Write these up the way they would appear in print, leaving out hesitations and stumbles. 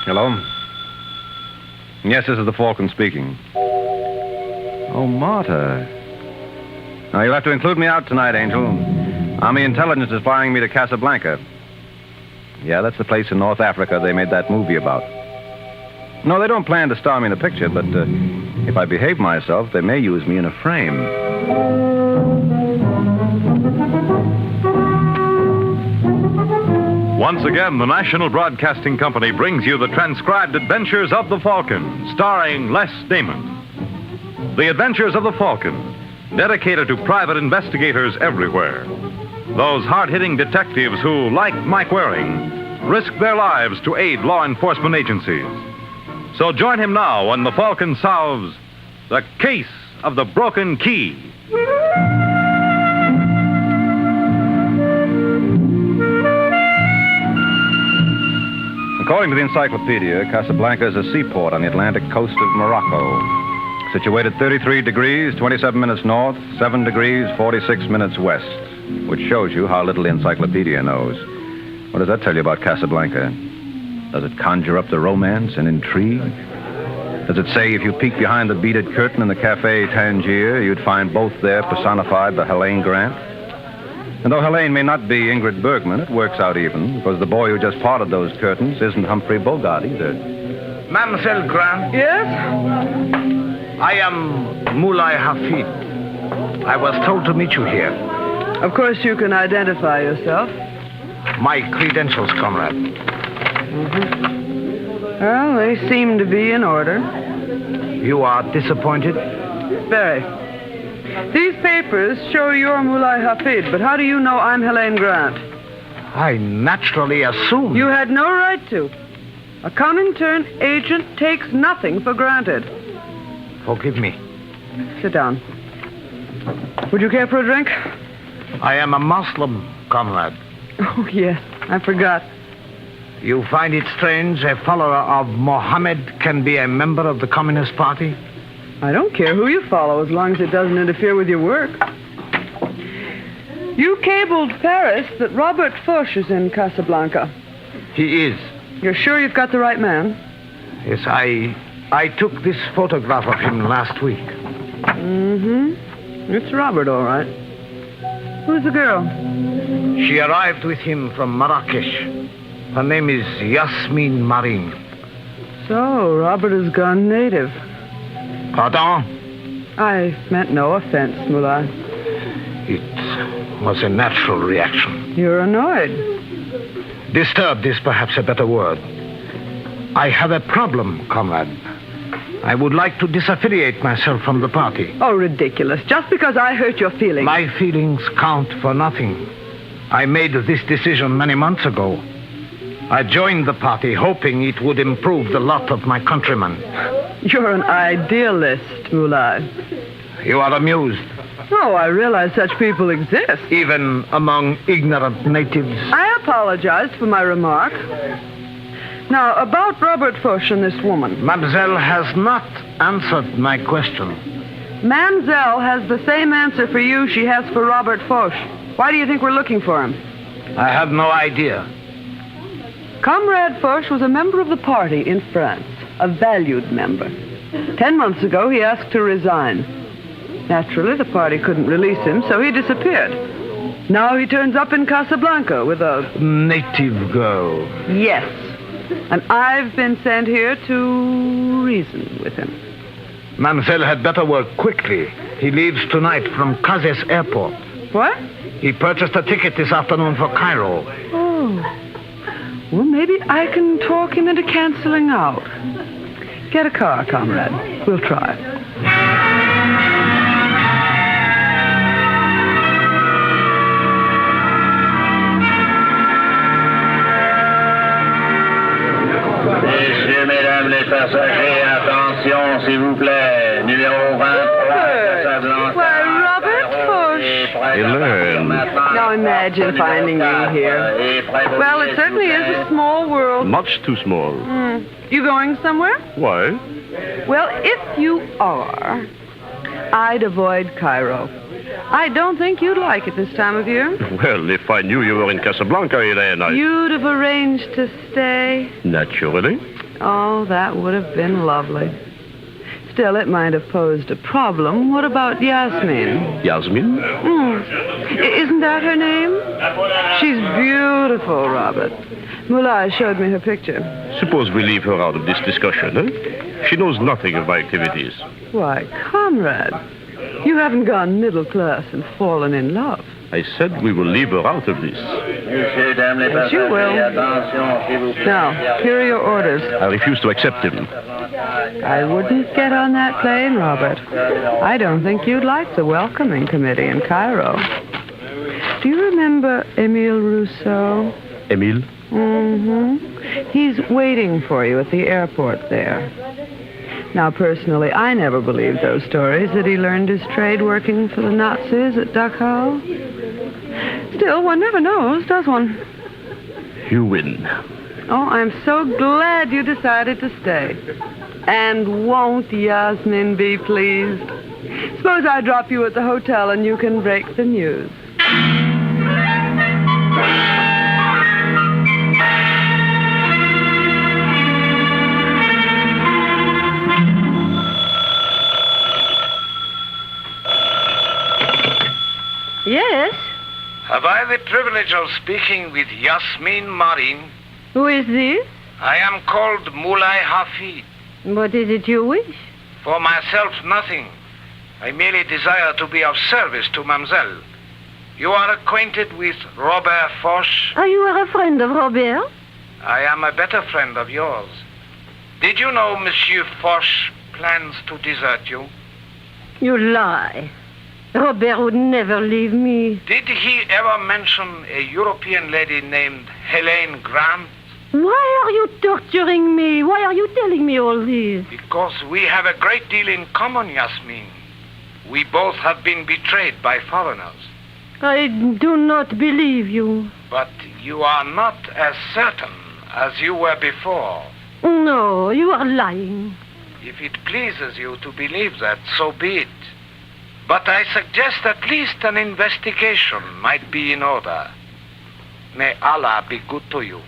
Hello? Yes, this is the Falcon speaking. Oh, Marta. Now, you'll have to include me out tonight, Angel. Army intelligence is flying me to Casablanca. Yeah, that's the place in North Africa they made that movie about. No, they don't plan to star me in a picture, but if I behave myself, they may use me in a frame. Once again, the National Broadcasting Company brings you the transcribed adventures of the Falcon, starring Les Damon. The Adventures of the Falcon, dedicated to private investigators everywhere. Those hard-hitting detectives who, like Mike Waring, risk their lives to aid law enforcement agencies. So join him now when the Falcon solves the case of the broken key. According to the encyclopedia, Casablanca is a seaport on the Atlantic coast of Morocco. Situated 33 degrees, 27 minutes north, 7 degrees, 46 minutes west, which shows you how little the encyclopedia knows. What does that tell you about Casablanca? Does it conjure up the romance and intrigue? Does it say if you peek behind the beaded curtain in the Café Tangier, you'd find both there personified by Helene Grant? And though Helene may not be Ingrid Bergman, it works out even, because the boy who just parted those curtains isn't Humphrey Bogart either. Mamselle Grant? Yes? I am Mulai Hafid. I was told to meet you here. Of course you can identify yourself. My credentials, comrade. Well, they seem to be in order. You are disappointed? Very. These papers show you're Mulai Hafid, but how do you know I'm Helene Grant? I naturally assumed. You had no right to. A Comintern agent takes nothing for granted. Forgive me. Sit down. Would you care for a drink? I am a Muslim, comrade. Oh, yes. I forgot. You find it strange a follower of Mohammed can be a member of the Communist Party? I don't care who you follow as long as it doesn't interfere with your work. You cabled Paris that Robert Foch is in Casablanca. He is. You're sure you've got the right man? Yes, I took this photograph of him last week. It's Robert, all right. Who's the girl? She arrived with him from Marrakesh. Her name is Yasmin Marin. So, Robert has gone native. Pardon? I meant no offense, Mulai. It was a natural reaction. You're annoyed. Disturbed is perhaps a better word. I have a problem, comrade. I would like to disaffiliate myself from the party. Oh, ridiculous. Just because I hurt your feelings. My feelings count for nothing. I made this decision many months ago. I joined the party hoping it would improve the lot of my countrymen. You're an idealist, Mulai. You are amused. Oh, I realize such people exist. Even among ignorant natives. I apologize for my remark. Now, about Robert Foch and this woman. Mamselle has not answered my question. Mamselle has the same answer for you she has for Robert Foch. Why do you think we're looking for him? I have no idea. Comrade Foch was a member of the party in France, a valued member. 10 months ago, he asked to resign. Naturally, the party couldn't release him, so he disappeared. Now he turns up in Casablanca with a... native girl. Yes. And I've been sent here to reason with him. Mamselle had better work quickly. He leaves tonight from Kazes Airport. What? He purchased a ticket this afternoon for Cairo. Oh. Well, maybe I can talk him into canceling out. Get a car, comrade. We'll try. Messieurs, mesdames les passagers, attention, s'il vous plaît. Numéro 23, Casablanca. Why, Robert Foch. Helene. Now imagine finding you here. Well, it certainly is a small world. Much too small. You going somewhere? Why? Well, if you are, I'd avoid Cairo. I don't think you'd like it this time of year. Well, if I knew you were in Casablanca, Helene, You'd have arranged to stay? Naturally. Oh, that would have been lovely. Still, it might have posed a problem. What about Yasmin? Yasmin? Isn't that her name? She's beautiful, Robert. Mullah showed me her picture. Suppose we leave her out of this discussion, eh? She knows nothing of my activities. Why, comrade, you haven't gone middle class and fallen in love. I said we will leave her out of this. Yes, you will. Now, here are your orders. I refuse to accept them. I wouldn't get on that plane, Robert. I don't think you'd like the welcoming committee in Cairo. Do you remember Émile Rousseau? Émile? Mm-hmm. He's waiting for you at the airport there. Now, personally, I never believed those stories that he learned his trade working for the Nazis at Dachau. Still, one never knows, does one? You win. Oh, I'm so glad you decided to stay. And won't Yasmin be pleased? Suppose I drop you at the hotel and you can break the news. Yes? Have I the privilege of speaking with Yasmin Marin? Who is this? I am called Mulai Hafid. What is it you wish? For myself, nothing. I merely desire to be of service to mamselle. You are acquainted with Robert Foch? You are a friend of Robert? I am a better friend of yours. Did you know Monsieur Foch plans to desert you? You lie. Robert would never leave me. Did he ever mention a European lady named Helene Grant? Why are you torturing me? Why are you telling me all this? Because we have a great deal in common, Yasmin. We both have been betrayed by foreigners. I do not believe you. But you are not as certain as you were before. No, you are lying. If it pleases you to believe that, so be it. But I suggest at least an investigation might be in order. May Allah be good to you.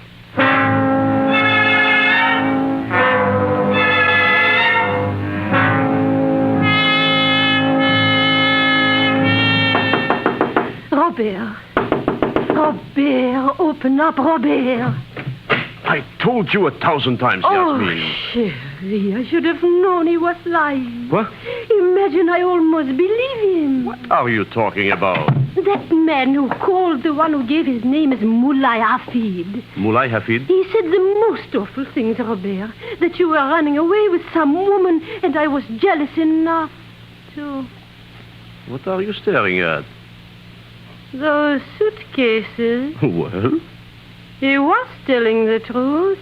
Robert. Robert, open up, Robert. I told you 1,000 times, Yasmin. Oh, Sherry, I should have known he was lying. What? Imagine I almost believe him. What are you talking about? That man who called the one who gave his name as Mulai Hafid. Mulai Hafid? He said the most awful things, Robert. That you were running away with some woman, and I was jealous enough to... What are you staring at? Those suitcases. Well? He was telling the truth.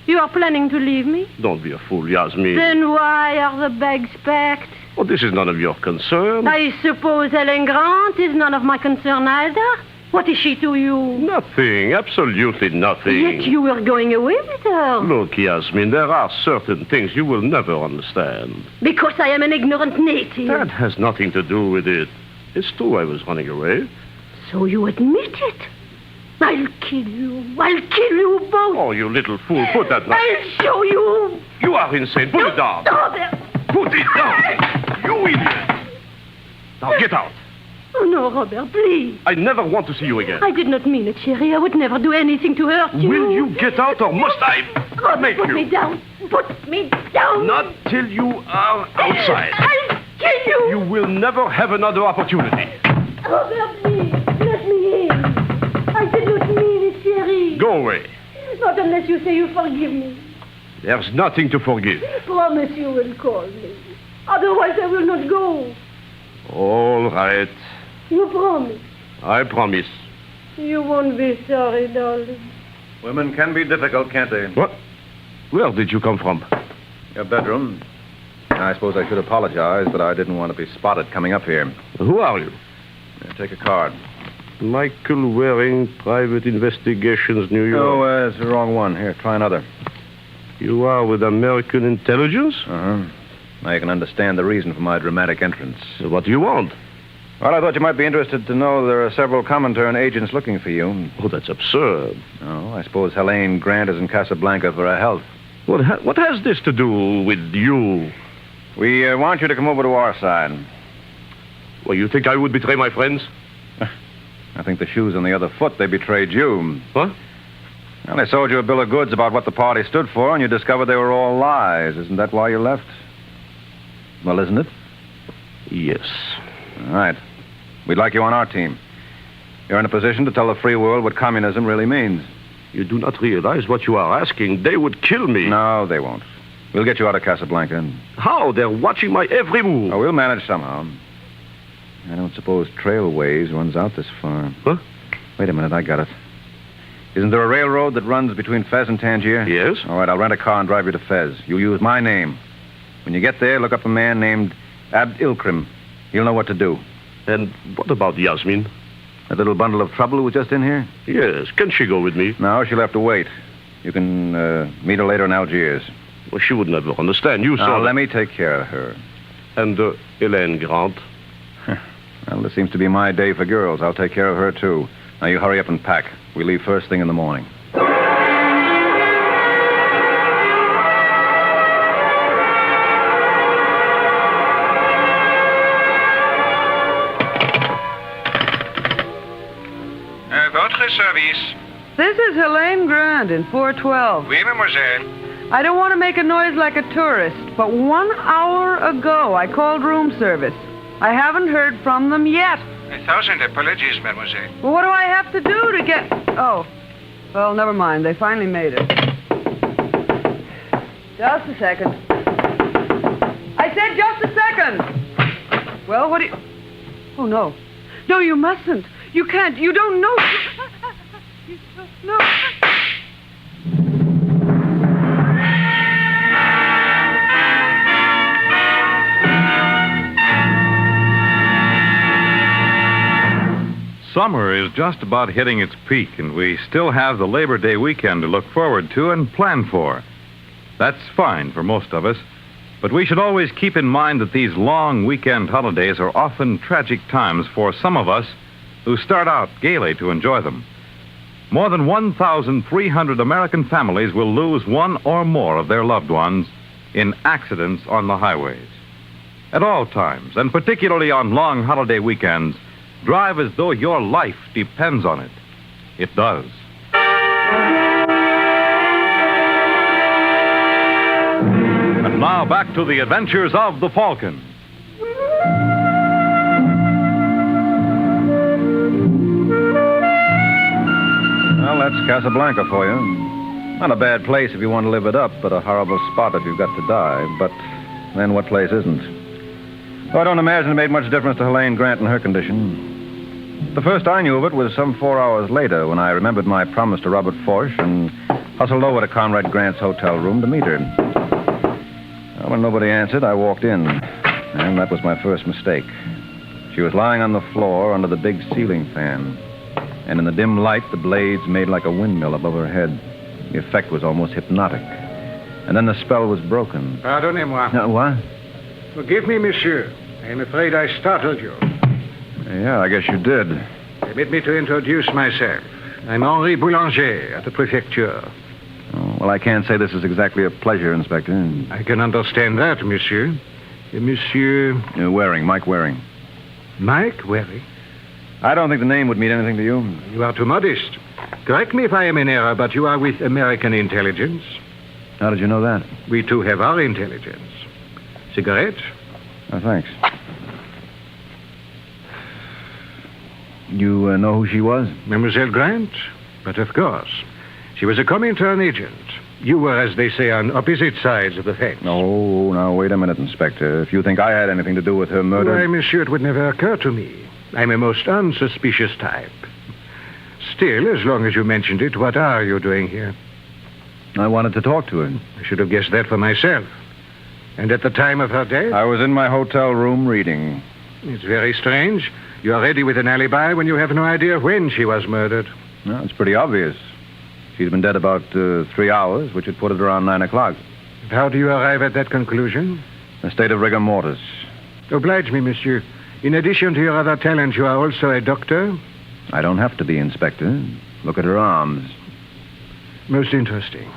You are planning to leave me? Don't be a fool, Yasmin. Then why are the bags packed? Oh, this is none of your concern. I suppose Helen Grant is none of my concern either. What is she to you? Nothing. Absolutely nothing. Yet you were going away with her. Look, Yasmin, there are certain things you will never understand. Because I am an ignorant native. That has nothing to do with it. It's true I was running away. So you admit it? I'll kill you. I'll kill you both. Oh, you little fool. Put that down. I'll show you. You are insane. Put it down. Robert. Put it down. You idiot. Now get out. Oh, no, Robert, please. I never want to see you again. I did not mean it, Sherry. I would never do anything to hurt you. Will you get out or must I Robert, make put you? me down. Put me down. Not till you are outside. I'll kill you. You will never have another opportunity. Robert, please, let me in. I did not mean it, Sherry. Go away. Not unless you say you forgive me. There's nothing to forgive. Promise you will call me. Otherwise, I will not go. All right. You promise. I promise. You won't be sorry, darling. Women can be difficult, can't they? What? Where did you come from? Your bedroom. I suppose I should apologize, but I didn't want to be spotted coming up here. Who are you? Take a card. Michael Waring, Private Investigations, New York. Oh, it's the wrong one. Here, try another. You are with American Intelligence? Uh-huh. Now you can understand the reason for my dramatic entrance. What do you want? Well, I thought you might be interested to know there are several Comintern agents looking for you. Oh, that's absurd. Oh, I suppose Helene Grant is in Casablanca for her health. What has this to do with you? We want you to come over to our side. Well, you think I would betray my friends? I think the shoe's on the other foot. They betrayed you. What? Well, they sold you a bill of goods about what the party stood for, and you discovered they were all lies. Isn't that why you left? Well, isn't it? Yes. All right. We'd like you on our team. You're in a position to tell the free world what communism really means. You do not realize what you are asking. They would kill me. No, they won't. We'll get you out of Casablanca. How? They're watching my every move. Oh, we'll manage somehow. I don't suppose Trailways runs out this far. Huh? Wait a minute, I got it. Isn't there a railroad that runs between Fez and Tangier? Yes. All right, I'll rent a car and drive you to Fez. You'll use my name. When you get there, look up a man named Abd Ilkrim. He'll know what to do. And what about Yasmin? That little bundle of trouble who was just in here? Yes. Can she go with me? No, she'll have to wait. You can meet her later in Algiers. Well, she would never understand. You saw... Now, let me take care of her. And Hélène Grant? Well, this seems to be my day for girls. I'll take care of her, too. Now, you hurry up and pack. We leave first thing in the morning. Votre service. This is Helene Grant in 412. Oui, mademoiselle. I don't want to make a noise like a tourist, but 1 hour ago I called room service. I haven't heard from them yet. 1,000 apologies, mademoiselle. Well, what do I have to do to get... Oh. Well, never mind. They finally made it. Just a second. I said just a second. Well, what do you... Oh, no. No, you mustn't. You can't. You don't know. You don't know. Summer is just about hitting its peak, and we still have the Labor Day weekend to look forward to and plan for. That's fine for most of us, but we should always keep in mind that these long weekend holidays are often tragic times for some of us who start out gaily to enjoy them. More than 1,300 American families will lose one or more of their loved ones in accidents on the highways. At all times, and particularly on long holiday weekends, drive as though your life depends on it. It does. And now back to the adventures of the Falcon. Well, that's Casablanca for you. Not a bad place if you want to live it up, but a horrible spot if you've got to die. But then what place isn't? Oh, I don't imagine it made much difference to Helene Grant and her condition. The first I knew of it was some 4 hours later when I remembered my promise to Robert Forsch and hustled over to Conrad Grant's hotel room to meet her. Well, when nobody answered, I walked in, and that was my first mistake. She was lying on the floor under the big ceiling fan, and in the dim light, the blades made like a windmill above her head. The effect was almost hypnotic. And then the spell was broken. Pardonnez-moi. What? Forgive me, monsieur. I am afraid I startled you. Yeah, I guess you did. Permit me to introduce myself. I'm Henri Boulanger at the prefecture. Oh, well, I can't say this is exactly a pleasure, Inspector. I can understand that, monsieur. Monsieur... Waring, Mike Waring. Mike Waring? I don't think the name would mean anything to you. You are too modest. Correct me if I am in error, but you are with American intelligence. How did you know that? We too have our intelligence. Cigarette? Oh, thanks. You know who she was? Mademoiselle Grant? But of course. She was a Comintern agent. You were, as they say, on opposite sides of the fence. Oh, now, wait a minute, Inspector. If you think I had anything to do with her murder... Why, monsieur, it would never occur to me. I'm a most unsuspicious type. Still, as long as you mentioned it, what are you doing here? I wanted to talk to her. I should have guessed that for myself. And at the time of her death? I was in my hotel room reading. It's very strange. You are ready with an alibi when you have no idea when she was murdered. No, it's pretty obvious. She's been dead about 3 hours, which would put it around 9 o'clock. And how do you arrive at that conclusion? A state of rigor mortis. Oblige me, monsieur. In addition to your other talents, you are also a doctor? I don't have to be, Inspector. Look at her arms. Most interesting.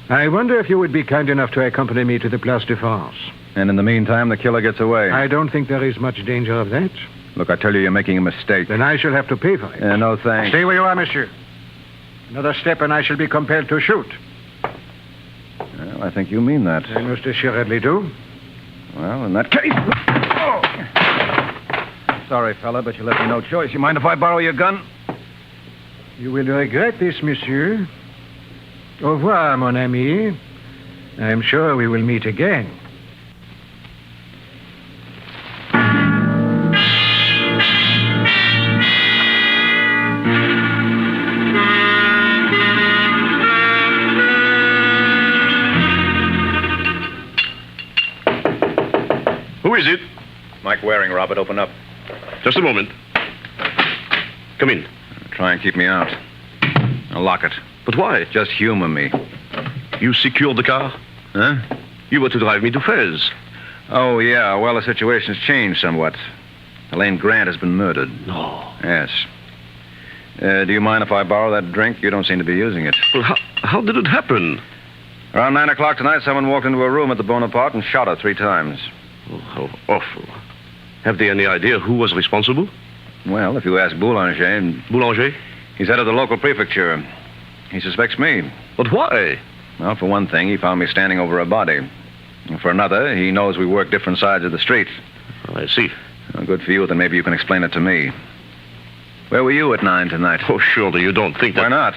I wonder if you would be kind enough to accompany me to the Place de France. And in the meantime, the killer gets away. I don't think there is much danger of that. Look, I tell you, you're making a mistake. Then I shall have to pay for it. No, thanks. Stay where you are, monsieur. Another step and I shall be compelled to shoot. Well, I think you mean that. I most assuredly do. Well, in that case... Oh. Sorry, fella, but you left me no choice. You mind if I borrow your gun? You will regret this, monsieur. Au revoir, mon ami. I am sure we will meet again. Who is it? Mike Waring, Robert. Open up. Just a moment. Come in. Try and keep me out. I'll lock it. But why? Just humor me. You secured the car? Huh? You were to drive me to Fez. Oh, yeah. Well, the situation's changed somewhat. Elaine Grant has been murdered. No. Yes. Do you mind if I borrow that drink? You don't seem to be using it. Well, how did it happen? Around 9 o'clock tonight, someone walked into a room at the Bonaparte and shot her 3 times. Oh, how awful. Have they any idea who was responsible? Well, if you ask Boulanger... Boulanger? He's head of the local prefecture. He suspects me. But why? Well, for one thing, he found me standing over a body. And for another, he knows we work different sides of the street. I see. Well, good for you, then maybe you can explain it to me. Where were you at 9 tonight? Oh, surely you don't think that... Why not?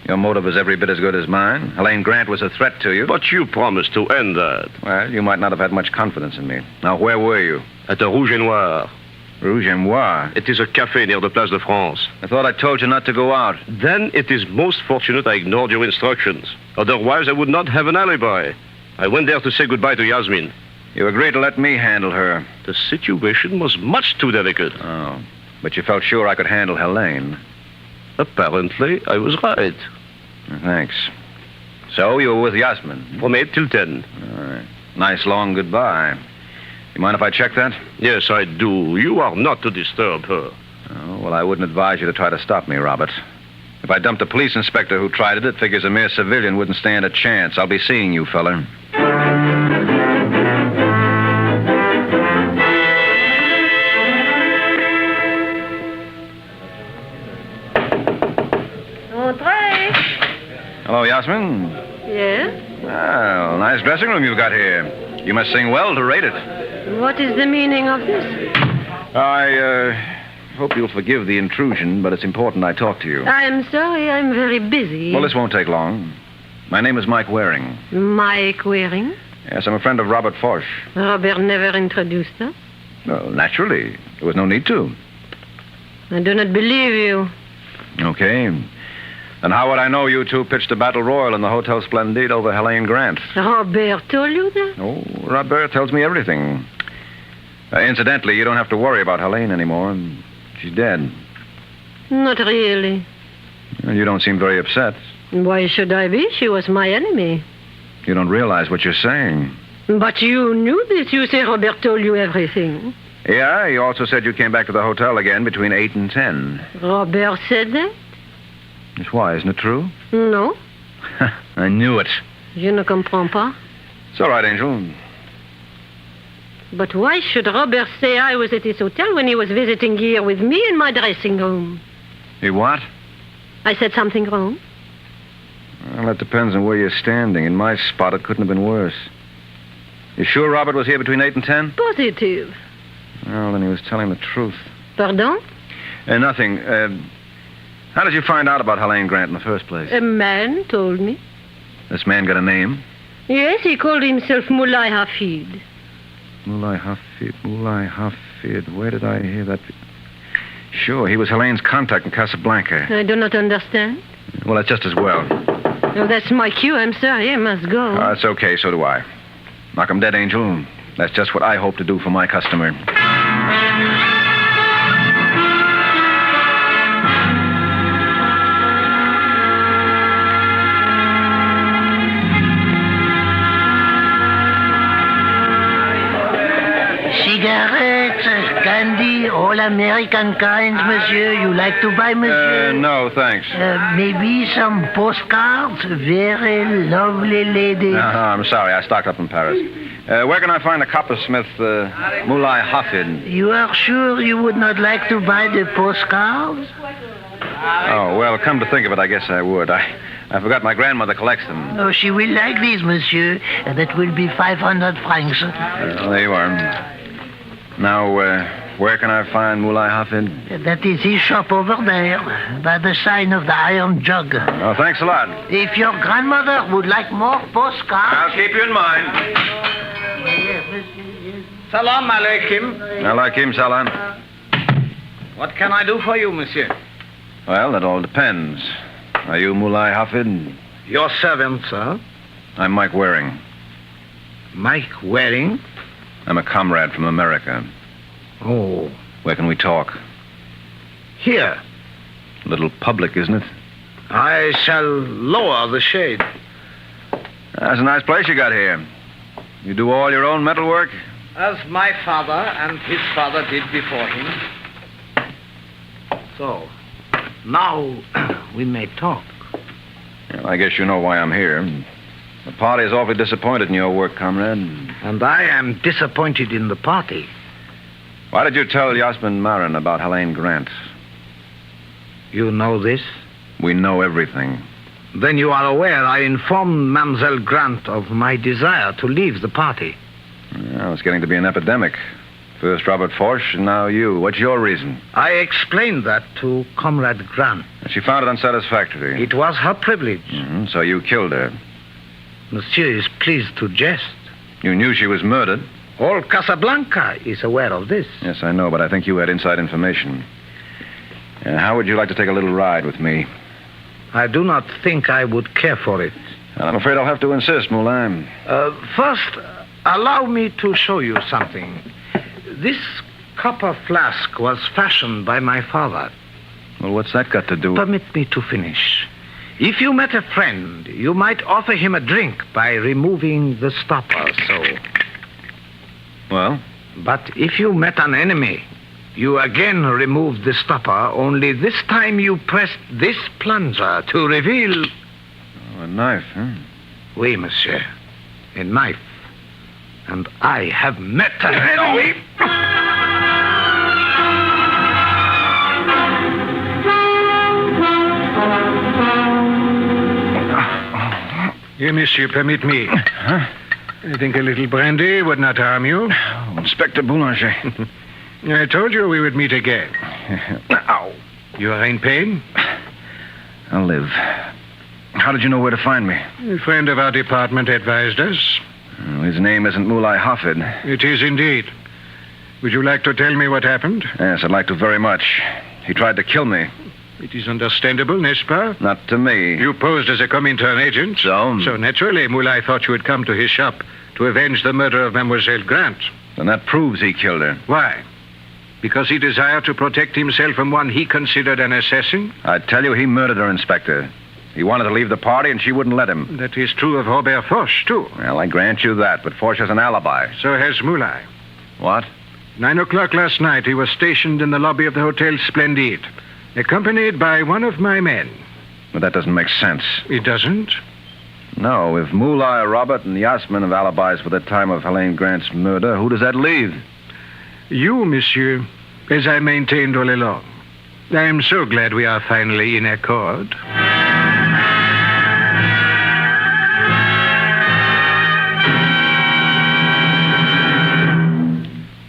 Your motive is every bit as good as mine. Elaine Grant was a threat to you. But you promised to end that. Well, you might not have had much confidence in me. Now, where were you? At the Rouge et Noir. Rouge et Noir? It is a café near the Place de France. I thought I told you not to go out. Then it is most fortunate I ignored your instructions. Otherwise, I would not have an alibi. I went there to say goodbye to Yasmin. You agreed to let me handle her. The situation was much too delicate. Oh, but you felt sure I could handle Helene. Apparently, I was right. Thanks. So, you were with Yasmin? From 8 till 10. All right. Nice long goodbye. You mind if I check that? Yes, I do. You are not to disturb her. Oh, well, I wouldn't advise you to try to stop me, Robert. If I dumped a police inspector who tried it figures a mere civilian wouldn't stand a chance. I'll be seeing you, fella. Hello, Yasmin. Yes? Well, nice dressing room you've got here. You must sing well to rate it. What is the meaning of this? I hope you'll forgive the intrusion, but it's important I talk to you. I'm sorry, I'm very busy. Well, this won't take long. My name is Mike Waring. Mike Waring? Yes, I'm a friend of Robert Foch. Robert never introduced us. Well, naturally. There was no need to. I do not believe you. Okay. Then how would I know you two pitched a battle royal in the Hotel Splendide over Helene Grant? Robert told you that? Oh, Robert tells me everything. Incidentally, you don't have to worry about Helene anymore. She's dead. Not really. And you don't seem very upset. Why should I be? She was my enemy. You don't realize what you're saying. But you knew this. You say Robert told you everything. Yeah, he also said you came back to the hotel again between 8 and 10. Robert said that? Yes, why? Isn't it true? No. I knew it. Je ne comprends pas. It's all right, Angel. But why should Robert say I was at his hotel when he was visiting here with me in my dressing room? He what? I said something wrong? Well, that depends on where you're standing. In my spot, it couldn't have been worse. You sure Robert was here between 8 and 10? Positive. Well, then he was telling the truth. Pardon? Nothing. How did you find out about Helene Grant in the first place? A man told me. This man got a name? Yes, he called himself Mulai Hafid. Mulai Hafid. Mulai Hafid. Where did I hear that? Sure, he was Helene's contact in Casablanca. I do not understand. Well, that's just as well. Oh, that's my cue. I'm sorry. I must go. That's okay. So do I. Knock him dead, Angel. That's just what I hope to do for my customer. Cigarettes, candy, all American kinds, monsieur? You like to buy, monsieur? No, thanks. Maybe some postcards? Very lovely lady. No, I'm sorry. I stocked up in Paris. Where can I find the coppersmith, Moulay Hafid? You are sure you would not like to buy the postcards? Oh, well, come to think of it, I guess I would. I forgot my grandmother collects them. Oh, she will like these, monsieur. That will be 500 francs. There you are. Now, where can I find Moulay Hafid? That is his shop over there, by the sign of the Iron Jug. Oh, thanks a lot. If your grandmother would like more postcards... I'll keep you in mind. Salam alaikum. Alaikum salam. What can I do for you, monsieur? Well, that all depends. Are you Moulay Hafid? Your servant, sir. I'm Mike Waring. Mike Waring? I'm a comrade from America. Oh. Where can we talk? Here. A little public, isn't it? I shall lower the shade. That's a nice place you got here. You do all your own metal work? As my father and his father did before him. So, now we may talk. Well, I guess you know why I'm here. The party is awfully disappointed in your work, comrade. And I am disappointed in the party. Why did you tell Yasmin Marin about Helene Grant? You know this? We know everything. Then you are aware I informed Mamselle Grant of my desire to leave the party. Well, it's getting to be an epidemic. First Robert Foch, and now you. What's your reason? I explained that to Comrade Grant. She found it unsatisfactory. It was her privilege. So you killed her. Monsieur is pleased to jest. You knew she was murdered. All Casablanca is aware of this. Yes, I know, but I think you had inside information. How would you like to take a little ride with me? I do not think I would care for it. I'm afraid I'll have to insist, Moulin. First, allow me to show you something. This copper flask was fashioned by my father. Well, what's that got to do with... Permit me to finish. If you met a friend, you might offer him a drink by removing the stopper, so... Well? But if you met an enemy, you again removed the stopper, only this time you pressed this plunger to reveal... Oh, a knife, huh? Oui, monsieur. A knife. And I have met an enemy... Here, monsieur, permit me. Huh? I think a little brandy would not harm you. Oh, Inspector Boulanger. I told you we would meet again. Ow. You are in pain? I'll live. How did you know where to find me? A friend of our department advised us. Oh, his name isn't Moulay Hafid. It is indeed. Would you like to tell me what happened? Yes, I'd like to very much. He tried to kill me. It is understandable, n'est-ce pas? Not to me. You posed as a Comintern agent. So? So naturally, Moulay thought you had come to his shop to avenge the murder of Mademoiselle Grant. Then that proves he killed her. Why? Because he desired to protect himself from one he considered an assassin? I tell you, he murdered her, Inspector. He wanted to leave the party, and she wouldn't let him. That is true of Robert Foch, too. Well, I grant you that, but Foch has an alibi. So has Moulay. What? 9 o'clock last night, he was stationed in the lobby of the Hotel Splendide, accompanied by one of my men. But that doesn't make sense. It doesn't? No, if Moulay, Robert, and Yasmin have alibis for the time of Helene Grant's murder, who does that leave? You, monsieur, as I maintained all along. I am so glad we are finally in accord.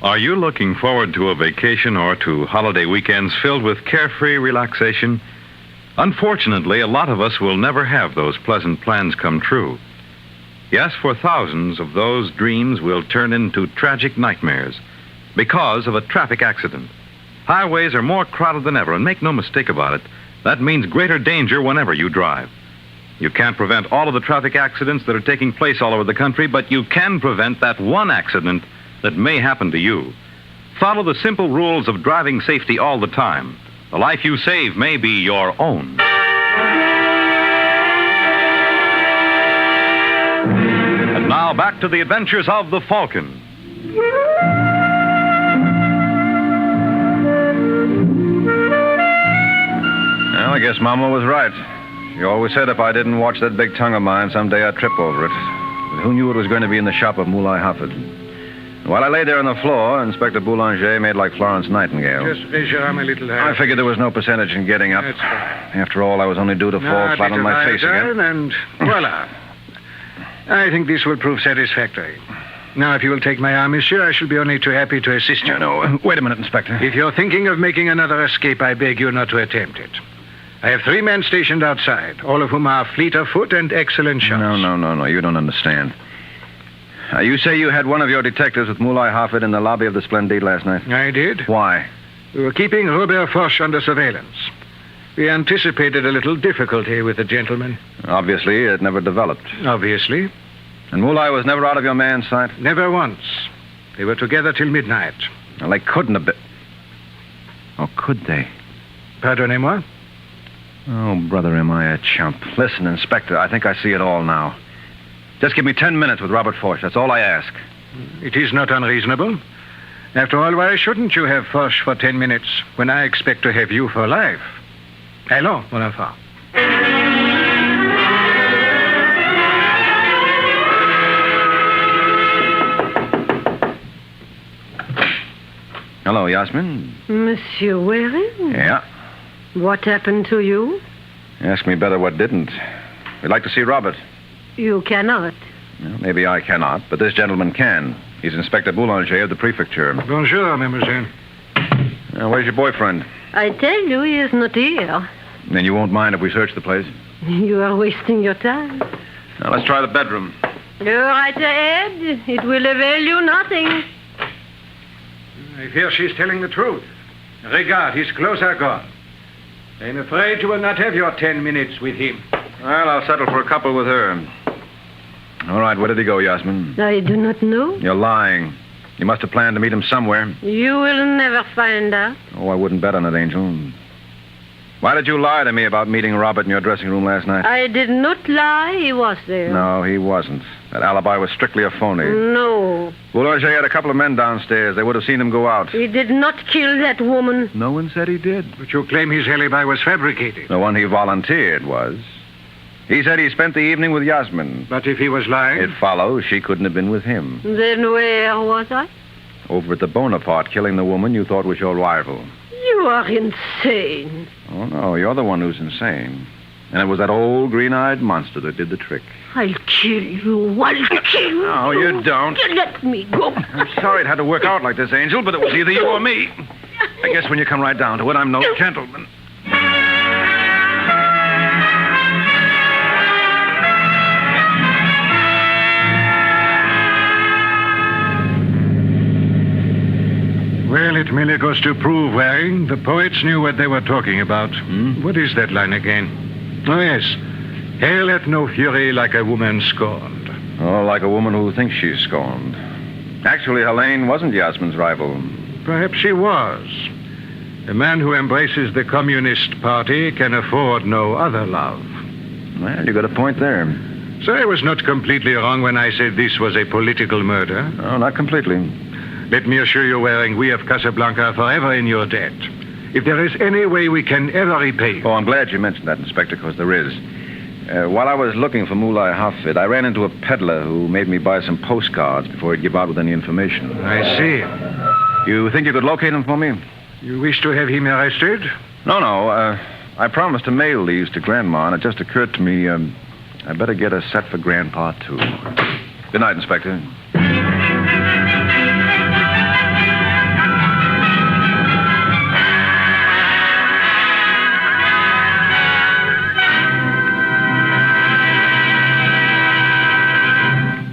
Are you looking forward to a vacation or to holiday weekends filled with carefree relaxation? Unfortunately, a lot of us will never have those pleasant plans come true. Yes, for thousands of those dreams will turn into tragic nightmares because of a traffic accident. Highways are more crowded than ever, and make no mistake about it, that means greater danger whenever you drive. You can't prevent all of the traffic accidents that are taking place all over the country, but you can prevent that one accident that may happen to you. Follow the simple rules of driving safety all the time. The life you save may be your own. And now back to the adventures of the Falcon. Well, I guess Mama was right. She always said if I didn't watch that big tongue of mine, someday I'd trip over it. But who knew it was going to be in the shop of Moulay Hafid? While I lay there on the floor, Inspector Boulanger made like Florence Nightingale. Just raise your arm a little higher. I figured there was no percentage in getting up. That's fine. After all, I was only due to fall flat on my face again. And voila. I think this will prove satisfactory. Now, if you will take my arm, monsieur, I shall be only too happy to assist you. No, wait a minute, Inspector. If you're thinking of making another escape, I beg you not to attempt it. I have 3 men stationed outside, all of whom are fleet of foot and excellent shots. No. You don't understand. You say you had one of your detectives with Moulay Hafid in the lobby of the Splendide last night? I did. Why? We were keeping Robert Foch under surveillance. We anticipated a little difficulty with the gentleman. Obviously, it never developed. Obviously. And Moulay was never out of your man's sight? Never once. They were together till midnight. Well, they couldn't have been. Oh, could they? Pardonnez-moi? Oh, brother, am I a chump. Listen, Inspector, I think I see it all now. Just give me 10 minutes with Robert Foch. That's all I ask. It is not unreasonable. After all, why shouldn't you have Foch for 10 minutes when I expect to have you for life? Allons, mon enfant. Hello, Yasmin. Monsieur Waring? Yeah. What happened to you? Ask me better what didn't. We'd like to see Robert. You cannot. Well, maybe I cannot, but this gentleman can. He's Inspector Boulanger of the prefecture. Bonjour, mademoiselle. Where's your boyfriend? I tell you, he is not here. Then you won't mind if we search the place? You are wasting your time. Now, let's try the bedroom. Go right ahead. It will avail you nothing. I fear she's telling the truth. Regard, his clothes are gone. I'm afraid you will not have your 10 minutes with him. Well, I'll settle for a couple with her. All right, where did he go, Yasmin? I do not know. You're lying. You must have planned to meet him somewhere. You will never find out. Oh, I wouldn't bet on it, Angel. Why did you lie to me about meeting Robert in your dressing room last night? I did not lie. He was there. No, he wasn't. That alibi was strictly a phony. No. Boulanger had a couple of men downstairs. They would have seen him go out. He did not kill that woman. No one said he did. But you claim his alibi was fabricated. The one he volunteered was. He said he spent the evening with Yasmin. But if he was lying? It follows she couldn't have been with him. Then where was I? Over at the Bonaparte, killing the woman you thought was your rival. You are insane. Oh, no, you're the one who's insane. And it was that old green-eyed monster that did the trick. I'll kill you. I'll kill you. No, you don't. Let me go. I'm sorry it had to work out like this, Angel, but it was either you or me. I guess when you come right down to it, I'm no gentleman. Well, it merely goes to prove, Waring, the poets knew what they were talking about. What is that line again? Oh, yes. Hell hath no fury like a woman scorned. Oh, like a woman who thinks she's scorned. Actually, Helene wasn't Yasmin's rival. Perhaps she was. A man who embraces the Communist Party can afford no other love. Well, you got a point there. So I was not completely wrong when I said this was a political murder. No, not completely. Let me assure you, Waring, we of Casablanca are forever in your debt. If there is any way we can ever repay you... Oh, I'm glad you mentioned that, Inspector, because there is. While I was looking for Moulay Hafid, I ran into a peddler who made me buy some postcards before he'd give out with any information. I see. You think you could locate him for me? You wish to have him arrested? No. I promised to mail these to Grandma, and it just occurred to me, I better get a set for Grandpa, too. Good night, Inspector.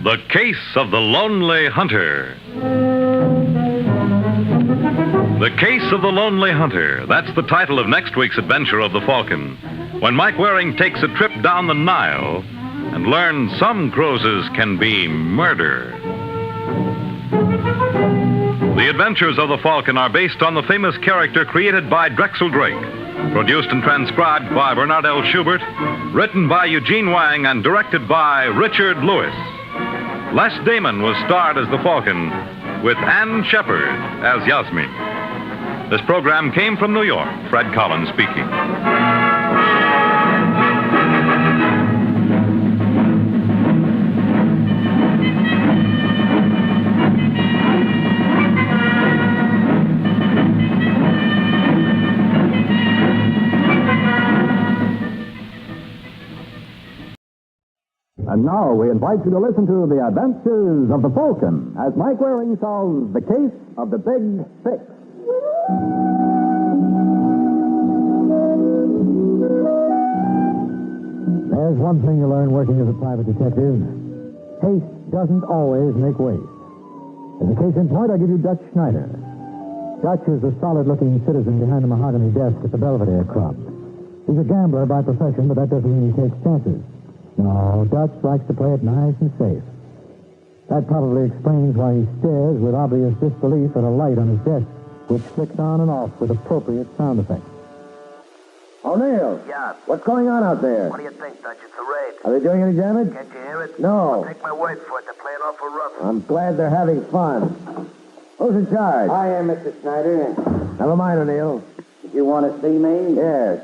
The Case of the Lonely Hunter. The Case of the Lonely Hunter. That's the title of next week's adventure of the Falcon, when Mike Waring takes a trip down the Nile and learns some cruises can be murder. The adventures of the Falcon are based on the famous character created by Drexel Drake, produced and transcribed by Bernard L. Schubert, written by Eugene Wang, and directed by Richard Lewis. Les Damon was starred as the Falcon, with Ann Shepard as Yasmin. This program came from New York. Fred Collins speaking. And now we invite you to listen to the adventures of the Falcon as Mike Waring solves the case of the Big Fix. There's one thing you learn working as a private detective. Haste doesn't always make waste. As a case in point, I give you Dutch Schneider. Dutch is the solid-looking citizen behind the mahogany desk at the Belvedere Club. He's a gambler by profession, but that doesn't mean he takes chances. No, Dutch likes to play it nice and safe. That probably explains why he stares with obvious disbelief at a light on his desk, which flicks on and off with appropriate sound effects. O'Neill. Yeah. What's going on out there? What do you think, Dutch? It's a raid. Are they doing any damage? Can't you hear it? No. Well, take my word for it. They're playing awful rough. I'm glad they're having fun. Who's in charge? I am, Mr. Schneider. Never mind, O'Neill. You want to see me? Yes.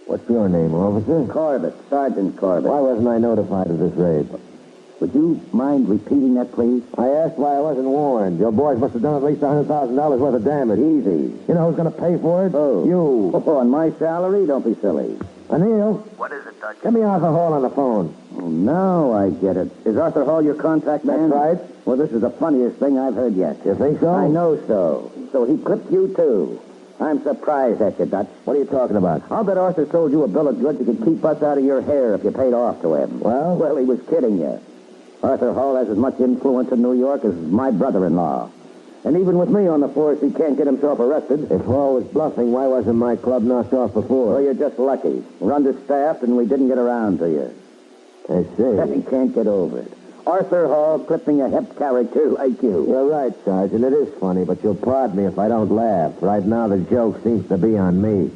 What's your name, officer? Corbett, Sergeant Corbett. Why wasn't I notified of this raid? Would you mind repeating that, please? I asked why I wasn't warned. Your boys must have done at least $100,000 worth of damage. Easy. You know who's going to pay for it? Who? You. Oh, on my salary? Don't be silly. O'Neill. What is it, Dutch? Get me Arthur Hall on the phone. Oh, now I get it. Is Arthur Hall your contact man? That's right. Well, this is the funniest thing I've heard yet. You think so? I know so. So he clipped you, too. I'm surprised at you, Dutch. What are you talking about? I'll bet Arthur sold you a bill of goods you could keep us out of your hair if you paid off to him. Well? Well, he was kidding you. Arthur Hall has as much influence in New York as my brother-in-law. And even with me on the force, he can't get himself arrested. If Hall was bluffing, why wasn't my club knocked off before? Well, you're just lucky. We're understaffed, and we didn't get around to you. I see. He can't get over it. Arthur Hall clipping a hip character like you. You're right, Sergeant. It is funny, but you'll pardon me if I don't laugh. Right now, the joke seems to be on me.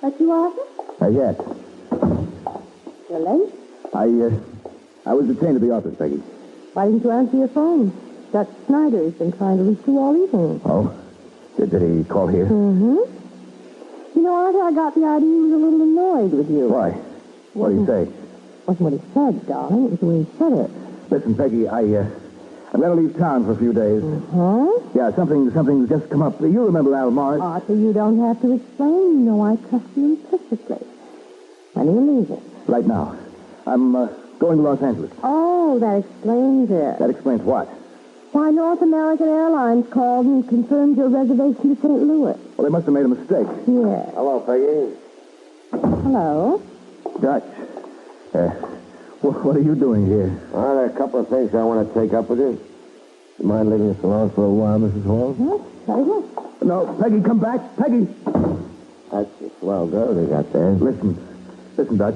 That you, Arthur? Yes. You're late. I was detained at the office, Peggy. Why didn't you answer your phone? Dutch Schneider has been trying to reach you all evening. Oh? Did he call here? Mm-hmm. You know, Arthur, I got the idea he was a little annoyed with you. Why? What did he say? Wasn't what he said, darling. It was the way he said it. Listen, Peggy, I've got to leave town for a few days. Huh? Yeah, something's just come up. You remember Al Morris? Arthur, you don't have to explain. You know I trust you implicitly. When are you leaving? Right now. I'm going to Los Angeles. Oh, that explains it. That explains what? Why, North American Airlines called and confirmed your reservation to St. Louis. Well, they must have made a mistake. Yeah. Hello, Peggy. Hello? Dutch. What are you doing here? Well, there are a couple of things I want to take up with you. You mind leaving us alone for a while, Mrs. Hall? Yes, very well. No, Peggy, come back. Peggy! That's a swell girl they got there. Listen, Dutch.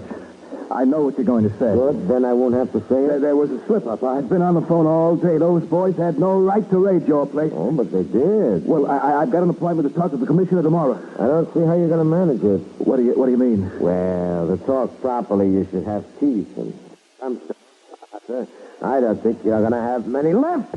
I know what you're going to say. Good, then I won't have to say it. There was a slip-up. I've been on the phone all day. Those boys had no right to raid your place. Oh, but they did. Well, I've got an appointment to talk to the commissioner tomorrow. I don't see how you're going to manage it. What do you mean? Well, to talk properly, you should have teeth. And I'm sorry, I don't think you're going to have many left.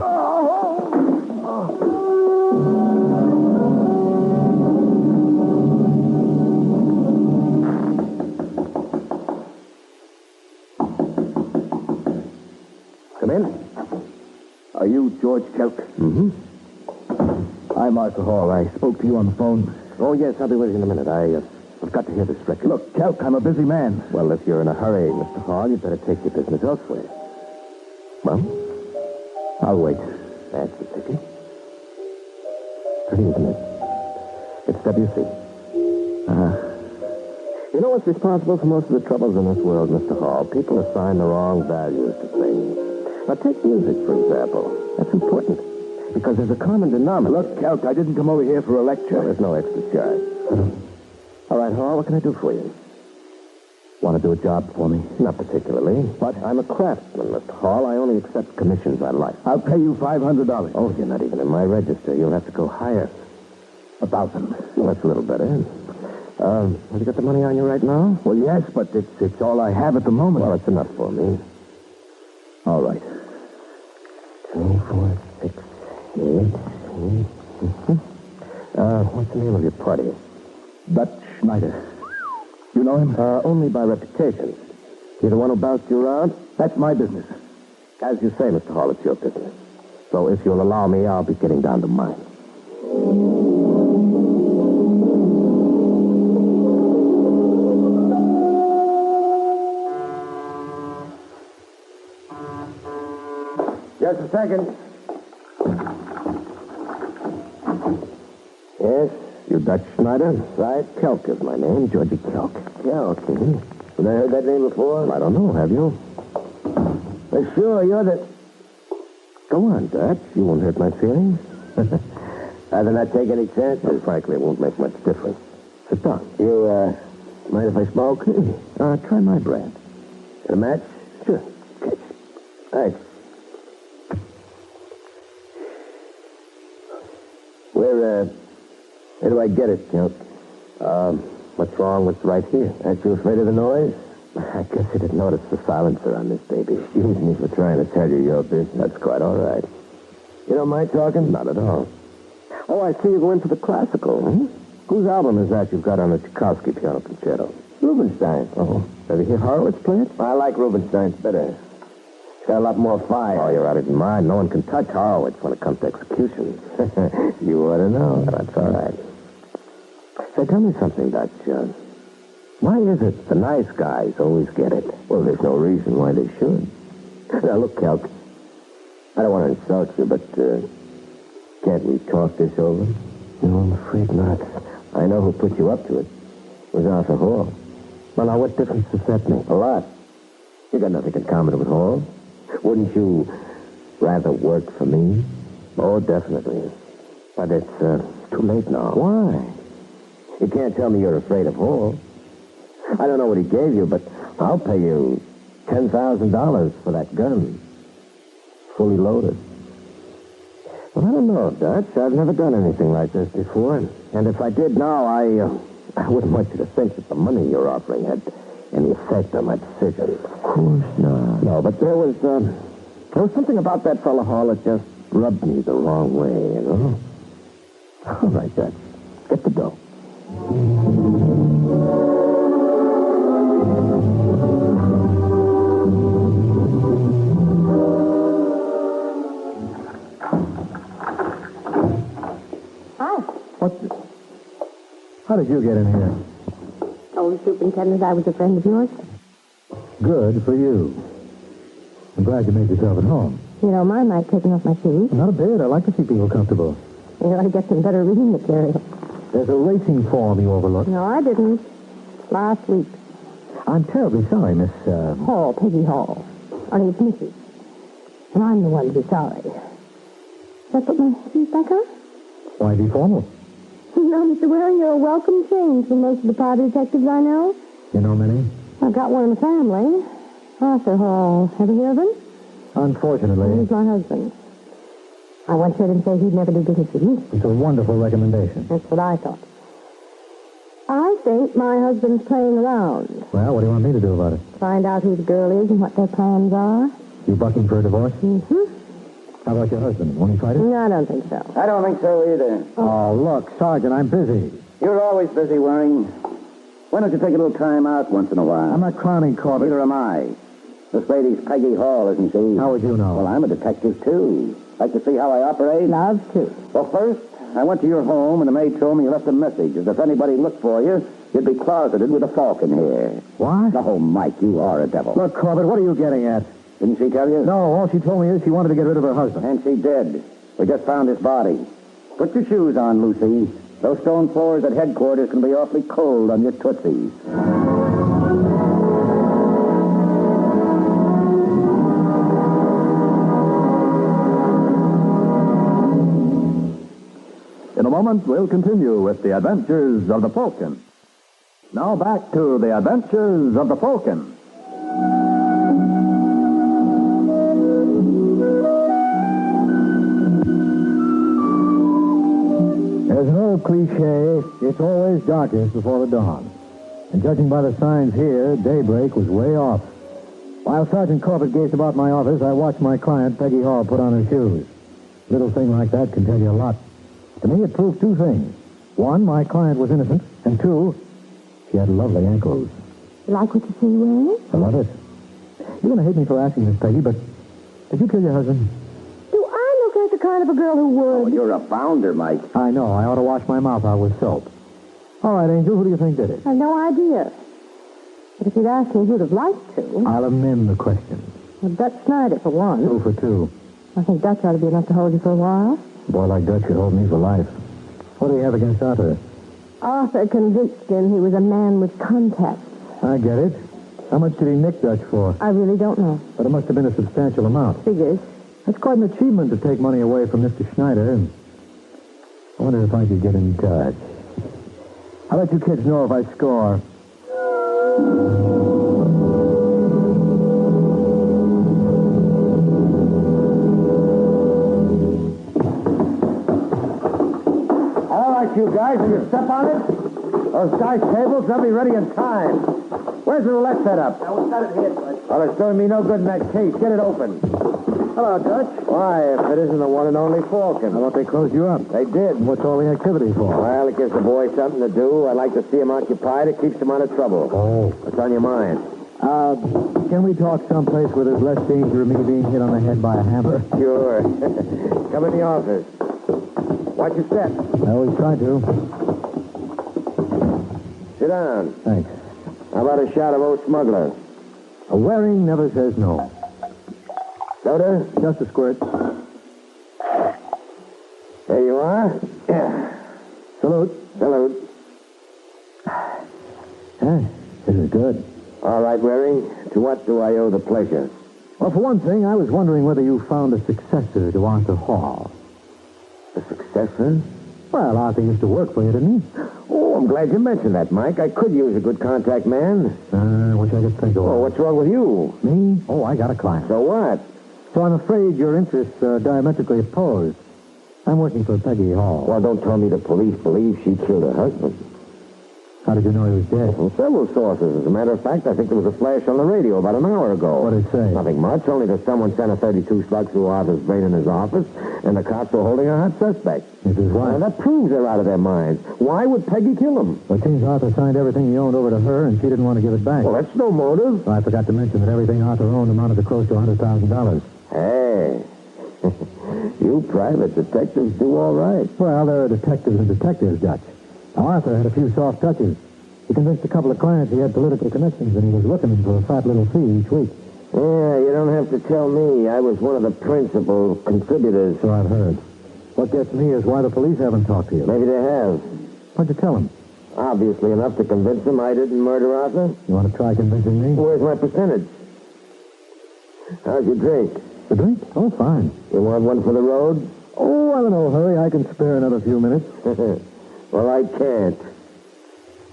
Come in. Are you George Kelk? Mm-hmm. I'm Arthur Hall. I spoke to you on the phone. Oh, yes, I'll be with you in a minute. I've got to hear this record. Look, Kelk, I'm a busy man. Well, if you're in a hurry, Mr. Hall, you'd better take your business elsewhere. Well, I'll wait. That's the ticket. Pretty intimate. It's W.C. You know what's responsible for most of the troubles in this world, Mr. Hall? People assign the wrong values to things. Now, take music, for example. That's important. Because there's a common denominator. Look, Kelk, I didn't come over here for a lecture. Well, there's no extra charge. All right, Hall, what can I do for you? Want to do a job for me? Not particularly. But I'm a craftsman, Mr. Hall. I only accept commissions on life. I'll pay you $500. Oh, you're not even in my register. You'll have to go higher. 1,000. Well, that's a little better. Have you got the money on you right now? Well, yes, but it's all I have at the moment. Well, it's enough for me. All right. 2, 4, 6, 8. What's the name of your party? Dutch Schneider. You know him? Only by reputation. You the one who bounced you around? That's my business. As you say, Mr. Hall, it's your business. So if you'll allow me, I'll be getting down to mine. Just a second. Yes, you Dutch Schneider? Right. Kelk is my name, Georgie Kelk. Kelk, Have I heard that name before? I don't know, have you? Sure, you're the... Go on, Dutch. You won't hurt my feelings. Rather not take any chances. Frankly, it won't make much difference. Sit down. You, mind if I smoke? Try my brand. Get a match? Sure. Okay. Thanks. Where do I get it, Count? What's wrong? What's right here? Aren't you afraid of the noise? I guess you didn't notice the silencer on this baby. Excuse me for trying to tell you your business. That's quite all right. You don't mind talking? Not at all. Oh, I see you go in for the classical. Whose album is that you've got on the Tchaikovsky piano concerto? Rubinstein. Oh, have you heard Horowitz play it? I like Rubinstein's better. It's got a lot more fire. Oh, you're out of your mind. No one can touch Horowitz when it comes to execution. You ought to know. That's all right. Say, tell me something, Dutch. Why is it the nice guys always get it? Well, there's no reason why they should. Now, look, Kelk, I don't want to insult you, but can't we talk this over? No, I'm afraid not. I know who put you up to it. It was Arthur Hall. Well, now, what difference does that make? A lot. You got nothing in common with Hall. Wouldn't you rather work for me? Oh, definitely. But it's too late now. Why? You can't tell me you're afraid of Hall. I don't know what he gave you, but I'll pay you $10,000 for that gun. Fully loaded. Well, I don't know, Dutch. I've never done anything like this before. And if I did now, I wouldn't want you to think that the money you're offering had any effect on my decision. Of course not. No, but there was something about that fellow Hall that just rubbed me the wrong way, you know? All right, Dutch. Get the dough. How did you get in here? Told the superintendent I was a friend of yours. Good for you. I'm glad you made yourself at home. You don't mind my taking off my shoes? Not a bit. I like to see people comfortable. You ought to get some better reading material. There's a racing form you overlooked. No, I didn't. Last week. I'm terribly sorry, Miss... Hall, Peggy Hall. Only it's Mrs. And I'm the one to be sorry. Should I put my shoes back on? Why be formal? No, Mr. Waring, you're a welcome change from most of the private detectives I know. You know many? I've got one in the family. Arthur Hall. Ever hear of him? Unfortunately. He's my husband. I once heard him say he'd never do business with you. It's a wonderful recommendation. That's what I thought. I think my husband's playing around. Well, what do you want me to do about it? Find out who the girl is and what their plans are. You bucking for a divorce? Mm-hmm. How about your husband? Won't he fight it? No, I don't think so. I don't think so either. Oh, look, Sergeant, I'm busy. You're always busy, Waring. Why don't you take a little time out once in a while? I'm not clowning, Corbett. Neither am I. This lady's Peggy Hall, isn't she? How would you know? Well, I'm a detective, too. Like to see how I operate? Love to. Well, first, I went to your home, and the maid told me you left a message. As if anybody looked for you, you'd be closeted with a Falcon here. What? Oh, Mike, you are a devil. Look, Corbett, what are you getting at? Didn't she tell you? No, all she told me is she wanted to get rid of her husband. And she did. We just found his body. Put your shoes on, Lucy. Those stone floors at headquarters can be awfully cold on your tootsies. In a moment, we'll continue with the adventures of the Falcon. Now back to the adventures of the Falcon. There's an old cliche, it's always darkest before the dawn. And judging by the signs here, daybreak was way off. While Sergeant Corbett gazed about my office, I watched my client, Peggy Hall, put on her shoes. Little thing like that can tell you a lot. To me, it proved two things. One, my client was innocent. And two, she had lovely ankles. You like what you see wearing? I love it. You're going to hate me for asking this, Peggy, but did you kill your husband? Do I look kind of a girl who would. Oh, you're a bounder, Mike. I know. I ought to wash my mouth out with soap. All right, Angel, who do you think did it? I have no idea. But if you'd asked me who'd have liked to... I'll amend the question. Well, Dutch Snyder, for one. 2 for 2. I think Dutch ought to be enough to hold you for a while. A boy like Dutch should hold me for life. What do you have against Arthur? Arthur convinced him he was a man with contacts. I get it. How much did he nick Dutch for? I really don't know. But it must have been a substantial amount. Figures. That's quite an achievement to take money away from Mr. Schneider. And I wonder if I could get in touch. I'll let you kids know if I score. All right, you guys, will you step on it? Those dice tables, they'll be ready in time. Where's the roulette set up? I will set it here, Dutch. Well, it's doing me no good in that case. Get it open. Hello, Dutch. Why, if it isn't the one and only Falcon. I thought they closed you up. They did. What's all the activity for? Well, it gives the boy something to do. I like to see him occupied. It keeps him out of trouble. Oh. What's on your mind? Can we talk someplace where there's less danger of me being hit on the head by a hammer? Sure. Come in the office. Watch your step. I always try to. Sit down. Thanks. How about a shot of old smuggler? A Waring never says no. Soda? Just a squirt. There you are. Yeah. Salute. Salute. Hey, this is good. All right, Waring. To what do I owe the pleasure? Well, for one thing, I was wondering whether you found a successor to Arthur Hall. A successor? Well, Arthur used to work for you, didn't he? Oh, I'm glad you mentioned that, Mike. I could use a good contact man. I wish I could think of Oh, one. what's wrong with you? Me? Oh, I got a client. So what? So I'm afraid your interests are diametrically opposed. I'm working for Peggy Hall. Well, don't tell me the police believe she killed her husband. How did you know he was dead? From several sources. As a matter of fact, I think there was a flash on the radio about an hour ago. What did it say? Nothing much, only that someone sent a 32 slug through Arthur's brain in his office, and the cops were holding a hot suspect. Is his wife? Well, that proves they're out of their minds. Why would Peggy kill him? Well, it seems Arthur signed everything he owned over to her, and she didn't want to give it back. Well, that's no motive. Well, I forgot to mention that everything Arthur owned amounted to close to $100,000. Hey, you private detectives do all right. Well, there are detectives and detectives, Dutch. Now, Arthur had a few soft touches. He convinced a couple of clients he had political connections, and he was looking them for a fat little fee each week. Yeah, you don't have to tell me. I was one of the principal contributors. So I've heard. What gets me is why the police haven't talked to you. Maybe they have. What'd you tell them? Obviously enough to convince them I didn't murder Arthur. You want to try convincing me? Where's my percentage? How's your drink? The drink? Oh, fine. You want one for the road? Oh, I'm in no hurry. I can spare another few minutes. Well, I can't.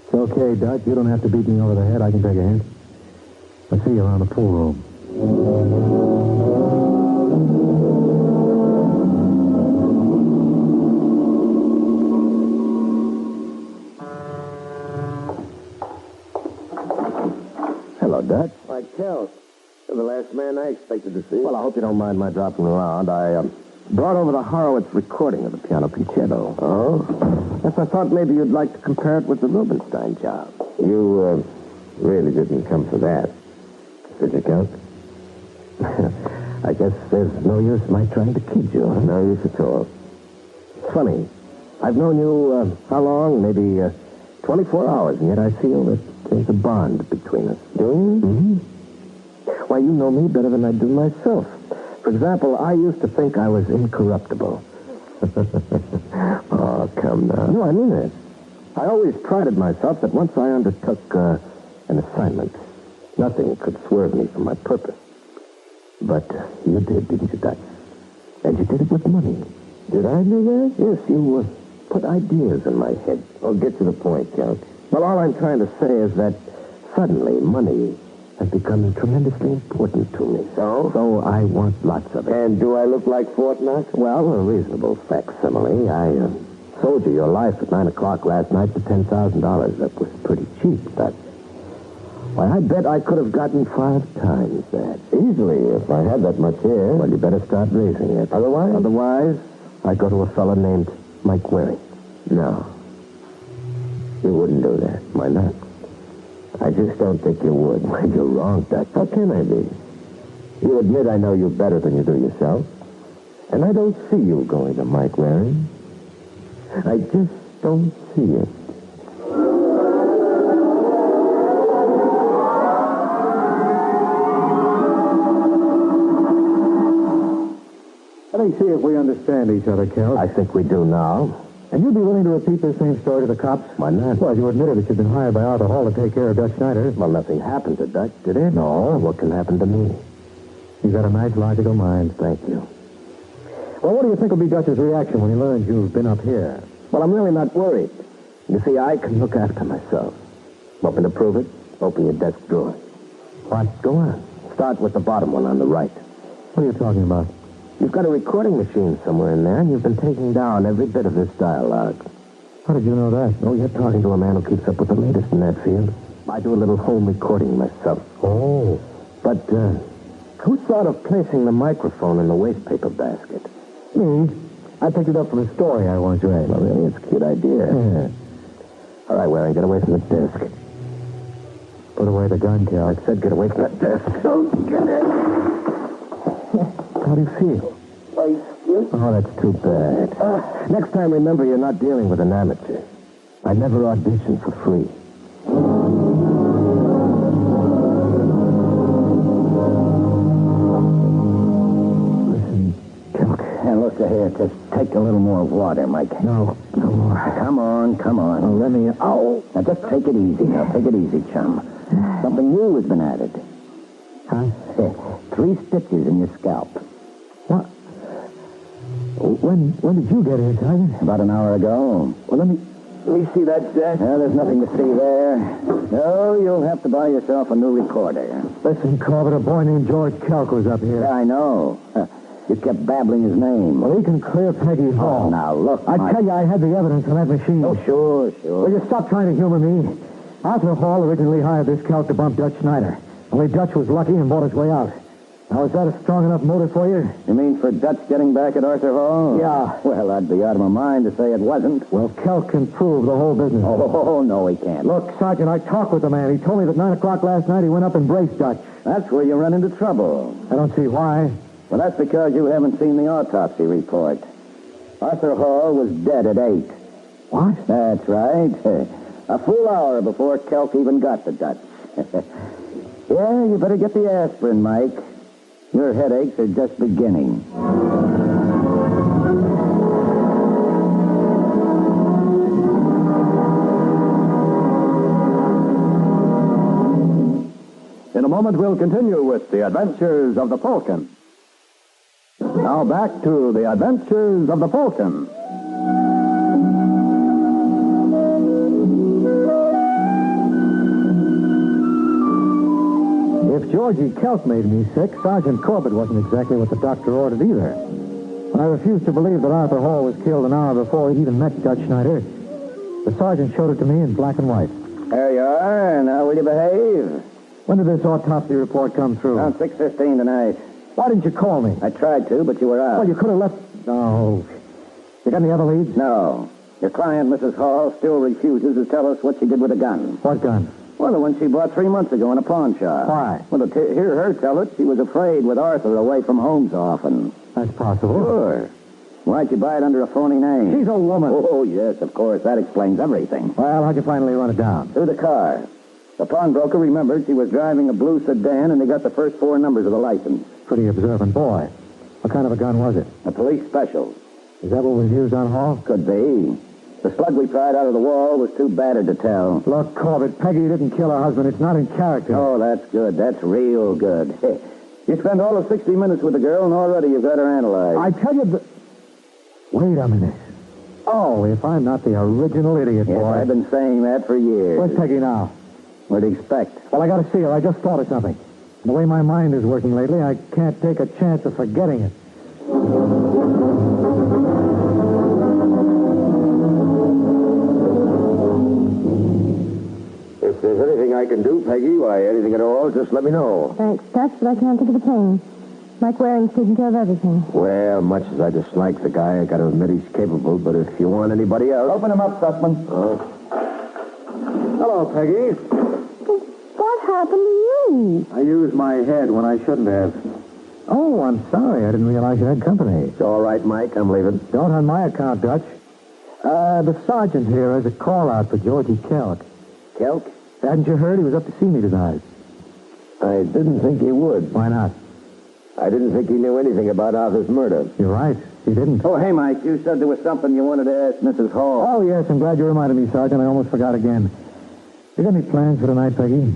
It's okay, Dutch. You don't have to beat me over the head. I can take a hint. I'll see you around the pool room. Hello, Dutch. Why, Kel, you're the last man I expected to see. Well, I hope you don't mind my dropping around. I brought over the Horowitz recording of the piano concerto. Oh? Yes, I thought maybe you'd like to compare it with the Rubinstein job. You really didn't come for that, did you, Count? I guess there's no use in my trying to kid you. Huh? No use at all. It's funny. I've known you, how long? Maybe 24 hours, and yet I feel that there's a bond between us. Do you? Mm-hmm. Why, you know me better than I do myself. For example, I used to think I was incorruptible. Oh, come now. No, I mean it. I always prided myself that once I undertook an assignment, nothing could swerve me from my purpose. But you did, didn't you, Dutch? And you did it with money. Did I do that? Yes, you put ideas in my head. Oh, get to the point, Count. Well, all I'm trying to say is that suddenly money has become tremendously important to me. So? So I want lots of it. And do I look like Fort Knox? Well, a reasonable facsimile. I sold you your life at 9 o'clock last night for $10,000. That was pretty cheap, Dutch. Why, I bet I could have gotten 5 times that. Easily, if I had that much here. Well, you better start raising it. Otherwise? Otherwise, I go to a fellow named Mike Waring. No. You wouldn't do that. Why not? I just don't think you would. Why, you're wrong, Dutch. How can I be? You admit I know you better than you do yourself. And I don't see you going to Mike Waring. I just don't see it. Let me see if we understand each other, Kel. I think we do now. And you'd be willing to repeat the same story to the cops? Why not? Well, you admitted that you'd been hired by Arthur Hall to take care of Dutch Schneider. Well, nothing happened to Dutch, did it? No. What can happen to me? You've got a nice, logical mind. Thank you. Well, what do you think will be Dutch's reaction when he learns you've been up here? Well, I'm really not worried. You see, I can look after myself. Want me to prove it? Open your desk drawer. What? Go on. Start with the bottom one on the right. What are you talking about? You've got a recording machine somewhere in there, and you've been taking down every bit of this dialogue. How did you know that? Oh, you're talking to a man who keeps up with the latest in that field. I do a little home recording myself. Oh. But, who thought of placing the microphone in the wastepaper basket? Me. I picked it up from a story I once read. Well, really, it's a cute idea. Yeah. All right, Waring, get away from the desk. Put away the gun, Cal. I said get away from that desk. Don't get it. How do you feel? Oh, that's too bad. Next time, remember, you're not dealing with an amateur. I never audition for free. Listen, Kilk. Now, look here. Just take a little more water, Mike. No more. Come on. Oh, let me... Oh! Now, just take it easy. Take it easy, chum. Something new has been added. Huh? 3 stitches in your scalp. What? When did you get here, Sergeant? About an hour ago. Well, let me see that, Jack. Well, there's nothing to see there. No, you'll have to buy yourself a new recorder. Listen, Corbett, a boy named George Kelk was up here. Yeah, I know. You kept babbling his name. Well, he can clear Peggy Hall. Oh, now, look, I tell you, I had the evidence on that machine. Oh, sure. Will you stop trying to humor me? Arthur Hall originally hired this Kelk to bump Dutch Schneider. Only Dutch was lucky and bought his way out. Now, is that a strong enough motive for you? You mean for Dutch getting back at Arthur Hall? Yeah. Well, I'd be out of my mind to say it wasn't. Well, Kelk can prove the whole business. Oh, no, he can't. Look, Sergeant, I talked with the man. He told me that 9 o'clock last night he went up and braced Dutch. That's where you run into trouble. I don't see why. Well, that's because you haven't seen the autopsy report. Arthur Hall was dead at 8. What? That's right. A full hour before Kelk even got to Dutch. Yeah, you better get the aspirin, Mike. Your headaches are just beginning. In a moment, we'll continue with the adventures of the Falcon. Now back to the adventures of the Falcon. If Georgie Kelk made me sick, Sergeant Corbett wasn't exactly what the doctor ordered either. When I refused to believe that Arthur Hall was killed an hour before he even met Dutch Schneider, the sergeant showed it to me in black and white. There you are. Now will you behave? When did this autopsy report come through? Around 6:15 tonight. Why didn't you call me? I tried to, but you were out. Well, you could have left... Oh. You got any other leads? No. Your client, Mrs. Hall, still refuses to tell us what she did with the gun. What gun? Well, the one she bought 3 months ago in a pawn shop. Why? Well, to hear her tell it, she was afraid with Arthur away from home so often. That's possible. Sure. Why'd you buy it under a phony name? She's a woman. Oh, yes, of course. That explains everything. Well, how'd you finally run it down? Through the car. The pawnbroker remembered she was driving a blue sedan, and they got the first 4 numbers of the license. Pretty observant boy. What kind of a gun was it? A police special. Is that what was used on Hall? Could be. The slug we pried out of the wall was too battered to tell. Look, Corbett, Peggy didn't kill her husband. It's not in character. Oh, that's good. That's real good. You spent all of 60 minutes with the girl, and already you've got her analyzed. I tell you... Wait a minute. Oh, if I'm not the original idiot, yes, boy. I've been saying that for years. Where's Peggy now? What do you expect? Well, I got to see her. I just thought of something. The way my mind is working lately, I can't take a chance of forgetting it. If there's anything I can do, Peggy, why, anything at all, just let me know. Thanks, Dutch, but I can't think of a thing. Mike Waring's taking care of everything. Well, much as I dislike the guy, I got to admit he's capable, but if you want anybody else... Open him up, Sussman. Hello, Peggy. What happened to you? I used my head when I shouldn't have. Oh, I'm sorry. I didn't realize you had company. It's all right, Mike. I'm leaving. Don't on my account, Dutch. The sergeant here has a call out for Georgie Kelk. Kelk? Hadn't you heard? He was up to see me tonight. I didn't think he would. Why not? I didn't think he knew anything about Arthur's murder. You're right. He didn't. Oh, hey, Mike. You said there was something you wanted to ask Mrs. Hall. Oh, yes. I'm glad you reminded me, Sergeant. I almost forgot again. You got any plans for tonight, Peggy?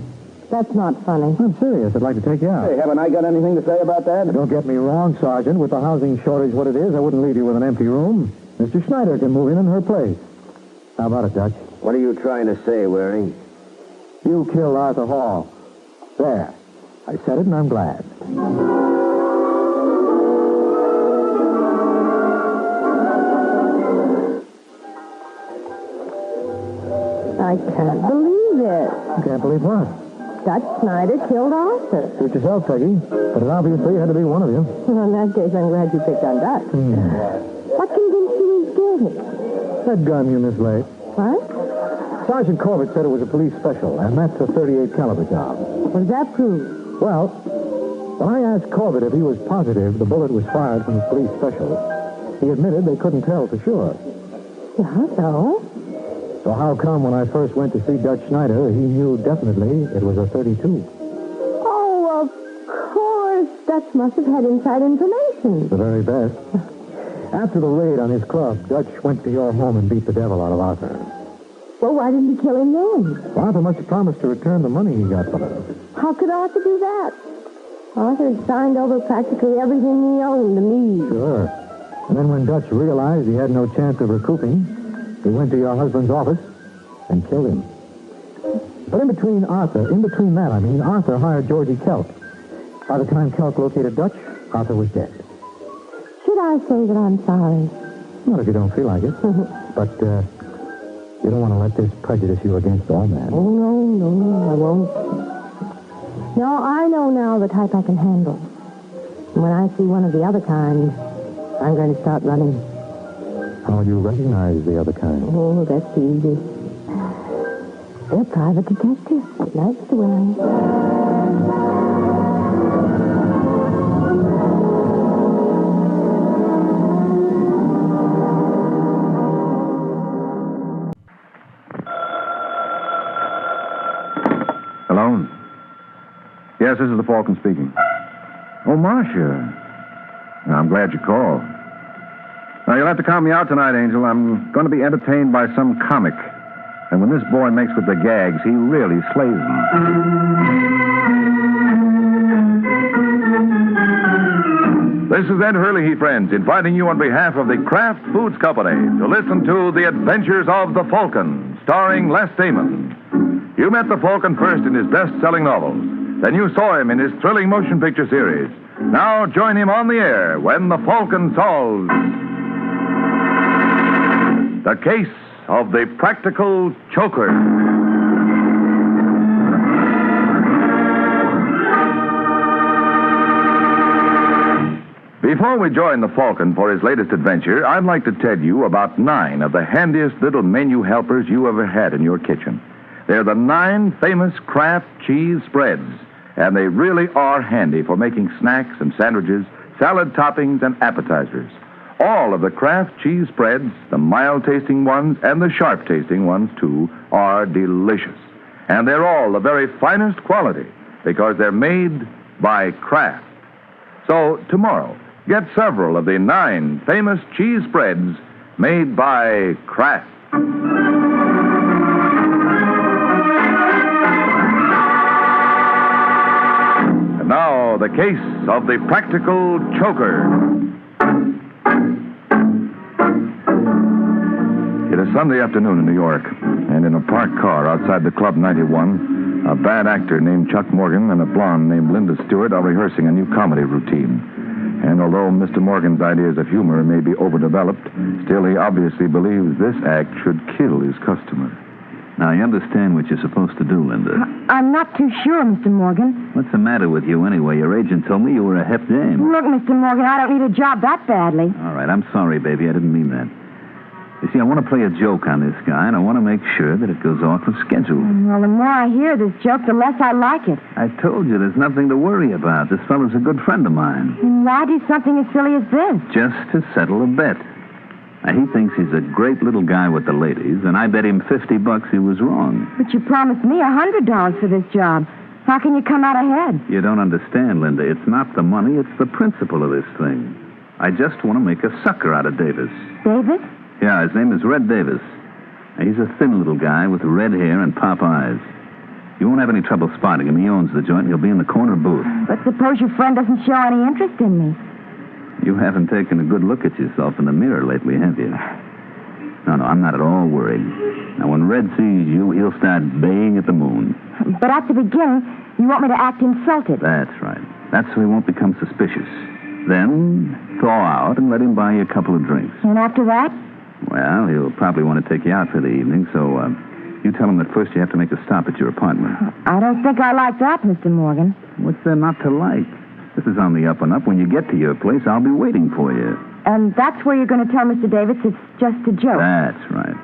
That's not funny. I'm serious. I'd like to take you out. Hey, haven't I got anything to say about that? Don't get me wrong, Sergeant. With the housing shortage what it is, I wouldn't leave you with an empty room. Mr. Schneider can move in her place. How about it, Dutch? What are you trying to say, Waring? You killed Arthur Hall. There. I said it, and I'm glad. I can't believe it. You can't believe what? Dutch Snyder killed Arthur. Suit yourself, Peggy. But it obviously had to be one of you. Well, in that case, I'm glad you picked on Dutch. What convinced you he's guilty? That gun you mislaid. What? Sergeant Corbett said it was a police special, and that's a .38 caliber job. What does that prove? Well, when I asked Corbett if he was positive the bullet was fired from the police special, he admitted they couldn't tell for sure. Yeah, so? So how come when I first went to see Dutch Schneider, he knew definitely it was a .32? Oh, of course. Dutch must have had inside information. The very best. After the raid on his club, Dutch went to your home and beat the devil out of Arthur. Well, why didn't he kill him then? Arthur must have promised to return the money he got from him. How could Arthur do that? Arthur had signed over practically everything he owned to me. Sure. And then when Dutch realized he had no chance of recouping, he went to your husband's office and killed him. But in between that, Arthur hired Georgie Kelk. By the time Kelk located Dutch, Arthur was dead. Should I say that I'm sorry? Not if you don't feel like it. But, you don't want to let this prejudice you against all men. Oh, no, I won't. No, I know now the type I can handle. And when I see one of the other kind, I'm going to start running. How do you recognize the other kind? Oh, that's easy. They're private detectives. Good night, Mr. Waring. Hello? Yes, this is the Falcon speaking. Oh, Marcia. I'm glad you called. Now, you'll have to count me out tonight, Angel. I'm going to be entertained by some comic. And when this boy makes with the gags, he really slays them. This is Ed Hurley, friends, inviting you on behalf of the Kraft Foods Company to listen to The Adventures of the Falcon, starring Les Damon. You met the Falcon first in his best-selling novels. Then you saw him in his thrilling motion picture series. Now join him on the air when the Falcon solves the case of the practical choker. Before we join the Falcon for his latest adventure, I'd like to tell you about 9 of the handiest little menu helpers you ever had in your kitchen. They're the 9 famous Kraft cheese spreads, and they really are handy for making snacks and sandwiches, salad toppings, and appetizers. All of the Kraft cheese spreads, the mild-tasting ones and the sharp-tasting ones, too, are delicious. And they're all the very finest quality because they're made by Kraft. So, tomorrow, get several of the 9 famous cheese spreads made by Kraft. And now, the case of the practical choker. It is Sunday afternoon in New York, and in a parked car outside the Club 91, a bad actor named Chuck Morgan and a blonde named Linda Stewart are rehearsing a new comedy routine. And although Mr. Morgan's ideas of humor may be overdeveloped, still he obviously believes this act should kill his customer. Now, you understand what you're supposed to do, Linda. I'm not too sure, Mr. Morgan. What's the matter with you anyway? Your agent told me you were a hep dame. Look, Mr. Morgan, I don't need a job that badly. All right, I'm sorry, baby. I didn't mean that. You see, I want to play a joke on this guy, and I want to make sure that it goes off the schedule. Well, the more I hear this joke, the less I like it. I told you there's nothing to worry about. This fellow's a good friend of mine. Why do something as silly as this? Just to settle a bet. Now, he thinks he's a great little guy with the ladies, and I bet him $50 he was wrong. But you promised me $100 for this job. How can you come out ahead? You don't understand, Linda. It's not the money, it's the principle of this thing. I just want to make a sucker out of Davis. Davis? Yeah, his name is Red Davis. Now, he's a thin little guy with red hair and pop eyes. You won't have any trouble spotting him. He owns the joint, and he'll be in the corner booth. But suppose your friend doesn't show any interest in me. You haven't taken a good look at yourself in the mirror lately, have you? No, I'm not at all worried. Now, when Red sees you, he'll start baying at the moon. But at the beginning, you want me to act insulted. That's right. That's so he won't become suspicious. Then, thaw out and let him buy you a couple of drinks. And after that? Well, he'll probably want to take you out for the evening, so you tell him that first you have to make a stop at your apartment. I don't think I like that, Mr. Morgan. What's there not to like? This is on the up and up. When you get to your place, I'll be waiting for you. And that's where you're going to tell Mr. Davis it's just a joke. That's right.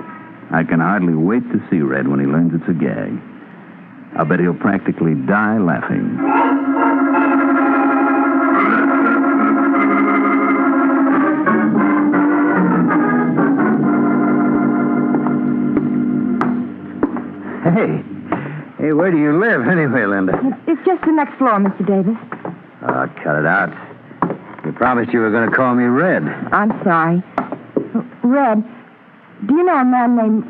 I can hardly wait to see Red when he learns it's a gag. I'll bet he'll practically die laughing. Hey, where do you live anyway, Linda? It's just the next floor, Mr. Davis. Oh, cut it out. You promised you were going to call me Red. I'm sorry. Red, do you know a man named...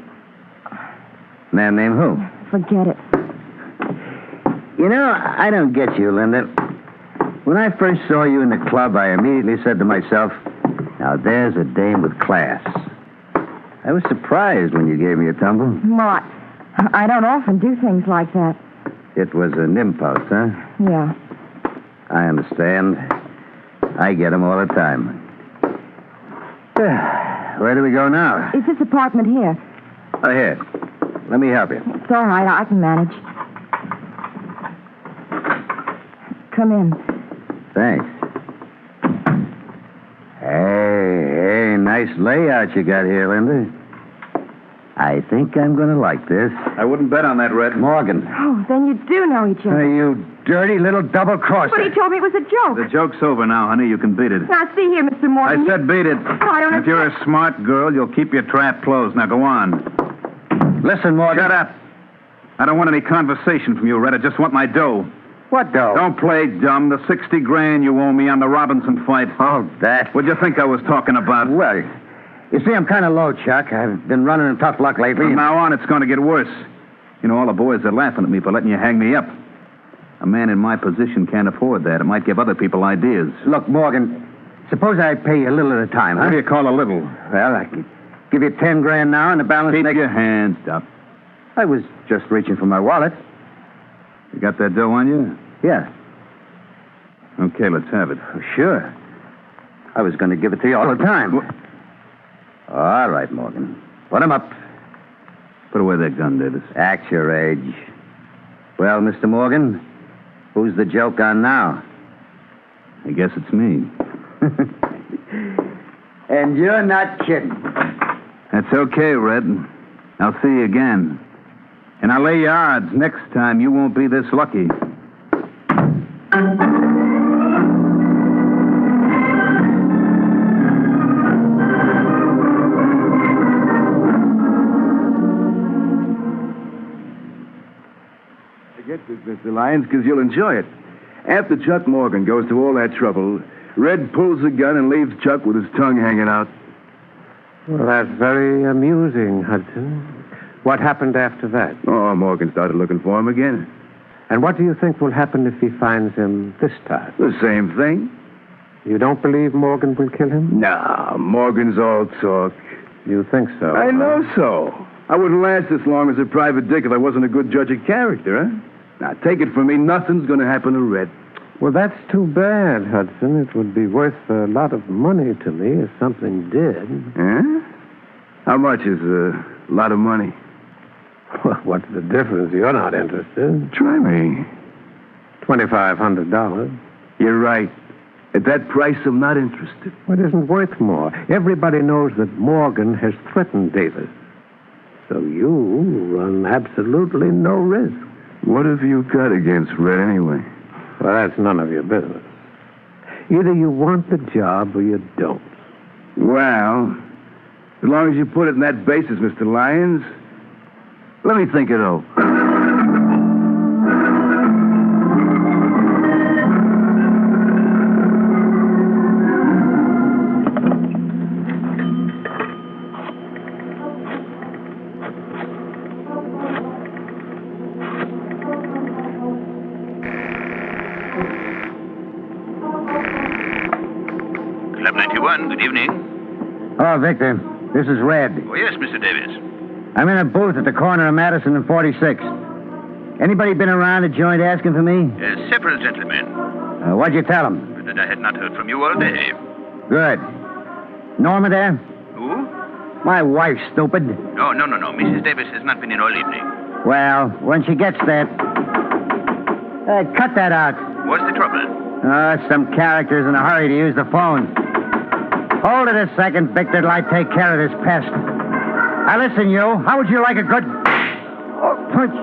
Man named who? Forget it. You know, I don't get you, Linda. When I first saw you in the club, I immediately said to myself, now there's a dame with class. I was surprised when you gave me a tumble. Well, I don't often do things like that. It was an impulse, huh? Yeah. I understand. I get them all the time. Where do we go now? It's this apartment here. Oh, here. Let me help you. It's all right. I can manage. Come in. Thanks. Hey, nice layout you got here, Linda. I think I'm going to like this. I wouldn't bet on that, Red. Morgan. Oh, then you do know each other. You dirty little double-crosser. But he told me it was a joke. The joke's over now, honey. You can beat it. Now, see here, Mr. Morgan. I said beat it. Oh, I don't If you're a smart girl, you'll keep your trap closed. Now, go on. Listen, Morgan. Shut up. I don't want any conversation from you, Red. I just want my dough. What dough? Don't play dumb. The $60,000 you owe me on the Robinson fight. Oh, that. What'd you think I was talking about? Well, you see, I'm kind of low, Chuck. I've been running in tough luck lately. From now on, it's going to get worse. You know, all the boys are laughing at me for letting you hang me up. A man in my position can't afford that. It might give other people ideas. Look, Morgan, suppose I pay you a little at a time, huh? What do you call a little? Well, I could give you $10,000 now and the balance Keep your hands up. I was just reaching for my wallet. You got that dough on you? Yeah. Okay, let's have it. Sure. I was going to give it to you all the time. All right, Morgan. Put him up. Put away that gun, Davis. Act your age. Well, Mr. Morgan, who's the joke on now? I guess it's me. And you're not kidding. That's okay, Red. I'll see you again. And I'll lay you odds next time you won't be this lucky. I get this, Mr. Lyons, because you'll enjoy it. After Chuck Morgan goes to all that trouble, Red pulls the gun and leaves Chuck with his tongue hanging out. Well, that's very amusing, Hudson. What happened after that? Oh, Morgan started looking for him again. And what do you think will happen if he finds him this time? The same thing. You don't believe Morgan will kill him? No, Morgan's all talk. You think so? I know so. I wouldn't last this long as a private dick if I wasn't a good judge of character, huh? Now, take it from me, nothing's going to happen to Red. Well, that's too bad, Hudson. It would be worth a lot of money to me if something did. Huh? How much is a lot of money? Well, what's the difference? You're not interested. Try me. $2,500. You're right. At that price, I'm not interested. Well, it isn't worth more. Everybody knows that Morgan has threatened Davis. So you run absolutely no risk. What have you got against Red anyway? Well, that's none of your business. Either you want the job or you don't. Well, as long as you put it in that basis, Mr. Lyons, let me think it over. 1191, good evening. Oh, Victor, this is Red. Oh, yes, Mr. Davis. I'm in a booth at the corner of Madison and 46. Anybody been around the joint asking for me? Several gentlemen. What'd you tell them? That I had not heard from you all day. Good. Norma there? Who? My wife, stupid. No. Mrs. Davis has not been in all evening. Well, when she gets there... cut that out. What's the trouble? Some characters in a hurry to use the phone. Hold it a second, Victor, till I take care of this pest. Now, listen, you. How would you like a good... Oh, punch.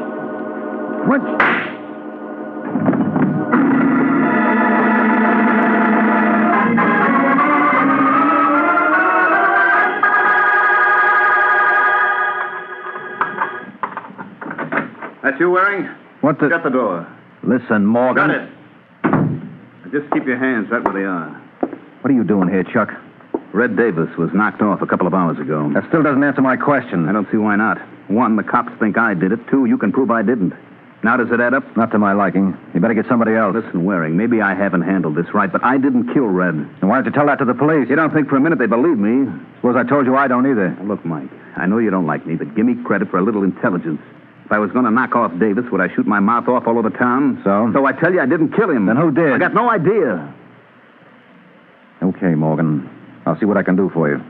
That you, Waring? What the... Shut the door. Listen, Morgan. Got it. Just keep your hands right where they are. What are you doing here, Chuck? Red Davis was knocked off a couple of hours ago. That still doesn't answer my question. I don't see why not. One, the cops think I did it. Two, you can prove I didn't. Now, does it add up? Not to my liking. You better get somebody else. Listen, Waring, maybe I haven't handled this right, but I didn't kill Red. And why don't you tell that to the police? You don't think for a minute they believe me? Suppose I told you I don't either. Look, Mike, I know you don't like me, but give me credit for a little intelligence. If I was going to knock off Davis, would I shoot my mouth off all over town? So? So I tell you, I didn't kill him. Then who did? I got no idea. Okay, Morgan. I'll see what I can do for you.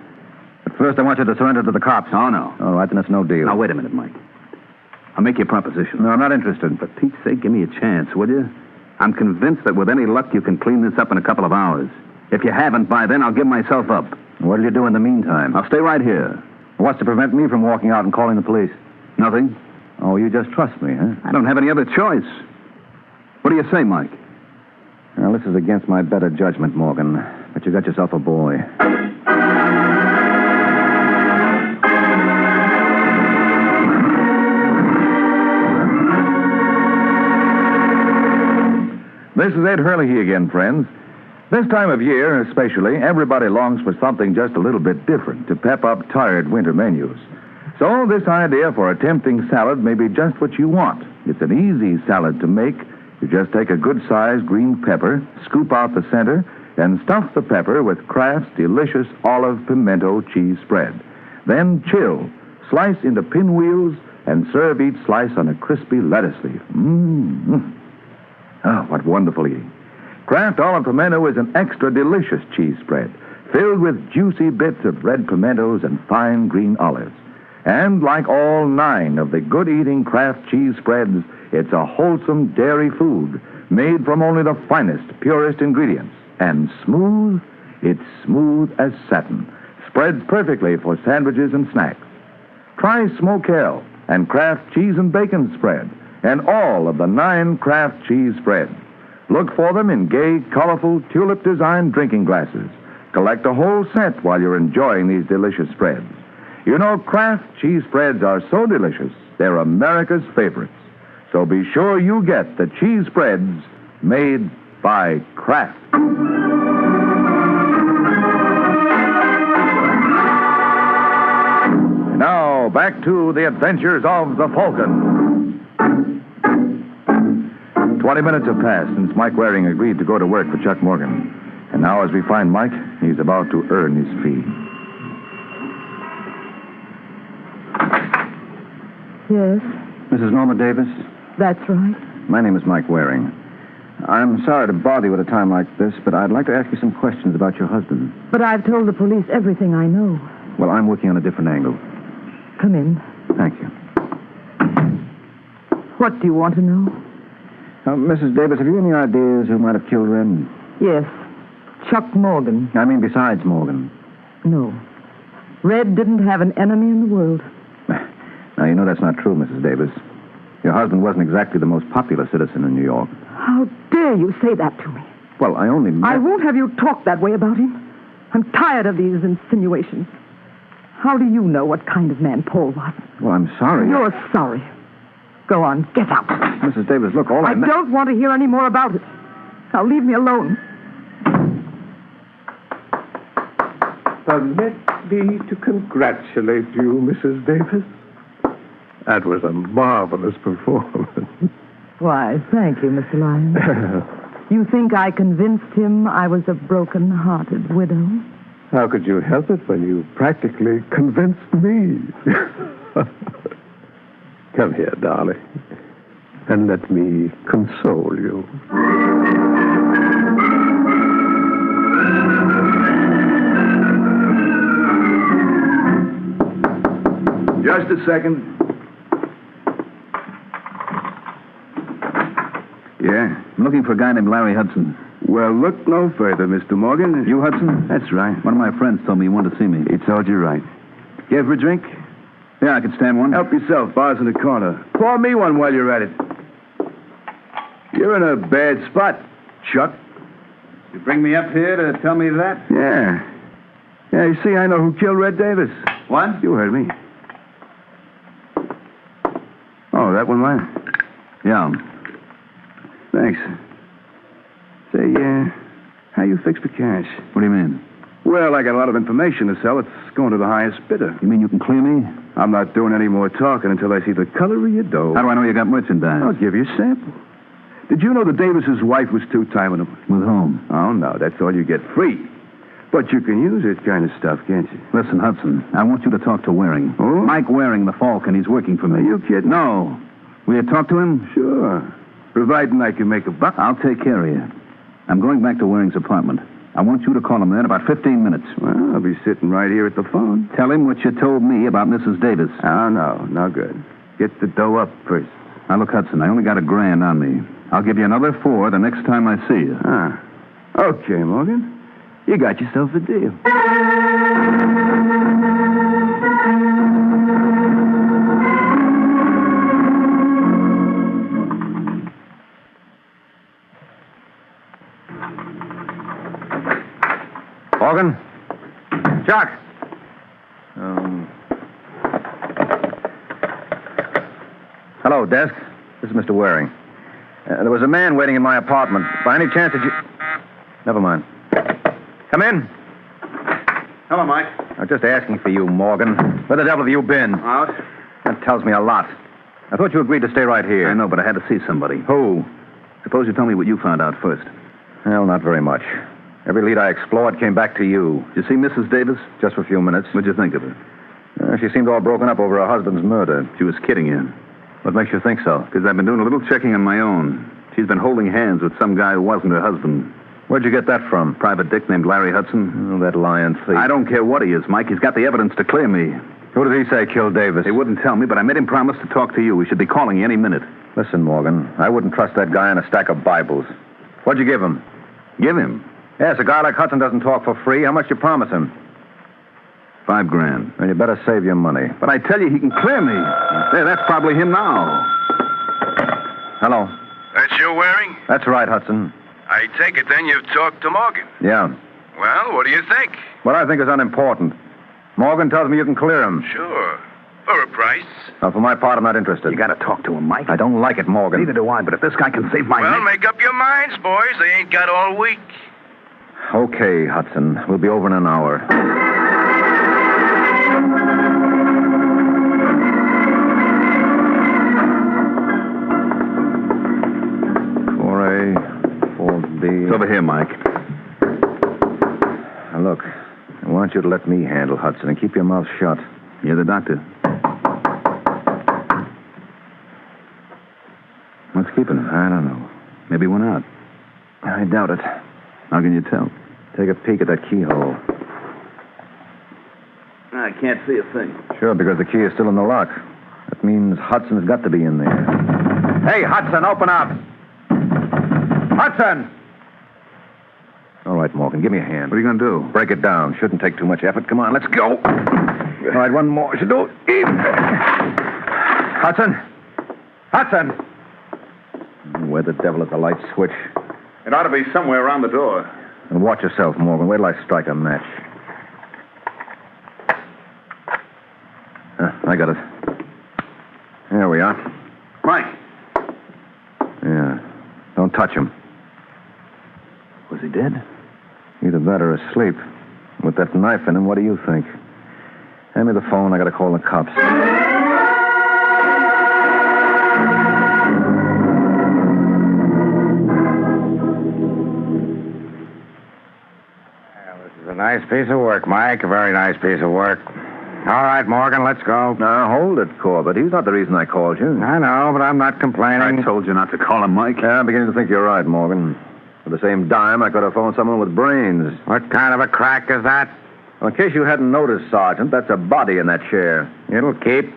But first, I want you to surrender to the cops. Oh, no. All right, then it's no deal. Now, wait a minute, Mike. I'll make you a proposition. No, I'm not interested. For Pete's sake, give me a chance, will you? I'm convinced that with any luck, you can clean this up in a couple of hours. If you haven't by then, I'll give myself up. What'll you do in the meantime? I'll stay right here. What's to prevent me from walking out and calling the police? Nothing. Oh, you just trust me, huh? I don't have any other choice. What do you say, Mike? Well, this is against my better judgment, Morgan. But you got yourself a boy. This is Ed Hurley again, friends. This time of year, especially, everybody longs for something just a little bit different to pep up tired winter menus. So this idea for a tempting salad may be just what you want. It's an easy salad to make. You just take a good-sized green pepper, scoop out the center, and stuff the pepper with Kraft's delicious olive pimento cheese spread. Then chill, slice into pinwheels, and serve each slice on a crispy lettuce leaf. Mmm. Oh, what wonderful eating. Kraft olive pimento is an extra delicious cheese spread, filled with juicy bits of red pimentos and fine green olives. And like all 9 of the good-eating Kraft cheese spreads, it's a wholesome dairy food made from only the finest, purest ingredients. And smooth, it's smooth as satin. Spreads perfectly for sandwiches and snacks. Try Smoke Hell and Kraft cheese and bacon spread, and all of the 9 Kraft cheese spreads. Look for them in gay, colorful, tulip-designed drinking glasses. Collect a whole set while you're enjoying these delicious spreads. You know, Kraft cheese spreads are so delicious, they're America's favorites. So be sure you get the cheese spreads made by Kraft. Now, back to the adventures of the Falcon. 20 minutes have passed since Mike Waring agreed to go to work for Chuck Morgan. And now, as we find Mike, he's about to earn his fee. Yes, Mrs. Norma Davis? that's right. My name is Mike Waring. I'm sorry to bother you at a time like this, but I'd like to ask you some questions about your husband. But I've told the police everything I know. Well, I'm working on a different angle. Come in. Thank you. What do you want to know? Mrs. Davis, have you any ideas who might have killed Red? Yes. Chuck Morgan. I mean, besides Morgan. No. Red didn't have an enemy in the world. Now, you know that's not true, Mrs. Davis. Your husband wasn't exactly the most popular citizen in New York. How dare you say that to me? Well, I only... I won't have you talk that way about him. I'm tired of these insinuations. How do you know what kind of man Paul was? Well, I'm sorry. You're sorry. Go on, get out. Mrs. Davis, look, all I don't want to hear any more about it. Now leave me alone. Permit me to congratulate you, Mrs. Davis. That was a marvelous performance. Why, thank you, Mr. Lyon. You think I convinced him I was a broken-hearted widow? How could you help it when you practically convinced me? Come here, darling, and let me console you. Just a second. Yeah? I'm looking for a guy named Larry Hudson. Well, look no further, Mr. Morgan. You, Hudson? That's right. One of my friends told me you wanted to see me. He told you right. Care for a drink? Yeah, I could stand one. Help yourself. Bar's in the corner. Pour me one while you're at it. You're in a bad spot, Chuck. You bring me up here to tell me that? Yeah. Yeah, you see, I know who killed Red Davis. What? You heard me. Oh, that one mine? Yeah. Thanks. Say, how you fix the cash? What do you mean? Well, I got a lot of information to sell. It's going to the highest bidder. You mean you can clear me? I'm not doing any more talking until I see the color of your dough. How do I know you got merchandise? I'll give you a sample. Did you know that Davis's wife was two-timing him? With whom? Oh, no, that's all you get free. But you can use this kind of stuff, can't you? Listen, Hudson, I want you to talk to Waring. Oh? Mike Waring, the Falcon. He's working for me. Are you kidding? No. Will you talk to him? Sure. Providing I can make a buck. I'll take care of you. I'm going back to Waring's apartment. I want you to call him there in about 15 minutes. Well, I'll be sitting right here at the phone. Tell him what you told me about Mrs. Davis. Oh, no good. Get the dough up first. Now, look, Hudson, I only got $1,000 on me. I'll give you another $4 the next time I see you. Ah. Okay, Morgan. You got yourself a deal. Morgan? Chuck! Hello, desk. This is Mr. Waring. There was a man waiting in my apartment. By any chance did you... Never mind. Come in. Hello, Mike. I'm just asking for you, Morgan. Where the devil have you been? Out. That tells me a lot. I thought you agreed to stay right here. I know, but I had to see somebody. Who? Suppose you tell me what you found out first. Well, not very much. Every lead I explored came back to you. Did you see Mrs. Davis? Just for a few minutes. What'd you think of her? She seemed all broken up over her husband's murder. She was kidding you. What makes you think so? Because I've been doing a little checking on my own. She's been holding hands with some guy who wasn't her husband. Where'd you get that from? Private dick named Larry Hudson. Oh, that lying thief. I don't care what he is, Mike. He's got the evidence to clear me. Who did he say killed Davis? He wouldn't tell me, but I made him promise to talk to you. He should be calling you any minute. Listen, Morgan, I wouldn't trust that guy on a stack of Bibles. What'd you give him? Give him? Yes, a guy like Hudson doesn't talk for free. How much you promise him? $5,000. Well, you better save your money. But I tell you, he can clear me. There, that's probably him now. Hello. That's you, Waring? That's right, Hudson. I take it then you've talked to Morgan. Yeah. Well, what do you think? What I think is unimportant. Morgan tells me you can clear him. Sure. For a price. Well, for my part, I'm not interested. You got to talk to him, Mike. I don't like it, Morgan. Neither do I, but if this guy can save my Well, neck... make up your minds, boys. They ain't got all week. Okay, Hudson. We'll be over in an hour. 4A, 4B. It's over here, Mike. Now, look, I want you to let me handle Hudson and keep your mouth shut. You're the doctor. What's keeping him? I don't know. Maybe he went out. I doubt it. How can you tell? Take a peek at that keyhole. I can't see a thing. Sure, because the key is still in the lock. That means Hudson's got to be in there. Hey, Hudson, open up! Hudson! All right, Morgan, give me a hand. What are you going to do? Break it down. Shouldn't take too much effort. Come on, let's go. All right, one more. Should do. Hudson? Hudson! Where the devil is the light switch? It ought to be somewhere around the door. And watch yourself, Morgan. Wait till I strike a match. I got it. There we are. Mike. Yeah. Don't touch him. Was he dead? Either that or asleep. With that knife in him, what do you think? Hand me the phone. I got to call the cops. This is a nice piece of work, Mike. A very nice piece of work. All right, Morgan, let's go. Now, hold it, Corbett. He's not the reason I called you. I know, but I'm not complaining. I told you not to call him Mike. Yeah, I'm beginning to think you're right, Morgan. For the same dime, I could have phoned someone with brains. What kind of a crack is that? Well, in case you hadn't noticed, Sergeant, that's a body in that chair. It'll keep.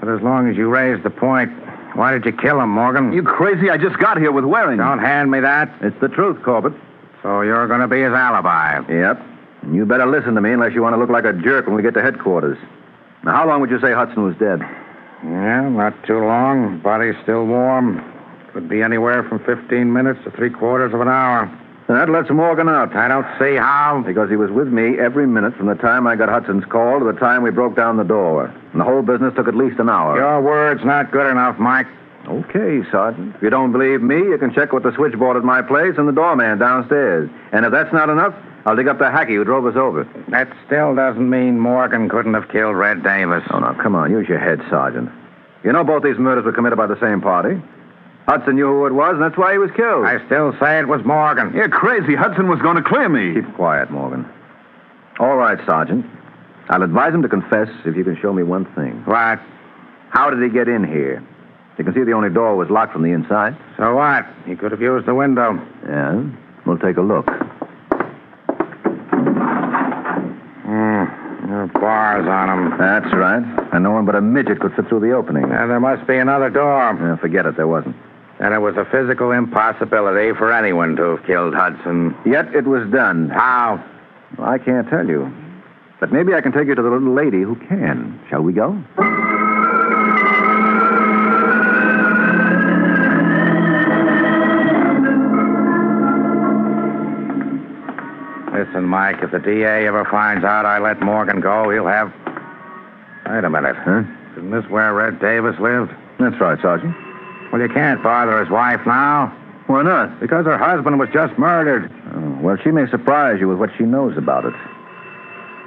But as long as you raise the point, why did you kill him, Morgan? You crazy? I just got here with Waring. Don't hand me that. It's the truth, Corbett. So you're going to be his alibi. Yep. And you better listen to me unless you want to look like a jerk when we get to headquarters. Now, how long would you say Hudson was dead? Yeah, not too long. Body's still warm. Could be anywhere from 15 minutes to 3/4 of an hour. That lets Morgan out. I don't see how. Because he was with me every minute from the time I got Hudson's call to the time we broke down the door. And the whole business took at least an hour. Your word's not good enough, Mike. Okay, Sergeant. If you don't believe me, you can check with the switchboard at my place and the doorman downstairs. And if that's not enough, I'll dig up the hacky who drove us over. That still doesn't mean Morgan couldn't have killed Red Davis. Oh, now, come on. Use your head, Sergeant. You know both these murders were committed by the same party. Hudson knew who it was, and that's why he was killed. I still say it was Morgan. You're crazy. Hudson was going to clear me. Keep quiet, Morgan. All right, Sergeant. I'll advise him to confess if you can show me one thing. What? How did he get in here? You can see the only door was locked from the inside. So what? He could have used the window. Yeah? We'll take a look. There are bars on him. That's right. And no one but a midget could fit through the opening. And there must be another door. Yeah, forget it, there wasn't. And it was a physical impossibility for anyone to have killed Hudson. Yet it was done. How? Well, I can't tell you. But maybe I can take you to the little lady who can. Shall we go? Listen, Mike, if the DA ever finds out I let Morgan go, he'll have... Wait a minute. Huh? Isn't this where Red Davis lived? That's right, Sergeant. Well, you can't bother his wife now. Why not? Because her husband was just murdered. Oh, well, she may surprise you with what she knows about it.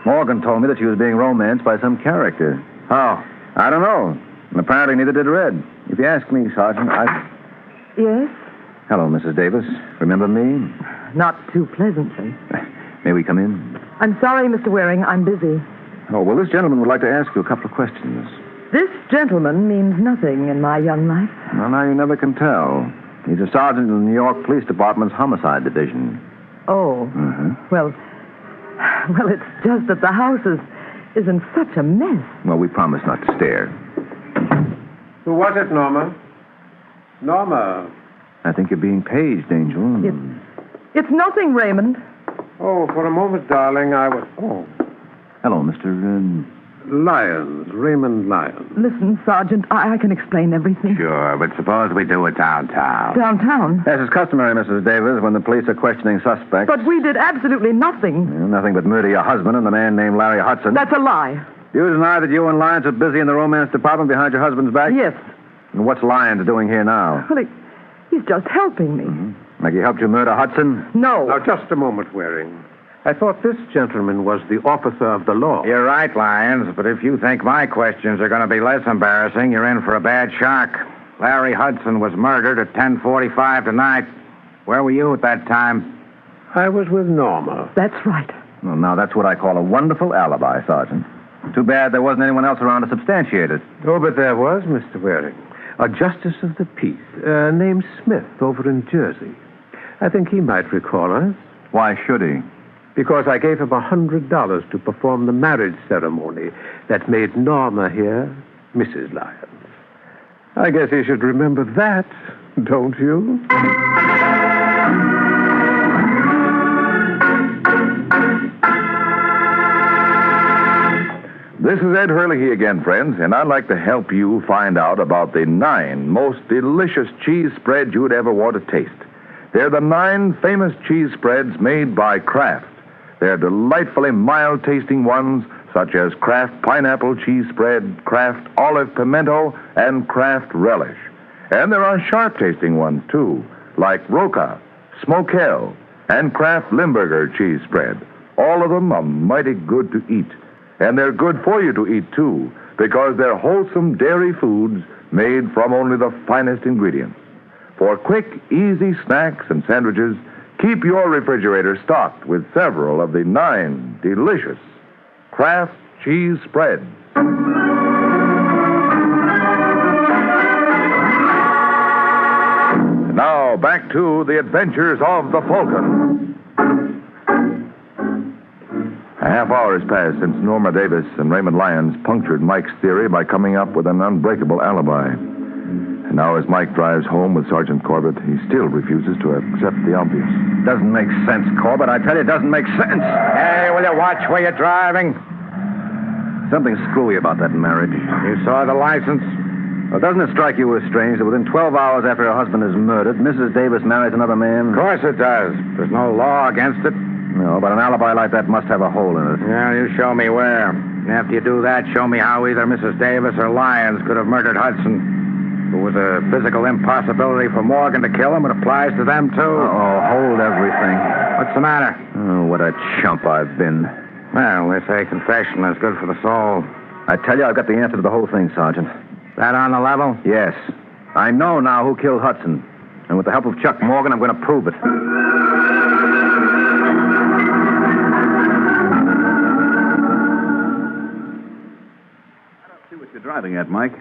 Morgan told me that she was being romanced by some character. Oh. I don't know. And apparently neither did Red. If you ask me, Sergeant, Yes? Hello, Mrs. Davis. Remember me? Not too pleasantly. May we come in? I'm sorry, Mr. Waring. I'm busy. Oh, well, this gentleman would like to ask you a couple of questions. This gentleman means nothing in my young life. Well, now you never can tell. He's a sergeant in the New York Police Department's Homicide Division. Oh. Mm-hmm. Well, it's just that the house is in such a mess. Well, we promise not to stare. Who was it, Norma? Norma. I think you're being paged, Angel. It's nothing, Raymond. Oh, for a moment, darling, I was... Oh. Hello, Mr. Lyons, Raymond Lyons. Listen, Sergeant, I can explain everything. Sure, but suppose we do it downtown. Downtown? As is customary, Mrs. Davis, when the police are questioning suspects. But we did absolutely nothing. Nothing but murder your husband and the man named Larry Hudson. That's a lie. You deny that you and Lyons are busy in the romance department behind your husband's back? Yes. And what's Lyons doing here now? Well, he's just helping me. Mm-hmm. Like he helped you murder Hudson? No. Now, just a moment, Waring. I thought this gentleman was the officer of the law. You're right, Lyons, but if you think my questions are going to be less embarrassing, you're in for a bad shock. Larry Hudson was murdered at 10:45 tonight. Where were you at that time? I was with Norma. That's right. Well, now, that's what I call a wonderful alibi, Sergeant. Too bad there wasn't anyone else around to substantiate it. Oh, but there was, Mr. Waring. A justice of the peace named Smith over in Jersey. I think he might recall us. Why should he? Because I gave him $100 to perform the marriage ceremony that made Norma here Mrs. Lyons. I guess you should remember that, don't you? This is Ed Hurley again, friends, and I'd like to help you find out about the 9 most delicious cheese spreads you'd ever want to taste. They're the 9 famous cheese spreads made by Kraft. They're delightfully mild-tasting ones, such as Kraft Pineapple Cheese Spread, Kraft Olive Pimento, and Kraft Relish. And there are sharp-tasting ones, too, like Roca, Smokell, and Kraft Limburger Cheese Spread. All of them are mighty good to eat. And they're good for you to eat, too, because they're wholesome dairy foods made from only the finest ingredients. For quick, easy snacks and sandwiches, keep your refrigerator stocked with several of the 9 delicious Kraft cheese spreads. Now, back to the adventures of the Falcon. A half hour has passed since Norma Davis and Raymond Lyons punctured Mike's theory by coming up with an unbreakable alibi. And now as Mike drives home with Sergeant Corbett, he still refuses to accept the obvious. Doesn't make sense, Corbett. I tell you, it doesn't make sense. Hey, will you watch where you're driving? Something screwy about that marriage. You saw the license? Well, doesn't it strike you as strange that within 12 hours after her husband is murdered, Mrs. Davis marries another man? Of course it does. There's no law against it. No, but an alibi like that must have a hole in it. Yeah, you show me where. And after you do that, show me how either Mrs. Davis or Lyons could have murdered Hudson. If it was a physical impossibility for Morgan to kill him, it applies to them, too. Oh, hold everything. What's the matter? Oh, what a chump I've been. Well, they say confession is good for the soul. I tell you, I've got the answer to the whole thing, Sergeant. That on the level? Yes. I know now who killed Hudson. And with the help of Chuck Morgan, I'm going to prove it. You're driving at, Mike.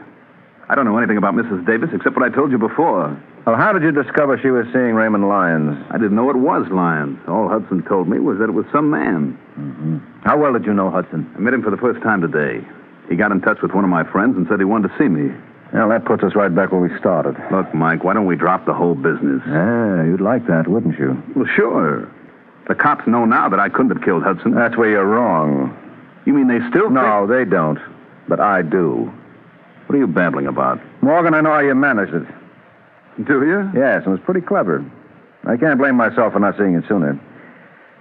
I don't know anything about Mrs. Davis except what I told you before. Well, how did you discover she was seeing Raymond Lyons? I didn't know it was Lyons. All Hudson told me was that it was some man. Mm-hmm. How well did you know Hudson? I met him for the first time today. He got in touch with one of my friends and said he wanted to see me. Well, that puts us right back where we started. Look, Mike, why don't we drop the whole business? Yeah, you'd like that, wouldn't you? Well, sure. The cops know now that I couldn't have killed Hudson. That's where you're wrong. You mean they still No, they don't. But I do. What are you babbling about? Morgan, I know how you managed it. Do you? Yes, it was pretty clever. I can't blame myself for not seeing it sooner.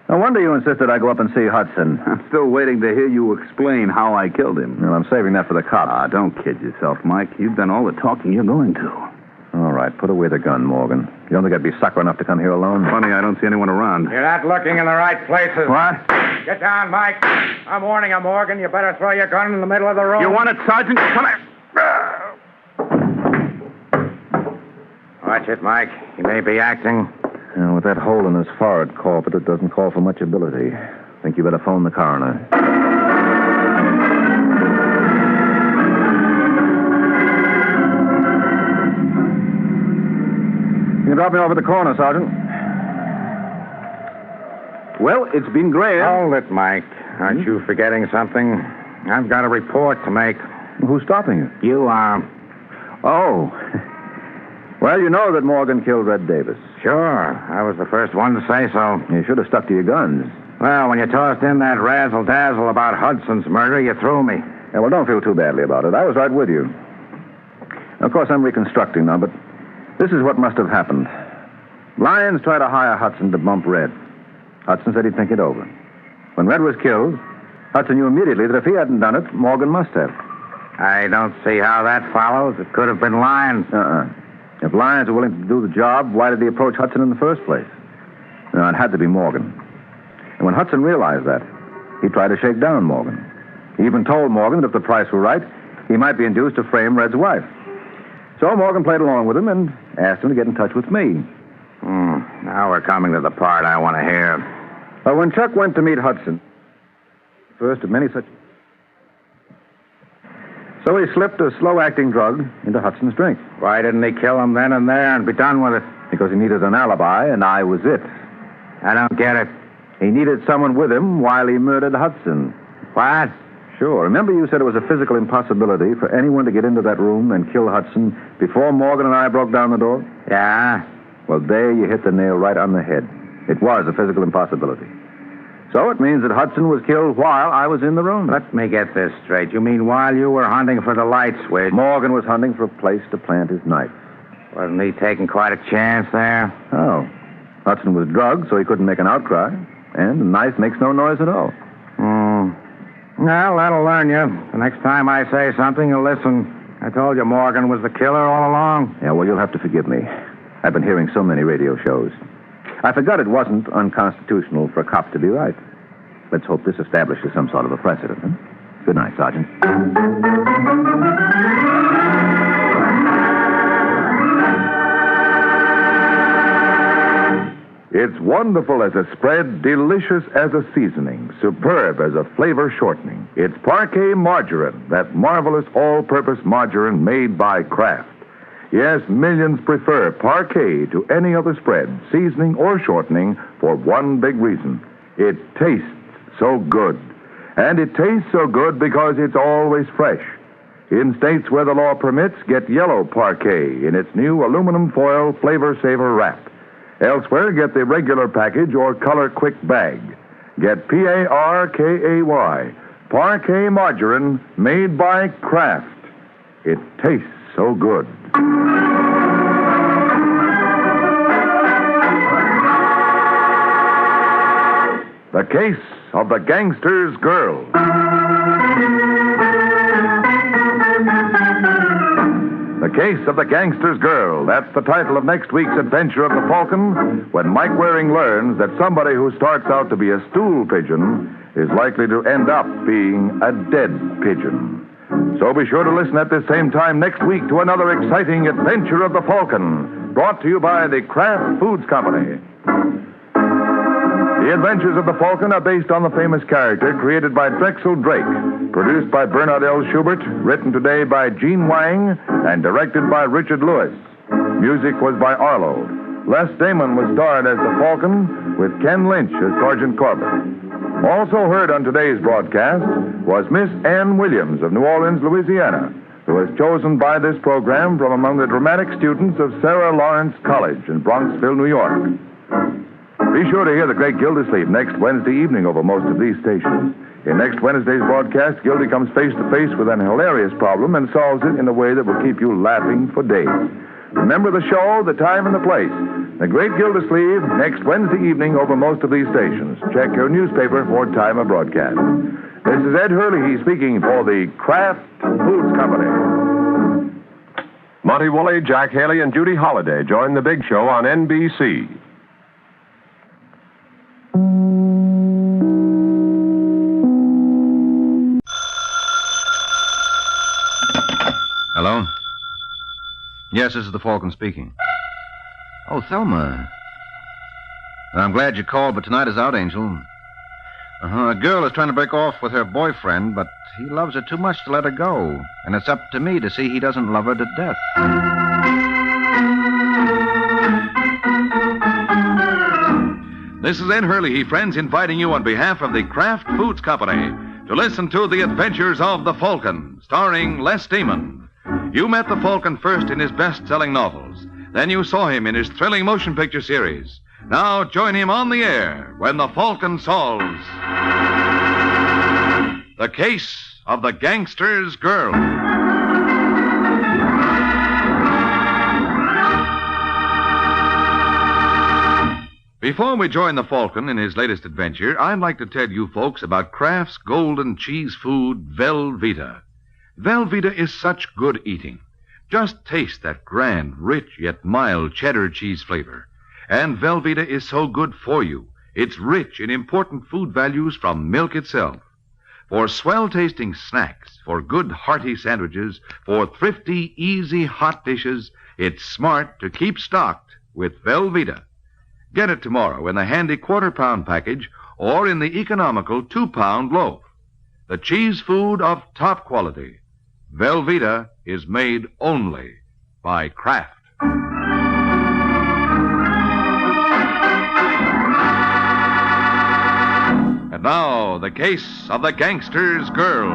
No wonder you insisted I go up and see Hudson. I'm still waiting to hear you explain how I killed him. Well, I'm saving that for the cops. Ah, don't kid yourself, Mike. You've done all the talking you're going to. All right, put away the gun, Morgan. You don't think I'd be sucker enough to come here alone? Funny, I don't see anyone around. You're not looking in the right places. What? Get down, Mike. I'm warning you, Morgan. You better throw your gun in the middle of the road. You want it, Sergeant? Come here. Watch it, Mike. He may be acting. With that hole in his forehead, Corbett, it doesn't call for much ability. Think you better phone the coroner. You can drop me over at the corner, Sergeant. Well, it's been grand. Hold it, Mike. Aren't you forgetting something? I've got a report to make. Who's stopping you? You are. Oh. Well, you know that Morgan killed Red Davis. Sure. I was the first one to say so. You should have stuck to your guns. Well, when you tossed in that razzle-dazzle about Hudson's murder, you threw me. Yeah, well, don't feel too badly about it. I was right with you. Of course, I'm reconstructing now, but this is what must have happened. Lyons tried to hire Hudson to bump Red. Hudson said he'd think it over. When Red was killed, Hudson knew immediately that if he hadn't done it, Morgan must have. I don't see how that follows. It could have been Lyons. If Lyons were willing to do the job, why did he approach Hudson in the first place? No, it had to be Morgan. And when Hudson realized that, he tried to shake down Morgan. He even told Morgan that if the price were right, he might be induced to frame Red's wife. So Morgan played along with him and asked him to get in touch with me. Now we're coming to the part I want to hear. Well, when Chuck went to meet Hudson, first of many such... So he slipped a slow-acting drug into Hudson's drink. Why didn't he kill him then and there and be done with it? Because he needed an alibi, and I was it. I don't get it. He needed someone with him while he murdered Hudson. What? Sure. Remember you said it was a physical impossibility for anyone to get into that room and kill Hudson before Morgan and I broke down the door? Yeah? Well, there you hit the nail right on the head. It was a physical impossibility. So it means that Hudson was killed while I was in the room. Let me get this straight. You mean while you were hunting for the light switch? Morgan was hunting for a place to plant his knife. Wasn't he taking quite a chance there? Oh. Hudson was drugged, so he couldn't make an outcry. And the knife makes no noise at all. Well, that'll learn you. The next time I say something, you'll listen. I told you Morgan was the killer all along. Yeah, well, you'll have to forgive me. I've been hearing so many radio shows. I forgot it wasn't unconstitutional for a cop to be right. Let's hope this establishes some sort of a precedent. Huh? Good night, Sergeant. It's wonderful as a spread, delicious as a seasoning, superb as a flavor shortening. It's Parquet Margarine, that marvelous all-purpose margarine made by Kraft. Yes, millions prefer Parquet to any other spread, seasoning or shortening, for one big reason. It tastes so good. And it tastes so good because it's always fresh. In states where the law permits, get yellow Parquet in its new aluminum foil Flavor Saver wrap. Elsewhere, get the regular package or color quick bag. Get Parkay, Parquet Margarine made by Kraft. It tastes so good. The Case of the Gangster's Girl. The Case of the Gangster's Girl. That's the title of next week's adventure of the Falcon, when Mike Waring learns that somebody who starts out to be a stool pigeon is likely to end up being a dead pigeon. So be sure to listen at this same time next week to another exciting adventure of the Falcon, brought to you by the Kraft Foods Company. The Adventures of the Falcon are based on the famous character created by Drexel Drake, produced by Bernard L. Schubert, written today by Gene Wang, and directed by Richard Lewis. Music was by Arlo. Les Damon was starred as the Falcon, with Ken Lynch as Sergeant Corbett. Also heard on today's broadcast was Miss Ann Williams of New Orleans, Louisiana, who was chosen by this program from among the dramatic students of Sarah Lawrence College in Bronxville, New York. Be sure to hear the great Gildersleeve next Wednesday evening over most of these stations. In next Wednesday's broadcast, Gildy comes face to face with an hilarious problem and solves it in a way that will keep you laughing for days. Remember the show, the time, and the place. The great Gildersleeve next Wednesday evening over most of these stations. Check your newspaper for time of broadcast. This is Ed Hurley speaking for the Kraft Foods Company. Monty Woolley, Jack Haley, and Judy Holliday join the big show on NBC. Hello? Yes, this is the Falcon speaking. Oh, Thelma. I'm glad you called, but tonight is out, Angel. A girl is trying to break off with her boyfriend, but he loves her too much to let her go. And it's up to me to see he doesn't love her to death. This is Ed Hurley, friends, inviting you on behalf of the Kraft Foods Company to listen to The Adventures of the Falcon, starring Les Damon. You met the Falcon first in his best-selling novels. Then you saw him in his thrilling motion picture series. Now join him on the air when the Falcon solves The Case of the Gangster's Girl. Before we join the Falcon in his latest adventure, I'd like to tell you folks about Kraft's golden cheese food, Velveeta. Velveeta is such good eating. Just taste that grand, rich, yet mild cheddar cheese flavor. And Velveeta is so good for you. It's rich in important food values from milk itself. For swell-tasting snacks, for good hearty sandwiches, for thrifty, easy hot dishes, it's smart to keep stocked with Velveeta. Get it tomorrow in the handy quarter-pound package or in the economical 2-pound loaf. The cheese food of top quality. Velveeta is made only by Kraft. And now, The Case of the Gangster's Girl.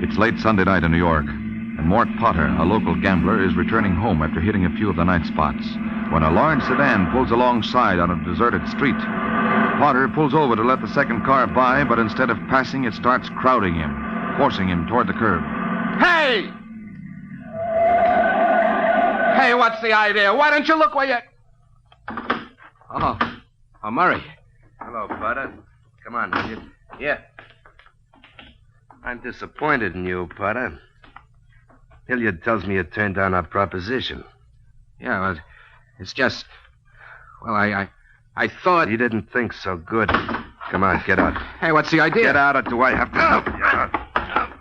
It's late Sunday night in New York, and Mort Potter, a local gambler, is returning home after hitting a few of the night spots. when a large sedan pulls alongside on a deserted street. Potter pulls over to let the second car by, but instead of passing, it starts crowding him, forcing him toward the curb. Hey! Hey, what's the idea? Why don't you look where you... Oh, Murray. Hello, Potter. Come on, will you? Yeah. I'm disappointed in you, Potter. Hilliard tells me you turned down our proposition. Yeah, well, it's just... Well, I thought... He didn't think so good. Come on, get out. Hey, what's the idea? Get out, or do I have to help you?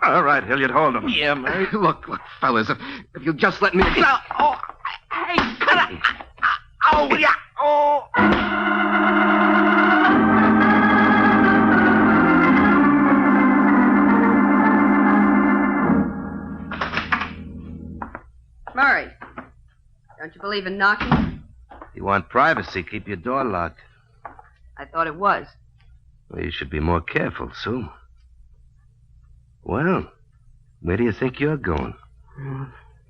All right, Hilliard, hold him. Yeah, Murray. Look, fellas, if you'll just let me... Oh, hey, cut it! Oh, yeah! Oh! Murray, don't you believe in knocking? You want privacy, keep your door locked. I thought it was. Well, you should be more careful, Sue. Well, where do you think you're going?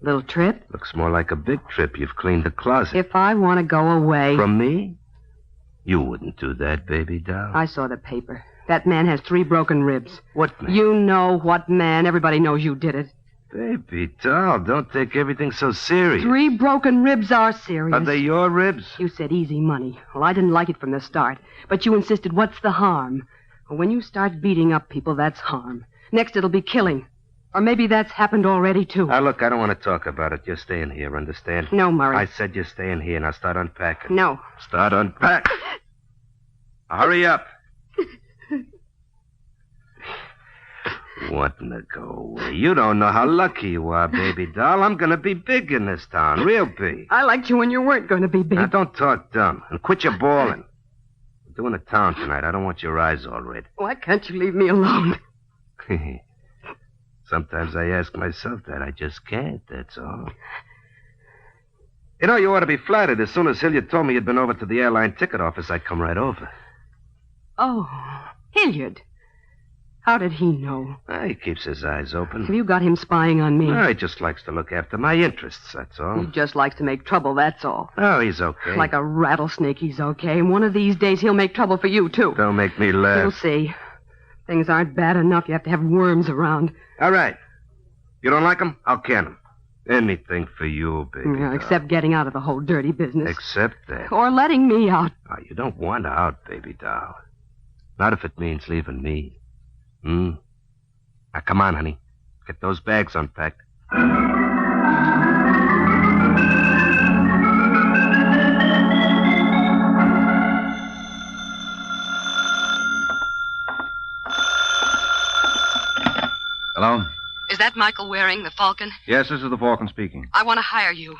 Little trip? Looks more like a big trip. You've cleaned the closet. If I want to go away... From me? You wouldn't do that, baby doll. I saw the paper. That man has 3 broken ribs. What man? You know what man. Everybody knows you did it. Baby doll, don't take everything so serious. 3 broken ribs are serious. Are they your ribs? You said easy money. Well, I didn't like it from the start. But you insisted, what's the harm? Well, when you start beating up people, that's harm. Next, it'll be killing. Or maybe that's happened already, too. Now, look, I don't want to talk about it. You're staying here, understand? No, Murray. I said you're staying here. Now start unpacking. No. Start unpack. Hurry up. Wanting to go away. You don't know how lucky you are, baby doll. I'm going to be big in this town. Real big. I liked you when you weren't going to be big. Now, don't talk dumb. And quit your bawling. We're doing a town tonight. I don't want your eyes all red. Why can't you leave me alone? Sometimes I ask myself that. I just can't, that's all. You know, you ought to be flattered. As soon as Hilliard told me you'd been over to the airline ticket office, I'd come right over. Oh, Hilliard. How did he know? He keeps his eyes open. Have you got him spying on me? He just likes to look after my interests, that's all. He just likes to make trouble, that's all. Oh, he's okay. Like a rattlesnake, he's okay. And one of these days, he'll make trouble for you, too. Don't make me laugh. You'll see. Things aren't bad enough. You have to have worms around. All right. You don't like him? I'll can him. Anything for you, baby. Yeah, except getting out of the whole dirty business. Except that. Or letting me out. Oh, you don't want out, baby doll. Not if it means leaving me. Now, come on, honey. Get those bags unpacked. Hello? Is that Michael Waring, the Falcon? Yes, this is the Falcon speaking. I want to hire you.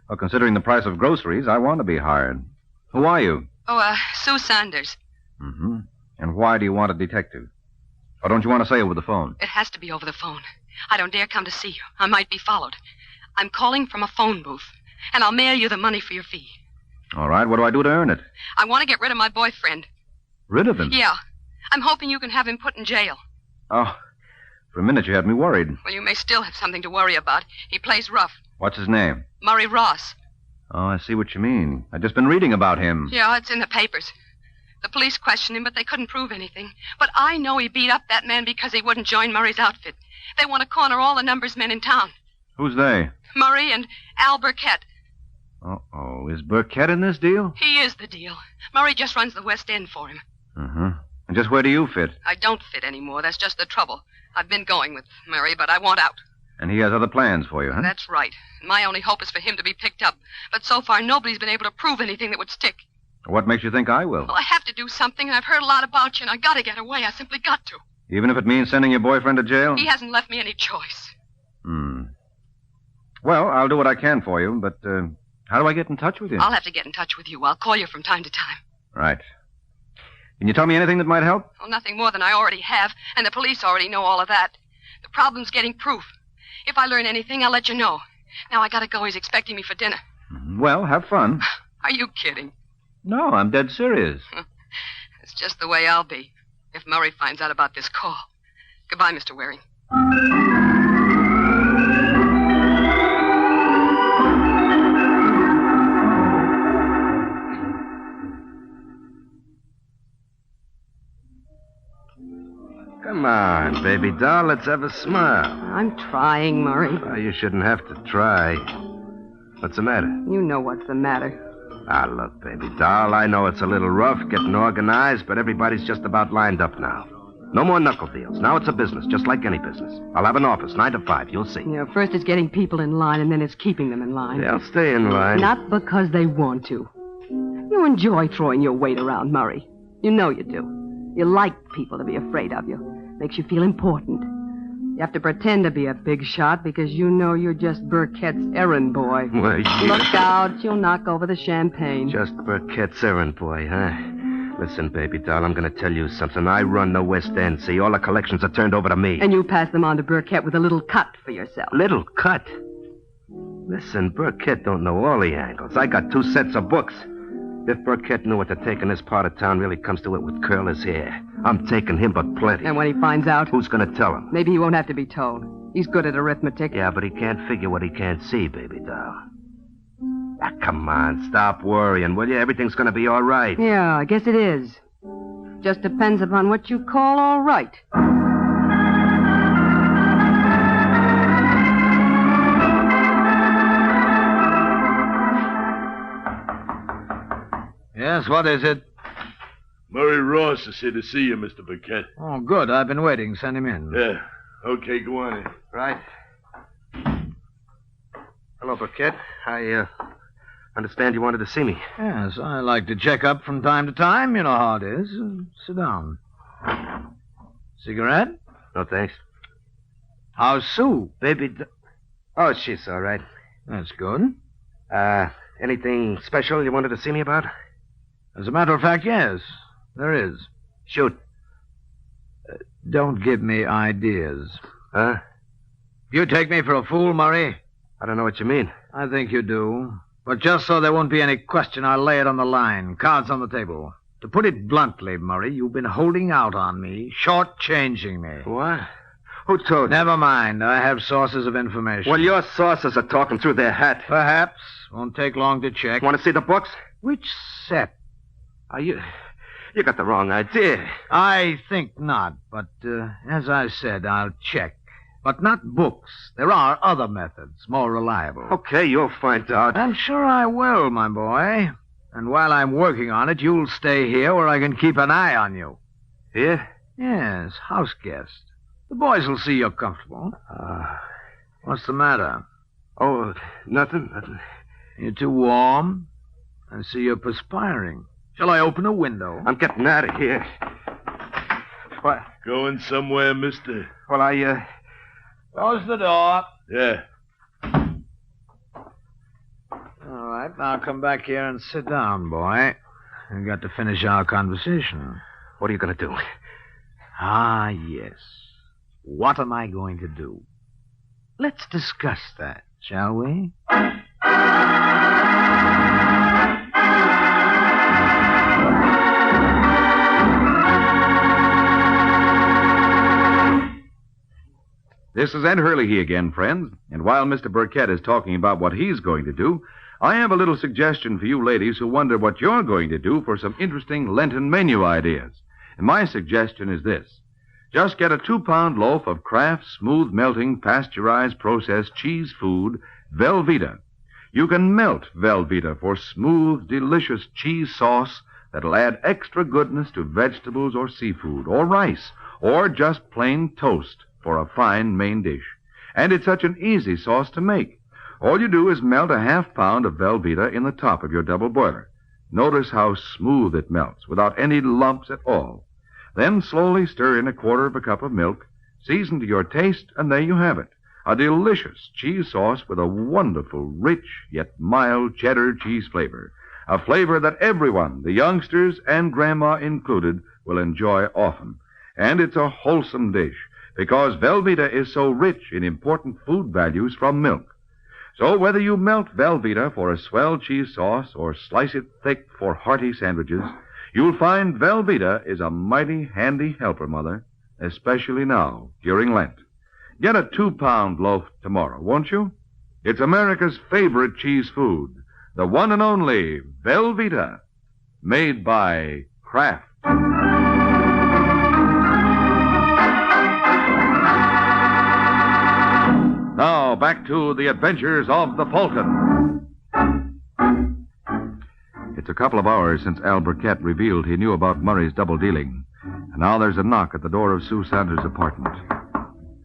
Well, considering the price of groceries, I want to be hired. Who are you? Oh, Sue Saunders. Mm-hmm. And why do you want a detective? Or don't you want to say over the phone? It has to be over the phone. I don't dare come to see you. I might be followed. I'm calling from a phone booth, and I'll mail you the money for your fee. All right, what do I do to earn it? I want to get rid of my boyfriend. Rid of him? Yeah. I'm hoping you can have him put in jail. Oh, for a minute you had me worried. Well, you may still have something to worry about. He plays rough. What's his name? Murray Ross. Oh, I see what you mean. I've just been reading about him. Yeah, it's in the papers. The police questioned him, but they couldn't prove anything. But I know he beat up that man because he wouldn't join Murray's outfit. They want to corner all the numbers men in town. Who's they? Murray and Al Burkett. Uh-oh. Is Burkett in this deal? He is the deal. Murray just runs the West End for him. Uh-huh. And just where do you fit? I don't fit anymore. That's just the trouble. I've been going with Murray, but I want out. And he has other plans for you, huh? That's right. My only hope is for him to be picked up. But so far, nobody's been able to prove anything that would stick. What makes you think I will? Well, I have to do something, and I've heard a lot about you, and I got to get away. I simply got to. Even if it means sending your boyfriend to jail? He hasn't left me any choice. Well, I'll do what I can for you, but how do I get in touch with you? I'll have to get in touch with you. I'll call you from time to time. Right. Can you tell me anything that might help? Well, nothing more than I already have, and the police already know all of that. The problem's getting proof. If I learn anything, I'll let you know. Now I gotta go. He's expecting me for dinner. Well, have fun. Are you kidding? No, I'm dead serious. It's just the way I'll be if Murray finds out about this call. Goodbye, Mr. Waring. Come on, baby doll. Let's have a smile. I'm trying, Murray. Oh, you shouldn't have to try. What's the matter? You know what's the matter. Ah, look, baby doll, I know it's a little rough getting organized, but everybody's just about lined up now. No more knuckle deals. Now it's a business, just like any business. I'll have an office, 9 to 5. You'll see. You know, first it's getting people in line, and then it's keeping them in line. They'll stay in line. Not because they want to. You enjoy throwing your weight around, Murray. You know you do. You like people to be afraid of you. Makes you feel important. You have to pretend to be a big shot because you know you're just Burkett's errand boy. Well, Look out, you'll knock over the champagne. Just Burkett's errand boy, huh? Listen, baby doll, I'm going to tell you something. I run the West End, see? All the collections are turned over to me. And you pass them on to Burkett with a little cut for yourself. Little cut? Listen, Burkett don't know all the angles. I got 2 sets of books. If Burkett knew what to take in this part of town really comes to it with curlers hair, I'm taking him but plenty. And when he finds out? Who's going to tell him? Maybe he won't have to be told. He's good at arithmetic. Yeah, but he can't figure what he can't see, baby doll. Ah, come on, stop worrying, will you? Everything's going to be all right. Yeah, I guess it is. Just depends upon what you call all right. Yes, what is it? Murray Ross is here to see you, Mr. Burkett. Oh, good. I've been waiting. Send him in. Yeah. Okay, go on in. Right. Hello, Burkett. I understand you wanted to see me. Yes, I like to check up from time to time. You know how it is. Sit down. Cigarette? No, thanks. How's Sue? Oh, she's all right. That's good. Anything special you wanted to see me about? As a matter of fact, yes. There is. Shoot. Don't give me ideas. Huh? You take me for a fool, Murray? I don't know what you mean. I think you do. But just so there won't be any question, I'll lay it on the line. Cards on the table. To put it bluntly, Murray, you've been holding out on me, shortchanging me. What? Who told you? Never mind. I have sources of information. Well, your sources are talking through their hat. Perhaps. Won't take long to check. Want to see the books? Which set? You got the wrong idea. I think not, but as I said, I'll check. But not books. There are other methods, more reliable. Okay, you'll find out. I'm sure I will, my boy. And while I'm working on it, you'll stay here where I can keep an eye on you. Here? Yes, house guest. The boys will see you're comfortable. What's the matter? Oh, nothing. You're too warm? I see you're perspiring. Shall I open a window? I'm getting out of here. What? Going somewhere, mister? Well, Close the door. Yeah. All right, now come back here and sit down, boy. We've got to finish our conversation. What are you going to do? Ah, yes. What am I going to do? Let's discuss that, shall we? This is Ed Hurley again, friends. And while Mr. Burkett is talking about what he's going to do, I have a little suggestion for you ladies who wonder what you're going to do for some interesting Lenten menu ideas. And my suggestion is this. Just get a 2-pound loaf of Kraft smooth melting pasteurized processed cheese food, Velveeta. You can melt Velveeta for smooth, delicious cheese sauce that'll add extra goodness to vegetables or seafood or rice or just plain toast for a fine main dish. And it's such an easy sauce to make. All you do is melt a 1/2 pound of Velveeta in the top of your double boiler. Notice how smooth it melts without any lumps at all. Then slowly stir in 1/4 cup of milk, season to your taste, and there you have it. A delicious cheese sauce with a wonderful, rich, yet mild cheddar cheese flavor. A flavor that everyone, the youngsters and Grandma included, will enjoy often. And it's a wholesome dish, because Velveeta is so rich in important food values from milk. So whether you melt Velveeta for a swell cheese sauce or slice it thick for hearty sandwiches, you'll find Velveeta is a mighty handy helper, Mother, especially now during Lent. Get a 2-pound loaf tomorrow, won't you? It's America's favorite cheese food, the one and only Velveeta, made by Kraft. Now, back to the adventures of the Falcon. It's a couple of hours since Al Burkett revealed he knew about Murray's double dealing. And now there's a knock at the door of Sue Sanders' apartment.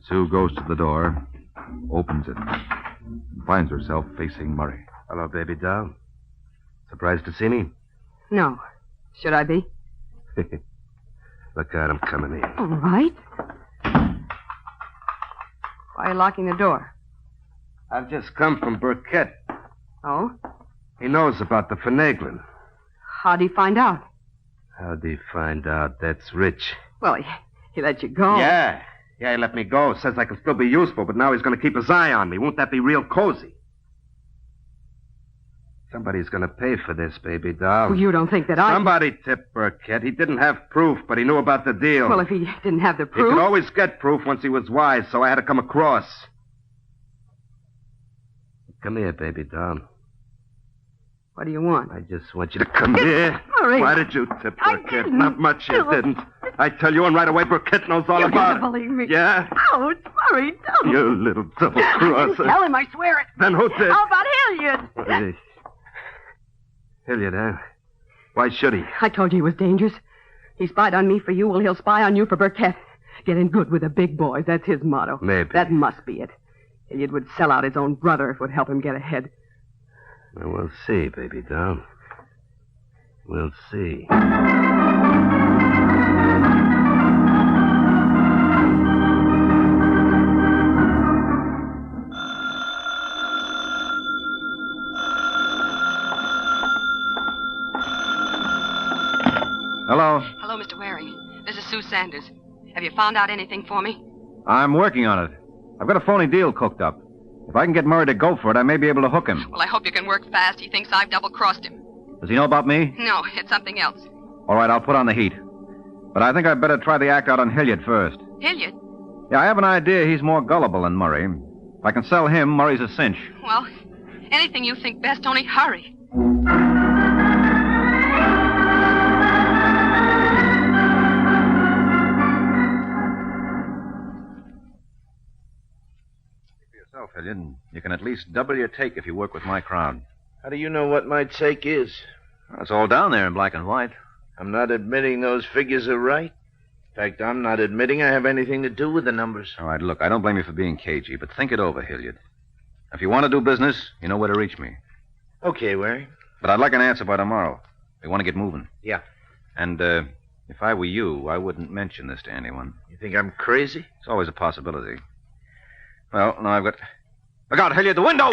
Sue goes to the door, opens it, and finds herself facing Murray. Hello, baby doll. Surprised to see me? No. Should I be? Look out, I'm coming in. All right. Why are you locking the door? I've just come from Burkett. Oh? He knows about the finagling. How'd he find out? How'd he find out? That's Rich. Well, he let you go. Yeah, he let me go. Says I can still be useful, but now he's going to keep his eye on me. Won't that be real cozy? Somebody's going to pay for this, baby doll. Well, you don't think that Somebody tipped Burkett. He didn't have proof, but he knew about the deal. Well, if he didn't have the He proof... could always get proof once he was wise, so I had to come across. Come here, baby doll. What do you want? I just want you to come here. Murray. Why did you tip Burkett? Not much you didn't. I tell you, and right away Burkett knows all about it. You believe me. Yeah? Ouch, Murray, don't. You little double-crosser. Tell him, I swear it. Then who did? How about Hilliard? Hilliard, huh? Why should he? I told you he was dangerous. He spied on me for you. Well, he'll spy on you for Burkett. Getting good with the big boys. That's his motto. Maybe. That must be it. Hilliard would sell out his own brother if it would help him get ahead. Well, we'll see, baby doll. We'll see. Hello. Hello, Mr. Waring. This is Sue Sanders. Have you found out anything for me? I'm working on it. I've got a phony deal cooked up. If I can get Murray to go for it, I may be able to hook him. Well, I hope you can work fast. He thinks I've double-crossed him. Does he know about me? No, it's something else. All right, I'll put on the heat. But I think I'd better try the act out on Hilliard first. Hilliard? Yeah, I have an idea he's more gullible than Murray. If I can sell him, Murray's a cinch. Well, anything you think best, only hurry. Hilliard. You can at least double your take if you work with my crowd. How do you know what my take is? Well, it's all down there in black and white. I'm not admitting those figures are right. In fact, I'm not admitting I have anything to do with the numbers. All right, look, I don't blame you for being cagey, but think it over, Hilliard. If you want to do business, you know where to reach me. Okay, Waring. But I'd like an answer by tomorrow. We want to get moving. Yeah. And if I were you, I wouldn't mention this to anyone. You think I'm crazy? It's always a possibility. Well, now I've got... Look out, Hilliard, the window!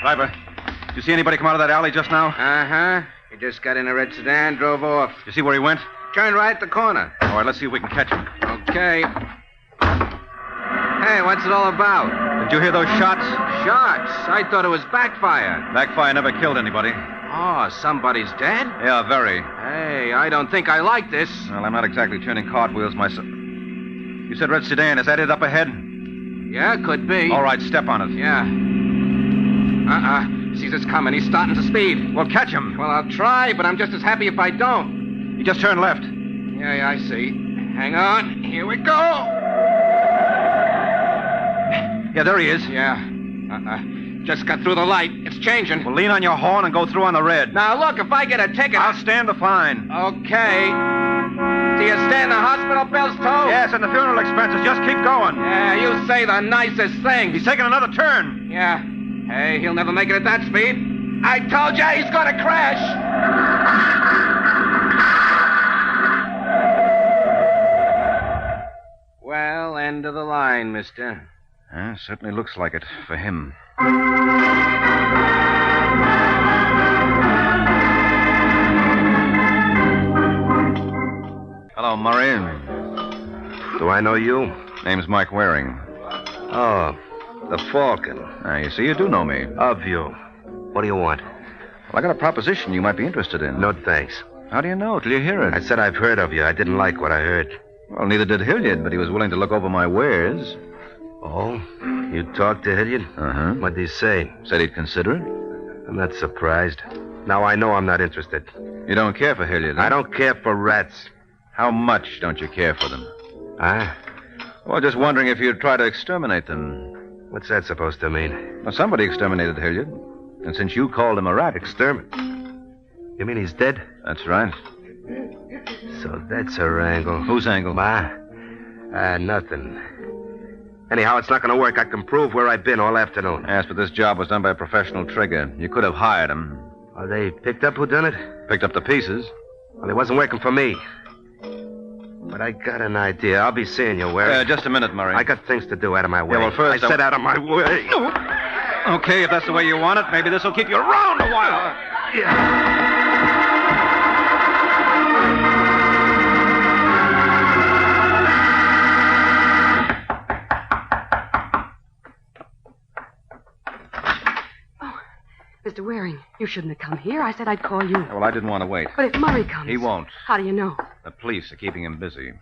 Driver, did you see anybody come out of that alley just now? Uh-huh. He just got in a red sedan, drove off. Did you see where he went? Turned right at the corner. All right, let's see if we can catch him. Okay. Hey, what's it all about? Did you hear those shots? Shots? I thought it was backfire. Backfire never killed anybody. Oh, somebody's dead? Yeah, very. Hey, I don't think I like this. Well, I'm not exactly turning cartwheels myself. You said red sedan. Is that it up ahead? Yeah, could be. All right, step on it. Yeah. Sees us coming. He's starting to speed. Well, catch him. Well, I'll try, but I'm just as happy if I don't. He just turned left. Yeah, I see. Hang on. Here we go. Yeah, there he is. Yeah. Just got through the light. It's changing. Well, lean on your horn and go through on the red. Now, look, if I get a ticket... I'll stand the fine. Okay. Do you stand the hospital bills, too? Yes, and the funeral expenses. Just keep going. Yeah, you say the nicest things. He's taking another turn. Yeah. Hey, he'll never make it at that speed. I told you he's going to crash. Well, end of the line, mister. Certainly looks like it for him. Hello, Murray. Do I know you? Name's Mike Waring. Oh, the Falcon. You see, you do know me. Of you. What do you want? Well, I got a proposition you might be interested in. No, thanks. How do you know till you hear it? I said I've heard of you. I didn't like what I heard. Well, neither did Hilliard, but he was willing to look over my wares. Oh? You talked to Hilliard? Uh-huh. What'd he say? Said he'd consider it. I'm not surprised. Now I know I'm not interested. You don't care for Hilliard? I don't care for rats. How much don't you care for them? Huh? Well, just wondering if you'd try to exterminate them. What's that supposed to mean? Well, somebody exterminated Hilliard. And since you called him a rat... You mean he's dead? That's right. So that's her angle. Whose angle? Nothing. Anyhow, it's not going to work. I can prove where I've been all afternoon. Yes, but this job was done by a professional trigger. You could have hired him. Are they picked up who done it? Picked up the pieces. Well, it wasn't working for me. But I got an idea. I'll be seeing you, Ware. Just a minute, Murray. I got things to do out of my way. Yeah, well, first... I said out of my way. Okay, if that's the way you want it, maybe this will keep you around a while. Mr. Waring, you shouldn't have come here. I said I'd call you. Well, I didn't want to wait. But if Murray comes... He won't. How do you know? The police are keeping him busy.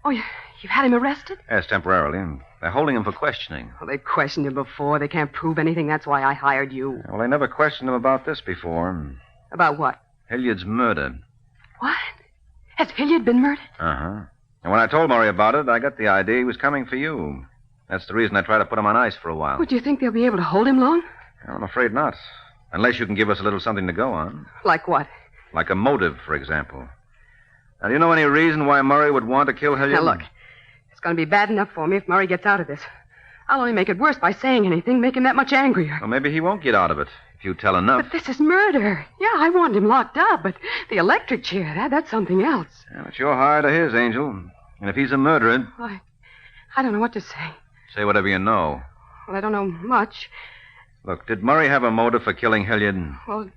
Oh, you've had him arrested? Yes, temporarily. They're holding him for questioning. Well, they questioned him before. They can't prove anything. That's why I hired you. Well, they never questioned him about this before. About what? Hilliard's murder. What? Has Hilliard been murdered? Uh-huh. And when I told Murray about it, I got the idea he was coming for you. That's the reason I tried to put him on ice for a while. Would you think they'll be able to hold him long? I'm afraid not. Unless you can give us a little something to go on. Like what? Like a motive, for example. Now, do you know any reason why Murray would want to kill Hilliard? Now, look. It's going to be bad enough for me if Murray gets out of this. I'll only make it worse by saying anything, make him that much angrier. Well, maybe he won't get out of it if you tell enough. But this is murder. Yeah, I want him locked up, but the electric chair, that's something else. Yeah, it's your hire to his, Angel. And if he's a murderer... I don't know what to say. Say whatever you know. Well, I don't know much. Look, did Murray have a motive for killing Hilliard? Well,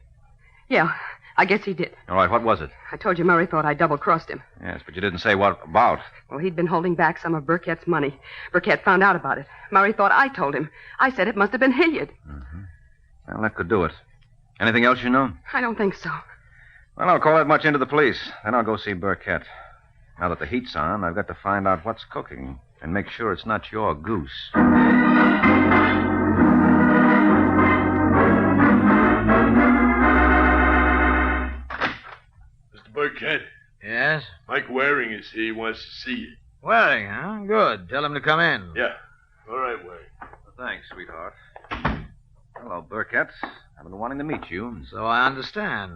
yeah, I guess he did. All right, what was it? I told you Murray thought I double-crossed him. Yes, but you didn't say what about. Well, he'd been holding back some of Burkett's money. Burkett found out about it. Murray thought I told him. I said it must have been Hilliard. Mm-hmm. Well, that could do it. Anything else you know? I don't think so. Well, I'll call that much into the police. Then I'll go see Burkett. Now that the heat's on, I've got to find out what's cooking and make sure it's not your goose. Burkett. Yes? Mike Waring is here. He wants to see you. Waring, huh? Good. Tell him to come in. Yeah. All right, Waring. Well, thanks, sweetheart. Hello, Burkett. I've been wanting to meet you. So I understand.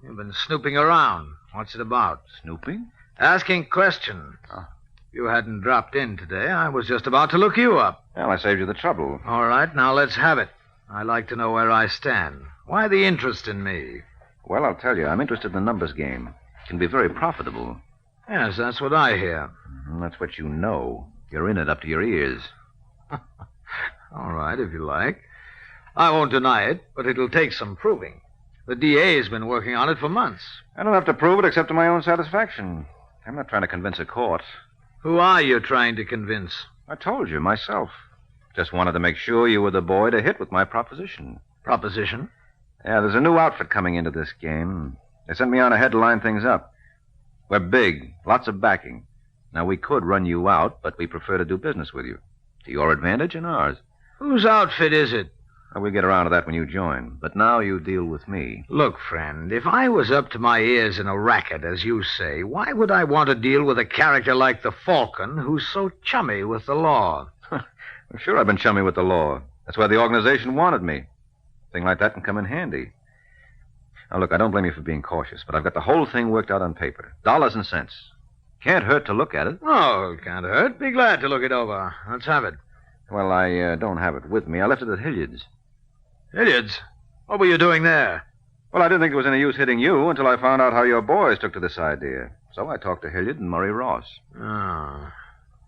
You've been snooping around. What's it about? Snooping? Asking questions. Oh. If you hadn't dropped in today, I was just about to look you up. Well, I saved you the trouble. All right, now let's have it. I'd like to know where I stand. Why the interest in me? Well, I'll tell you. I'm interested in the numbers game. It can be very profitable. Yes, that's what I hear. That's what you know. You're in it up to your ears. All right, if you like. I won't deny it, but it'll take some proving. The DA's been working on it for months. I don't have to prove it except to my own satisfaction. I'm not trying to convince a court. Who are you trying to convince? I told you, myself. Just wanted to make sure you were the boy to hit with my proposition. Proposition? Yeah, there's a new outfit coming into this game. They sent me on ahead to line things up. We're big, lots of backing. Now, we could run you out, but we prefer to do business with you. To your advantage and ours. Whose outfit is it? Well, we'll get around to that when you join. But now you deal with me. Look, friend, if I was up to my ears in a racket, as you say, why would I want to deal with a character like the Falcon, who's so chummy with the law? Well, sure, I've been chummy with the law. That's why the organization wanted me. A thing like that can come in handy. Now, look, I don't blame you for being cautious, but I've got the whole thing worked out on paper. Dollars and cents. Can't hurt to look at it. Oh, it can't hurt. Be glad to look it over. Let's have it. Well, I don't have it with me. I left it at Hilliard's. Hilliard's? What were you doing there? Well, I didn't think there was any use hitting you until I found out how your boys took to this idea. So I talked to Hilliard and Murray Ross. Oh.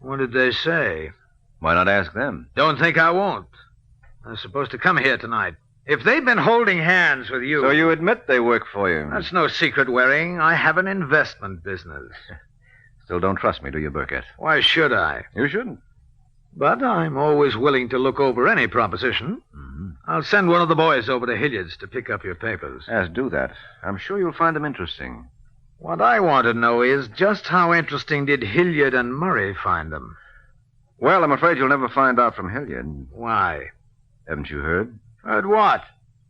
What did they say? Why not ask them? Don't think I won't. They're supposed to come here tonight. If they've been holding hands with you... So you admit they work for you? That's no secret, Waring. I have an investment business. Still don't trust me, do you, Burkett? Why should I? You shouldn't. But I'm always willing to look over any proposition. Mm-hmm. I'll send one of the boys over to Hilliard's to pick up your papers. Yes, do that. I'm sure you'll find them interesting. What I want to know is just how interesting did Hilliard and Murray find them? Well, I'm afraid you'll never find out from Hilliard. Why? Haven't you heard? Heard what?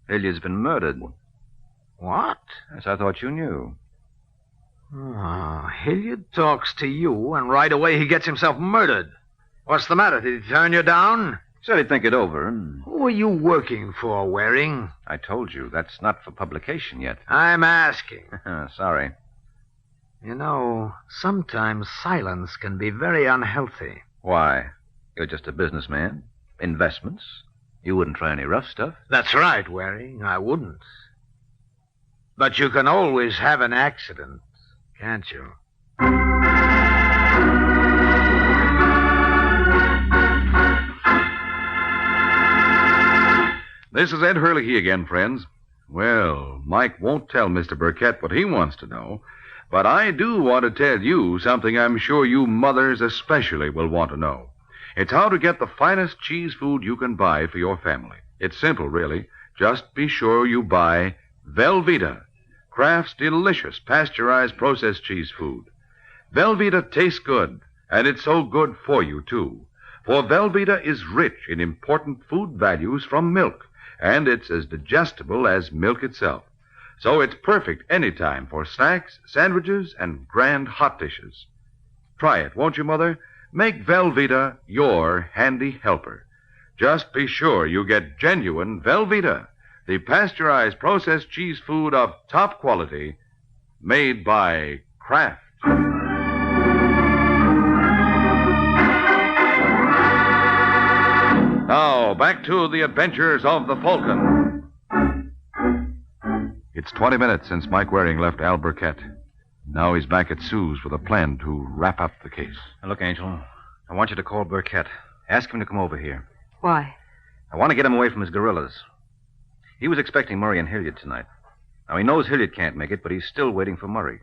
Hilliard's been murdered. What? Yes, I thought you knew. Oh, Hilliard talks to you, and right away he gets himself murdered. What's the matter? Did he turn you down? Said he'd think it over. Who are you working for, Waring? I told you, that's not for publication yet. I'm asking. Sorry. You know, sometimes silence can be very unhealthy. Why? You're just a businessman. Investments. You wouldn't try any rough stuff. That's right, Waring. I wouldn't. But you can always have an accident, can't you? This is Ed Hurley again, friends. Well, Mike won't tell Mr. Burkett what he wants to know, but I do want to tell you something I'm sure you mothers especially will want to know. It's how to get the finest cheese food you can buy for your family. It's simple, really. Just be sure you buy Velveeta, Kraft's delicious pasteurized processed cheese food. Velveeta tastes good, and it's so good for you, too. For Velveeta is rich in important food values from milk, and it's as digestible as milk itself. So it's perfect anytime for snacks, sandwiches, and grand hot dishes. Try it, won't you, Mother? Make Velveeta your handy helper. Just be sure you get genuine Velveeta, the pasteurized processed cheese food of top quality, made by Kraft. Now, back to the adventures of the Falcon. It's 20 minutes since Mike Waring left Al Burkett. Now he's back at Sue's with a plan to wrap up the case. Now, look, Angel, I want you to call Burkett. Ask him to come over here. Why? I want to get him away from his gorillas. He was expecting Murray and Hilliard tonight. Now, he knows Hilliard can't make it, but he's still waiting for Murray.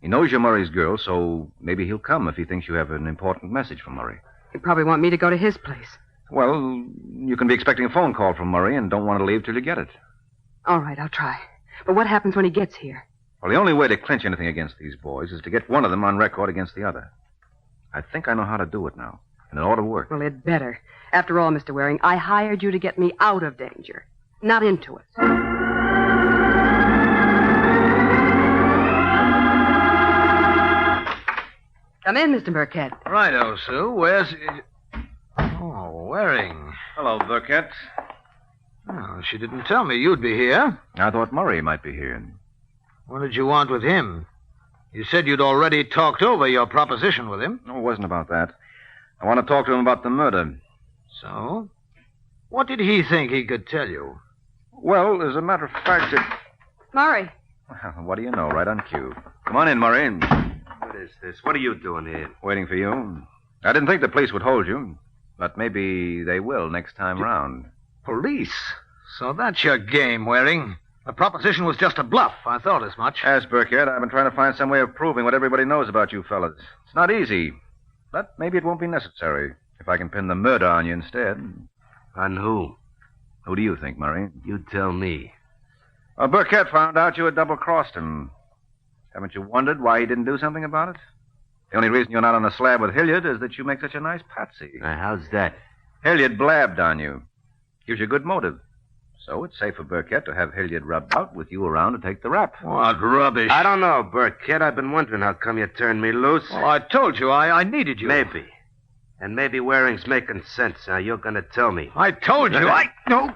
He knows you're Murray's girl, so maybe he'll come if he thinks you have an important message from Murray. He'd probably want me to go to his place. Well, you can be expecting a phone call from Murray and don't want to leave till you get it. All right, I'll try. But what happens when he gets here? Well, the only way to clinch anything against these boys is to get one of them on record against the other. I think I know how to do it now, and it ought to work. Well, it better. After all, Mr. Waring, I hired you to get me out of danger, not into it. Come in, Mr. Burkett. Righto, Sue. Where's... Oh, Waring. Hello, Burkett. Oh, she didn't tell me you'd be here. I thought Murray might be here. What did you want with him? You said you'd already talked over your proposition with him. No, it wasn't about that. I want to talk to him about the murder. So? What did he think he could tell you? Well, as a matter of fact, Murray. Well, what do you know? Right on cue. Come on in, Murray. What is this? What are you doing here? Waiting for you. I didn't think the police would hold you, but maybe they will next time round. Police? So that's your game, Waring. The proposition was just a bluff. I thought as much. Yes, Burkett, I've been trying to find some way of proving what everybody knows about you fellas. It's not easy, but maybe it won't be necessary if I can pin the murder on you instead. On who? Who do you think, Murray? You tell me. Well, Burkett found out you had double-crossed him. Haven't you wondered why he didn't do something about it? The only reason you're not on the slab with Hilliard is that you make such a nice patsy. How's that? Hilliard blabbed on you. Gives you good motive. So it's safe for Burkett to have Hilliard rubbed out with you around to take the rap. What rubbish. I don't know, Burkett. I've been wondering how come you turned me loose. Well, I told you I needed you. Maybe. And maybe Waring's making sense. Now, you're going to tell me. I told you. No.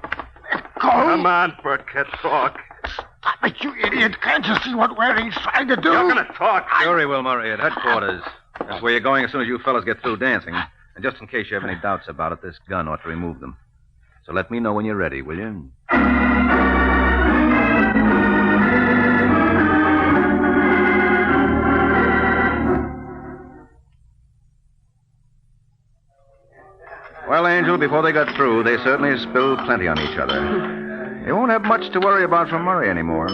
Come on, Burkett, talk. Stop it, you idiot. Can't you see what Waring's trying to do? You're going to talk. Sure he will, Murray, at headquarters. That's where you're going as soon as you fellas get through dancing. And just in case you have any doubts about it, this gun ought to remove them. So let me know when you're ready, will you? Well, Angel, before they got through, they certainly spilled plenty on each other. They won't have much to worry about from Murray anymore.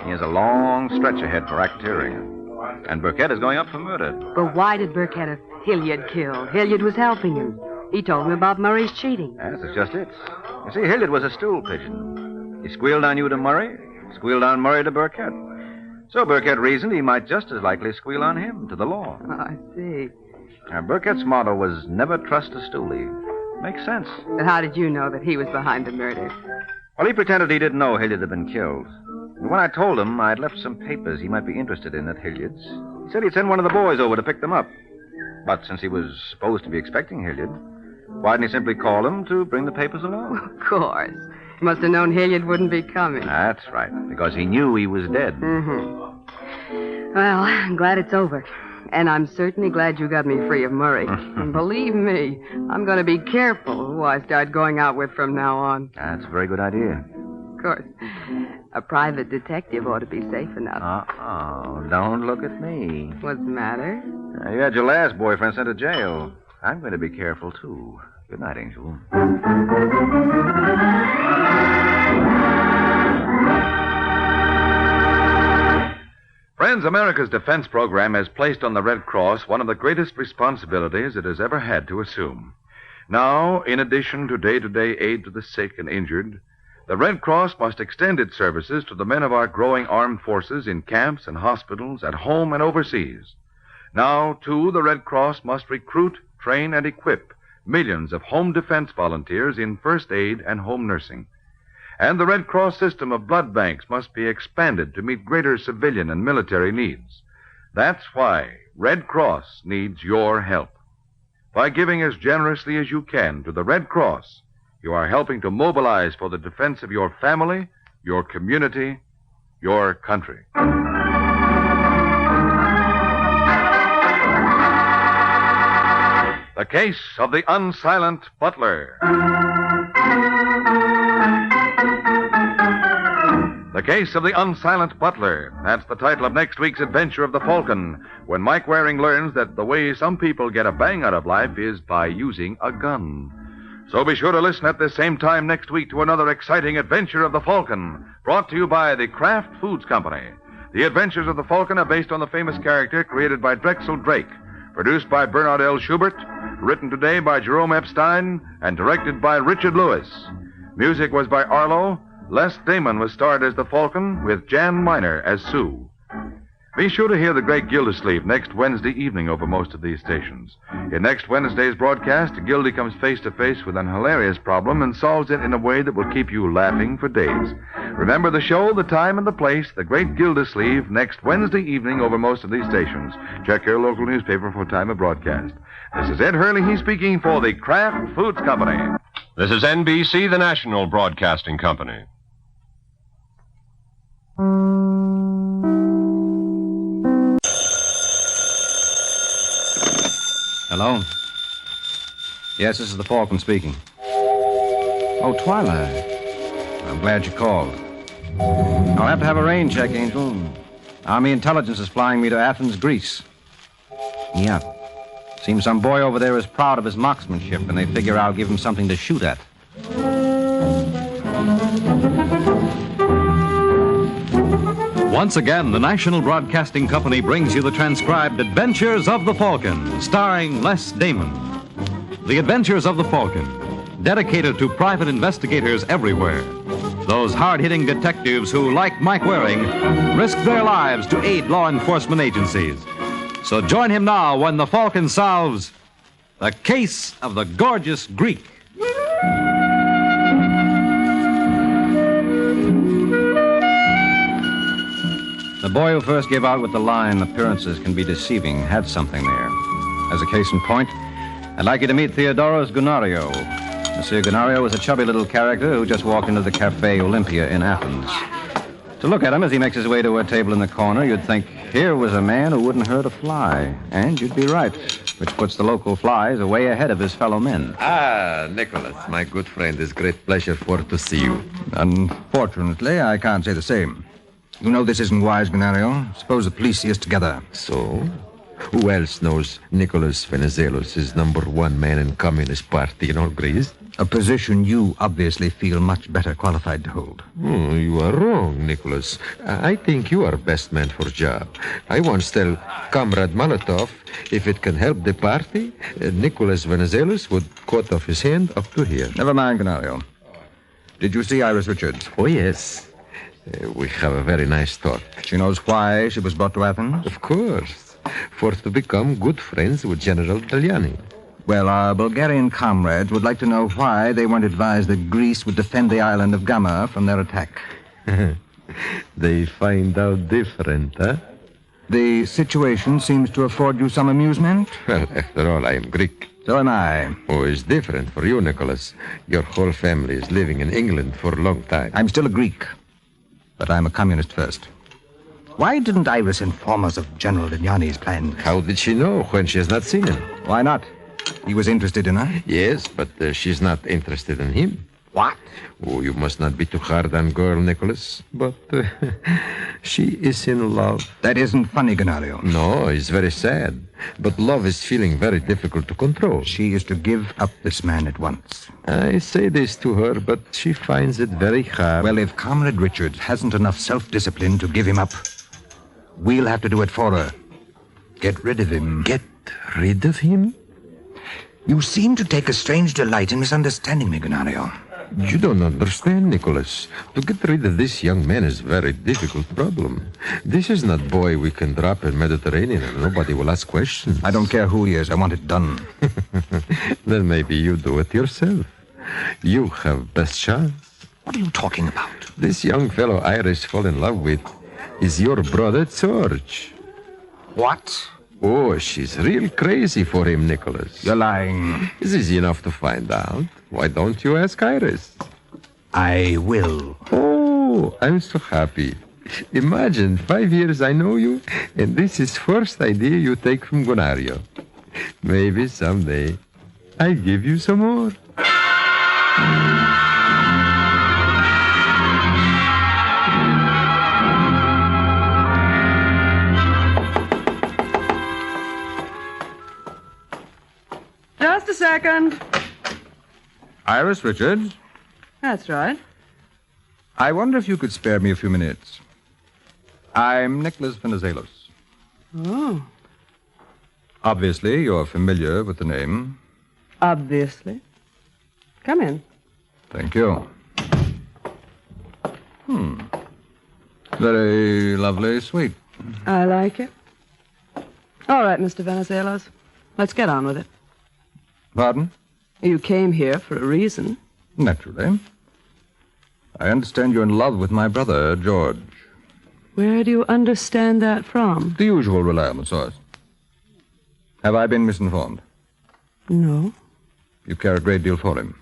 He has a long stretch ahead for racketeering. And Burkett is going up for murder. But why did Burkett have Hilliard killed? Hilliard was helping him. He told him about Murray's cheating. Yes, that's just it. You see, Hilliard was a stool pigeon. He squealed on you to Murray, squealed on Murray to Burkett. So Burkett reasoned he might just as likely squeal on him to the law. Oh, I see. Now, Burkett's motto was never trust a stoolie. Makes sense. But how did you know that he was behind the murder? Well, he pretended he didn't know Hilliard had been killed. When I told him I'd left some papers he might be interested in at Hilliard's, he said he'd send one of the boys over to pick them up. But since he was supposed to be expecting Hilliard, why didn't he simply call him to bring the papers along? Of course. He must have known Hilliard wouldn't be coming. That's right, because he knew he was dead. Mm-hmm. Well, I'm glad it's over. And I'm certainly glad you got me free of Murray. And believe me, I'm going to be careful who I start going out with from now on. That's a very good idea. Of course. A private detective ought to be safe enough. Uh-oh. Don't look at me. What's the matter? You had your last boyfriend sent to jail. I'm going to be careful, too. Good night, Angel. Friends, America's defense program has placed on the Red Cross one of the greatest responsibilities it has ever had to assume. Now, in addition to day-to-day aid to the sick and injured, the Red Cross must extend its services to the men of our growing armed forces in camps and hospitals, at home and overseas. Now, too, the Red Cross must recruit, train, and equip millions of home defense volunteers in first aid and home nursing. And the Red Cross system of blood banks must be expanded to meet greater civilian and military needs. That's why Red Cross needs your help. By giving as generously as you can to the Red Cross, you are helping to mobilize for the defense of your family, your community, your country. The Case of the Unsilent Butler. The Case of the Unsilent Butler. That's the title of next week's adventure of the Falcon, when Mike Waring learns that the way some people get a bang out of life is by using a gun. So be sure to listen at the same time next week to another exciting adventure of the Falcon, brought to you by the Kraft Foods Company. The Adventures of the Falcon are based on the famous character created by Drexel Drake, produced by Bernard L. Schubert, written today by Jerome Epstein, and directed by Richard Lewis. Music was by Arlo. Les Damon was starred as the Falcon, with Jan Miner as Sue. Be sure to hear the Great Gildersleeve next Wednesday evening over most of these stations. In next Wednesday's broadcast, Gildy comes face to face with an hilarious problem and solves it in a way that will keep you laughing for days. Remember the show, the time, and the place, the Great Gildersleeve, next Wednesday evening over most of these stations. Check your local newspaper for time of broadcast. This is Ed Hurley, he's speaking for the Kraft Foods Company. This is NBC, the national broadcasting company. Hello? Yes, this is the Falcon speaking. Oh, Twilight. I'm glad you called. I'll have to have a rain check, Angel. Army intelligence is flying me to Athens, Greece. Yeah. Seems some boy over there is proud of his marksmanship, and they figure I'll give him something to shoot at. Once again, the National Broadcasting Company brings you the transcribed Adventures of the Falcon, starring Les Damon. The Adventures of the Falcon, dedicated to private investigators everywhere. Those hard-hitting detectives who, like Mike Waring, risk their lives to aid law enforcement agencies. So join him now when the Falcon solves The Case of the Gorgeous Greek. The boy who first gave out with the line, appearances can be deceiving, had something there. As a case in point, I'd like you to meet Theodoros Gunario. Monsieur Gunario was a chubby little character who just walked into the Cafe Olympia in Athens. To look at him as he makes his way to a table in the corner, you'd think here was a man who wouldn't hurt a fly. And you'd be right, which puts the local flies way ahead of his fellow men. Ah, Nicholas, my good friend, it's great pleasure to see you. Unfortunately, I can't say the same. You know this isn't wise, Gunario. Suppose the police see us together. So? Who else knows Nicholas Venizelos is #1 man in Communist Party in all Greece? A position you obviously feel much better qualified to hold. You are wrong, Nicholas. I think you are best man for job. I once tell Comrade Molotov, if it can help the party, Nicholas Venizelos would cut off his hand up to here. Never mind, Gunario. Did you see Iris Richards? Oh, yes. We have a very nice talk. She knows why she was brought to Athens? Of course. For to become good friends with General Taliani. Well, our Bulgarian comrades would like to know why they weren't advised that Greece would defend the island of Gama from their attack. They find out different, huh? The situation seems to afford you some amusement? Well, after all, I am Greek. So am I. Oh, it's different for you, Nicholas. Your whole family is living in England for a long time. I'm still a Greek, but I'm a communist first. Why didn't Iris inform us of General Vignani's plans? How did she know when she has not seen him? Why not? He was interested in her? Yes, but she's not interested in him. What? Oh, you must not be too hard on girl, Nicholas. But she is in love. That isn't funny, Ganario. No, it's very sad. But love is feeling very difficult to control. She is to give up this man at once. I say this to her, but she finds it very hard. Well, if Comrade Richards hasn't enough self-discipline to give him up, we'll have to do it for her. Get rid of him. Get rid of him? You seem to take a strange delight in misunderstanding me, Ganario. You don't understand, Nicholas. To get rid of this young man is a very difficult problem. This is not boy we can drop in Mediterranean and nobody will ask questions. I don't care who he is. I want it done. Then maybe you do it yourself. You have best chance. What are you talking about? This young fellow Iris fall in love with is your brother George. What? Oh, she's real crazy for him, Nicholas. You're lying. It's easy enough to find out. Why don't you ask Iris? I will. Oh, I'm so happy. Imagine, 5 years I know you, and this is first idea you take from Gonario. Maybe someday I give you some more. Just a second. Iris Richards? That's right. I wonder if you could spare me a few minutes. I'm Nicholas Venizelos. Oh. Obviously, you're familiar with the name. Obviously. Come in. Thank you. Very lovely, sweet. I like it. All right, Mr. Venizelos. Let's get on with it. Pardon? You came here for a reason. Naturally. I understand you're in love with my brother, George. Where do you understand that from? The usual reliable source. Have I been misinformed? No. You care a great deal for him.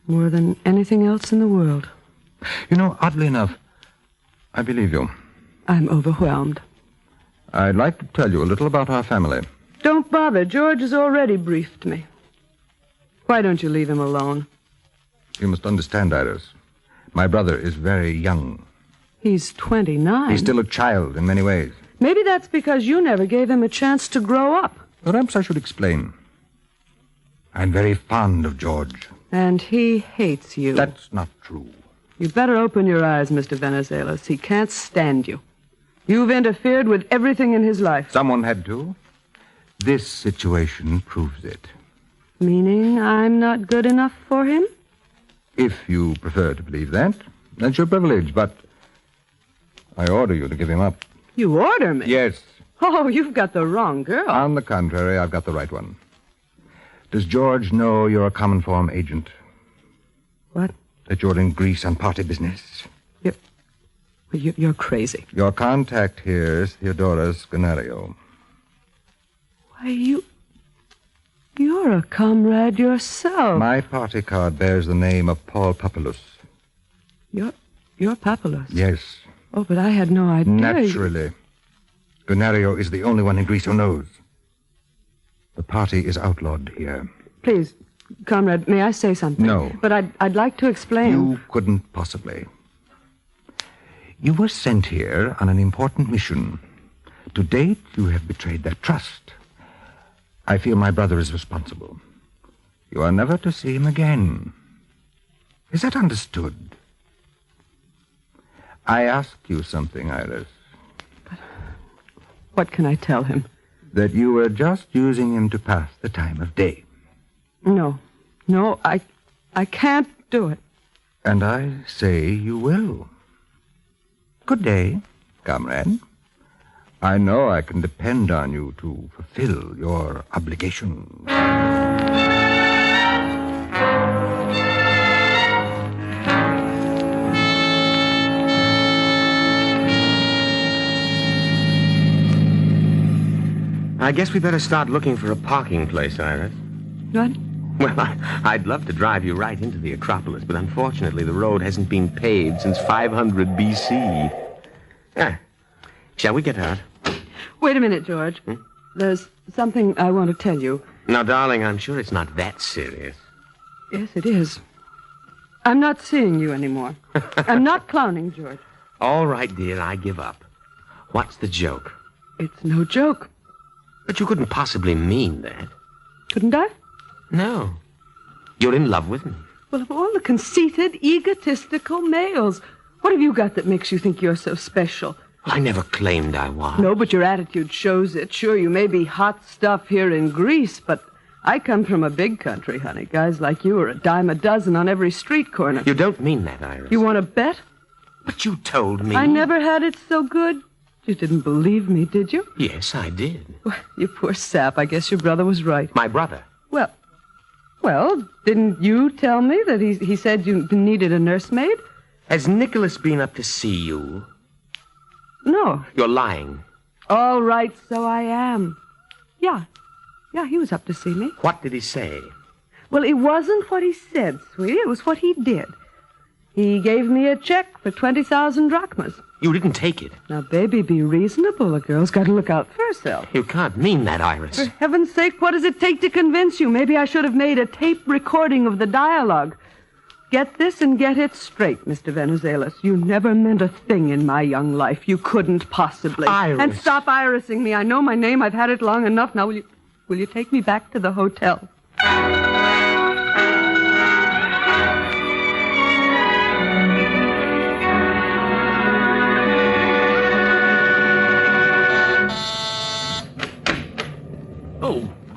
More than anything else in the world. You know, oddly enough, I believe you. I'm overwhelmed. I'd like to tell you a little about our family. Don't bother. George has already briefed me. Why don't you leave him alone? You must understand, Iris. My brother is very young. He's 29. He's still a child in many ways. Maybe that's because you never gave him a chance to grow up. Perhaps I should explain. I'm very fond of George. And he hates you. That's not true. You'd better open your eyes, Mr. Venizelos. He can't stand you. You've interfered with everything in his life. Someone had to. This situation proves it. Meaning I'm not good enough for him? If you prefer to believe that, that's your privilege, but I order you to give him up. You order me? Yes. Oh, you've got the wrong girl. On the contrary, I've got the right one. Does George know you're a common form agent? What? That you're in Greece on party business? You're crazy. Your contact here is Theodoros Ganario. Why, you're a comrade yourself. My party card bears the name of Paul Papoulos. You're Papoulos? Yes. Oh, but I had no idea. Naturally. Ganario is the only one in Greece who knows. The party is outlawed here. Please, comrade, may I say something? No. But I'd like to explain. You couldn't possibly. You were sent here on an important mission. To date, you have betrayed that trust. I feel my brother is responsible. You are never to see him again. Is that understood? I ask you something, Iris. But what can I tell him? That you were just using him to pass the time of day. No, I can't do it. And I say you will. Good day, comrade. I know I can depend on you to fulfill your obligations. I guess we better start looking for a parking place, Iris. What? Well, I'd love to drive you right into the Acropolis, but unfortunately the road hasn't been paved since 500 B.C. Shall we get out? Wait a minute, George. There's something I want to tell you. Now, darling, I'm sure it's not that serious. Yes, it is. I'm not seeing you anymore. I'm not clowning, George. All right, dear, I give up. What's the joke? It's no joke. But you couldn't possibly mean that. Couldn't I? No. You're in love with me. Well, of all the conceited, egotistical males, what have you got that makes you think you're so special? I never claimed I was. No, but your attitude shows it. Sure, you may be hot stuff here in Greece, but I come from a big country, honey. Guys like you are a dime a dozen on every street corner. You don't mean that, Iris. You want to bet? But you told me. I never had it so good. You didn't believe me, did you? Yes, I did. Well, you poor sap. I guess your brother was right. My brother? Well, didn't you tell me that he said you needed a nursemaid? Has Nicholas been up to see you? No. You're lying. All right, so I am. Yeah, he was up to see me. What did he say? Well, it wasn't what he said, sweetie. It was what he did. He gave me a check for 20,000 drachmas. You didn't take it. Now, baby, be reasonable. A girl's got to look out for herself. You can't mean that, Iris. For heaven's sake, what does it take to convince you? Maybe I should have made a tape recording of the dialogue. Get this and get it straight, Mr. Venizelos. You never meant a thing in my young life. You couldn't possibly. Iris. And stop irising me. I know my name. I've had it long enough. Now, will you take me back to the hotel?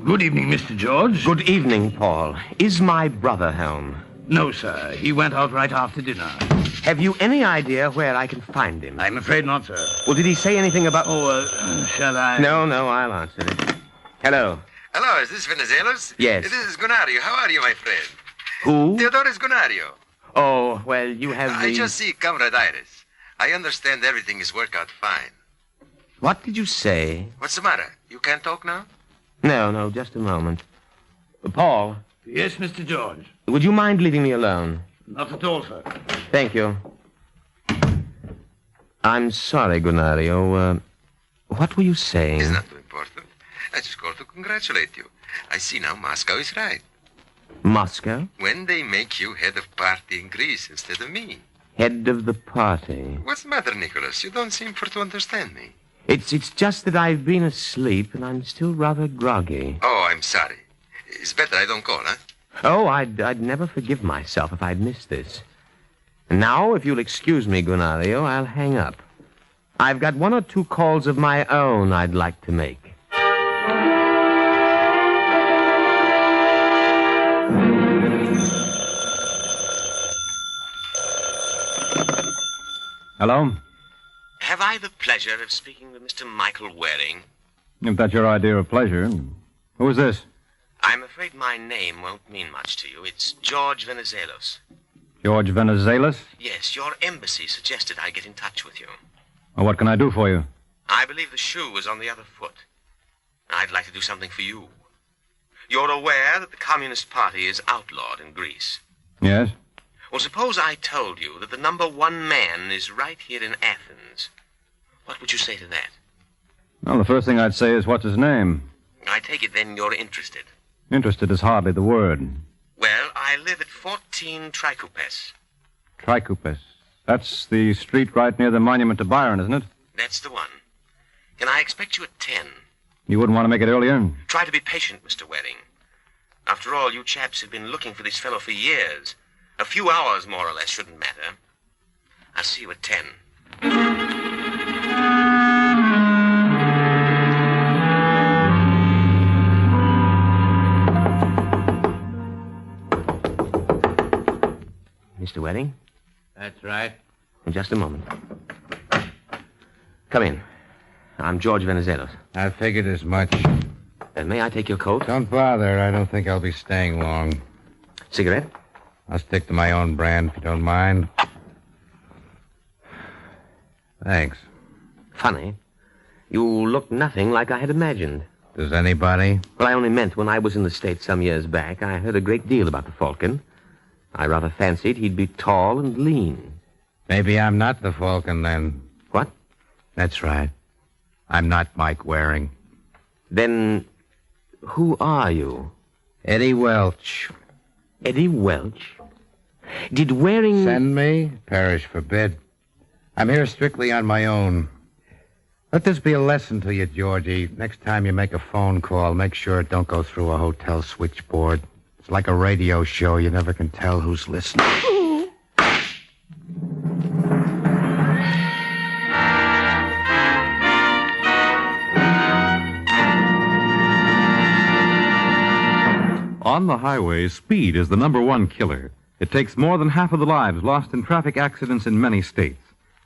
Good evening, Mr. George. Good evening, Paul. Is my brother home? No, sir. He went out right after dinner. Have you any idea where I can find him? I'm afraid not, sir. Well, did he say anything about... Shall I? No, I'll answer it. Hello. Hello, is this Venizelos? Yes. This is Gunario. How are you, my friend? Who? Theodorus Gunario. Oh, well, you have I just see Comrade Iris. I understand everything is worked out fine. What did you say? What's the matter? You can't talk now? No, just a moment. Paul. Yes, Mr. George. Would you mind leaving me alone? Not at all, sir. Thank you. I'm sorry, Gunario. What were you saying? It's not too important. I just called to congratulate you. I see now Moscow is right. Moscow? When they make you head of party in Greece instead of me. Head of the party. What's the matter, Nicholas? You don't seem to understand me. It's just that I've been asleep and I'm still rather groggy. Oh, I'm sorry. It's better I don't call, huh? Oh, I'd never forgive myself if I'd missed this. And now, if you'll excuse me, Gunario, I'll hang up. I've got one or two calls of my own I'd like to make. Hello? Have I the pleasure of speaking with Mr. Michael Waring? If that's your idea of pleasure. Who is this? I'm afraid my name won't mean much to you. It's George Venizelos. George Venizelos? Yes, your embassy suggested I get in touch with you. Well, what can I do for you? I believe the shoe was on the other foot. I'd like to do something for you. You're aware that the Communist Party is outlawed in Greece. Yes? Well, suppose I told you that the number one man is right here in Athens. What would you say to that? Well, the first thing I'd say is, what's his name? I take it then you're interested. Interested is hardly the word. Well, I live at 14 Trikoupes. Trikoupes. That's the street right near the monument to Byron, isn't it? That's the one. Can I expect you at 10? You wouldn't want to make it earlier? Try to be patient, Mr. Waring. After all, you chaps have been looking for this fellow for years. A few hours, more or less, shouldn't matter. I'll see you at 10. Mr. Waring? That's right. In just a moment. Come in. I'm George Venizelos. I figured as much. May I take your coat? Don't bother. I don't think I'll be staying long. Cigarette? I'll stick to my own brand, if you don't mind. Thanks. Funny. You look nothing like I had imagined. Does anybody? Well, I only meant when I was in the States some years back, I heard a great deal about the Falcon. I rather fancied he'd be tall and lean. Maybe I'm not the Falcon, then. What? That's right. I'm not Mike Waring. Then who are you? Eddie Welch. Eddie Welch? Did Waring... Send me? Parish forbid. I'm here strictly on my own. Let this be a lesson to you, Georgie. Next time you make a phone call, make sure it don't go through a hotel switchboard. It's like a radio show. You never can tell who's listening. On the highway, speed is the number one killer. It takes more than half of the lives lost in traffic accidents in many states.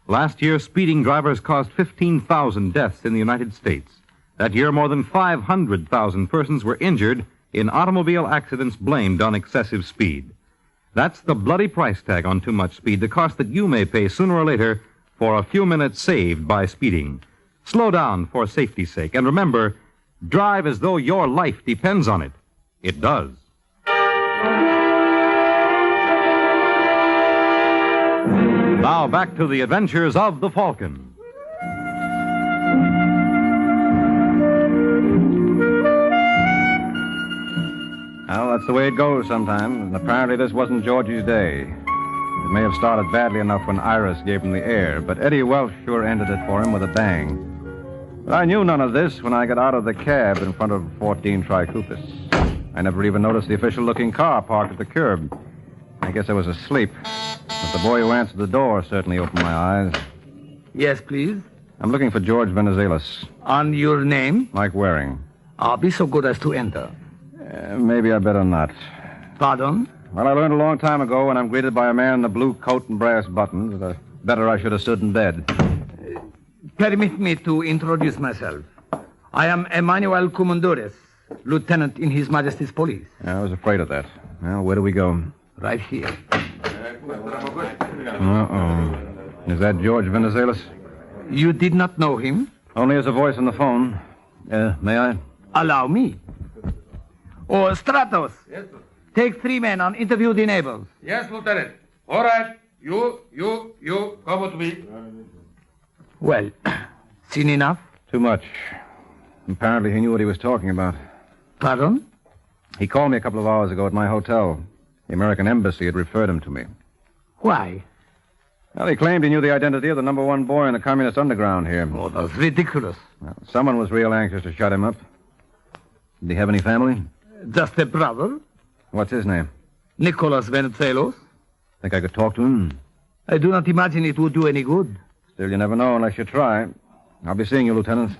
Last year, speeding drivers caused 15,000 deaths in the United States. That year, more than 500,000 persons were injured in automobile accidents blamed on excessive speed. That's the bloody price tag on too much speed, the cost that you may pay sooner or later for a few minutes saved by speeding. Slow down for safety's sake, and remember, drive as though your life depends on it. It does. Now back to the adventures of the Falcon. Well, that's the way it goes sometimes, and apparently this wasn't Georgie's day. It may have started badly enough when Iris gave him the air, but Eddie Welch sure ended it for him with a bang. But I knew none of this when I got out of the cab in front of 14 Tricupis. I never even noticed the official-looking car parked at the curb. I guess I was asleep. But the boy who answered the door certainly opened my eyes. Yes, please. I'm looking for George Venizelos. On your name? Mike Waring. Be so good as to enter. Maybe I better not. Pardon? Well, I learned a long time ago when I'm greeted by a man in a blue coat and brass buttons that better I should have stood in bed. Permit me to introduce myself. I am Emmanuel Comandores, Lieutenant in His Majesty's Police. I was afraid of that. Well, where do we go? Right here. Uh-oh. Is that George Venizelos? You did not know him? Only as a voice on the phone. May I? Allow me. Oh, Stratos. Yes, sir. Take 3 men on interview the neighbors. Yes, Lieutenant. All right. You, come with me. Well, seen enough? Too much. Apparently he knew what he was talking about. Pardon? He called me a couple of hours ago at my hotel. The American Embassy had referred him to me. Why? Well, he claimed he knew the identity of the number one boy in the communist underground here. Oh, that's ridiculous. Well, someone was real anxious to shut him up. Did he have any family? Just a brother. What's his name? Nicholas Venizelos. Think I could talk to him? I do not imagine it would do any good. Still, you never know unless you try. I'll be seeing you, Lieutenant.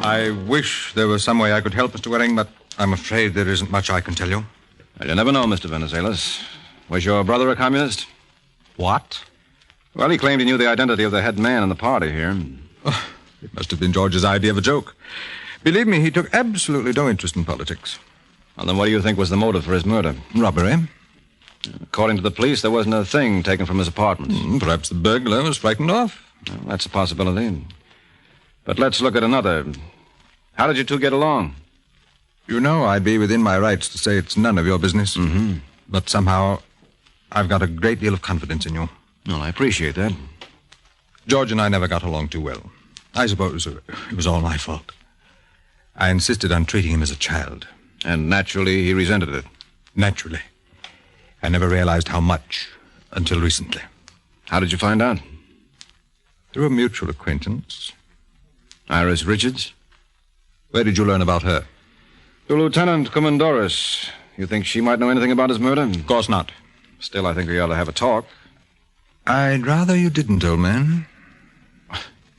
I wish there was some way I could help, Mr. Waring, but I'm afraid there isn't much I can tell you. Well, you never know, Mr. Venizelos. Was your brother a communist? What? Well, he claimed he knew the identity of the head man in the party here. Oh, it must have been George's idea of a joke. Believe me, he took absolutely no interest in politics. Well, then what do you think was the motive for his murder? Robbery. According to the police, there wasn't a thing taken from his apartment. Perhaps the burglar was frightened off. Well, that's a possibility. But let's look at another. How did you two get along? You know I'd be within my rights to say it's none of your business. Mm-hmm. But somehow, I've got a great deal of confidence in you. Well, I appreciate that. George and I never got along too well. I suppose it was all my fault. I insisted on treating him as a child. And naturally, he resented it. Naturally. I never realized how much until recently. How did you find out? Through a mutual acquaintance. Iris Richards? Where did you learn about her? To Lieutenant Comandores. You think she might know anything about his murder? Of course not. Still, I think we ought to have a talk. I'd rather you didn't, old man.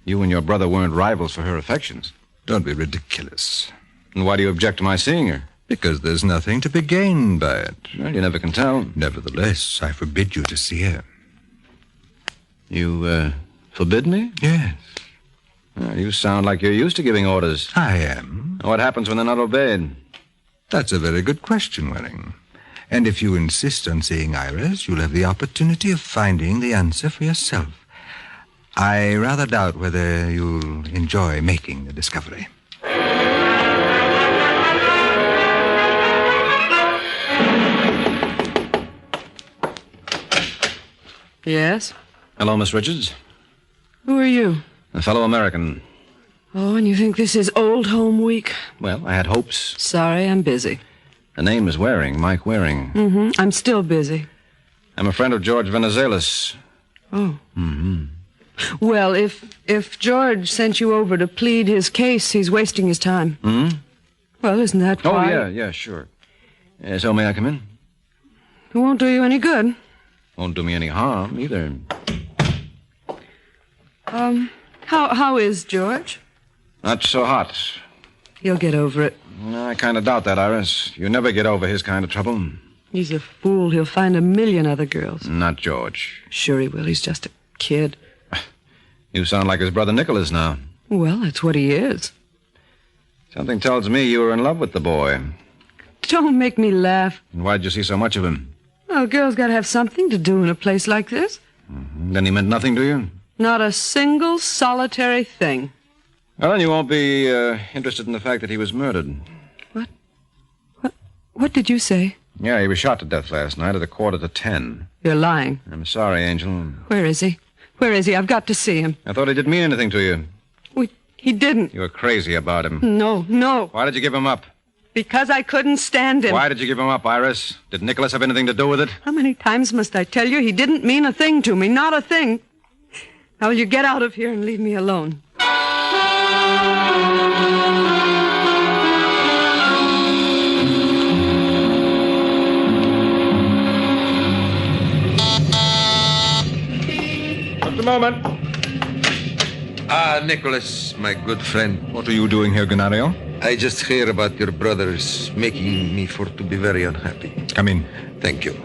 You and your brother weren't rivals for her affections. Don't be ridiculous. And why do you object to my seeing her? Because there's nothing to be gained by it. Well, you never can tell. Nevertheless, I forbid you to see her. You, forbid me? Yes. Well, you sound like you're used to giving orders. I am. What happens when they're not obeyed? That's a very good question, Waring. And if you insist on seeing Iris, you'll have the opportunity of finding the answer for yourself. I rather doubt whether you'll enjoy making the discovery. Yes? Hello, Miss Richards. Who are you? A fellow American. Oh, and you think this is Old Home Week? Well, I had hopes. Sorry, I'm busy. The name is Waring, Mike Waring. Mm-hmm. I'm still busy. I'm a friend of George Venizelos. Oh. Mm-hmm. Well, if George sent you over to plead his case, he's wasting his time. Hmm? Well, isn't that why? Oh, yeah, sure. So may I come in? It won't do you any good. Won't do me any harm, either. How is George? Not so hot. He'll get over it. I kind of doubt that, Iris. You never get over his kind of trouble. He's a fool. He'll find a million other girls. Not George. Sure he will. He's just a kid. You sound like his brother Nicholas now. Well, that's what he is. Something tells me you were in love with the boy. Don't make me laugh. Why'd you see so much of him? Well, a girl's got to have something to do in a place like this. Mm-hmm. Then he meant nothing to you? Not a single solitary thing. Well, then you won't be interested in the fact that he was murdered. What did you say? Yeah, he was shot to death last night at 9:45. You're lying. I'm sorry, Angel. Where is he? Where is he? I've got to see him. I thought he didn't mean anything to you. He didn't. You were crazy about him. No. Why did you give him up? Because I couldn't stand him. Why did you give him up, Iris? Did Nicholas have anything to do with it? How many times must I tell you he didn't mean a thing to me? Not a thing. Now will you get out of here and leave me alone? Just a moment. Nicholas, my good friend. What are you doing here, Gennaro? I just hear about your brothers making me for to be very unhappy. Come in. Thank you.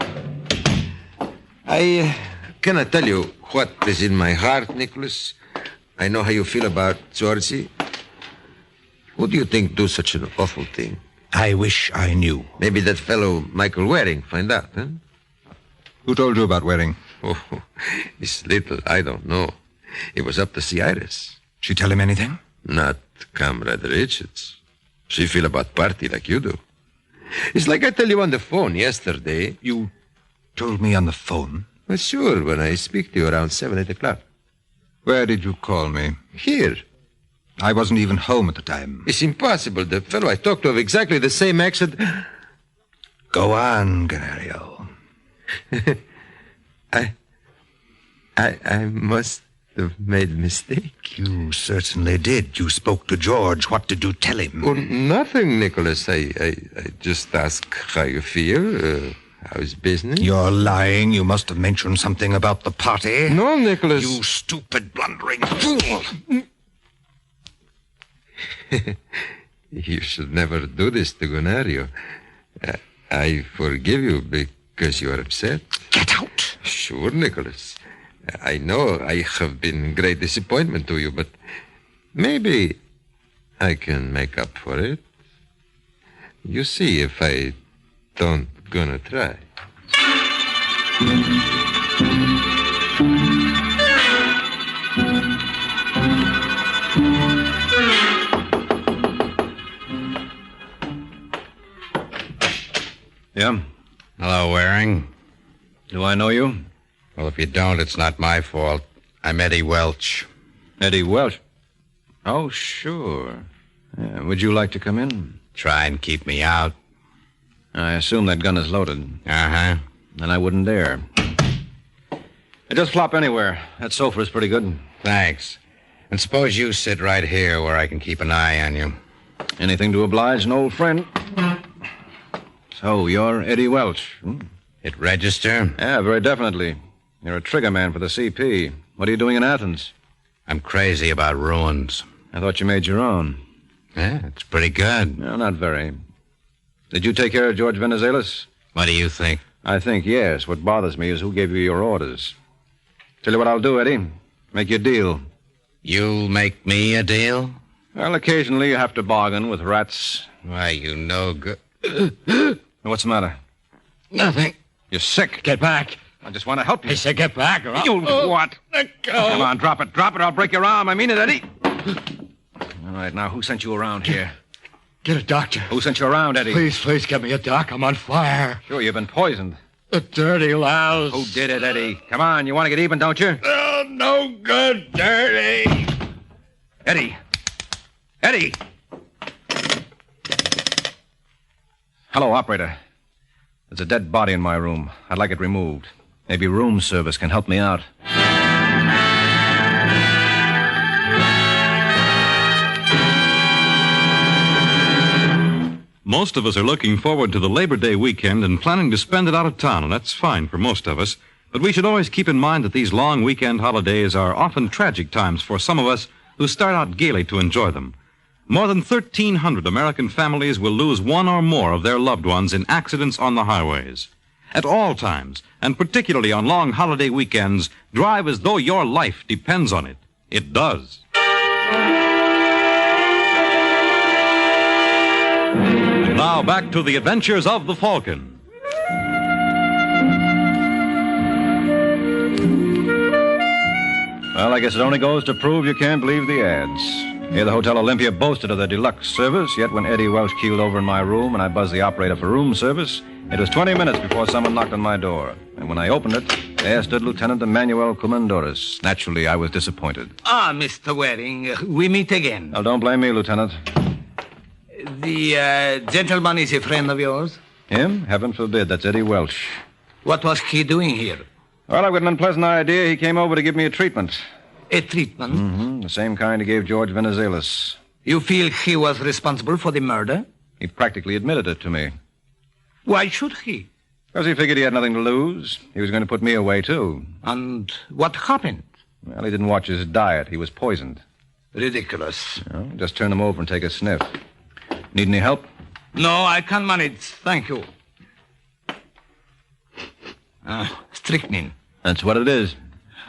I cannot tell you what is in my heart, Nicholas. I know how you feel about Georgie. Who do you think do such an awful thing? I wish I knew. Maybe that fellow Michael Waring find out, huh? Who told you about Waring? Oh, it's little. I don't know. It was up to see Iris. She tell him anything? Not Comrade Richards. She feel about party like you do. It's like I tell you on the phone yesterday. You told me on the phone? Well, sure, when I speak to you around 7, 8 o'clock. Where did you call me? Here. I wasn't even home at the time. It's impossible. The fellow I talked to have exactly the same accent. Go on, Gennaro. I must have made a mistake. You certainly did. You spoke to George. What did you tell him? Oh, nothing, Nicholas. I just asked how you feel. How's business? You're lying. You must have mentioned something about the party. No, Nicholas. You stupid, blundering fool. You should never do this to Gennaro. I forgive you because you are upset. Get out. Sure, Nicholas. I know I have been great disappointment to you, but maybe I can make up for it. You see if I don't gonna try. Yeah? Hello, Waring. Do I know you? Well, if you don't, it's not my fault. I'm Eddie Welch. Eddie Welch? Oh, sure. Yeah, would you like to come in? Try and keep me out. I assume that gun is loaded. Uh-huh. And I wouldn't dare. Just flop anywhere. That sofa is pretty good. Thanks. And suppose you sit right here where I can keep an eye on you. Anything to oblige an old friend. So, you're Eddie Welch. It register? Yeah, very definitely. You're a trigger man for the CP. What are you doing in Athens? I'm crazy about ruins. I thought you made your own. Yeah, it's pretty good. No, not very. Did you take care of George Venizelos? What do you think? I think yes. What bothers me is who gave you your orders. Tell you what I'll do, Eddie. Make you a deal. You'll make me a deal? Well, occasionally you have to bargain with rats. Why, you know good. What's the matter? Nothing. You're sick. Get back. I just want to help you. I say get back, or You what? Let go. Come on, drop it. Drop it, or I'll break your arm. I mean it, Eddie. All right, now, who sent you around here? Get a doctor. Who sent you around, Eddie? Please, get me a doc. I'm on fire. Sure, you've been poisoned. The dirty louse. Who did it, Eddie? Come on, you want to get even, don't you? Oh, no good, dirty. Eddie! Eddie! Hello, operator. There's a dead body in my room. I'd like it removed. Maybe room service can help me out. Most of us are looking forward to the Labor Day weekend and planning to spend it out of town, and that's fine for most of us. But we should always keep in mind that these long weekend holidays are often tragic times for some of us who start out gaily to enjoy them. More than 1,300 American families will lose one or more of their loved ones in accidents on the highways. At all times, and particularly on long holiday weekends, drive as though your life depends on it. It does. And now back to the adventures of the Falcon. Well, I guess it only goes to prove you can't believe the ads. Here the Hotel Olympia boasted of their deluxe service, yet when Eddie Welch keeled over in my room and I buzzed the operator for room service, it was 20 minutes before someone knocked on my door. And when I opened it, there stood Lieutenant Emmanuel Comandores. Naturally, I was disappointed. Ah, Mr. Waring, we meet again. Well, don't blame me, Lieutenant. The gentleman is a friend of yours? Him? Heaven forbid. That's Eddie Welch. What was he doing here? Well, I've got an unpleasant idea. He came over to give me a treatment. A treatment? Mm-hmm. The same kind he gave George Venizelos. You feel he was responsible for the murder? He practically admitted it to me. Why should he? Because he figured he had nothing to lose. He was going to put me away, too. And what happened? Well, he didn't watch his diet. He was poisoned. Ridiculous. Well, just turn him over and take a sniff. Need any help? No, I can manage. Thank you. Strychnine. That's what it is.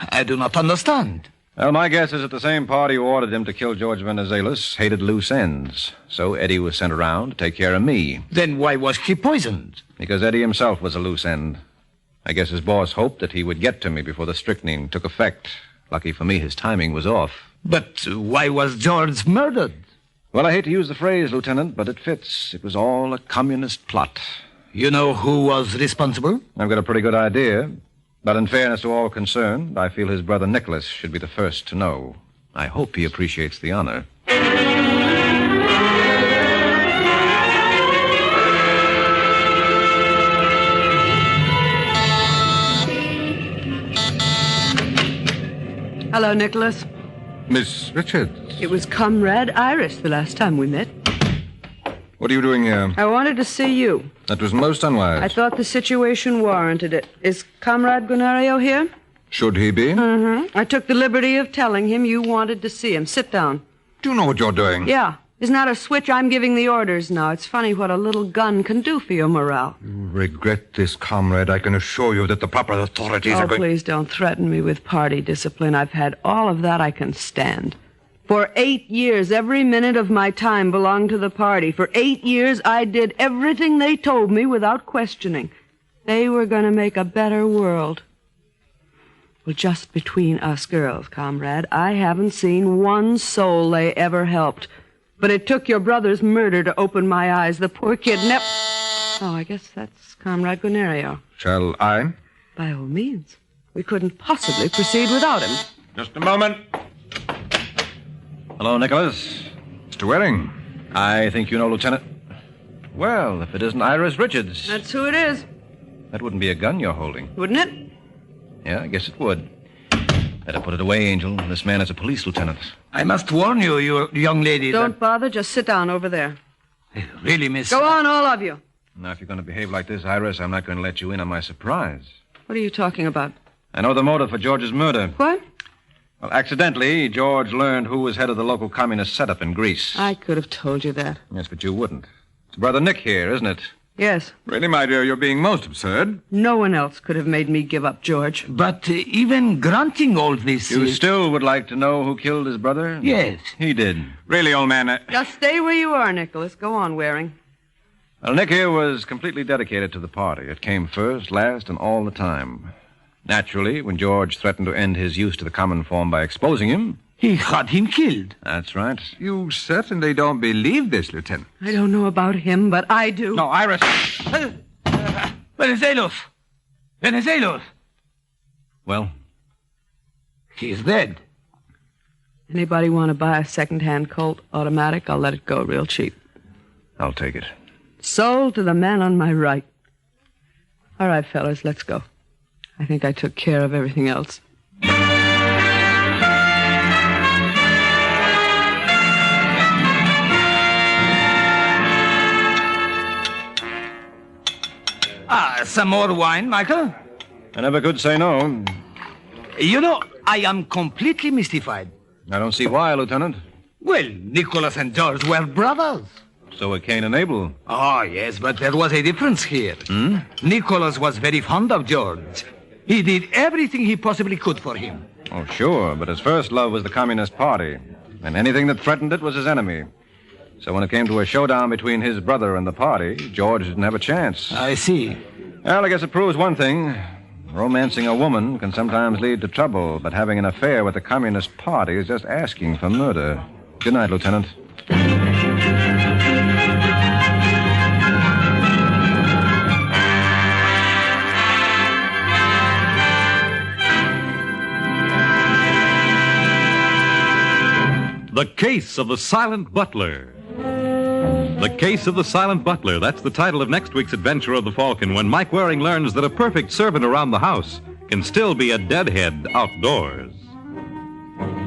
I do not understand. Well, my guess is that the same party who ordered him to kill George Venizelos hated loose ends. So Eddie was sent around to take care of me. Then why was he poisoned? Because Eddie himself was a loose end. I guess his boss hoped that he would get to me before the strychnine took effect. Lucky for me, his timing was off. But why was George murdered? Well, I hate to use the phrase, Lieutenant, but it fits. It was all a communist plot. You know who was responsible? I've got a pretty good idea. But in fairness to all concerned, I feel his brother Nicholas should be the first to know. I hope he appreciates the honor. Hello, Nicholas. Miss Richards. It was Comrade Iris the last time we met. What are you doing here? I wanted to see you. That was most unwise. I thought the situation warranted it. Is Comrade Gunario here? Should he be? Mm-hmm. I took the liberty of telling him you wanted to see him. Sit down. Do you know what you're doing? Yeah. Isn't that a switch? I'm giving the orders now. It's funny what a little gun can do for your morale. You regret this, comrade. I can assure you that the proper authorities are going... Please don't threaten me with party discipline. I've had all of that I can stand. For 8 years, every minute of my time belonged to the party. For 8 years, I did everything they told me without questioning. They were going to make a better world. Well, just between us girls, comrade, I haven't seen one soul they ever helped. But it took your brother's murder to open my eyes. The poor kid never... Oh, I guess that's Comrade Gunario. Shall I? By all means. We couldn't possibly proceed without him. Just a moment. Hello, Nicholas. Mr. Waring. I think you know Lieutenant. Well, if it isn't Iris Richards. That's who it is. That wouldn't be a gun you're holding. Wouldn't it? Yeah, I guess it would. Better put it away, Angel. This man is a police lieutenant. I must warn you, you young lady. Don't bother. Just sit down over there. Really, miss... Go on, all of you. Now, if you're going to behave like this, Iris, I'm not going to let you in on my surprise. What are you talking about? I know the motive for George's murder. What? Well, accidentally, George learned who was head of the local communist setup in Greece. I could have told you that. Yes, but you wouldn't. It's Brother Nick here, isn't it? Yes. Really, my dear, you're being most absurd. No one else could have made me give up George. But even granting all this... You still would like to know who killed his brother? Yes. He did. Really, old man... Just stay where you are, Nicholas. Go on, Waring. Well, Nick here was completely dedicated to the party. It came first, last, and all the time. Naturally, when George threatened to end his use to the common form by exposing him... He had him killed. That's right. You certainly don't believe this, Lieutenant. I don't know about him, but I do. No, Iris. Venizelos. Venizelos. Well? He's dead. Anybody want to buy a second-hand Colt automatic? I'll let it go real cheap. I'll take it. Sold to the man on my right. All right, fellas, let's go. I think I took care of everything else. Some more wine, Michael? I never could say no. You know, I am completely mystified. I don't see why, Lieutenant. Well, Nicholas and George were brothers. So were Cain and Abel. Oh, yes, but there was a difference here. Nicholas was very fond of George. He did everything he possibly could for him. Oh, sure, but his first love was the Communist Party, and anything that threatened it was his enemy. So when it came to a showdown between his brother and the party, George didn't have a chance. I see. Well, I guess it proves one thing. Romancing a woman can sometimes lead to trouble, but having an affair with the Communist Party is just asking for murder. Good night, Lieutenant. The Case of the Silent Butler. The Case of the Silent Butler. That's the title of next week's adventure of the Falcon, when Mike Waring learns that a perfect servant around the house can still be a deadhead outdoors.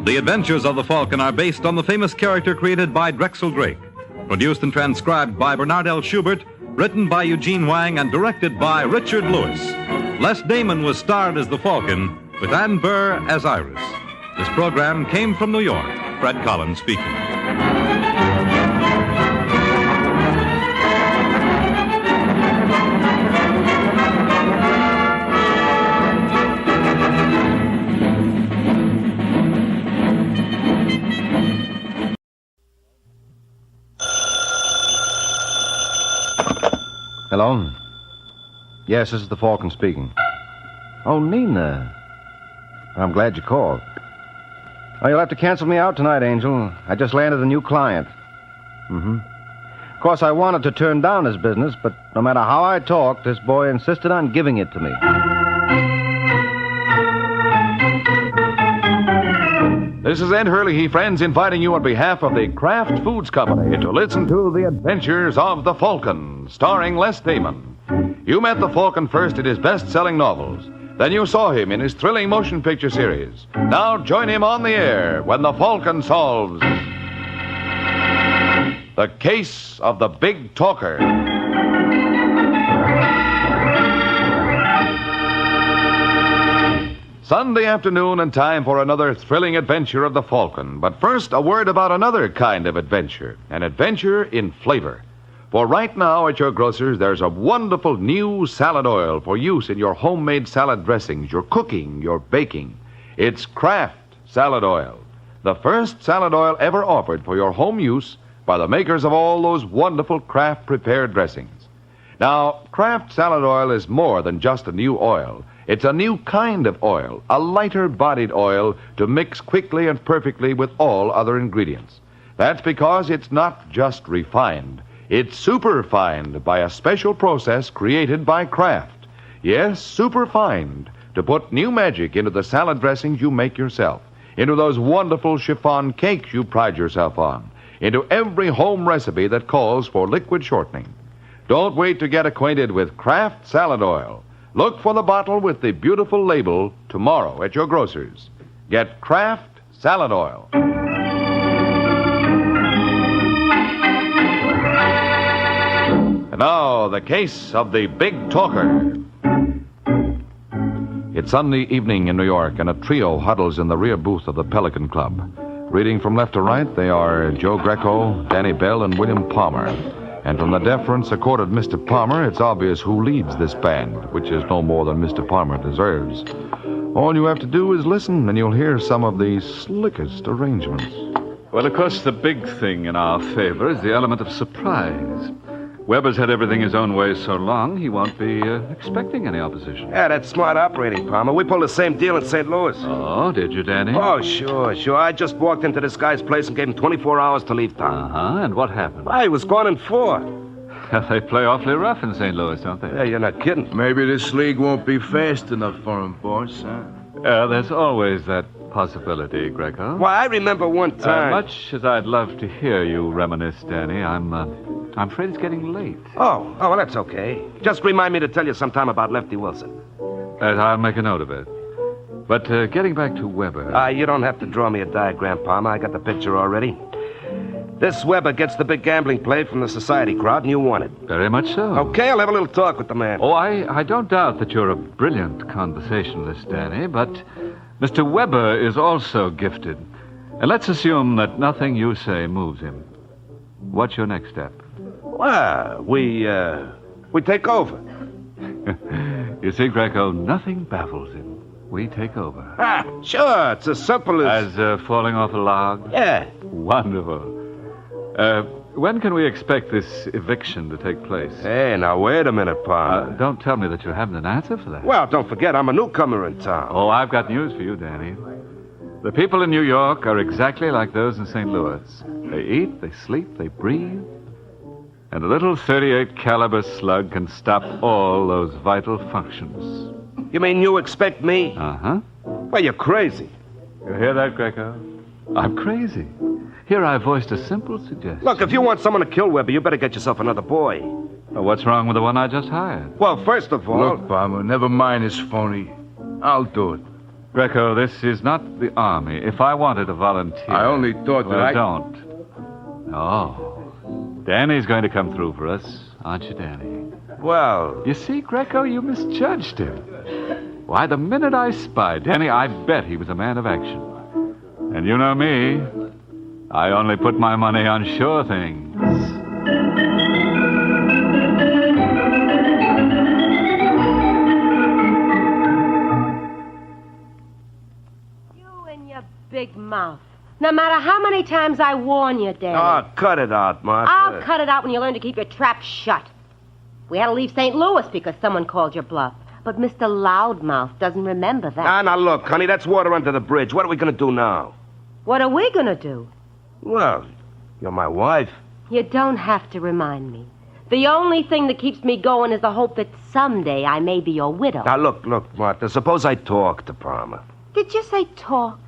The Adventures of the Falcon are based on the famous character created by Drexel Drake, produced and transcribed by Bernard L. Schubert, written by Eugene Wang, and directed by Richard Lewis. Les Damon was starred as the Falcon, with Ann Burr as Iris. This program came from New York. Fred Collins speaking. Hello? Yes, this is the Falcon speaking. Oh, Nina. I'm glad you called. Oh, you'll have to cancel me out tonight, Angel. I just landed a new client. Of course, I wanted to turn down his business, but no matter how I talked, this boy insisted on giving it to me. This is Ed Hurley, friends, inviting you on behalf of the Kraft Foods Company to listen to The Adventures of the Falcon, starring Les Damon. You met the Falcon first in his best-selling novels. Then you saw him in his thrilling motion picture series. Now join him on the air when the Falcon solves The Case of the Big Talker. Sunday afternoon and time for another thrilling adventure of the Falcon. But first, a word about another kind of adventure. An adventure in flavor. For right now at your grocer's, there's a wonderful new salad oil for use in your homemade salad dressings, your cooking, your baking. It's Kraft Salad Oil, the first salad oil ever offered for your home use by the makers of all those wonderful Kraft prepared dressings. Now, Kraft Salad Oil is more than just a new oil. It's a new kind of oil, a lighter-bodied oil to mix quickly and perfectly with all other ingredients. That's because it's not just refined. It's superfined by a special process created by Kraft. Yes, superfined, to put new magic into the salad dressings you make yourself, into those wonderful chiffon cakes you pride yourself on, into every home recipe that calls for liquid shortening. Don't wait to get acquainted with Kraft Salad Oil. Look for the bottle with the beautiful label tomorrow at your grocer's. Get Kraft Salad Oil. And now, the case of the Big Talker. It's Sunday evening in New York, and a trio huddles in the rear booth of the Pelican Club. Reading from left to right, they are Joe Greco, Danny Bell, and William Palmer. And from the deference accorded Mr. Palmer, it's obvious who leads this band, which is no more than Mr. Palmer deserves. All you have to do is listen, and you'll hear some of the slickest arrangements. Well, of course, the big thing in our favor is the element of surprise. Weber's had everything his own way so long, he won't be expecting any opposition. Yeah, that's smart operating, Palmer. We pulled the same deal in St. Louis. Oh, did you, Danny? Oh, sure. I just walked into this guy's place and gave him 24 hours to leave town. Uh-huh, and what happened? Well, he was gone in 4. They play awfully rough in St. Louis, don't they? Yeah, you're not kidding. Maybe this league won't be fast enough for him, boss, huh? There's always that possibility, Greco. Well, I remember one time... Much as I'd love to hear you reminisce, Danny, I'm afraid it's getting late. Oh, well, that's okay. Just remind me to tell you sometime about Lefty Wilson. I'll make a note of it. But getting back to Weber... You don't have to draw me a diagram, Palmer. I got the picture already. This Weber gets the big gambling play from the society crowd, and you want it. Very much so. Okay, I'll have a little talk with the man. Oh, I don't doubt that you're a brilliant conversationalist, Danny, but Mr. Weber is also gifted. And let's assume that nothing you say moves him. What's your next step? Well, we take over. You see, Greco, nothing baffles him. We take over. Sure, it's as simple as... As falling off a log? Yeah. Wonderful. When can we expect this eviction to take place? Hey, now, wait a minute, Palmer. Don't tell me that you haven't an answer for that. Well, don't forget, I'm a newcomer in town. Oh, I've got news for you, Danny. The people in New York are exactly like those in St. Louis. They eat, they sleep, they breathe. And a little .38 caliber slug can stop all those vital functions. You mean you expect me? Uh-huh. Well, you're crazy. You hear that, Greco? I'm crazy. Here I voiced a simple suggestion. Look, if you want someone to kill Weber, you better get yourself another boy. Well, what's wrong with the one I just hired? Well, first of all... Look, Palmer, never mind his phony. I'll do it. Greco, this is not the Army. If I wanted to volunteer... I only thought that I... don't. Oh. Danny's going to come through for us, aren't you, Danny? Well... You see, Greco, you misjudged him. Why, the minute I spied Danny, I bet he was a man of action. And you know me. I only put my money on sure things. You and your big mouth. No matter how many times I warn you, Danny. Oh, cut it out, Martha. I'll cut it out when you learn to keep your trap shut. We had to leave St. Louis because someone called your bluff. But Mr. Loudmouth doesn't remember that. Now, look, honey, that's water under the bridge. What are we going to do now? What are we going to do? Well, you're my wife. You don't have to remind me. The only thing that keeps me going is the hope that someday I may be your widow. Now, look, Martha, suppose I talk to Palmer. Did you say talk?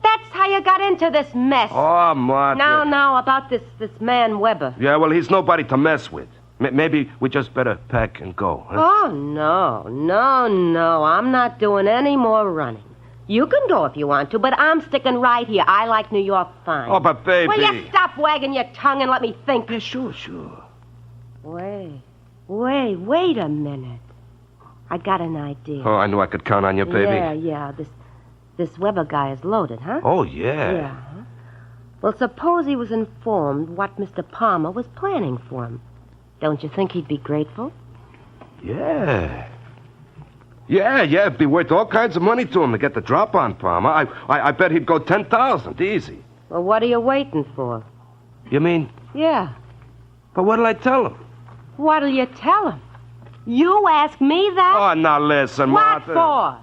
That's how you got into this mess. Oh, Martha. Now, about this man Weber. Yeah, well, he's nobody to mess with. Maybe we just better pack and go, huh? Oh, no. I'm not doing any more running. You can go if you want to, but I'm sticking right here. I like New York fine. Oh, but baby... Will you stop wagging your tongue and let me think? Yeah, sure. Wait a minute. I got an idea. Oh, I knew I could count on you, baby. Yeah. This Weber guy is loaded, huh? Oh, yeah. Yeah. Well, suppose he was informed what Mr. Palmer was planning for him. Don't you think he'd be grateful? Yeah. Yeah, it'd be worth all kinds of money to him to get the drop on Palmer. I bet he'd go 10,000, easy. Well, what are you waiting for? You mean? Yeah. But what'll I tell him? What'll you tell him? You ask me that? Oh, now listen, Martha. What for?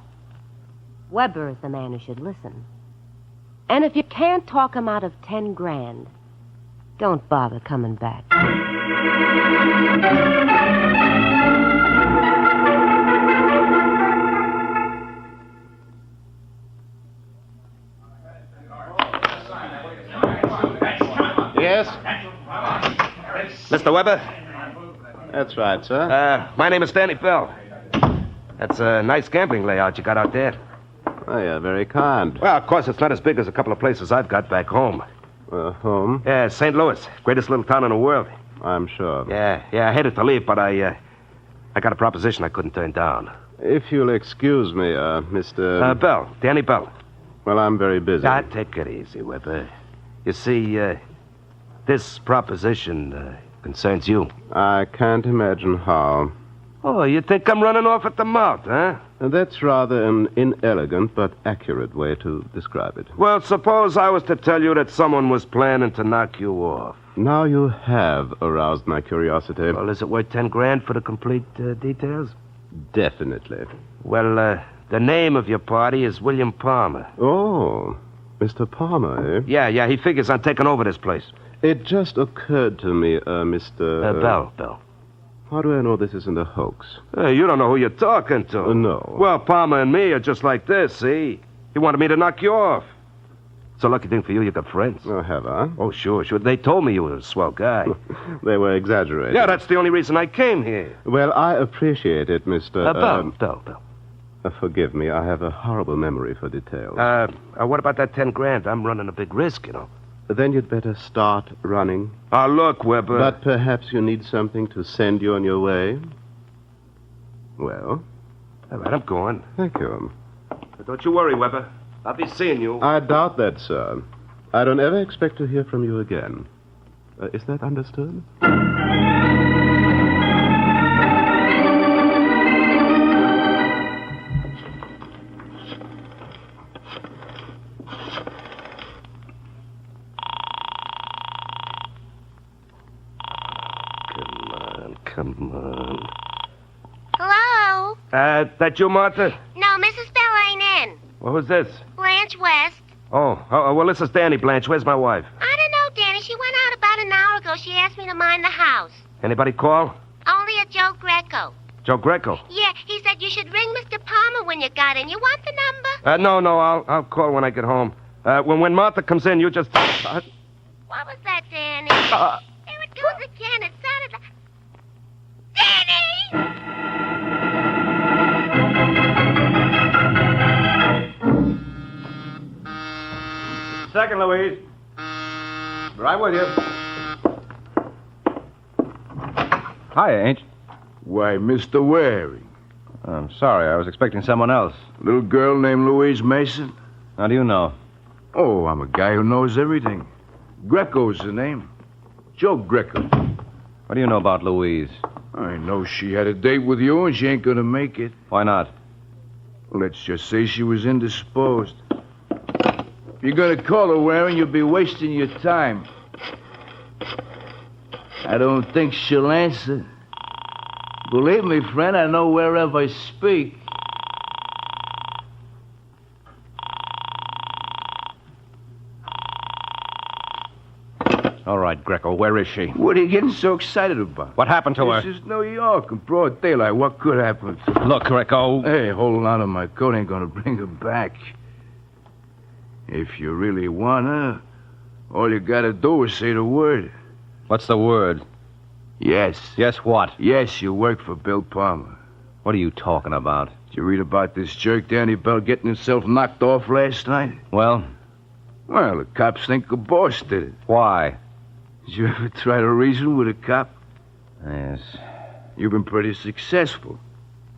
Weber is the man who should listen. And if you can't talk him out of 10 grand, don't bother coming back. Yes? Mr. Weber? That's right, sir. My name is Danny Bell. That's a nice gambling layout you got out there. Oh, you're very kind. Well, of course, it's not as big as a couple of places I've got back home. Home? Yeah, St. Louis. Greatest little town in the world. I'm sure. Yeah, I hated to leave, but I got a proposition I couldn't turn down. If you'll excuse me, Mr... Bell. Danny Bell. Well, I'm very busy. Take it easy, Weber. You see, this proposition concerns you. I can't imagine how. Oh, you think I'm running off at the mouth, huh? That's rather an inelegant but accurate way to describe it. Well, suppose I was to tell you that someone was planning to knock you off. Now you have aroused my curiosity. Well, is it worth 10 grand for the complete details? Definitely. Well, the name of your party is William Palmer. Oh, Mr. Palmer, eh? Yeah, he figures on taking over this place. It just occurred to me, Mr. Bell. How do I know this isn't a hoax? You don't know who you're talking to. No. Well, Palmer and me are just like this, see? He wanted me to knock you off. It's a lucky thing for you got friends. Oh, have I? Oh, sure. They told me you were a swell guy. They were exaggerating. Yeah, that's the only reason I came here. Well, I appreciate it, Mr. Bell. Forgive me, I have a horrible memory for details. What about that 10 grand? I'm running a big risk, you know. Then you'd better start running. Look, Weber. But perhaps you need something to send you on your way. Well? All right, I'm going. Thank you. But don't you worry, Weber. I'll be seeing you. I doubt that, sir. I don't ever expect to hear from you again. Is that understood? Come on. Hello? That you, Martha? No, Mrs. Bell ain't in. Well, who's this? Blanche West. Oh, well, this is Danny, Blanche. Where's my wife? I don't know, Danny. She went out about an hour ago. She asked me to mind the house. Anybody call? Only a Joe Greco. Joe Greco? Yeah, he said you should ring Mr. Palmer when you got in. You want the number? No, I'll call when I get home. When Martha comes in, you just... What was that, Danny? There it goes again. It sounded like... Danny! Second, Louise. Right with you. Hi, Ain't. Why, Mr. Waring. I'm sorry. I was expecting someone else. Little girl named Louise Mason? How do you know? Oh, I'm a guy who knows everything. Greco's the name. Joe Greco. What do you know about Louise? I know she had a date with you and she ain't gonna make it. Why not? Let's just say she was indisposed. If you're gonna call her, Waring, you'll be wasting your time. I don't think she'll answer. Believe me, friend, I know wherever I speak. All right, Greco, where is she? What are you getting so excited about? What happened to her? This is New York in broad daylight. What could happen? Look, Greco. Hey, holding on to my coat ain't gonna bring her back. If you really want her, all you gotta do is say the word. What's the word? Yes. Yes, what? Yes, you work for Bill Palmer. What are you talking about? Did you read about this jerk Danny Bell getting himself knocked off last night? Well? Well, the cops think the boss did it. Why? Did you ever try to reason with a cop? Yes. You've been pretty successful.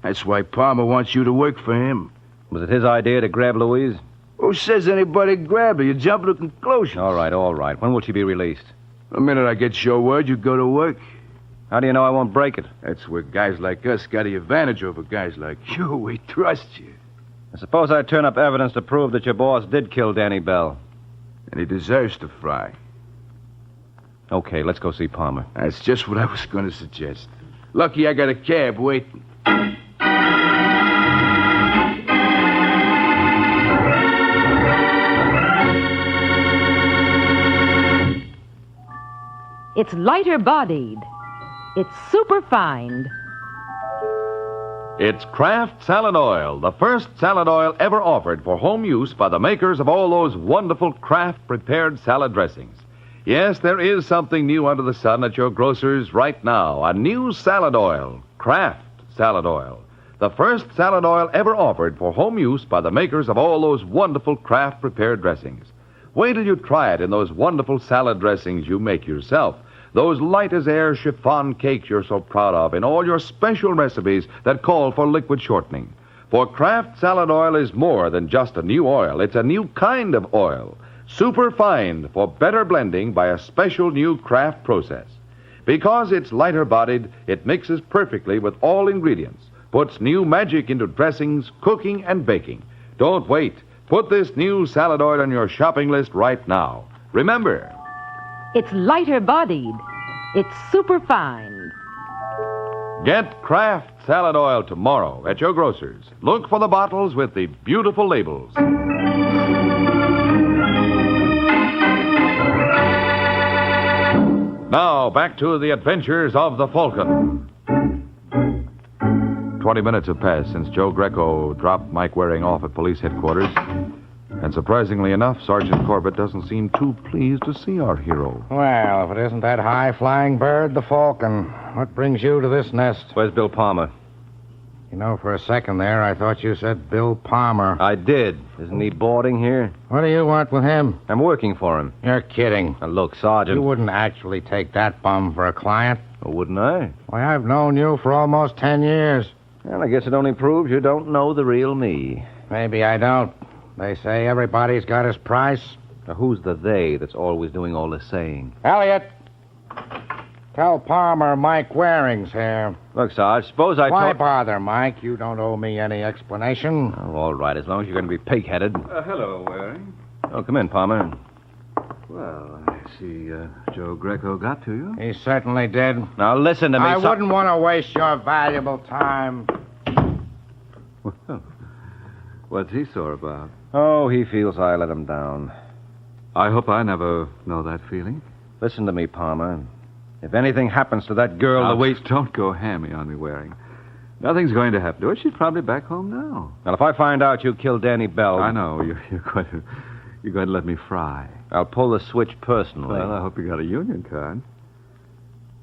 That's why Palmer wants you to work for him. Was it his idea to grab Louise? Who says anybody grabbed her? You jump to conclusions. All right. When will she be released? The minute I get your word, you go to work. How do you know I won't break it? That's where guys like us got the advantage over guys like you. We trust you. I suppose I turn up evidence to prove that your boss did kill Danny Bell. And he deserves to fry. Okay, let's go see Palmer. That's just what I was going to suggest. Lucky I got a cab waiting. It's lighter-bodied. It's superfined. It's Kraft Salad Oil, the first salad oil ever offered for home use by the makers of all those wonderful Kraft-prepared salad dressings. Yes, there is something new under the sun at your grocer's right now. A new salad oil, Kraft Salad Oil. The first salad oil ever offered for home use by the makers of all those wonderful Kraft-prepared dressings. Wait till you try it in those wonderful salad dressings you make yourself. Those light-as-air chiffon cakes you're so proud of in all your special recipes that call for liquid shortening. For Kraft Salad Oil is more than just a new oil. It's a new kind of oil. Superfined for better blending by a special new Kraft process. Because it's lighter-bodied, it mixes perfectly with all ingredients, puts new magic into dressings, cooking, and baking. Don't wait. Put this new salad oil on your shopping list right now. Remember, It's lighter-bodied. It's superfine. Get Kraft salad oil tomorrow at your grocer's. Look for the bottles with the beautiful labels. Now, back to the adventures of the Falcon. 20 minutes have passed since Joe Greco dropped Mike Waring off at police headquarters. And surprisingly enough, Sergeant Corbett doesn't seem too pleased to see our hero. Well, if it isn't that high-flying bird, the Falcon. What brings you to this nest? Where's Bill Palmer? You know, for a second there, I thought you said Bill Palmer. I did. Isn't he boarding here? What do you want with him? I'm working for him. You're kidding. Now, look, Sergeant. You wouldn't actually take that bum for a client. Oh, wouldn't I? Why, I've known you for almost 10 years. Well, I guess it only proves you don't know the real me. Maybe I don't. They say everybody's got his price. Now, who's the they that's always doing all the saying? Elliot, tell Palmer Mike Waring's here. Look, Sarge, suppose I Why told... bother, Mike? You don't owe me any explanation. Oh, all right, as long as you're going to be pig-headed. Hello, Waring. Oh, come in, Palmer. Well, I see Joe Greco got to you. He certainly did. Now, listen to me, I wouldn't want to waste your valuable time. Well, what's he sore about? Oh, he feels I let him down. I hope I never know that feeling. Listen to me, Palmer. If anything happens to that girl Now, the way... Don't go hammy on me, Waring. Nothing's going to happen to her. She's probably back home now. Now, if I find out you killed Danny Bell... I know. You're going to let me fry. I'll pull the switch personally. Well, I hope you got a union card.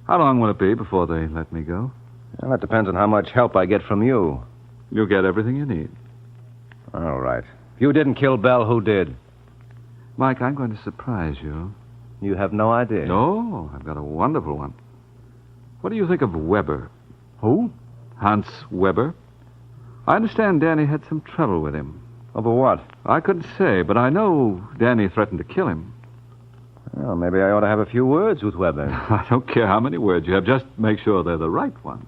How long will it be before they let me go? Well, that depends on how much help I get from you. You'll get everything you need. All right. If you didn't kill Bell, who did? Mike, I'm going to surprise you. You have no idea? No, I've got a wonderful one. What do you think of Weber? Who? Hans Weber. I understand Danny had some trouble with him. Over what? I couldn't say, but I know Danny threatened to kill him. Well, maybe I ought to have a few words with Weber. I don't care how many words you have. Just make sure they're the right ones.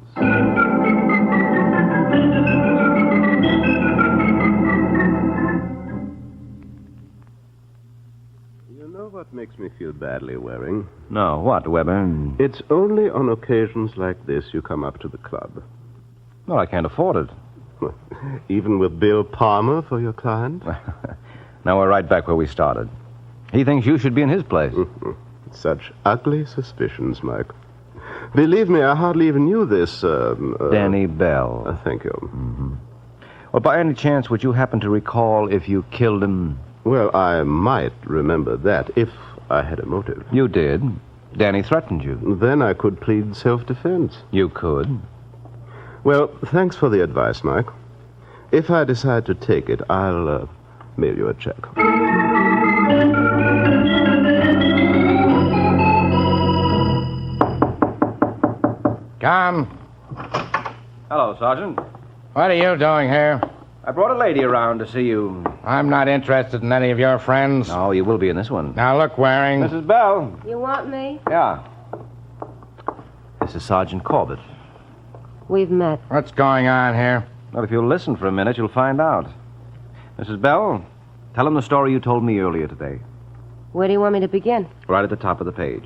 What makes me feel badly, Waring? No, what, Weber? It's only on occasions like this you come up to the club. Well, I can't afford it. Even with Bill Palmer for your client? Now we're right back where we started. He thinks you should be in his place. Such ugly suspicions, Mike. Believe me, I hardly even knew this, Danny Bell. Thank you. Mm-hmm. Well, by any chance, would you happen to recall if you killed him? Well, I might remember that if I had a motive. You did. Danny threatened you. Then I could plead self-defense. You could. Well, thanks for the advice, Mike. If I decide to take it, I'll mail you a check. Come. Hello, Sergeant. What are you doing here? I brought a lady around to see you. I'm not interested in any of your friends. No, you will be in this one. Now, look, Waring. Mrs. Bell. You want me? Yeah. This is Sergeant Corbett. We've met. What's going on here? Well, if you'll listen for a minute, you'll find out. Mrs. Bell, tell him the story you told me earlier today. Where do you want me to begin? Right at the top of the page.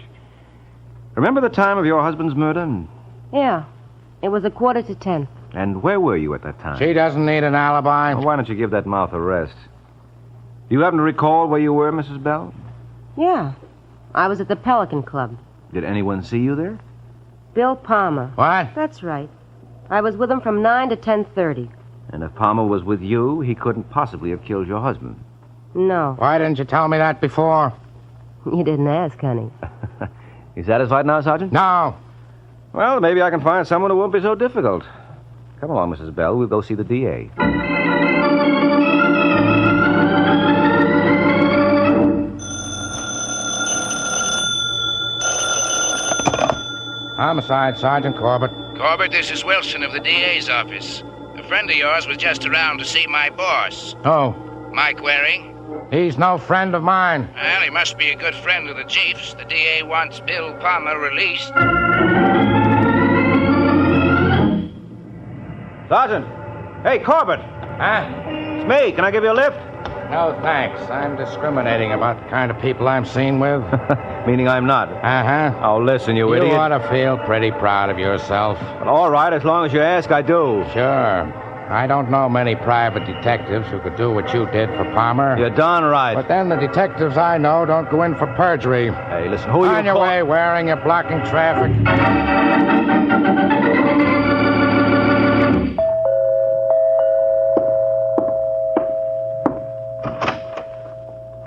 Remember the time of your husband's murder? Yeah. It was 9:45. And where were you at that time? She doesn't need an alibi. Well, why don't you give that mouth a rest? Do you happen to recall where you were, Mrs. Bell? Yeah. I was at the Pelican Club. Did anyone see you there? Bill Palmer. What? That's right. I was with him from 9 to 10:30. And if Palmer was with you, he couldn't possibly have killed your husband. No. Why didn't you tell me that before? You didn't ask, honey. You satisfied now, Sergeant? No. Well, maybe I can find someone who won't be so difficult. Come along, Mrs. Bell. We'll go see the DA. Homicide, Sergeant Corbett. Corbett, this is Wilson of the DA's office. A friend of yours was just around to see my boss. Oh. Mike Waring. He's no friend of mine. Well, he must be a good friend of the chief's. The DA wants Bill Palmer released. Sergeant! Hey, Corbett! Huh? It's me. Can I give you a lift? No, thanks. I'm discriminating about the kind of people I'm seen with. Meaning I'm not. Uh-huh. Oh, listen, you idiot. You ought to feel pretty proud of yourself. All right, as long as you ask, I do. Sure. I don't know many private detectives who could do what you did for Palmer. You're darn right. But then the detectives I know don't go in for perjury. Hey, listen, who are you... On your way, wearing you're blocking traffic.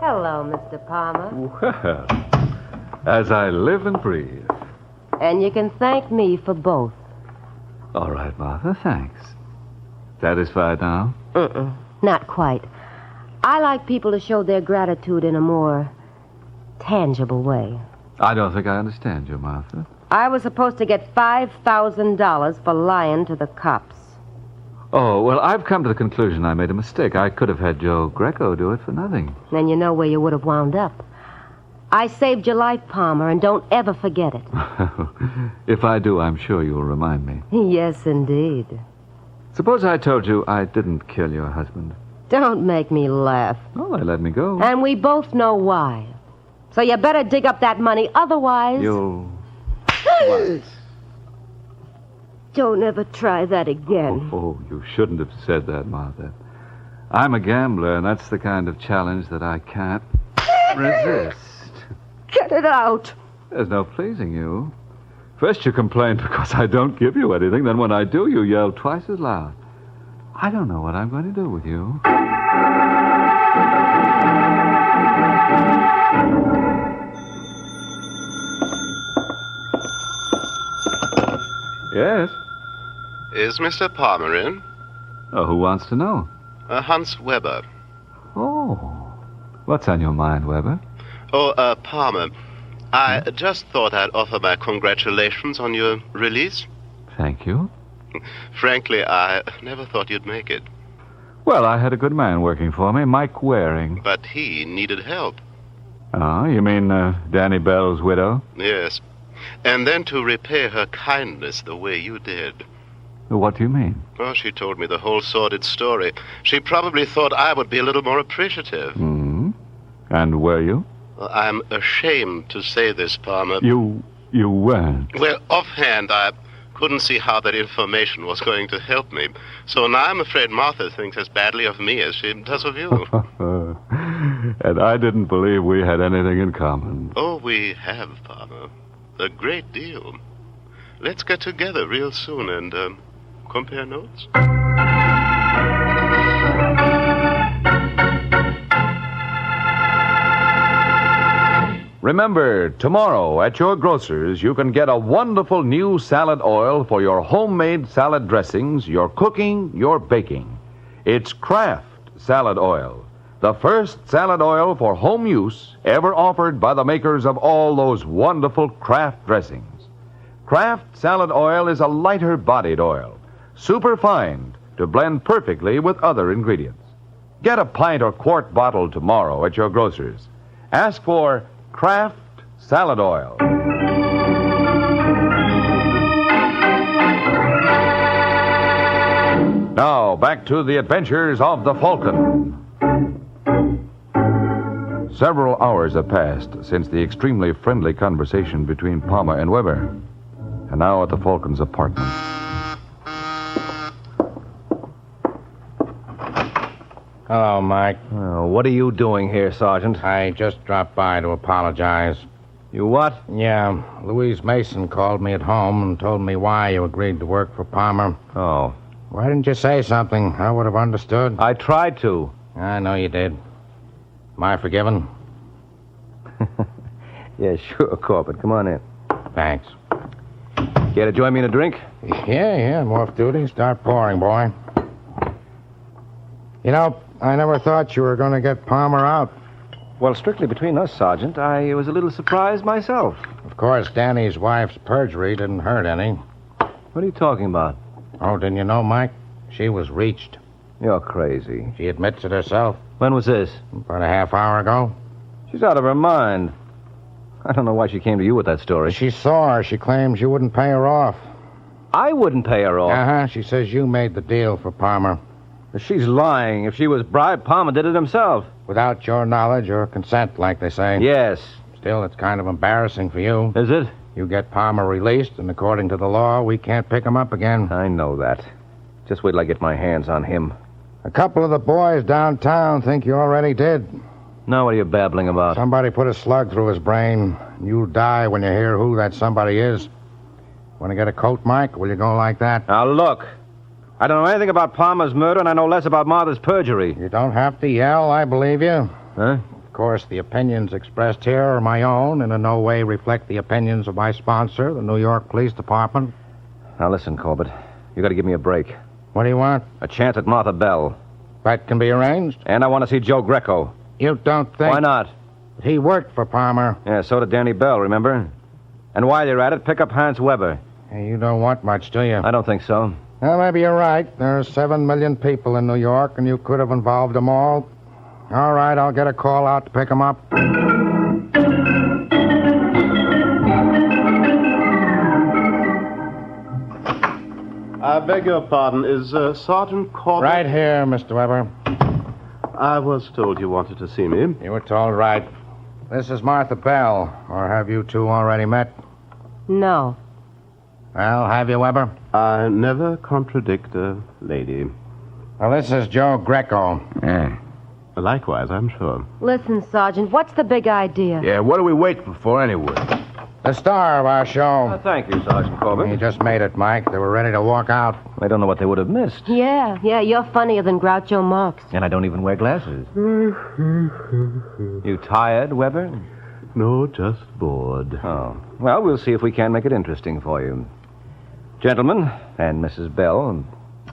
Hello, Mr. Palmer. Well, as I live and breathe. And you can thank me for both. All right, Martha, thanks. Satisfied now? Not quite. I like people to show their gratitude in a more tangible way. I don't think I understand you, Martha. I was supposed to get $5,000 for lying to the cops. Oh, well, I've come to the conclusion I made a mistake. I could have had Joe Greco do it for nothing. Then you know where you would have wound up. I saved your life, Palmer, and don't ever forget it. If I do, I'm sure you'll remind me. Yes, indeed. Suppose I told you I didn't kill your husband. Don't make me laugh. Oh, they let me go. And we both know why. So you better dig up that money, otherwise... You'll... What? Don't ever try that again. Oh, you shouldn't have said that, Martha. I'm a gambler, and that's the kind of challenge that I can't resist. Get it out. There's no pleasing you. First you complain because I don't give you anything, then when I do, you yell twice as loud. I don't know what I'm going to do with you. Yes? Is Mr. Palmer in? Oh, who wants to know? Hans Weber. Oh. What's on your mind, Weber? Oh, Palmer, I just thought I'd offer my congratulations on your release. Thank you. Frankly, I never thought you'd make it. Well, I had a good man working for me, Mike Waring. But he needed help. Oh, you mean Danny Bell's widow? Yes. And then to repay her kindness the way you did. What do you mean? Oh, she told me the whole sordid story. She probably thought I would be a little more appreciative. Hmm? And were you? Well, I'm ashamed to say this, Palmer. You weren't. Well, offhand, I couldn't see how that information was going to help me. So now I'm afraid Martha thinks as badly of me as she does of you. And I didn't believe we had anything in common. Oh, we have, Palmer. A great deal. Let's get together real soon and compare notes. Remember, tomorrow at your grocer's, you can get a wonderful new salad oil for your homemade salad dressings, your cooking, your baking. It's Kraft Salad Oil, the first salad oil for home use ever offered by the makers of all those wonderful Kraft dressings. Kraft Salad Oil is a lighter-bodied oil, superfine to blend perfectly with other ingredients. Get a pint or quart bottle tomorrow at your grocer's. Ask for Kraft Salad Oil. Now, back to the adventures of the Falcon. Several hours have passed since the extremely friendly conversation between Palmer and Weber. And now at the Falcon's apartment. Hello, Mike. What are you doing here, Sergeant? I just dropped by to apologize. You what? Yeah, Louise Mason called me at home and told me why you agreed to work for Palmer. Oh. Why didn't you say something? I would have understood. I tried to. I know you did. Am I forgiven? Yeah, sure, Corbett. Come on in. Thanks. Care to join me in a drink? Yeah, I'm off duty. Start pouring, boy. You know, I never thought you were going to get Palmer out. Well, strictly between us, Sergeant, I was a little surprised myself. Of course, Danny's wife's perjury didn't hurt any. What are you talking about? Oh, didn't you know, Mike? She was reached. You're crazy. She admits it herself. When was this? About a half hour ago. She's out of her mind. I don't know why she came to you with that story. She saw her. She claims you wouldn't pay her off. I wouldn't pay her off? Uh-huh. She says you made the deal for Palmer. She's lying. If she was bribed, Palmer did it himself. Without your knowledge or consent, like they say. Yes. Still, it's kind of embarrassing for you. Is it? You get Palmer released, and according to the law, we can't pick him up again. I know that. Just wait till I get my hands on him. A couple of the boys downtown think you already did. Now what are you babbling about? Somebody put a slug through his brain. You'll die when you hear who that somebody is. Want to get a coat, Mike? Will you go like that? Now, look. I don't know anything about Palmer's murder, and I know less about Martha's perjury. You don't have to yell. I believe you. Huh? Of course, the opinions expressed here are my own and in no way reflect the opinions of my sponsor, the New York Police Department. Now, listen, Corbett. You got to give me a break. What do you want? A chance at Martha Bell. That can be arranged. And I want to see Joe Greco. You don't think... Why not? He worked for Palmer. Yeah, so did Danny Bell, remember? And while you're at it, pick up Hans Weber. Hey, you don't want much, do you? I don't think so. Well, maybe you're right. There are 7 million people in New York, and you could have involved them all. All right, I'll get a call out to pick them up. I beg your pardon. Is Sergeant Corbett... Right here, Mr. Weber. I was told you wanted to see me. You were told right. This is Martha Bell. Or have you two already met? No. Well, have you, Weber? I never contradict a lady. Well, this is Joe Greco. Yeah. Likewise, I'm sure. Listen, Sergeant, what's the big idea? Yeah, what are we waiting for anyway? The star of our show. Thank you, Sergeant Corbett. You just made it, Mike. They were ready to walk out. I don't know what they would have missed. Yeah, you're funnier than Groucho Marx. And I don't even wear glasses. You tired, Weber? No, just bored. Oh. Well, we'll see if we can make it interesting for you. Gentlemen, and Mrs. Bell,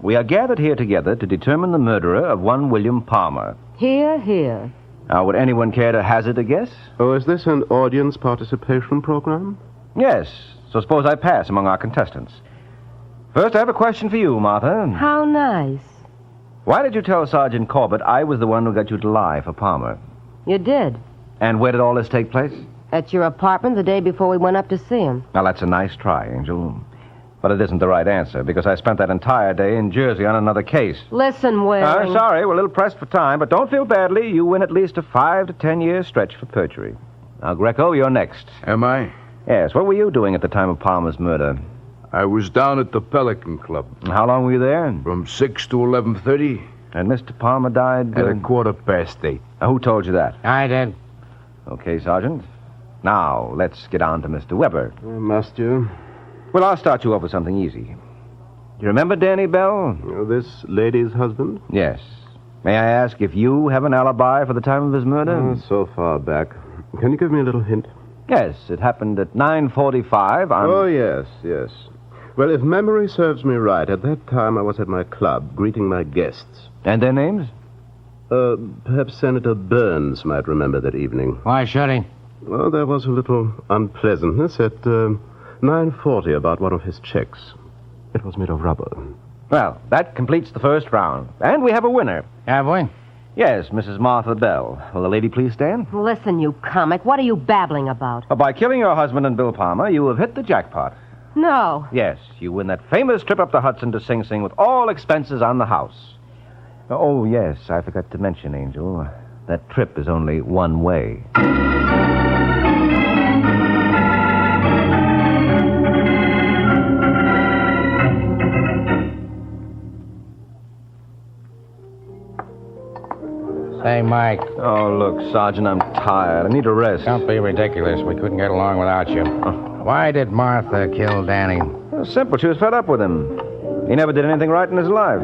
we are gathered here together to determine the murderer of one William Palmer. Here. Now, would anyone care to hazard a guess? Oh, is this an audience participation program? Yes. So suppose I pass among our contestants. First, I have a question for you, Martha. How nice. Why did you tell Sergeant Corbett I was the one who got you to lie for Palmer? You did. And where did all this take place? At your apartment the day before we went up to see him. Now, that's a nice try, Angel. But it isn't the right answer, because I spent that entire day in Jersey on another case. Listen, Waring. Sorry, we're a little pressed for time, but don't feel badly. You win at least a 5 to 10 year stretch for perjury. Now, Greco, you're next. Am I? Yes, what were you doing at the time of Palmer's murder? I was down at the Pelican Club. How long were you there? From 6 to 11:30. And Mr. Palmer died? At 8:15. Who told you that? I did. Okay, Sergeant. Now, let's get on to Mr. Weber. Must you? Well, I'll start you off with something easy. Do you remember Danny Bell? This lady's husband? Yes. May I ask if you have an alibi for the time of his murder? So far back. Can you give me a little hint? Yes, it happened at 9:45 on... Oh, yes. Well, if memory serves me right, at that time I was at my club, greeting my guests. And their names? Perhaps Senator Burns might remember that evening. Why should he? Well, there was a little unpleasantness at 9:40 about one of his checks. It was made of rubber. Well, that completes the first round. And we have a winner. Have we? Yes, Mrs. Martha Bell. Will the lady please stand? Listen, you comic, what are you babbling about? By killing your husband and Bill Palmer, you have hit the jackpot. No. Yes, you win that famous trip up the Hudson to Sing Sing with all expenses on the house. Oh, yes, I forgot to mention, Angel. That trip is only one way. Say, Mike. Oh, look, Sergeant, I'm tired. I need a rest. Don't be ridiculous. We couldn't get along without you. Why did Martha kill Danny? Well, simple. She was fed up with him. He never did anything right in his life.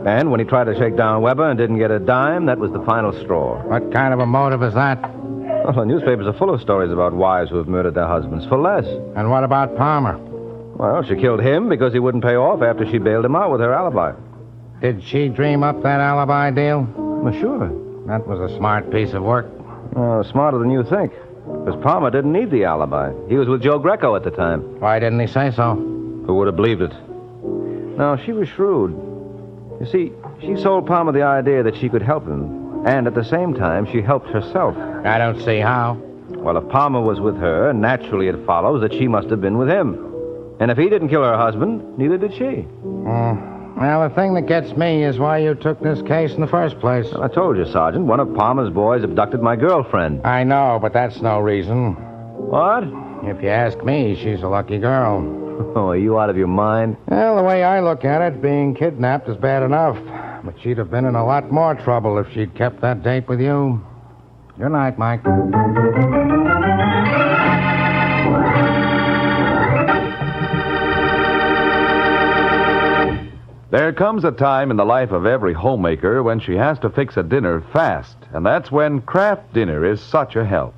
And when he tried to shake down Weber and didn't get a dime, that was the final straw. What kind of a motive is that? Well, the newspapers are full of stories about wives who have murdered their husbands for less. And what about Palmer? Well, she killed him because he wouldn't pay off after she bailed him out with her alibi. Did she dream up that alibi deal? Well, sure. That was a smart piece of work. Smarter than you think. Because Palmer didn't need the alibi. He was with Joe Greco at the time. Why didn't he say so? Who would have believed it? No, she was shrewd. You see, she sold Palmer the idea that she could help him. And at the same time, she helped herself. I don't see how. Well, if Palmer was with her, naturally it follows that she must have been with him. And if he didn't kill her husband, neither did she. Well, the thing that gets me is why you took this case in the first place. Well, I told you, Sergeant. One of Palmer's boys abducted my girlfriend. I know, but that's no reason. What? If you ask me, she's a lucky girl. Oh, are you out of your mind? Well, the way I look at it, being kidnapped is bad enough. But she'd have been in a lot more trouble if she'd kept that date with you. Good night, Mike. There comes a time in the life of every homemaker when she has to fix a dinner fast, and that's when Kraft Dinner is such a help.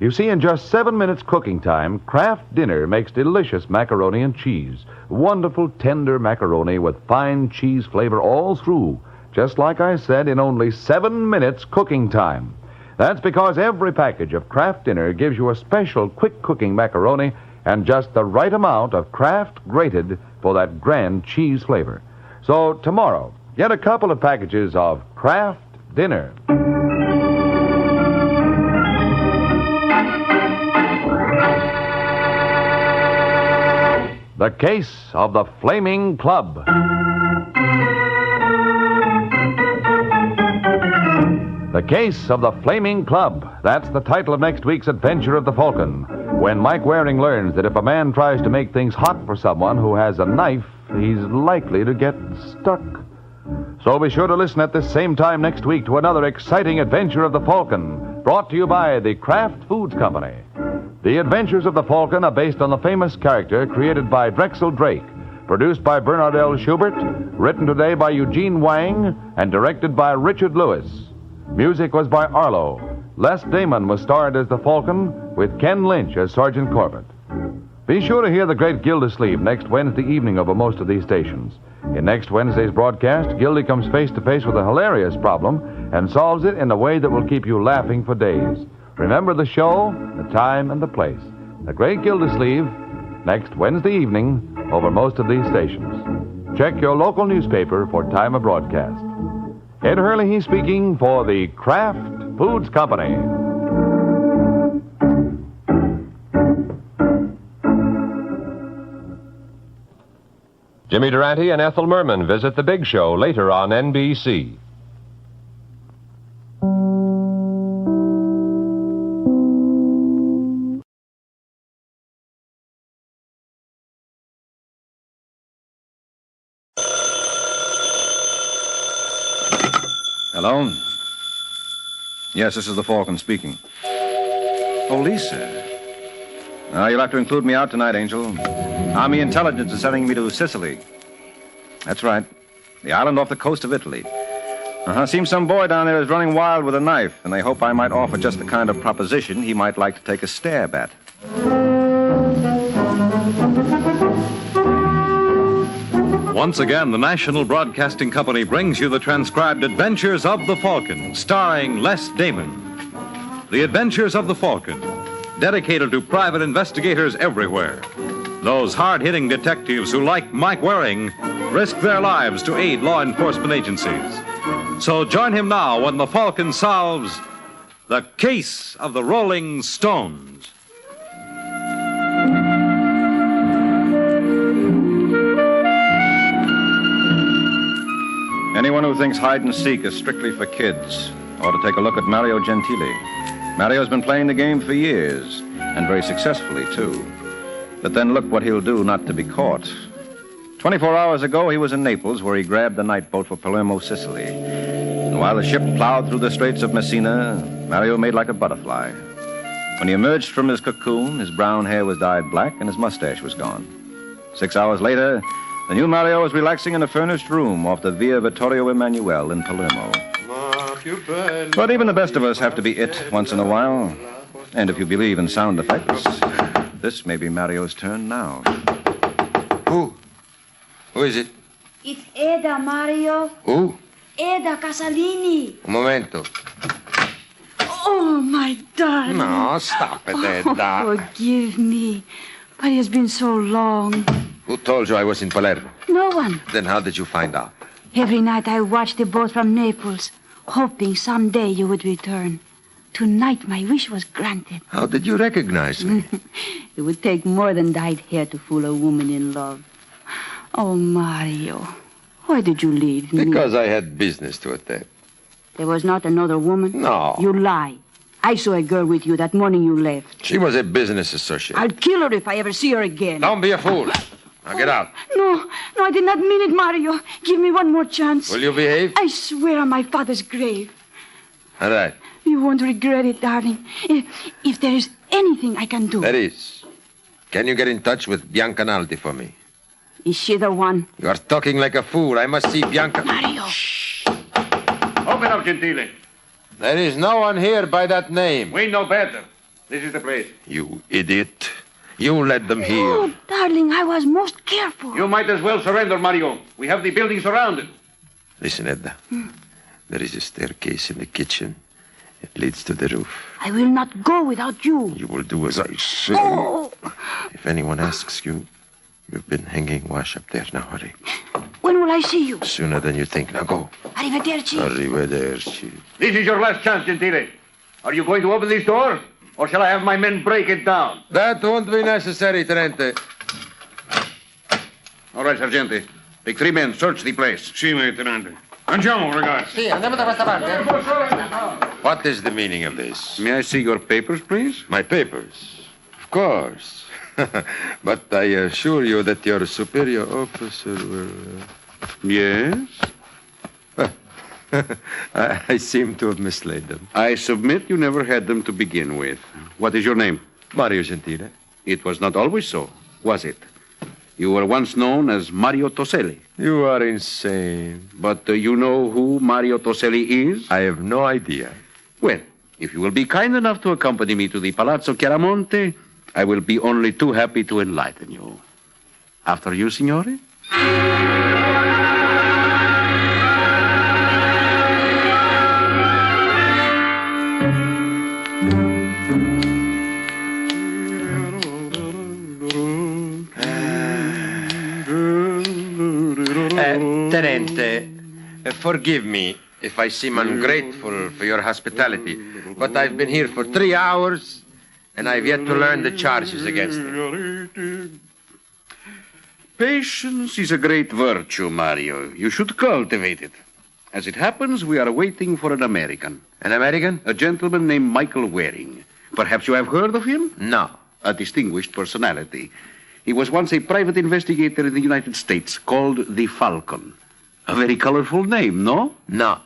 You see, in just 7 minutes cooking time, Kraft Dinner makes delicious macaroni and cheese. Wonderful, tender macaroni with fine cheese flavor all through, just like I said, in only 7 minutes cooking time. That's because every package of Kraft Dinner gives you a special quick-cooking macaroni and just the right amount of Kraft grated for that grand cheese flavor. So tomorrow, get a couple of packages of Kraft Dinner. The Case of the Flaming Club. The Case of the Flaming Club. That's the title of next week's adventure of the Falcon. When Mike Waring learns that if a man tries to make things hot for someone who has a knife, he's likely to get stuck. So be sure to listen at this same time next week to another exciting adventure of the Falcon, brought to you by the Kraft Foods Company. The Adventures of the Falcon are based on the famous character created by Drexel Drake, produced by Bernard L. Schubert, written today by Eugene Wang, and directed by Richard Lewis. Music was by Arlo. Les Damon was starred as the Falcon, with Ken Lynch as Sergeant Corbett. Be sure to hear the great Gildersleeve next Wednesday evening over most of these stations. In next Wednesday's broadcast, Gildy comes face to face with a hilarious problem and solves it in a way that will keep you laughing for days. Remember the show, the time, and the place. The Great Gildersleeve, next Wednesday evening, over most of these stations. Check your local newspaper for time of broadcast. Ed Hurley speaking for the Kraft Foods Company. Jimmy Durante and Ethel Merman visit the Big Show later on NBC. Hello? Yes, this is the Falcon speaking. Oh, Lisa. You'll have to include me out tonight, Angel. Army intelligence is sending me to Sicily. That's right. The island off the coast of Italy. Seems some boy down there is running wild with a knife, and they hope I might offer just the kind of proposition he might like to take a stab at. Once again, the National Broadcasting Company brings you the transcribed Adventures of the Falcon, starring Les Damon. The Adventures of the Falcon, dedicated to private investigators everywhere. Those hard-hitting detectives who, like Mike Waring, risk their lives to aid law enforcement agencies. So join him now when the Falcon solves the Case of the Rolling Stones. Anyone who thinks hide and seek is strictly for kids ought to take a look at Mario Gentili. Mario's been playing the game for years, and very successfully, too. But then look what he'll do not to be caught. 24 hours ago, he was in Naples, where he grabbed the night boat for Palermo, Sicily. And while the ship plowed through the Straits of Messina, Mario made like a butterfly. When he emerged from his cocoon, his brown hair was dyed black and his mustache was gone. 6 hours later, the new Mario was relaxing in a furnished room off the Via Vittorio Emanuele in Palermo. But even the best of us have to be it once in a while. And if you believe in sound effects, this may be Mario's turn now. Who is it? It's Eda, Mario. Who? Eda Casalini. Un momento. Oh, my darling. No, stop it, Eda. Oh, forgive me. But it has been so long. Who told you I was in Palermo? No one. Then how did you find out? Every night I watched the boat from Naples, hoping someday you would return. Tonight my wish was granted. How did you recognize me? It would take more than dyed hair to fool a woman in love. Oh, Mario, Why did you leave me? Because I had business to attend. There was not another woman? No. You lie. I saw a girl with you that morning you left. She was a business associate. I'll kill her if I ever see her again. Don't be a fool. Now get out. No, I did not mean it, Mario. Give me one more chance. Will you behave? I swear on my father's grave. All right. You won't regret it, darling. If there is anything I can do. There is. Can you get in touch with Bianca Naldi for me? Is she the one? You are talking like a fool. I must see Bianca. Mario. Open up, Gentile. There is no one here by that name. We know better. This is the place. You idiot. You led them here. Oh, darling, I was most careful. You might as well surrender, Mario. We have the building surrounded. Listen, Edna. There is a staircase in the kitchen. It leads to the roof. I will not go without you. You will do as I say. Oh. If anyone asks you, you've been hanging wash up there. Now hurry. When will I see you? Sooner than you think. Now go. Arrivederci. Arrivederci. This is your last chance, Gentile. Are you going to open this door? Or shall I have my men break it down? That won't be necessary, Trente. All right, Sergeante. Take 3 men. Search the place. Sì, Tenente. Andiamo, ragazzi. Sì, andiamo da questa parte. What is the meaning of this? May I see your papers, please? My papers? Of course. But I assure you that your superior officer will... Yes? I seem to have mislaid them. I submit you never had them to begin with. What is your name? Mario Gentile. It was not always so, was it? You were once known as Mario Toselli. You are insane. But you know who Mario Toselli is? I have no idea. Well, if you will be kind enough to accompany me to the Palazzo Chiaramonte, I will be only too happy to enlighten you. After you, signore? Tenente, forgive me if I seem ungrateful for your hospitality, but I've been here for 3 hours, and I've yet to learn the charges against me. Patience is a great virtue, Mario. You should cultivate it. As it happens, we are waiting for an American. An American? A gentleman named Michael Waring. Perhaps you have heard of him? No. A distinguished personality. He was once a private investigator in the United States called the Falcon. A very colorful name, no? No.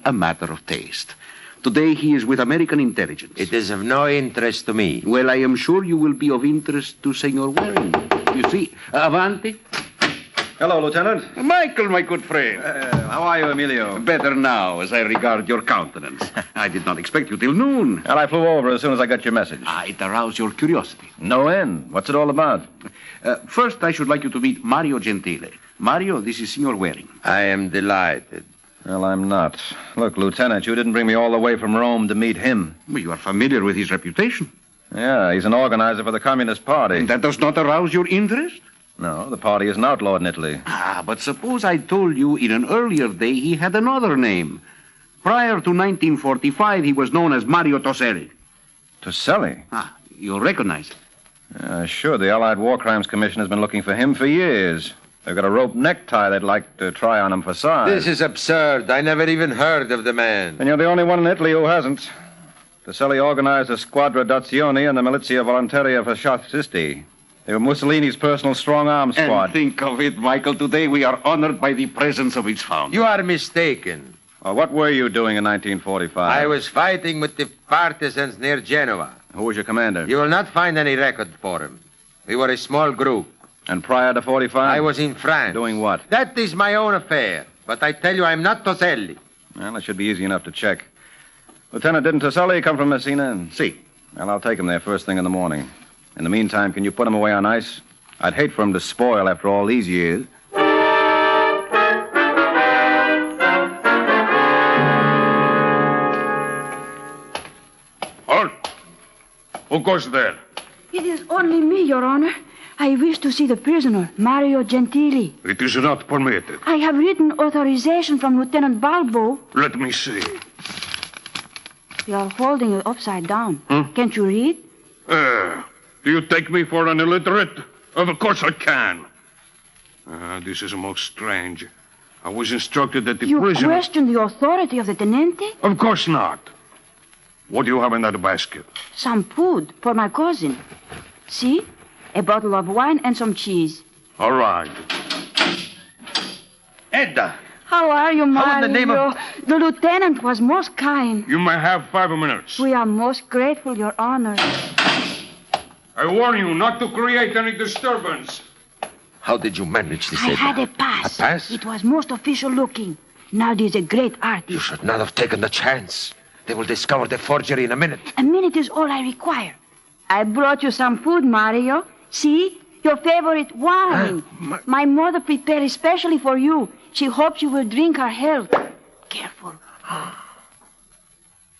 A matter of taste. Today he is with American intelligence. It is of no interest to me. Well, I am sure you will be of interest to Senor Waring. You see, Avanti. Hello, Lieutenant. Michael, my good friend. How are you, Emilio? Better now, as I regard your countenance. I did not expect you till noon. Well, I flew over as soon as I got your message. It aroused your curiosity. No end. What's it all about? First, I should like you to meet Mario Gentile. Mario, this is Senor Waring. I am delighted. Well, I'm not. Look, Lieutenant, you didn't bring me all the way from Rome to meet him. Well, you are familiar with his reputation. Yeah, he's an organizer for the Communist Party. And that does not arouse your interest? No, the party isn't outlawed in Italy. But suppose I told you in an earlier day he had another name. Prior to 1945, he was known as Mario Toselli. Toselli? You'll recognize it. Sure, the Allied War Crimes Commission has been looking for him for years. They've got a rope necktie they'd like to try on him for size. This is absurd. I never even heard of the man. And you're the only one in Italy who hasn't. Toselli organized the Squadra d'Azione and the Milizia Volontaria Fascisti. They were Mussolini's personal strong-arm squad. And think of it, Michael. Today we are honored by the presence of its founder. You are mistaken. Well, what were you doing in 1945? I was fighting with the partisans near Genoa. Who was your commander? You will not find any record for him. We were a small group. And prior to 45? I was in France. Doing what? That is my own affair. But I tell you, I'm not Toselli. Well, it should be easy enough to check. Lieutenant, didn't Toselli come from Messina? Si. Well, I'll take him there first thing in the morning. In the meantime, can you put him away on ice? I'd hate for him to spoil after all these years. Halt! Who goes there? It is only me, Your Honor. I wish to see the prisoner, Mario Gentile. It is not permitted. I have written authorization from Lieutenant Balbo. Let me see. You are holding it upside down. Can't you read? Do you take me for an illiterate? Of course I can. This is most strange. I was instructed that the You prisoner... question the authority of the tenente? Of course not. What do you have in that basket? Some food for my cousin. See? A bottle of wine and some cheese. All right. Edda! How are you, Mario? How in the name of... The lieutenant was most kind. You may have 5 minutes. We are most grateful, Your Honor. I warn you not to create any disturbance. How did you manage this, I Edda? had a pass. A pass? It was most official looking. Now there's a great artist. You should not have taken the chance. They will discover the forgery in a minute. A minute is all I require. I brought you some food, Mario. See? Your favorite wine. My mother prepared especially for you. She hopes you will drink her health. Careful.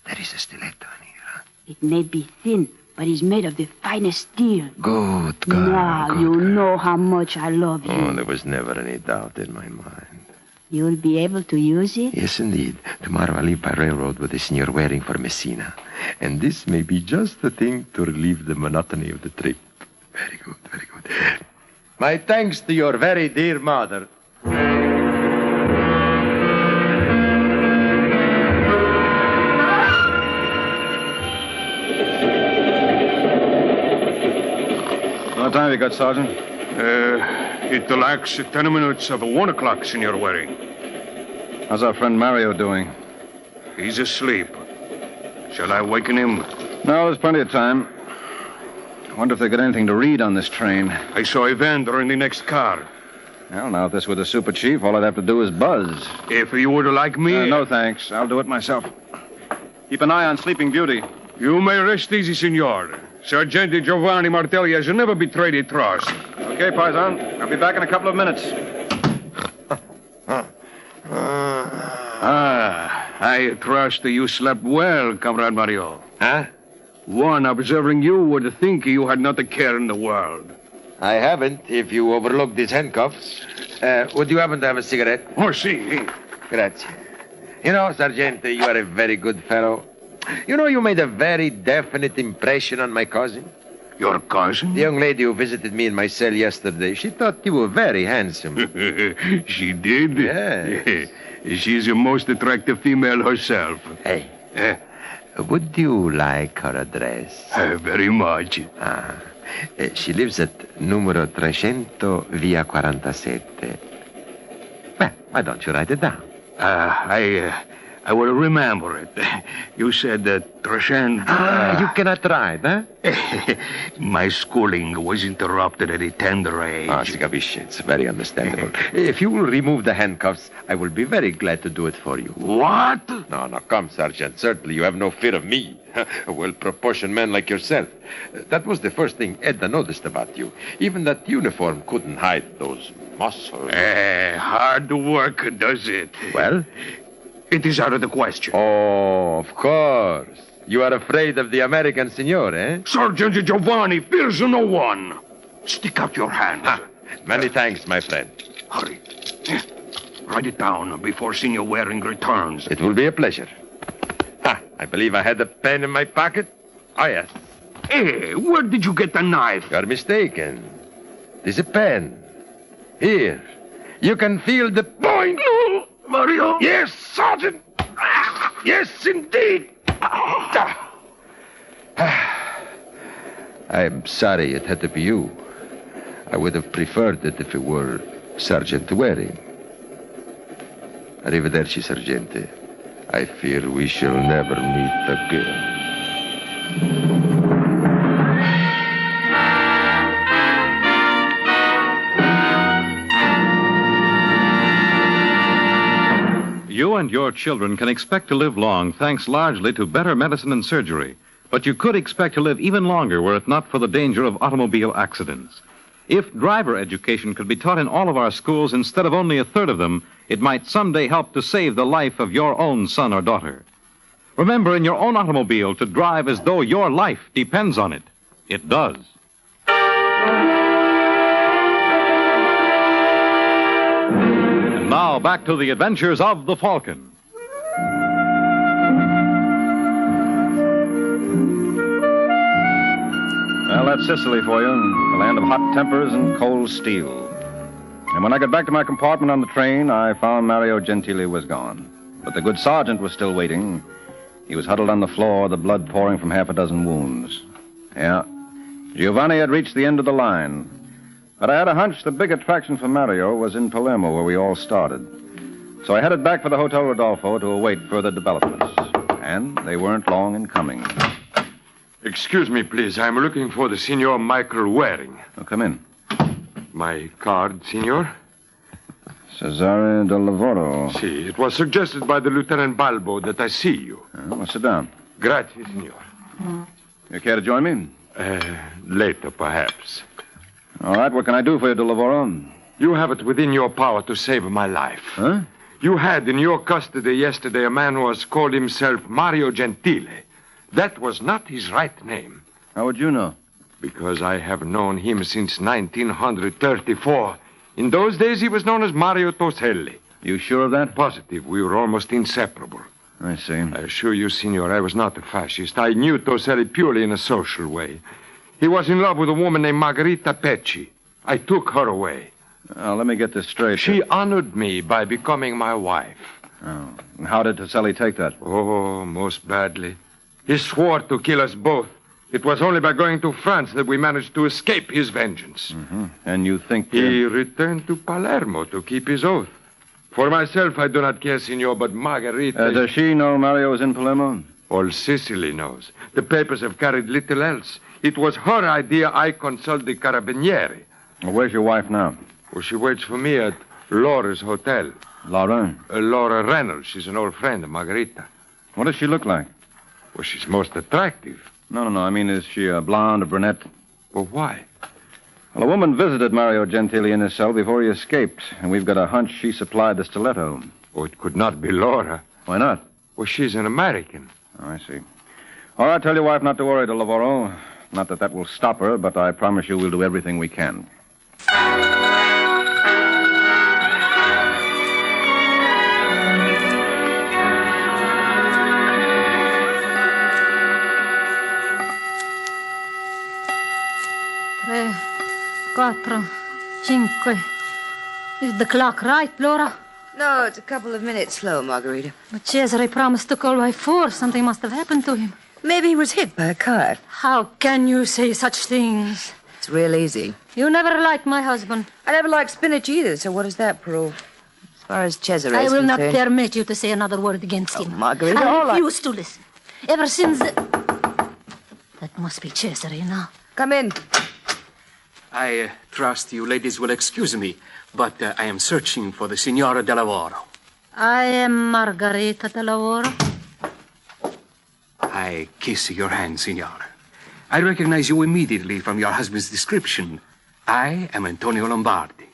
There is a stiletto in here. It may be thin, but it's made of the finest steel. Good girl. Now you know how much I love you. Oh, there was never any doubt in my mind. You'll be able to use it? Yes, indeed. Tomorrow I leave by railroad with the Senor Waring for Messina. And this may be just the thing to relieve the monotony of the trip. Very good, very good. My thanks to your very dear mother. What time have you got, Sergeant? It lacks 10 minutes of 1 o'clock, Senor Waring. How's our friend Mario doing? He's asleep. Shall I waken him? No, there's plenty of time. I wonder if they got anything to read on this train. I saw a vendor in the next car. Well, now, if this were the super chief, all I'd have to do is buzz. If you would like me... No, thanks. I'll do it myself. Keep an eye on Sleeping Beauty. You may rest easy, Signor. Sergeant Giovanni Martelli has never betrayed a trust. Okay, Paisan. I'll be back in a couple of minutes. I trust you slept well, Comrade Mario. Huh? One observing you would think you had not a care in the world. I haven't, if you overlook these handcuffs. Would you happen to have a cigarette? Oh, si. Grazie. You know, Sergeant, you are a very good fellow. You know, you made a very definite impression on my cousin. Your cousin? The young lady who visited me in my cell yesterday. She thought you were very handsome. She did? Yes. She's a most attractive female herself. Hey. Would you like her address? Very much. She lives at numero 300 via 47. Well, why don't you write it down? I will remember it. You said that 300... you cannot write, huh? My schooling was interrupted at a tender age. Si capisce. It's very understandable. If you will remove the handcuffs, I will be very glad to do it for you. What? No, come, Sergeant. Certainly you have no fear of me. A well-proportioned man like yourself. That was the first thing Edna noticed about you. Even that uniform couldn't hide those muscles. Hard work does it. Well? It is out of the question. Oh, of course. You are afraid of the American senor, eh? Sergeant Giovanni fears no one. Stick out your hand. Many thanks, my friend. Hurry. Write it down before Senor Waring returns. It will be a pleasure. I believe I had a pen in my pocket. Oh, yes. Hey, where did you get the knife? You are mistaken. It is a pen. Here. You can feel the point. Mario? Yes, Sergeant. Yes, indeed. I'm sorry it had to be you. I would have preferred it if it were Sergeant Waring. Arrivederci, Sergeante. I fear we shall never meet again. You and your children can expect to live long thanks largely to better medicine and surgery. But you could expect to live even longer were it not for the danger of automobile accidents. If driver education could be taught in all of our schools instead of only a third of them, it might someday help to save the life of your own son or daughter. Remember in your own automobile to drive as though your life depends on it. It does. And now back to the adventures of the Falcon. Well, that's Sicily for you, the land of hot tempers and cold steel. And when I got back to my compartment on the train, I found Mario Gentili was gone. But the good sergeant was still waiting. He was huddled on the floor, the blood pouring from half a dozen wounds. Yeah, Giovanni had reached the end of the line. But I had a hunch the big attraction for Mario was in Palermo, where we all started. So I headed back for the Hotel Rodolfo to await further developments. And they weren't long in coming. Excuse me, please. I'm looking for the Signor Michael Waring. Oh, come in. My card, Signor? Cesare del Lavoro. Si, it was suggested by the Lieutenant Balbo that I see you. Well, sit down. Grazie, Signor. You care to join me? Later, perhaps. All right, what can I do for you, del Lavoro? You have it within your power to save my life. Huh? You had in your custody yesterday a man who has called himself Mario Gentile. That was not his right name. How would you know? Because I have known him since 1934. In those days, he was known as Mario Toselli. You sure of that? Positive. We were almost inseparable. I see. I assure you, Signor, I was not a fascist. I knew Toselli purely in a social way. He was in love with a woman named Margherita Petrie. I took her away. Let me get this straight. She honored me by becoming my wife. Oh. And how did Toselli take that? Oh, most badly. He swore to kill us both. It was only by going to France that we managed to escape his vengeance. Mm-hmm. And you think... He returned to Palermo to keep his oath. For myself, I do not care, Signor, but Margherita... does she know Mario is in Palermo? All Sicily knows. The papers have carried little else. It was her idea I consult the Carabinieri. Well, where's your wife now? Well, she waits for me at Laura's hotel. Laura? Laura Reynolds. She's an old friend of Margherita. What does she look like? Well, she's most attractive. No. I mean, is she a blonde, a brunette? Well, why? Well, a woman visited Mario Gentili in his cell before he escaped, and we've got a hunch she supplied the stiletto. Oh, it could not be Laura. Why not? Well, she's an American. Oh, I see. All right, tell your wife not to worry, del Lavoro. Not that will stop her, but I promise you we'll do everything we can. Quattro, cinque. Is the clock right, Laura? No, it's a couple of minutes slow, Margarita. But Cesare promised to call by 4. Something must have happened to him. Maybe he was hit by a car. How can you say such things? It's real easy. You never liked my husband. I never liked spinach either, so what does that prove? As far as Cesare I is will not concerned... permit you to say another word against him. Margarita, I all right. refuse to listen. Ever since That must be Cesare now. Come in. I trust you ladies will excuse me, but I am searching for the Signora de Lavoro. I am Margherita de Lavoro. I kiss your hand, Signora. I recognize you immediately from your husband's description. I am Antonio Lombardi.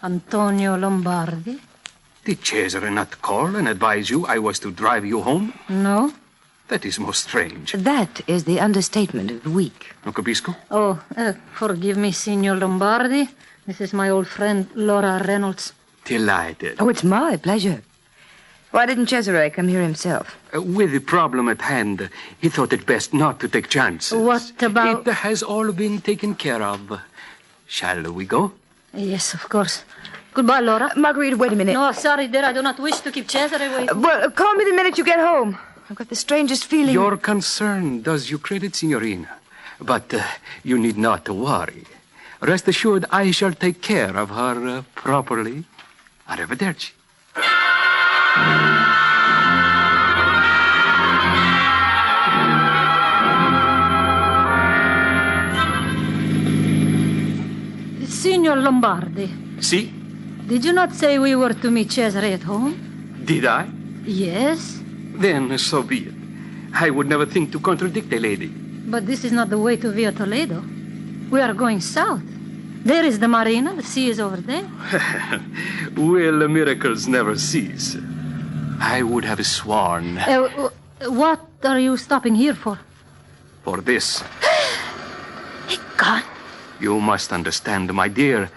Antonio Lombardi? Did Cesare not call and advise you I was to drive you home? No. That is most strange. That is the understatement of the week. Non capisco? Oh, forgive me, Signor Lombardi. This is my old friend, Laura Reynolds. Delighted. Oh, it's my pleasure. Why didn't Cesare come here himself? With the problem at hand, he thought it best not to take chances. What about... It has all been taken care of. Shall we go? Yes, of course. Goodbye, Laura. Margarita, wait a minute. No, sorry, dear. I do not wish to keep Cesare waiting. Well, call me the minute you get home. I've got the strangest feeling... Your concern does you credit, Signorina. But you need not worry. Rest assured, I shall take care of her properly. Arrivederci. Signor Lombardi. Si? Did you not say we were to meet Cesare at home? Did I? Yes. Then so be it. I would never think to contradict a lady. But this is not the way to Via Toledo. We are going south. There is the marina. The sea is over there. Well, miracles never cease. I would have sworn... What are you stopping here for? For this. A gun? You must understand, my dear.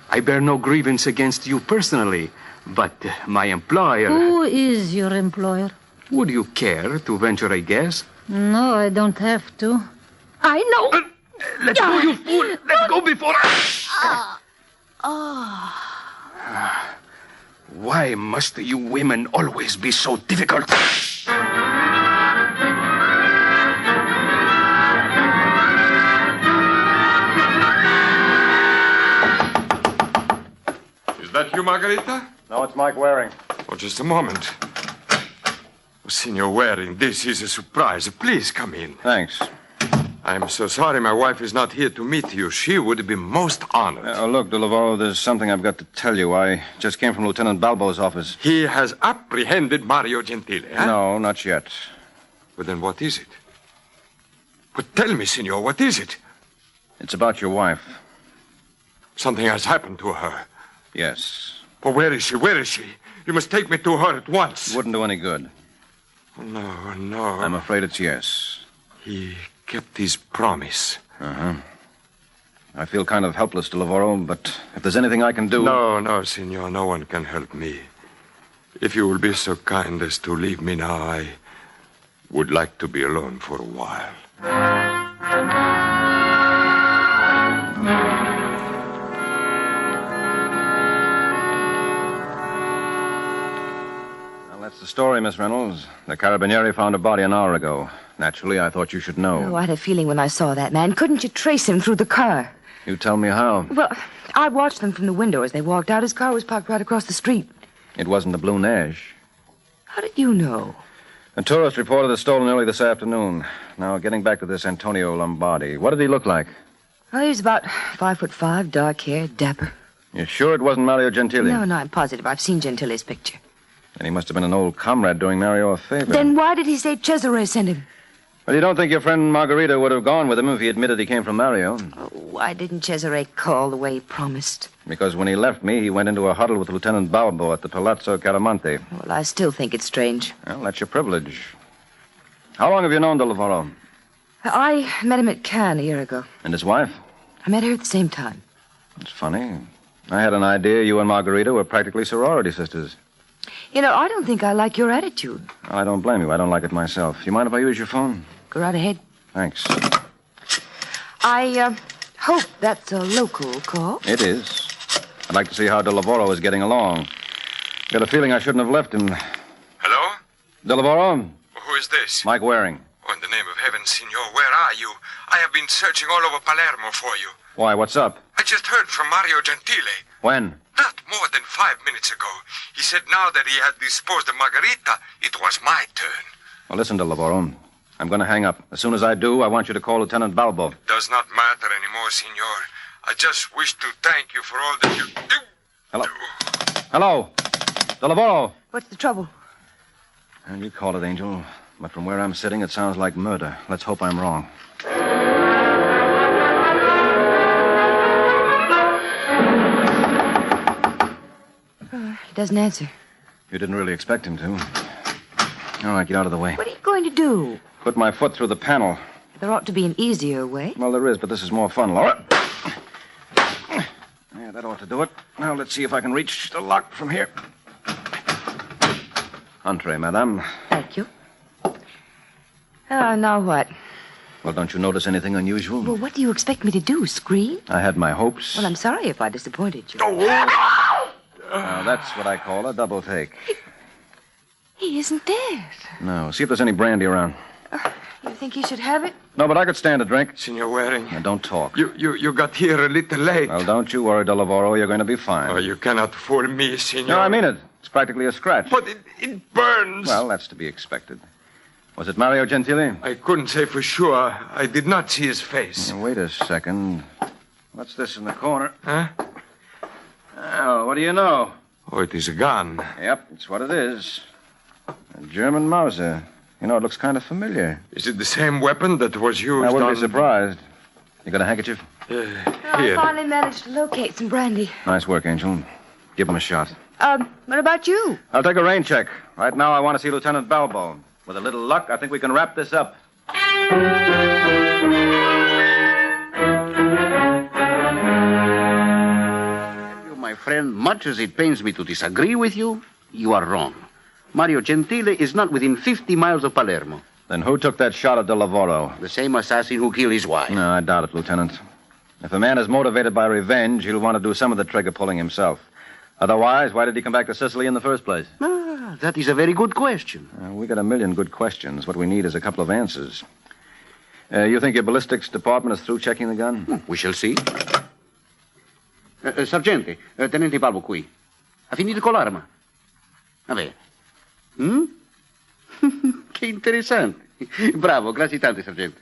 I bear no grievance against you personally, but my employer... Who is your employer? Would you care to venture a guess? No, I don't have to. I know. Let go, you fool! Let go before... Why must you women always be so difficult? Is that you, Margarita? No, it's Mike Waring. Oh, just a moment. Oh, Senor Waring, this is a surprise. Please come in. Thanks. I'm so sorry my wife is not here to meet you. She would be most honored. Look, De Lavoro, there's something I've got to tell you. I just came from Lieutenant Balbo's office. He has apprehended Mario Gentile, huh? No, not yet. But then what is it? But tell me, Senor, what is it? It's about your wife. Something has happened to her. Yes. But where is she? Where is she? You must take me to her at once. Wouldn't do any good. No, no. I'm afraid it's yes. He kept his promise. Uh-huh. I feel kind of helpless, De Lavoro, but if there's anything I can do... No, Senor, no one can help me. If you will be so kind as to leave me now, I would like to be alone for a while. Well, that's the story, Miss Reynolds. The Carabinieri found a body an hour ago. Naturally, I thought you should know. Oh, I had a feeling when I saw that man. Couldn't you trace him through the car? You tell me how. Well, I watched them from the window as they walked out. His car was parked right across the street. It wasn't the Blue Nash. How did you know? A tourist reported it stolen early this afternoon. Now, getting back to this Antonio Lombardi. What did he look like? Well, he was about 5'5", dark hair, dapper. You sure it wasn't Mario Gentile? No, I'm positive. I've seen Gentile's picture. And he must have been an old comrade doing Mario a favor. Then why did he say Cesare sent him? Well, you don't think your friend Margarita would have gone with him if he admitted he came from Mario? Oh, why didn't Cesare call the way he promised? Because when he left me, he went into a huddle with Lieutenant Balbo at the Palazzo Caramonte. Well, I still think it's strange. Well, that's your privilege. How long have you known De Lavoro? I met him at Cannes a year ago. And his wife? I met her at the same time. It's funny. I had an idea you and Margarita were practically sorority sisters. You know, I don't think I like your attitude. I don't blame you. I don't like it myself. You mind if I use your phone? Go right ahead. Thanks. I hope that's a local call. It is. I'd like to see how De Lavoro is getting along. Got a feeling I shouldn't have left him. Hello? De Lavoro? Who is this? Mike Waring. Oh, in the name of heaven, Senor, where are you? I have been searching all over Palermo for you. Why, what's up? I just heard from Mario Gentile. When? Not more than 5 minutes ago. He said now that he had disposed of Margarita, it was my turn. Well, listen, De Lavoro. I'm going to hang up. As soon as I do, I want you to call Lieutenant Balbo. Does not matter anymore, Senor. I just wish to thank you for all that you do. Hello? Hello? De Lavoro? What's the trouble? And you call it, Angel. But from where I'm sitting, it sounds like murder. Let's hope I'm wrong. He doesn't answer. You didn't really expect him to. All right, get out of the way. What are you going to do? Put my foot through the panel. There ought to be an easier way. Well, there is, but this is more fun, Laura. Yeah, that ought to do it. Now, let's see if I can reach the lock from here. Entree, madame. Thank you. Now what? Well, don't you notice anything unusual? Well, what do you expect me to do, scream? I had my hopes. Well, I'm sorry if I disappointed you. Now, that's what I call a double take. He isn't dead. No. See if there's any brandy around. You think he should have it? No, but I could stand a drink. Senor Waring. Now, don't talk. You got here a little late. Well, don't you worry, De Lavoro. You're going to be fine. Oh, you cannot fool me, Senor. No, I mean it. It's practically a scratch. But it burns. Well, that's to be expected. Was it Mario Gentile? I couldn't say for sure. I did not see his face. Now, wait a second. What's this in the corner? Huh? Oh, what do you know? Oh, it is a gun. Yep, it's what it is. A German Mauser. You know, it looks kind of familiar. Is it the same weapon that was used I wouldn't on... be surprised. You got a handkerchief? I Here. finally managed to locate some brandy. Nice work, Angel. Give him a shot. What about you? I'll take a rain check. Right now, I want to see Lieutenant Balbo. With a little luck, I think we can wrap this up. My friend, much as it pains me to disagree with you, you are wrong. Mario Gentile is not within 50 miles of Palermo. Then who took that shot at De Lavoro? The same assassin who killed his wife. No, I doubt it, Lieutenant. If a man is motivated by revenge, he'll want to do some of the trigger pulling himself. Otherwise, why did he come back to Sicily in the first place? That is a very good question. We got a million good questions. What we need is a couple of answers. You think your ballistics department is through checking the gun? We shall see. Sergente, tenente Balbo qui. Ha finito con l'arma? Vabbè. Che interessante. Bravo, grazie tante, sergente.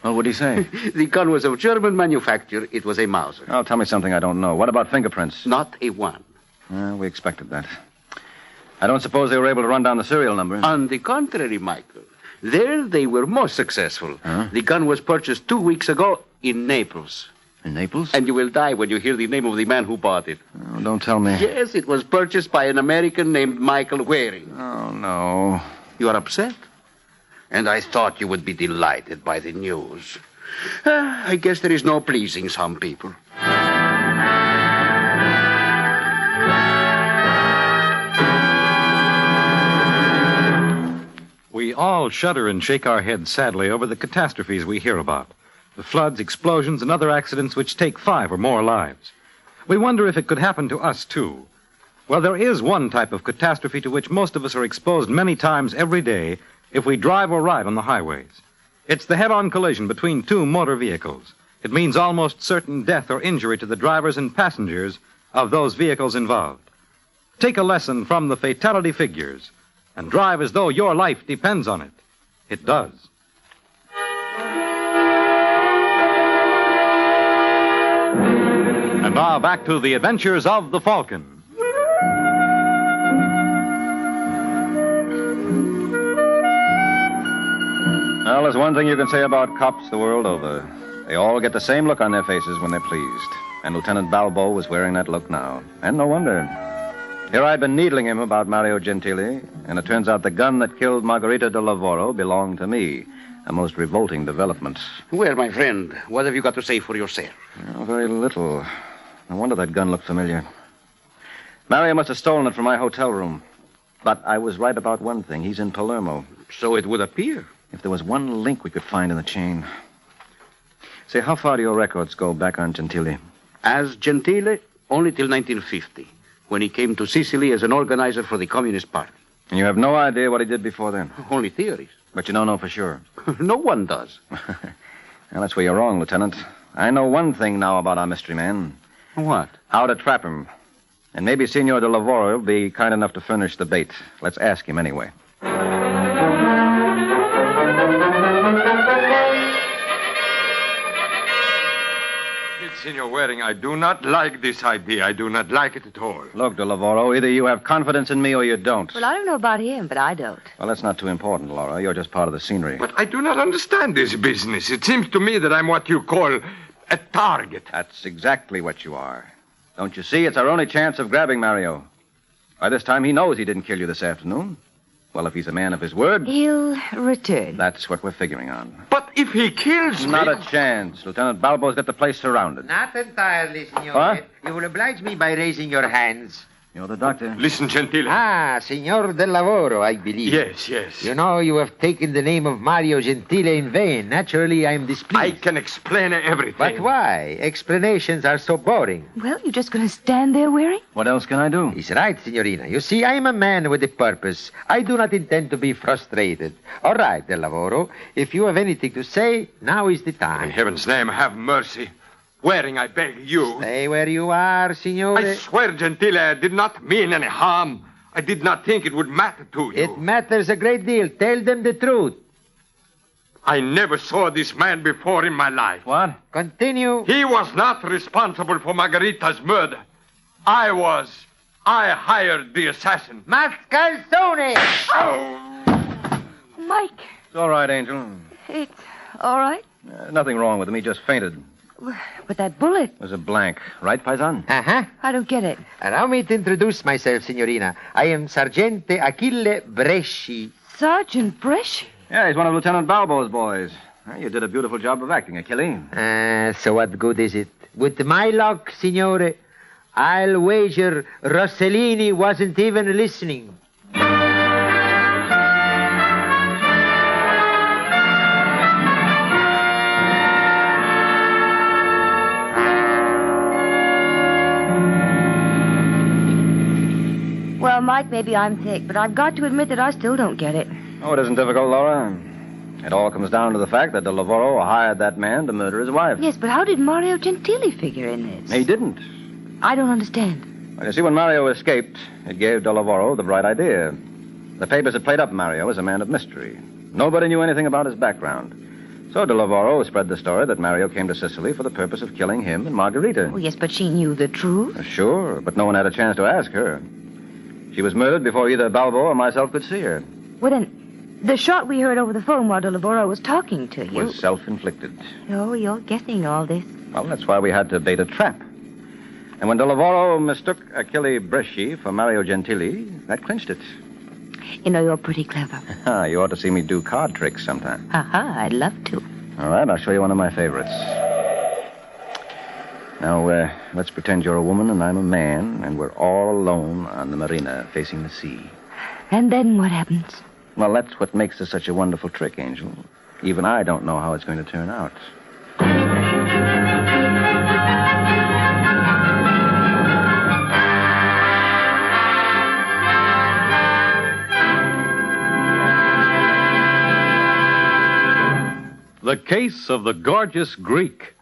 Well, what did he say? The gun was of German manufacture. It was a Mauser. Oh, tell me something I don't know. What about fingerprints? Not a one. We expected that. I don't suppose they were able to run down the serial number. On the contrary, Michael. There they were most successful. Huh? The gun was purchased 2 weeks ago in Naples. In Naples? And you will die when you hear the name of the man who bought it. Oh, don't tell me. Yes, it was purchased by an American named Michael Waring. Oh, no. You are upset? And I thought you would be delighted by the news. I guess there is no pleasing some people. We all shudder and shake our heads sadly over the catastrophes we hear about. The floods, explosions, and other accidents which take 5 or more lives. We wonder if it could happen to us, too. Well, there is one type of catastrophe to which most of us are exposed many times every day if we drive or ride on the highways. It's the head-on collision between 2 motor vehicles. It means almost certain death or injury to the drivers and passengers of those vehicles involved. Take a lesson from the fatality figures and drive as though your life depends on it. It does. And now back to the adventures of the Falcon. Well, there's one thing you can say about cops the world over. They all get the same look on their faces when they're pleased. And Lieutenant Balbo was wearing that look now. And no wonder. Here I'd been needling him about Mario Gentili, and it turns out the gun that killed Margarita de Lavoro belonged to me. A most revolting development. Well, my friend, what have you got to say for yourself? Oh, very little. No wonder that gun looked familiar. Mario must have stolen it from my hotel room. But I was right about one thing. He's in Palermo. So it would appear. If there was one link we could find in the chain. Say, how far do your records go back on Gentili? As Gentile, only till 1950, when he came to Sicily as an organizer for the Communist Party. And you have no idea what he did before then? Only theories. But you don't know for sure. No one does. Well, that's where you're wrong, Lieutenant. I know one thing now about our mystery man. What? How to trap him. And maybe Signor de Lavoro will be kind enough to furnish the bait. Let's ask him anyway. Senor Waring, I do not like this idea. I do not like it at all. Look, de Lavoro, either you have confidence in me or you don't. Well, I don't know about him, but I don't. Well, that's not too important, Laura. You're just part of the scenery. But I do not understand this business. It seems to me that I'm what you call a target. That's exactly what you are. Don't you see? It's our only chance of grabbing Mario. By this time, he knows he didn't kill you this afternoon. Well, if he's a man of his word... He'll return. That's what we're figuring on. But if he kills me... Not a chance. Lieutenant Balbo's got the place surrounded. Not entirely, Signore. What? You will oblige me by raising your hands. You're the doctor. Listen, Gentile. Ah, Signor del Lavoro, I believe. Yes, yes. You know, you have taken the name of Mario Gentile in vain. Naturally, I am displeased. I can explain everything. But why? Explanations are so boring. Well, you're just going to stand there, Waring? What else can I do? He's right, Signorina. You see, I am a man with a purpose. I do not intend to be frustrated. All right, del Lavoro. If you have anything to say, now is the time. In heaven's name, have mercy. Waring, I beg you. Stay where you are, Signore. I swear, Gentile, I did not mean any harm. I did not think it would matter to you. It matters a great deal. Tell them the truth. I never saw this man before in my life. What? Continue. He was not responsible for Margarita's murder. I was. I hired the assassin. Mascalzone! Oh! Mike. It's all right, Angel. It's all right. Nothing wrong with him. He just fainted. But that bullet... It was a blank. Right, Paisan? Uh-huh. I don't get it. Allow me to introduce myself, Signorina. I am Sergente Achille Bresci. Sergeant Bresci? Yeah, he's one of Lieutenant Balbo's boys. Well, you did a beautiful job of acting, Achille. So what good is it? With my luck, Signore, I'll wager Rossellini wasn't even listening. Well, Mike, maybe I'm thick, but I've got to admit that I still don't get it. Oh, it isn't difficult, Laura. It all comes down to the fact that De Lavoro hired that man to murder his wife. Yes, but how did Mario Gentili figure in this? He didn't. I don't understand. Well, you see, when Mario escaped, it gave De Lavoro the bright idea. The papers had played up Mario as a man of mystery. Nobody knew anything about his background. So De Lavoro spread the story that Mario came to Sicily for the purpose of killing him and Margarita. Oh, yes, but she knew the truth. Sure, but no one had a chance to ask her. She was murdered before either Balbo or myself could see her. Well, then, the shot we heard over the phone while De Lavoro was talking to you... Was self-inflicted. Oh, you're guessing all this. Well, that's why we had to bait a trap. And when De Lavoro mistook Achille Bresci for Mario Gentili, that clinched it. You know, you're pretty clever. You ought to see me do card tricks sometime. Aha, I'd love to. All right, I'll show you one of my favorites. Now, let's pretend you're a woman and I'm a man, and we're all alone on the marina facing the sea. And then what happens? Well, that's what makes this such a wonderful trick, Angel. Even I don't know how it's going to turn out. The Case of the Gorgeous Greek.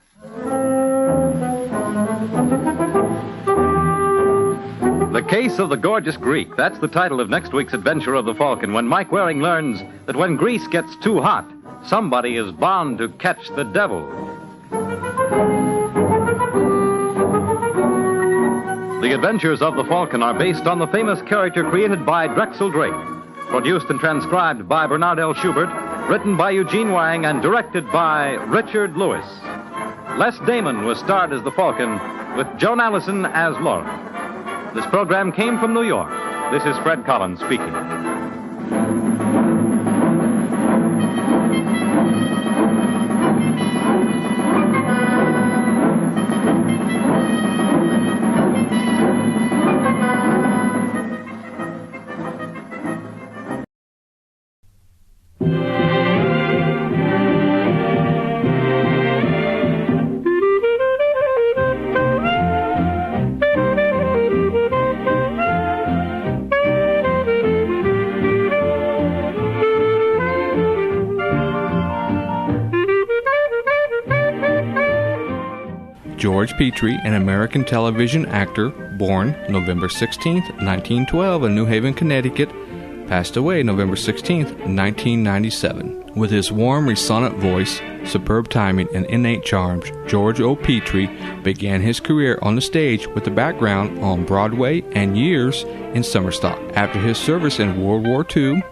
The Case of the Gorgeous Greek. That's the title of next week's adventure of the Falcon, when Mike Waring learns that when Greece gets too hot, somebody is bound to catch the devil. The adventures of the Falcon are based on the famous character created by Drexel Drake, produced and transcribed by Bernard L. Schubert, written by Eugene Wang, and directed by Richard Lewis. Les Damon was starred as the Falcon, with Joan Allison as Laura. This program came from New York. This is Fred Collins speaking. George Petrie, an American television actor, born November 16, 1912 in New Haven, Connecticut, passed away November 16, 1997. With his warm, resonant voice, superb timing, and innate charms, George O. Petrie began his career on the stage with a background on Broadway and years in summer stock. After his service in World War II,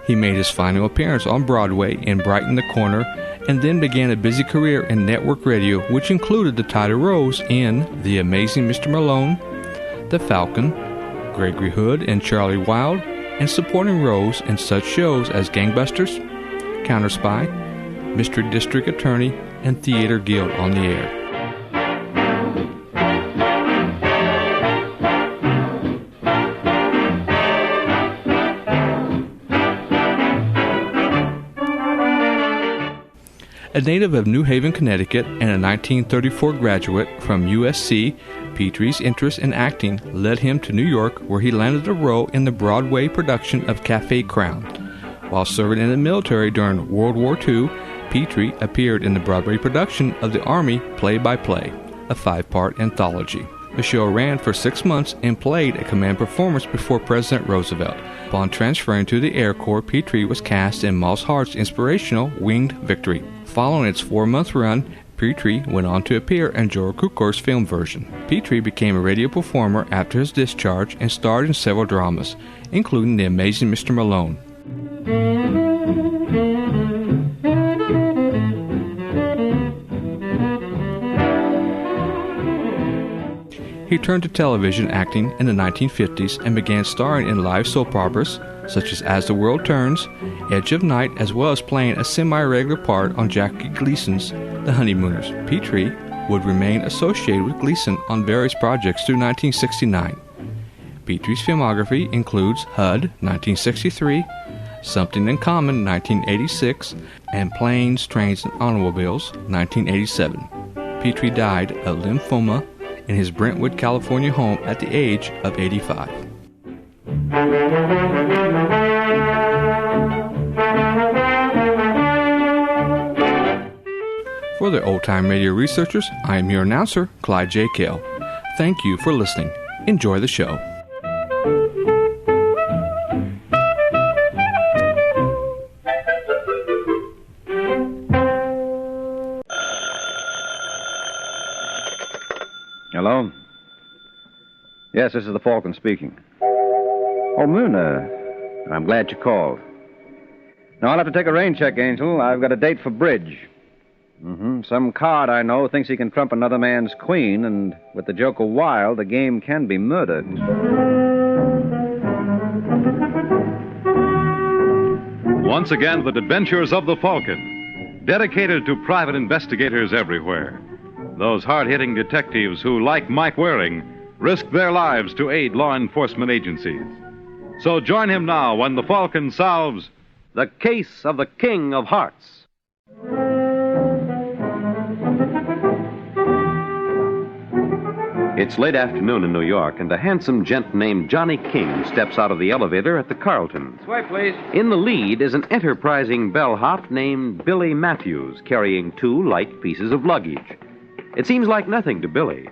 he made his final appearance on Broadway in Brighton the Corner, and then began a busy career in network radio, which included the title roles in The Amazing Mr. Malone, The Falcon, Gregory Hood and Charlie Wilde, and supporting roles in such shows as Gangbusters, Counter Spy, Mystery District Attorney, and Theater Guild on the Air. A native of New Haven, Connecticut, and a 1934 graduate from USC, Petrie's interest in acting led him to New York, where he landed a role in the Broadway production of Café Crown. While serving in the military during World War II, Petrie appeared in the Broadway production of The Army Play-by-Play, a 5-part anthology. The show ran for 6 months and played a command performance before President Roosevelt. Upon transferring to the Air Corps, Petrie was cast in Moss Hart's inspirational Winged Victory. Following its 4-month run, Petrie went on to appear in Joel Cukor's film version. Petrie became a radio performer after his discharge and starred in several dramas, including The Amazing Mr. Malone. He turned to television acting in the 1950s and began starring in live soap operas such as the World Turns, Edge of Night, as well as playing a semi-regular part on Jackie Gleason's The Honeymooners. Petrie would remain associated with Gleason on various projects through 1969. Petrie's filmography includes HUD, 1963, Something in Common, 1986, and Planes, Trains, and Automobiles, 1987. Petrie died of lymphoma in his Brentwood, California home at the age of 85. For the Old Time Radio researchers, I am your announcer, Clyde J. Kale. Thank you for listening. Enjoy the show. Hello? Yes, this is the Falcon speaking. Oh, Moon, I'm glad you called. Now, I'll have to take a rain check, Angel. I've got a date for bridge. Some card I know thinks he can trump another man's queen, and with the Joker wild, the game can be murdered. Once again, the adventures of the Falcon, dedicated to private investigators everywhere. Those hard-hitting detectives who, like Mike Waring, risk their lives to aid law enforcement agencies. So join him now when the Falcon solves the case of the King of Hearts. It's late afternoon in New York, and a handsome gent named Johnny King steps out of the elevator at the Carlton. This way, please. In the lead is an enterprising bellhop named Billy Matthews, carrying 2 light pieces of luggage. It seems like nothing to Billy,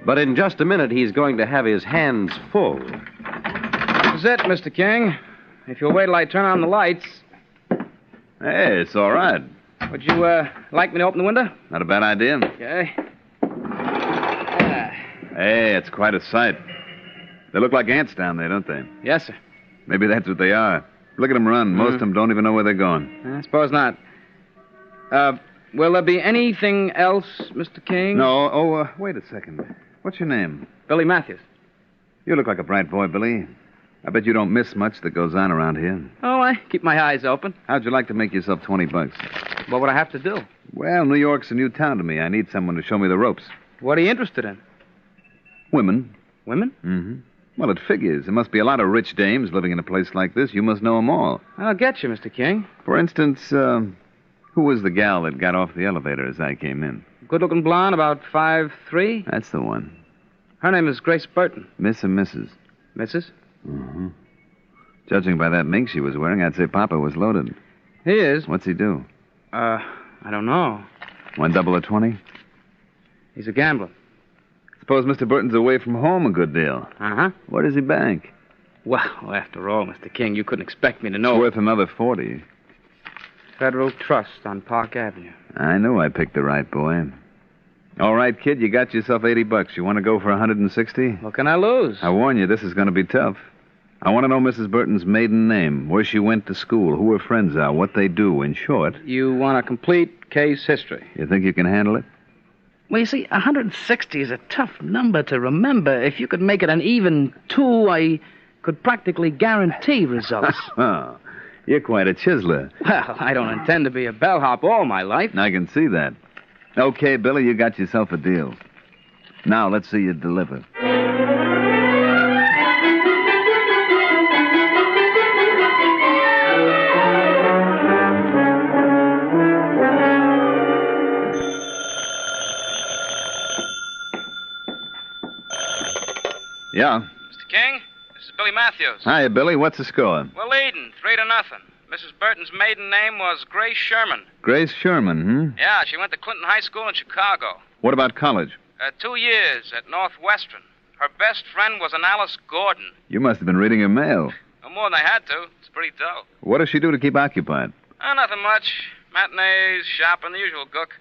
but in just a minute he's going to have his hands full. This is it, Mr. King. If you'll wait till I turn on the lights. Hey, it's all right. Would you, like me to open the window? Not a bad idea. Okay. Hey, it's quite a sight. They look like ants down there, don't they? Yes, sir. Maybe that's what they are. Look at them run. Most of them don't even know where they're going. I suppose not. Will there be anything else, Mr. King? No. Oh, wait a second. What's your name? Billy Matthews. You look like a bright boy, Billy. I bet you don't miss much that goes on around here. Oh, I keep my eyes open. How'd you like to make yourself $20? What would I have to do? Well, New York's a new town to me. I need someone to show me the ropes. What are you interested in? Women. Women? Mm-hmm. Well, it figures. There must be a lot of rich dames living in a place like this. You must know them all. I'll get you, Mr. King. For instance, who was the gal that got off the elevator as I came in? Good-looking blonde, about 5'3". That's the one. Her name is Grace Burton. Miss or Mrs.? Mrs.? Mm-hmm. Judging by that mink she was wearing, I'd say Papa was loaded. He is. What's he do? I don't know. 1 double or 20? He's a gambler. Suppose Mr. Burton's away from home a good deal. Uh-huh. What does he bank? Well, after all, Mr. King, you couldn't expect me to know. It's worth another 40. Federal Trust on Park Avenue. I knew I picked the right boy. All right, kid, you got yourself $80. You want to go for 160? What can I lose? I warn you, this is going to be tough. I want to know Mrs. Burton's maiden name, where she went to school, who her friends are, what they do. In short... You want a complete case history. You think you can handle it? Well, you see, 160 is a tough number to remember. If you could make it an even 2, I could practically guarantee results. Oh, you're quite a chiseler. Well, I don't intend to be a bellhop all my life. I can see that. Okay, Billy, you got yourself a deal. Now, let's see you deliver. Yeah. Mr. King, this is Billy Matthews. Hi, Billy. What's the score? We're leading, 3-0. Mrs. Burton's maiden name was Grace Sherman. Grace Sherman, Yeah, she went to Clinton High School in Chicago. What about college? 2 years at Northwestern. Her best friend was an Alice Gordon. You must have been reading her mail. No more than I had to. It's pretty dull. What does she do to keep occupied? Nothing much. Matinees, shopping, the usual gook.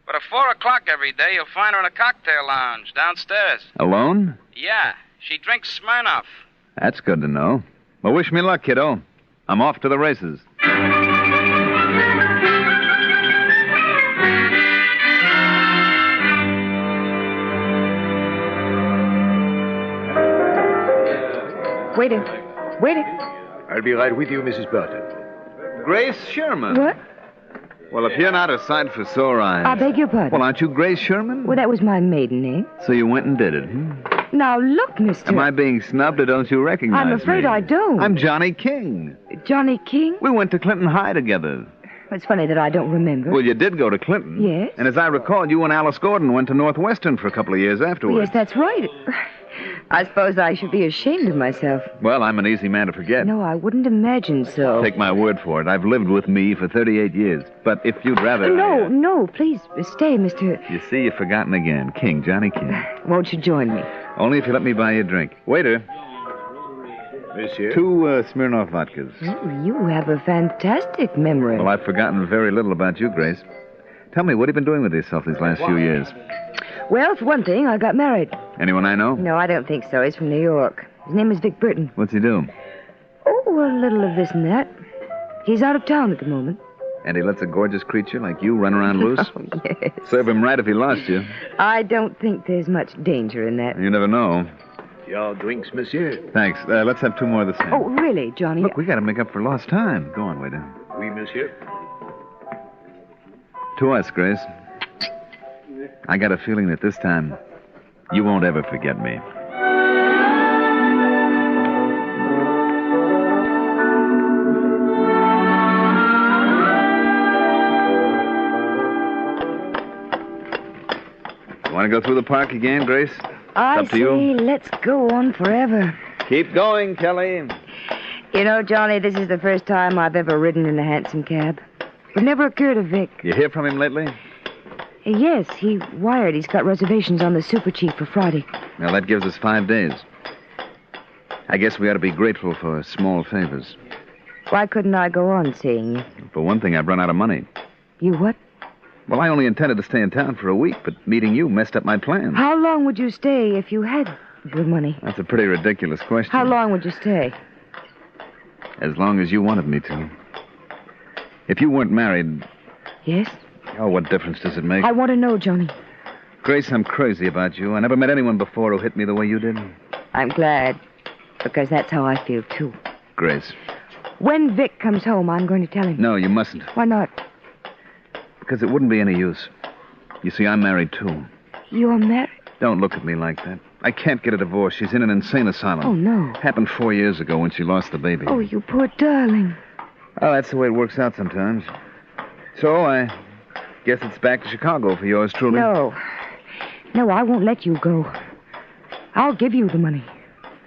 But at 4 o'clock every day, you'll find her in a cocktail lounge downstairs. Alone? Yeah, she drinks Smirnoff. That's good to know. Well, wish me luck, kiddo. I'm off to the races. Waiter. I'll be right with you, Mrs. Burton. Grace Sherman. What? Well, if you're not a sight for sore eyes... I beg your pardon? Well, aren't you Grace Sherman? Well, that was my maiden name. So you went and did it, Now, look, mister. Am I being snubbed or don't you recognize me? I'm afraid I don't. I'm Johnny King. Johnny King? We went to Clinton High together. It's funny that I don't remember. Well, you did go to Clinton. Yes. And as I recall, you and Alice Gordon went to Northwestern for a couple of years afterwards. Yes, that's right. I suppose I should be ashamed of myself. Well, I'm an easy man to forget. No, I wouldn't imagine so. Take my word for it. I've lived with me for 38 years. But if you'd rather... No, please stay, Mr. You see, you've forgotten again. King, Johnny King. Won't you join me? Only if you let me buy you a drink. Waiter. Monsieur? 2 Smirnoff vodkas. Oh, you have a fantastic memory. Well, I've forgotten very little about you, Grace. Tell me, what have you been doing with yourself these last few years? Well, for one thing, I got married. Anyone I know? No, I don't think so. He's from New York. His name is Vic Burton. What's he do? Oh, a little of this and that. He's out of town at the moment. And he lets a gorgeous creature like you run around loose? Oh, yes. Serve him right if he lost you. I don't think there's much danger in that. You never know. Your drinks, monsieur? Thanks. Let's have 2 more of the same. Oh, really, Johnny? Look, we got to make up for lost time. Go on, waiter. Oui, monsieur. To us, Grace. I got a feeling that this time you won't ever forget me. Want to go through the park again, Grace? I up to say, you. Let's go on forever. Keep going, Kelly. You know, Johnny, this is the first time I've ever ridden in a hansom cab. It never occurred to Vic. You hear from him lately? Yes, he wired. He's got reservations on the Super Chief for Friday. Well, that gives us 5 days. I guess we ought to be grateful for small favors. Why couldn't I go on seeing you? For one thing, I've run out of money. You what? Well, I only intended to stay in town for a week, but meeting you messed up my plans. How long would you stay if you had the money? That's a pretty ridiculous question. How long would you stay? As long as you wanted me to. If you weren't married... Yes? Oh, what difference does it make? I want to know, Johnny. Grace, I'm crazy about you. I never met anyone before who hit me the way you did. I'm glad, because that's how I feel, too. Grace. When Vic comes home, I'm going to tell him. No, you mustn't. Why not? Because it wouldn't be any use. You see, I'm married, too. You're married? Don't look at me like that. I can't get a divorce. She's in an insane asylum. Oh, no. Happened 4 years ago when she lost the baby. Oh, you poor darling. Well, that's the way it works out sometimes. So, I guess it's back to Chicago for yours truly. No, I won't let you go. I'll give you the money.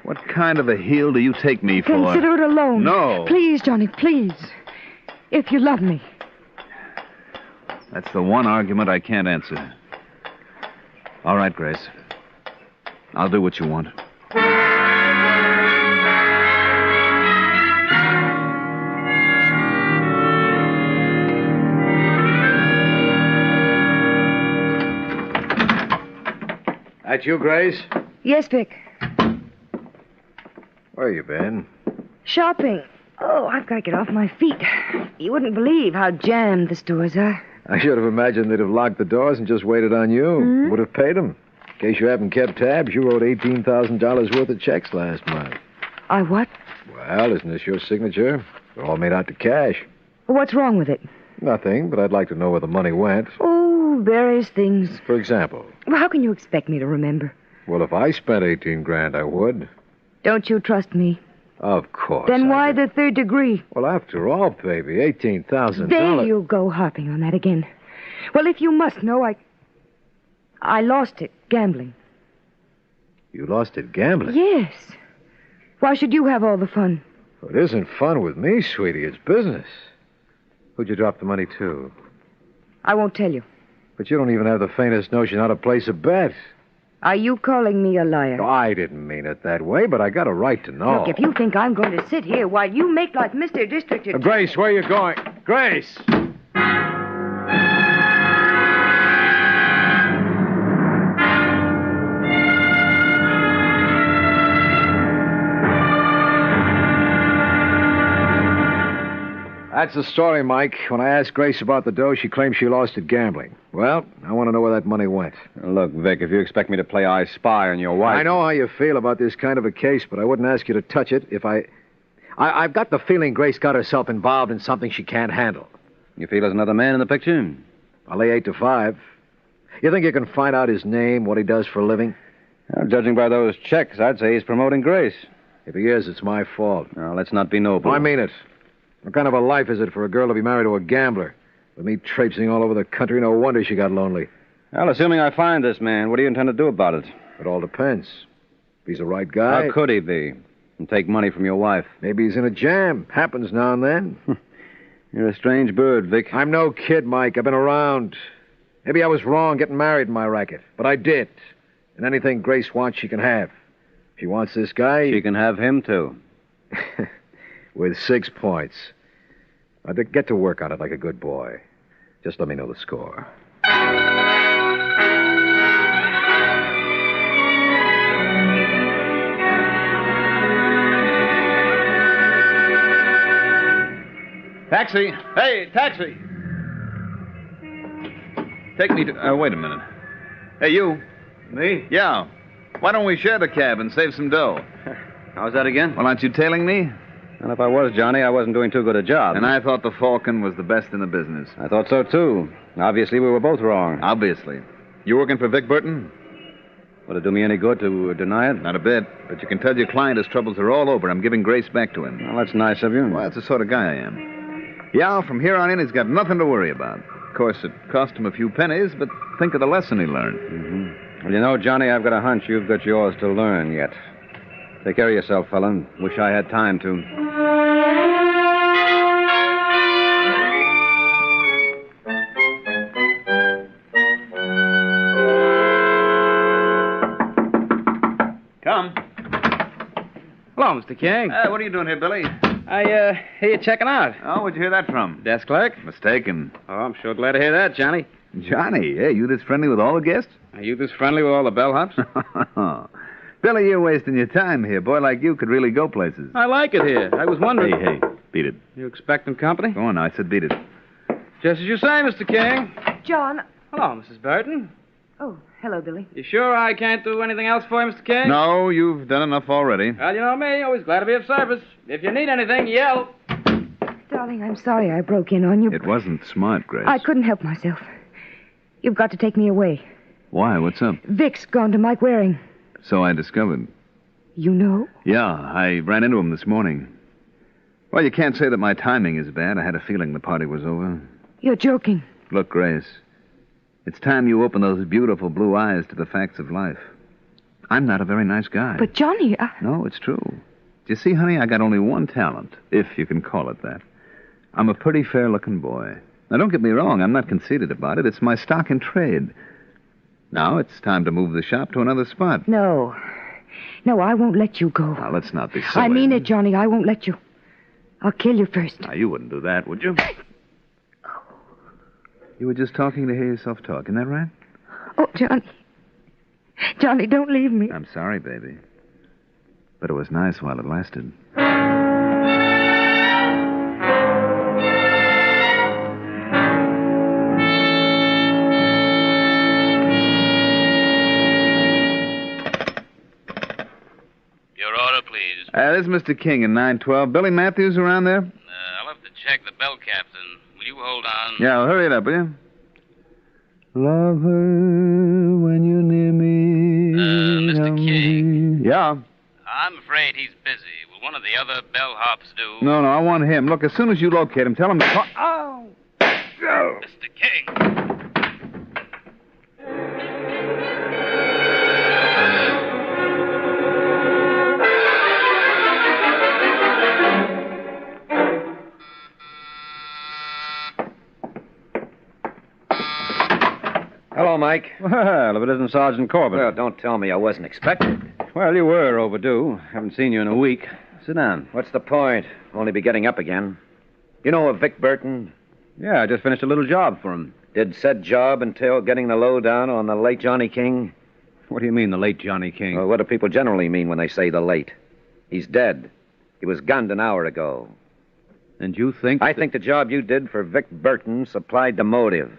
What kind of a heel do you take me for? Consider it a loan. No. Please, Johnny, please. If you love me. That's the one argument I can't answer. All right, Grace. I'll do what you want. That you, Grace? Yes, Vic. Where you been? Shopping. Oh, I've got to get off my feet. You wouldn't believe how jammed the stores are. I should have imagined they'd have locked the doors and just waited on you. Hmm? Would have paid them. In case you haven't kept tabs, you wrote $18,000 worth of checks last month. I what? Well, isn't this your signature? They're all made out to cash. What's wrong with it? Nothing, but I'd like to know where the money went. Oh, various things. For example. Well, how can you expect me to remember? Well, if I spent 18 grand, I would. Don't you trust me? Of course. Then why the third degree? Well, after all, baby, $18,000. There you go, harping on that again. Well, if you must know, I lost it gambling. You lost it gambling? Yes. Why should you have all the fun? Well, it isn't fun with me, sweetie. It's business. Who'd you drop the money to? I won't tell you. But you don't even have the faintest notion how to place a bet. Are you calling me a liar? I didn't mean it that way, but I got a right to know. Look, if you think I'm going to sit here while you make like Mr. District Attorney... Grace, where you going? Grace! That's the story, Mike. When I asked Grace about the dough, she claimed she lost it gambling. Well, I want to know where that money went. Look, Vic, if you expect me to play I Spy on your wife... I know how you feel about this kind of a case, but I wouldn't ask you to touch it if I've got the feeling Grace got herself involved in something she can't handle. You feel there's another man in the picture? I'll lay 8 to 5. You think you can find out his name, what he does for a living? Well, judging by those checks, I'd say he's promoting Grace. If he is, it's my fault. Now, let's not be noble. I mean it. What kind of a life is it for a girl to be married to a gambler? With me traipsing all over the country, no wonder she got lonely. Well, assuming I find this man, what do you intend to do about it? It all depends. If he's the right guy. How could he be? And take money from your wife? Maybe he's in a jam. Happens now and then. You're a strange bird, Vic. I'm no kid, Mike. I've been around. Maybe I was wrong getting married in my racket, but I did. And anything Grace wants, she can have. If she wants this guy... She can have him, too. With 6 points. I'll get to work on it like a good boy. Just let me know the score. Taxi! Hey, taxi! Take me to... wait a minute. Hey, you. Me? Yeah. Why don't we share the cab and save some dough? How's that again? Well, aren't you tailing me? And if I was, Johnny, I wasn't doing too good a job. And I thought the Falcon was the best in the business. I thought so, too. Obviously, we were both wrong. Obviously. You working for Vic Burton? Would it do me any good to deny it? Not a bit. But you can tell your client his troubles are all over. I'm giving Grace back to him. Well, that's nice of you. Well, that's the sort of guy I am. Yeah, from here on in, he's got nothing to worry about. Of course, it cost him a few pennies, but think of the lesson he learned. Mm-hmm. Well, you know, Johnny, I've got a hunch you've got yours to learn yet. Take care of yourself, fella. Wish I had time to. Come. Hello, Mr. King. What are you doing here, Billy? I hear you checking out. Oh, where'd you hear that from? Desk clerk? Mistaken. Oh, I'm sure glad to hear that, Johnny. Johnny, hey, you this friendly with all the guests? Are you this friendly with all the bellhops? Billy, you're wasting your time here. A boy like you could really go places. I like it here. I was wondering... Hey, beat it. You expecting company? Go on now, I said beat it. Just as you say, Mr. King. John. Hello, Mrs. Burton. Oh, hello, Billy. You sure I can't do anything else for you, Mr. King? No, you've done enough already. Well, you know me. Always glad to be of service. If you need anything, yell. Darling, I'm sorry I broke in on you. It wasn't smart, Grace. I couldn't help myself. You've got to take me away. Why? What's up? Vic's gone to Mike Waring. So I discovered. You know? Yeah, I ran into him this morning. Well, you can't say that my timing is bad. I had a feeling the party was over. You're joking. Look, Grace, it's time you open those beautiful blue eyes to the facts of life. I'm not a very nice guy. But, Johnny, No, it's true. Do you see, honey, I got only one talent, if you can call it that. I'm a pretty fair-looking boy. Now, don't get me wrong. I'm not conceited about it. It's my stock in trade. Now, it's time to move the shop to another spot. No. No, I won't let you go. Now, let's not be silly. I mean it, Johnny. I won't let you. I'll kill you first. Now, you wouldn't do that, would you? You were just talking to hear yourself talk. Isn't that right? Oh, Johnny. Johnny, don't leave me. I'm sorry, baby. But it was nice while it lasted. Your order, please. This is Mr. King in 912. Billy Matthews around there? I'll have to check the bell captain. Will you hold on? Yeah, well, hurry it up, will you? Love her when you're near me. Mr. King. Yeah. I'm afraid he's busy. Will one of the other bellhops do? No, I want him. Look, as soon as you locate him, tell him to call... Oh! Mr. King! 'Hello, Mike. Well, if it isn't Sergeant Corbett. Well, don't tell me I wasn't expected. Well, you were overdue. Haven't seen you in a week. Sit down. What's the point? Only be getting up again. You know of Vic Burton? Yeah, I just finished a little job for him. Did said job entail getting the lowdown on the late Johnny King? What do you mean, the late Johnny King? Well, what do people generally mean when they say the late? He's dead. He was gunned an hour ago. And you think... I think the job you did for Vic Burton supplied the motive.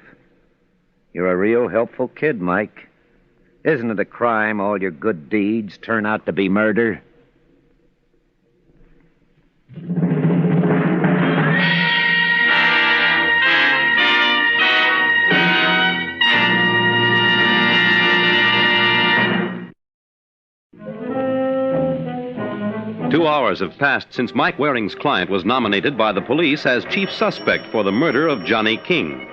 You're a real helpful kid, Mike. Isn't it a crime all your good deeds turn out to be murder? Two hours have passed since Mike Waring's client was nominated by the police as chief suspect for the murder of Johnny King.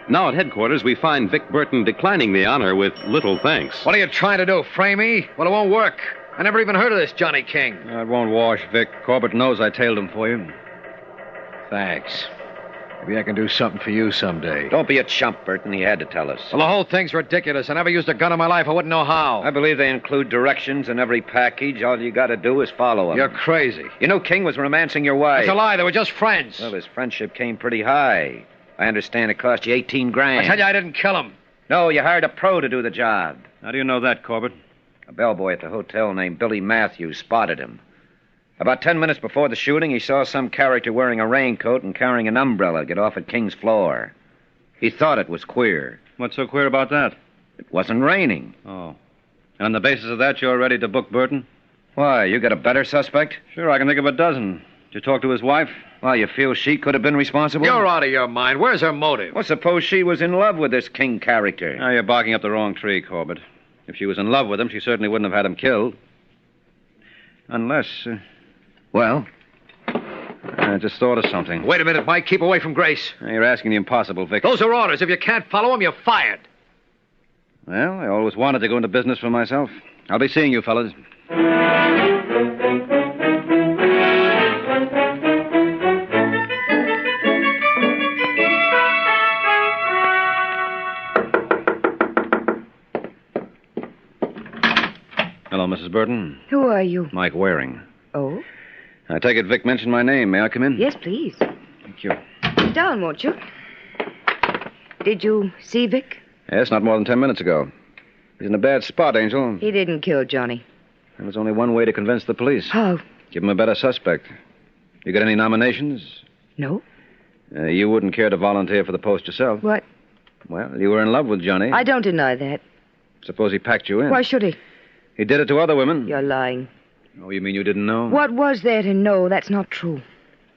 Now at headquarters, we find Vic Burton declining the honor with little thanks. What are you trying to do, frame me? Well, it won't work. I never even heard of this Johnny King. It won't wash, Vic. Corbett knows I tailed him for you. Thanks. Maybe I can do something for you someday. Don't be a chump, Burton. He had to tell us. Well, the whole thing's ridiculous. I never used a gun in my life. I wouldn't know how. I believe they include directions in every package. All you got to do is follow them. You're crazy. You know King was romancing your wife. It's a lie. They were just friends. Well, his friendship came pretty high. I understand it cost you $18,000. I tell you, I didn't kill him. No, you hired a pro to do the job. How do you know that, Corbett? A bellboy at the hotel named Billy Matthews spotted him. About 10 minutes before the shooting, he saw some character wearing a raincoat and carrying an umbrella get off at King's floor. He thought it was queer. What's so queer about that? It wasn't raining. Oh. And on the basis of that, you're ready to book Burton? Why, you got a better suspect? Sure, I can think of a dozen. Did you talk to his wife? Well, you feel she could have been responsible? You're out of your mind. Where's her motive? Well, suppose she was in love with this King character. Now, you're barking up the wrong tree, Corbett. If she was in love with him, she certainly wouldn't have had him killed. Unless... Well? I just thought of something. Wait a minute, Mike. Keep away from Grace. You're asking the impossible, Vic. Those are orders. If you can't follow them, you're fired. Well, I always wanted to go into business for myself. I'll be seeing you, fellas. Hello, Mrs. Burton. Who are you? Mike Waring. Oh? I take it Vic mentioned my name. May I come in? Yes, please. Thank you. Sit down, won't you? Did you see Vic? Yes, not more than 10 minutes ago. He's in a bad spot, Angel. He didn't kill Johnny. There was only one way to convince the police. How? Give him a better suspect. You got any nominations? No. You wouldn't care to volunteer for the post yourself? What? Well, you were in love with Johnny. I don't deny that. Suppose he packed you in. Why should he? He did it to other women. You're lying. Oh, you mean you didn't know? What was there to know? That's not true.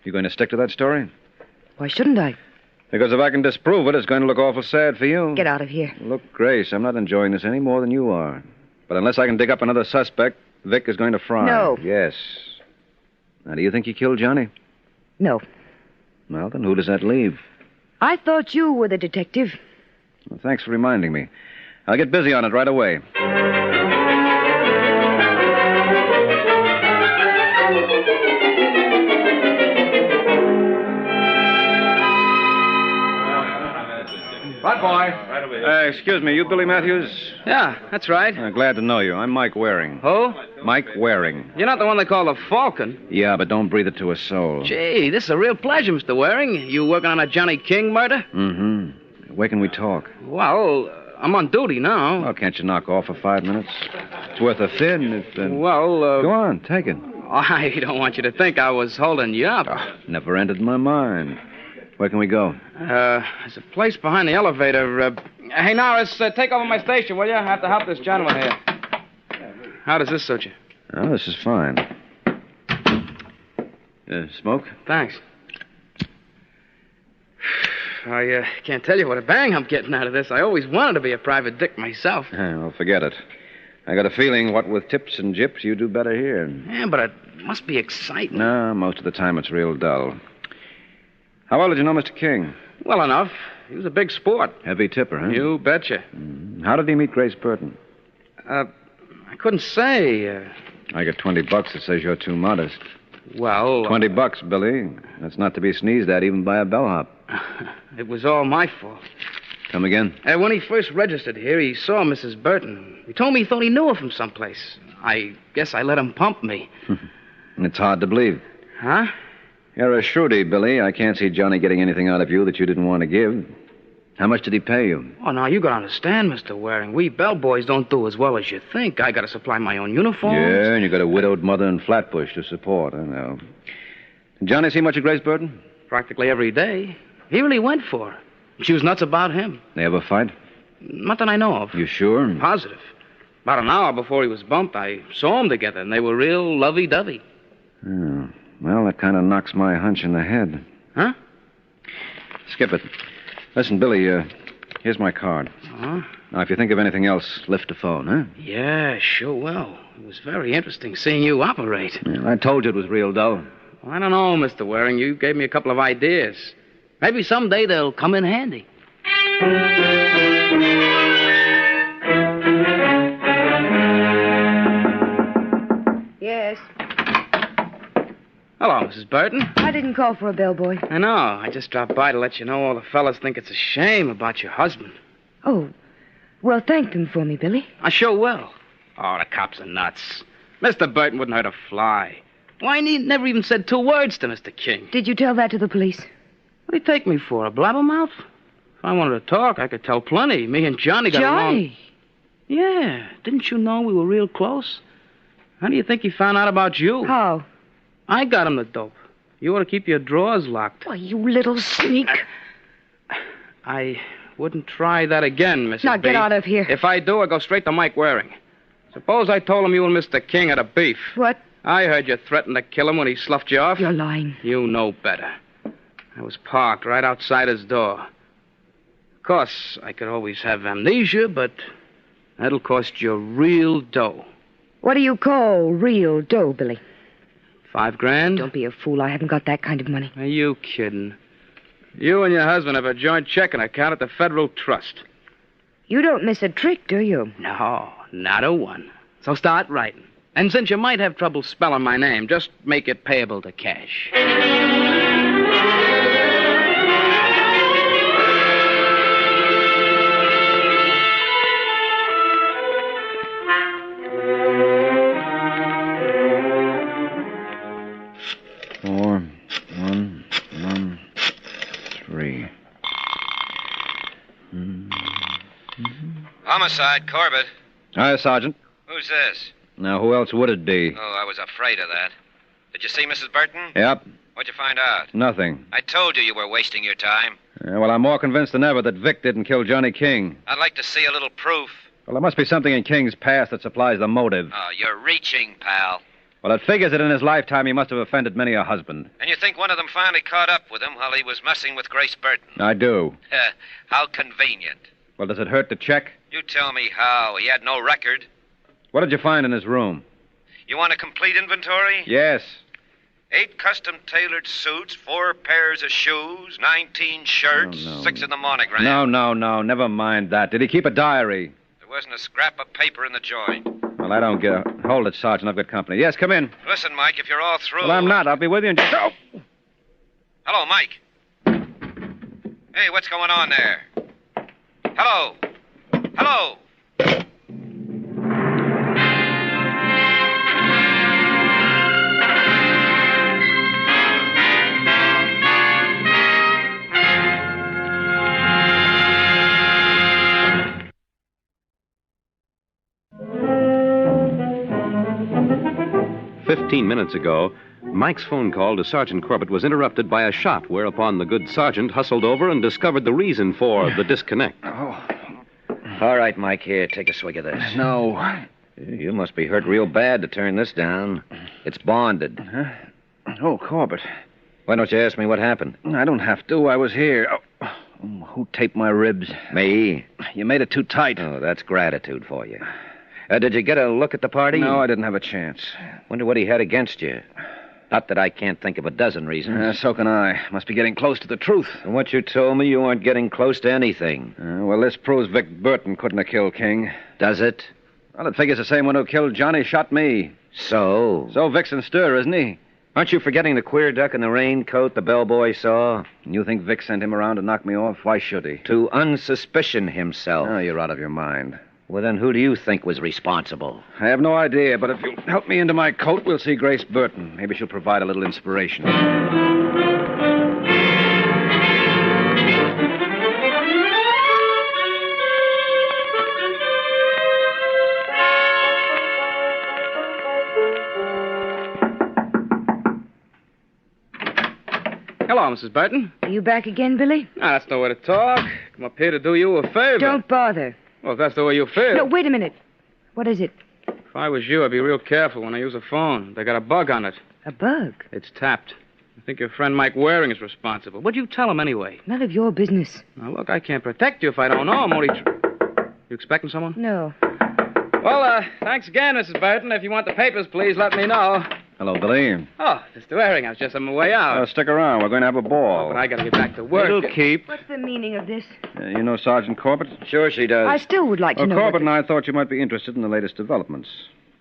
You going to stick to that story? Why shouldn't I? Because if I can disprove it, it's going to look awful sad for you. Get out of here. Look, Grace, I'm not enjoying this any more than you are. But unless I can dig up another suspect, Vic is going to fry. No. Yes. Now, do you think he killed Johnny? No. Well, then who does that leave? I thought you were the detective. Well, thanks for reminding me. I'll get busy on it right away. Right, boy. Right away. Excuse me, you Billy Matthews? Yeah, that's right. Glad to know you. I'm Mike Waring. Who? Mike Waring. You're not the one they call the Falcon. Yeah, but don't breathe it to a soul. Gee, this is a real pleasure, Mr. Waring. You working on a Johnny King murder? Mm-hmm. Where can we talk? Well, I'm on duty now. Well, can't you knock off for 5 minutes? It's worth a fin if... Well, Go on, take it. I don't want you to think I was holding you up. Never entered my mind. Where can we go? There's a place behind the elevator. Hey, Norris, take over my station, will you? I have to help this gentleman here. How does this suit you? Oh, this is fine. Smoke? Thanks. I can't tell you what a bang I'm getting out of this. I always wanted to be a private dick myself. Well, forget it. I got a feeling what with tips and jips, you do better here. Yeah, but it must be exciting. No, most of the time it's real dull. How well did you know Mr. King? Well enough. He was a big sport. Heavy tipper, huh? You betcha. How did he meet Grace Burton? I couldn't say. I get $20 that says you're too modest. Well... $20, Billy. That's not to be sneezed at even by a bellhop. It was all my fault. Come again? When he first registered here, he saw Mrs. Burton. He told me he thought he knew her from someplace. I guess I let him pump me. It's hard to believe. Huh? You're a shrewdy, Billy. I can't see Johnny getting anything out of you that you didn't want to give. How much did he pay you? Oh, now, you gotta understand, Mr. Waring. We bellboys don't do as well as you think. I gotta supply my own uniforms. Yeah, and you got a widowed mother in Flatbush to support, I know. Did Johnny see much of Grace Burton? Practically every day. He really went for her. She was nuts about him. They ever fight? Not that I know of. You sure? Positive. About an hour before he was bumped, I saw them together, and they were real lovey-dovey. Oh. Well, that kind of knocks my hunch in the head. Huh? Skip it. Listen, Billy, here's my card. Uh-huh. Now, if you think of anything else, lift the phone, huh? Yeah, sure will. It was very interesting seeing you operate. Yeah, I told you it was real dull. Well, I don't know, Mr. Waring. You gave me a couple of ideas. Maybe someday they'll come in handy. Hello, Mrs. Burton. I didn't call for a bellboy. I know. I just dropped by to let you know all the fellas think it's a shame about your husband. Oh, well, thank them for me, Billy. I sure will. Oh, the cops are nuts. Mr. Burton wouldn't hurt a fly. Why, he never even said 2 words to Mr. King. Did you tell that to the police? What do you take me for, a blabbermouth? If I wanted to talk, I could tell plenty. Me and Johnny got along. Johnny? Yeah. Didn't you know we were real close? How do you think he found out about you? How? I got him the dope. You ought to keep your drawers locked. Why, you little sneak. I wouldn't try that again, Mrs. Now, B. get out of here. If I do, I'll go straight to Mike Waring. Suppose I told him you and Mr. King had a beef. What? I heard you threaten to kill him when he sloughed you off. You're lying. You know better. I was parked right outside his door. Of course, I could always have amnesia, but that'll cost you real dough. What do you call real dough, Billy? $5,000? Don't be a fool. I haven't got that kind of money. Are you kidding? You and your husband have a joint checking account at the Federal Trust. You don't miss a trick, do you? No, not a one. So start writing. And since you might have trouble spelling my name, just make it payable to cash. Homicide, Corbett. Hi, Sergeant. Who's this? Now, who else would it be? Oh, I was afraid of that. Did you see Mrs. Burton? Yep. What'd you find out? Nothing. I told you were wasting your time. Well, I'm more convinced than ever that Vic didn't kill Johnny King. I'd like to see a little proof. Well, there must be something in King's past that supplies the motive. Oh, you're reaching, pal. Well, it figures that in his lifetime he must have offended many a husband. And you think one of them finally caught up with him while he was messing with Grace Burton? I do. How convenient. Well, does it hurt to check? You tell me how. He had no record. What did you find in his room? You want a complete inventory? Yes. 8 custom-tailored suits, 4 pairs of shoes, 19 shirts, 6 in the monogram. No. Never mind that. Did he keep a diary? There wasn't a scrap of paper in the joint. Well, I don't get it. Hold it, Sergeant. I've got company. Yes, come in. Listen, Mike, if you're all through... Well, I'm not. I'll be with you in just... Oh! Hello, Mike. Hey, what's going on there? Hello? Hello? 15 minutes ago, Mike's phone call to Sergeant Corbett was interrupted by a shot, whereupon the good sergeant hustled over and discovered the reason for the disconnect. Oh. All right, Mike, here, take a swig of this. No. You must be hurt real bad to turn this down. It's bonded. Huh? Oh, Corbett. Why don't you ask me what happened? I don't have to. I was here. Oh, who taped my ribs? Me. You made it too tight. Oh, that's gratitude for you. Did you get a look at the party? No, I didn't have a chance. Wonder what he had against you. Not that I can't think of a dozen reasons. So can I. Must be getting close to the truth. From what you told me, you aren't getting close to anything. Well, this proves Vic Burton couldn't have killed King. Does it? Well, it figures the same one who killed Johnny shot me. So? So Vic's in stir, isn't he? Aren't you forgetting the queer duck in the raincoat the bellboy saw? And you think Vic sent him around to knock me off? Why should he? To unsuspicion himself. Oh, you're out of your mind. Well, then who do you think was responsible? I have no idea, but if you'll help me into my coat, we'll see Grace Burton. Maybe she'll provide a little inspiration. Hello, Mrs. Burton. Are you back again, Billy? That's no way to talk. Come up here to do you a favor. Don't bother. Well, if that's the way you feel. No, wait a minute. What is it? If I was you, I'd be real careful when I use a phone. They got a bug on it. A bug? It's tapped. I think your friend Mike Waring is responsible. What'd you tell him anyway? None of your business. Now, look, I can't protect you if I don't know. I'm only... You expecting someone? No. Well, thanks again, Mrs. Burton. If you want the papers, please let me know. Hello, Billy. Oh, Mr. Waring. I was just on my way out. Stick around. We're going to have a ball. But I got to get back to work. It'll keep. What's the meaning of this? You know Sergeant Corbett? Sure she does. I still would like to know. Corbett and I thought you might be interested in the latest developments.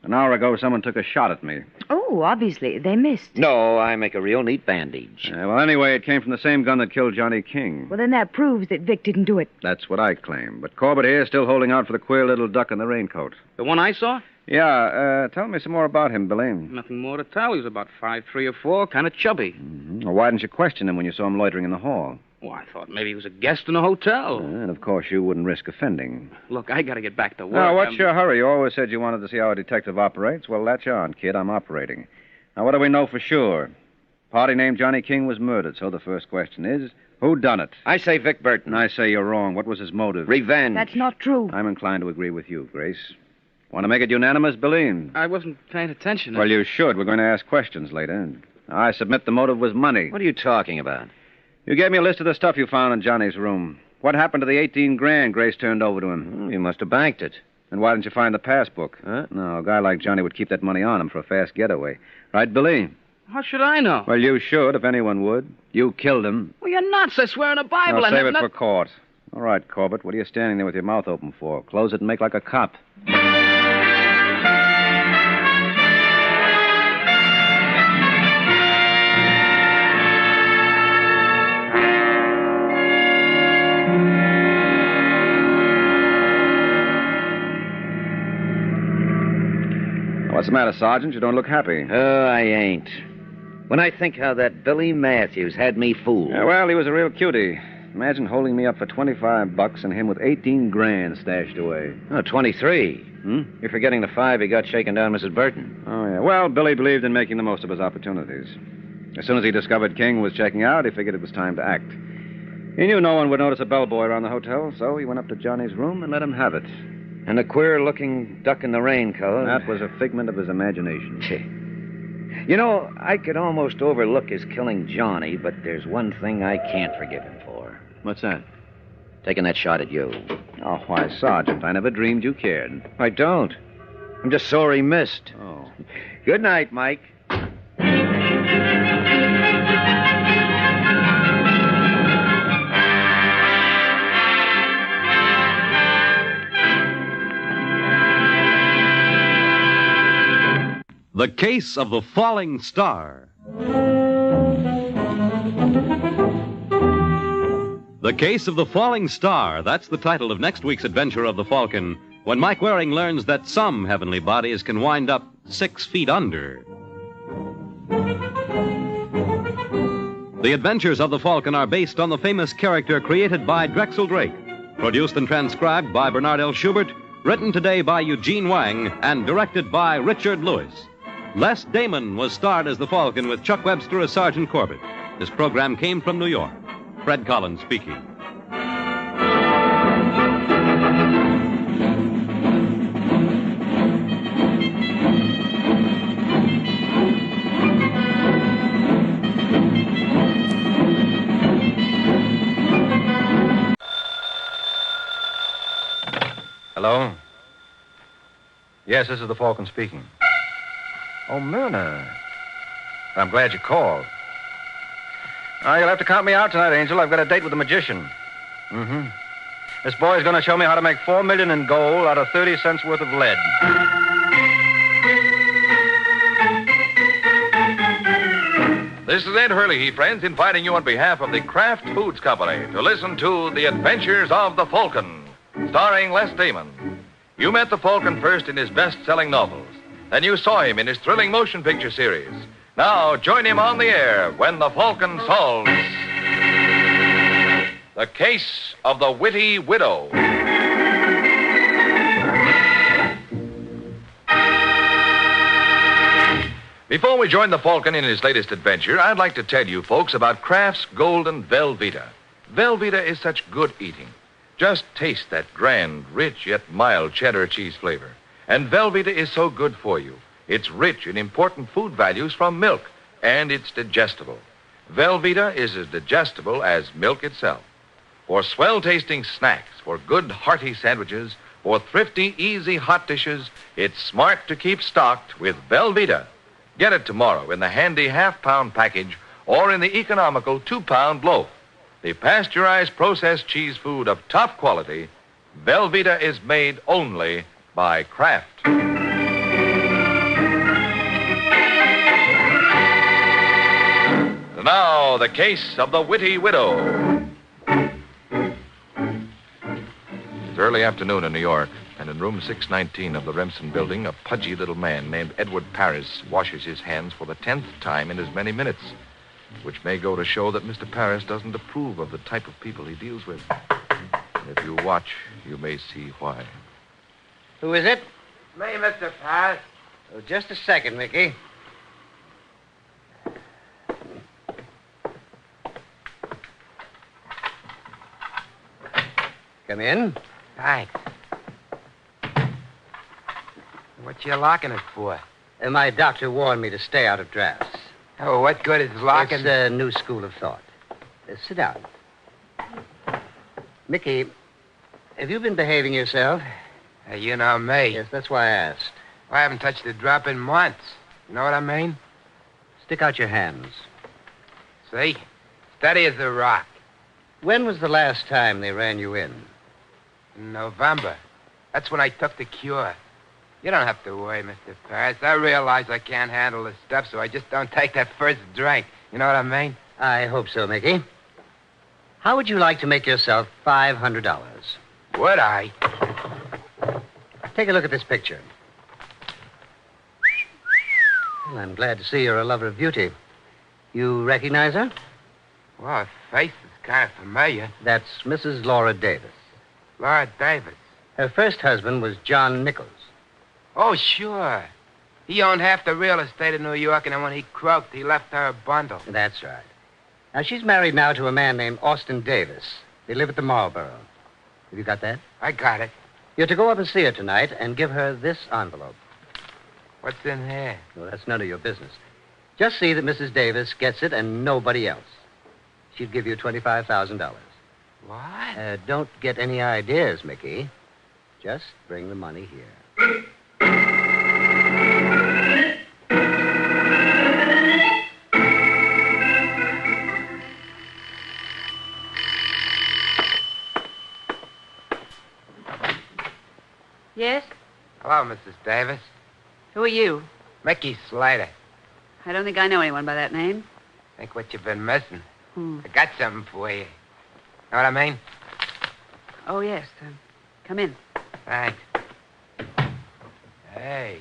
An hour ago, someone took a shot at me. Oh, obviously. They missed. No, I make a real neat bandage. Well, anyway, it came from the same gun that killed Johnny King. Well, then that proves that Vic didn't do it. That's what I claim. But Corbett here is still holding out for the queer little duck in the raincoat. The one I saw? Yeah, tell me some more about him, Billy. Nothing more to tell. He was about 5'3" or 4", kind of chubby. Mm-hmm. Well, why didn't you question him when you saw him loitering in the hall? Well, I thought maybe he was a guest in a hotel. And, of course, you wouldn't risk offending. Look, I got to get back to work. Now, what's your hurry? You always said you wanted to see how a detective operates. Well, latch on, kid. I'm operating. Now, what do we know for sure? Party named Johnny King was murdered, so the first question is, who done it? I say Vic Burton. I say you're wrong. What was his motive? Revenge. That's not true. I'm inclined to agree with you, Grace. Want to make it unanimous, Billy? I wasn't paying attention. Well, you should. We're going to ask questions later. I submit the motive was money. What are you talking about? You gave me a list of the stuff you found in Johnny's room. What happened to the 18 grand Grace turned over to him? You must have banked it. And why didn't you find the passbook? Huh? No, a guy like Johnny would keep that money on him for a fast getaway. Right, Billy? How should I know? Well, you should, if anyone would. You killed him. Well, you're nuts. I swear on a Bible. No, save it for court. All right, Corbett, what are you standing there with your mouth open for? Close it and make like a cop. What's the matter, Sergeant? You don't look happy. Oh, I ain't. When I think how that Billy Matthews had me fooled. Yeah, well, he was a real cutie. Imagine holding me up for $25 and him with 18 grand stashed away. Oh, 23. You're forgetting the 5 he got shaking down Mrs. Burton. Oh, yeah. Well, Billy believed in making the most of his opportunities. As soon as he discovered King was checking out, he figured it was time to act. He knew no one would notice a bellboy around the hotel, so he went up to Johnny's room and let him have it. And the queer-looking duck in the raincoat. That was a figment of his imagination. You know, I could almost overlook his killing Johnny, but there's one thing I can't forgive him for. What's that? Taking that shot at you. Oh, why, Sergeant, I never dreamed you cared. I don't. I'm just sorry he missed. Oh. Good night, Mike. The Case of the Falling Star. The Case of the Falling Star. That's the title of next week's adventure of the Falcon, when Mike Waring learns that some heavenly bodies can wind up 6 feet under. The adventures of the Falcon are based on the famous character created by Drexel Drake, produced and transcribed by Bernard L. Schubert, written today by Eugene Wang, and directed by Richard Lewis. Les Damon was starred as the Falcon with Chuck Webster as Sergeant Corbett. This program came from New York. Fred Collins speaking. Hello? Yes, this is the Falcon speaking. Oh, Myrna. I'm glad you called. You'll have to count me out tonight, Angel. I've got a date with the magician. Mm-hmm. This boy's going to show me how to make $4 million in gold out of 30 cents worth of lead. This is Ed Hurley, friends, inviting you on behalf of the Kraft Foods Company to listen to The Adventures of the Falcon, starring Les Damon. You met the Falcon first in his best-selling novels. Then you saw him in his thrilling motion picture series. Now, join him on the air when the Falcon solves the case of the Witty Widow. Before we join the Falcon in his latest adventure, I'd like to tell you folks about Kraft's Golden Velveeta. Velveeta is such good eating. Just taste that grand, rich, yet mild cheddar cheese flavor. And Velveeta is so good for you. It's rich in important food values from milk, and it's digestible. Velveeta is as digestible as milk itself. For swell-tasting snacks, for good, hearty sandwiches, for thrifty, easy hot dishes, it's smart to keep stocked with Velveeta. Get it tomorrow in the handy half-pound package or in the economical 2-pound loaf. The pasteurized processed cheese food of top quality, Velveeta is made only by Kraft. And now, the case of the Witty Widow. It's early afternoon in New York, and in room 619 of the Remsen building, a pudgy little man named Edward Paris washes his hands for the 10th time in as many minutes, which may go to show that Mr. Paris doesn't approve of the type of people he deals with. And if you watch, you may see why. Who is it? Me, Mr. Paris. Oh, just a second, Mickey. Come in. Thanks. What you locking it for? My doctor warned me to stay out of drafts. Oh, what good is locking? It's a new school of thought. Sit down. Mickey, have you been behaving yourself? You know me. Yes, that's why I asked. I haven't touched a drop in months. You know what I mean? Stick out your hands. See? Steady as a rock. When was the last time they ran you in? In November. That's when I took the cure. You don't have to worry, Mr. Paris. I realize I can't handle this stuff, so I just don't take that first drink. You know what I mean? I hope so, Mickey. How would you like to make yourself $500? Would I? Take a look at this picture. Well, I'm glad to see you're a lover of beauty. You recognize her? Well, her face is kind of familiar. That's Mrs. Laura Davis. Laura Davis? Her first husband was John Nichols. Oh, sure. He owned half the real estate in New York, and then when he croaked, he left her a bundle. That's right. Now, she's married now to a man named Austin Davis. They live at the Marlborough. Have you got that? I got it. You're to go up and see her tonight and give her this envelope. What's in here? Well, that's none of your business. Just see that Mrs. Davis gets it and nobody else. She'd give you $25,000. What? Don't get any ideas, Mickey. Just bring the money here. Yes? Hello, Mrs. Davis. Who are you? Mickey Slater. I don't think I know anyone by that name. Think what you've been missing. I got something for you. Know what I mean? Oh, yes. Come in. Thanks. Hey,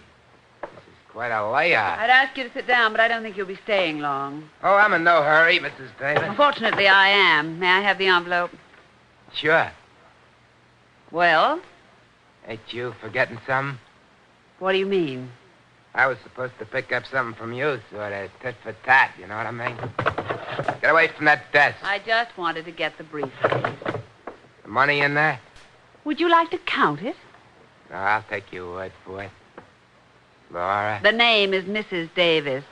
this is quite a layout. I'd ask you to sit down, but I don't think you'll be staying long. Oh, I'm in no hurry, Mrs. Davis. Unfortunately, I am. May I have the envelope? Sure. Well? Ain't you forgetting something? What do you mean? I was supposed to pick up something from you, sort of tit for tat, you know what I mean? Get away from that desk. I just wanted to get the brief. The money in there? Would you like to count it? No, I'll take your word for it. Laura? The name is Mrs. Davis.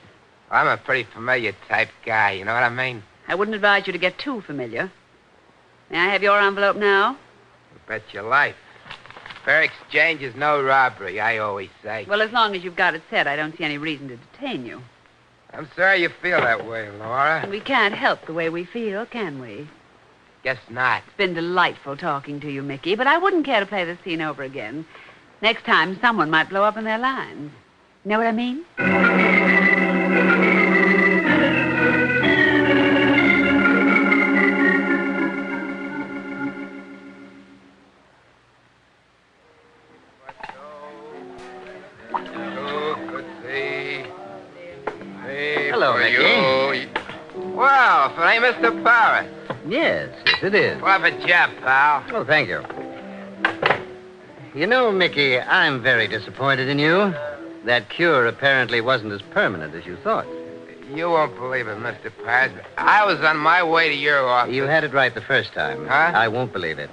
I'm a pretty familiar type guy, you know what I mean? I wouldn't advise you to get too familiar. May I have your envelope now? You bet your life. Fair exchange is no robbery, I always say. Well, as long as you've got it set, I don't see any reason to detain you. I'm sorry you feel that way, Laura. And we can't help the way we feel, can we? Guess not. It's been delightful talking to you, Mickey, but I wouldn't care to play the scene over again. Next time, someone might blow up in their lines. Know what I mean? Hello, Mickey. Well, if it ain't Mr. Paris. Yes, it is. Clever job, pal. Oh, thank you. You know, Mickey, I'm very disappointed in you. That cure apparently wasn't as permanent as you thought. You won't believe it, Mr. Paris. I was on my way to your office. You had it right the first time. Huh? I won't believe it.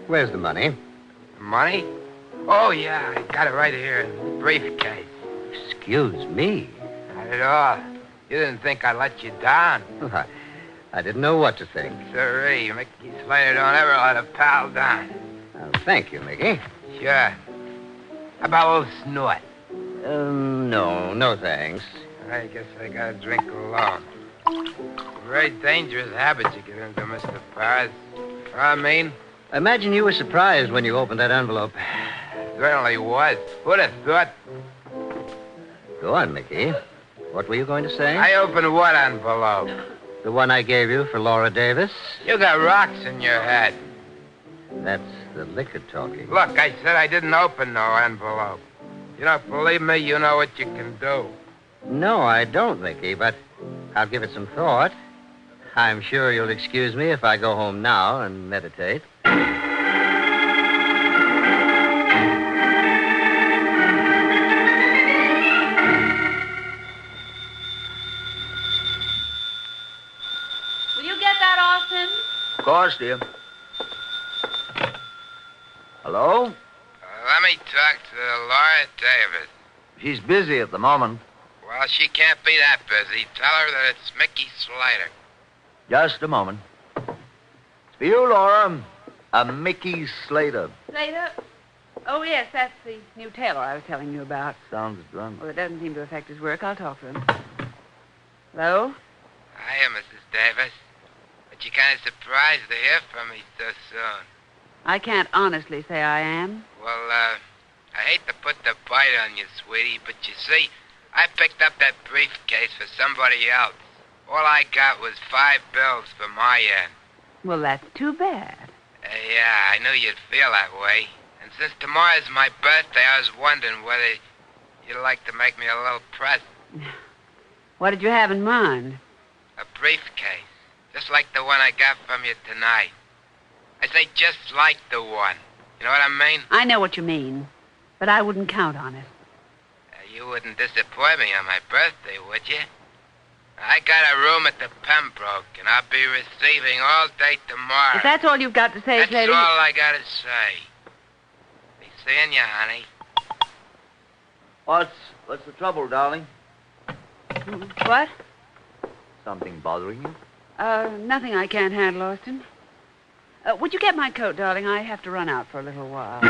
Where's the money? Money? Oh, yeah, I got it right here in the briefcase. Excuse me. Not at all. You didn't think I let you down. Well, I didn't know what to think. Sirree, Mickey Slater don't ever let a pal down. Oh, thank you, Mickey. Sure. How about a little snort? No thanks. I guess I gotta drink alone. It's a very dangerous habit you get into, Mr. Paris. You know what I mean? Imagine you were surprised when you opened that envelope. Certainly was. Who'd have thought? Go on, Mickey. What were you going to say? I opened what envelope? The one I gave you for Laura Davis? You got rocks in your head. That's the liquor talking. Look, I said I didn't open no envelope. You don't believe me, you know what you can do. No, I don't, Mickey, but I'll give it some thought. I'm sure you'll excuse me if I go home now and meditate. Will you get that, Austin? Of course, dear. Hello? Let me talk to Laura Davis. She's busy at the moment. Well, she can't be that busy. Tell her that it's Mickey Slater. Just a moment. It's for you, Laura. A Mickey Slater. Slater? Oh, yes, that's the new tailor I was telling you about. Sounds drunk. Well, it doesn't seem to affect his work. I'll talk to him. Hello? Hiya, Mrs. Davis. But you kind of surprised to hear from me so soon. I can't honestly say I am. Well, I hate to put the bite on you, sweetie, but you see, I picked up that briefcase for somebody else. All I got was 5 bills for my end. Well, that's too bad. Yeah, I knew you'd feel that way. And since tomorrow's my birthday, I was wondering whether you'd like to make me a little present. What did you have in mind? A briefcase. Just like the one I got from you tonight. I say just like the one. You know what I mean? I know what you mean, but I wouldn't count on it. You wouldn't disappoint me on my birthday, would you? I got a room at the Pembroke, and I'll be receiving all day tomorrow. If that's all you've got to say, That's Slater... all I got to say. Be seeing you, honey. What's the trouble, darling? What? Something bothering you? Nothing I can't handle, Austin. Would you get my coat, darling? I have to run out for a little while.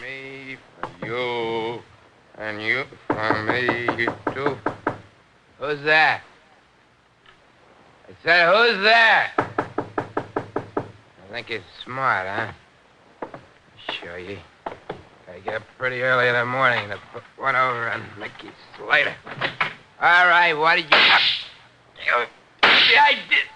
Me for you, and you for me, too. Who's that? I said, who's there? I think you're smart, huh? Show you. I get up pretty early in the morning to put one over on Mickey Slater. All right, what did you... Yeah, I did.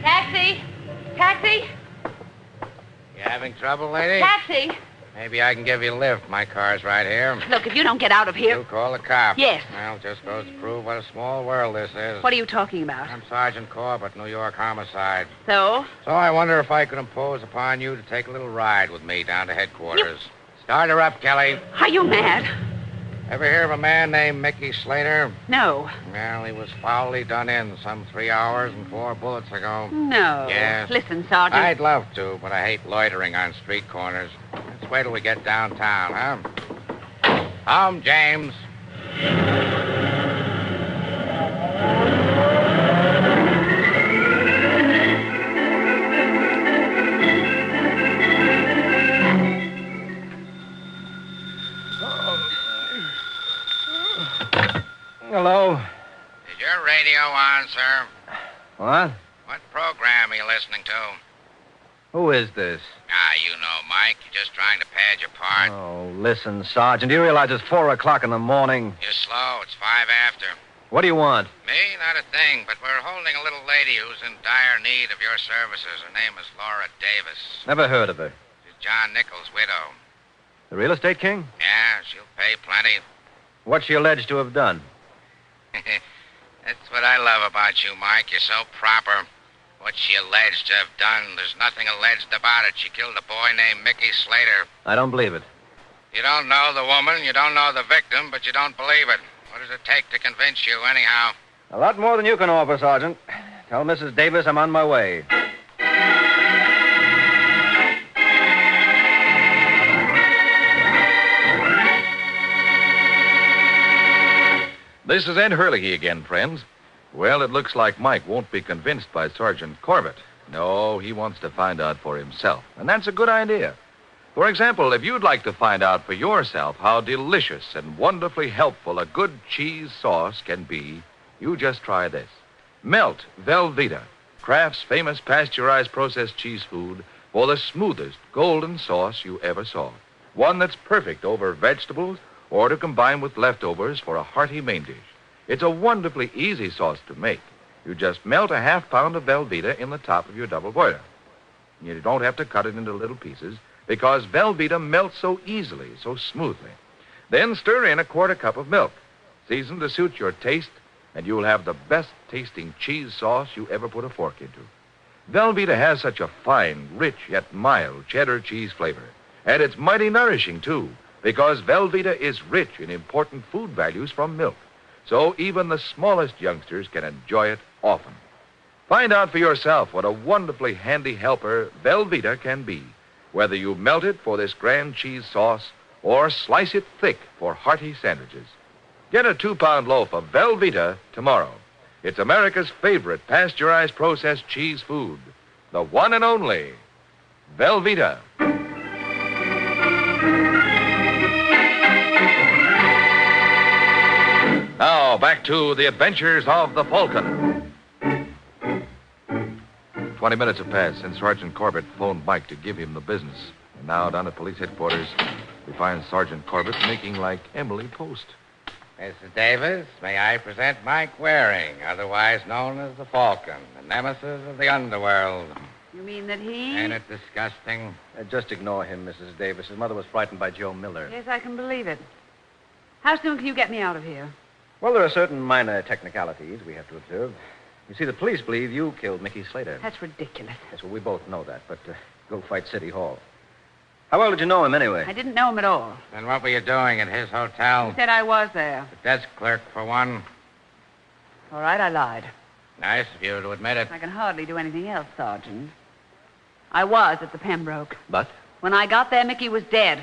Taxi! Taxi! You having trouble, lady? Taxi! Maybe I can give you a lift. My car's right here. Look, if you don't get out of here... You call the cops. Yes. Well, just goes to prove what a small world this is. What are you talking about? I'm Sergeant Corbett, New York Homicide. So? So I wonder if I could impose upon you to take a little ride with me down to headquarters. Start her up, Kelly. Are you mad? Ever hear of a man named Mickey Slater? No. Well, he was foully done in some 3 hours and 4 bullets ago. No. Yes. Listen, Sergeant. I'd love to, but I hate loitering on street corners. Let's wait till we get downtown, huh? Home, James. Hello. Is your radio on, sir? What? What program are you listening to? Who is this? Ah, you know, Mike. You're just trying to pad your part. Oh, listen, Sergeant. Do you realize it's 4 o'clock in the morning? You're slow. It's 5 after. What do you want? Me? Not a thing, but we're holding a little lady who's in dire need of your services. Her name is Laura Davis. Never heard of her. She's John Nichols' widow. The real estate king? Yeah, she'll pay plenty. What's she alleged to have done? That's what I love about you, Mike. You're so proper. What she alleged to have done, there's nothing alleged about it. She killed a boy named Mickey Slater. I don't believe it. You don't know the woman, you don't know the victim, but you don't believe it. What does it take to convince you, anyhow? A lot more than you can offer, Sergeant. Tell Mrs. Davis I'm on my way. This is Ed Hurley again, friends. Well, it looks like Mike won't be convinced by Sergeant Corbett. No, he wants to find out for himself, and that's a good idea. For example, if you'd like to find out for yourself how delicious and wonderfully helpful a good cheese sauce can be, you just try this. Melt Velveeta, Kraft's famous pasteurized processed cheese food, for the smoothest golden sauce you ever saw. One that's perfect over vegetables or to combine with leftovers for a hearty main dish. It's a wonderfully easy sauce to make. You just melt a half pound of Velveeta in the top of your double boiler. You don't have to cut it into little pieces because Velveeta melts so easily, so smoothly. Then stir in a quarter cup of milk, seasoned to suit your taste, and you'll have the best tasting cheese sauce you ever put a fork into. Velveeta has such a fine, rich, yet mild cheddar cheese flavor. And it's mighty nourishing, too, because Velveeta is rich in important food values from milk. So even the smallest youngsters can enjoy it often. Find out for yourself what a wonderfully handy helper Velveeta can be, whether you melt it for this grand cheese sauce or slice it thick for hearty sandwiches. Get a 2-pound loaf of Velveeta tomorrow. It's America's favorite pasteurized processed cheese food, the one and only Velveeta. Now, back to the adventures of the Falcon. 20 minutes have passed since Sergeant Corbett phoned Mike to give him the business. And now, down at police headquarters, we find Sergeant Corbett making like Emily Post. Mrs. Davis, may I present Mike Waring, otherwise known as the Falcon, the nemesis of the underworld. You mean that he... Ain't it disgusting? Just ignore him, Mrs. Davis. His mother was frightened by Joe Miller. Yes, I can believe it. How soon can you get me out of here? Well, there are certain minor technicalities we have to observe. You see, the police believe you killed Mickey Slater. That's ridiculous. Yes, well, we both know that, but go fight City Hall. How well did you know him, anyway? I didn't know him at all. Then what were you doing at his hotel? He said I was there. The desk clerk, for one. All right, I lied. Nice of you to admit it. I can hardly do anything else, Sergeant. I was at the Pembroke. But? When I got there, Mickey was dead.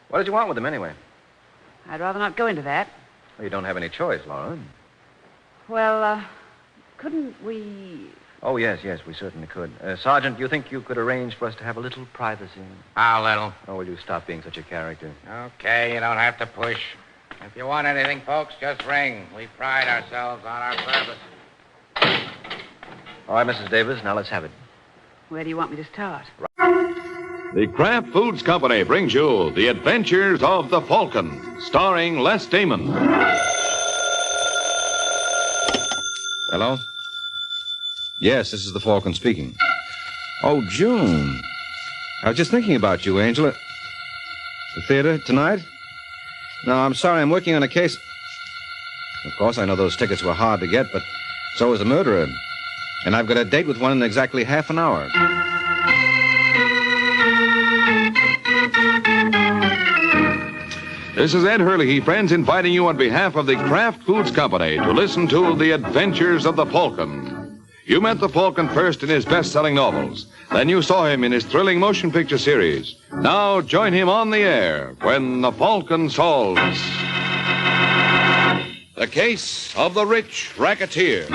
What did you want with him, anyway? I'd rather not go into that. Well, you don't have any choice, Laura. Well, couldn't we... Oh, yes, we certainly could. Sergeant, do you think you could arrange for us to have a little privacy? How little? Oh, will you stop being such a character? Okay, you don't have to push. If you want anything, folks, just ring. We pride ourselves on our service. All right, Mrs. Davis, now let's have it. Where do you want me to start? The Kraft Foods Company brings you The Adventures of the Falcon, starring Les Damon. Hello? Yes, this is the Falcon speaking. Oh, June. I was just thinking about you, Angela. The theater tonight? No, I'm sorry, I'm working on a case. Of course, I know those tickets were hard to get, but so was the murderer. And I've got a date with one in exactly half an hour. This is Ed Hurley, friends, inviting you on behalf of the Kraft Foods Company to listen to The Adventures of the Falcon. You met the Falcon first in his best-selling novels. Then you saw him in his thrilling motion picture series. Now join him on the air when the Falcon solves the case of the Rich Racketeer.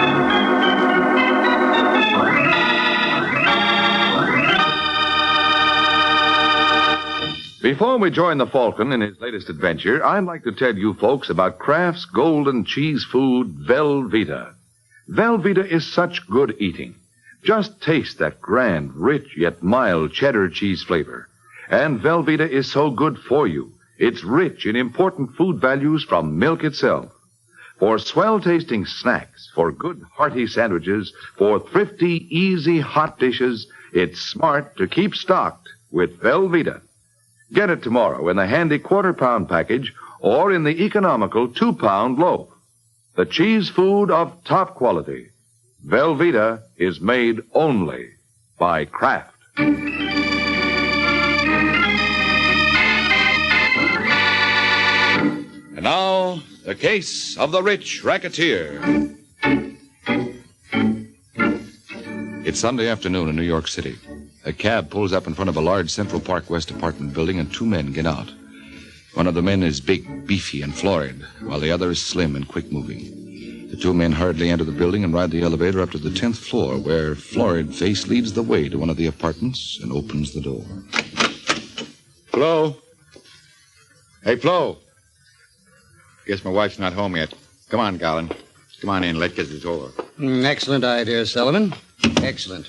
Before we join the Falcon in his latest adventure, I'd like to tell you folks about Kraft's golden cheese food, Velveeta. Velveeta is such good eating. Just taste that grand, rich, yet mild cheddar cheese flavor. And Velveeta is so good for you. It's rich in important food values from milk itself. For swell-tasting snacks, for good, hearty sandwiches, for thrifty, easy, hot dishes, it's smart to keep stocked with Velveeta. Get it tomorrow in the handy quarter-pound package or in the economical 2-pound loaf. The cheese food of top quality. Velveeta is made only by Kraft. And now, the case of the Rich Racketeer. It's Sunday afternoon in New York City. A cab pulls up in front of a large Central Park West apartment building, and two men get out. One of the men is big, beefy, and florid, while the other is slim and quick-moving. The two men hurriedly enter the building and ride the elevator up to the 10th floor, where Florid Face leads the way to one of the apartments and opens the door. Flo? Hey, Flo. Guess my wife's not home yet. Come on, Garland. Come on in. Let's get this over. Excellent idea, Sullivan. Excellent.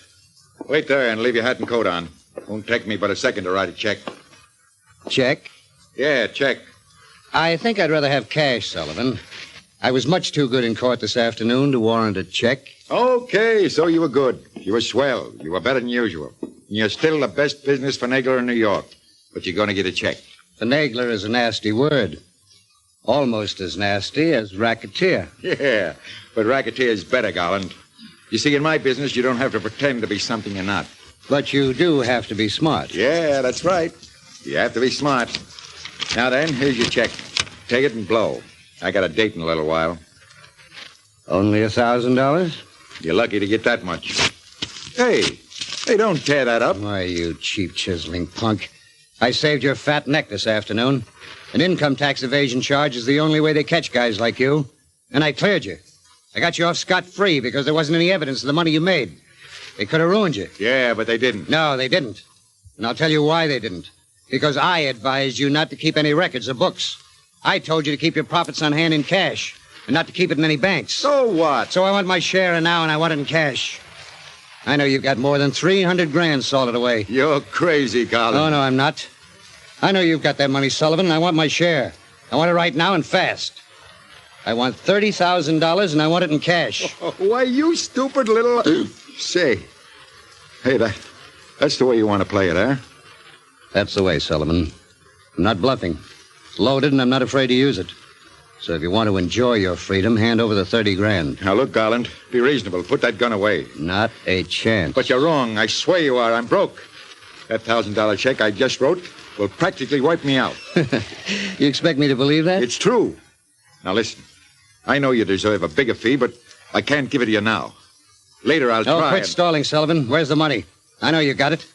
Wait there and leave your hat and coat on. Won't take me but a second to write a check. Check? Yeah, check. I think I'd rather have cash, Sullivan. I was much too good in court this afternoon to warrant a check. Okay, so you were good. You were swell. You were better than usual. You're still the best business finagler in New York. But you're going to get a check. Finagler is a nasty word. Almost as nasty as racketeer. Yeah, but racketeer is better, Garland. You see, in my business, you don't have to pretend to be something you're not. But you do have to be smart. Yeah, that's right. You have to be smart. Now then, here's your check. Take it and blow. I got a date in a little while. Only $1,000? You're lucky to get that much. Hey, don't tear that up. Why, you cheap chiseling punk. I saved your fat neck this afternoon. An income tax evasion charge is the only way they catch guys like you. And I cleared you. I got you off scot-free because there wasn't any evidence of the money you made. They could have ruined you. Yeah, but they didn't. No, they didn't. And I'll tell you why they didn't. Because I advised you not to keep any records or books. I told you to keep your profits on hand in cash and not to keep it in any banks. So what? So I want my share now, and I want it in cash. I know you've got more than 300 grand salted away. You're crazy, Garland. Oh, no, I'm not. I know you've got that money, Sullivan, and I want my share. I want it right now and fast. I want $30,000, and I want it in cash. Oh, why, you stupid little... Say, hey, that's the way you want to play it, huh? That's the way, Sullivan. I'm not bluffing. It's loaded, and I'm not afraid to use it. So if you want to enjoy your freedom, hand over the 30 grand. Now, look, Garland, be reasonable. Put that gun away. Not a chance. But you're wrong. I swear you are. I'm broke. That $1,000 check I just wrote will practically wipe me out. You expect me to believe that? It's true. Now, listen. I know you deserve a bigger fee, but I can't give it to you now. Later, I'll try. Quit stalling, Sullivan. Where's the money? I know you got it.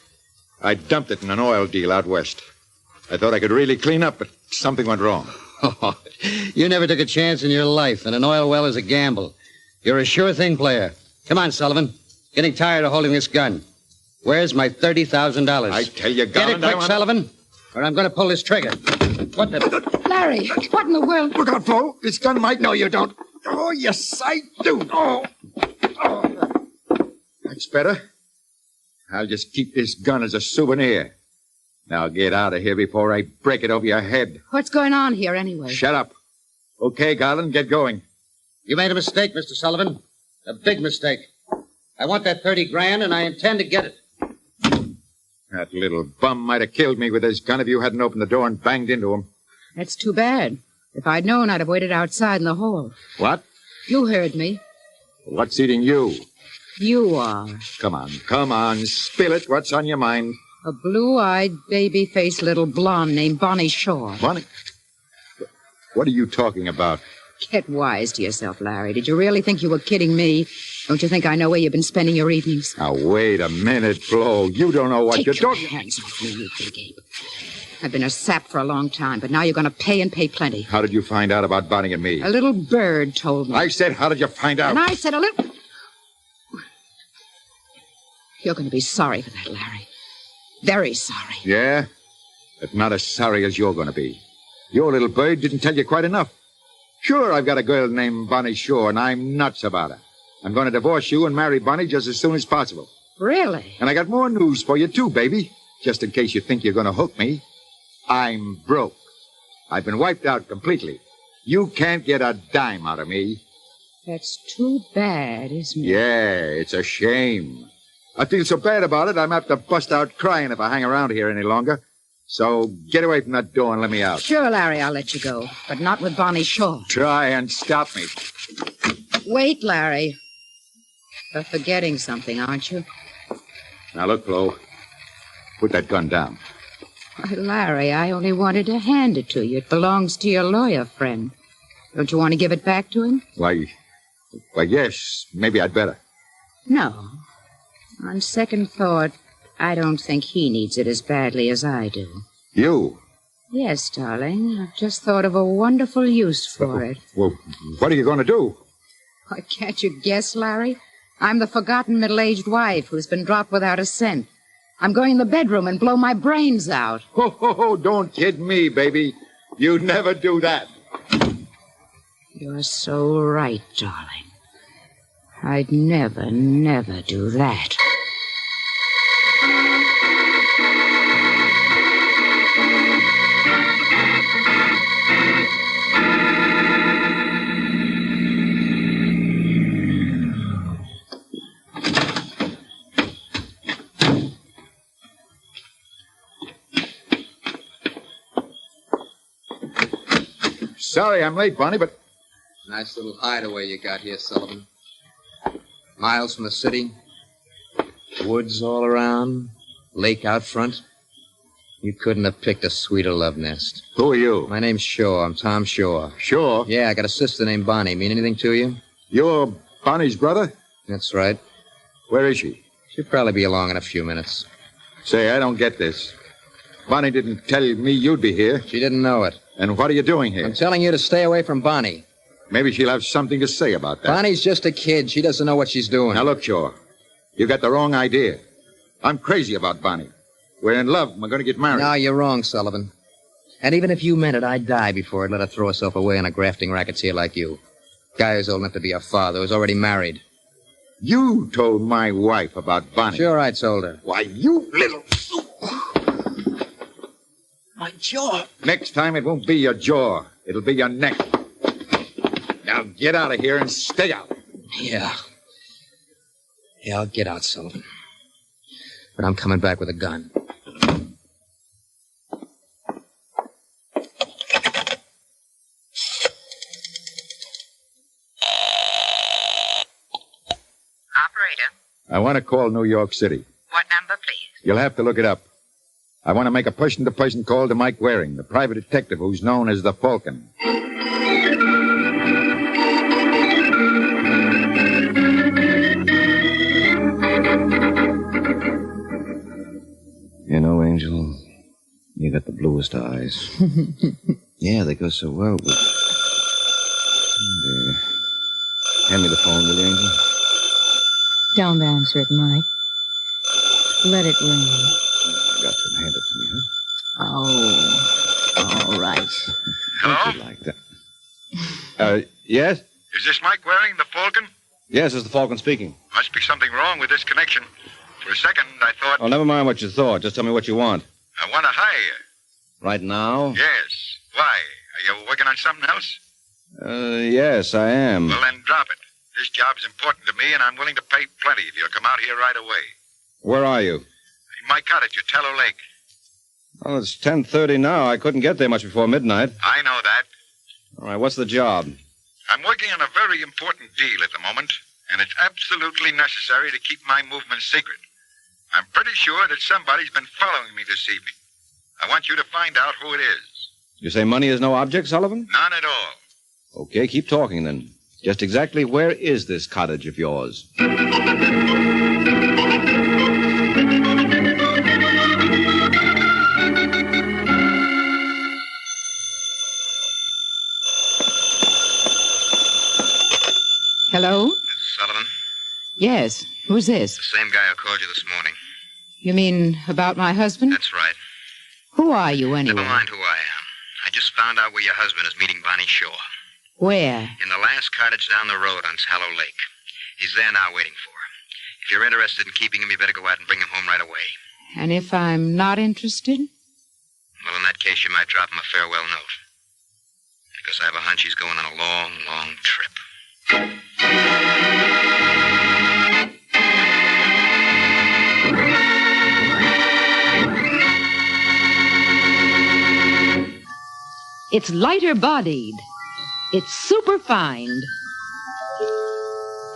I dumped it in an oil deal out west. I thought I could really clean up, but something went wrong. You never took a chance in your life, and an oil well is a gamble. You're a sure thing player. Come on, Sullivan. Getting tired of holding this gun. Where's my $30,000? I tell you, Garland, get it quick, Sullivan, or I'm going to pull this trigger. What the... Larry, what in the world? Look out, Flo. This gun might... No, you don't. Oh, yes, I do. Oh. That's better. I'll just keep this gun as a souvenir. Now get out of here before I break it over your head. What's going on here, anyway? Shut up. Okay, Garland, get going. You made a mistake, Mr. Sullivan. A big mistake. I want that 30 grand, and I intend to get it. That little bum might have killed me with his gun if you hadn't opened the door and banged into him. That's too bad. If I'd known, I'd have waited outside in the hall. What? You heard me. What's eating you? You are. Come on. Spill it. What's on your mind? A blue-eyed, baby-faced little blonde named Bonnie Shaw. Bonnie? What are you talking about? Get wise to yourself, Larry. Did you really think you were kidding me? Don't you think I know where you've been spending your evenings? Now, wait a minute, Flo. You don't know what you're talking... Take your hands off me, you big ape. I've been a sap for a long time, but now you're going to pay and pay plenty. How did you find out about Bonnie and me? A little bird told me. I said, how did you find out? And I said a little... You're going to be sorry for that, Larry. Very sorry. Yeah? But not as sorry as you're going to be. Your little bird didn't tell you quite enough. Sure, I've got a girl named Bonnie Shaw, and I'm nuts about her. I'm going to divorce you and marry Bonnie just as soon as possible. Really? And I got more news for you, too, baby. Just in case you think you're going to hook me. I'm broke. I've been wiped out completely. You can't get a dime out of me. That's too bad, isn't it? Yeah, it's a shame. I feel so bad about it, I'm apt to bust out crying if I hang around here any longer. So get away from that door and let me out. Sure, Larry, I'll let you go. But not with Bonnie Shaw. Try and stop me. Wait, Larry. You're forgetting something, aren't you? Now, look, Flo. Put that gun down. Why, Larry, I only wanted to hand it to you. It belongs to your lawyer friend. Don't you want to give it back to him? Why, yes. Maybe I'd better. No. On second thought, I don't think he needs it as badly as I do. You? Yes, darling. I've just thought of a wonderful use for it. Well, what are you going to do? Why, can't you guess, Larry? I'm the forgotten middle-aged wife who's been dropped without a cent. I'm going in the bedroom and blow my brains out. Oh, don't kid me, baby. You'd never do that. You're so right, darling. I'd never do that. Sorry I'm late, Bonnie, but... Nice little hideaway you got here, Sullivan. Miles from the city. Woods all around. Lake out front. You couldn't have picked a sweeter love nest. Who are you? My name's Shaw. I'm Tom Shaw. Shaw? Yeah, I got a sister named Bonnie. Mean anything to you? You're Bonnie's brother? That's right. Where is she? She'll probably be along in a few minutes. Say, I don't get this. Bonnie didn't tell me you'd be here. She didn't know it. And what are you doing here? I'm telling you to stay away from Bonnie. Maybe she'll have something to say about that. Bonnie's just a kid. She doesn't know what she's doing. Now, look, Shaw. You got the wrong idea. I'm crazy about Bonnie. We're in love and we're going to get married. No, you're wrong, Sullivan. And even if you meant it, I'd die before I'd let her throw herself away on a grafting racketeer like you. Guy who's old enough to be a father, who's already married. You told my wife about Bonnie. Sure, I told her. Why, you little... My jaw. Next time it won't be your jaw. It'll be your neck. Now get out of here and stay out. Yeah. Yeah, I'll get out, Sullivan. But I'm coming back with a gun. Operator, I want to call New York City. what number, please? You'll have to look it up. I want to make a person-to-person call to Mike Waring, the private detective who's known as the Falcon. You know, Angel, you got the bluest eyes. Yeah, they go so well with... There. Hand me the phone, will you, Angel? Don't answer it, Mike. Let it ring. I got to hand it to me, huh? Oh, all right. Hello? You like that. Yes? Is this Mike Waring, the Falcon? Yes, it's the Falcon speaking. Must be something wrong with this connection. For a second, I thought... Oh, never mind what you thought. Just tell me what you want. I want to hire you. Right now? Yes. Why? Are you working on something else? Yes, I am. Well, then drop it. This job is important to me, and I'm willing to pay plenty if you'll come out here right away. Where are you? In my cottage at Tallow Lake. Oh, it's 10:30 now. I couldn't get there much before midnight. I know that. All right, what's the job? I'm working on a very important deal at the moment, and it's absolutely necessary to keep my movements secret. I'm pretty sure that somebody's been following me this evening. I want you to find out who it is. You say money is no object, Sullivan? None at all. Okay, keep talking then. Just exactly where is this cottage of yours? Hello? Miss Sullivan, Yes. Who's this? the same guy who called you this morning. You mean about my husband? That's right. Who are you, anyway? Never mind who I am. I just found out where your husband is meeting Bonnie Shaw. Where? In the last cottage down the road on Tallow Lake. He's there now waiting for her. If you're interested in keeping him, you better go out and bring him home right away. And if I'm not interested? Well, in that case, you might drop him a farewell note. Because I have a hunch he's going on a long, long trip. It's lighter bodied. It's superfined.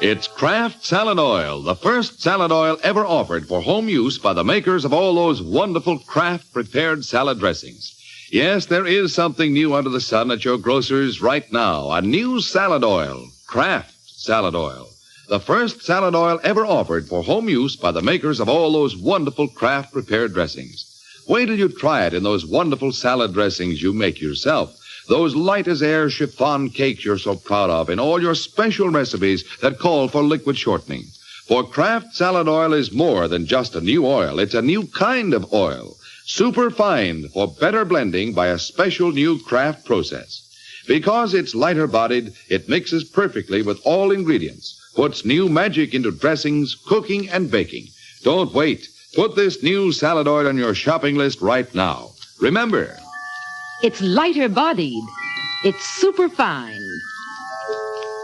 It's Kraft Salad Oil, the first salad oil ever offered for home use by the makers of all those wonderful Kraft prepared salad dressings. Yes, there is something new under the sun at your grocer's right now. A new salad oil, Kraft Salad Oil. The first salad oil ever offered for home use by the makers of all those wonderful Kraft prepared dressings. Wait till you try it in those wonderful salad dressings you make yourself. Those light-as-air chiffon cakes you're so proud of in all your special recipes that call for liquid shortening. For Kraft salad oil is more than just a new oil. It's a new kind of oil. Super fine for better blending by a special new Kraft process. Because it's lighter bodied, it mixes perfectly with all ingredients. Puts new magic into dressings, cooking, and baking. Don't wait. Put this new salad oil on your shopping list right now. Remember, It's lighter bodied. It's super fine.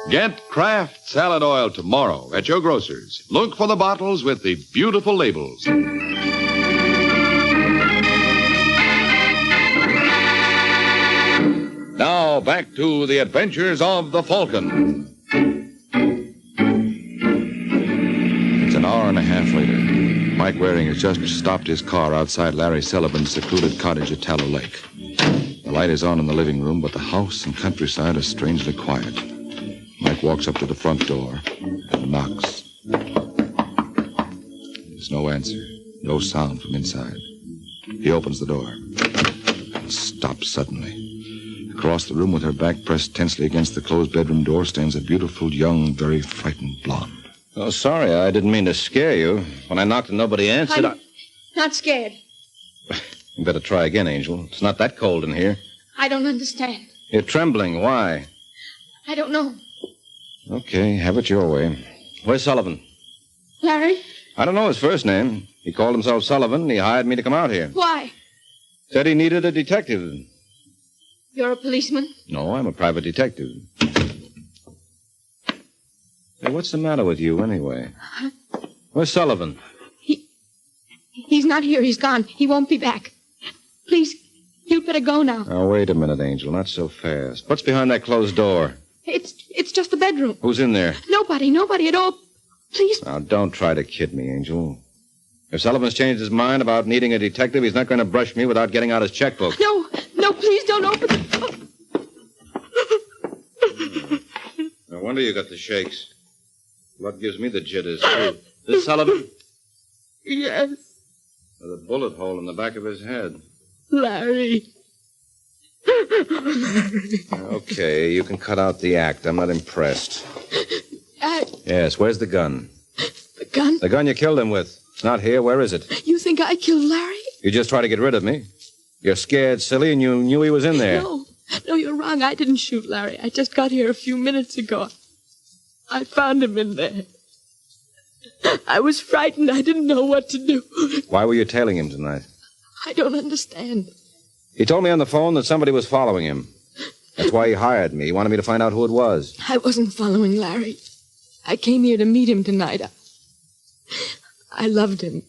get Kraft salad oil tomorrow at your grocer's. Look for the bottles with the beautiful labels. Now back to the adventures of the Falcon. It's an hour and a half later. Mike Waring has just stopped his car outside Larry Sullivan's secluded cottage at Tallow Lake. The light is on in the living room, but the house and countryside are strangely quiet. Mike walks up to the front door and knocks. There's no answer, no sound from inside. He opens the door and stops suddenly. Across the room with her back pressed tensely against the closed bedroom door stands a beautiful, young, very frightened blonde. Oh, sorry, I didn't mean to scare you. When I knocked and nobody answered, I'm not scared. You better try again, Angel. It's not that cold in here. I don't understand. You're trembling. Why? I don't know. Okay, have it your way. Where's Sullivan? Larry, I don't know his first name. He called himself Sullivan, and he hired me to come out here. why? Said he needed a detective. You're a policeman? No, I'm a private detective. Hey, what's the matter with you, anyway? Where's Sullivan? He's not here. He's gone. He won't be back. Please, you'd better go now. Now, wait a minute, Angel. Not so fast. What's behind that closed door? It's just the bedroom. Who's in there? Nobody at all. Please. Now, don't try to kid me, Angel. If Sullivan's changed his mind about needing a detective, he's not going to brush me without getting out his checkbook. No, please don't open the... No wonder you got the shakes. What gives me the jitters, too? This Sullivan? Yes, With a bullet hole in the back of his head. Larry. Okay, you can cut out the act. I'm not impressed. Yes, where's the gun? The gun? The gun you killed him with. It's not here. Where is it? You think I killed Larry? You just try to get rid of me. You're scared, silly, and you knew he was in there. No, you're wrong. I didn't shoot Larry. I just got here a few minutes ago. I found him in there. I was frightened. I didn't know what to do. Why were you tailing him tonight? I don't understand. He told me on the phone that somebody was following him. That's why he hired me. He wanted me to find out who it was. I wasn't following Larry. I came here to meet him tonight. I loved him.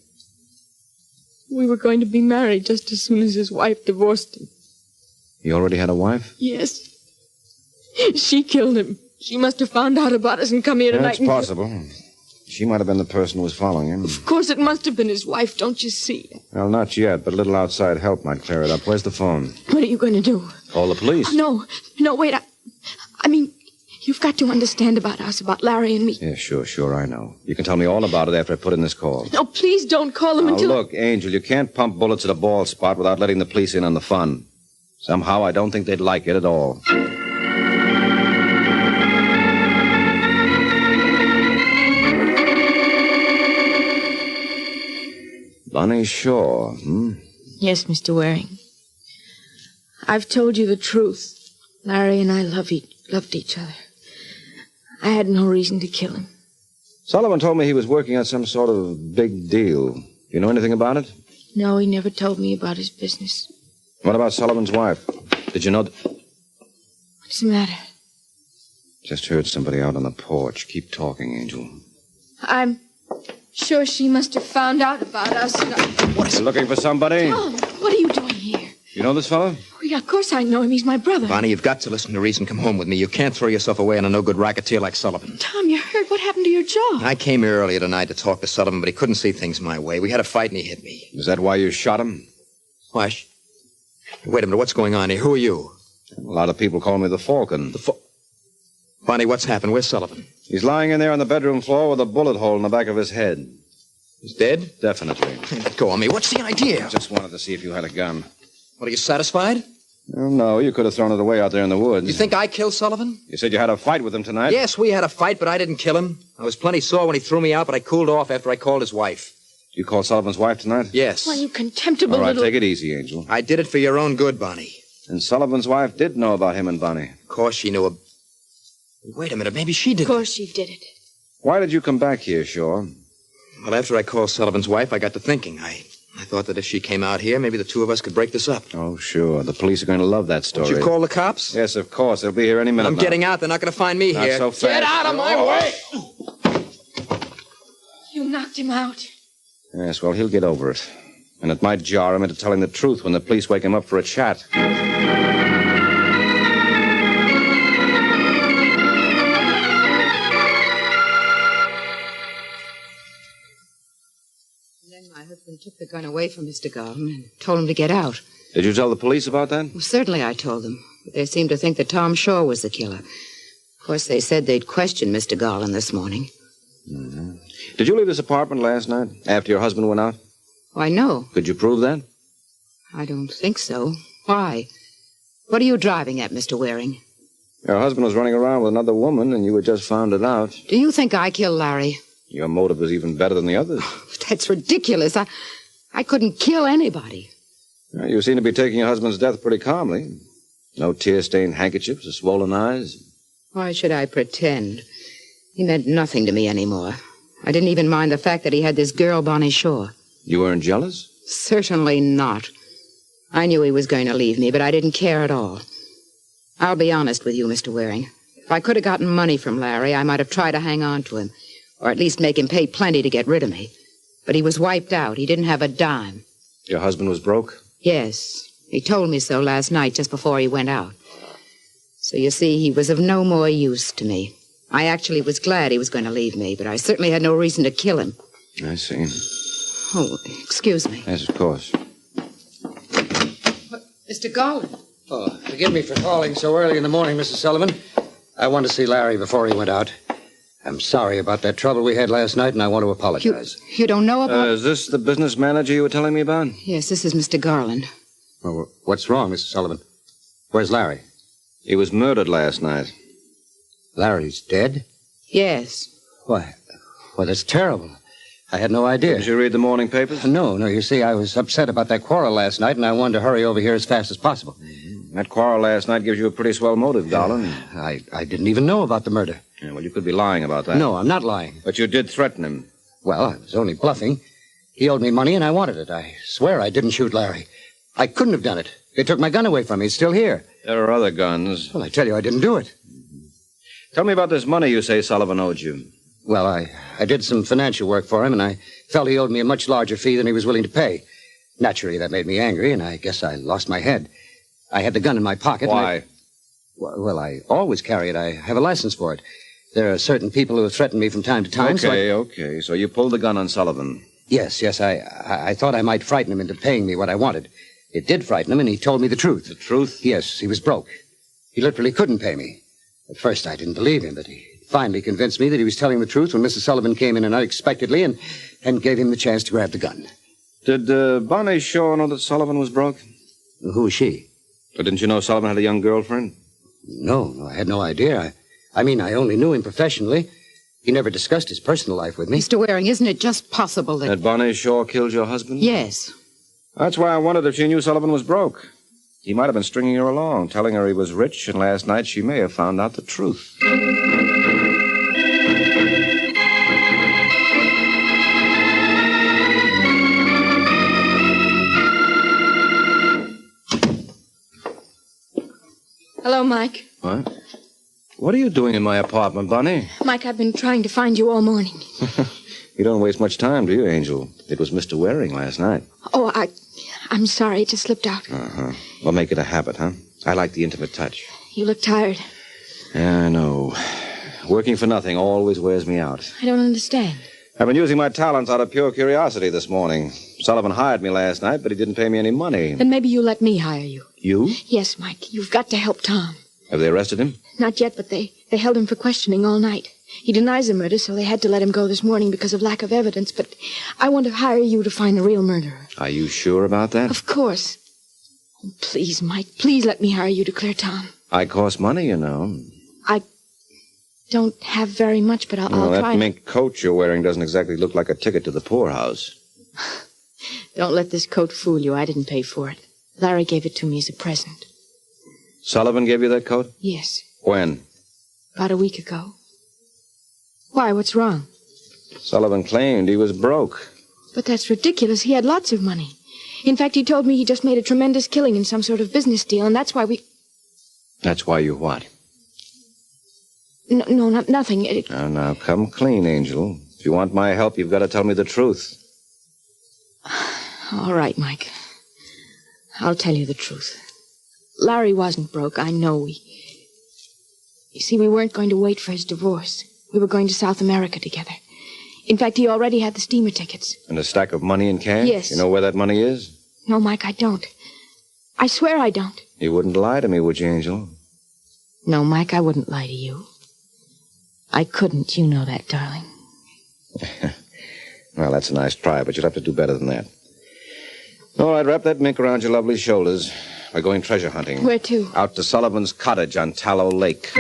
We were going to be married just as soon as his wife divorced him. He already had a wife? Yes. She killed him. She must have found out about us and come here tonight. That's possible. She might have been the person who was following him. Of course, it must have been his wife, don't you see? Well, not yet, but a little outside help might clear it up. Where's the phone? What are you going to do? Call the police. No, wait. I mean, you've got to understand about us, about Larry and me. Yeah, sure, I know. You can tell me all about it after I put in this call. No, please don't call him Now, until... look, Angel, you can't pump bullets at a bald spot without letting the police in on the fun. Somehow, I don't think they'd like it at all. Bunny Shaw, Yes, Mr. Waring. I've told you the truth. Larry and I loved each other. I had no reason to kill him. Sullivan told me he was working on some sort of big deal. Do you know anything about it? No, he never told me about his business. What about Sullivan's wife? Did you know... What's the matter? Just heard somebody out on the porch. Keep talking, Angel. I'm sure she must have found out about us. You looking for somebody? Tom, what are you doing here? You know this fellow? Oh, yeah, of course I know him. He's my brother. Bonnie, you've got to listen to reason. Come home with me. You can't throw yourself away on a no-good racketeer like Sullivan. Tom, you hurt. What happened to your jaw? I came here earlier tonight to talk to Sullivan, but he couldn't see things my way. We had a fight and he hit me. Is that why you shot him? Why? Wait a minute. What's going on here? Who are you? A lot of people call me the Falcon. Bonnie, what's happened? Where's Sullivan? He's lying in there on the bedroom floor with a bullet hole in the back of his head. He's dead? Definitely. Let go of me. What's the idea? I just wanted to see if you had a gun. What, are you satisfied? Oh, no, you could have thrown it away out there in the woods. You think I killed Sullivan? You said you had a fight with him tonight? Yes, we had a fight, but I didn't kill him. I was plenty sore when he threw me out, but I cooled off after I called his wife. You called Sullivan's wife tonight? Yes. Why, you contemptible All right, little... take it easy, Angel. I did it for your own good, Bonnie. And Sullivan's wife did know about him and Bonnie. Of course she knew. Wait a minute, maybe she did. Of course she did it. Why did you come back here, Shaw? Well, after I called Sullivan's wife, I got to thinking. I thought that if she came out here, maybe the two of us could break this up. Oh, sure. The police are going to love that story. Did you call the cops? Yes, of course. They'll be here any minute I'm now. getting out. They're not going to find me Not here. so fast. Get out of my way! You knocked him out. Yes, well, he'll get over it. And it might jar him into telling the truth when the police wake him up for a chat. Then my husband took the gun away from Mr. Garland and told him to get out. Did you tell the police about that? Well, certainly I told them. But they seemed to think that Tom Shaw was the killer. Of course, they said they'd questioned Mr. Garland this morning. Mm-hmm. Did you leave this apartment last night, after your husband went out? Why, no. Could you prove that? I don't think so. Why? What are you driving at, Mr. Waring? Your husband was running around with another woman, and you had just found it out. Do you think I killed Larry? Your motive was even better than the others. That's ridiculous. I couldn't kill anybody. Well, you seem to be taking your husband's death pretty calmly. No tear-stained handkerchiefs or swollen eyes. Why should I pretend? He meant nothing to me anymore. I didn't even mind the fact that he had this girl, Bonnie Shaw. You weren't jealous? Certainly not. I knew he was going to leave me, but I didn't care at all. I'll be honest with you, Mr. Waring. If I could have gotten money from Larry, I might have tried to hang on to him, or at least make him pay plenty to get rid of me. But he was wiped out. He didn't have a dime. Your husband was broke? Yes. He told me so last night, just before he went out. So you see, he was of no more use to me. I actually was glad he was going to leave me, but I certainly had no reason to kill him. I see. Oh, excuse me. Yes, of course. Mr. Garland. Oh, forgive me for calling so early in the morning, Mrs. Sullivan. I wanted to see Larry before he went out. I'm sorry about that trouble we had last night, and I want to apologize. You don't know about... Is this the business manager you were telling me about? Yes, this is Mr. Garland. Well, what's wrong, Mrs. Sullivan? Where's Larry? He was murdered last night. Larry's dead? Yes. Why, that's terrible. I had no idea. Did you read the morning papers? No. You see, I was upset about that quarrel last night, and I wanted to hurry over here as fast as possible. Mm-hmm. That quarrel last night gives you a pretty swell motive, Garland. I didn't even know about the murder. Yeah, well, you could be lying about that. No, I'm not lying. But you did threaten him. Well, I was only bluffing. He owed me money, and I wanted it. I swear I didn't shoot Larry. I couldn't have done it. They took my gun away from me. It's still here. There are other guns. Well, I tell you, I didn't do it. Tell me about this money you say Sullivan owed you. Well, I did some financial work for him, and I felt he owed me a much larger fee than he was willing to pay. Naturally, that made me angry, and I guess I lost my head. I had the gun in my pocket. Why? Well, I always carry it. I have a license for it. There are certain people who have threatened me from time to time. Okay. So you pulled the gun on Sullivan. Yes. I thought I might frighten him into paying me what I wanted. It did frighten him, and he told me the truth. The truth? Yes, he was broke. He literally couldn't pay me. At first, I didn't believe him, but he finally convinced me that he was telling the truth when Mrs. Sullivan came in unexpectedly and gave him the chance to grab the gun. Did Bonnie Shaw know that Sullivan was broke? Who is she? But didn't you know Sullivan had a young girlfriend? No, I had no idea. I mean, I only knew him professionally. He never discussed his personal life with me. Mr. Waring, isn't it just possible that... That Bonnie Shaw killed your husband? Yes. That's why I wondered if she knew Sullivan was broke. He might have been stringing her along, telling her he was rich, and last night she may have found out the truth. Hello, Mike. What? What are you doing in my apartment, Bonnie? Mike, I've been trying to find you all morning. You don't waste much time, do you, Angel? It was Mr. Waring last night. Oh, I'm sorry. It just slipped out. Uh-huh. Well, make it a habit, huh? I like the intimate touch. You look tired. Yeah, I know. Working for nothing always wears me out. I don't understand. I've been using my talents out of pure curiosity this morning. Sullivan hired me last night, but he didn't pay me any money. Then maybe you let me hire you. You? Yes, Mike. You've got to help Tom. Have they arrested him? Not yet, but they held him for questioning all night. He denies the murder, so they had to let him go this morning because of lack of evidence, but I want to hire you to find the real murderer. Are you sure about that? Of course. Please, Mike, please let me hire you to clear town. I cost money, you know. I don't have very much, but I'll That try. mink coat you're wearing doesn't exactly look like a ticket to the poorhouse. Don't let this coat fool you. I didn't pay for it. Larry gave it to me as a present. Sullivan gave you that coat? Yes, When? about a week ago. Why, what's wrong? Sullivan claimed he was broke. But that's ridiculous. He had lots of money. In fact, he told me he just made a tremendous killing in some sort of business deal, and that's why we... That's why you what? No, nothing. Now, come clean, Angel. If you want my help, you've got to tell me the truth. All right, Mike. I'll tell you the truth. Larry wasn't broke. I know. You see, we weren't going to wait for his divorce. We were going to South America together. In fact, he already had the steamer tickets. And a stack of money in cash? Yes. You know where that money is? No, Mike, I don't. I swear I don't. You wouldn't lie to me, would you, Angel? No, Mike, I wouldn't lie to you. I couldn't. You know that, darling. Well, that's a nice try, but you'll have to do better than that. All right, wrap that mink around your lovely shoulders. We're going treasure hunting. Where to? Out to Sullivan's cottage on Tallow Lake.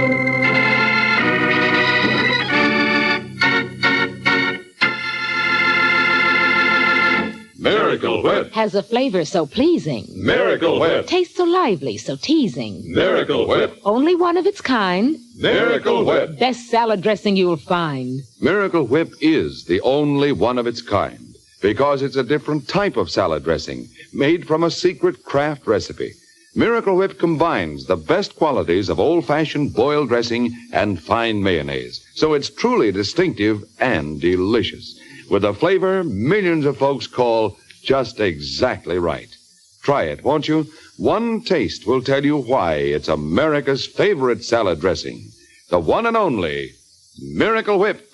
Miracle Whip. Has a flavor so pleasing. Miracle Whip. Tastes so lively, so teasing. Miracle Whip. Only one of its kind. Miracle Whip. Best salad dressing you'll find. Miracle Whip is the only one of its kind because it's a different type of salad dressing made from a secret craft recipe. Miracle Whip combines the best qualities of old-fashioned boiled dressing and fine mayonnaise, so it's truly distinctive and delicious, with a flavor millions of folks call just exactly right. Try it, won't you? One taste will tell you why it's America's favorite salad dressing. The one and only Miracle Whip.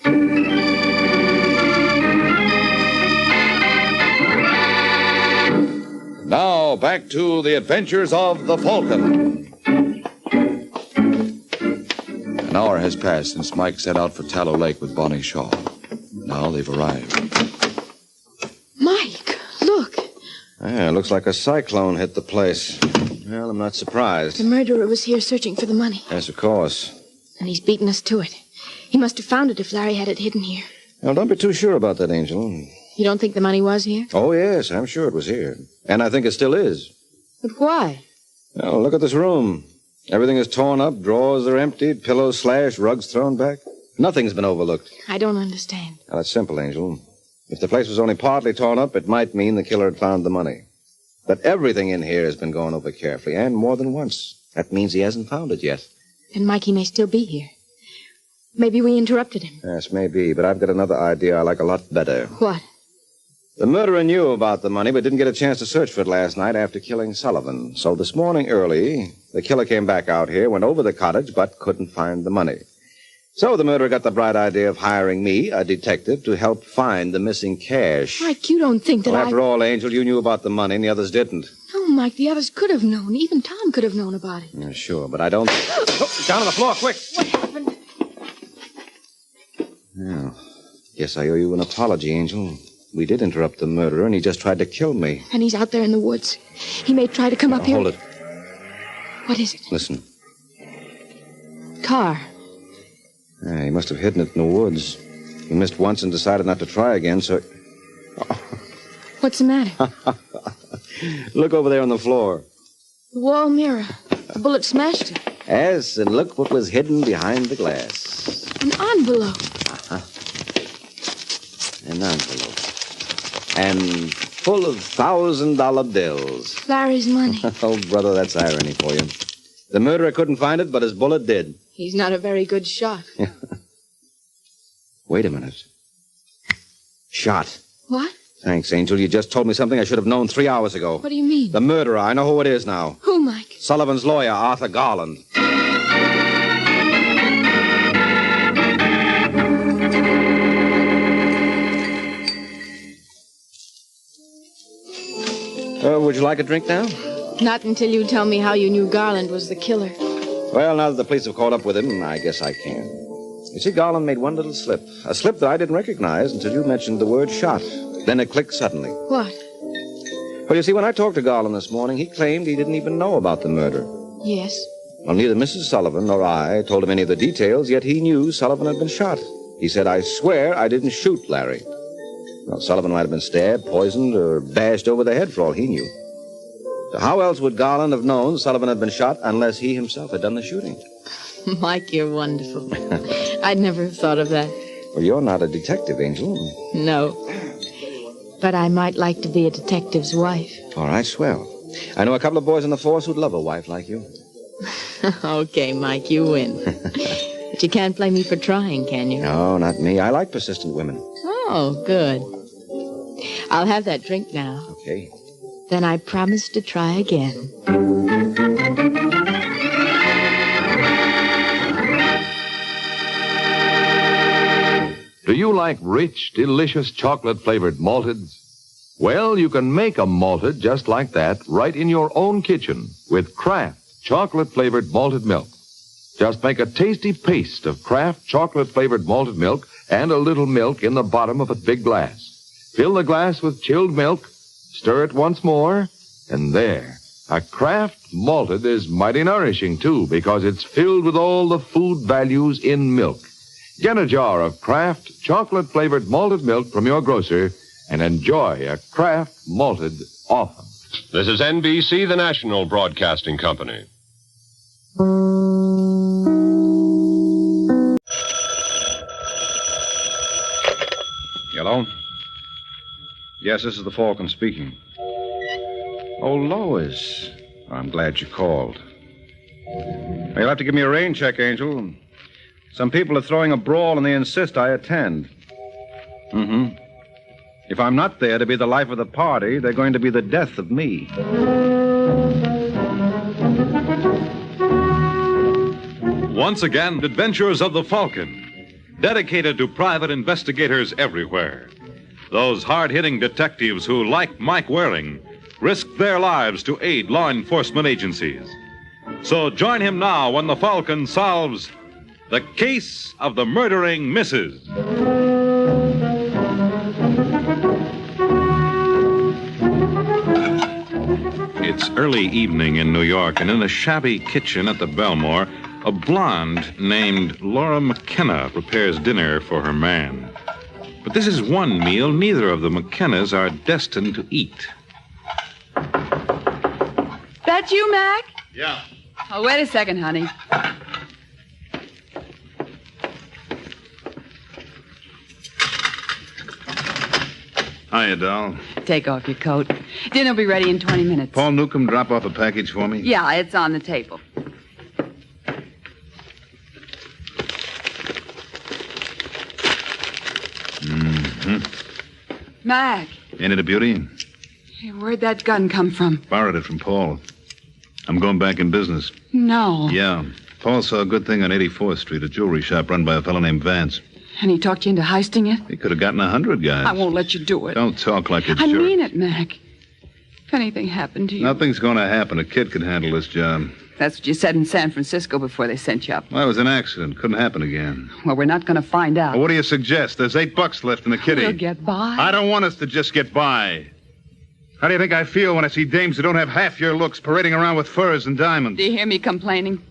Now, back to the adventures of the Falcon. An hour has passed since Mike set out for Tallow Lake with Bonnie Shaw. Now they've arrived. Mike, look. Yeah, looks like a cyclone hit the place. Well, I'm not surprised. The murderer was here searching for the money. Yes, of course. And he's beaten us to it. He must have found it if Larry had it hidden here. Well, don't be too sure about that, Angel. You don't think the money was here? Oh, yes, I'm sure it was here. And I think it still is. But why? Well, look at this room. Everything is torn up, drawers are emptied, pillows slashed, rugs thrown back. Nothing's been overlooked. I don't understand. Now, it's simple, Angel. If the place was only partly torn up, it might mean the killer had found the money. But everything in here has been gone over carefully, and more than once. That means he hasn't found it yet. Then Mikey may still be here. Maybe we interrupted him. Yes, maybe, but I've got another idea I like a lot better. What? The murderer knew about the money, but didn't get a chance to search for it last night after killing Sullivan. So this morning early, the killer came back out here, went over the cottage, but couldn't find the money. So the murderer got the bright idea of hiring me, a detective, to help find the missing cash. Mike, you don't think that Well, after all, Angel, you knew about the money and the others didn't. No, Mike, the others could have known. Even Tom could have known about it. Yeah, sure, but I don't... Oh, down on the floor, quick! What happened? Well, guess I owe you an apology, Angel. We did interrupt the murderer, and he just tried to kill me. And he's out there in the woods. He may try to come up here. Hold it. What is it? Listen. Car. Yeah, he must have hidden it in the woods. He missed once and decided not to try again, so... What's the matter? Look over there on the floor. The wall mirror. The bullet smashed it. Yes, and look what was hidden behind the glass. An envelope. An envelope. And full of $1,000 bills. Larry's money. Oh, brother, that's irony for you. The murderer couldn't find it, but his bullet did. He's not a very good shot. Wait a minute. Shot. What? Thanks, Angel. You just told me something I should have known 3 hours ago. What do you mean? The murderer. I know who it is now. Who, Mike? Sullivan's lawyer, Arthur Garland. Would you like a drink now? Not until you tell me how you knew Garland was the killer. Well, now that the police have caught up with him, I guess I can. You see, Garland made one little slip. A slip that I didn't recognize until you mentioned the word shot. Then it clicked suddenly. What? Well, you see, when I talked to Garland this morning, he claimed he didn't even know about the murder. Yes. Well, neither Mrs. Sullivan nor I told him any of the details, yet he knew Sullivan had been shot. He said, "I swear I didn't shoot Larry." Well, Sullivan might have been stabbed, poisoned, or bashed over the head for all he knew. So how else would Garland have known Sullivan had been shot unless he himself had done the shooting? Mike, you're wonderful. I'd never have thought of that. Well, you're not a detective, Angel. No. But I might like to be a detective's wife. All right, swell. I know a couple of boys on the force who'd love a wife like you. Okay, Mike, you win. But you can't blame me for trying, can you? No, not me. I like persistent women. Oh, good. I'll have that drink now. Okay. Then I promise to try again. Do you like rich, delicious chocolate-flavored malteds? Well, you can make a malted just like that right in your own kitchen with Kraft chocolate-flavored malted milk. Just make a tasty paste of Kraft chocolate-flavored malted milk and a little milk in the bottom of a big glass. Fill the glass with chilled milk, stir it once more, and there. A Kraft malted is mighty nourishing, too, because it's filled with all the food values in milk. Get a jar of Kraft chocolate-flavored malted milk from your grocer and enjoy a Kraft malted often. This is NBC, the national broadcasting company. Hello? Yes, this is the Falcon speaking. Oh, Lois. I'm glad you called. You'll have to give me a rain check, Angel. Some people are throwing a brawl and they insist I attend. Mm-hmm. If I'm not there to be the life of the party, they're going to be the death of me. Once again, Adventures of the Falcon, dedicated to private investigators everywhere. Those hard-hitting detectives who, like Mike Waring, risk their lives to aid law enforcement agencies. So join him now when the Falcon solves the case of the murdering Mrs. It's early evening in New York, and in a shabby kitchen at the Belmore, a blonde named Laura McKenna prepares dinner for her man. But this is one meal neither of the McKennas are destined to eat. That you, Mac? Yeah. Oh, wait a second, honey. Hiya, doll. Take off your coat. Dinner'll be ready in 20 minutes. Paul Newcomb, drop off a package for me? Yeah, it's on the table. Mm-hmm. Mac, Ain't it a beauty? where'd that gun come from? Borrowed it from Paul. I'm going back in business. No. Yeah. Paul saw a good thing on 84th Street, a jewelry shop run by a fellow named Vance. And he talked you into heisting it? He could have gotten 100 guys. I won't let you do it. Don't talk like a jerk. I mean it, Mac. If anything happened to you... Nothing's going to happen. A kid could handle this job. That's what you said in San Francisco before they sent you up. Well, it was an accident. Couldn't happen again. Well, we're not going to find out. Well, what do you suggest? There's $8 left in the kitty. We'll get by. I don't want us to just get by. How do you think I feel when I see dames who don't have half your looks parading around with furs and diamonds? Do you hear me complaining?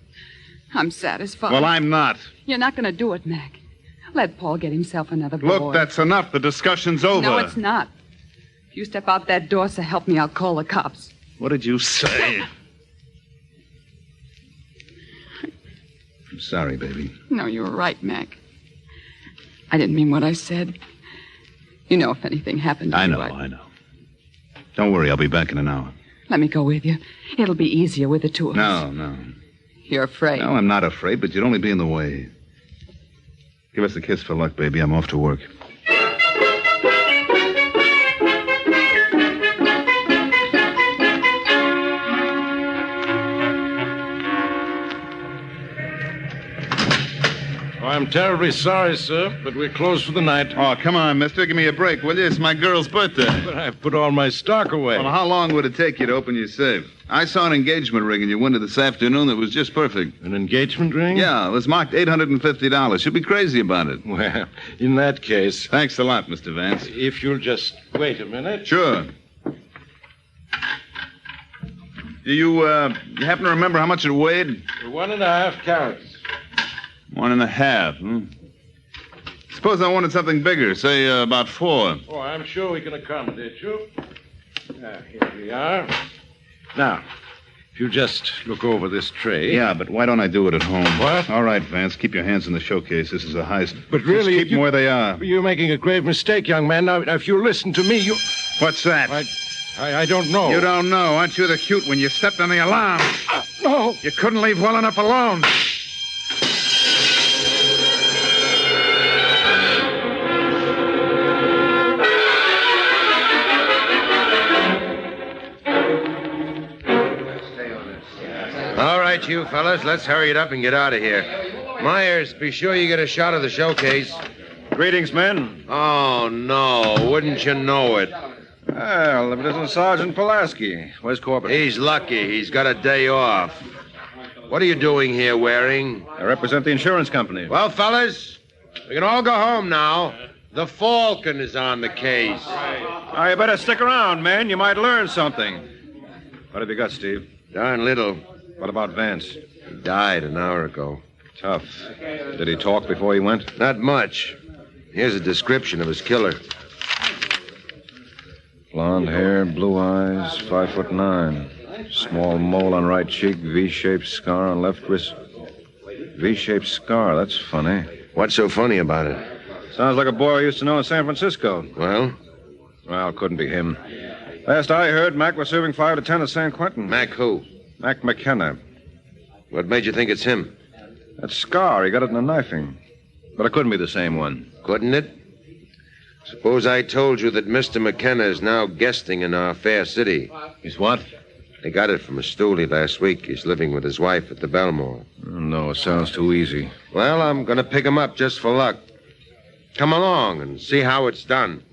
I'm satisfied. Well, I'm not. You're not going to do it, Mac. Let Paul get himself another boy. Look, that's enough. The discussion's over. No, it's not. If you step out that door, so help me, I'll call the cops. What did you say? I'm sorry, baby. No, you were right, Mac. I didn't mean what I said. You know, if anything happened to I you, know. Don't worry, I'll be back in an hour. Let me go with you. It'll be easier with the two of us. No. You're afraid. No, I'm not afraid, but you'd only be in the way. Give us a kiss for luck, baby. I'm off to work. I'm terribly sorry, sir, but we're closed for the night. Oh, come on, mister. Give me a break, will you? It's my girl's birthday. But I've put all my stock away. Well, how long would it take you to open your safe? I saw an engagement ring in your window this afternoon that was just perfect. An engagement ring? Yeah, it was marked $850. You'll be crazy about it. Well, in that case... Thanks a lot, Mr. Vance. If you'll just wait a minute. Sure. Do you happen to remember how much it weighed? 1.5 carats. 1.5, hmm? Suppose I wanted something bigger, say about 4. Oh, I'm sure we can accommodate you. Here we are. Now, if you just look over this tray. Yeah, but why don't I do it at home? What? All right, Vance, keep your hands in the showcase. This is a heist. But really... Just keep them where they are. You're making a grave mistake, young man. Now, if you listen to me, you... What's that? I don't know. You don't know. Aren't you the cute when you stepped on the alarm? No. You couldn't leave well enough alone. All right, you fellas, let's hurry it up and get out of here. Myers, be sure you get a shot of the showcase. Greetings, men. Oh, no. Wouldn't you know it? Well, if it isn't Sergeant Pulaski. Where's Corbett? He's lucky. He's got a day off. What are you doing here, Waring? I represent the insurance company. Well, fellas, we can all go home now. The Falcon is on the case. Oh, you better stick around, man. You might learn something. What have you got, Steve? Darn little. What about Vance? He died an hour ago. Tough. Did he talk before he went? Not much. Here's a description of his killer. Blonde hair, blue eyes, 5'9". Small mole on right cheek, V-shaped scar on left wrist. V-shaped scar, that's funny. What's so funny about it? Sounds like a boy I used to know in San Francisco. Well? Well, couldn't be him. Last I heard, Mac was serving 5 to 10 at San Quentin. Mac who? Mac McKenna. What made you think it's him? That scar, he got it in a knifing. But it couldn't be the same one. Couldn't it? Suppose I told you that Mr. McKenna is now guesting in our fair city. He's what? They got it from a stoolie last week. He's living with his wife at the Belmore. Oh, no, it sounds too easy. Well, I'm going to pick him up just for luck. Come along and see how it's done.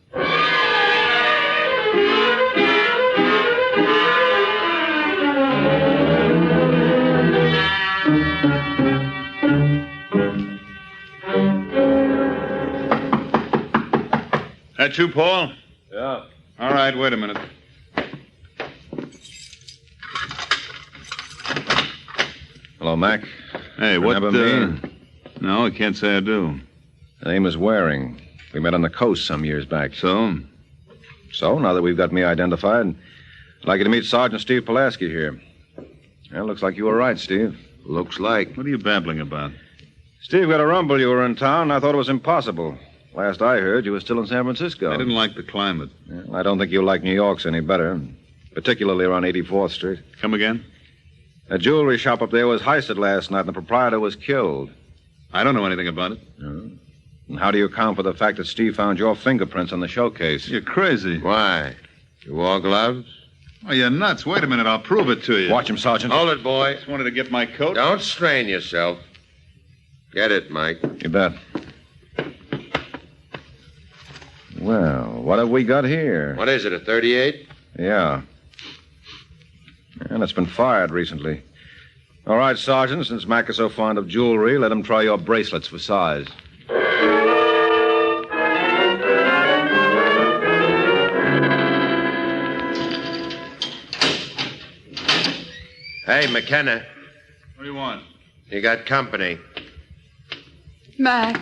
That you, Paul? Yeah. All right, wait a minute. Hello, Mac. Hey, what... Remember me? No, I can't say I do. The name is Waring. We met on the coast some years back. So? So, now that we've got me identified, I'd like you to meet Sergeant Steve Pulaski here. Well, looks like you were right, Steve. Looks like. What are you babbling about? Steve got a rumble you were in town, and I thought it was impossible. Last I heard, you were still in San Francisco. I didn't like the climate. Well, I don't think you'll like New York's any better, particularly around 84th Street. Come again? A jewelry shop up there was heisted last night, and the proprietor was killed. I don't know anything about it. And how do you account for the fact that Steve found your fingerprints on the showcase? You're crazy. Why? You wore gloves? Oh, you're nuts. Wait a minute. I'll prove it to you. Watch him, Sergeant. Hold it, boy. Just wanted to get my coat. Don't strain yourself. Get it, Mike. You bet. Well, what have we got here? What is it, a 38? Yeah. And it's been fired recently. All right, Sergeant, since Mac is so fond of jewelry, let him try your bracelets for size. Hey, McKenna. What do you want? You got company. Mac.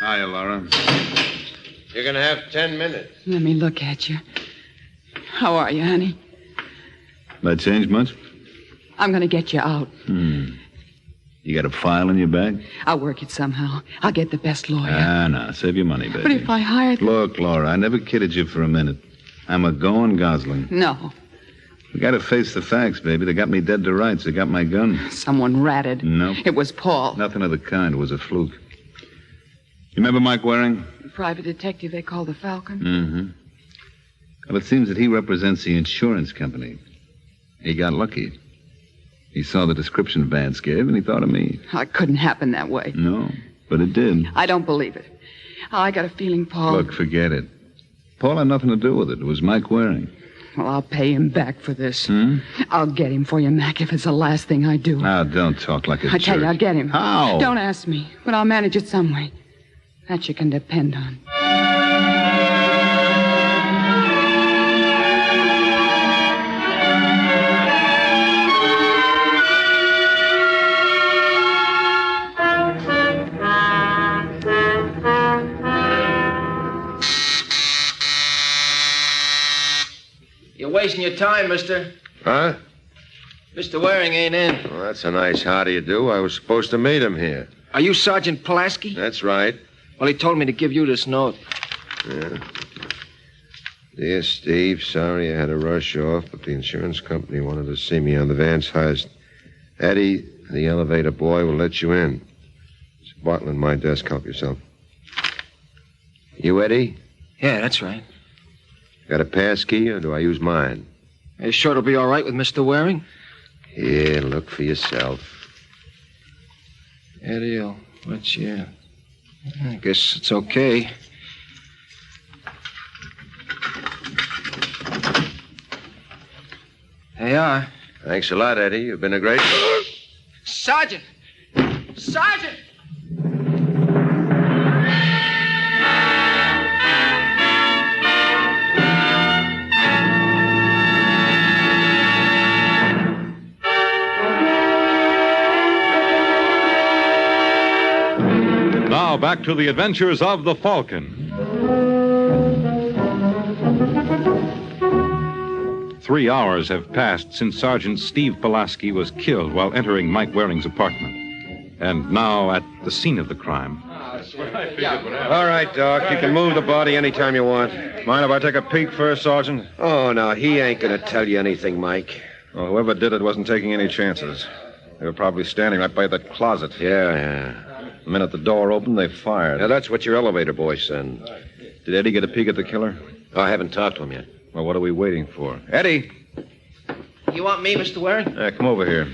Hiya, Laura. You're going to have 10 minutes. Let me look at you. How are you, honey? That changed much? I'm going to get you out. You got a file in your bag? I'll work it somehow. I'll get the best lawyer. No. Save your money, baby. But if I hired... Look, Laura, I never kidded you for a minute. I'm a going gosling. No. We got to face the facts, baby. They got me dead to rights. They got my gun. Someone ratted. No. It was Paul. Nothing of the kind. It was a fluke. You remember Mike Waring? The private detective they call the Falcon? Mm-hmm. Well, it seems that he represents the insurance company. He got lucky. He saw the description Vance gave, and he thought of me. Oh, it couldn't happen that way. No, but it did. I don't believe it. Oh, I got a feeling Paul... Look, forget it. Paul had nothing to do with it. It was Mike Waring. Well, I'll pay him back for this. Hmm? I'll get him for you, Mac, if it's the last thing I do. Now, don't talk like a I tell you, jerk. I'll get him. How? Don't ask me, but I'll manage it some way. That you can depend on. wasting your time, mister. Huh? Mr. Waring ain't in. Well, that's a nice how do you do. I was supposed to meet him here. Are you Sergeant Pulaski? That's right. Well, he told me to give you this note. Yeah. Dear Steve, sorry I had to rush off, but the insurance company wanted to see me on the Vance heist. Eddie, the elevator boy, will let you in. There's a bottle in my desk. Help yourself. You Eddie? Yeah, that's right. Got a pass key, or do I use mine? Are you sure it'll be all right with Mr. Waring? Yeah, look for yourself. Eddie, I'll let you in. I guess it's okay. There you are. Thanks a lot, Eddie. You've been a great... Sergeant! Sergeant! Now back to the adventures of the Falcon. 3 hours have passed since Sergeant Steve Pulaski was killed while entering Mike Waring's apartment. And now at the scene of the crime. All right, Doc. You can move the body anytime you want. Mind if I take a peek first, Sergeant? Oh, no, he ain't going to tell you anything, Mike. Well, whoever did it wasn't taking any chances. They were probably standing right by that closet. Yeah. The minute the door opened, they fired. Yeah, that's what your elevator boy said. Did Eddie get a peek at the killer? Oh, I haven't talked to him yet. Well, what are we waiting for? Eddie! You want me, Mr. Waring? Come over here.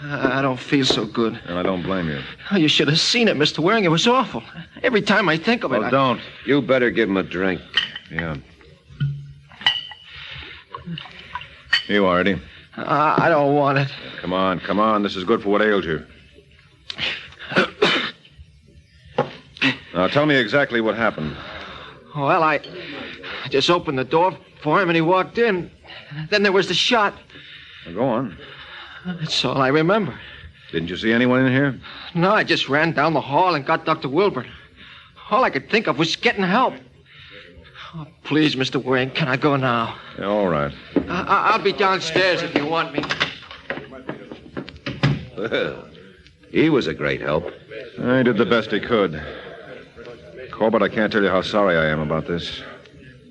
I don't feel so good. And I don't blame you. Oh, you should have seen it, Mr. Waring. It was awful. Every time I think of it, Oh, don't. You better give him a drink. Yeah. Here you are, Eddie. I don't want it. Come on. This is good for what ails you. Now, tell me exactly what happened. Well, I just opened the door for him, and he walked in. Then there was the shot. Well, go on. That's all I remember. Didn't you see anyone in here? No, I just ran down the hall and got Dr. Wilbur. All I could think of was getting help. Oh, please, Mr. Waring, can I go now? Yeah, all right. I'll be downstairs if you want me. Well, he was a great help. He did the best he could. Corbett, I can't tell you how sorry I am about this.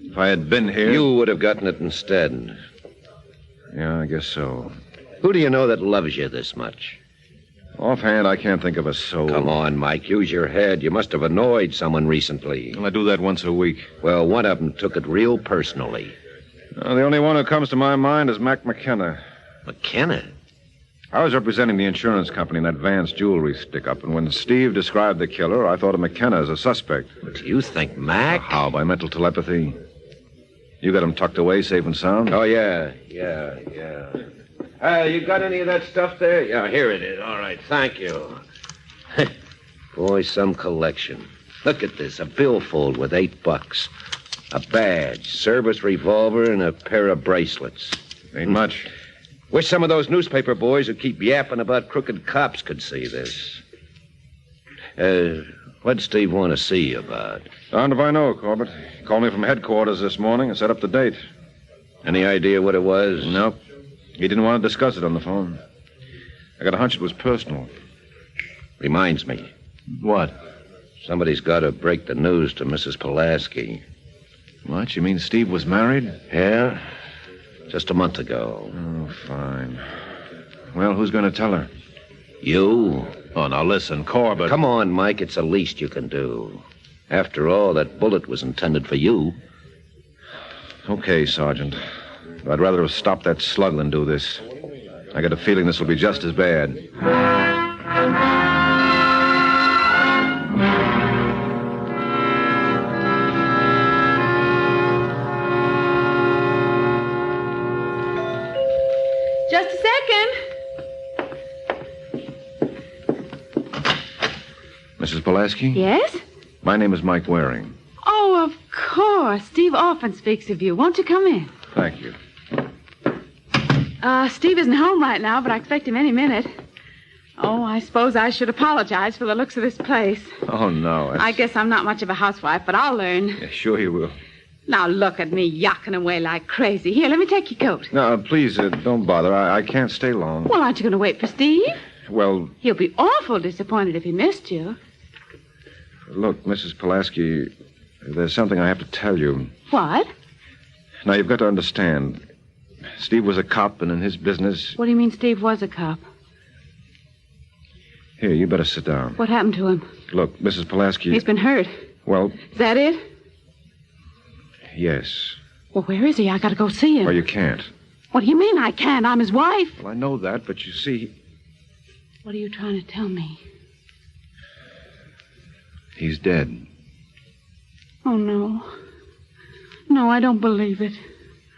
If I had been here... You would have gotten it instead. Yeah, I guess so. Who do you know that loves you this much? Offhand, I can't think of a soul. Come on, Mike. Use your head. You must have annoyed someone recently. Well, I do that once a week. Well, one of them took it real personally. The only one who comes to my mind is Mac McKenna. McKenna? I was representing the insurance company in that Vance jewelry stick-up, and when Steve described the killer, I thought of McKenna as a suspect. But you think Mac? How? By mental telepathy. You got him tucked away, safe and sound? Oh, yeah. You got any of that stuff there? Yeah, here it is. All right, thank you. Boy, some collection. Look at this, a billfold with $8. A badge, service revolver, and a pair of bracelets. Ain't much. Wish some of those newspaper boys who keep yapping about crooked cops could see this. What'd Steve want to see you about? Darned if I know, Corbett. He called me from headquarters this morning and set up the date. Any idea what it was? Nope. He didn't want to discuss it on the phone. I got a hunch it was personal. Reminds me. What? Somebody's got to break the news to Mrs. Pulaski. What? You mean Steve was married? Yeah. Just a month ago. Oh, fine. Well, who's going to tell her? You. Oh, now listen, Corbett. Come on, Mike. It's the least you can do. After all, that bullet was intended for you. Okay, Sergeant. I'd rather have stopped that slug than do this. I got a feeling this will be just as bad. Just a second. Mrs. Pulaski? Yes? My name is Mike Waring. Oh, of course. Steve often speaks of you. Won't you come in? Thank you. Steve isn't home right now, but I expect him any minute. Oh, I suppose I should apologize for the looks of this place. Oh, no. I guess I'm not much of a housewife, but I'll learn. Yeah, sure you will. Now look at me yakking away like crazy. Here, let me take your coat. No, please, don't bother. I can't stay long. Well, aren't you going to wait for Steve? Well, He'll be awful disappointed if he missed you. look, Mrs. Pulaski, there's something I have to tell you. What? Now, you've got to understand. Steve was a cop, and in his business... What do you mean Steve was a cop? Here, you better sit down. What happened to him? Look, Mrs. Pulaski... He's been hurt. Well, Is that it? yes. Well, where is he? I got to go see him. Well, you can't. What do you mean I can't? I'm his wife. Well, I know that, but you see, What are you trying to tell me? he's dead. Oh, no. No, I don't believe it.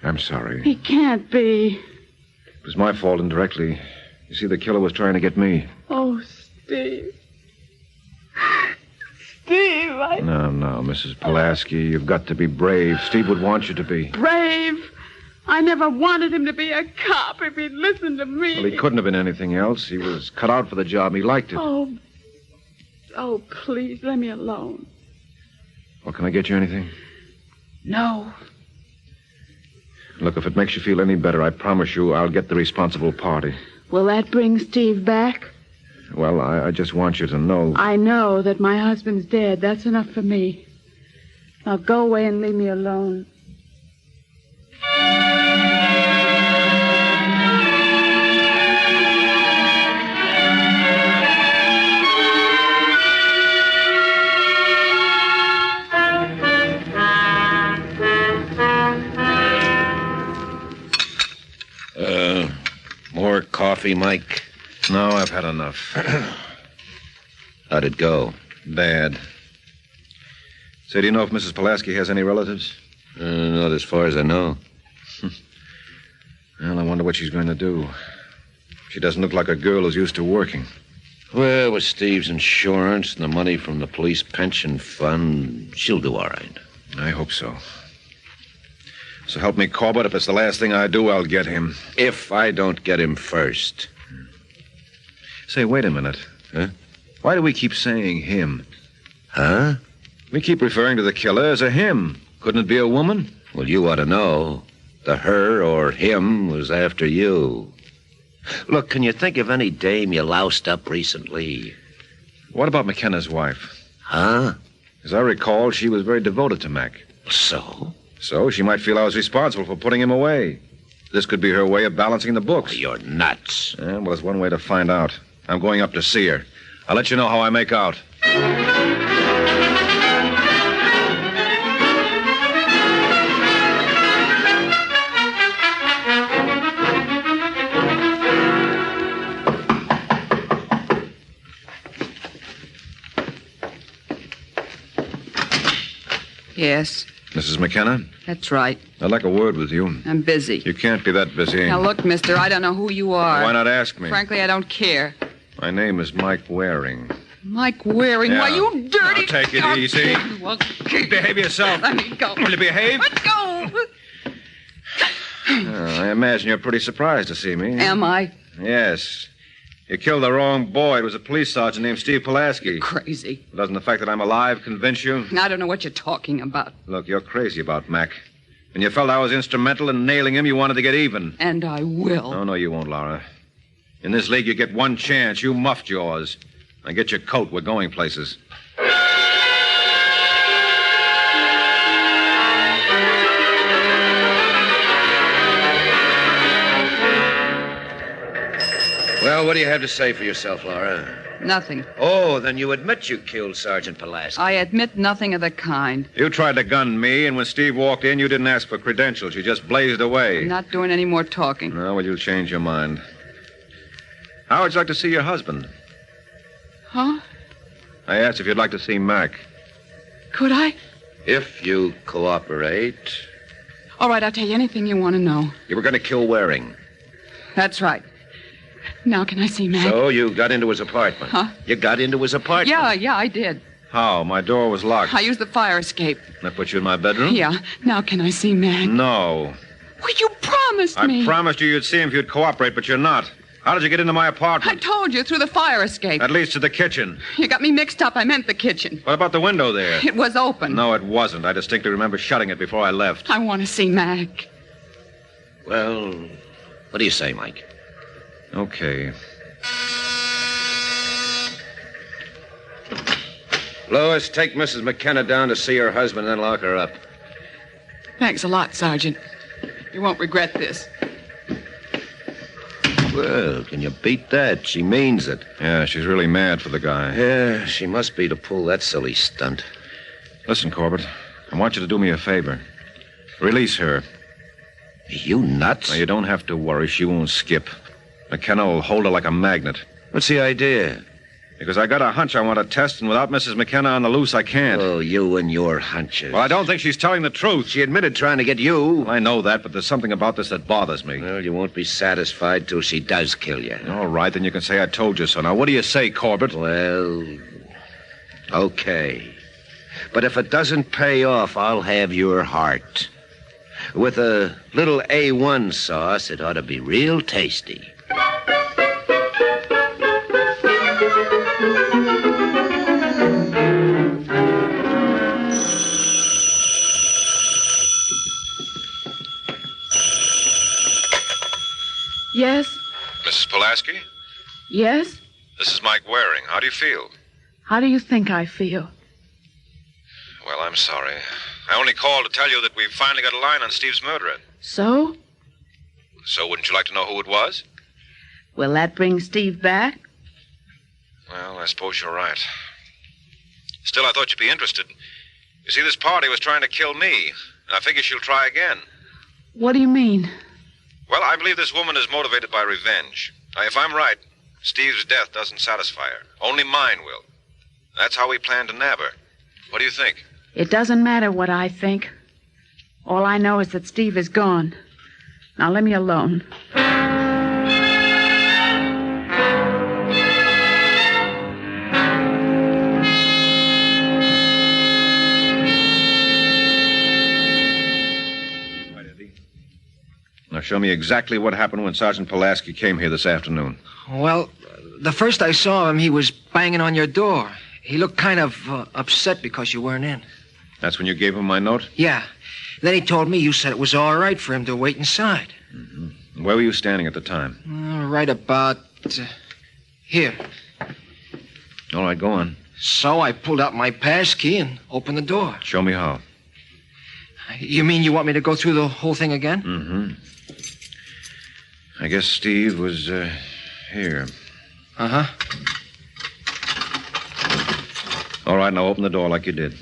I'm sorry. He can't be. It was my fault indirectly. You see, the killer was trying to get me. Oh, Steve. Steve, No, Mrs. Pulaski, you've got to be brave. Steve would want you to be. Brave. I never wanted him to be a cop if he'd listened to me. Well, he couldn't have been anything else. He was cut out for the job. He liked it. Oh, please, let me alone. Well, can I get you anything? No. Look, if it makes you feel any better, I promise you I'll get the responsible party. Will that bring Steve back? Well, I just want you to know. I know that my husband's dead. That's enough for me. Now go away and leave me alone. More coffee, Mike? No, I've had enough. How'd it go? Bad. Say, do you know if Mrs. Pulaski has any relatives? Not as far as I know. Well, I wonder what she's going to do. She doesn't look like a girl who's used to working. Well, with Steve's insurance and the money from the police pension fund, she'll do all right. I hope so. So help me, Corbett. If it's the last thing I do, I'll get him. If I don't get him first. Say, wait a minute. Huh? Why do we keep saying him? Huh? We keep referring to the killer as a him. Couldn't it be a woman? Well, you ought to know. The her or him was after you. Look, can you think of any dame you loused up recently? What about McKenna's wife? Huh? As I recall, she was very devoted to Mac. So? So she might feel I was responsible for putting him away. This could be her way of balancing the books. Oh, you're nuts. Well, there's one way to find out. I'm going up to see her. I'll let you know how I make out. Yes, Mrs. McKenna, that's right. I'd like a word with you. I'm busy. You can't be that busy. Now, look, mister, I don't know who you are. Why not ask me? Frankly, I don't care. My name is Mike Waring. Mike Waring, Yeah. why, you dirty... Now, take it easy. Behave yourself. Let me go. Will you behave? Let go. I imagine you're pretty surprised to see me. Am I? Yes. You killed the wrong boy. It was a police sergeant named Steve Pulaski. You're crazy. Doesn't the fact that I'm alive convince you? I don't know what you're talking about. Look, you're crazy about Mac. When you felt I was instrumental in nailing him, you wanted to get even. And I will. No, you won't, Laura. In this league, you get one chance. You muffed yours. Now get your coat. We're going places. Well, what do you have to say for yourself, Laura? Nothing. Oh, then you admit you killed Sergeant Pulaski. I admit nothing of the kind. You tried to gun me, and when Steve walked in, you didn't ask for credentials. You just blazed away. I'm not doing any more talking. No, well, you'll change your mind. How would you like to see your husband? Huh? I asked if you'd like to see Mac. Could I? If you cooperate. All right, I'll tell you anything you want to know. You were going to kill Waring. That's right. Now, can I see Mac? So you got into his apartment. Huh? You got into his apartment. Yeah, I did. How? My door was locked. I used the fire escape. That put you in my bedroom? Yeah. Now, can I see Mac? No. Well, you promised me. I promised you'd see him if you'd cooperate, but you're not. How did you get into my I apartment? told you, through the fire escape. That leads to the kitchen. You got me mixed up. I meant the kitchen. What about the window there? It was open. No, it wasn't. I distinctly remember shutting it before I left. I want to see Mac. Well, what do you say, Mike? Okay. Louis, take Mrs. McKenna down to see her husband and then lock her up. Thanks a lot, Sergeant. You won't regret this. Well, can you beat that? She means it. Yeah, she's really mad for the guy. Yeah, she must be to pull that silly stunt. Listen, Corbett, I want you to do me a favor. Release her. You nuts? Now, you don't have to worry. She won't skip. McKenna will hold her like a magnet. What's the idea? Because I got a hunch I want to test, and without Mrs. McKenna on the loose, I can't. Oh, you and your hunches. Well, I don't think she's telling the truth. She admitted trying to get you. I know that, but there's something about this that bothers me. Well, you won't be satisfied till she does kill you. All right, then you can say I told you so. Now, what do you say, Corbett? Well, okay. But if it doesn't pay off, I'll have your heart. With a little A1 sauce, it ought to be real tasty. Yes? Mrs. Pulaski? Yes? This is Mike Waring. How do you feel? How do you think I feel? Well, I'm sorry. I only called to tell you that we've finally got a line on Steve's murderer. So? So wouldn't you like to know who it was? Will that bring Steve back? Well, I suppose you're right. Still, I thought you'd be interested. You see, this party was trying to kill me, and I figure she'll try again. What do you mean? Well, I believe this woman is motivated by revenge. Now, if I'm right, Steve's death doesn't satisfy her. Only mine will. That's how we plan to nab her. What do you think? It doesn't matter what I think. All I know is that Steve is gone. Now, let me alone. Now, show me exactly what happened when Sergeant Pulaski came here this afternoon. Well, the first I saw him, he was banging on your door. He looked kind of upset because you weren't in. That's when you gave him my note? Yeah. Then he told me you said it was all right for him to wait inside. Mm-hmm. Where were you standing at the time? Right about here. All right, go on. So I pulled out my pass key and opened the door. Show me how. You mean you want me to go through the whole thing again? Mm-hmm. I guess Steve was here. Uh-huh. All right, now open the door like you did.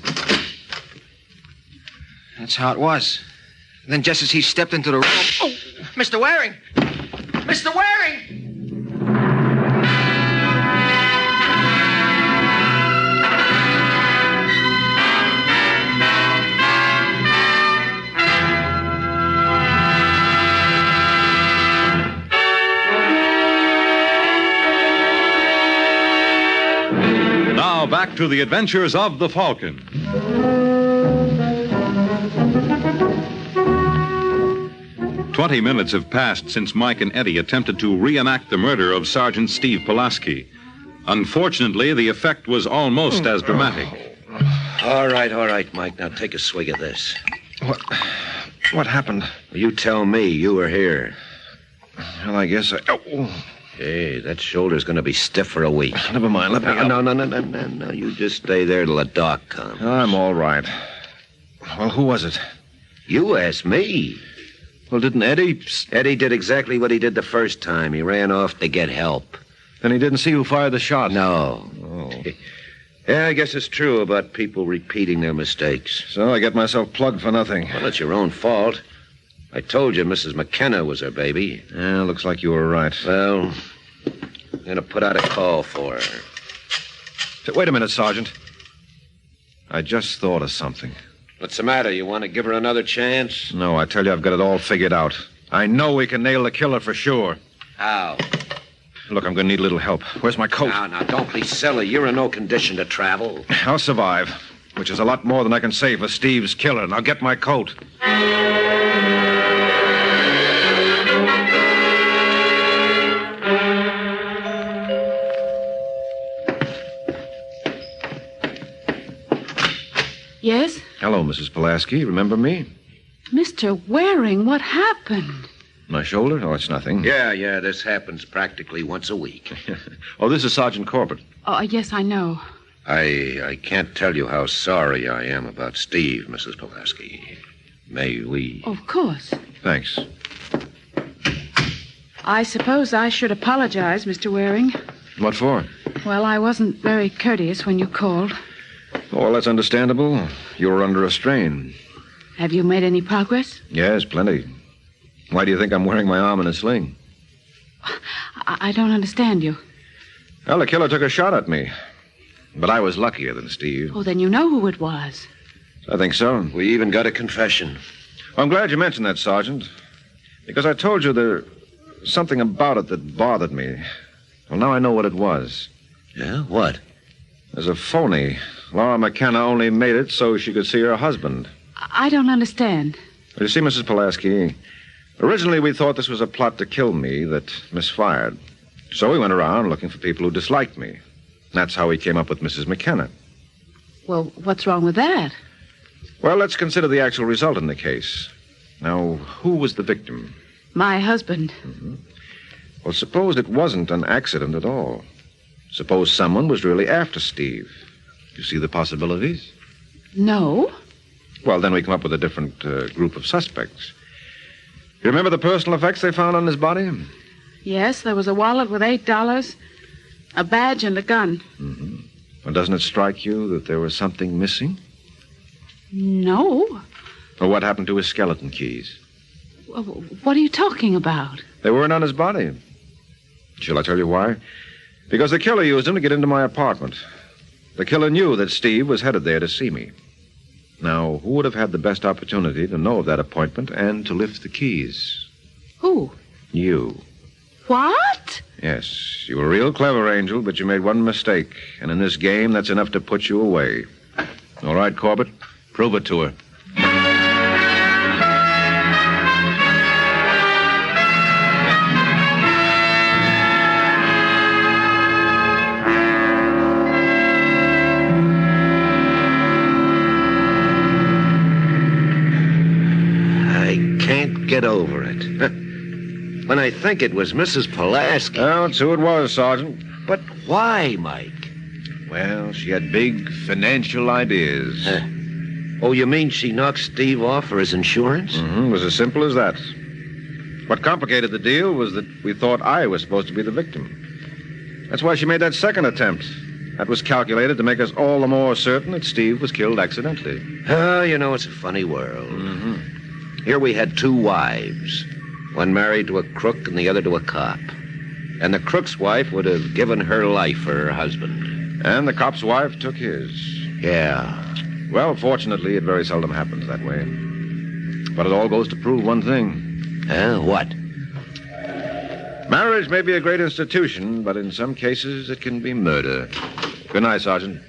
That's how it was. Then just as he stepped into the room... Oh, Mr. Waring! Mr. Waring! Now back to the adventures of the Falcon. "20 minutes have passed since Mike and Eddie attempted to reenact the murder of Sergeant Steve Pulaski. Unfortunately, the effect was almost as dramatic. All right, Mike. Now take a swig of this. What happened? You tell me. You were here. Well, I guess I... Oh. Hey, that shoulder's going to be stiff for a week. Never mind. Let me up. No. You just stay there till the doc comes. I'm all right. Well, who was it? You asked me. Well, didn't Eddie... Eddie did exactly what he did the first time. He ran off to get help. Then he didn't see who fired the shot? No. Oh. Yeah, I guess it's true about people repeating their mistakes. So I get myself plugged for nothing. Well, it's your own fault. I told you Mrs. McKenna was her baby. Yeah, looks like you were right. Well, I'm going to put out a call for her. Wait a minute, Sergeant. I just thought of something. What's the matter? You want to give her another chance? No, I tell you, I've got it all figured out. I know we can nail the killer for sure. How? Look, I'm going to need a little help. Where's my coat? Now, don't be silly. You're in no condition to travel. I'll survive, which is a lot more than I can say for Steve's killer. Now get my coat. Yes? Hello, Mrs. Pulaski. Remember me? Mr. Waring, what happened? My shoulder? Oh, it's nothing. Yeah, this happens practically once a week. Oh, this is Sergeant Corbett. Oh, yes, I know. I can't tell you how sorry I am about Steve, Mrs. Pulaski. May we... Of course. Thanks. I suppose I should apologize, Mr. Waring. What for? Well, I wasn't very courteous when you called. Oh, well, that's understandable. You were under a strain. Have you made any progress? Yes, plenty. Why do you think I'm wearing my arm in a sling? I don't understand you. Well, the killer took a shot at me. But I was luckier than Steve. Oh, then you know who it was. I think so. We even got a confession. Well, I'm glad you mentioned that, Sergeant. Because I told you there was something about it that bothered me. Well, now I know what it was. Yeah? What? There's a phony. Laura McKenna only made it so she could see her husband. I don't understand. Well, you see, Mrs. Pulaski, originally we thought this was a plot to kill me that misfired. So we went around looking for people who disliked me. That's how we came up with Mrs. McKenna. Well, what's wrong with that? Well, let's consider the actual result in the case. Now, who was the victim? My husband. Mm-hmm. Well, suppose it wasn't an accident at all. Suppose someone was really after Steve. You see the possibilities? No. Well, then we come up with a different group of suspects. You remember the personal effects they found on his body? Yes, there was a wallet with $8, a badge, and a gun. Mm-hmm. Well, doesn't it strike you that there was something missing? No. Well, what happened to his skeleton keys? What are you talking about? They weren't on his body. Shall I tell you why? Because the killer used them to get into my apartment. The killer knew that Steve was headed there to see me. Now, who would have had the best opportunity to know of that appointment and to lift the keys? Who? You. What? Yes, you were real clever, Angel, but you made one mistake. And in this game, that's enough to put you away. All right, Corbett, prove it to her. Get over it. When I think it was Mrs. Pulaski. Oh, it's who it was, Sergeant. But why, Mike? Well, she had big financial ideas. Oh, you mean she knocked Steve off for his insurance? Mm-hmm. It was as simple as that. What complicated the deal was that we thought I was supposed to be the victim. That's why she made that second attempt. That was calculated to make us all the more certain that Steve was killed accidentally. Oh, you know, it's a funny world. Mm-hmm. Here we had two wives, one married to a crook and the other to a cop. And the crook's wife would have given her life for her husband. And the cop's wife took his. Yeah. Well, fortunately, it very seldom happens that way. But it all goes to prove one thing. What? Marriage may be a great institution, but in some cases it can be murder. Good night, Sergeant.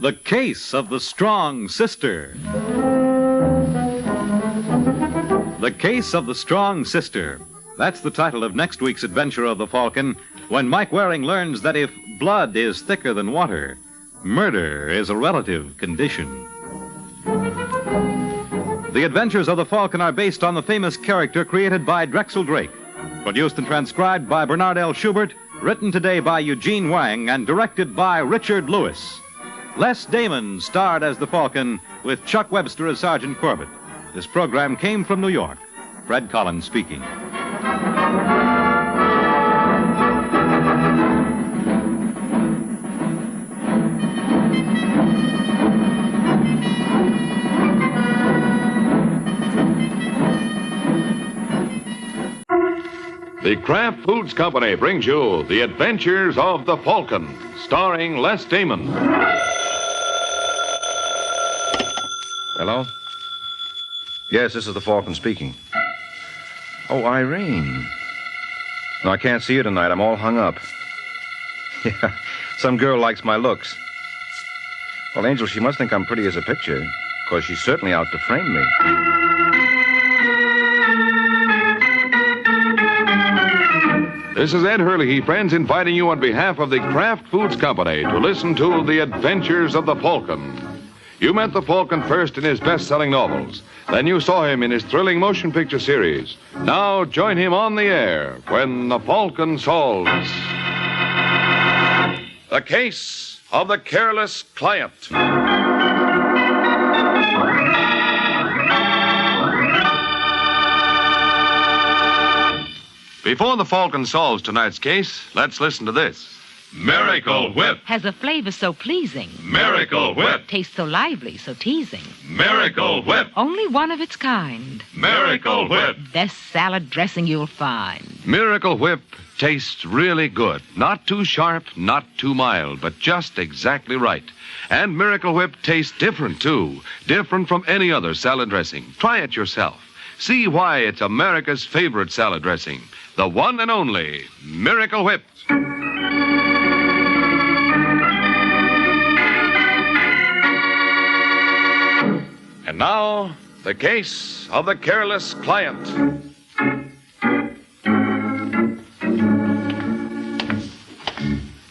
The Case of the Strong Sister. The Case of the Strong Sister. That's the title of next week's adventure of the Falcon, when Mike Waring learns that if blood is thicker than water, murder is a relative condition. The adventures of the Falcon are based on the famous character created by Drexel Drake, produced and transcribed by Bernard L. Schubert, written today by Eugene Wang, and directed by Richard Lewis. Les Damon starred as the Falcon, with Chuck Webster as Sergeant Corbett. This program came from New York. Fred Collins speaking. The Kraft Foods Company brings you The Adventures of the Falcon, starring Les Damon. Hello? Yes, this is the Falcon speaking. Oh, Irene. No, I can't see you tonight. I'm all hung up. Yeah, some girl likes my looks. Well, Angel, she must think I'm pretty as a picture. Because she's certainly out to frame me. This is Ed Hurley, friends, inviting you on behalf of the Kraft Foods Company to listen to The Adventures of the Falcon. You met the Falcon first in his best-selling novels. Then you saw him in his thrilling motion picture series. Now join him on the air when the Falcon solves The Case of the Careless Client. Before the Falcon solves tonight's case, let's listen to this. Miracle Whip. Has a flavor so pleasing. Miracle Whip. Tastes so lively, so teasing. Miracle Whip. Only one of its kind. Miracle Whip. Best salad dressing you'll find. Miracle Whip tastes really good. Not too sharp, not too mild, but just exactly right. And Miracle Whip tastes different, too. Different from any other salad dressing. Try it yourself. See why it's America's favorite salad dressing. The one and only Miracle Whip. And now, the case of the careless client.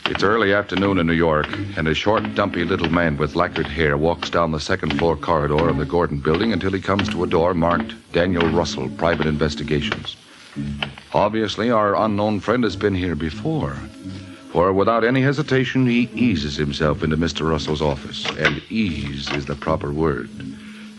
It's early afternoon in New York, and a short, dumpy little man with lacquered hair walks down the second-floor corridor of the Gordon building until he comes to a door marked Daniel Russell, Private Investigations. Obviously, our unknown friend has been here before, for without any hesitation, he eases himself into Mr. Russell's office, and ease is the proper word.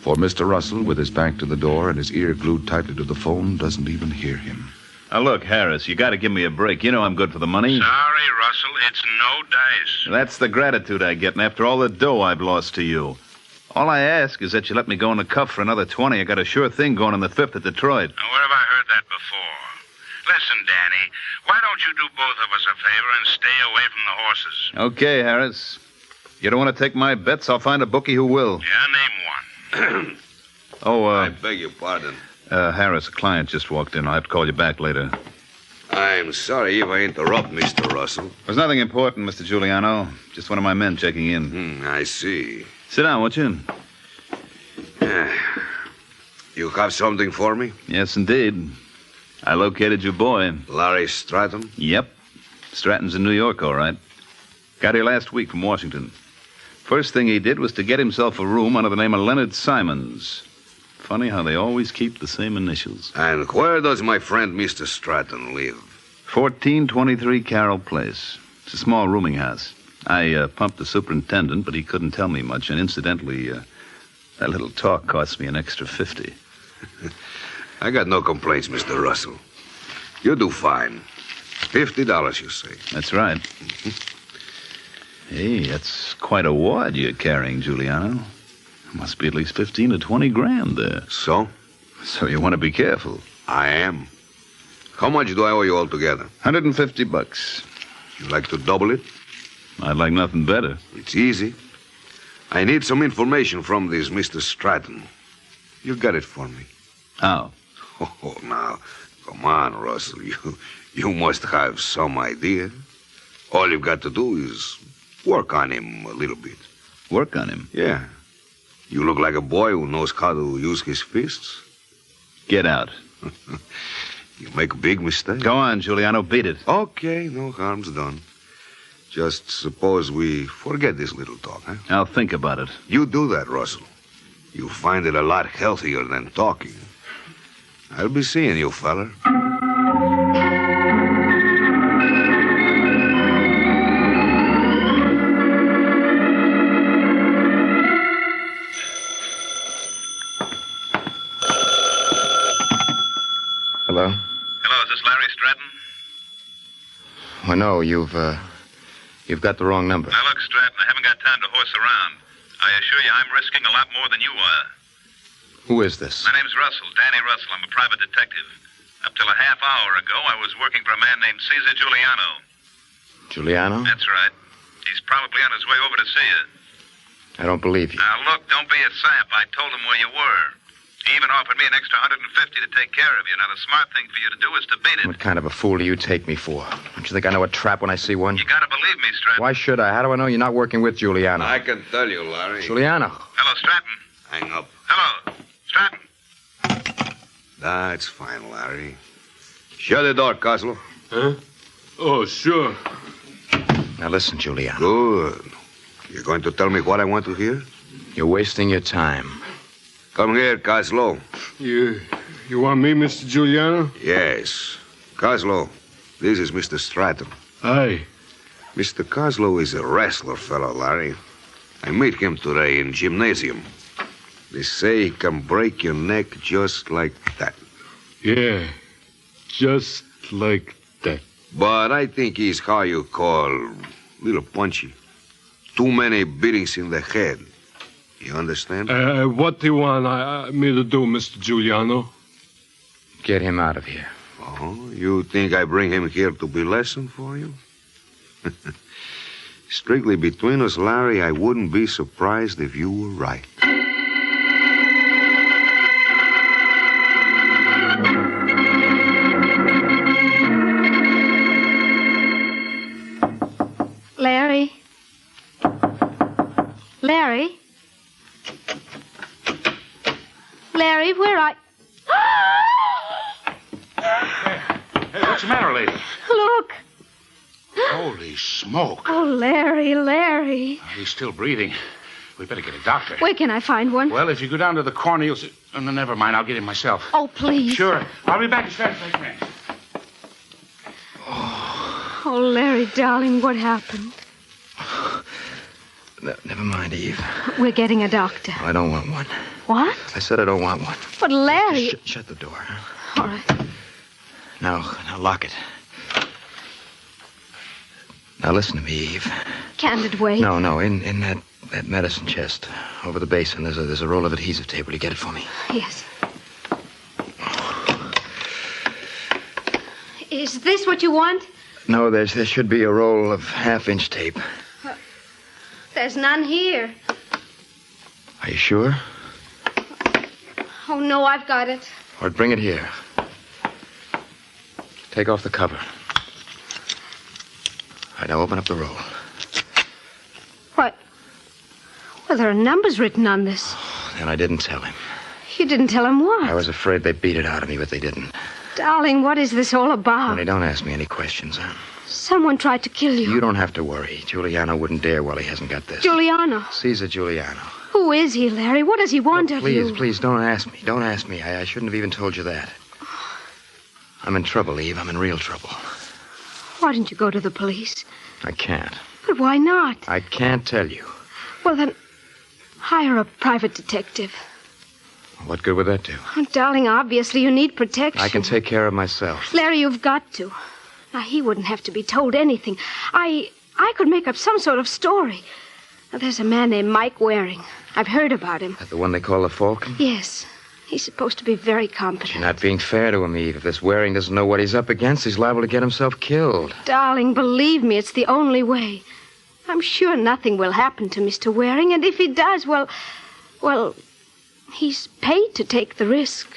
For Mr. Russell, with his back to the door and his ear glued tightly to the phone, doesn't even hear him. Now, look, Harris, you got to give me a break. You know I'm good for the money. Sorry, Russell, it's no dice. That's the gratitude I get, and after all the dough I've lost to you. All I ask is that you let me go in the cuff for another 20. I got a sure thing going on the 5th at Detroit. Now, where have I heard that before? Listen, Danny, why don't you do both of us a favor and stay away from the horses? Okay, Harris. You don't want to take my bets? I'll find a bookie who will. Yeah, name one. I beg your pardon. Harris, a client just walked in. I'll have to call you back later. I'm sorry if I interrupt, Mr. Russell. There's nothing important, Mr. Giuliano. Just one of my men checking in. I see. Sit down, won't you? You have something for me? Yes, indeed. I located your boy. Larry Stratton? Yep. Stratton's in New York, all right. Got here last week from Washington. First thing he did was to get himself a room under the name of Leonard Simons. Funny how they always keep the same initials. And where does my friend Mr. Stratton live? 1423 Carroll Place. It's a small rooming house. I pumped the superintendent, but he couldn't tell me much. And incidentally, that little talk cost me an extra 50. I got no complaints, Mr. Russell. You do fine. $50, you say. That's right. Hey, that's quite a wad you're carrying, Giuliano. Must be at least 15 to 20 grand there. So? So you want to be careful. I am. How much do I owe you altogether? $150. You like to double it? I'd like nothing better. It's easy. I need some information from this Mr. Stratton. You got it for me. How? Oh, now, come on, Russell. You must have some idea. All you've got to do is work on him a little bit. Work on him? Yeah. You look like a boy who knows how to use his fists. Get out. You make a big mistake. Go on, Giuliano, beat it. Okay, no harm's done. Just suppose we forget this little talk, huh? I'll think about it. You do that, Russell. You'll find it a lot healthier than talking. I'll be seeing you, feller. Hello? Hello, is this Larry Stratton? Oh, no, you've got the wrong number. Now, look, Stratton, I haven't got time to horse around. I assure you I'm risking a lot more than you are. Who is this? My name's Russell, Danny Russell. I'm a private detective. Up till a half hour ago, I was working for a man named Caesar Giuliano. Giuliano? That's right. He's probably on his way over to see you. I don't believe you. Now, look, don't be a sap. I told him where you were. He even offered me an extra $150 to take care of you. Now, the smart thing for you to do is to beat it. What kind of a fool do you take me for? Don't you think I know a trap when I see one? You gotta believe me, Stratton. Why should I? How do I know you're not working with Giuliano? I can tell you, Larry. Giuliano. Hello, Stratton. Hang up. Hello. Stratton. That's fine, Larry. Shut the door, Coslow. Huh? Oh, sure. Now listen, Giuliano. Good. You're going to tell me what I want to hear? You're wasting your time. Come here, Coslow. You want me, Mr. Giuliano? Yes. Coslow, this is Mr. Stratton. Aye. Mr. Coslow is a wrestler fellow, Larry. I met him today in gymnasium. They say he can break your neck just like that. Yeah, just like that. But I think he's how you call little punchy. Too many beatings in the head. You understand? What do you want me to do, Mr. Giuliano? Get him out of here. Oh, you think I bring him here to be lesson for you? Strictly between us, Larry, I wouldn't be surprised if you were right. Larry? Larry? Larry, where are... Hey, what's the matter, lady? Look! Holy smoke. Oh, Larry. He's still breathing. We better get a doctor. Where can I find one? Well, if you go down to the corner, you'll see... Oh, no, never mind. I'll get him myself. Oh, please. Sure. I'll be back as fast as I can. Oh, Larry, darling, what happened? Never mind, Eve. We're getting a doctor. I don't want one. What? I said I don't want one. But, Larry... Shut the door. Huh? All right. Now lock it. Now listen to me, Eve. Candid way. No, in that medicine chest over the basin, there's a roll of adhesive tape. Will you get it for me? Yes. Is this what you want? No, there should be a roll of half-inch tape. There's none here. Are you sure? Oh, no, I've got it. Or bring it here. Take off the cover. All right, now open up the roll. What? Well, there are numbers written on this. And I didn't tell him. You didn't tell him what? I was afraid they beat it out of me, but they didn't. Darling, what is this all about? Honey, don't ask me any questions, huh? Someone tried to kill you. You don't have to worry. Giuliano wouldn't dare while he hasn't got this. Giuliano. Caesar Giuliano. Who is he, Larry? What does he want of you? Please, don't ask me. Don't ask me. I shouldn't have even told you that. I'm in trouble, Eve. I'm in real trouble. Why didn't you go to the police? I can't. But why not? I can't tell you. Well, then, hire a private detective. What good would that do? Oh, darling, obviously you need protection. I can take care of myself. Larry, you've got to. Now, he wouldn't have to be told anything. I could make up some sort of story. Now, there's a man named Mike Waring. I've heard about him. The one they call the Falcon? Yes. He's supposed to be very competent. You're not being fair to him, Eve. If this Waring doesn't know what he's up against, he's liable to get himself killed. Darling, believe me, it's the only way. I'm sure nothing will happen to Mr. Waring, and if he does, well, he's paid to take the risk.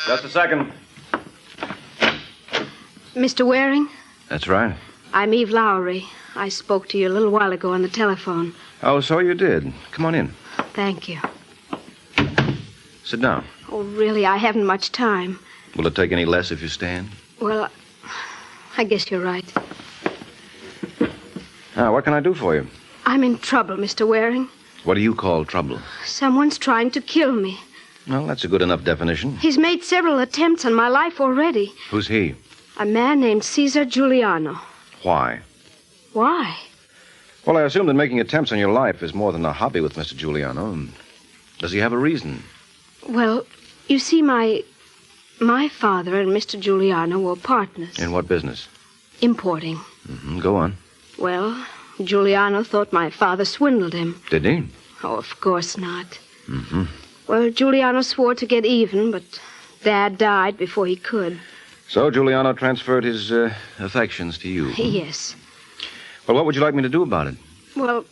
Just a second. Mr. Waring? That's right. I'm Eve Lowry. I spoke to you a little while ago on the telephone. Oh, so you did. Come on in. Thank you. Sit down. Oh, really, I haven't much time. Will it take any less if you stand? Well, I guess you're right. Now, what can I do for you? I'm in trouble, Mr. Waring. What do you call trouble? Someone's trying to kill me. Well, that's a good enough definition. He's made several attempts on my life already. Who's he? A man named Caesar Giuliano. Why? Why? Well, I assume that making attempts on your life is more than a hobby with Mr. Giuliano. Does he have a reason? Well, you see, my father and Mr. Giuliano were partners. In what business? Importing. Mm-hmm. Go on. Well, Giuliano thought my father swindled him. Did he? Oh, of course not. Mm-hmm. Well, Giuliano swore to get even, but Dad died before he could. So Giuliano transferred his affections to you? Yes. Well, what would you like me to do about it? Well,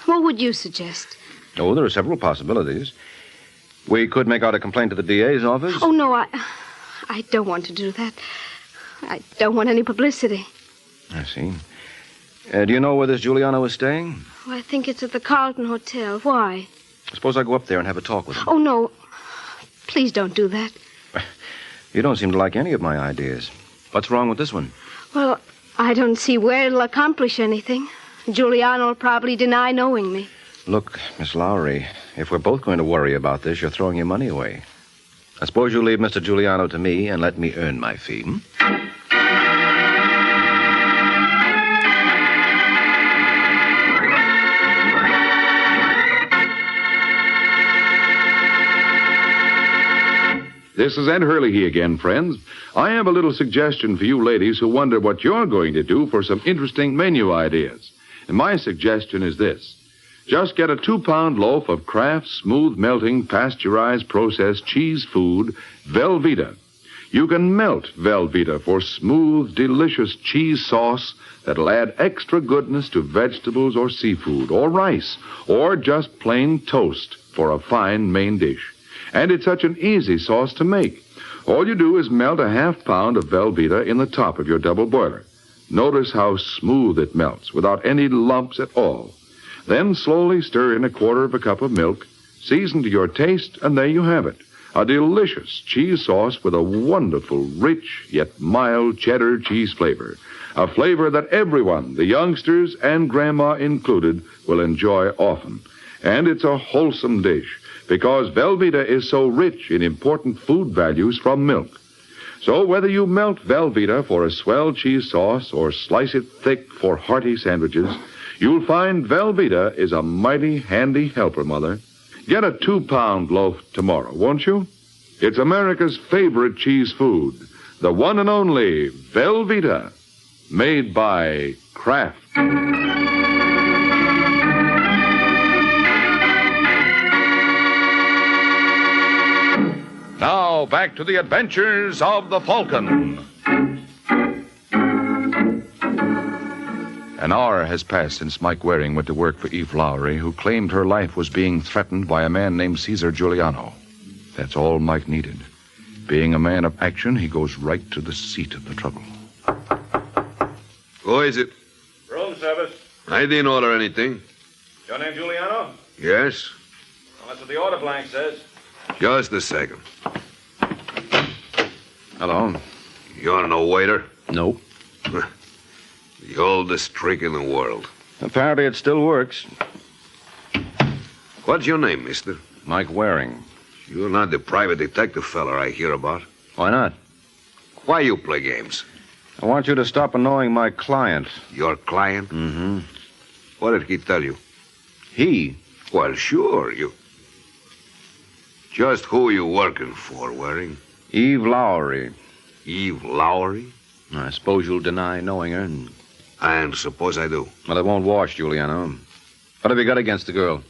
what would you suggest? Oh, there are several possibilities. We could make out a complaint to the DA's office. Oh, no, I don't want to do that. I don't want any publicity. I see. Do you know where this Giuliano is staying? Well, I think it's at the Carlton Hotel. Why? Suppose I go up there and have a talk with him. Oh, no. Please don't do that. You don't seem to like any of my ideas. What's wrong with this one? Well, I don't see where it'll accomplish anything. Giuliano will probably deny knowing me. Look, Miss Lowry, if we're both going to worry about this, you're throwing your money away. I suppose you leave Mr. Giuliano to me and let me earn my fee. This is Ed Hurley again, friends. I have a little suggestion for you ladies who wonder what you're going to do for some interesting menu ideas. And my suggestion is this. Just get a 2-pound loaf of Kraft smooth melting pasteurized processed cheese food, Velveeta. You can melt Velveeta for smooth, delicious cheese sauce that'll add extra goodness to vegetables or seafood or rice or just plain toast for a fine main dish. And it's such an easy sauce to make. All you do is melt a 1/2 pound of Velveeta in the top of your double boiler. Notice how smooth it melts without any lumps at all. Then slowly stir in 1/4 cup of milk, season to your taste, and there you have it. A delicious cheese sauce with a wonderful, rich, yet mild cheddar cheese flavor. A flavor that everyone, the youngsters and Grandma included, will enjoy often. And it's a wholesome dish, because Velveeta is so rich in important food values from milk. So whether you melt Velveeta for a swell cheese sauce or slice it thick for hearty sandwiches, you'll find Velveeta is a mighty handy helper, Mother. Get a 2-pound loaf tomorrow, won't you? It's America's favorite cheese food, the one and only Velveeta, made by Kraft. Now, back to the adventures of the Falcon. An hour has passed since Mike Waring went to work for Eve Lowry, who claimed her life was being threatened by a man named Cesar Giuliano. That's all Mike needed. Being a man of action, he goes right to the seat of the trouble. Who is it? Room service. I didn't order anything. Your name Giuliano? Yes? Well, that's what the order blank says. Just a second. Hello. You're no waiter? No. The oldest trick in the world. Apparently it still works. What's your name, mister? Mike Waring. You're not the private detective feller I hear about. Why not? Why you play games? I want you to stop annoying my client. Your client? Mm-hmm. What did he tell you? He? Well, sure, you... Just who you working for, Waring? Eve Lowry. Eve Lowry? I suppose you'll deny knowing her. And suppose I do. Well, it won't wash, Giuliano. What have you got against the girl?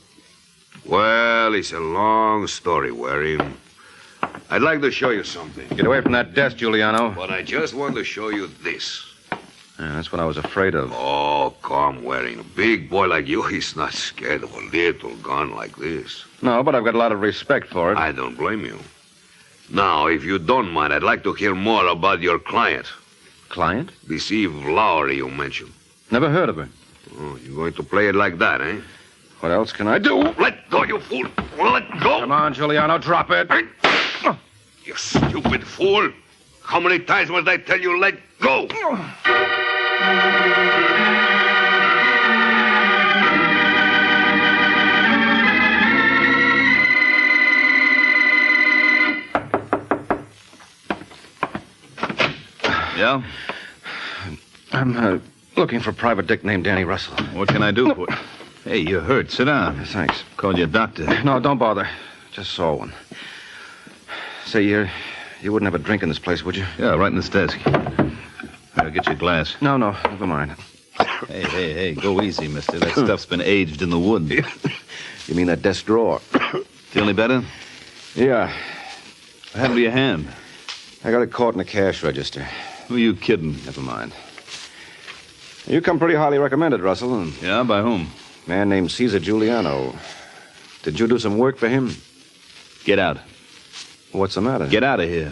Well, it's a long story, Waring. I'd like to show you something. Get away from that desk, Giuliano. But I just want to show you this. Yeah, that's what I was afraid of. Oh, come, Waring. A big boy like you, he's not scared of a little gun like this. No, but I've got a lot of respect for it. I don't blame you. Now, if you don't mind, I'd like to hear more about your client. Client? This Eve Lowry you mentioned. Never heard of her. Oh, you're going to play it like that, eh? What else can I do? Let go, you fool! Let go! Come on, Giuliano, drop it. You stupid fool! How many times must I tell you let go? Yeah? I'm looking for Private Dick named Danny Russell. What can I do for you? Hey, you're hurt. Sit down. Thanks. Called you a doctor. No, don't bother. Just saw one. Say, you wouldn't have a drink in this place, would you? Yeah, right in this desk. I'll get you a glass. No, never mind. Hey, go easy, mister. That stuff's been aged in the wood. You mean that desk drawer? Feel any better? Yeah. What happened to your hand? I got it caught in the cash register. Who are you kidding? Never mind. You come pretty highly recommended, Russell. Yeah, by whom? A man named Cesar Giuliano. Did you do some work for him? Get out. What's the matter? Get out of here.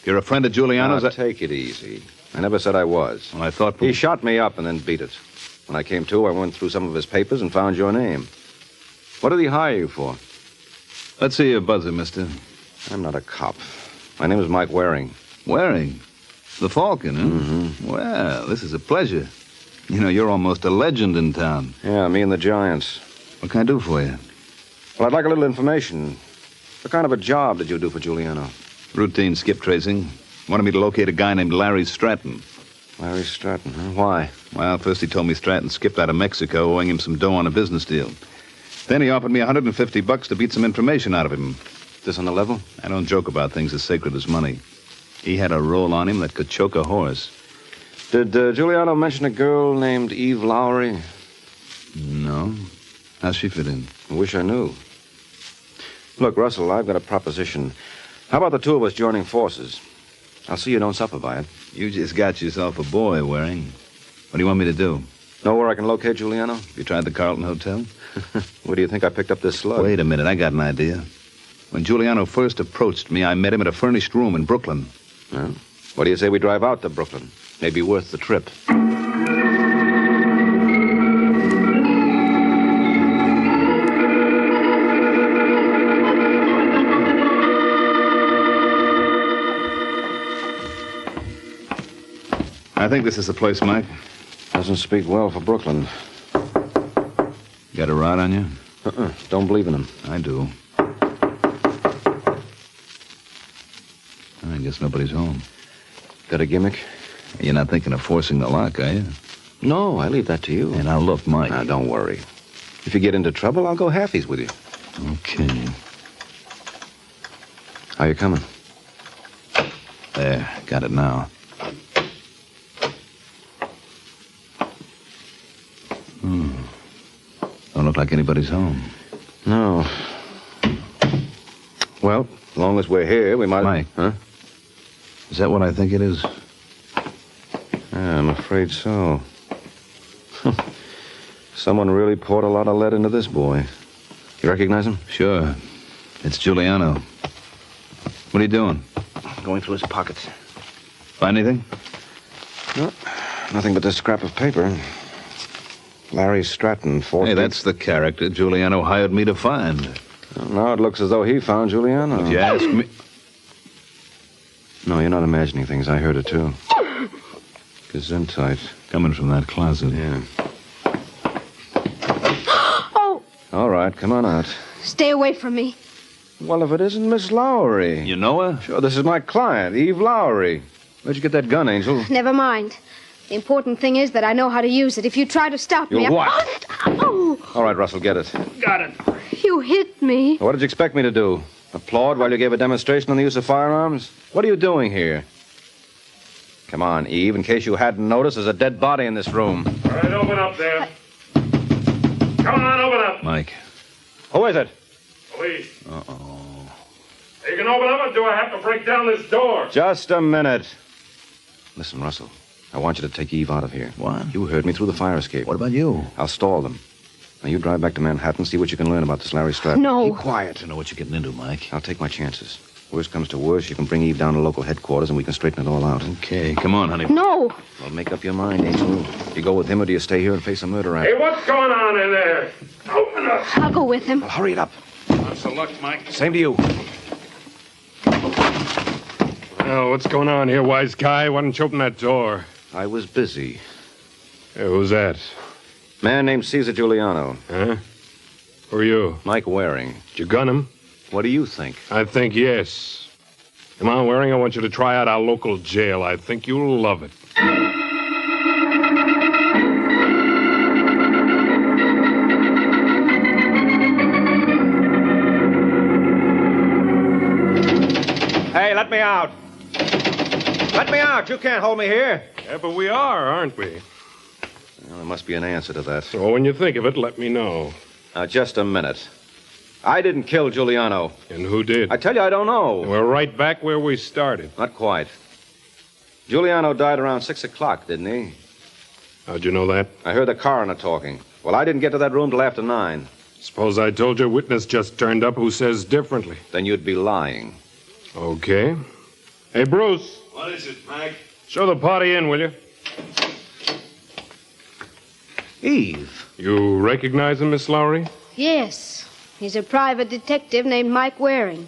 You're a friend of Giuliano's? Now, take it easy. I never said I was. Well, I thought... He shot me up and then beat it. When I came to, I went through some of his papers and found your name. What did he hire you for? Let's see your buzzer, mister. I'm not a cop. My name is Mike Waring. Waring? The Falcon, huh? Mm-hmm. Well, this is a pleasure. You know, you're almost a legend in town. Yeah, me and the Giants. What can I do for you? Well, I'd like a little information. What kind of a job did you do for Giuliano? Routine skip tracing. Wanted me to locate a guy named Larry Stratton. Larry Stratton, huh? Why? Well, first he told me Stratton skipped out of Mexico, owing him some dough on a business deal. Then he offered me $150 to beat some information out of him. This on the level? I don't joke about things as sacred as money. He had a roll on him that could choke a horse. Did Giuliano mention a girl named Eve Lowry? No. How's she fit in? I wish I knew. Look, Russell, I've got a proposition. How about the two of us joining forces? I'll see you don't suffer by it. You just got yourself a boy, Waring. What do you want me to do? Know where I can locate Giuliano? You tried the Carlton Hotel? Where do you think I picked up this slug? Wait a minute, I got an idea. When Giuliano first approached me, I met him at a furnished room in Brooklyn. Well, what do you say we drive out to Brooklyn? Maybe worth the trip. I think this is the place, Mike. Doesn't speak well for Brooklyn. Got a rod on you? Don't believe in him. I do. I guess nobody's home. Got a gimmick? You're not thinking of forcing the lock, are you? No, I leave that to you. And now look, Mike. Now, don't worry. If you get into trouble, I'll go halfies with you. Okay. How you coming? There, got it now. Don't look like anybody's home. No. Well, as long as we're here, we might... Mike. Huh? Is that what I think it is? Yeah, I'm afraid so. Someone really poured a lot of lead into this boy. You recognize him? Sure. It's Giuliano. What are you doing? Going through his pockets. Find anything? No, nothing but this scrap of paper. Larry Stratton, 14. Hey, that's the character Giuliano hired me to find. Well, now it looks as though he found Giuliano. If you ask me... No, you're not imagining things. I heard it, too. Gesundheit. Coming from that closet. Yeah. Oh! All right, come on out. Stay away from me. Well, if it isn't Miss Lowry. You know her? Sure, this is my client, Eve Lowry. Where'd you get that gun, Angel? Never mind. The important thing is that I know how to use it. If you try to stop me... You what? Oh! All right, Russell, get it. Got it. You hit me. What did you expect me to do? Applaud while you gave a demonstration on the use of firearms? What are you doing here? Come on, Eve. In case you hadn't noticed, there's a dead body in this room. All right, open up there. Come on, open up. Mike. Who is it? Police. Uh-oh. You can open up, or do I have to break down this door? Just a minute. Listen, Russell. I want you to take Eve out of here. What? You heard me through the fire escape. What about you? I'll stall them. Now, you drive back to Manhattan, see what you can learn about this Larry Stratton. No. Keep quiet. I know what you're getting into, Mike. I'll take my chances. Worst comes to worst, you can bring Eve down to local headquarters and we can straighten it all out. Okay, come on, honey. No. Well, make up your mind, Angel. Do you go with him or do you stay here and face a murder act? Hey, what's going on in there? Open up. I'll go with him. Well, hurry it up. Lots of luck, Mike. Same to you. Well, what's going on here, wise guy? Why don't you open that door? I was busy. Hey, who's that? Man named Caesar Giuliano. Huh? Who are you? Mike Waring. Did you gun him? What do you think? I think yes. Come on, Waring, I want you to try out our local jail. I think you'll love it. Hey, let me out. Let me out. You can't hold me here. Yeah, but we are, aren't we? Well, there must be an answer to that. So when you think of it, let me know. Now, just a minute. I didn't kill Giuliano. And who did? I tell you, I don't know. We're right back where we started. Not quite. Giuliano died around 6 o'clock, didn't he? How'd you know that? I heard the coroner talking. Well, I didn't get to that room till after 9. Suppose I told you a witness just turned up who says differently. Then you'd be lying. Okay. Hey, Bruce. What is it, Mike? Show the party in, will you? Eve. You recognize him, Miss Lowry? Yes. He's a private detective named Mike Waring.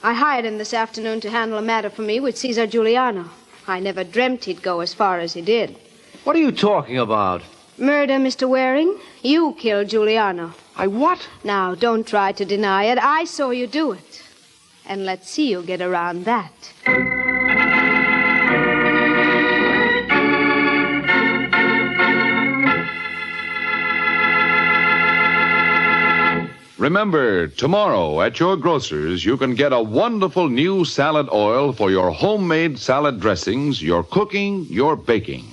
I hired him this afternoon to handle a matter for me with Cesar Giuliano. I never dreamt he'd go as far as he did. What are you talking about? Murder, Mr. Waring. You killed Giuliano. I what? Now, don't try to deny it. I saw you do it. And let's see you get around that. Remember, tomorrow at your grocer's, you can get a wonderful new salad oil for your homemade salad dressings, your cooking, your baking.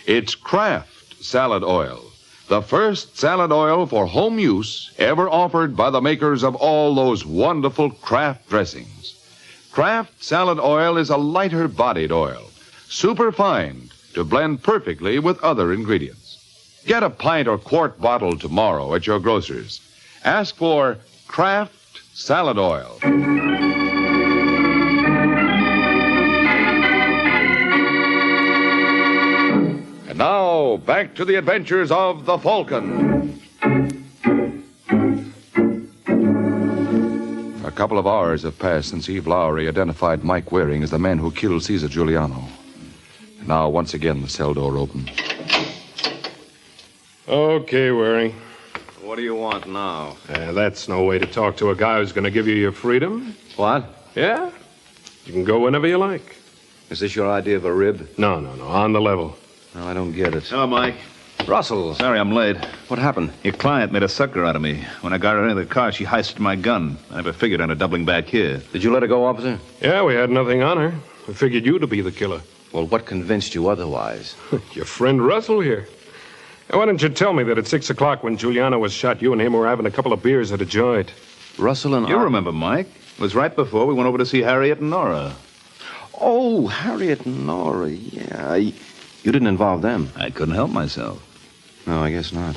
It's Kraft Salad Oil, the first salad oil for home use ever offered by the makers of all those wonderful Kraft dressings. Kraft Salad Oil is a lighter-bodied oil, superfine to blend perfectly with other ingredients. Get a pint or quart bottle tomorrow at your grocer's. Ask for Kraft Salad Oil. And now, back to the adventures of the Falcon. A couple of hours have passed since Eve Lowry identified Mike Waring as the man who killed Cesar Giuliano. Now, once again, the cell door opened. Okay, Waring. What do you want now? That's no way to talk to a guy who's going to give you your freedom. What? Yeah? You can go whenever you like. Is this your idea of a rib? No. On the level. No, I don't get it. Hello, Mike. Russell. Sorry I'm late. What happened? Your client made a sucker out of me. When I got her into the car, she heisted my gun. I never figured on her doubling back here. Did you let her go, officer? Yeah, we had nothing on her. We figured you to be the killer. Well, what convinced you otherwise? Your friend Russell here. Now, why didn't you tell me that at 6 o'clock when Giuliano was shot, you and him were having a couple of beers at a joint? Russell and You remember, Mike. It was right before we went over to see Harriet and Nora. Oh, Harriet and Nora, yeah. You didn't involve them. I couldn't help myself. No, I guess not.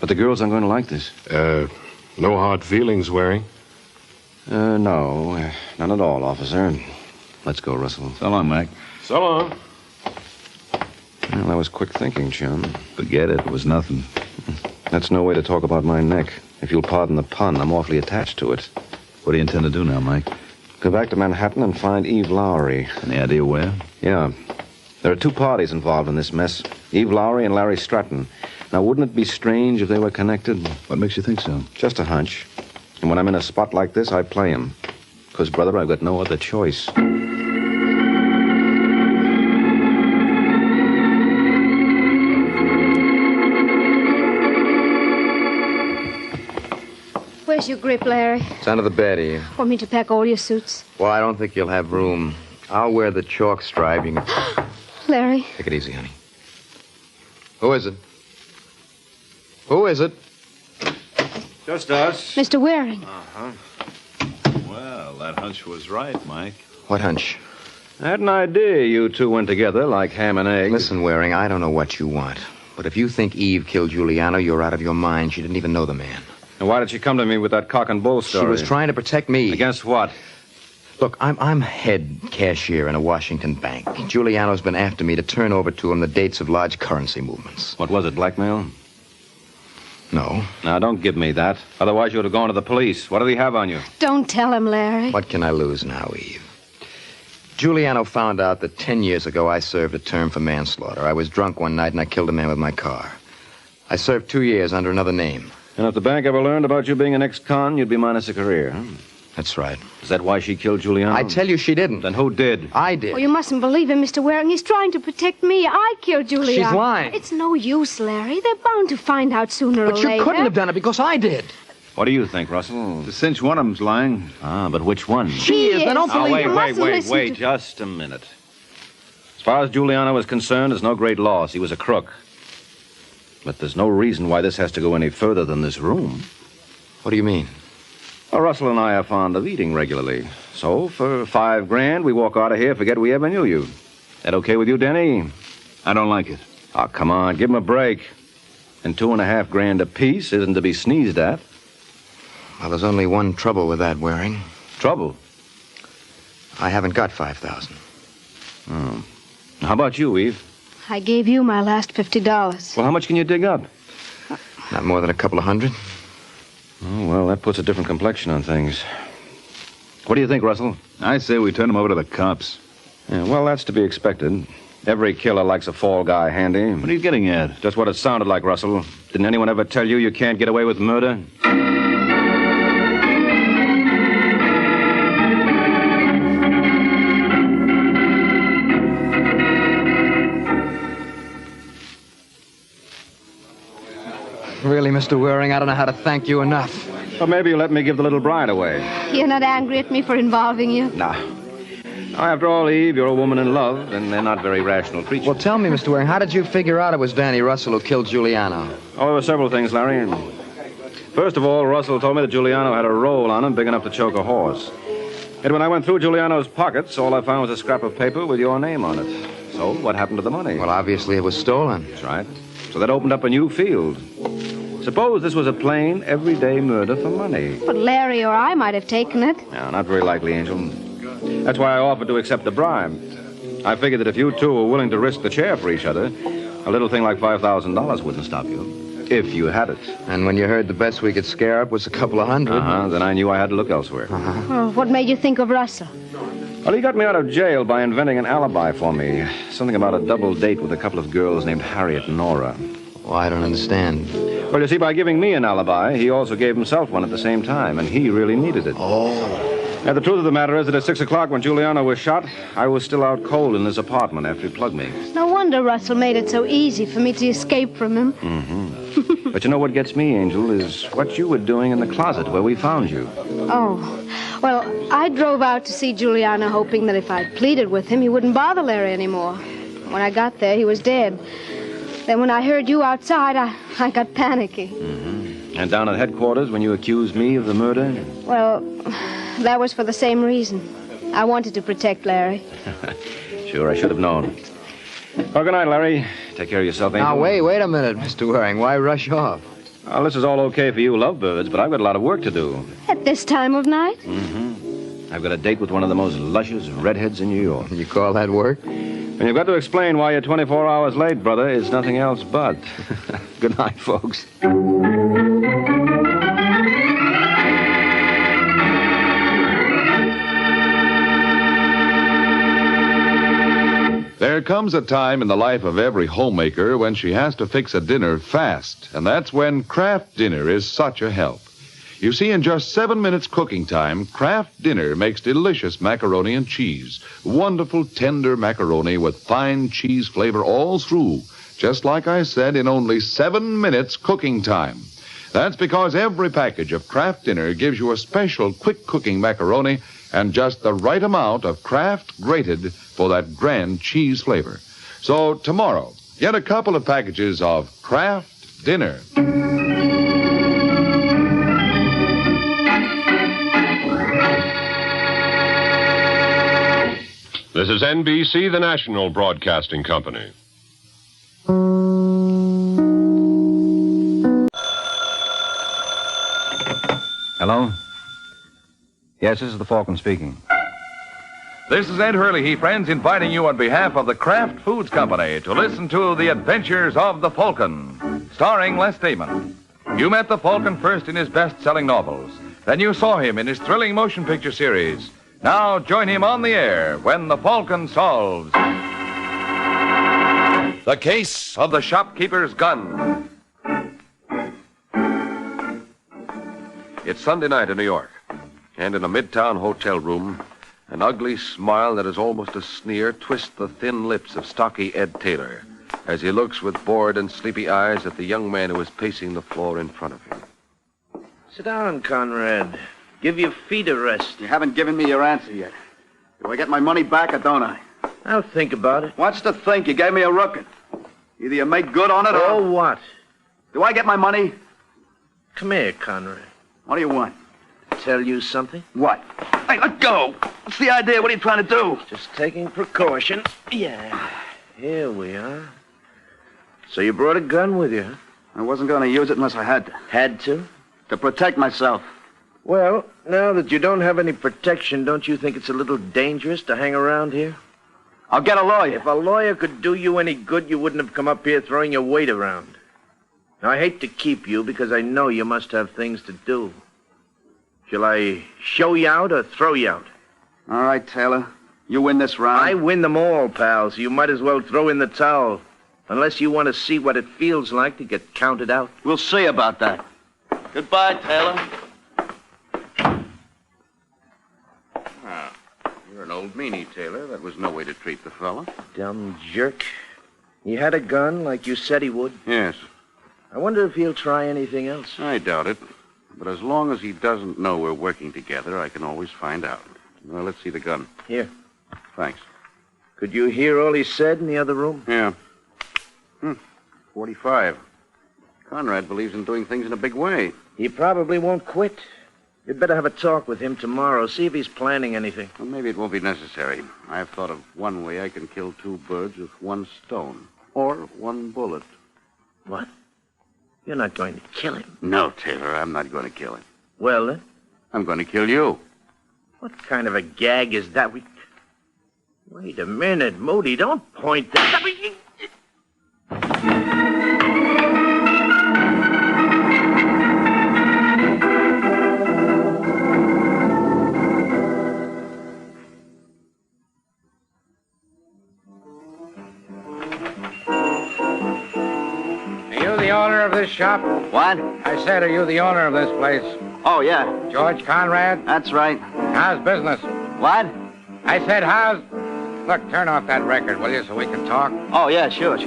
But the girls aren't going to like this. No hard feelings, Waring? No. None at all, officer. Let's go, Russell. So long, Mike. So long. Well, that was quick thinking, chum. Forget it. It was nothing. That's no way to talk about my neck. If you'll pardon the pun, I'm awfully attached to it. What do you intend to do now, Mike? Go back to Manhattan and find Eve Lowry. Any idea where? Yeah. There are two parties involved in this mess. Eve Lowry and Larry Stratton. Now, wouldn't it be strange if they were connected? What makes you think so? Just a hunch. And when I'm in a spot like this, I play him. Because, brother, I've got no other choice. Where's your grip, Larry? It's under the bed here. Want me to pack all your suits? Well, I don't think you'll have room. I'll wear the chalk stripe. You can... Larry? Take it easy, honey. Who is it? Who is it? Just us. Mr. Waring. Uh-huh. Well, that hunch was right, Mike. What hunch? I had an idea you two went together like ham and eggs. Listen, Waring, I don't know what you want. But if you think Eve killed Giuliano, you're out of your mind. She didn't even know the man. And why did she come to me with that cock and bull story? She was trying to protect me. Against what? Look, I'm head cashier in a Washington bank. Giuliano's been after me to turn over to him the dates of large currency movements. What was it, blackmail? No. Now, don't give me that. Otherwise, you would have gone to the police. What did he have on you? Don't tell him, Larry. What can I lose now, Eve? Giuliano found out that 10 years ago I served a term for manslaughter. I was drunk one night and I killed a man with my car. I served 2 years under another name. And if the bank ever learned about you being an ex-con, you'd be minus a career, huh? That's right. Is that why she killed Giuliano? I tell you she didn't. Then who did? I did. Oh, you mustn't believe him, Mr. Waring. He's trying to protect me. I killed Giuliano. She's lying. It's no use, Larry. They're bound to find out sooner or But later. you couldn't have done it because I did. What do you think, Russell? To cinch one of them's lying. Ah, but which one? She is. I don't believe her. Wait, just a minute. As far as Giuliano is concerned, it's no great loss. He was a crook. But there's no reason why this has to go any further than this room. What do you mean? Well, Russell and I are fond of eating regularly. So, for $5,000, we walk out of here, forget we ever knew you. That okay with you, Denny? I don't like it. Oh, come on, give him a break. And $2,500 apiece isn't to be sneezed at. Well, there's only one trouble with that, Waring. Trouble? I haven't got $5,000. Oh. How about you, Eve? I gave you my last $50. Well, how much can you dig up? Not more than a couple of hundred. Oh, well, that puts a different complexion on things. What do you think, Russell? I say we turn him over to the cops. Yeah, well, that's to be expected. Every killer likes a fall guy handy. What are you getting at? Just what it sounded like, Russell. Didn't anyone ever tell you you can't get away with murder? Really, Mr. Waring, I don't know how to thank you enough. Well, maybe you let me give the little bride away. You're not angry at me for involving you? Nah. After all, Eve, you're a woman in love, and they're not very rational creatures. Well, tell me, Mr. Waring, how did you figure out it was Danny Russell who killed Giuliano? Oh, there were several things, Larry. First of all, Russell told me that Giuliano had a roll on him big enough to choke a horse. And when I went through Giuliano's pockets, all I found was a scrap of paper with your name on it. So, what happened to the money? Well, obviously it was stolen. That's right. So that opened up a new field. Suppose this was a plain, everyday murder for money. But Larry or I might have taken it. No, not very likely, Angel. That's why I offered to accept the bribe. I figured that if you two were willing to risk the chair for each other, a little thing like $5,000 wouldn't stop you. If you had it. And when you heard the best we could scare up was a couple of hundred. Then I knew I had to look elsewhere. Well, what made you think of Russell? Well, he got me out of jail by inventing an alibi for me. Something about a double date with a couple of girls named Harriet and Nora. Well, I don't understand. Well, you see, by giving me an alibi, he also gave himself one at the same time, and he really needed it. Oh. Now, the truth of the matter is that at 6 o'clock when Giuliano was shot, I was still out cold in his apartment after he plugged me. No wonder Russell made it so easy for me to escape from him. Mm-hmm. But you know what gets me, Angel, is what you were doing in the closet where we found you. Oh, well, I drove out to see Giuliano hoping that if I pleaded with him, he wouldn't bother Larry anymore. When I got there, he was dead. Then when I heard you outside, I got panicky. Mm-hmm. And down at headquarters when you accused me of the murder? Well, that was for the same reason. I wanted to protect Larry. Sure, I should have known. Well, good night, Larry. Take care of yourself, Angel. Now, wait a minute, Mr. Waring. Why rush off? Well, this is all okay for you lovebirds, but I've got a lot of work to do. At this time of night? Mm-hmm. I've got a date with one of the most luscious redheads in New York. You call that work? And you've got to explain why you're 24 hours late, brother. It's nothing else but. Good night, folks. There comes a time in the life of every homemaker when she has to fix a dinner fast, and that's when Kraft Dinner is such a help. You see, in just 7 minutes cooking time, Kraft Dinner makes delicious macaroni and cheese. Wonderful, tender macaroni with fine cheese flavor all through. Just like I said, in only 7 minutes cooking time. That's because every package of Kraft Dinner gives you a special quick cooking macaroni and just the right amount of Kraft grated for that grand cheese flavor. So tomorrow, get a couple of packages of Kraft Dinner. This is NBC, the national broadcasting company. Hello? Yes, this is the Falcon speaking. This is Ed Hurley, friends, inviting you on behalf of the Kraft Foods Company to listen to The Adventures of the Falcon, starring Les Damon. You met the Falcon first in his best-selling novels. Then you saw him in his thrilling motion picture series. Now join him on the air when the Falcon solves the case of the shopkeeper's gun. It's Sunday night in New York, and in a midtown hotel room, an ugly smile that is almost a sneer twists the thin lips of stocky Ed Taylor as he looks with bored and sleepy eyes at the young man who is pacing the floor in front of him. Sit down, Conrad. Give your feet a rest. You haven't given me your answer yet. Do I get my money back or don't I? I'll think about it. What's to think? You gave me a rookin'. Either you make good on it or... Oh, what? Do I get my money? Come here, Conrad. What do you want? Tell you something? What? Hey, let go! What's the idea? What are you trying to do? Just taking precaution. Yeah. Here we are. So you brought a gun with you, huh? I wasn't going to use it unless I had to. Had to? To protect myself. Well, now that you don't have any protection, don't you think it's a little dangerous to hang around here? I'll get a lawyer. If a lawyer could do you any good, you wouldn't have come up here throwing your weight around. Now, I hate to keep you because I know you must have things to do. Shall I show you out or throw you out? All right, Taylor. You win this round. I win them all, pal, so you might as well throw in the towel. Unless you want to see what it feels like to get counted out. We'll see about that. Goodbye, Taylor. Ah, you're an old meanie, Taylor. That was no way to treat the fellow. Dumb jerk. He had a gun like you said he would. Yes. I wonder if he'll try anything else. I doubt it. But as long as he doesn't know we're working together, I can always find out. Well, let's see the gun. Here. Thanks. Could you hear all he said in the other room? Yeah. 45. Conrad believes in doing things in a big way. He probably won't quit. You'd better have a talk with him tomorrow. See if he's planning anything. Well, maybe it won't be necessary. I've thought of one way I can kill two birds with one stone. Or one bullet. What? You're not going to kill him. No, Taylor, I'm not going to kill him. Well, then? I'm going to kill you. What kind of a gag is that? Wait a minute, Moody. Don't point that. Are you the owner of this shop? What? I said, are you the owner of this place? Oh, yeah. George Conrad? That's right. How's business? What? I said, how's... Look, turn off that record, will you, so we can talk? Oh, yeah, sure.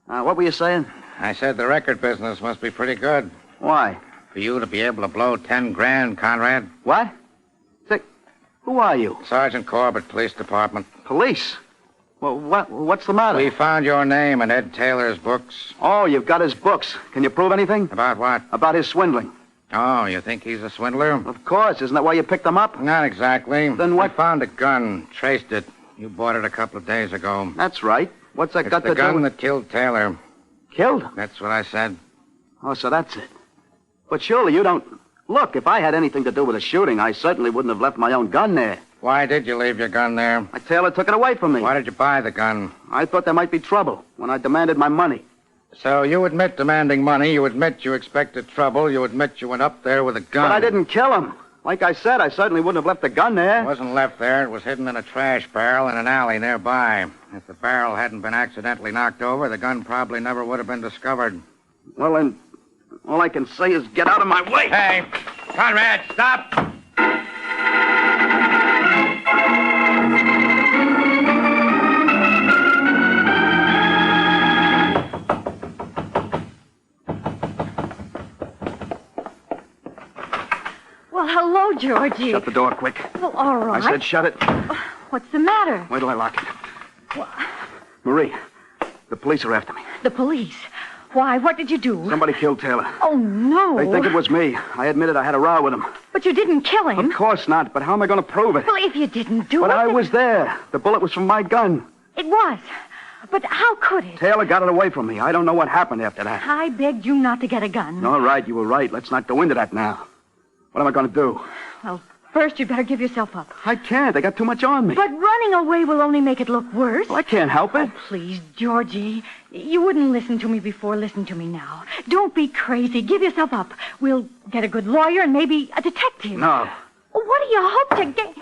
What were you saying? I said the record business must be pretty good. Why? For you to be able to blow 10 grand, Conrad. What? Who are you? Sergeant Corbett, Police Department. Police? Well, what's the matter? We found your name in Ed Taylor's books. Oh, you've got his books. Can you prove anything? About what? About his swindling. Oh, you think he's a swindler? Of course. Isn't that why you picked him up? Not exactly. Then what? I found a gun, traced it. You bought it a couple of days ago. That's right. What's that got to do with... the gun that killed Taylor. Killed? That's what I said. Oh, so that's it. But surely you don't... Look, if I had anything to do with the shooting, I certainly wouldn't have left my own gun there. Why did you leave your gun there? Taylor took it away from me. Why did you buy the gun? I thought there might be trouble when I demanded my money. So you admit demanding money, you admit you expected trouble, you admit you went up there with a gun. But I didn't kill him. Like I said, I certainly wouldn't have left the gun there. It wasn't left there. It was hidden in a trash barrel in an alley nearby. If the barrel hadn't been accidentally knocked over, the gun probably never would have been discovered. Well, then, all I can say is get out of my way. Hey, Conrad, stop! Well, hello, Georgie. Shut the door quick. Well, all right. I said shut it. What's the matter? Wait till I lock it. What? Marie, the police are after me. The police? Why, what did you do? Somebody killed Taylor. Oh, no. They think it was me. I admitted I had a row with him. But you didn't kill him. Of course not, but how am I going to prove it? Well, if you didn't do it... But I was there. The bullet was from my gun. It was. But how could it? Taylor got it away from me. I don't know what happened after that. I begged you not to get a gun. All right, you were right. Let's not go into that now. What am I going to do? Well, first you'd better give yourself up. I can't. They got too much on me. But running away will only make it look worse. Well, I can't help it. Oh, please, Georgie. You wouldn't listen to me before. Listen to me now. Don't be crazy. Give yourself up. We'll get a good lawyer and maybe a detective. No. Well, what do you hope to get?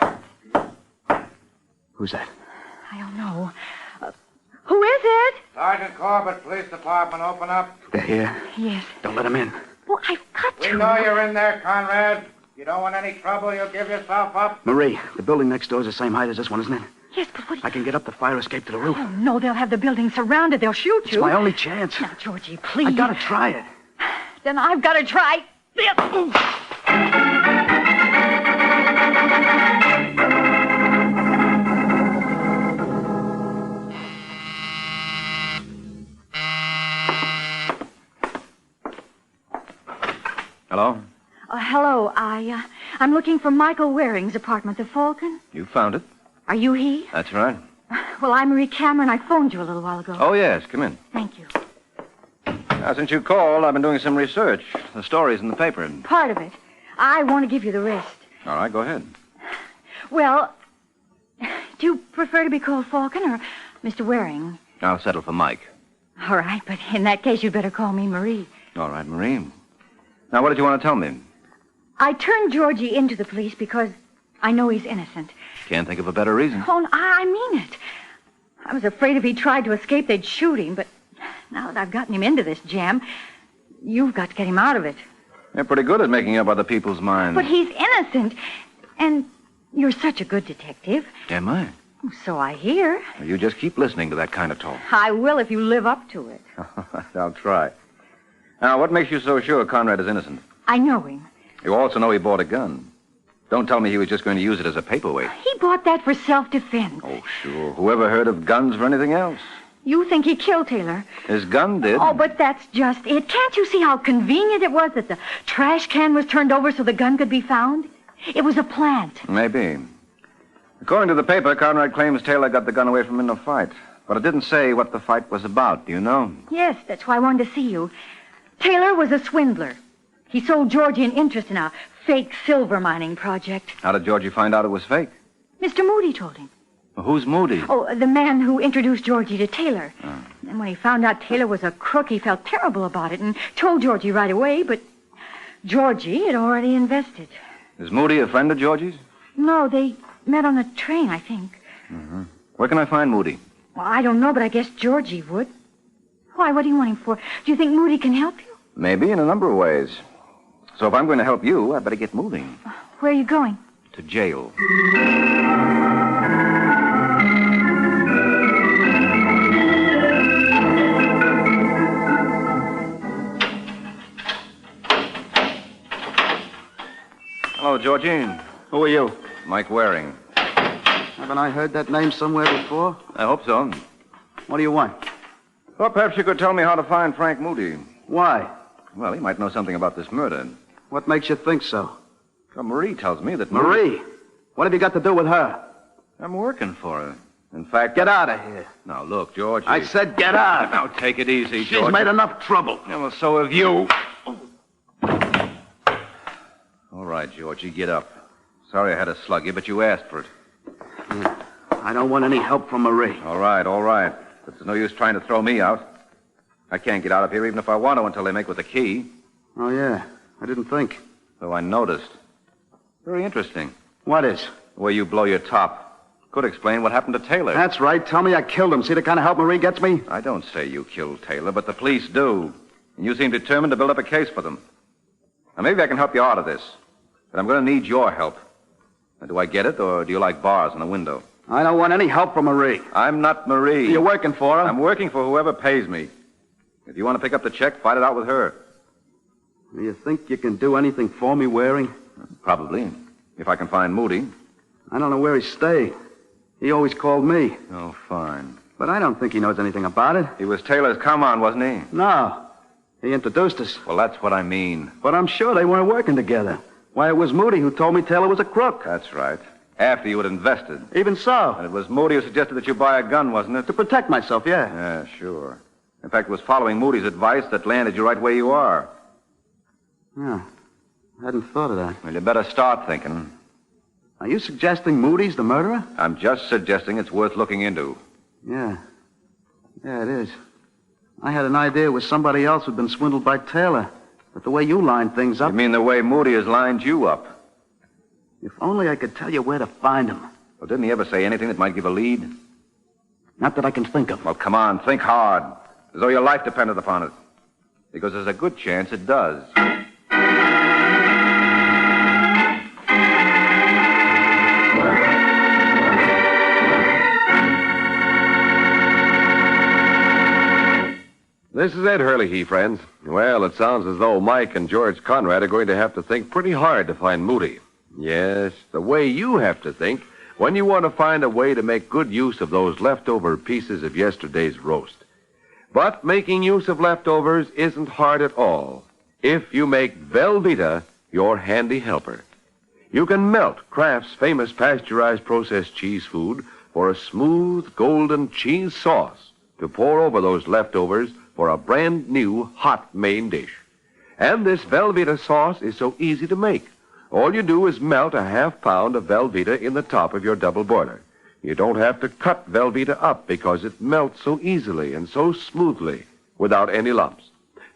Who's that? I don't know. Who is it? Sergeant Corbett, Police Department, open up. They're here. Yes. Don't let them in. Well, I've got to. We know you're in there, Conrad. You don't want any trouble, you'll give yourself up. Marie, the building next door is the same height as this one, isn't it? Yes, but what... I can get up the fire escape to the roof. Oh, no, they'll have the building surrounded. They'll shoot you. It's my only chance. Now, Georgie, please. I gotta try it. Then I've got to try. Hello? Hello. I'm looking for Michael Waring's apartment, the Falcon. You found it? Are you he? That's right. Well, I'm Marie Cameron. I phoned you a little while ago. Oh, yes. Come in. Thank you. Now, since you called, I've been doing some research. The story's in the paper. Part of it. I want to give you the rest. All right, go ahead. Well, Do you prefer to be called Falcon or Mr. Waring? I'll settle for Mike. All right, but in that case, you'd better call me Marie. All right, Marie. Now, what did you want to tell me? I turned Georgie into the police because I know he's innocent. Can't think of a better reason. Oh, I mean it. I was afraid if he tried to escape, they'd shoot him, but now that I've gotten him into this jam, you've got to get him out of it. You're pretty good at making up other people's minds. But he's innocent, and you're such a good detective. Am I? So I hear. You just keep listening to that kind of talk. I will if you live up to it. I'll try. Now, what makes you so sure Conrad is innocent? I know him. You also know he bought a gun. Don't tell me he was just going to use it as a paperweight. He bought that for self-defense. Oh, sure. Whoever heard of guns for anything else? You think he killed Taylor? His gun did. Oh, but that's just it. Can't you see how convenient it was that the trash can was turned over so the gun could be found? It was a plant. Maybe. According to the paper, Conrad claims Taylor got the gun away from him in a fight. But it didn't say what the fight was about. Do you know? Yes, that's why I wanted to see you. Taylor was a swindler. He sold Georgie an interest in a fake silver mining project. How did Georgie find out it was fake? Mr. Moody told him. Well, who's Moody? Oh, the man who introduced Georgie to Taylor. And when he found out Taylor was a crook, he felt terrible about it and told Georgie right away, but Georgie had already invested. Is Moody a friend of Georgie's? No, they met on the train, I think. Mm-hmm. Where can I find Moody? Well, I don't know, but I guess Georgie would. Why, what do you want him for? Do you think Moody can help you? Maybe, in a number of ways. So if I'm going to help you, I'd better get moving. Where are you going? To jail. Hello, Georgine. Who are you? Mike Waring. Haven't I heard that name somewhere before? I hope so. What do you want? Well, perhaps you could tell me how to find Frank Moody. Why? Well, he might know something about this murder. What makes you think so? Well, Marie tells me that... Marie? What have you got to do with her? I'm working for her. In fact... Get out of here. Now, look, George... I said get out. Now, take it easy, George. She's made enough trouble. Yeah, well, so have you. All right, Georgie, get up. Sorry I had to slug you, but you asked for it. I don't want any help from Marie. All right. But there's no use trying to throw me out. I can't get out of here even if I want to until they make with the key. Oh, yeah. I didn't think. So I noticed. Very interesting. What is? The way you blow your top. Could explain what happened to Taylor. That's right. Tell me I killed him. See the kind of help Marie gets me? I don't say you killed Taylor, but the police do. And you seem determined to build up a case for them. Now, maybe I can help you out of this. But I'm going to need your help. Now, do I get it, or do you like bars in the window? I don't want any help from Marie. I'm not Marie. You're working for her? I'm working for whoever pays me. If you want to pick up the check, fight it out with her. Do you think you can do anything for me, Waring? Probably. If I can find Moody. I don't know where he stayed. He always called me. Oh, fine. But I don't think he knows anything about it. He was Taylor's come-on, wasn't he? No. He introduced us. Well, that's what I mean. But I'm sure they weren't working together. Why, it was Moody who told me Taylor was a crook. That's right. After you had invested. Even so. And it was Moody who suggested that you buy a gun, wasn't it? To protect myself, yeah. Yeah, sure. In fact, it was following Moody's advice that landed you right where you are. Yeah. I hadn't thought of that. Well, you better start thinking. Are you suggesting Moody's the murderer? I'm just suggesting it's worth looking into. Yeah. Yeah, it is. I had an idea it was somebody else who'd been swindled by Taylor. But the way you lined things up... You mean the way Moody has lined you up? If only I could tell you where to find him. Well, didn't he ever say anything that might give a lead? Not that I can think of. Well, come on, think hard. As though your life depended upon it. Because there's a good chance it does. This is Ed Hurley, friends. Well, it sounds as though Mike and George Conrad are going to have to think pretty hard to find Moody. Yes, the way you have to think when you want to find a way to make good use of those leftover pieces of yesterday's roast. But making use of leftovers isn't hard at all if you make Velveeta your handy helper. You can melt Kraft's famous pasteurized processed cheese food for a smooth, golden cheese sauce to pour over those leftovers for a brand new hot main dish. And this Velveeta sauce is so easy to make. All you do is melt a half pound of Velveeta in the top of your double boiler. You don't have to cut Velveeta up because it melts so easily and so smoothly without any lumps.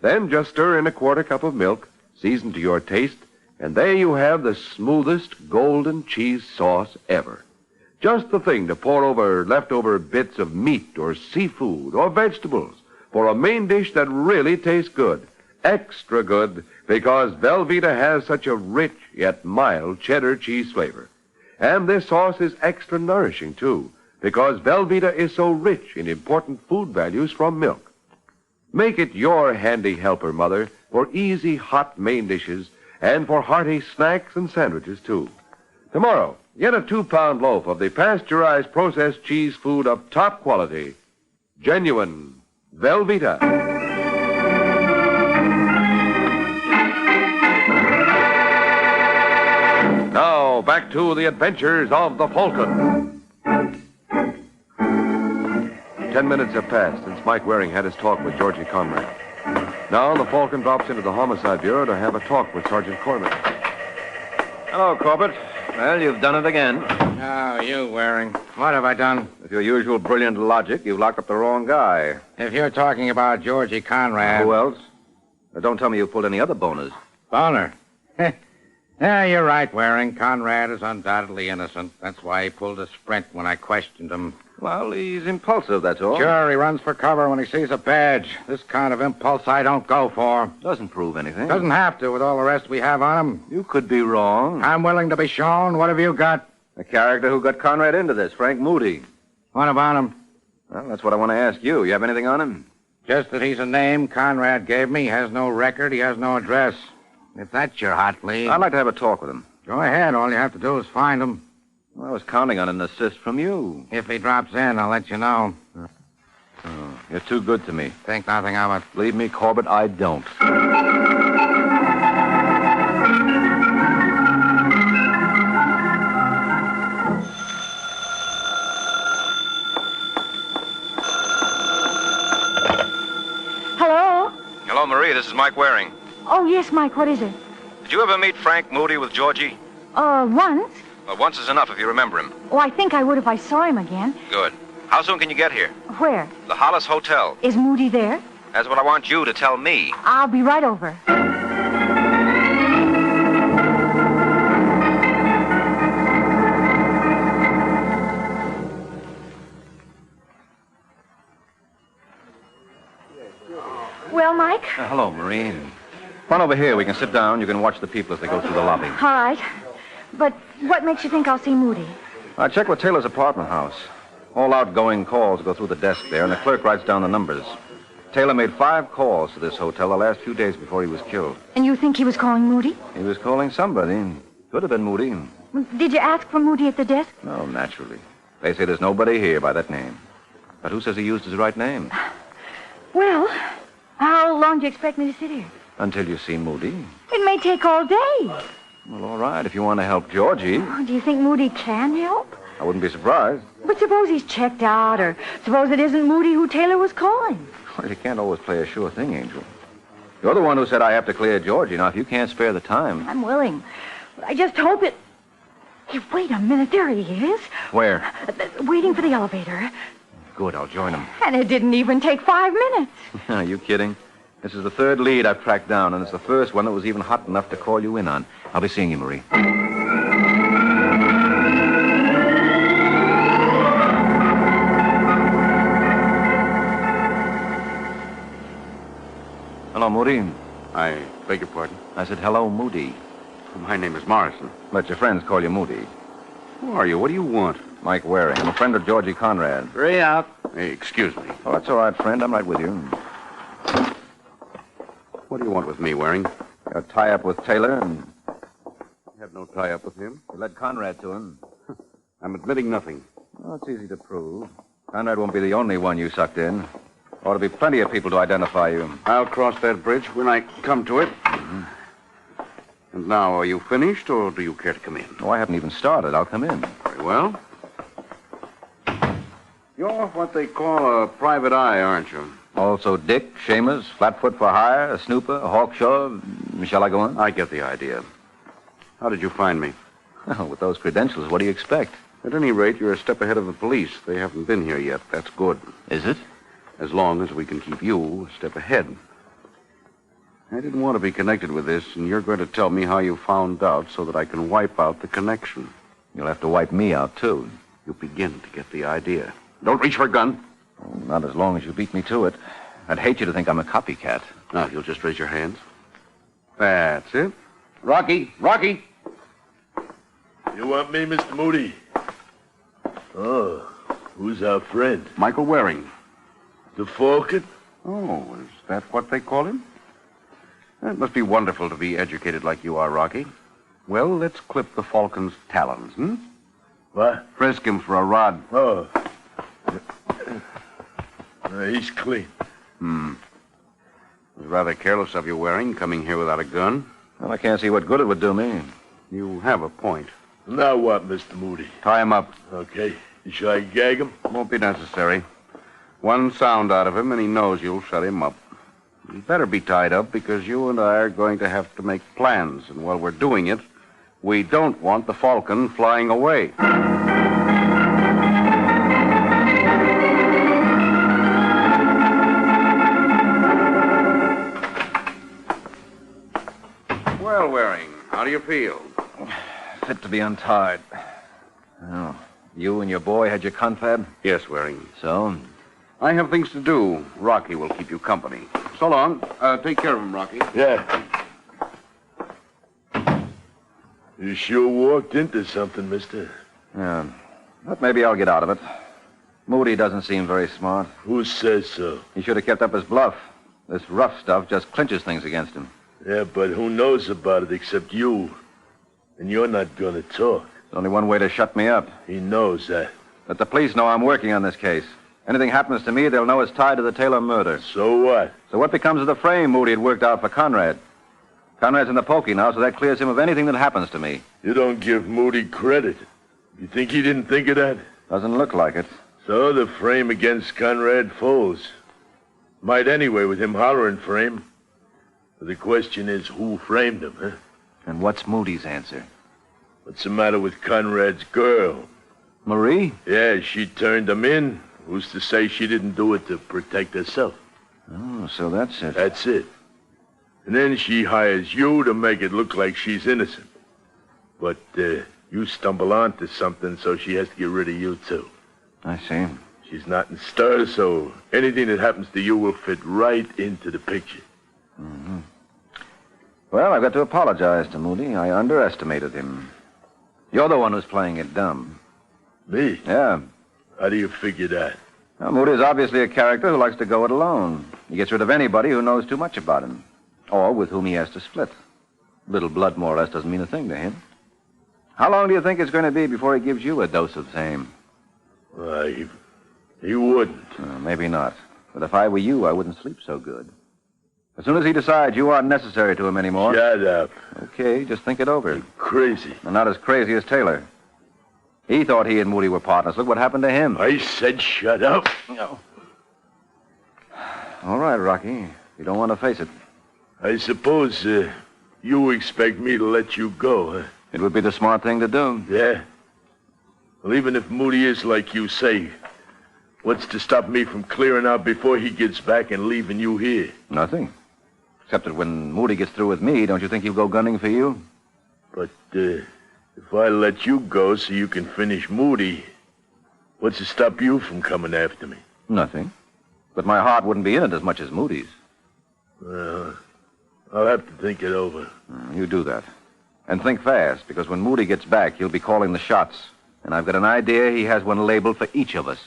Then just stir in a quarter cup of milk, season to your taste, and there you have the smoothest golden cheese sauce ever. Just the thing to pour over leftover bits of meat or seafood or vegetables for a main dish that really tastes good. Extra good because Velveeta has such a rich yet mild cheddar cheese flavor. And this sauce is extra nourishing, too, because Velveeta is so rich in important food values from milk. Make it your handy helper, Mother, for easy hot main dishes and for hearty snacks and sandwiches, too. Tomorrow, get a 2-pound loaf of the pasteurized processed cheese food of top quality. Genuine Velveeta. Now, back to the adventures of the Falcon. 10 minutes have passed since Mike Waring had his talk with Georgie Conrad. Now the Falcon drops into the Homicide Bureau to have a talk with Sergeant Corbett. Hello, Corbett. Well, you've done it again. Oh, you, Waring. What have I done? With your usual brilliant logic, you've locked up the wrong guy. If you're talking about Georgie Conrad... Who else? Now, don't tell me you pulled any other boners. Boner? Yeah, you're right, Waring. Conrad is undoubtedly innocent. That's why he pulled a sprint when I questioned him. Well, he's impulsive, that's all. Sure, he runs for cover when he sees a badge. This kind of impulse I don't go for. Doesn't prove anything. Doesn't have to with all the rest we have on him. You could be wrong. I'm willing to be shown. What have you got? The character who got Conrad into this, Frank Moody. What about him? Well, that's what I want to ask you. You have anything on him? Just that he's a name Conrad gave me. He has no record. He has no address. If that's your hot lead... I'd like to have a talk with him. Go ahead. All you have to do is find him. Well, I was counting on an assist from you. If he drops in, I'll let you know. Oh, you're too good to me. Think nothing of it. Believe me, Corbett, I don't. Hello? Hello, Marie. This is Mike Waring. Oh, yes, Mike. What is it? Did you ever meet Frank Moody with Georgie? Once. Well, once is enough if you remember him. Oh, I think I would if I saw him again. Good. How soon can you get here? Where? The Hollis Hotel. Is Moody there? That's what I want you to tell me. I'll be right over. Well, Mike? Hello, Marie. Run over here. We can sit down. You can watch the people as they go through the lobby. All right. But what makes you think I'll see Moody? I checked with Taylor's apartment house. All outgoing calls go through the desk there, and the clerk writes down the numbers. Taylor made 5 calls to this hotel the last few days before he was killed. And you think he was calling Moody? He was calling somebody. Could have been Moody. Did you ask for Moody at the desk? No, naturally. They say there's nobody here by that name. But who says he used his right name? Well, how long do you expect me to sit here? Until you see Moody. It may take all day. Well, all right, if you want to help Georgie. Oh, do you think Moody can help? I wouldn't be surprised. But suppose he's checked out, or suppose it isn't Moody who Taylor was calling. Well, you can't always play a sure thing, Angel. You're the one who said I have to clear Georgie. Now, if you can't spare the time... I'm willing. But I just hope it... Hey, wait a minute. There he is. Where? Waiting for the elevator. Good, I'll join him. And it didn't even take 5 minutes. Are you kidding? This is the 3rd lead I've tracked down, and it's the first one that was even hot enough to call you in on. I'll be seeing you, Marie. Hello, Moody. I beg your pardon? I said, hello, Moody. My name is Morrison. Let your friends call you Moody. Who are you? What do you want? Mike Waring. I'm a friend of Georgie Conrad. Hurry out. Hey, excuse me. Oh, that's all right, friend. I'm right with you. What do you want with me, Waring? A tie-up with Taylor, and... I have no tie-up with him. You led Conrad to him. I'm admitting nothing. Oh, it's easy to prove. Conrad won't be the only one you sucked in. Ought to be plenty of people to identify you. I'll cross that bridge when I come to it. Mm-hmm. And now, are you finished, or do you care to come in? Oh, I haven't even started. I'll come in. Very well. You're what they call a private eye, aren't you? Also Dick, Shamus, Flatfoot for Hire, a snooper, a Hawkshaw. Shall I go on? I get the idea. How did you find me? Well, with those credentials, what do you expect? At any rate, you're a step ahead of the police. They haven't been here yet. That's good. Is it? As long as we can keep you a step ahead. I didn't want to be connected with this, and you're going to tell me how you found out so that I can wipe out the connection. You'll have to wipe me out, too. You begin to get the idea. Don't reach for a gun. Oh, not as long as you beat me to it. I'd hate you to think I'm a copycat. Now, you'll just raise your hands. That's it. Rocky! Rocky! You want me, Mr. Moody? Oh, who's our friend? Michael Waring. The Falcon? Oh, is that what they call him? It must be wonderful to be educated like you are, Rocky. Well, let's clip the Falcon's talons, hmm? What? Frisk him for a rod. Oh. He's clean. It was rather careless of you, Waring, coming here without a gun. Well, I can't see what good it would do me. You have a point. Now what, Mr. Moody? Tie him up. Okay. Shall I gag him? Won't be necessary. One sound out of him, and he knows you'll shut him up. He better be tied up because you and I are going to have to make plans. And while we're doing it, we don't want the Falcon flying away. Well, Waring, how do you feel? Fit to be untied. Oh, you and your boy had your confab? Yes, Waring. So? I have things to do. Rocky will keep you company. So long. Take care of him, Rocky. Yeah. You sure walked into something, mister. Yeah. But maybe I'll get out of it. Moody doesn't seem very smart. Who says so? He should have kept up his bluff. This rough stuff just clinches things against him. Yeah, but who knows about it except you? And you're not going to talk. There's only one way to shut me up. He knows that. Let the police know I'm working on this case. Anything happens to me, they'll know it's tied to the Taylor murder. So what? So what becomes of the frame Moody had worked out for Conrad? Conrad's in the pokey now, so that clears him of anything that happens to me. You don't give Moody credit. You think he didn't think of that? Doesn't look like it. So the frame against Conrad folds. Might anyway with him hollering for him. But the question is, who framed him, huh? And what's Moody's answer? What's the matter with Conrad's girl? Marie? Yeah, she turned him in. Who's to say she didn't do it to protect herself? Oh, so that's it. That's it. And then she hires you to make it look like she's innocent. But you stumble onto something, so she has to get rid of you, too. I see. She's not in stir, so anything that happens to you will fit right into the picture. Mm-hmm. Well, I've got to apologize to Moody. I underestimated him. You're the one who's playing it dumb. Me? Yeah. How do you figure that? Well, Moody's obviously a character who likes to go it alone. He gets rid of anybody who knows too much about him, or with whom he has to split. Little blood, more or less, doesn't mean a thing to him. How long do you think it's going to be before he gives you a dose of same? He wouldn't. Maybe not. But if I were you, I wouldn't sleep so good. As soon as he decides you aren't necessary to him anymore... Shut up. Okay, just think it over. You're crazy. And not as crazy as Taylor. He thought he and Moody were partners. Look what happened to him. I said shut up. No. All right, Rocky. You don't want to face it. I suppose you expect me to let you go, huh? It would be the smart thing to do. Yeah? Well, even if Moody is like you say, what's to stop me from clearing out before he gets back and leaving you here? Nothing. Except that when Moody gets through with me, don't you think he'll go gunning for you? But if I let you go so you can finish Moody, what's to stop you from coming after me? Nothing. But my heart wouldn't be in it as much as Moody's. Well, I'll have to think it over. You do that. And think fast, because when Moody gets back, he'll be calling the shots. And I've got an idea he has one labeled for each of us.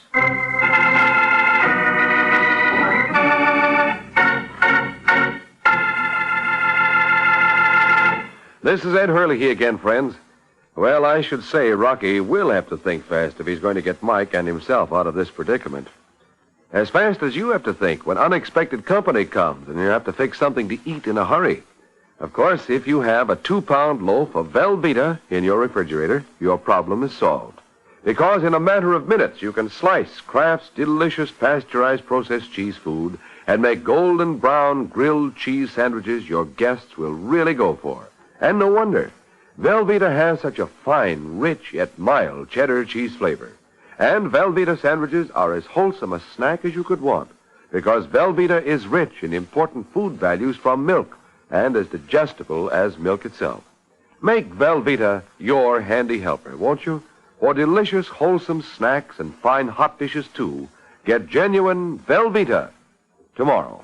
This is Ed Hurley again, friends. Well, I should say Rocky will have to think fast if he's going to get Mike and himself out of this predicament. As fast as you have to think when unexpected company comes and you have to fix something to eat in a hurry. Of course, if you have a 2-pound loaf of Velveeta in your refrigerator, your problem is solved. Because in a matter of minutes, you can slice Kraft's delicious pasteurized processed cheese food and make golden brown grilled cheese sandwiches your guests will really go for. And no wonder, Velveeta has such a fine, rich, yet mild cheddar cheese flavor. And Velveeta sandwiches are as wholesome a snack as you could want, because Velveeta is rich in important food values from milk and as digestible as milk itself. Make Velveeta your handy helper, won't you? For delicious, wholesome snacks and fine hot dishes, too, get genuine Velveeta tomorrow.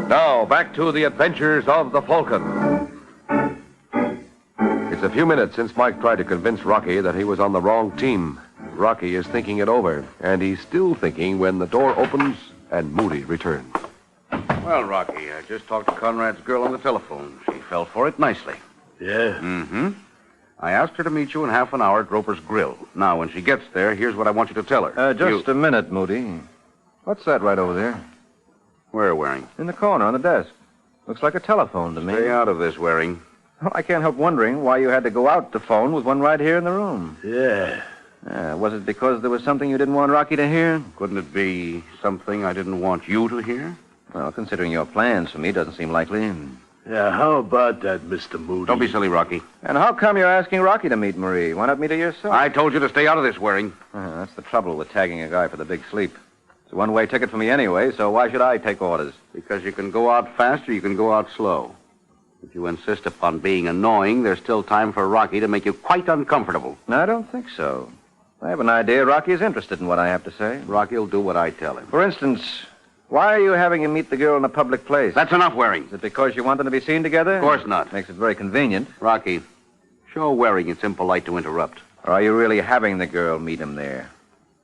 Now, back to the adventures of the Falcon. It's a few minutes since Mike tried to convince Rocky that he was on the wrong team. Rocky is thinking it over, and he's still thinking when the door opens and Moody returns. Well, Rocky, I just talked to Conrad's girl on the telephone. She fell for it nicely. Yeah? Mm-hmm. I asked her to meet you in half an hour at Roper's Grill. Now, when she gets there, here's what I want you to tell her. Just a minute, Moody. What's that right over there? Where, Waring? In the corner on the desk. Looks like a telephone to me. Stay out of this, Waring. Well, I can't help wondering why you had to go out to phone with one right here in the room. Yeah. Was it because there was something you didn't want Rocky to hear? Couldn't it be something I didn't want you to hear? Well, considering your plans for me, doesn't seem likely. Yeah, how about that, Mr. Moody? Don't be silly, Rocky. And how come you're asking Rocky to meet Marie? Why not meet her yourself? I told you to stay out of this, Waring. That's the trouble with tagging a guy for the big sleep. It's a one-way ticket for me anyway, so why should I take orders? Because you can go out fast or you can go out slow. If you insist upon being annoying, there's still time for Rocky to make you quite uncomfortable. No, I don't think so. I have an idea Rocky is interested in what I have to say. Rocky will do what I tell him. For instance, why are you having him meet the girl in a public place? That's enough, Waring. Is it because you want them to be seen together? Of course not. Makes it very convenient. Rocky, show Waring it's impolite to interrupt. Or are you really having the girl meet him there?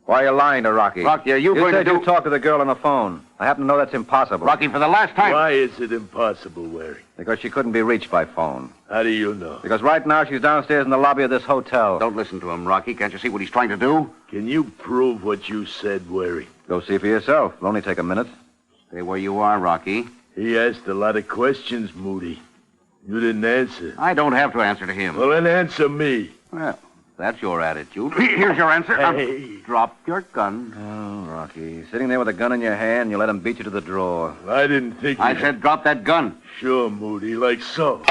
Why are you lying to Rocky? Rocky, are you going to You talk to the girl on the phone. I happen to know that's impossible. Rocky, for the last time. Why is it impossible, Waring? Because she couldn't be reached by phone. How do you know? Because right now she's downstairs in the lobby of this hotel. Don't listen to him, Rocky. Can't you see what he's trying to do? Can you prove what you said, Waring? Go see for yourself. It'll only take a minute. Stay where you are, Rocky. He asked a lot of questions, Moody. You didn't answer. I don't have to answer to him. Well, then answer me. Well, that's your attitude. Here's your answer. Hey. Drop your gun. Oh, Rocky. Sitting there with a gun in your hand, you let him beat you to the drawer. I didn't think I said drop that gun. Sure, Moody, like so.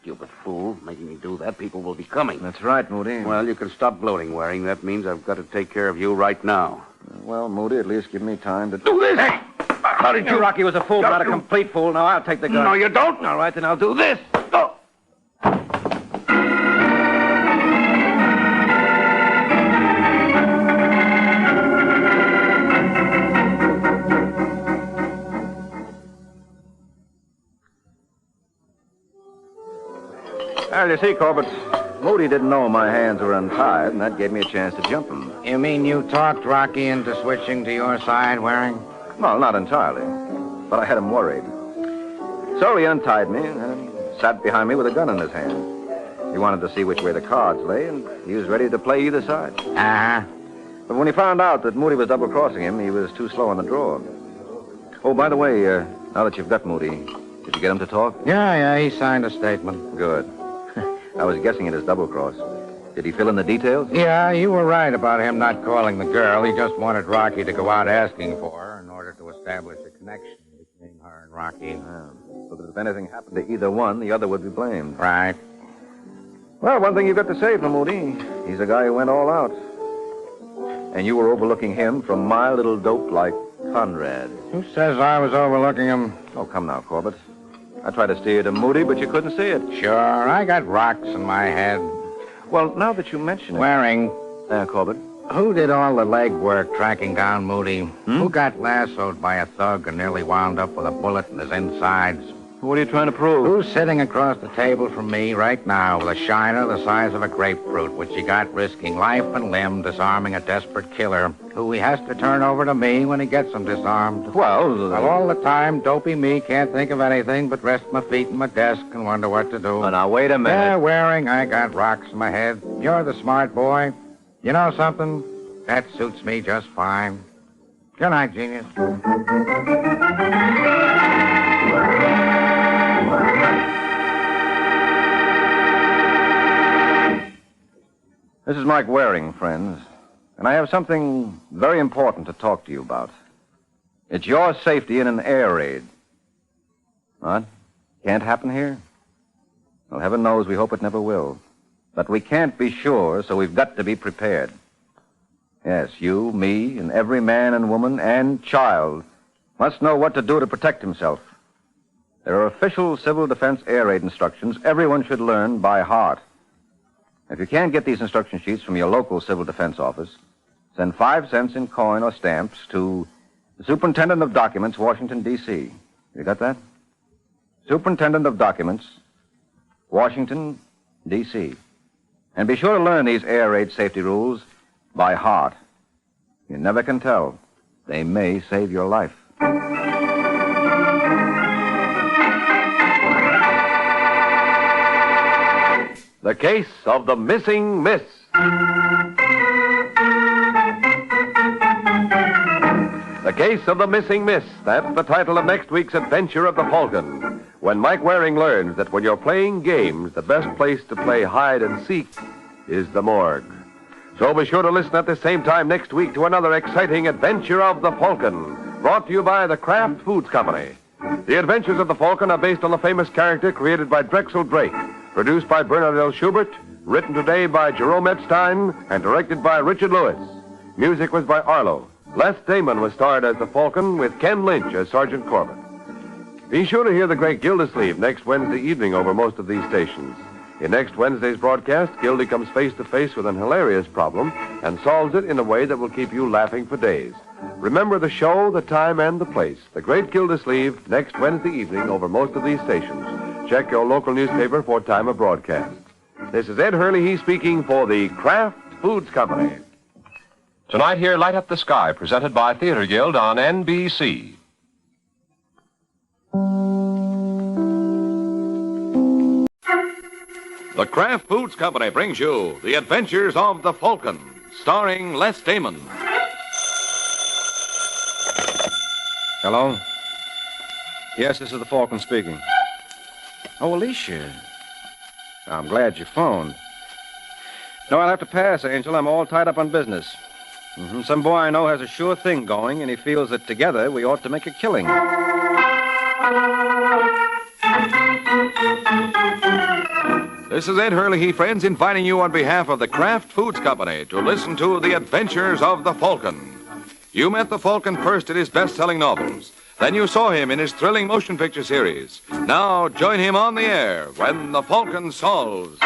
Stupid fool. Making me do that. People will be coming. That's right, Moody. Well, you can stop gloating, Waring. That means I've got to take care of you right now. Well, Moody, at least give me time to... Do this! Hey! How did you... Rocky was a fool, but not a complete fool. Now I'll take the gun. No, you don't. All right, then I'll do this. Go. Well, you see, Corbett, Moody didn't know my hands were untied, and that gave me a chance to jump him. You mean you talked Rocky into switching to your side, Waring? Well, not entirely, but I had him worried. So he untied me and sat behind me with a gun in his hand. He wanted to see which way the cards lay, and he was ready to play either side. Uh-huh. But when he found out that Moody was double-crossing him, he was too slow on the draw. Oh, by the way, now that you've got Moody, did you get him to talk? Yeah, he signed a statement. Good. I was guessing it as double-cross. Did he fill in the details? Yeah, you were right about him not calling the girl. He just wanted Rocky to go out asking for her in order to establish a connection between her and Rocky. So that if anything happened to either one, the other would be blamed. Right. Well, one thing you've got to say for Moody, he's a guy who went all out. And you were overlooking him from my little dope like Conrad. Who says I was overlooking him? Oh, come now, Corbett. I tried to steer you to Moody, but you couldn't see it. Sure, I got rocks in my head. Well, now that you mention it... Waring. Corbett? Who did all the legwork tracking down Moody? Who got lassoed by a thug and nearly wound up with a bullet in his insides? What are you trying to prove? Who's sitting across the table from me right now with a shiner the size of a grapefruit, which he got risking life and limb disarming a desperate killer, who he has to turn over to me when he gets him disarmed? Well, all the time, dopey me can't think of anything but rest my feet in my desk and wonder what to do. Oh, now, wait a minute. Yeah, Waring, I got rocks in my head. You're the smart boy. You know something? That suits me just fine. Good night, genius. This is Mike Waring, friends. And I have something very important to talk to you about. It's your safety in an air raid. What? Can't happen here? Well, heaven knows we hope it never will. But we can't be sure, so we've got to be prepared. Yes, you, me, and every man and woman and child must know what to do to protect himself. There are official civil defense air raid instructions everyone should learn by heart. If you can't get these instruction sheets from your local civil defense office, send 5 cents in coin or stamps to the Superintendent of Documents, Washington, D.C. You got that? Superintendent of Documents, Washington, D.C. And be sure to learn these air raid safety rules by heart. You never can tell. They may save your life. The Case of the Missing Miss. The Case of the Missing Miss. That's the title of next week's adventure of the Falcon. When Mike Waring learns that when you're playing games, the best place to play hide and seek is the morgue. So be sure to listen at the same time next week to another exciting adventure of the Falcon, brought to you by the Kraft Foods Company. The Adventures of the Falcon are based on the famous character created by Drexel Drake, produced by Bernard L. Schubert, written today by Jerome Epstein, and directed by Richard Lewis. Music was by Arlo. Les Damon was starred as the Falcon, with Ken Lynch as Sergeant Corbett. Be sure to hear the great Gildersleeve next Wednesday evening over most of these stations. In next Wednesday's broadcast, Gildy comes face to face with an hilarious problem and solves it in a way that will keep you laughing for days. Remember the show, the time, and the place. The great Gildersleeve next Wednesday evening over most of these stations. Check your local newspaper for time of broadcast. This is Ed Hurley speaking for the Kraft Foods Company. Tonight here, Light Up the Sky, presented by Theater Guild on NBC. The Kraft Foods Company brings you The Adventures of the Falcon, starring Les Damon. Hello? Yes, this is the Falcon speaking. Oh, Alicia. I'm glad you phoned. No, I'll have to pass, Angel. I'm all tied up on business. Some boy I know has a sure thing going, and he feels that together we ought to make a killing. This is Ed Hurley, friends, inviting you on behalf of the Kraft Foods Company to listen to The Adventures of the Falcon. You met the Falcon first in his best-selling novels. Then you saw him in his thrilling motion picture series. Now join him on the air when the Falcon solves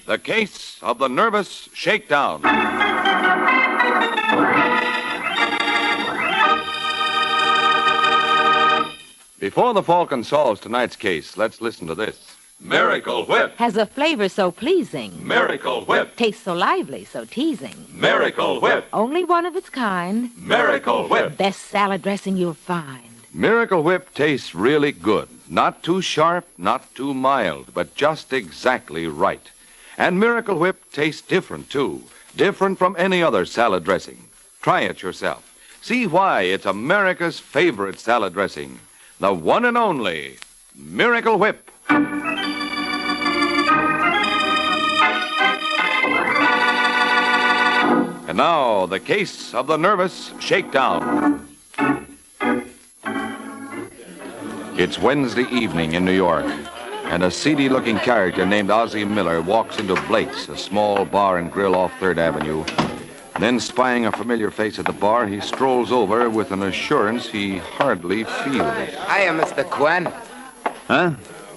the case of the nervous shakedown. Before the Falcon solves tonight's case, let's listen to this. Miracle Whip. Has a flavor so pleasing. Miracle Whip. Tastes so lively, so teasing. Miracle Whip. Only one of its kind. Miracle Whip. Best salad dressing you'll find. Miracle Whip tastes really good. Not too sharp, not too mild, but just exactly right. And Miracle Whip tastes different, too. Different from any other salad dressing. Try it yourself. See why it's America's favorite salad dressing. The one and only Miracle Whip. And now, the case of the nervous shakedown. It's Wednesday evening in New York, and a seedy-looking character named Ozzie Miller walks into Blake's, a small bar and grill off 3rd Avenue. Then, spying a familiar face at the bar, he strolls over with an assurance he hardly feels. Hiya, Mr. Quinn. Huh?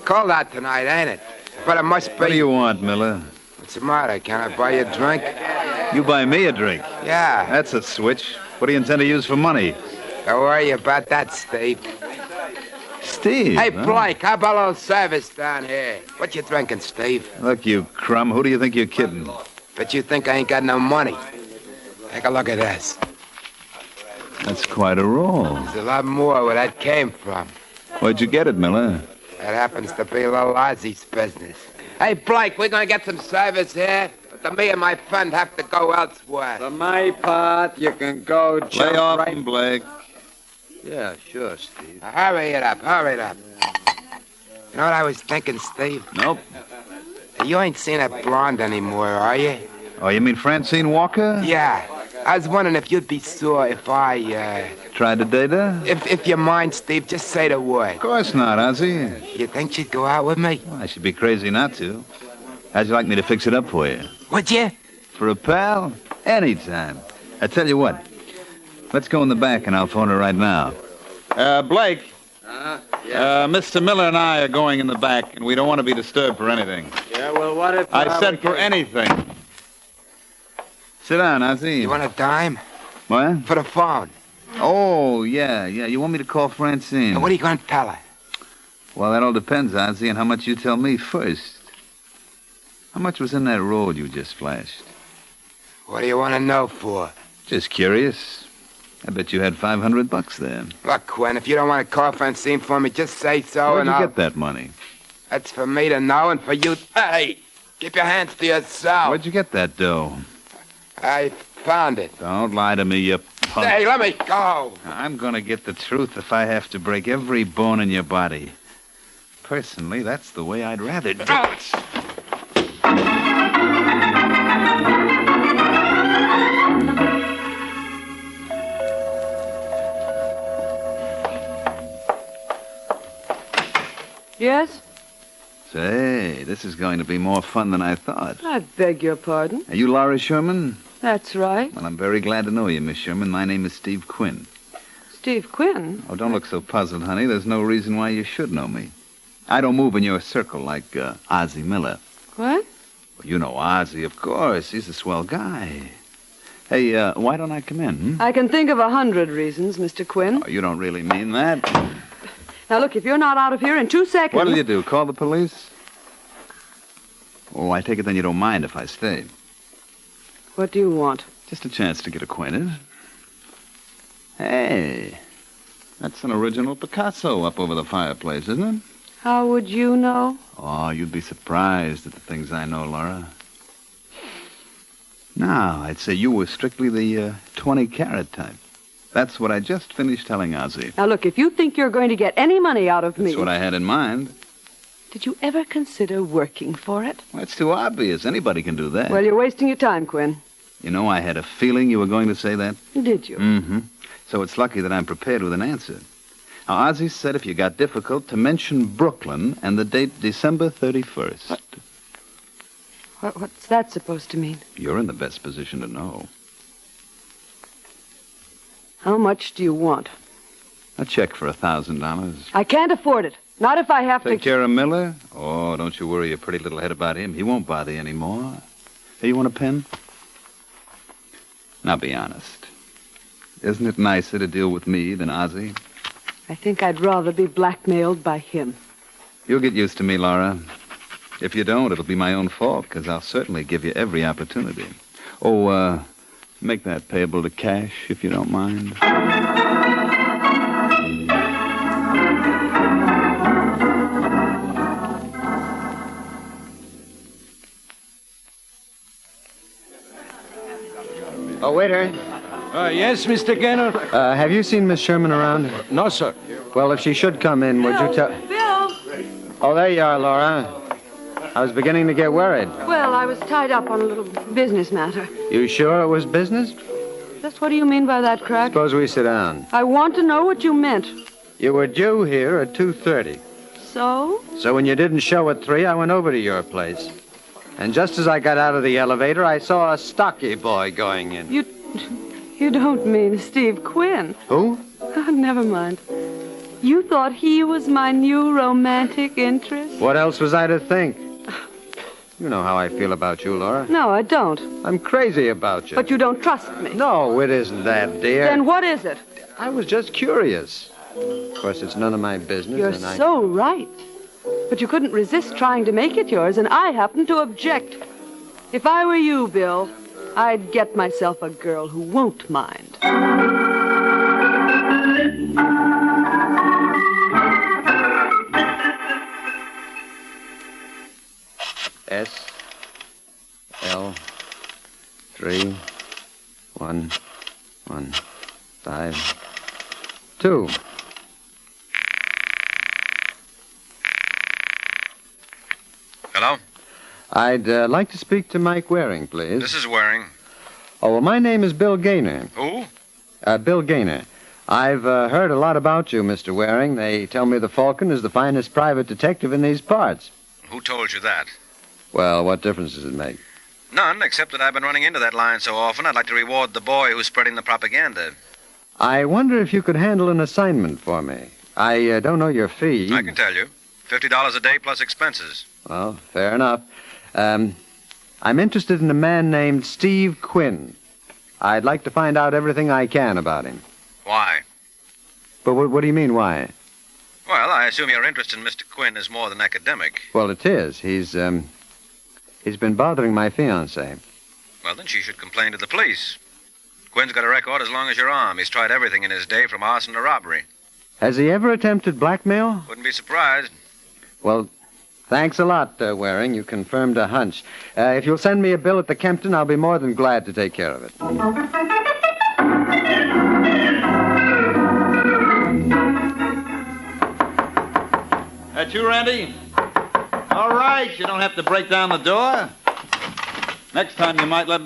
Cold out tonight, ain't it? But it must be... What do you want, Miller? What's the matter? Can I buy you a drink? You buy me a drink? Yeah. That's a switch. What do you intend to use for money? Don't worry about that, Steve. Steve? Hey, huh? Blake, how about a little service down here? What you drinking, Steve? Look, you crumb, who do you think you're kidding? Bet you think I ain't got no money. Take a look at this. That's quite a roll. There's a lot more where that came from. Where'd you get it, Miller? That happens to be little Ozzie's business. Hey, Blake, we're gonna get some service here, but me and my friend have to go elsewhere. For my part, you can go jump Lay off right... him, Blake. Yeah, sure, Steve. Hurry it up, hurry it up. You know what I was thinking, Steve? Nope. You ain't seen that blonde anymore, are you? Oh, you mean Francine Walker? Yeah. I was wondering if you'd be sore if I, Tried to date her? If you mind, Steve, just say the word. Of course not, Ozzy. You think she'd go out with me? Well, I should be crazy not to. How'd you like me to fix it up for you? Would you? For a pal? Anytime. I tell you what. Let's go in the back and I'll phone her right now. Blake. Mr. Miller and I are going in the back, and we don't want to be disturbed for anything. Yeah, well, what if... I said for anything. Sit down, Ozzy. You want a dime? What? For the phone. Oh, yeah. You want me to call Francine? And what are you going to tell her? Well, that all depends, Ozzy, on how much you tell me first. How much was in that roll you just flashed? What do you want to know for? Just curious. I bet you had $500 there. Look, Quinn, if you don't want to call Francine for me, just say so. Where'd and you get that money? That's for me to know and for you... Hey, keep your hands to yourself. Where'd you get that dough? I found it. Don't lie to me, you punk. Hey, let me go. I'm gonna get the truth if I have to break every bone in your body. Personally, that's the way I'd rather do it. Yes? Say, this is going to be more fun than I thought. I beg your pardon. Are you Laura Sherman? That's right. Well, I'm very glad to know you, Miss Sherman. My name is Steve Quinn. Steve Quinn? Oh, don't look so puzzled, honey. There's no reason why you should know me. I don't move in your circle like Ozzie Miller. What? Well, you know Ozzie, of course. He's a swell guy. Hey, why don't I come in? Hmm? I can think of 100 reasons, Mr. Quinn. Oh, you don't really mean that. Now, look, if you're not out of here in 2 seconds... What'll you do, call the police? Oh, I take it then you don't mind if I stay. What do you want? Just a chance to get acquainted. Hey, that's an original Picasso up over the fireplace, isn't it? How would you know? Oh, you'd be surprised at the things I know, Laura. Now, I'd say you were strictly the 20-carat type. That's what I just finished telling Ozzie. Now, look, if you think you're going to get any money out of me... That's what I had in mind. Did you ever consider working for it? Well, it's too obvious. Anybody can do that. Well, you're wasting your time, Quinn. You know, I had a feeling you were going to say that. Did you? Mm-hmm. So it's lucky that I'm prepared with an answer. Now, Ozzie said if you got difficult, to mention Brooklyn and the date December 31st. What's that supposed to mean? You're in the best position to know. How much do you want? A check for $1,000. I can't afford it. Not if I have Take to... care of Miller? Oh, don't you worry your pretty little head about him. He won't bother you anymore. Hey, you want a pen? Now, be honest. Isn't it nicer to deal with me than Ozzie? I think I'd rather be blackmailed by him. You'll get used to me, Laura. If you don't, it'll be my own fault, because I'll certainly give you every opportunity. Oh, make that payable to cash, if you don't mind. Oh, waiter. Yes, Mr. Gaynor? Have you seen Miss Sherman around? No, sir. Well, if she should come in, would you tell... Bill! Oh, there you are, Laura. I was beginning to get worried. Well, I was tied up on a little business matter. You sure it was business? Just what do you mean by that, Crack? Suppose we sit down. I want to know what you meant. You were due here at 2:30. So? So when you didn't show at 3, I went over to your place. And just as I got out of the elevator, I saw a stocky boy going in. You don't mean Steve Quinn. Who? Oh, never mind. You thought he was my new romantic interest? What else was I to think? You know how I feel about you, Laura. No, I don't. I'm crazy about you. But you don't trust me. No, it isn't that, dear. Then what is it? I was just curious. Of course, it's none of my business. You're so right. But you couldn't resist trying to make it yours, and I happen to object. If I were you, Bill, I'd get myself a girl who won't mind. S L 3 1 1 5 2. Hello? I'd like to speak to Mike Waring, please. This is Waring. Oh, well, my name is Bill Gaynor. Who? Bill Gaynor. I've heard a lot about you, Mr. Waring. They tell me the Falcon is the finest private detective in these parts. Who told you that? Well, what difference does it make? None, except that I've been running into that line so often, I'd like to reward the boy who's spreading the propaganda. I wonder if you could handle an assignment for me. I don't know your fee. I can tell you. $50 a day plus expenses. Well, fair enough. I'm interested in a man named Steve Quinn. I'd like to find out everything I can about him. Why? But what do you mean, why? Well, I assume your interest in Mr. Quinn is more than academic. Well, it is. He's been bothering my fiancée. Well, then she should complain to the police. Quinn's got a record as long as your arm. He's tried everything in his day, from arson to robbery. Has he ever attempted blackmail? Wouldn't be surprised. Well, thanks a lot, Waring. You confirmed a hunch. If you'll send me a bill at the Kempton, I'll be more than glad to take care of it. That you, Randy? All right, you don't have to break down the door. Next time you might let...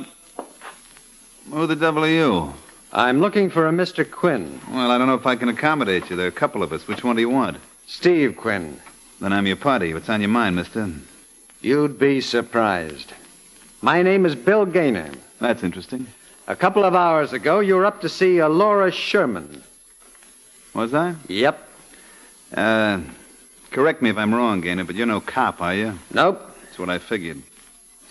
Who the devil are you? I'm looking for a Mr. Quinn. Well, I don't know if I can accommodate you. There are a couple of us. Which one do you want? Steve Quinn. Then I'm your party. What's on your mind, mister? You'd be surprised. My name is Bill Gaynor. That's interesting. A couple of hours ago, you were up to see Laura Sherman. Was I? Yep. Correct me if I'm wrong, Gaynor, but you're no cop, are you? Nope. That's what I figured.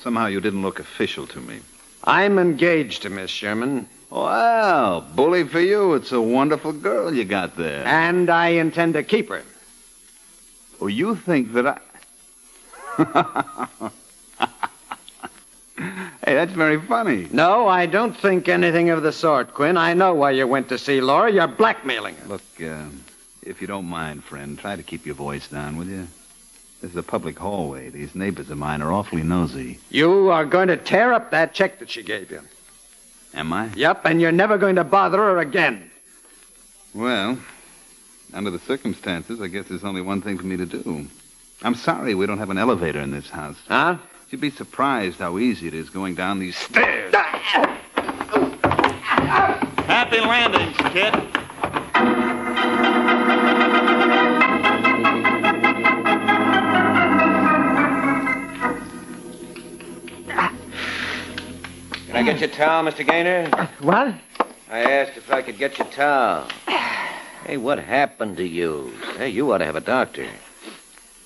Somehow you didn't look official to me. I'm engaged to Miss Sherman. Wow, bully for you. It's a wonderful girl you got there. And I intend to keep her. Oh, you think that I... Hey, that's very funny. No, I don't think anything of the sort, Quinn. I know why you went to see Laura. You're blackmailing her. Look, if you don't mind, friend, try to keep your voice down, will you? This is a public hallway. These neighbors of mine are awfully nosy. You are going to tear up that check that she gave you. Am I? Yep, and you're never going to bother her again. Well, under the circumstances, I guess there's only one thing for me to do. I'm sorry we don't have an elevator in this house. Huh? You'd be surprised how easy it is going down these stairs. Happy landings, kid. Can I get your towel, Mr. Gaynor? What? I asked if I could get your towel. Hey, what happened to you? Hey, you ought to have a doctor.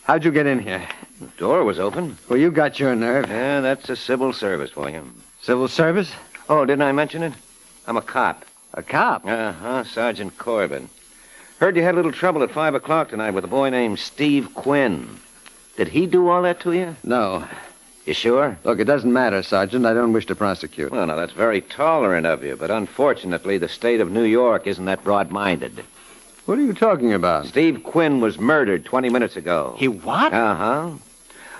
How'd you get in here? The door was open. Well, you got your nerve. Yeah, that's a civil service for you. Civil service? Oh, didn't I mention it? I'm a cop. A cop? Uh-huh, Sergeant Corbin. Heard you had a little trouble at 5 o'clock tonight with a boy named Steve Quinn. Did he do all that to you? No. You sure? Look, it doesn't matter, Sergeant. I don't wish to prosecute. Well, now, that's very tolerant of you, but unfortunately, the state of New York isn't that broad-minded. What are you talking about? Steve Quinn was murdered 20 minutes ago. He what? Uh-huh.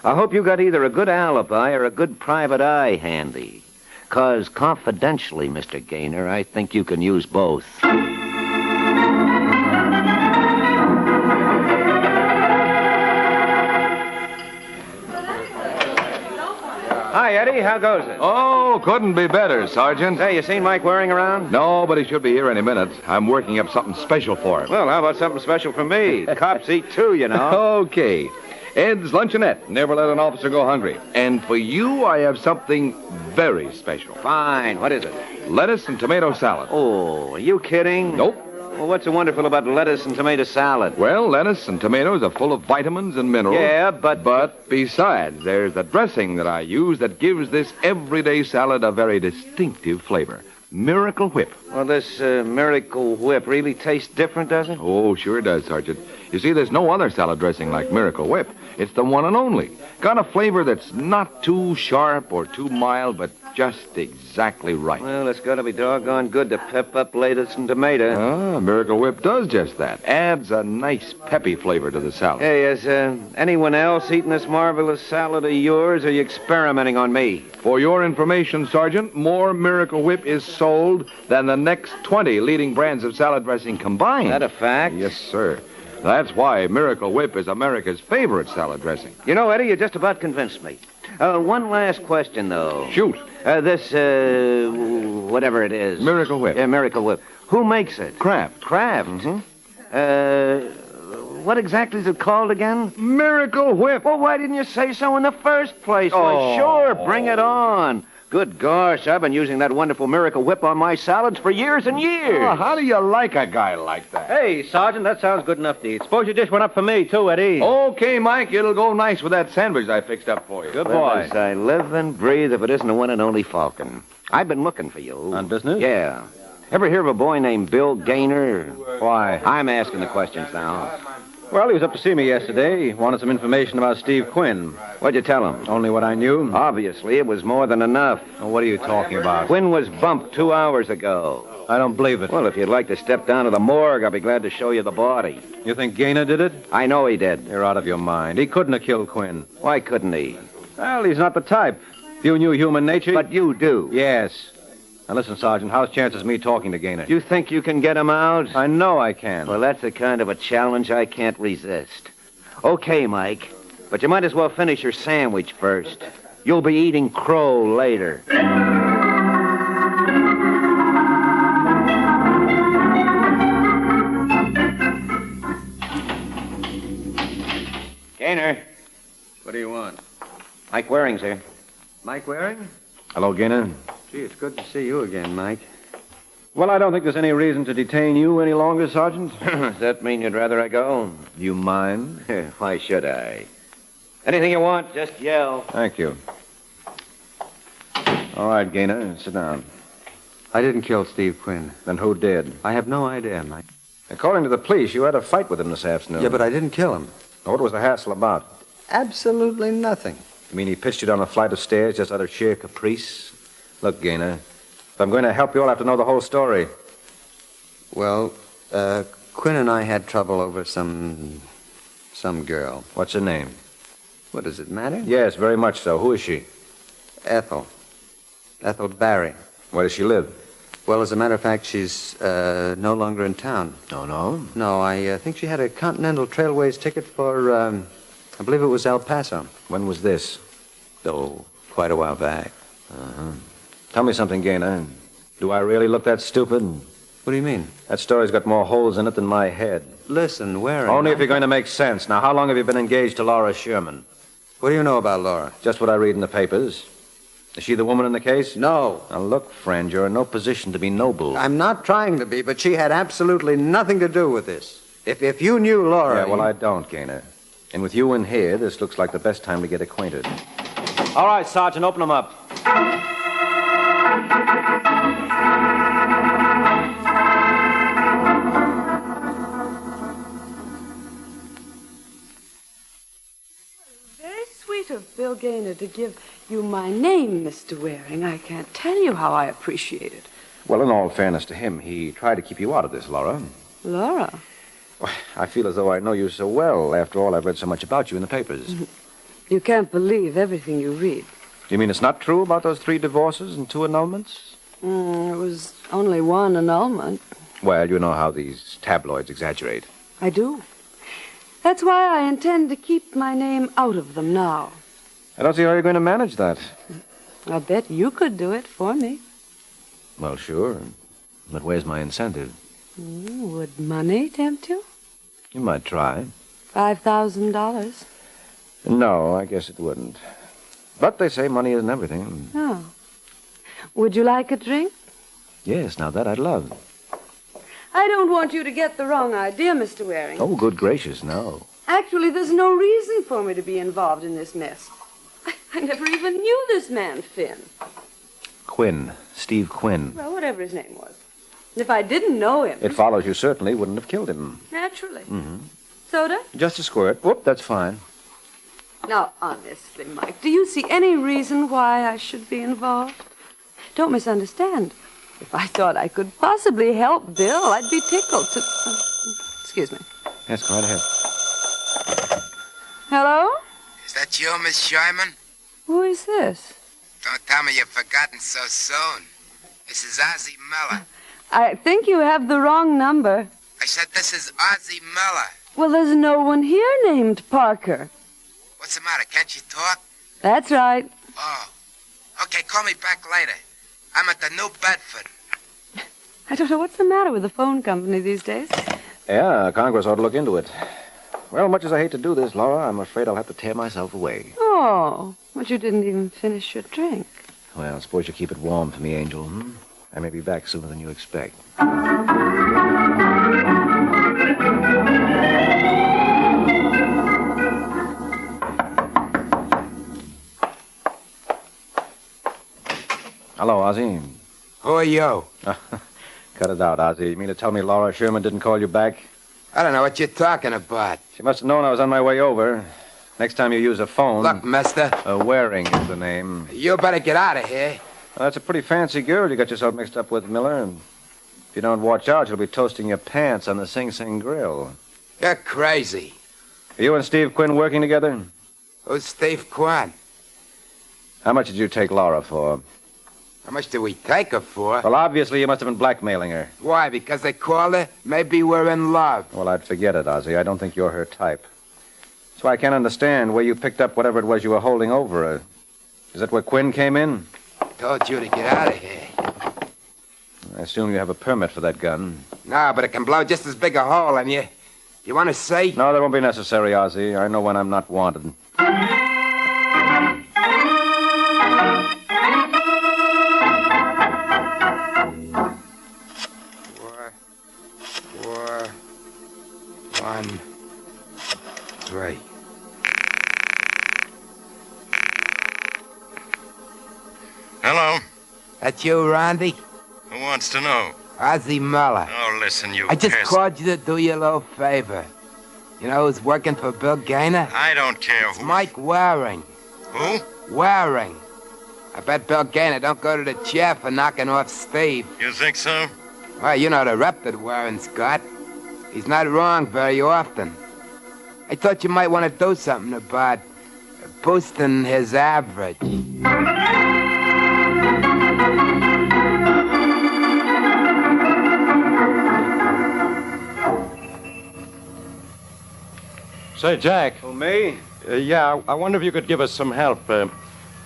I hope you got either a good alibi or a good private eye handy. 'Cause confidentially, Mr. Gaynor, I think you can use both. Hi, Eddie. How goes it? Oh, couldn't be better, Sergeant. Say, you seen Mike Waring around? No, but he should be here any minute. I'm working up something special for him. Well, how about something special for me? Cops eat too, you know. Okay. Ed's Luncheonette. Never let an officer go hungry. And for you, I have something very special. Fine. What is it? Lettuce and tomato salad. Oh, are you kidding? Nope. Well, what's so wonderful about lettuce and tomato salad? Well, lettuce and tomatoes are full of vitamins and minerals. Yeah, but... But besides, there's a dressing that I use that gives this everyday salad a very distinctive flavor. Miracle Whip. Well, this Miracle Whip really tastes different, does it? Oh, sure does, Sergeant. You see, there's no other salad dressing like Miracle Whip. It's the one and only. Got a flavor that's not too sharp or too mild, but just exactly right. Well, it's got to be doggone good to pep up lettuce and tomato. Ah, Miracle Whip does just that. Adds a nice peppy flavor to the salad. Hey, is anyone else eating this marvelous salad of yours, or are you experimenting on me? For your information, Sergeant, more Miracle Whip is sold than the next 20 leading brands of salad dressing combined. Is that a fact? Yes, sir. That's why Miracle Whip is America's favorite salad dressing. You know, Eddie, you just about convinced me. One last question, though. Shoot. Whatever it is. Miracle Whip. Yeah, Miracle Whip. Who makes it? Kraft. Kraft? Mm-hmm. What exactly is it called again? Miracle Whip. Well, why didn't you say so in the first place? Oh. Why, sure, bring it on. Good gosh, I've been using that wonderful Miracle Whip on my salads for years and years. Oh, how do you like a guy like that? Hey, Sergeant, that sounds good enough to eat. Suppose you dish one up for me, too, Eddie. Okay, Mike, it'll go nice with that sandwich I fixed up for you. Good Well, boy. as I live and breathe, if it isn't the one and only Falcon. I've been looking for you. On business? Yeah. Ever hear of a boy named Bill Gaynor? Why? I'm asking the questions now. Well, he was up to see me yesterday. He wanted some information about Steve Quinn. What'd you tell him? Only what I knew. Obviously, it was more than enough. Well, what are you talking about? Quinn was bumped 2 hours ago. I don't believe it. Well, if you'd like to step down to the morgue, I'll be glad to show you the body. You think Gaynor did it? I know he did. You're out of your mind. He couldn't have killed Quinn. Why couldn't he? Well, he's not the type. If you knew human nature... But you do. Yes. Now, listen, Sergeant, how's chances of me talking to Gaynor? You think you can get him out? I know I can. Well, that's the kind of a challenge I can't resist. Okay, Mike, but you might as well finish your sandwich first. You'll be eating crow later. Gaynor. What do you want? Mike Waring's here. Mike Waring? Hello, Gaynor. Gee, it's good to see you again, Mike. Well, I don't think there's any reason to detain you any longer, Sergeant. Does that mean you'd rather I go? You mind? Why should I? Anything you want, just yell. Thank you. All right, Gaynor, sit down. I didn't kill Steve Quinn. Then who did? I have no idea, Mike. According to the police, you had a fight with him this afternoon. Yeah, but I didn't kill him. What was the hassle about? Absolutely nothing. You mean he pitched you down a flight of stairs just out of sheer caprice? Look, Gaynor, if I'm going to help you, I'll have to know the whole story. Well, Quinn and I had trouble over some girl. What's her name? What, does it matter? Yes, very much so. Who is she? Ethel. Ethel Barry. Where does she live? Well, as a matter of fact, she's no longer in town. Oh, no? No, I think she had a Continental Trailways ticket for, I believe it was El Paso. When was this? Oh, quite a while back. Uh-huh. Tell me something, Gaynor. Do I really look that stupid? What do you mean? That story's got more holes in it than my head. Listen, Waring... Only if you're going to make sense. Now, how long have you been engaged to Laura Sherman? What do you know about Laura? Just what I read in the papers. Is she the woman in the case? No. Now, look, friend, you're in no position to be noble. I'm not trying to be, but she had absolutely nothing to do with this. If you knew Laura... Yeah, well, I don't, Gaynor. And with you in here, this looks like the best time to get acquainted. All right, Sergeant, open them up. Very sweet of Bill Gaynor to give you my name, Mr. Waring. I can't tell you how I appreciate it. Well, in all fairness to him, he tried to keep you out of this, Laura. Laura? I feel as though I know you so well. After all, I've read so much about you in the papers. You can't believe everything you read. You mean it's not true about those 3 divorces and 2 annulments? It was only 1 annulment. Well, you know how these tabloids exaggerate. I do. That's why I intend to keep my name out of them now. I don't see how you're going to manage that. I bet you could do it for me. Well, sure. But where's my incentive? Would money tempt you? You might try. $5,000. No, I guess it wouldn't. But they say money isn't everything. Oh. Would you like a drink? Yes, now that I'd love. I don't want you to get the wrong idea, Mr. Waring. Oh, good gracious, no. Actually, there's no reason for me to be involved in this mess. I never even knew this man, Finn. Quinn. Steve Quinn. Well, whatever his name was. And if I didn't know him... It follows you certainly wouldn't have killed him. Naturally. Mm-hmm. Soda? Just a squirt. Whoop, that's fine. Now, honestly, Mike, do you see any reason why I should be involved? Don't misunderstand. If I thought I could possibly help Bill, I'd be tickled to... excuse me. Yes, go right ahead. Hello? Is that you, Miss Sherman? Who is this? Don't tell me you've forgotten so soon. This is Ozzie Miller. I think you have the wrong number. I said this is Ozzie Miller. Well, there's no one here named Parker. What's the matter? Can't you talk? That's right. Oh. Okay, call me back later. I'm at the New Bedford. I don't know what's the matter with the phone company these days. Yeah, Congress ought to look into it. Well, much as I hate to do this, Laura, I'm afraid I'll have to tear myself away. Oh, but you didn't even finish your drink. Well, suppose you keep it warm for me, Angel. I may be back sooner than you expect. Hello, Ozzy. Who are you? Cut it out, Ozzy. You mean to tell me Laura Sherman didn't call you back? I don't know what you're talking about. She must have known I was on my way over. Next time you use a phone... Look, mister. Waring is the name. You better get out of here. Well, that's a pretty fancy girl you got yourself mixed up with, Miller. And if you don't watch out, you'll be toasting your pants on the Sing Sing Grill. You're crazy. Are you and Steve Quinn working together? Who's Steve Quinn? How much did you take Laura for? How much did we take her for? Well, obviously you must have been blackmailing her. Why, because they called her? Maybe we're in love. Well, I'd forget it, Ozzy. I don't think you're her type. So I can't understand where you picked up whatever it was you were holding over her. Is that where Quinn came in? Told you to get out of here. I assume you have a permit for that gun. No, but it can blow just as big a hole in you. You want to say? No, that won't be necessary, Ozzy. I know when I'm not wanted. Four, 1, 3. Hello. That you, Randy? Who wants to know? Ozzy Muller. Oh, listen, you I just pest. called you to do you a little favor. You know who's working for Bill Gaynor? I don't care who. Mike Waring. Who? Waring. I bet Bill Gaynor don't go to the chair for knocking off Steve. You think so? Well, you know the rep that Waring's got. He's not wrong very often. I thought you might want to do something about boosting his average. Say, Jack. Who, me? Yeah, I wonder if you could give us some help.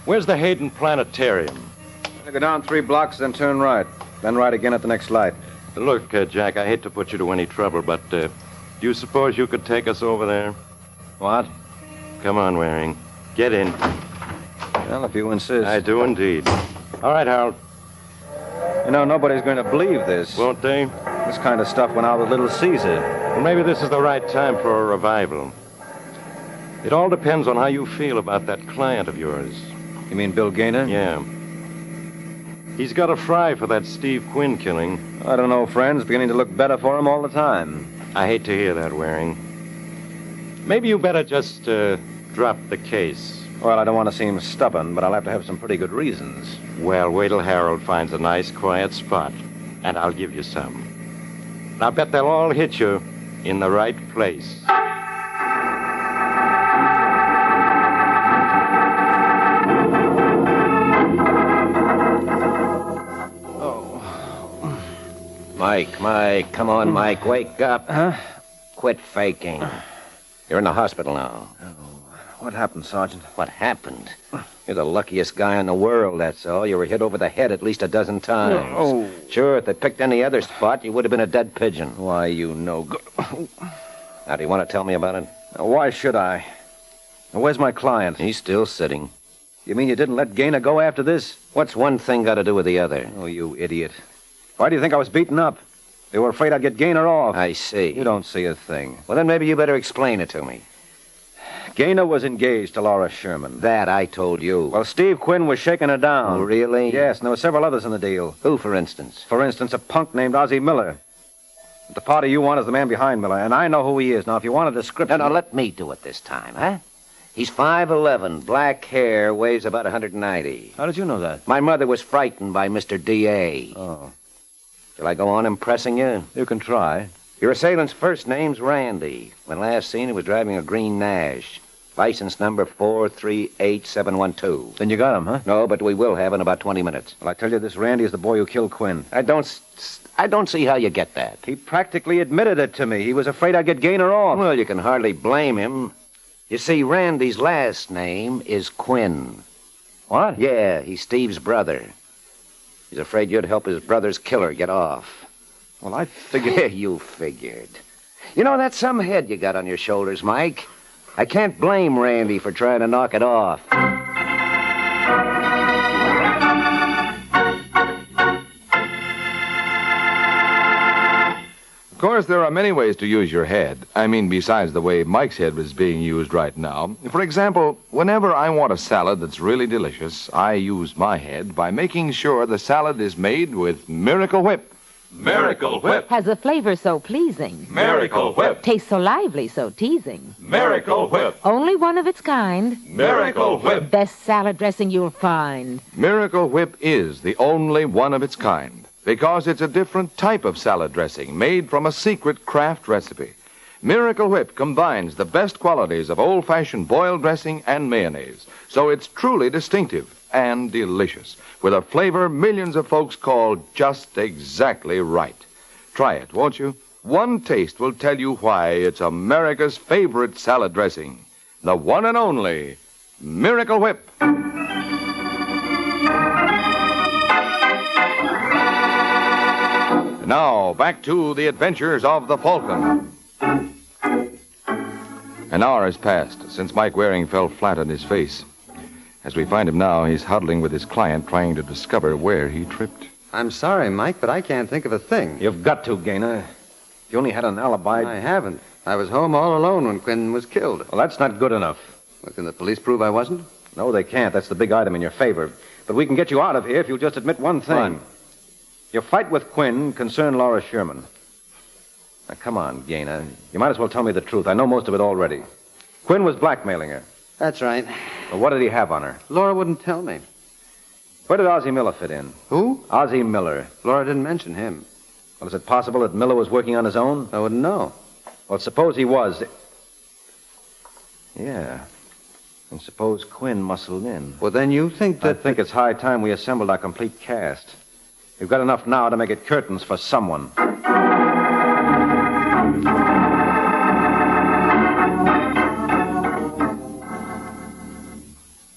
Where's the Hayden Planetarium? Go down 3 blocks, then turn right. Then right again at the next light. Look, Jack, I hate to put you to any trouble, but do you suppose you could take us over there? What? Come on, Waring. Get in. Well, if you insist. I do indeed. All right, Harold. You know, nobody's going to believe this. Won't they? This kind of stuff went out with Little Caesar. Well, maybe this is the right time for a revival. It all depends on how you feel about that client of yours. You mean Bill Gaynor? Yeah. He's got a fry for that Steve Quinn killing. I don't know, friends. Beginning to look better for him all the time. I hate to hear that, Waring. Maybe you better just drop the case. Well, I don't want to seem stubborn, but I'll have to have some pretty good reasons. Well, wait till Harold finds a nice, quiet spot, and I'll give you some. And I bet they'll all hit you in the right place. Mike, come on, Mike, wake up. Huh? Quit faking. You're in the hospital now. What happened, Sergeant? What happened? You're the luckiest guy in the world, that's all. You were hit over the head at least a dozen times. Oh. Sure, if they picked any other spot, you would have been a dead pigeon. Why, you no good. Now, do you want to tell me about it? Now, why should I? Now, where's my client? He's still sitting. You mean you didn't let Gaynor go after this? What's one thing got to do with the other? Oh, you idiot. Why do you think I was beaten up? They were afraid I'd get Gaynor off. I see. You don't see a thing. Well, then maybe you better explain it to me. Gaynor was engaged to Laura Sherman. That I told you. Well, Steve Quinn was shaking her down. Oh, really? Yes, and there were several others in the deal. Who, for instance? For instance, a punk named Ozzy Miller. The party you want is the man behind Miller, and I know who he is. Now, if you want a description... No, let me do it this time, huh? He's 5'11", black hair, weighs about 190. How did you know that? My mother was frightened by Mr. D.A. Oh. Shall I go on impressing you? You can try. Your assailant's first name's Randy. When last seen, he was driving a green Nash. License number 438712. Then you got him, huh? No, but we will have in about 20 minutes. Well, I tell you, this Randy is the boy who killed Quinn. I don't see how you get that. He practically admitted it to me. He was afraid I'd get Gaynor off. Well, you can hardly blame him. You see, Randy's last name is Quinn. What? Yeah, he's Steve's brother. He's afraid you'd help his brother's killer get off. Well, I figured... Yeah, you figured. You know, that's some head you got on your shoulders, Mike. I can't blame Randy for trying to knock it off. Of course, there are many ways to use your head. I mean, besides the way Mike's head was being used right now. For example, whenever I want a salad that's really delicious, I use my head by making sure the salad is made with Miracle Whip. Miracle Whip. Has a flavor so pleasing. Miracle Whip. Tastes so lively, so teasing. Miracle Whip. Only one of its kind. Miracle Whip. Best salad dressing you'll find. Miracle Whip is the only one of its kind because it's a different type of salad dressing made from a secret craft recipe. Miracle Whip combines the best qualities of old-fashioned boiled dressing and mayonnaise, so it's truly distinctive and delicious, with a flavor millions of folks call just exactly right. Try it, won't you? One taste will tell you why it's America's favorite salad dressing. The one and only Miracle Whip. Now, back to the adventures of the Falcon. An hour has passed since Mike Waring fell flat on his face. As we find him now, he's huddling with his client, trying to discover where he tripped. I'm sorry, Mike, but I can't think of a thing. You've got to, Gaynor. If you only had an alibi... I haven't. I was home all alone when Quinn was killed. Well, that's not good enough. Well, can the police prove I wasn't? No, they can't. That's the big item in your favor. But we can get you out of here if you'll just admit one thing. What? Your fight with Quinn concerned Laura Sherman. Now, come on, Gaynor. You might as well tell me the truth. I know most of it already. Quinn was blackmailing her. That's right. Well, what did he have on her? Laura wouldn't tell me. Where did Ozzie Miller fit in? Who? Ozzie Miller. Laura didn't mention him. Well, is it possible that Miller was working on his own? I wouldn't know. Well, suppose he was. Yeah. And suppose Quinn muscled in. Well, then you think that... I think it's high time we assembled our complete cast. We've got enough now to make it curtains for someone.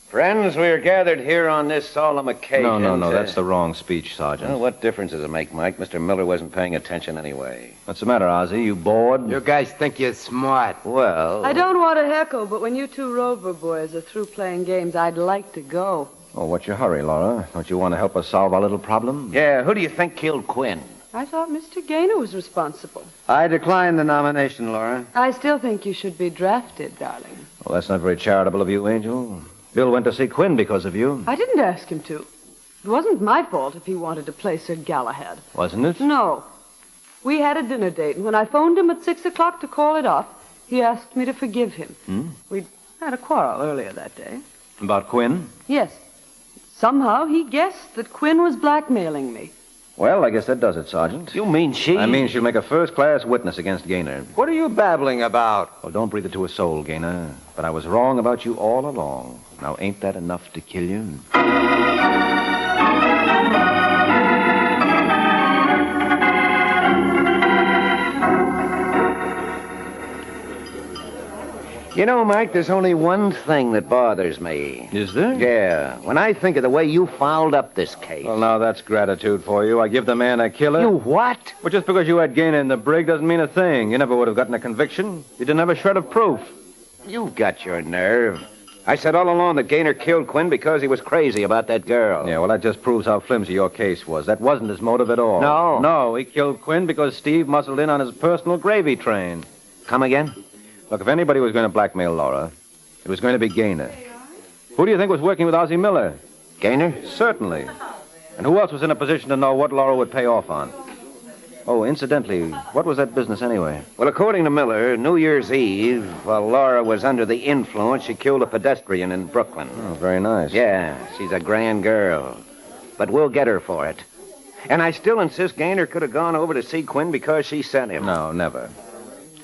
Friends, we are gathered here on this solemn occasion. No. That's the wrong speech, Sergeant. Well, what difference does it make, Mike? Mr. Miller wasn't paying attention anyway. What's the matter, Ozzie? You bored? You guys think you're smart. Well... I don't want to heckle, but when you two Rover boys are through playing games, I'd like to go. Oh, what's your hurry, Laura? Don't you want to help us solve our little problem? Yeah, who do you think killed Quinn? I thought Mr. Gaynor was responsible. I decline the nomination, Laura. I still think you should be drafted, darling. Well, that's not very charitable of you, Angel. Bill went to see Quinn because of you. I didn't ask him to. It wasn't my fault if he wanted to play Sir Galahad. Wasn't it? No. We had a dinner date, and when I phoned him at 6 o'clock to call it off, he asked me to forgive him. We'd had a quarrel earlier that day. About Quinn? Yes. Somehow he guessed that Quinn was blackmailing me. Well, I guess that does it, Sergeant. You mean she... I mean she'll make a first-class witness against Gaynor. What are you babbling about? Well, don't breathe it to a soul, Gaynor. But I was wrong about you all along. Now, ain't that enough to kill you? You know, Mike, there's only one thing that bothers me. Is there? Yeah. When I think of the way you fouled up this case. Well, now that's gratitude for you. I give the man a killer. You what? Well, just because you had Gaynor in the brig doesn't mean a thing. You never would have gotten a conviction. You didn't have a shred of proof. You've got your nerve. I said all along that Gaynor killed Quinn because he was crazy about that girl. Yeah, well, that just proves how flimsy your case was. That wasn't his motive at all. No. No, he killed Quinn because Steve muscled in on his personal gravy train. Come again? Look, if anybody was going to blackmail Laura, it was going to be Gaynor. Who do you think was working with Ozzie Miller? Gaynor? Certainly. And who else was in a position to know what Laura would pay off on? Oh, incidentally, what was that business anyway? Well, according to Miller, New Year's Eve, while Laura was under the influence, she killed a pedestrian in Brooklyn. Oh, very nice. Yeah, she's a grand girl. But we'll get her for it. And I still insist Gaynor could have gone over to see Quinn because she sent him. No, never.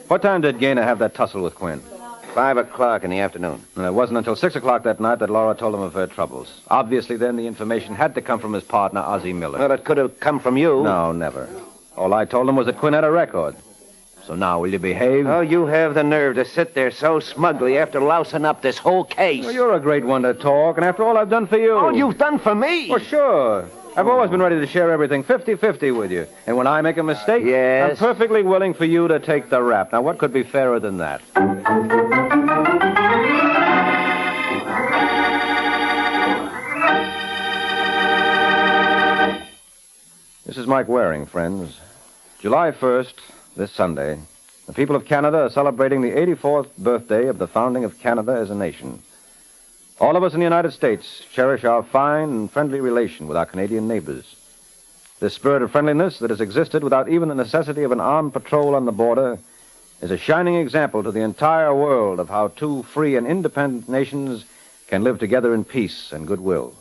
What time did Gaynor have that tussle with Quinn? 5 o'clock in the afternoon. And it wasn't until 6 o'clock that night that Laura told him of her troubles. Obviously, then, the information had to come from his partner, Ozzie Miller. Well, it could have come from you. No, never. All I told him was that Quinn had a record. So now, will you behave? Oh, you have the nerve to sit there so smugly after lousing up this whole case. Well, you're a great one to talk, and after all I've done for you. All you've done for me? Well, sure. I've always been ready to share everything 50-50 with you. And when I make a mistake, Yes? I'm perfectly willing for you to take the rap. Now, what could be fairer than that? This is Mike Waring, friends. July 1st, this Sunday, the people of Canada are celebrating the 84th birthday of the founding of Canada as a nation. All of us in the United States cherish our fine and friendly relation with our Canadian neighbors. This spirit of friendliness that has existed without even the necessity of an armed patrol on the border is a shining example to the entire world of how two free and independent nations can live together in peace and goodwill.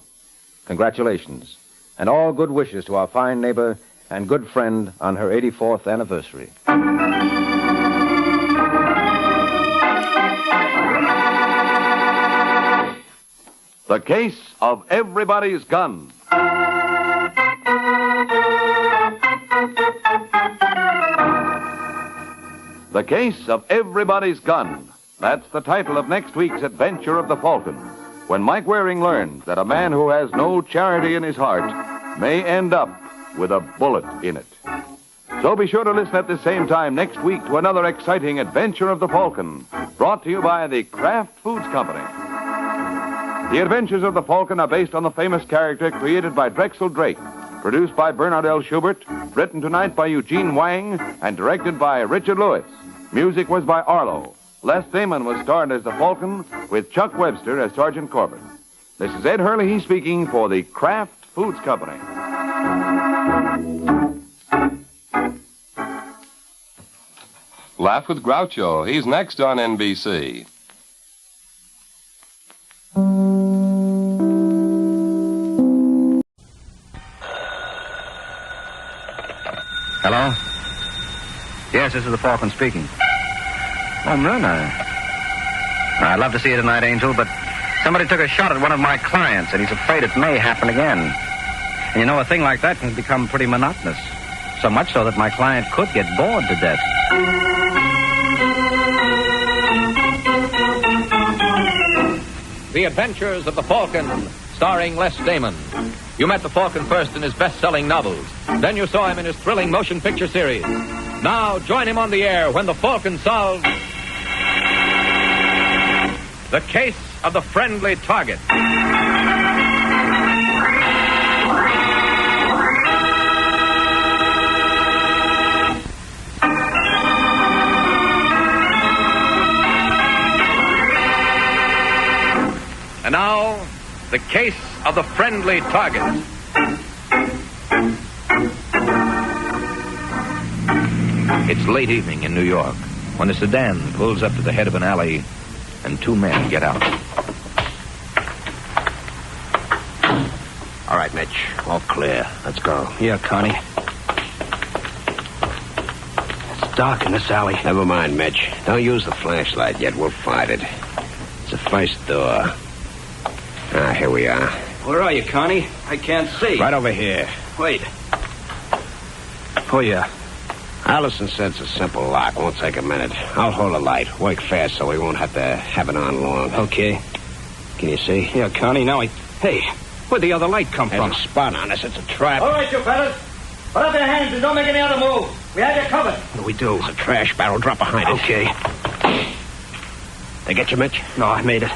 Congratulations, and all good wishes to our fine neighbor and good friend on her 84th anniversary. The Case of Everybody's Gun. The Case of Everybody's Gun. That's the title of next week's adventure of the Falcon, when Mike Waring learns that a man who has no charity in his heart may end up with a bullet in it. So be sure to listen at the same time next week to another exciting adventure of the Falcon, brought to you by the Kraft Foods Company. The Adventures of the Falcon are based on the famous character created by Drexel Drake, produced by Bernard L. Schubert, written tonight by Eugene Wang, and directed by Richard Lewis. Music was by Arlo. Les Damon was starred as the Falcon, with Chuck Webster as Sergeant Corbett. This is Ed Hurley speaking for the Kraft Foods Company. Laugh with Groucho. He's next on NBC. Hello? Yes, this is the Falcon speaking. Oh, Myrna. I'd love to see you tonight, Angel, but somebody took a shot at one of my clients, and he's afraid it may happen again. And you know, a thing like that can become pretty monotonous. So much so that my client could get bored to death. The Adventures of the Falcon, starring Les Damon. You met the Falcon first in his best-selling novels. Then you saw him in his thrilling motion picture series. Now join him on the air when the Falcon solves the Case of the Friendly Target. And now, the Case of the Friendly Target. It's late evening in New York when a sedan pulls up to the head of an alley and two men get out. All right, Mitch. All clear. Let's go. Yeah, Connie. It's dark in this alley. Never mind, Mitch. Don't use the flashlight yet. We'll find it. It's the first door. Ah, here we are. Where are you, Connie? I can't see. Right over here. Wait. Oh, yeah. Allison said it's a simple lock. Won't take a minute. I'll hold the light. Work fast so we won't have to have it on long. Okay. Can you see? Yeah, Connie, now Hey, where'd the other light come from? There's a spot on us. It's a trap. All right, you fellas. Put up your hands and don't make any other move. We have you covered. What do we do? There's a trash barrel. Drop behind it. Okay. They get you, Mitch? No, I made it.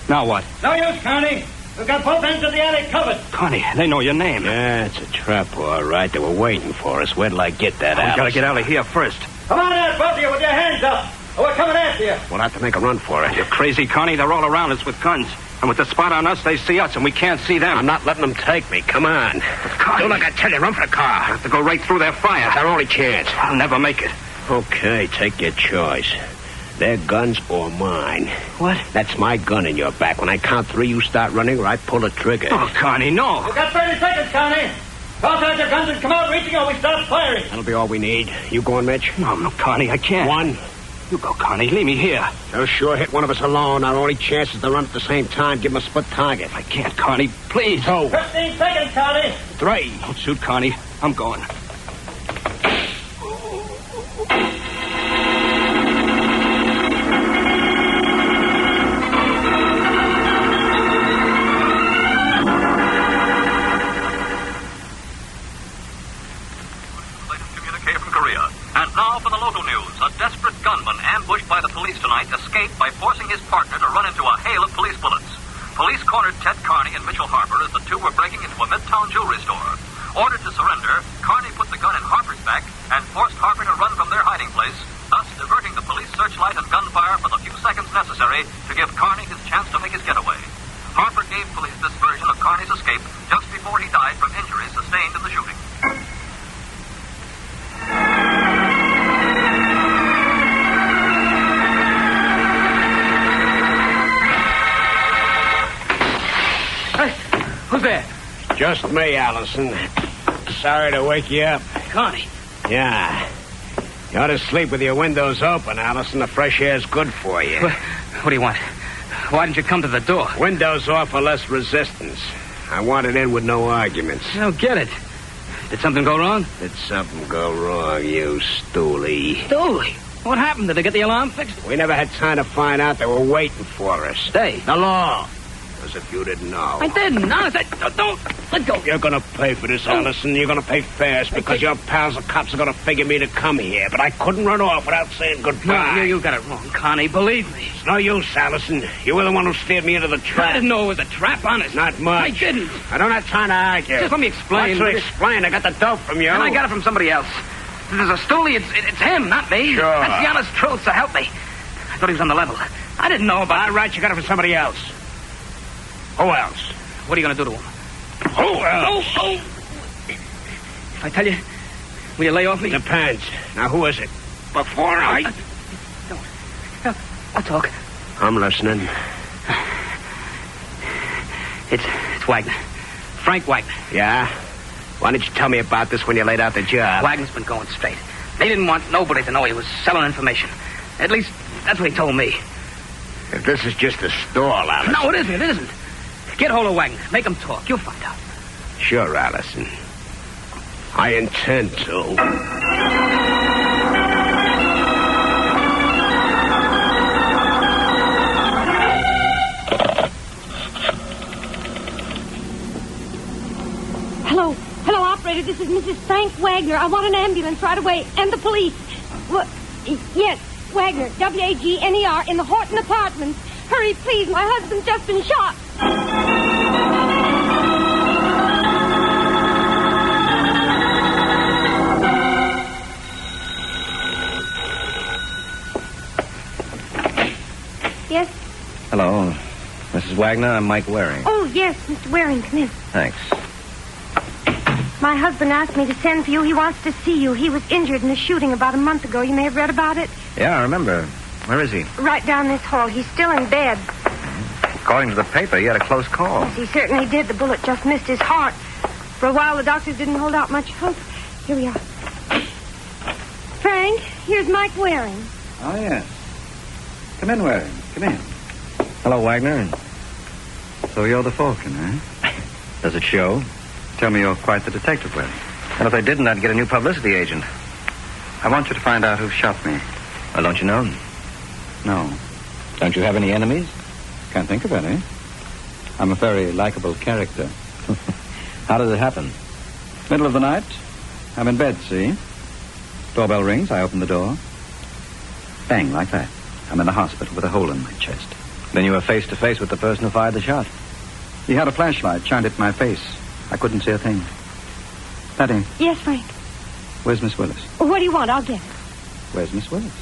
Now what? No use, Connie. We've got both ends of the alley covered. Connie, they know your name. Yeah, it's a trap, all right. They were waiting for us. Where'd I get that out? We gotta get out of here first. Come on out, both of you, with your hands up. Or we're coming after you. We'll have to make a run for it. You're crazy, Connie. They're all around us with guns. And with the spot on us, they see us, and we can't see them. I'm not letting them take me. Come on. Do like I tell you. Run for the car. I have to go right through their fire. That's our only chance. I'll never make it. Okay, take your choice. Their guns or mine. What? That's my gun in your back. When I count three, you start running or I pull the trigger. Oh, Connie, no. We've got 30 seconds, Connie. Toss out your guns and come out reaching or we start firing. That'll be all we need. You going, Mitch? No, Connie, I can't. One. You go, Connie. Leave me here. They'll sure hit one of us alone. Our only chance is to run at the same time. Give them a split target. I can't, Connie. Please. 15 seconds, Connie. 3. Don't shoot, Connie. I'm going. cornered Ted Carney and Mitchell Harper as the two were breaking into a midtown jewelry store. Ordered to surrender, Carney put the gun in Harper's back and forced Harper to run from their hiding place, thus diverting the police searchlight and gunfire for the few seconds necessary to give Carney his chance to make his getaway. Harper gave police this version of Carney's escape just before he died from injuries sustained in the shooting. Who's there? Just me, Allison. Sorry to wake you up. Carney. Yeah. You ought to sleep with your windows open, Allison. The fresh air's good for you. What do you want? Why didn't you come to the door? Windows offer less resistance. I wanted in with no arguments. I don't get it. Did something go wrong? Did something go wrong, you stoolie? Stoolie? What happened? Did they get the alarm fixed? We never had time to find out. They were waiting for us. They? The law. As if you didn't know. I didn't. Honest, don't. Let go. You're going to pay for this, Allison. You're going to pay fast because your pals, the cops, are going to figure me to come here. But I couldn't run off without saying goodbye. No, you got it wrong, Connie. Believe me. It's no use, Allison. You were the one who steered me into the trap. I didn't know it was a trap, honest. Not much. I didn't. I don't have time to argue. Just let me explain. What's to explain? I got the dope from you. And I got it from somebody else. If there's a stoolie, it's him, not me. Sure. That's the honest truth, so help me. I thought he was on the level. I didn't know about... All right, you got it from somebody else. Who else? What are you going to do to him? Who else? Oh. If I tell you, will you lay off me? Depends. Now, who is it? Before I... Don't. I'll talk. I'm listening. It's Wagner. Frank Wagner. Yeah? Why didn't you tell me about this when you laid out the job? Wagner's been going straight. They didn't want nobody to know he was selling information. At least, that's what he told me. If this is just a stall, Allison... No, it isn't. Get hold of Wagner. Make him talk. You'll find out. Sure, Allison. I intend to. Hello, operator. This is Mrs. Frank Wagner. I want an ambulance right away. And the police. Well, yes, Wagner. W-A-G-N-E-R in the Horton Apartments. Hurry, please. My husband's just been shot. Yes? Hello. Mrs. Wagner, I'm Mike Waring. Oh, yes, Mr. Waring, come in. Thanks. My husband asked me to send for you. He wants to see you. He was injured in a shooting about a month ago. You may have read about it. Yeah, I remember. Where is he? Right down this hall. He's still in bed. According to the paper, he had a close call. Yes, he certainly did. The bullet just missed his heart. For a while, the doctors didn't hold out much hope. Here we are. Frank, here's Mike Waring. Oh, yes. Come in, Waring. Come in. Hello, Wagner. So you're the Falcon, eh? Does it show? Tell me you're quite the detective, Waring. And if they didn't, I'd get a new publicity agent. I want you to find out who shot me. Well, don't you know? No. Don't you have any enemies? Can't think of any. I'm a very likable character. How does it happen? Middle of the night. I'm in bed, see? Doorbell rings. I open the door. Bang, like that. I'm in the hospital with a hole in my chest. Then you were face to face with the person who fired the shot. He had a flashlight, shined it in my face. I couldn't see a thing. Patty, Yes, Frank. where's Miss Willis? What do you want? I'll get it. Where's Miss Willis?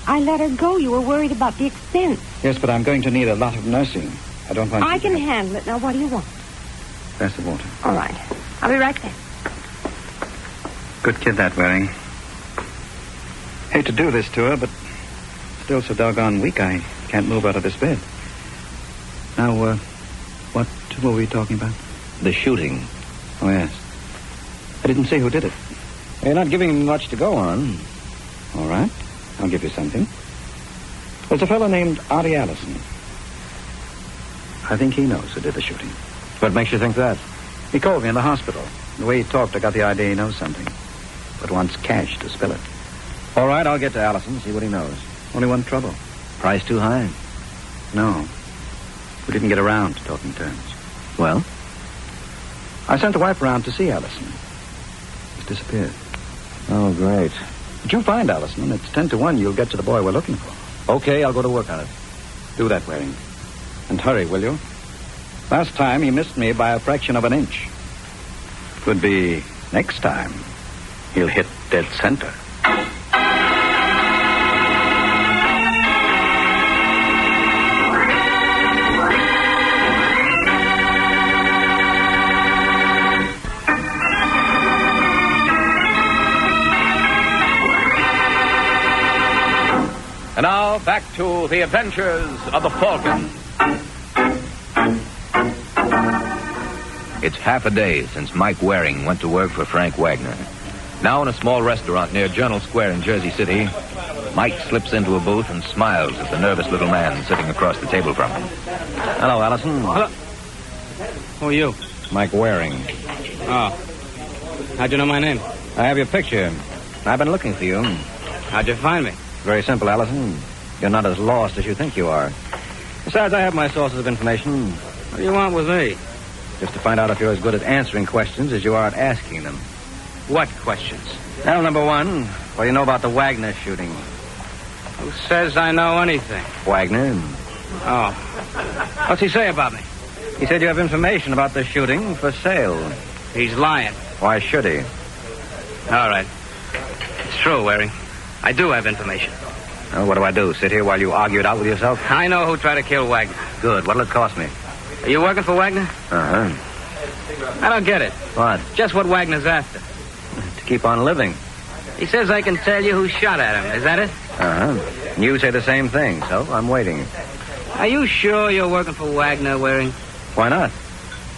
I let her go. You were worried about the expense. Yes, but I'm going to need a lot of nursing. I don't want I you to can have- handle it. Now, what do you want? Pass the water. All right. I'll be right back. Good kid, that Waring. Hate to do this to her, but still so doggone weak I can't move out of this bed. Now, what were we talking about? The shooting. Oh, yes. I didn't see who did it. You're not giving me much to go on. All right. I'll give you something. There's a fellow named Artie Allison. I think he knows who did the shooting. What makes you think that? He called me in the hospital. The way he talked, I got the idea he knows something. But wants cash to spill it. All right, I'll get to Allison, see what he knows. Only one trouble. Price too high? No. We didn't get around to talking terms. Well? I sent the wife around to see Allison. He's disappeared. Oh, great. But you find Allison, and it's 10 to 1 you'll get to the boy we're looking for. Okay, I'll go to work on it. Do that, Waring. And hurry, will you? Last time he missed me by a fraction of an inch. Could be next time he'll hit dead center. And now, back to the adventures of the Falcon. It's half a day since Mike Waring went to work for Frank Wagner. Now in a small restaurant near Journal Square in Jersey City, Mike slips into a booth and smiles at the nervous little man sitting across the table from him. Hello, Allison. Hello. Who are you? Mike Waring. Oh. How'd you know my name? I have your picture. I've been looking for you. How'd you find me? Very simple, Allison. You're not as lost as you think you are. Besides, I have my sources of information. What do you want with me? Just to find out if you're as good at answering questions as you are at asking them. What questions? Well, number one, what do you know about the Wagner shooting? Who says I know anything? Wagner. Oh. What's he say about me? He said you have information about the shooting for sale. He's lying. Why should he? All right. It's true, Waring. I do have information. Well, what do I do? Sit here while you argue it out with yourself? I know who tried to kill Wagner. Good. What'll it cost me? Are you working for Wagner? Uh-huh. I don't get it. What? Just what Wagner's after. To keep on living. He says I can tell you who shot at him. Is that it? Uh-huh. You say the same thing, so I'm waiting. Are you sure you're working for Wagner, Waring? Why not?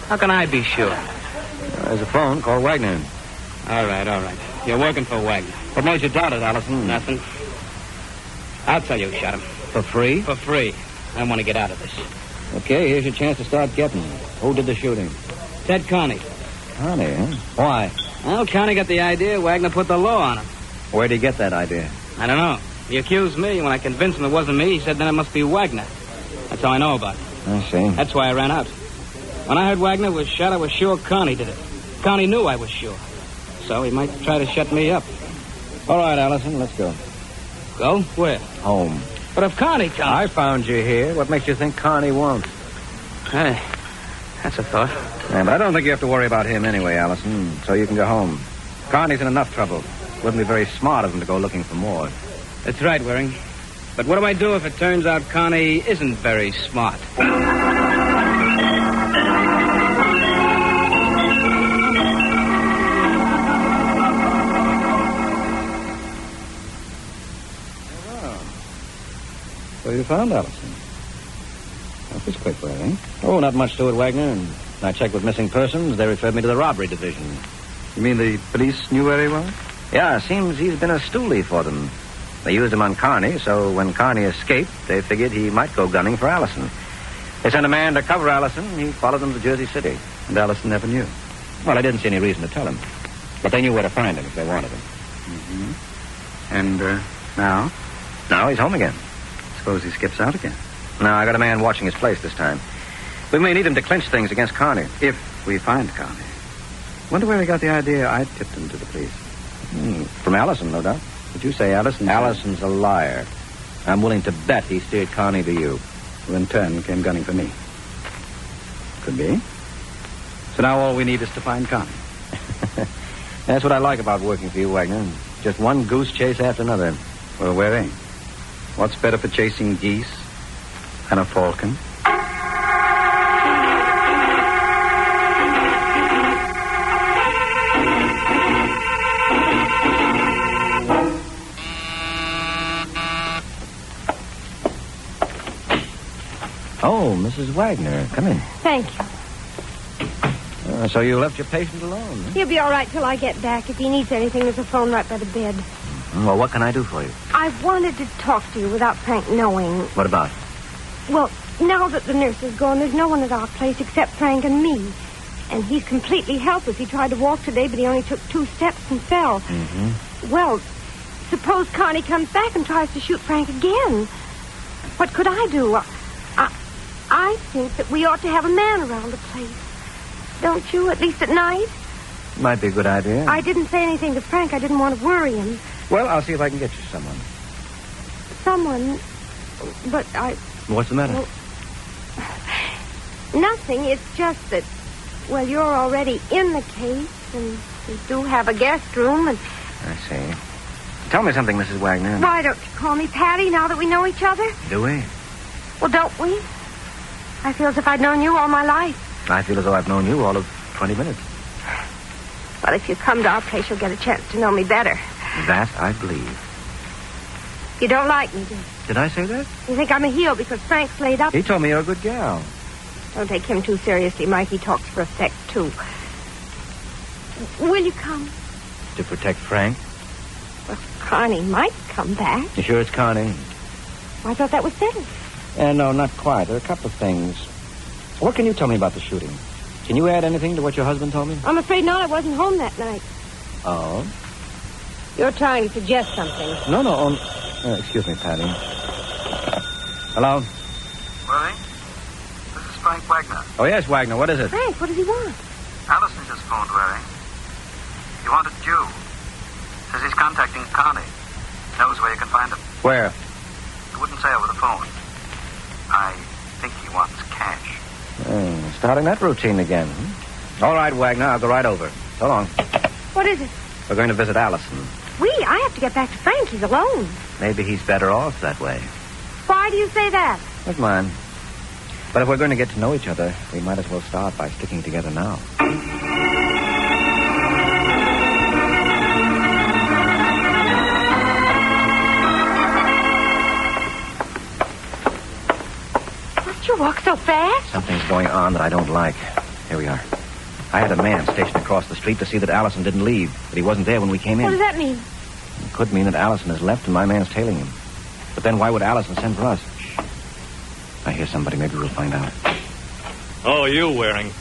How can I be sure? There's a phone. Call Wagner. All right. You're working for Wagner. What made you doubt it, Allison? Nothing. I'll tell you who shot him. For free? For free. I want to get out of this. Okay, here's your chance to start getting. Who did the shooting? Ted Connie. Connie, huh? Why? Well, Connie got the idea Wagner put the law on him. Where'd he get that idea? I don't know. He accused me. When I convinced him it wasn't me, he said then it must be Wagner. That's how I know about it. I see. That's why I ran out. When I heard Wagner was shot, I was sure Connie did it. Connie knew I was sure. So he might try to shut me up. All right, Allison, let's go. Go? Where? Home. But if Connie comes... I found you here. What makes you think Connie won't? Hey, that's a thought. Yeah, but I don't think you have to worry about him anyway, Allison, so you can go home. Connie's in enough trouble. Wouldn't be very smart of him to go looking for more. That's right, Waring. But what do I do if it turns out Connie isn't very smart? So you found Allison. That was quick, Waring. Oh, not much to it, Wagner. And I checked with missing persons. They referred me to the robbery division. You mean the police knew where he was? Yeah, seems he's been a stoolie for them. They used him on Carney, so when Carney escaped, they figured he might go gunning for Allison. They sent a man to cover Allison. He followed them to Jersey City. And Allison never knew? Well, I didn't see any reason to tell him. But they knew where to find him if they wanted him. Mm-hmm. And, now? Now he's home again. Suppose he skips out again. No, I got a man watching his place this time. We may need him to clinch things against Carney. If we find Carney. Wonder where he got the idea I tipped him to the police. From Allison, no doubt. Did you say Allison? Allison's a liar. I'm willing to bet he steered Carney to you. Who in turn came gunning for me. Could be. So now all we need is to find Carney. That's what I like about working for you, Wagner. Just one goose chase after another. Well, Waring, what's better for chasing geese than a falcon? Oh, Mrs. Wagner, come in. Thank you. So you left your patient alone? Huh? He'll be all right till I get back. If he needs anything, there's a phone right by the bed. Well, what can I do for you? I wanted to talk to you without Frank knowing. What about? Well, now that the nurse is gone, there's no one at our place except Frank and me. And he's completely helpless. He tried to walk today, but he only took 2 steps and fell. Mm-hmm. Well, suppose Connie comes back and tries to shoot Frank again. What could I do? I think that we ought to have a man around the place. Don't you, at least at night? Might be a good idea. I didn't say anything to Frank. I didn't want to worry him. Well, I'll see if I can get you someone. Someone, but I... What's the matter? Nothing. It's just that, well, you're already in the case, and we do have a guest room, and... I see. Tell me something, Mrs. Wagner. Why don't you call me Patty now that we know each other? Do we? Well, don't we? I feel as if I'd known you all my life. I feel as though I've known you all of 20 minutes. Well, if you come to our place, you'll get a chance to know me better. That I believe. You don't like me, do you? Did I say that? You think I'm a heel because Frank's laid up? He told me you're a good gal. Don't take him too seriously, Mike. He talks for effect, too. Will you come? To protect Frank? Well, Connie might come back. You sure it's Connie? I thought that was settled. No, not quite. There are a couple of things. What can you tell me about the shooting? Can you add anything to what your husband told me? I'm afraid not. I wasn't home that night. Oh? You're trying to suggest something. No. Excuse me, Patty. Hello? Waring? This is Frank Wagner. Oh, yes, Wagner. What is it? Frank, what does he want? Allison just phoned Waring. He wanted you. Says he's contacting Connie. Knows where you can find him. Where? He wouldn't say over the phone. I think he wants cash. Starting that routine again. All right, Wagner. I'll go right over. So long. What is it? We're going to visit Allison. I have to get back to Frank. He's alone. Maybe he's better off that way. Why do you say that? That's mine. But if we're going to get to know each other, we might as well start by sticking together now. Must you walk so fast? Something's going on that I don't like. Here we are. I had a man stationed across the street to see that Allison didn't leave, but he wasn't there when we came in. What does that mean? It could mean that Allison has left and my man's tailing him. But then why would Allison send for us? Shh. I hear somebody. Maybe we'll find out. Oh, you, Waring.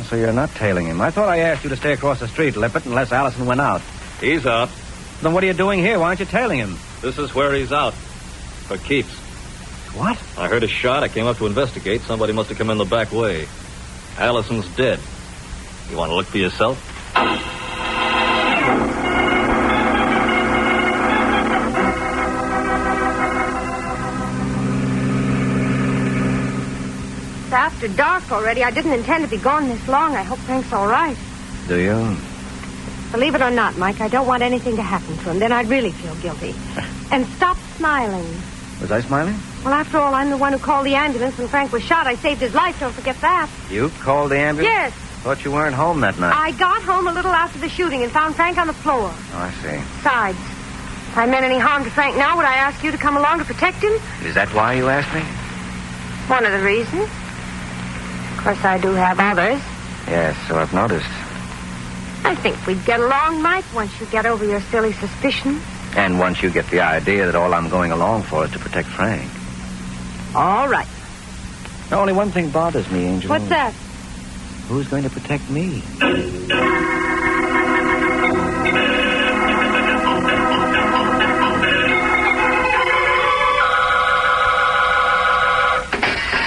So you're not tailing him. I thought I asked you to stay across the street, Lippert, unless Allison went out. He's out. Then what are you doing here? Why aren't you tailing him? This is where he's out. For keeps. What? I heard a shot. I came up to investigate. Somebody must have come in the back way. Allison's dead. You want to look for yourself? It's after dark already. I didn't intend to be gone this long. I hope Frank's all right. Do you? Believe it or not, Mike, I don't want anything to happen to him. Then I'd really feel guilty. And stop smiling. Was I smiling? Well, after all, I'm the one who called the ambulance when Frank was shot. I saved his life. Don't forget that. You called the ambulance? Yes. Thought you weren't home that night. I got home a little after the shooting and found Frank on the floor. Oh, I see. Besides, if I meant any harm to Frank now, would I ask you to come along to protect him? Is that why you asked me? One of the reasons. Of course, I do have others. Yes, so I've noticed. I think we'd get along, Mike, once you get over your silly suspicions. And once you get the idea that all I'm going along for is to protect Frank. All right. Now, only one thing bothers me, Angel. What's that? Who's going to protect me?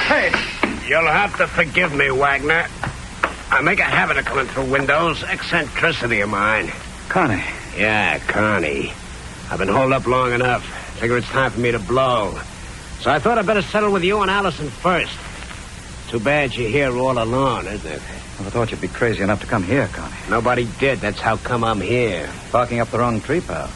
Hey, you'll have to forgive me, Wagner. I make a habit of coming through windows. Eccentricity of mine. Connie. Yeah, Connie. I've been holed up long enough. Figure it's time for me to blow. So I thought I'd better settle with you and Allison first. Too bad you're here all alone, isn't it? I thought you'd be crazy enough to come here, Connie. Nobody did. That's how come I'm here. Barking up the wrong tree, pal.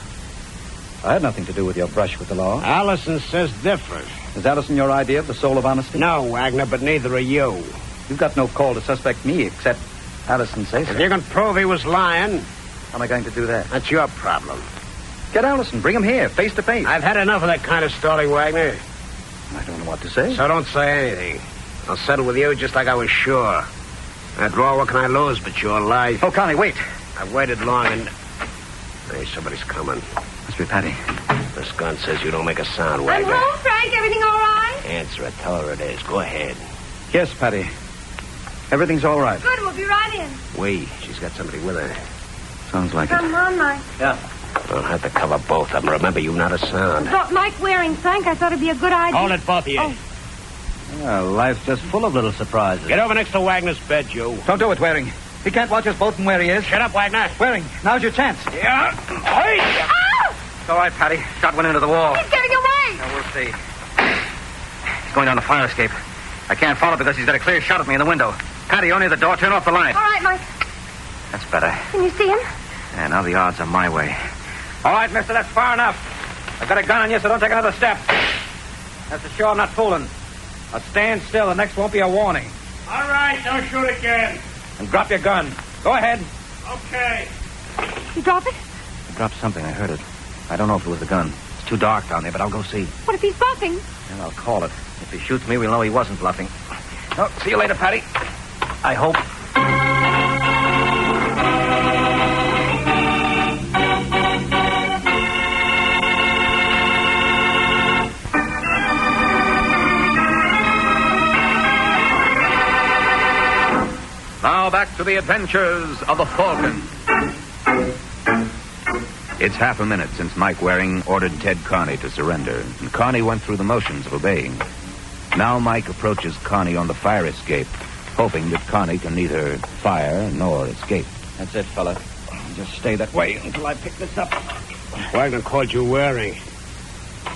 I had nothing to do with your brush with the law. Allison says different. Is Allison your idea of the soul of honesty? No, Wagner, but neither are you. You've got no call to suspect me, except Allison says so. If you can prove he was lying... How am I going to do that? That's your problem. Get Allison. Bring him here, face to face. I've had enough of that kind of stalling, Wagner. I don't know what to say. So don't say anything. I'll settle with you just like I was sure. After all, what can I lose but your life? Oh, Connie, wait. I've waited long and... Hey, somebody's coming. Must be Patty. This gun says you don't make a sound, Wagner. I'm home, Frank. Everything all right? Answer it. Tell her it is. Go ahead. Yes, Patty. Everything's all right. Good. We'll be right in. Wait. She's got somebody with her. Sounds like Come on, Mike. Yeah. I'll have to cover both of them. Remember, you not a sound. I thought Mike wearing Frank. I thought it'd be a good idea. Hold it, both of you. Oh. Well, life's just full of little surprises. Get over next to Wagner's bed, you. Don't do it, Waring. He can't watch us both from where he is. Shut up, Wagner. Waring, now's your chance. Yeah. Hey! Ow! It's all right, Patty. Shot went into the wall. He's getting away. Now, we'll see. He's going down the fire escape. I can't follow because he's got a clear shot at me in the window. Patty, you're near the door. Turn off the light. All right, Mike. That's better. Can you see him? Yeah, now the odds are my way. All right, mister, that's far enough. I've got a gun on you, so don't take another step. That's for sure I'm not fooling. Now stand still. The next won't be a warning. All right, don't shoot again. And drop your gun. Go ahead. Okay. You drop it? I dropped something. I heard it. I don't know if it was the gun. It's too dark down there, but I'll go see. What if he's bluffing? And I'll call it. If he shoots me, we'll know he wasn't bluffing. Oh, see you later, Patty. I hope. Now back to the adventures of the Falcon. It's half a minute since Mike Waring ordered Ted Carney to surrender, and Carney went through the motions of obeying. Now Mike approaches Carney on the fire escape, hoping that Carney can neither fire nor escape. That's it, fella. Just stay that way until I pick this up. Wagner called you Waring.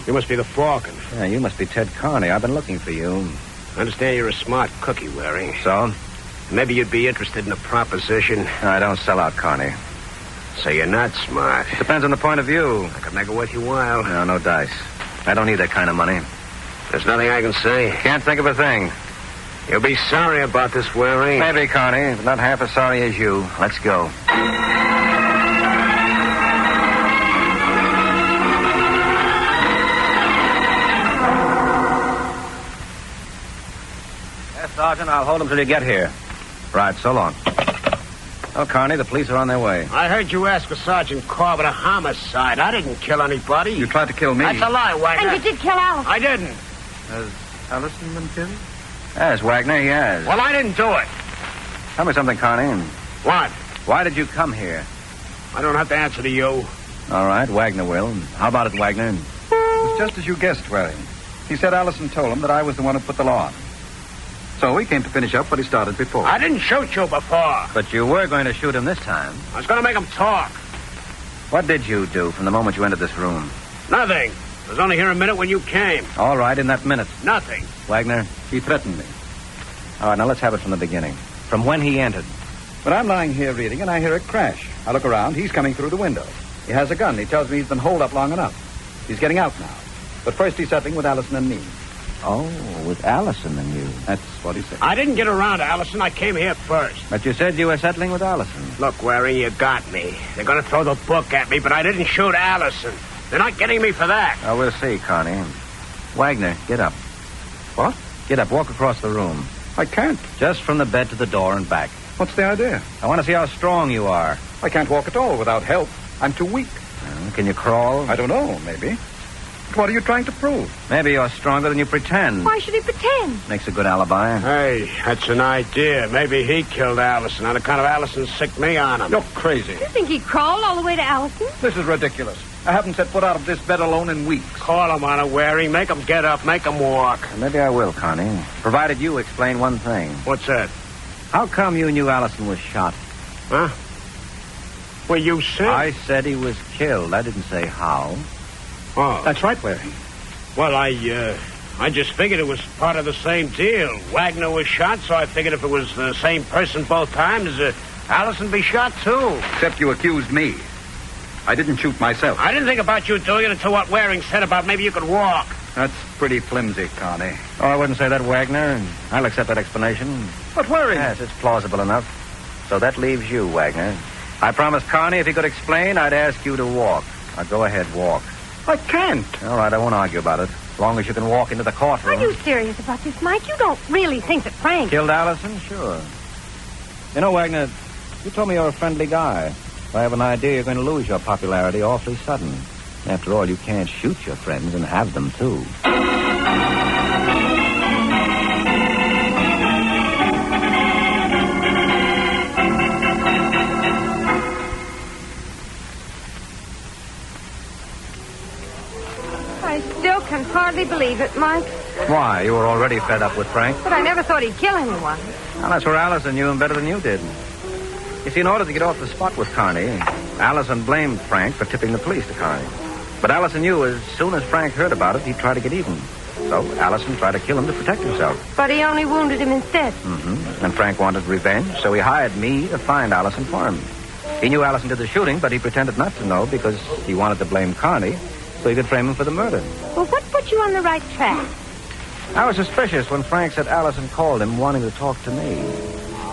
You must be the Falcon. Yeah, you must be Ted Carney. I've been looking for you. I understand you're a smart cookie, Waring. So? Maybe you'd be interested in a proposition. I don't sell out, Carney. So you're not smart. Depends on the point of view. I could make it worth your while. No, no dice. I don't need that kind of money. There's nothing I can say. Can't think of a thing. You'll be sorry about this, Waring. Maybe, Carney, but not half as sorry as you. Let's go. Yes, Sergeant, I'll hold him till you get here. Right, so long. Oh, Carney, the police are on their way. I heard you ask for Sergeant Corbett a homicide. I didn't kill anybody. You tried to kill me. That's a lie, Wagner. And you did kill Alice. I didn't. Has Allison been killed? Yes, Wagner, he has. Well, I didn't do it. Tell me something, Carney. What? Why did you come here? I don't have to answer to you. All right, Wagner will. How about it, Wagner? It's just as you guessed, Waring. He said Allison told him that I was the one who put the law on. So he came to finish up what he started before. I didn't shoot you before. But you were going to shoot him this time. I was going to make him talk. What did you do from the moment you entered this room? Nothing. I was only here a minute when you came. All right, in that minute. Nothing. Wagner? He threatened me. All right, now let's have it from the beginning. From when he entered. But I'm lying here reading, and I hear it crash. I look around. He's coming through the window. He has a gun. He tells me he's been holed up long enough. He's getting out now. But first he's settling with Allison and me. Oh, with Allison and you. That's what he said. I didn't get around to Allison. I came here first. But you said you were settling with Allison. Look, Waring, you got me. They're going to throw the book at me, but I didn't shoot Allison. They're not getting me for that. Oh, we'll see, Carney. Wagner, get up. What? Get up. Walk across the room. I can't. Just from the bed to the door and back. What's the idea? I want to see how strong you are. I can't walk at all without help. I'm too weak. Can you crawl? I don't know, maybe. But what are you trying to prove? Maybe you're stronger than you pretend. Why should he pretend? Makes a good alibi. Hey, that's an idea. Maybe he killed Allison on account of Allison sicked me on him. You're crazy. Do you think he crawled all the way to Allison? This is ridiculous. I haven't set foot out of this bed alone in weeks. Call him on it, Waring. Make him get up. Make him walk. Maybe I will, Carney. Provided you explain one thing. What's that? How come you knew Allison was shot? Huh? Well, you said... I said he was killed. I didn't say how. Oh. That's right, Waring. Well, I just figured it was part of the same deal. Wagner was shot, so I figured if it was the same person both times, Allison be shot, too. Except you accused me. I didn't shoot myself. I didn't think about you doing it until what Waring said about maybe you could walk. That's pretty flimsy, Carney. Oh, I wouldn't say that, Wagner. I'll accept that explanation. But Waring... Yes, it's plausible enough. So that leaves you, Wagner. I promised Carney if he could explain, I'd ask you to walk. Now, go ahead, walk. I can't. All right, I won't argue about it. As long as you can walk into the courtroom. Are you serious about this, Mike? You don't really think that Frank... Killed Allison? Sure. You know, Wagner, you told me you're a friendly guy. I have an idea you're going to lose your popularity awfully sudden. After all, you can't shoot your friends and have them, too. I still can hardly believe it, Mike. Why? You were already fed up with Frank? But I never thought he'd kill anyone. Well, that's where Allison knew him better than you did. You see, in order to get off the spot with Carney, Allison blamed Frank for tipping the police to Carney. But Allison knew as soon as Frank heard about it, he'd try to get even. So Allison tried to kill him to protect himself. But he only wounded him instead. Mm-hmm. And Frank wanted revenge, so he hired me to find Allison for him. He knew Allison did the shooting, but he pretended not to know because he wanted to blame Carney so he could frame him for the murder. Well, what put you on the right track? I was suspicious when Frank said Allison called him wanting to talk to me.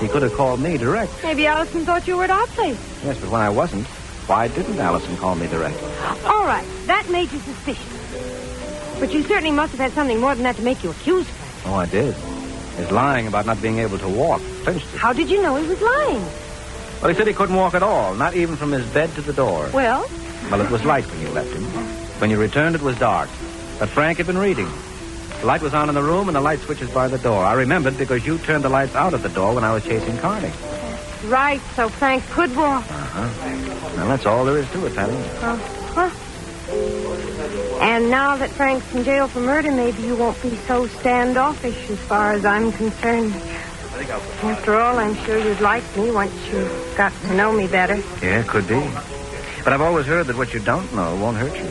He could have called me direct. Maybe Allison thought you were at our place. Yes, but when I wasn't, why didn't Allison call me direct? All right, that made you suspicious. But you certainly must have had something more than that to make you accuse Frank. Oh, I did. His lying about not being able to walk clinched it. How did you know he was lying? Well, he said he couldn't walk at all, not even from his bed to the door. Well? Well, it was light when you left him. When you returned, it was dark. But Frank had been reading. The light was on in the room, and the light switches by the door. I remembered because you turned the lights out at the door when I was chasing Carney. Right, so Frank could walk. Uh-huh. Well, that's all there is to it, Patty. Uh-huh. And now that Frank's in jail for murder, maybe you won't be so standoffish as far as I'm concerned. After all, I'm sure you'd like me once you got to know me better. Yeah, could be. But I've always heard that what you don't know won't hurt you.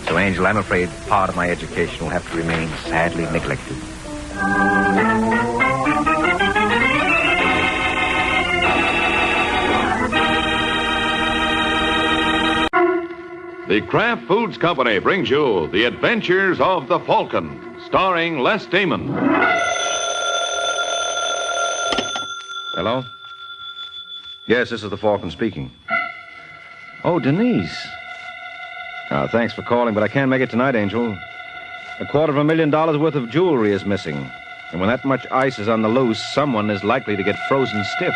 So, Angel, I'm afraid part of my education will have to remain sadly neglected. The Kraft Foods Company brings you The Adventures of the Falcon, starring Les Damon. Hello? Yes, this is the Falcon speaking. Oh, Denise. Thanks for calling, but I can't make it tonight, Angel. $250,000 worth of jewelry is missing. And when that much ice is on the loose, someone is likely to get frozen stiff.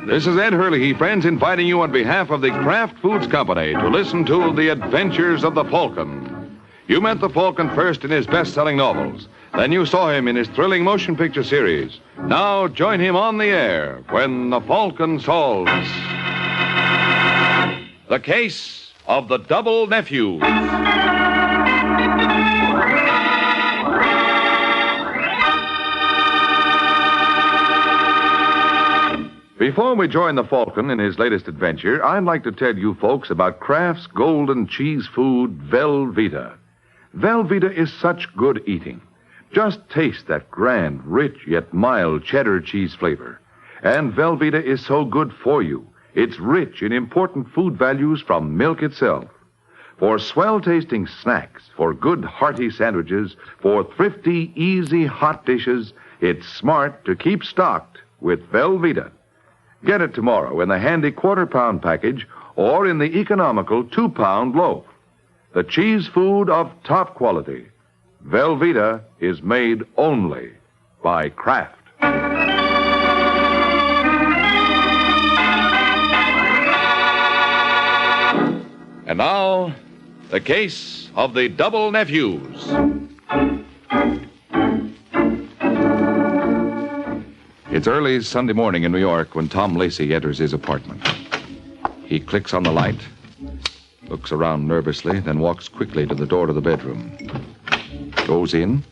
This is Ed Hurley, friends, inviting you on behalf of the Kraft Foods Company to listen to The Adventures of the Falcon. You met the Falcon first in his best-selling novels. Then you saw him in his thrilling motion picture series. Now join him on the air when the Falcon solves the case of the Double Nephews. Before we join the Falcon in his latest adventure, I'd like to tell you folks about Kraft's golden cheese food, Velveeta. Velveeta is such good eating. Just taste that grand, rich, yet mild cheddar cheese flavor. And Velveeta is so good for you. It's rich in important food values from milk itself. For swell-tasting snacks, for good, hearty sandwiches, for thrifty, easy, hot dishes, it's smart to keep stocked with Velveeta. Get it tomorrow in the handy quarter-pound package or in the economical 2-pound loaf. The cheese food of top quality. Velveeta is made only by Kraft. And now, the case of the Double Nephews. It's early Sunday morning in New York when Tom Lacey enters his apartment. He clicks on the light, looks around nervously, then walks quickly to the door to the bedroom. Goes in,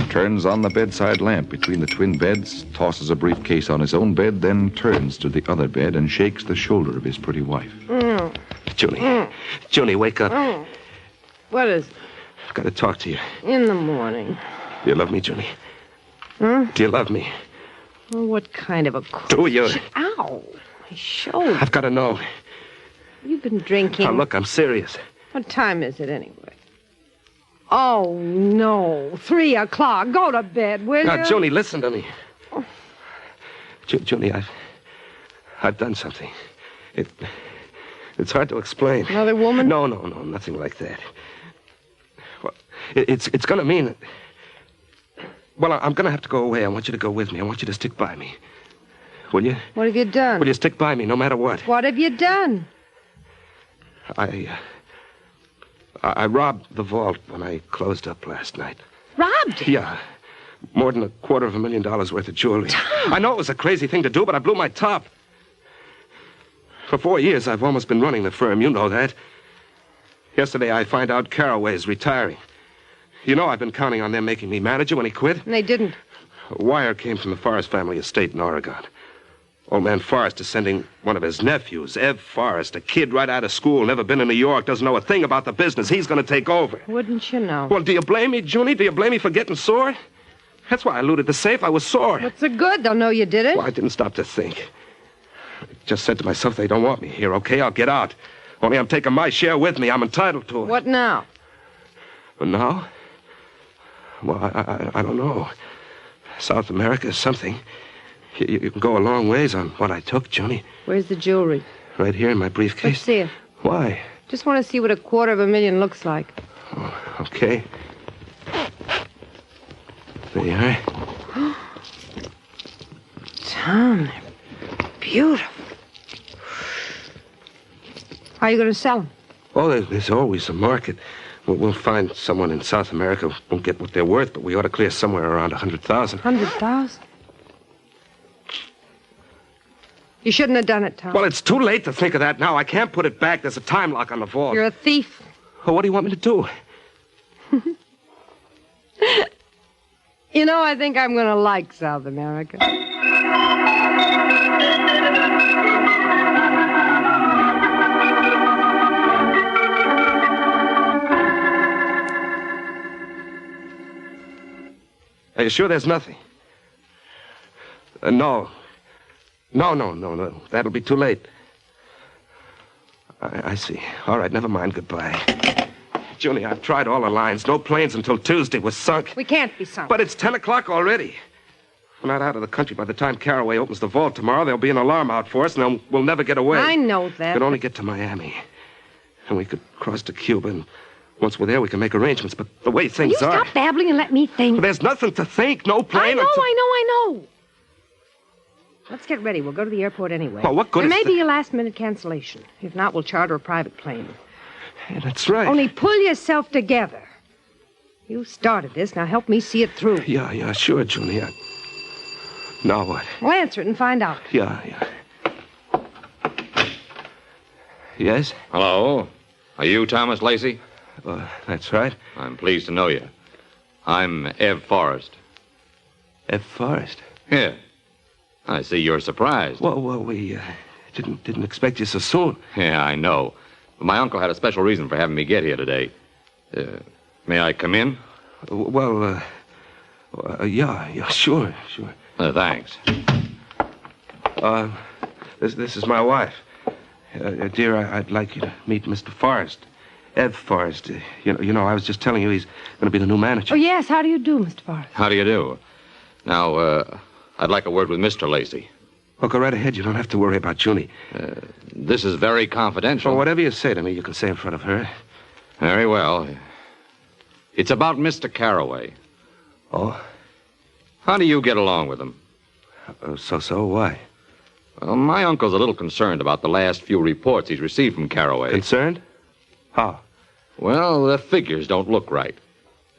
turns on the bedside lamp between the twin beds, tosses a briefcase on his own bed, then turns to the other bed and shakes the shoulder of his pretty wife. Julie. Julie, wake up. What is it? I've got to talk to you. In the morning. Do you love me, Julie? Huh? Do you love me? Well, what kind of a... Do you? Ow! My shoulder. I've got to know. You've been drinking. Now, look, I'm serious. What time is it, anyway? Oh, no. 3 o'clock. Go to bed, will Now, you? Julie, listen to me. Julie, I've done something. It's hard to explain. Another woman? No, nothing like that. Well, it's going to mean that... Well, I'm going to have to go away. I want you to go with me. I want you to stick by me. Will you? What have you done? Will you stick by me no matter what? What have you done? I robbed the vault when I closed up last night. Robbed? Yeah. More than $250,000 worth of jewelry. Tom. I know it was a crazy thing to do, but I blew my top. For 4 years, I've almost been running the firm. You know that. Yesterday, I find out Carraway's retiring. You know I've been counting on them making me manager when he quit. And they didn't. A wire came from the Forrest family estate in Oregon. Old man Forrest is sending one of his nephews, Ev Forrest, a kid right out of school, never been in New York, doesn't know a thing about the business. He's going to take over. Wouldn't you know? Well, do you blame me, Junie? Do you blame me for getting sore? That's why I looted the safe. I was sore. What's the good? They'll know you did it. Well, I didn't stop to think. I just said to myself, they don't want me here, okay? I'll get out. Only I'm taking my share with me. I'm entitled to it. What now? But now? Well, I don't know. South America is something. You can go a long ways on what I took, Junie. Where's the jewelry? Right here in my briefcase. Let's see it. Why? Just want to see what $250,000 looks like. Oh, okay. There you are. Tom, they're beautiful. How are you going to sell them? Oh, there's always a market. We'll find someone in South America who won't get what they're worth, but we ought to clear somewhere around 100,000. 100,000? You shouldn't have done it, Tom. Well, it's too late to think of that now. I can't put it back. There's a time lock on the vault. You're a thief. Well, what do you want me to do? You know, I think I'm going to like South America. Are you sure there's nothing? No. No. That'll be too late. I see. All right, never mind. Goodbye. Junie, I've tried all the lines. No planes until Tuesday. We're sunk. We can't be sunk. But it's 10 o'clock already. We're not out of the country. By the time Caraway opens the vault tomorrow, there'll be an alarm out for us, and then we'll never get away. I know that. We could only get to Miami. And we could cross to Cuba, and once we're there, we can make arrangements. But the way things Will you are... stop babbling and let me think? Well, there's nothing to think. No plane. I know. Let's get ready. We'll go to the airport anyway. Well, what good There is may be a last-minute cancellation. If not, we'll charter a private plane. Yeah, that's right. Only pull yourself together. You started this. Now help me see it through. Yeah, sure, Junie. Now what? Well, answer it and find out. Yeah. Yes? Hello. Are you Thomas Lacey? That's right. I'm pleased to know you. I'm Ev Forrest. Ev Forrest? Yeah. I see you're surprised. Well, we didn't expect you so soon. Yeah, I know. But my uncle had a special reason for having me get here today. May I come in? Yeah, sure. Thanks. This is my wife. Dear, I'd like you to meet Mr. Forrest. Ev Forrest. You know, I was just telling you he's going to be the new manager. Oh, yes. How do you do, Mr. Forrest? How do you do? Now, I'd like a word with Mr. Lacey. Well, go right ahead. You don't have to worry about Junie. This is very confidential. Well, whatever you say to me, you can say in front of her. Very well. It's about Mr. Caraway. Oh? How do you get along with him? So, why? Well, my uncle's a little concerned about the last few reports he's received from Caraway. Concerned? How? Well, the figures don't look right.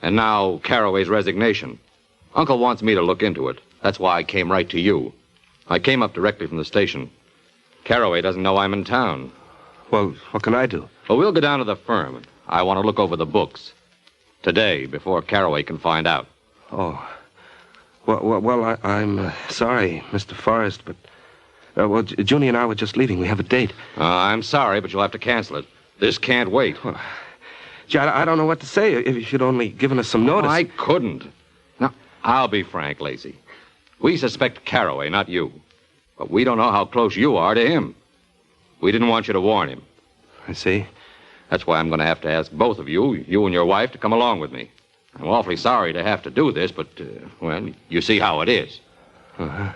And now Caraway's resignation. Uncle wants me to look into it. That's why I came right to you. I came up directly from the station. Caraway doesn't know I'm in town. Well, what can I do? Well, we'll go down to the firm. I want to look over the books. Today, before Caraway can find out. Oh. Well, I'm sorry, Mr. Forrest, but... Junie and I were just leaving. We have a date. I'm sorry, but you'll have to cancel it. This can't wait. Well, gee, I don't know what to say if you'd only given us some notice. I couldn't. Now, I'll be frank, Lacey. We suspect Caraway, not you. But we don't know how close you are to him. We didn't want you to warn him. I see. That's why I'm going to have to ask both of you and your wife, to come along with me. I'm awfully sorry to have to do this, but, well, you see how it is. Uh-huh.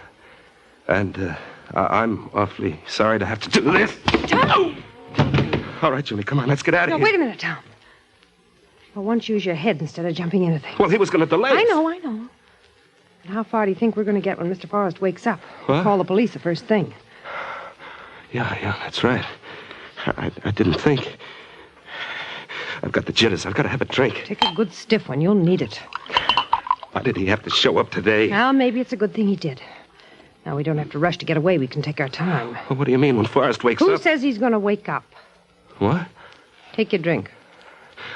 And, I'm awfully sorry to have to do this. Tom! All right, Junie, come on, let's get out of No, here. wait a minute, Tom. For once, use your head instead of jumping into things. Well, he was going to delay us. I know. And how far do you think we're going to get when Mr. Forrest wakes up? What? Call the police the first thing. Yeah, that's right. I didn't think. I've got the jitters. I've got to have a drink. Take a good stiff one. You'll need it. Why did he have to show up today? Well, maybe it's a good thing he did. Now we don't have to rush to get away. We can take our time. Well, what do you mean when Forrest wakes Who up? says he's going to wake up? What? Take your drink.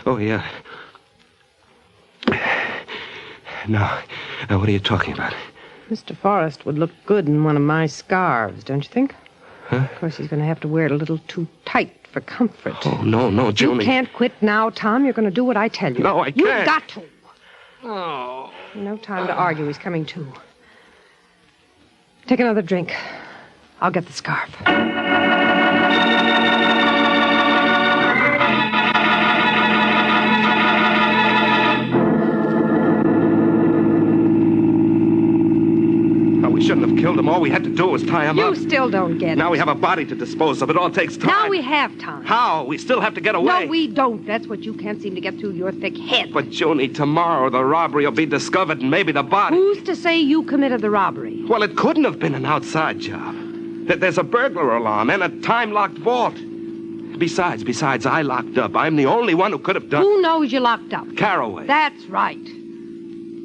Oh, yeah. Now, what are you talking about? Mr. Forrest would look good in one of my scarves, don't you think? Huh? Of course, he's going to have to wear it a little too tight for comfort. Oh, no, Joni. You can't quit now, Tom. You're going to do what I tell you. No, I can't. You've got to. Oh. No time to argue. He's coming too. Take another drink. I'll get the scarf. We shouldn't have killed him. All we had to do was tie him up. You still don't get it. Now we have a body to dispose of. It all takes time. Now we have time. How? We still have to get away. No, we don't. That's what you can't seem to get through your thick head. But, Joni, tomorrow the robbery will be discovered and maybe the body. Who's to say you committed the robbery? Well, it couldn't have been an outside job. There's a burglar alarm and a time-locked vault. Besides, I locked up. I'm the only one who could have done... Who knows you locked up? Caraway. That's right.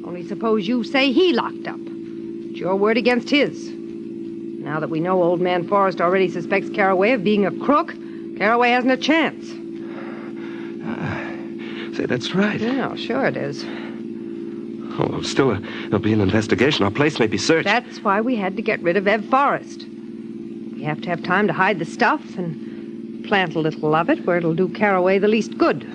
Only suppose you say he locked up. It's your word against his. Now that we know old man Forrest already suspects Caraway of being a crook, Caraway hasn't a chance. Say, that's right. Yeah, sure it is. Oh, still, there'll be an investigation. Our place may be searched. That's why we had to get rid of Ev Forrest. We have to have time to hide the stuff and plant a little of it where it'll do Caraway the least good.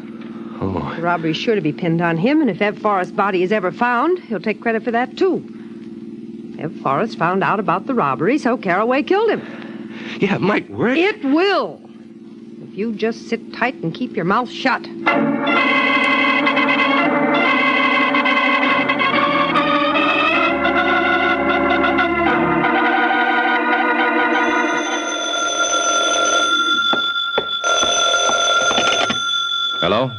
Oh. The robbery's sure to be pinned on him, and if Ev Forrest's body is ever found, he'll take credit for that, too. Ev Forrest found out about the robbery, so Caraway killed him. Yeah, it might work. It will. If you just sit tight and keep your mouth shut. Hello?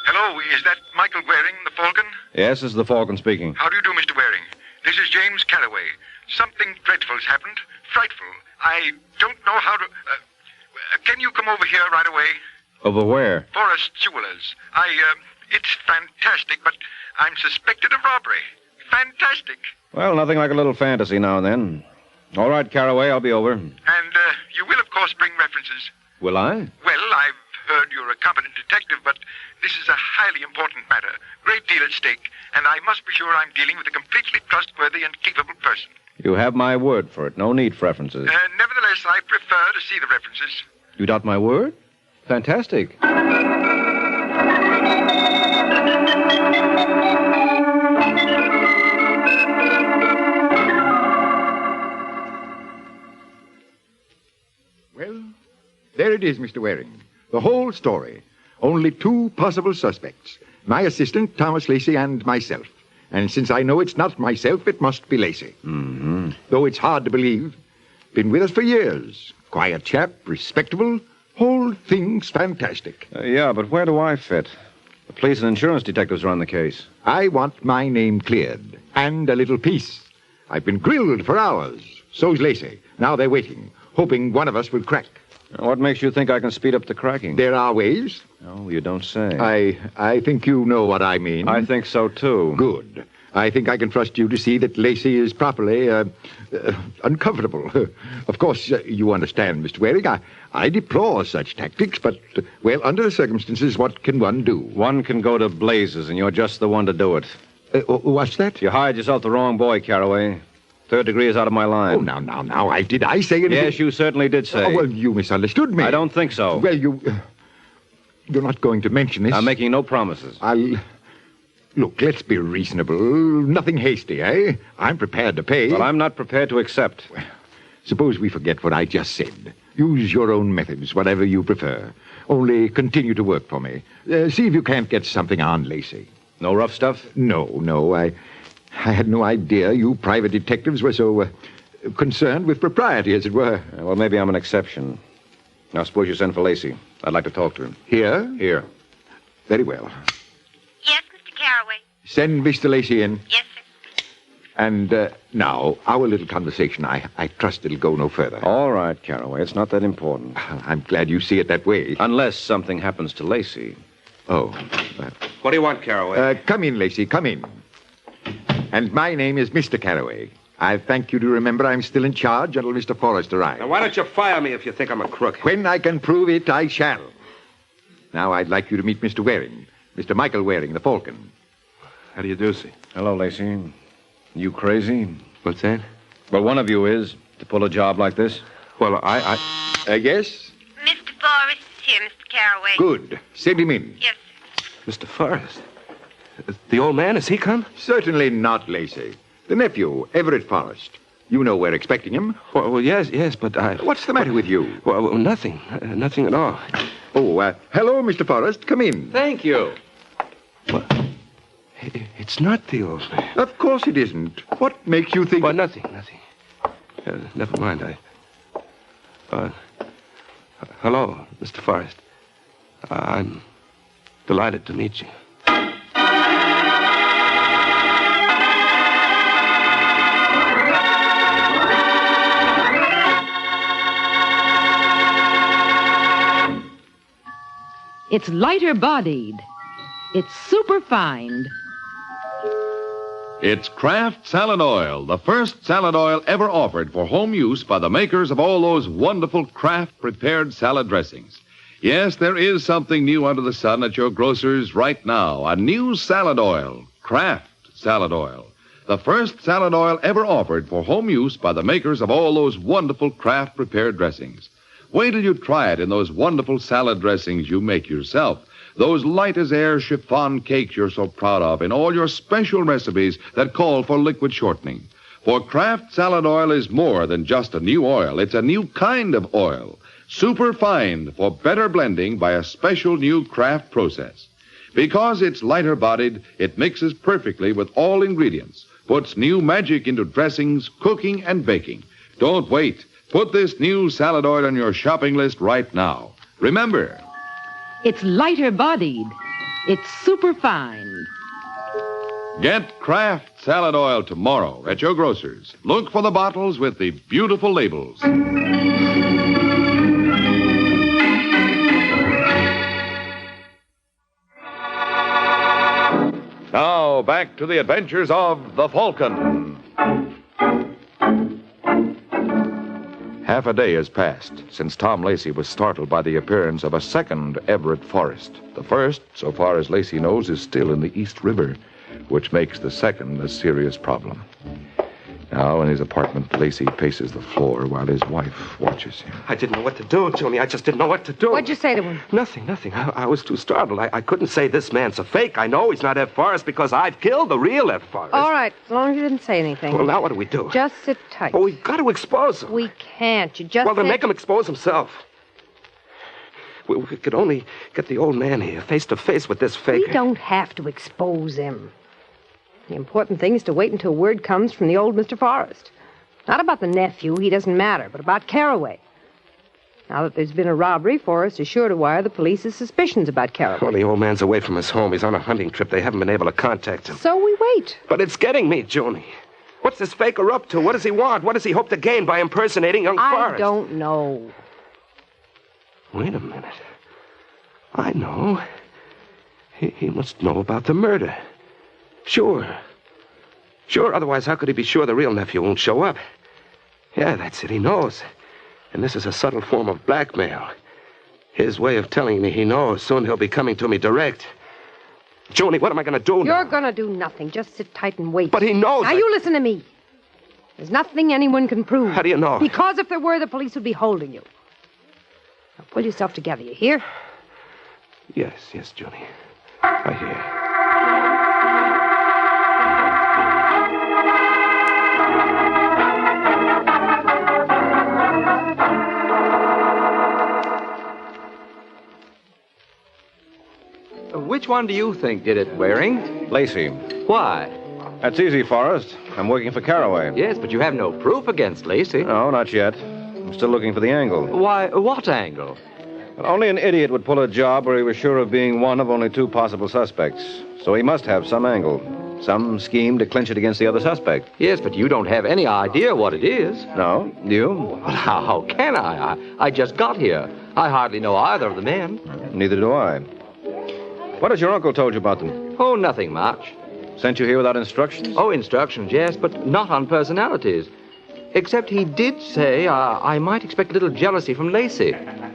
Hello, is that Michael Waring, the Falcon? Yes, this is the Falcon speaking. How do you do, Mr. Waring? This is James Caraway. Something dreadful's happened. Frightful. I don't know how to... can you come over here right away? Over where? Forrest Jewelers. It's fantastic, but I'm suspected of robbery. Fantastic. Well, nothing like a little fantasy now and then. All right, Caraway, I'll be over. And you will, of course, bring references. Will I? Well, I've heard you're a competent detective, but this is a highly important matter. Great deal at stake, and I must be sure I'm dealing with a completely trustworthy and capable person. You have my word for it. No need for references. Nevertheless, I prefer to see the references. You doubt my word? Fantastic. Well, there it is, Mr. Waring. The whole story. Only two possible suspects. My assistant, Thomas Lacey, and myself. And since I know it's not myself, it must be Lacey. Mm-hmm. Though it's hard to believe. Been with us for years. Quiet chap, respectable. Whole thing's fantastic. Yeah, but where do I fit? The police and insurance detectives run the case. I want my name cleared. And a little peace. I've been grilled for hours. So's Lacey. Now they're waiting, hoping one of us will crack. What makes you think I can speed up the cracking? There are ways. Oh, you don't say. I think you know what I mean. I think so, too. Good. I think I can trust you to see that Lacey is properly uncomfortable. Of course, you understand, Mr. Waring. I deplore such tactics, but, well, under the circumstances, what can one do? One can go to blazes, and you're just the one to do it. What's that? You hired yourself the wrong boy, Caraway. Third degree is out of my line. Oh, now, did I say anything? Yes, you certainly did say. Oh, well, you misunderstood me. I don't think so. Well, you're not going to mention this. I'm making no promises. Look, let's be reasonable. Nothing hasty, eh? I'm prepared to pay. Well, I'm not prepared to accept. Well, suppose we forget what I just said. Use your own methods, whatever you prefer. Only continue to work for me. See if you can't get something on Lacey. No rough stuff? No. I had no idea you private detectives were so concerned with propriety, as it were. Well, maybe I'm an exception. Now, suppose you send for Lacey. I'd like to talk to him. Here? Here. Very well. Yes, Mr. Caraway. Send Mr. Lacey in. Yes, sir. And now, our little conversation, I trust it'll go no further. All right, Caraway. It's not that important. I'm glad you see it that way. Unless something happens to Lacey. Oh. What do you want, Caraway? Come in, Lacey. Come in. And my name is Mr. Caraway. I thank you to remember I'm still in charge until Mr. Forrest arrives. Now, why don't you fire me if you think I'm a crook? When I can prove it, I shall. Now, I'd like you to meet Mr. Waring. Mr. Michael Waring, the Falcon. How do you do, see? Hello, Lacey. You crazy? What's that? Well, one of you is to pull a job like this. Well, yes? Mr. Forrest is here, Mr. Carraway. Good. Send him in. Yes, Mr. Forrest. The old man, has he come? Certainly not, Lacey. The nephew, Everett Forrest. You know we're expecting him. Well, yes, but I... What's the matter with you? Well, nothing. Nothing at all. Oh, hello, Mr. Forrest. Come in. Thank you. Well, it's not the old man. Of course it isn't. What makes you think... Well, nothing. Never mind. Hello, Mr. Forrest. I'm delighted to meet you. It's lighter-bodied. It's superfine. It's Kraft Salad Oil, the first salad oil ever offered for home use by the makers of all those wonderful Kraft prepared salad dressings. Yes, there is something new under the sun at your grocer's right now. A new salad oil, Kraft Salad Oil. The first salad oil ever offered for home use by the makers of all those wonderful Kraft prepared dressings. Wait till you try it in those wonderful salad dressings you make yourself. Those light-as-air chiffon cakes you're so proud of in all your special recipes that call for liquid shortening. For Kraft Salad Oil is more than just a new oil. It's a new kind of oil. Superfine for better blending by a special new Kraft process. Because it's lighter-bodied, it mixes perfectly with all ingredients, puts new magic into dressings, cooking, and baking. Don't wait. Put this new salad oil on your shopping list right now. Remember, It's lighter-bodied. It's superfine. get Kraft Salad Oil tomorrow at your grocer's. Look for the bottles with the beautiful labels. Now, back to the adventures of the Falcon. Half a day has passed since Tom Lacey was startled by the appearance of a second Everett Forrest. The first, so far as Lacey knows, is still in the East River, which makes the second a serious problem. Now, in his apartment, Lacey paces the floor while his wife watches him. I didn't know what to do, Joni. I just didn't know what to do. What'd you say to him? Nothing. I was too startled. I couldn't say this man's a fake. I know he's not F. Forrest because I've killed the real F. Forrest. All right, as long as you didn't say anything. Well, now what do we do? Just sit tight. Oh, we've got to expose him. We can't. You just Well, then said- make him expose himself. We could only get the old man here, face to face with this faker. We don't have to expose him. The important thing is to wait until word comes from the old Mr. Forrest. Not about the nephew, he doesn't matter, but about Carraway. Now that there's been a robbery, Forrest is sure to wire the police his suspicions about Carraway. Well, the old man's away from his home. He's on a hunting trip. They haven't been able to contact him. So we wait. But it's getting me, Joni. What's this faker up to? What does he want? What does he hope to gain by impersonating young Forrest? I don't know. Wait a minute. I know. He must know about the murder. Sure, otherwise how could he be sure the real nephew won't show up? Yeah, that's it, he knows. And this is a subtle form of blackmail. His way of telling me he knows. Soon he'll be coming to me direct. Joni, what am I going to do now? You're going to do nothing. Just sit tight and wait. But he knows. Now, you listen to me. There's nothing anyone can prove. How do you know? Because if there were, the police would be holding you. Now, pull yourself together, you hear? Yes, Joni. I hear. Which one do you think did it, Waring? Lacey. Why? That's easy, Forrest. I'm working for Carraway. Yes, but you have no proof against Lacey. No, not yet. I'm still looking for the angle. Why, what angle? Well, only an idiot would pull a job where he was sure of being one of only two possible suspects. So he must have some angle. Some scheme to clinch it against the other suspect. Yes, but you don't have any idea what it is. No? You? Well, how can I? I just got here. I hardly know either of the men. Neither do I. What has your uncle told you about them? Oh, nothing much. Sent you here without instructions? Oh, instructions, yes, but not on personalities. Except he did say I might expect a little jealousy from Lacey.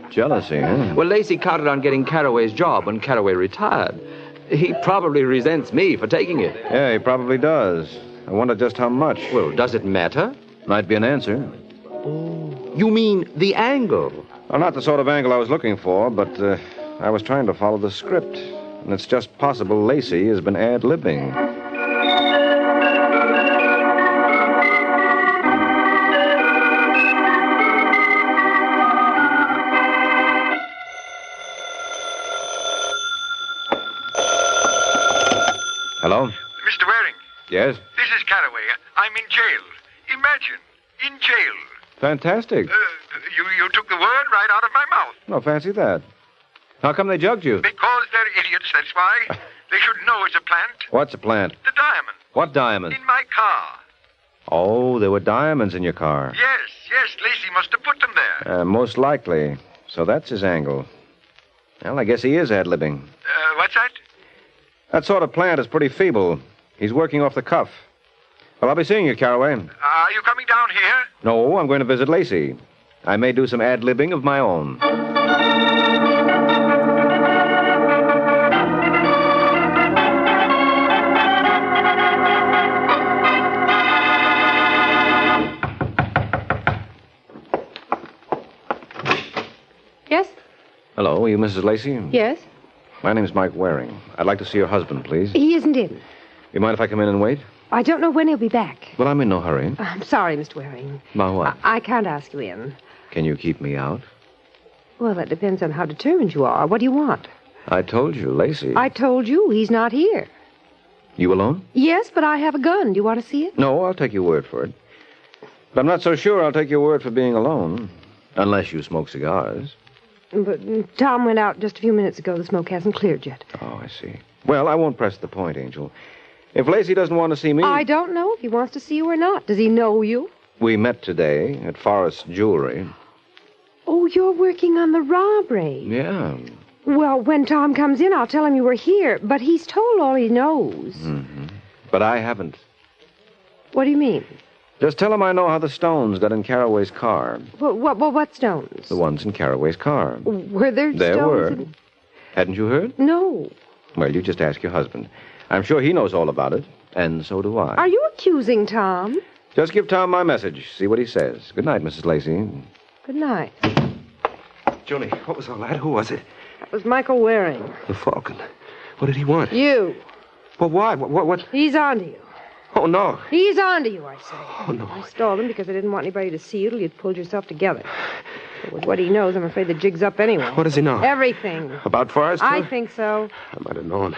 Jealousy, huh? Well, Lacey counted on getting Carraway's job when Carraway retired. He probably resents me for taking it. Yeah, he probably does. I wonder just how much. Well, does it matter? Might be an answer. You mean the angle? Well, not the sort of angle I was looking for, but I was trying to follow the script. And it's just possible Lacey has been ad-libbing. Hello? Mr. Waring, Yes? this is Caraway. I'm in jail. Imagine, in jail. Fantastic. You took the word right out of my mouth. No, fancy that. How come they jugged you? Because they're idiots, that's why. They should know it's a plant. What's a plant? The diamond. What diamond? In my car. Oh, there were diamonds in your car. Yes, Lacey must have put them there. Most likely. So that's his angle. Well, I guess he is ad-libbing. What's that? That sort of plant is pretty feeble. He's working off the cuff. Well, I'll be seeing you, Caraway. Are you coming down here? No, I'm going to visit Lacey. I may do some ad-libbing of my own. Yes? Hello, are you Mrs. Lacey? Yes? My name's Mike Waring. I'd like to see your husband, please. He isn't in. You mind if I come in and wait? I don't know when he'll be back. Well, I'm in no hurry. I'm sorry, Mr. Waring. About what? I can't ask you in. Can you keep me out? Well, that depends on how determined you are. What do you want? I told you, Lacey. I told you he's not here. You alone? Yes, but I have a gun. Do you want to see it? No, I'll take your word for it. But I'm not so sure I'll take your word for being alone. Unless you smoke cigars. But Tom went out just a few minutes ago. The smoke hasn't cleared yet. Oh, I see. Well, I won't press the point, Angel. If Lacey doesn't want to see me... I don't know if he wants to see you or not. Does he know you? We met today at Forrest's Jewelry. Oh, you're working on the robbery. Yeah. Well, when Tom comes in, I'll tell him you were here. But he's told all he knows. Mm-hmm. But I haven't. What do you mean? Just tell him I know how the stones got in Caraway's car. What stones? The ones in Caraway's car. Were there There stones? were. Hadn't you heard? No. Well, you just ask your husband. I'm sure he knows all about it, and so do I. Are you accusing Tom? Just give Tom my message. See what he says. Good night, Mrs. Lacey. Good night. Junie, what was all that? Who was it? That was Michael Waring. The Falcon. What did he want? You. Well, why? What? He's on to you. Oh, no. He's on to you, I say. Oh, no. I stalled him because I didn't want anybody to see you till you'd pulled yourself together. But with what he knows, I'm afraid the jig's up anyway. What does he know? Everything. About Forrest? I think so. I might have known.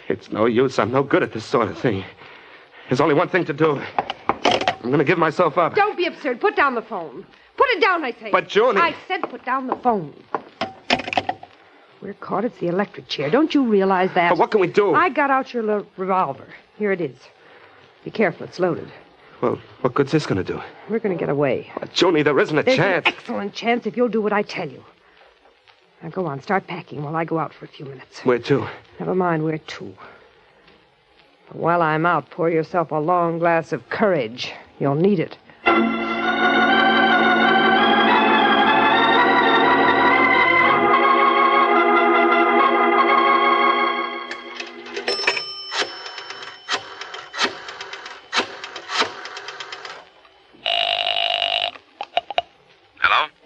It's no use. I'm no good at this sort of thing. There's only one thing to do. I'm going to give myself up. Don't be absurd. Put down the phone. Put it down, I say. But, Junie... I said put down the phone. We're caught. It's the electric chair. Don't you realize that? But what can we do? I got out your revolver. Here it is. Be careful. It's loaded. Well, what good's this going to do? We're going to get away. Junie, there isn't a There's chance. An excellent chance if you'll do what I tell you. Now go on. Start packing while I go out for a few minutes. Where to? Never mind where to. But while I'm out, pour yourself a long glass of courage. You'll need it.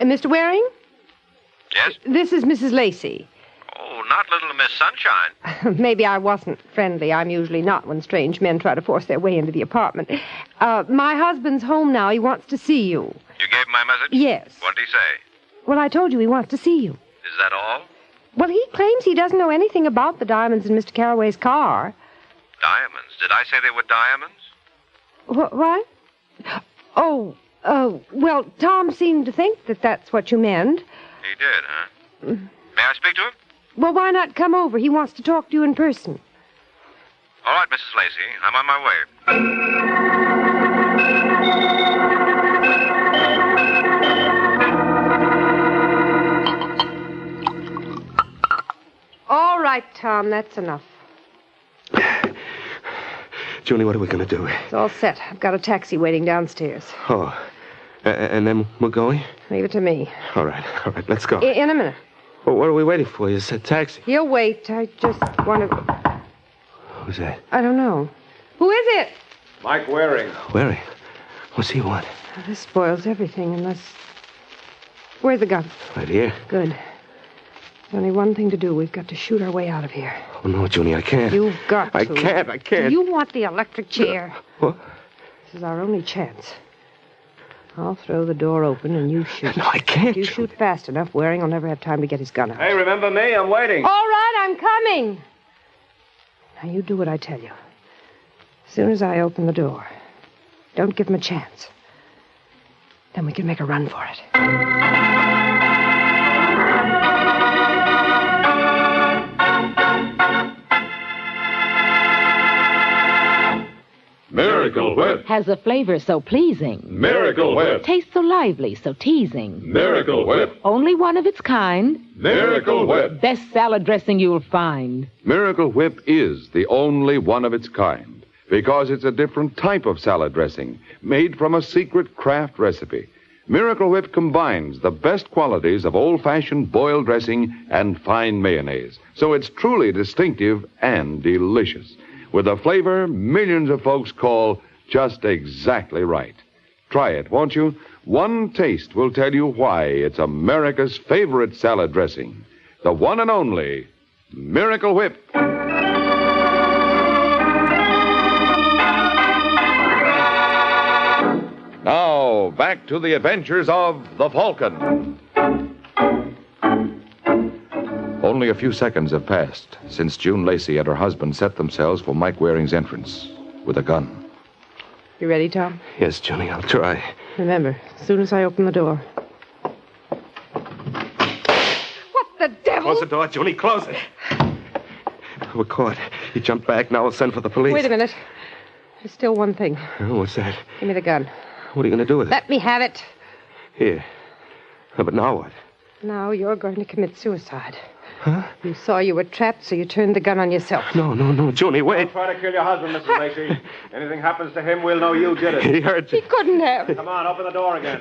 Mr. Waring? Yes? This is Mrs. Lacey. Oh, not little Miss Sunshine. Maybe I wasn't friendly. I'm usually not when strange men try to force their way into the apartment. My husband's home now. He wants to see you. You gave him my message? Yes. What'd he say? Well, I told you he wants to see you. Is that all? Well, he claims he doesn't know anything about the diamonds in Mr. Carraway's car. Diamonds? Did I say they were diamonds? What? Oh, well, Tom seemed to think that that's what you meant. He did, huh? May I speak to him? Well, why not come over? He wants to talk to you in person. All right, Mrs. Lacey. I'm on my way. All right, Tom, that's enough. Junie, what are we going to do? It's all set. I've got a taxi waiting downstairs. Oh, and then we're going? Leave it to me. All right, let's go. In a minute. Well, what are we waiting for? You said taxi. He'll wait. I just want to... Who's that? I don't know. Who is it? Mike Waring. Waring? What's he want? This spoils everything unless... Where's the gun? Right here. Good. There's only one thing to do. We've got to shoot our way out of here. Oh, no, Junie, I can't. You've got to. I can't. You want the electric chair. What? This is our only chance. I'll throw the door open and you shoot. No, I can't. If you shoot fast enough, Waring will never have time to get his gun out. Hey, remember me? I'm waiting. All right, I'm coming. Now, you do what I tell you. As soon as I open the door, don't give him a chance. Then we can make a run for it. Miracle Whip. Has a flavor so pleasing. Miracle Whip. Tastes so lively, so teasing. Miracle Whip. Only one of its kind. Miracle Whip. Best salad dressing you'll find. Miracle Whip is the only one of its kind because it's a different type of salad dressing made from a secret craft recipe. Miracle Whip combines the best qualities of old-fashioned boiled dressing and fine mayonnaise, so it's truly distinctive and delicious, with a flavor millions of folks call just exactly right. Try it, won't you? One taste will tell you why it's America's favorite salad dressing. The one and only Miracle Whip. Now, back to the adventures of the Falcon. Only a few seconds have passed since June Lacey and her husband set themselves for Mike Waring's entrance with a gun. You ready, Tom? Yes, Johnny, I'll try. Remember, as soon as I open the door. What the devil? Close the door, Johnny, close it. We're caught. He jumped back. Now we'll send for the police. Wait a minute. There's still one thing. Oh, what's that? Give me the gun. What are you going to do with it? Let me have it. Here. Oh, but now what? Now you're going to commit suicide. Huh? You saw you were trapped, so you turned the gun on yourself. No, Johnny, wait. Don't try to kill your husband, Mrs. Lacey. Anything happens to him, we'll know you did it. He hurt you. He couldn't have. Come on, open the door again.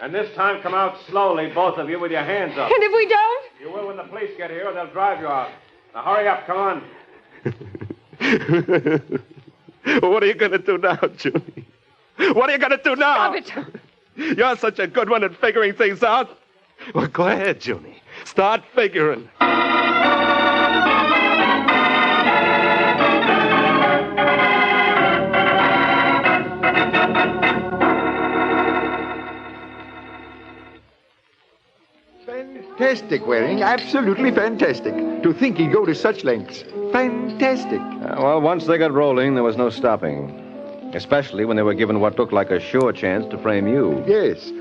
And this time, come out slowly, both of you, with your hands up. And if we don't? You will when the police get here, or they'll drive you out. Now, hurry up, come on. What are you going to do now, Johnny? What are you going to do now? Stop it. You're such a good one at figuring things out. Well, go ahead, Johnny. Start figuring. Fantastic, Waring. Absolutely fantastic. To think he'd go to such lengths. Fantastic. Well, once they got rolling, there was no stopping. Especially when they were given what looked like a sure chance to frame you. Yes.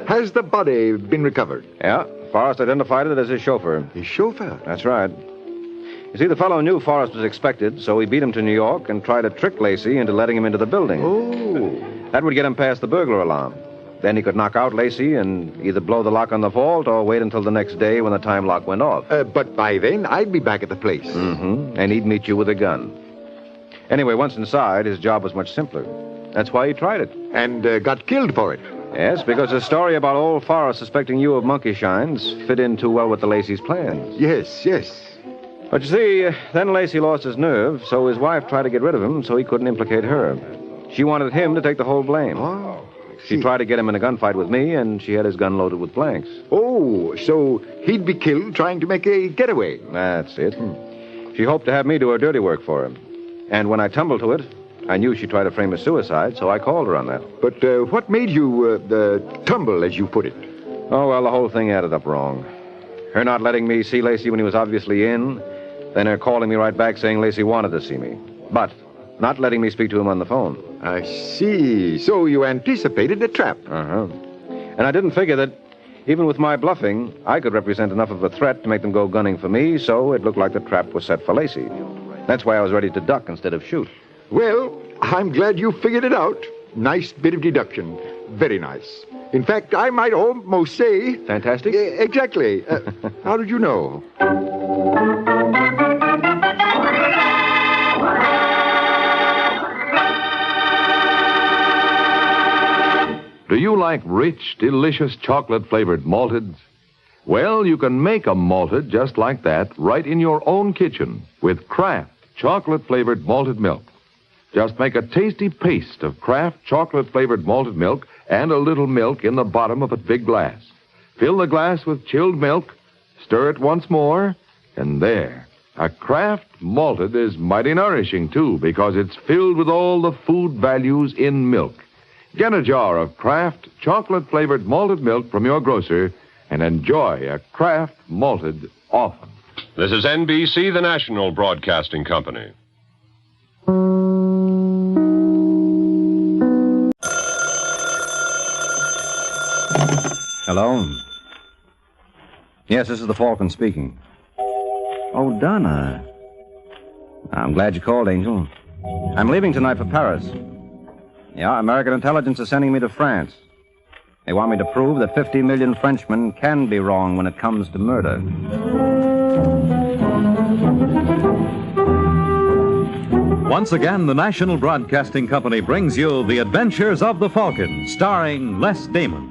Has the body been recovered? Yeah. Forrest identified it as his chauffeur. His chauffeur? That's right. You see, the fellow knew Forrest was expected, so he beat him to New York and tried to trick Lacey into letting him into the building. Oh. That would get him past the burglar alarm. Then he could knock out Lacey and either blow the lock on the vault or wait until the next day when the time lock went off. But by then, I'd be back at the place. Mm-hmm. And he'd meet you with a gun. Anyway, once inside, his job was much simpler. That's why he tried it. And got killed for it. Yes, because the story about old Forrest suspecting you of monkey shines fit in too well with the Lacey's plans. Yes. But you see, then Lacey lost his nerve, so his wife tried to get rid of him so he couldn't implicate her. She wanted him to take the whole blame. Oh, she tried to get him in a gunfight with me, and she had his gun loaded with blanks. Oh, so he'd be killed trying to make a getaway. That's it. She hoped to have me do her dirty work for him. And when I tumbled to it, I knew she'd try to frame a suicide, so I called her on that. But what made you tumble, as you put it? Oh, well, the whole thing added up wrong. Her not letting me see Lacey when he was obviously in, then her calling me right back saying Lacey wanted to see me, but not letting me speak to him on the phone. I see. So you anticipated a trap. Uh-huh. And I didn't figure that, even with my bluffing, I could represent enough of a threat to make them go gunning for me, so it looked like the trap was set for Lacey. That's why I was ready to duck instead of shoot. Well, I'm glad you figured it out. Nice bit of deduction. Very nice. In fact, I might almost say... Fantastic? Exactly. How did you know? Do you like rich, delicious chocolate-flavored malteds? Well, you can make a malted just like that right in your own kitchen with Kraft chocolate-flavored malted milk. Just make a tasty paste of Kraft chocolate-flavored malted milk and a little milk in the bottom of a big glass. Fill the glass with chilled milk, stir it once more, and there. A Kraft malted is mighty nourishing, too, because it's filled with all the food values in milk. Get a jar of Kraft chocolate-flavored malted milk from your grocer and enjoy a Kraft malted often. This is NBC, the national broadcasting company. Hello? Yes, this is the Falcon speaking. Oh, Donna. I'm glad you called, Angel. I'm leaving tonight for Paris. Yeah, American intelligence is sending me to France. They want me to prove that 50 million Frenchmen can be wrong when it comes to murder. Once again, the National Broadcasting Company brings you The Adventures of the Falcon, starring Les Damon.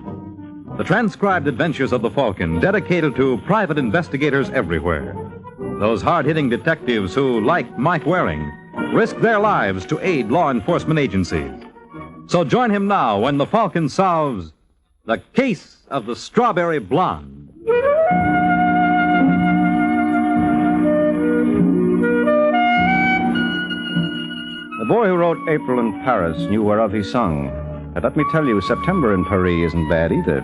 The transcribed adventures of the Falcon, dedicated to private investigators everywhere. Those hard-hitting detectives who, like Mike Waring, risk their lives to aid law enforcement agencies. So join him now when the Falcon solves the case of the Strawberry Blonde. The boy who wrote April in Paris knew whereof he sung. But let me tell you, September in Paris isn't bad either.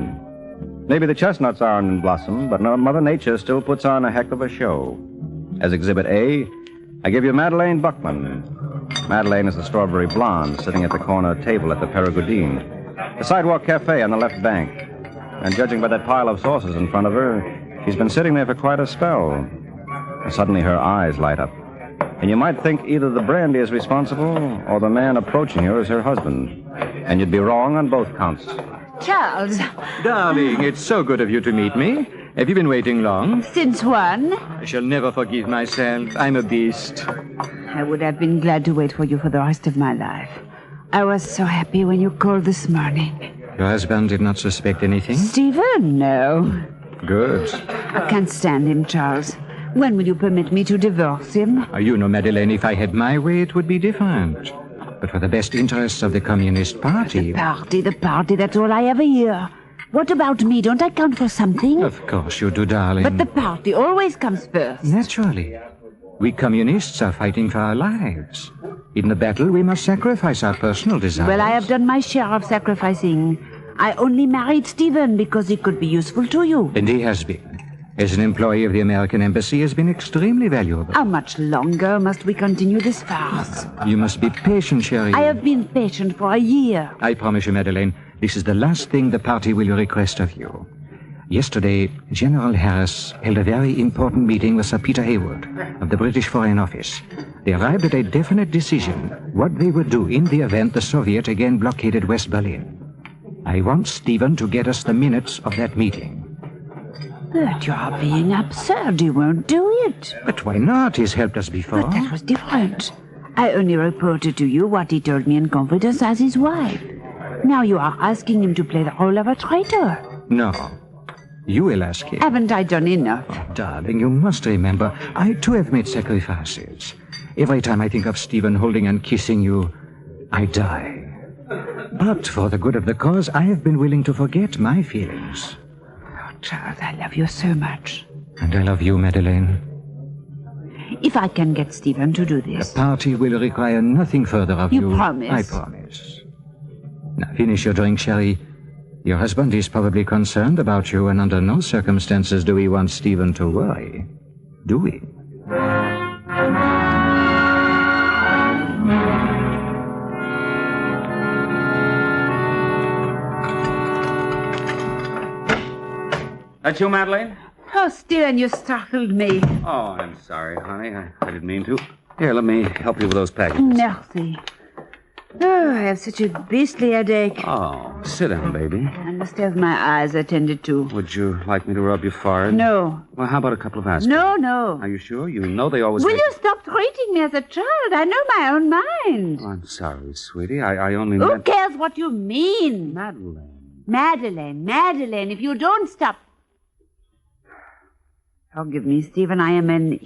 Maybe the chestnuts aren't in blossom, but Mother Nature still puts on a heck of a show. As Exhibit A, I give you Madeleine Buckman. Madeleine is the strawberry blonde sitting at the corner table at the Perigordine, the sidewalk cafe on the left bank. And judging by that pile of saucers in front of her, she's been sitting there for quite a spell. And suddenly her eyes light up. And you might think either the brandy is responsible or the man approaching her is her husband. And you'd be wrong on both counts. Charles. Darling, it's so good of you to meet me. Have you been waiting long? Since when? I shall never forgive myself. I'm a beast. I would have been glad to wait for you for the rest of my life. I was so happy when you called this morning. Your husband did not suspect anything? Stephen, no. Good. I can't stand him, Charles. When will you permit me to divorce him? You know, Madeleine, if I had my way, it would be different. But for the best interests of the Communist Party... The party, that's all I ever hear. What about me? Don't I count for something? Of course you do, darling. But the party always comes first. Naturally. We communists are fighting for our lives. In the battle, we must sacrifice our personal desires. Well, I have done my share of sacrificing. I only married Stephen because he could be useful to you. And he has been. As an employee of the American Embassy, he has been extremely valuable. How much longer must we continue this farce? You must be patient, Cherie. I have been patient for a year. I promise you, Madeleine, this is the last thing the party will request of you. Yesterday, General Harris held a very important meeting with Sir Peter Haywood of the British Foreign Office. They arrived at a definite decision what they would do in the event the Soviet again blockaded West Berlin. I want Stephen to get us the minutes of that meeting. But you are being absurd. You won't do it. But why not? He's helped us before. But that was different. I only reported to you what he told me in confidence as his wife. Now you are asking him to play the role of a traitor. No. You will ask him. Haven't I done enough? Oh, darling, you must remember, I too have made sacrifices. Every time I think of Stephen holding and kissing you, I die. But for the good of the cause, I have been willing to forget my feelings. Charles, I love you so much. And I love you, Madeleine. If I can get Stephen to do this... The party will require nothing further of you. You promise? I promise. Now, finish your drink, Cherie. Your husband is probably concerned about you, and under no circumstances do we want Stephen to worry. Do we? That's you, Madeleine? Oh, Stephen, you startled me. Oh, I'm sorry, honey. I didn't mean to. Here, let me help you with those packages. Merci. Oh, I have such a beastly headache. Oh, sit down, baby. I must have my eyes attended to. Would you like me to rub your forehead? No. Well, how about a couple of aspirin? No. Are you sure? You know they always... Will you stop treating me as a child? I know my own mind. Oh, I'm sorry, sweetie. I only Who meant... cares what you mean? Madeleine, if you don't stop... Forgive me, Stephen. I am an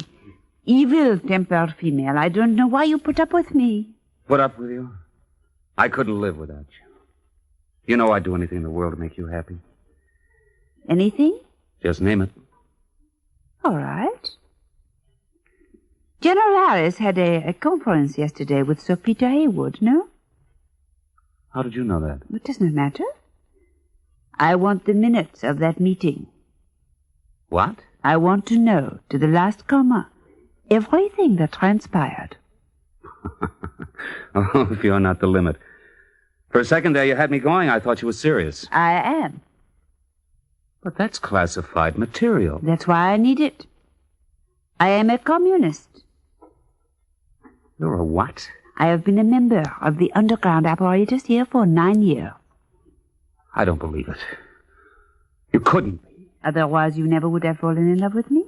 evil-tempered female. I don't know why you put up with me. Put up with you? I couldn't live without you. You know I'd do anything in the world to make you happy. Anything? Just name it. All right. General Harris had a conference yesterday with Sir Peter Haywood, no? How did you know that? It does not matter. I want the minutes of that meeting. What? I want to know, to the last comma, everything that transpired. Oh, if you're not the limit. For a second there, you had me going. I thought you were serious. I am. But that's classified material. That's why I need it. I am a communist. You're a what? I have been a member of the underground apparatus here for 9 years. I don't believe it. You couldn't be. Otherwise, you never would have fallen in love with me?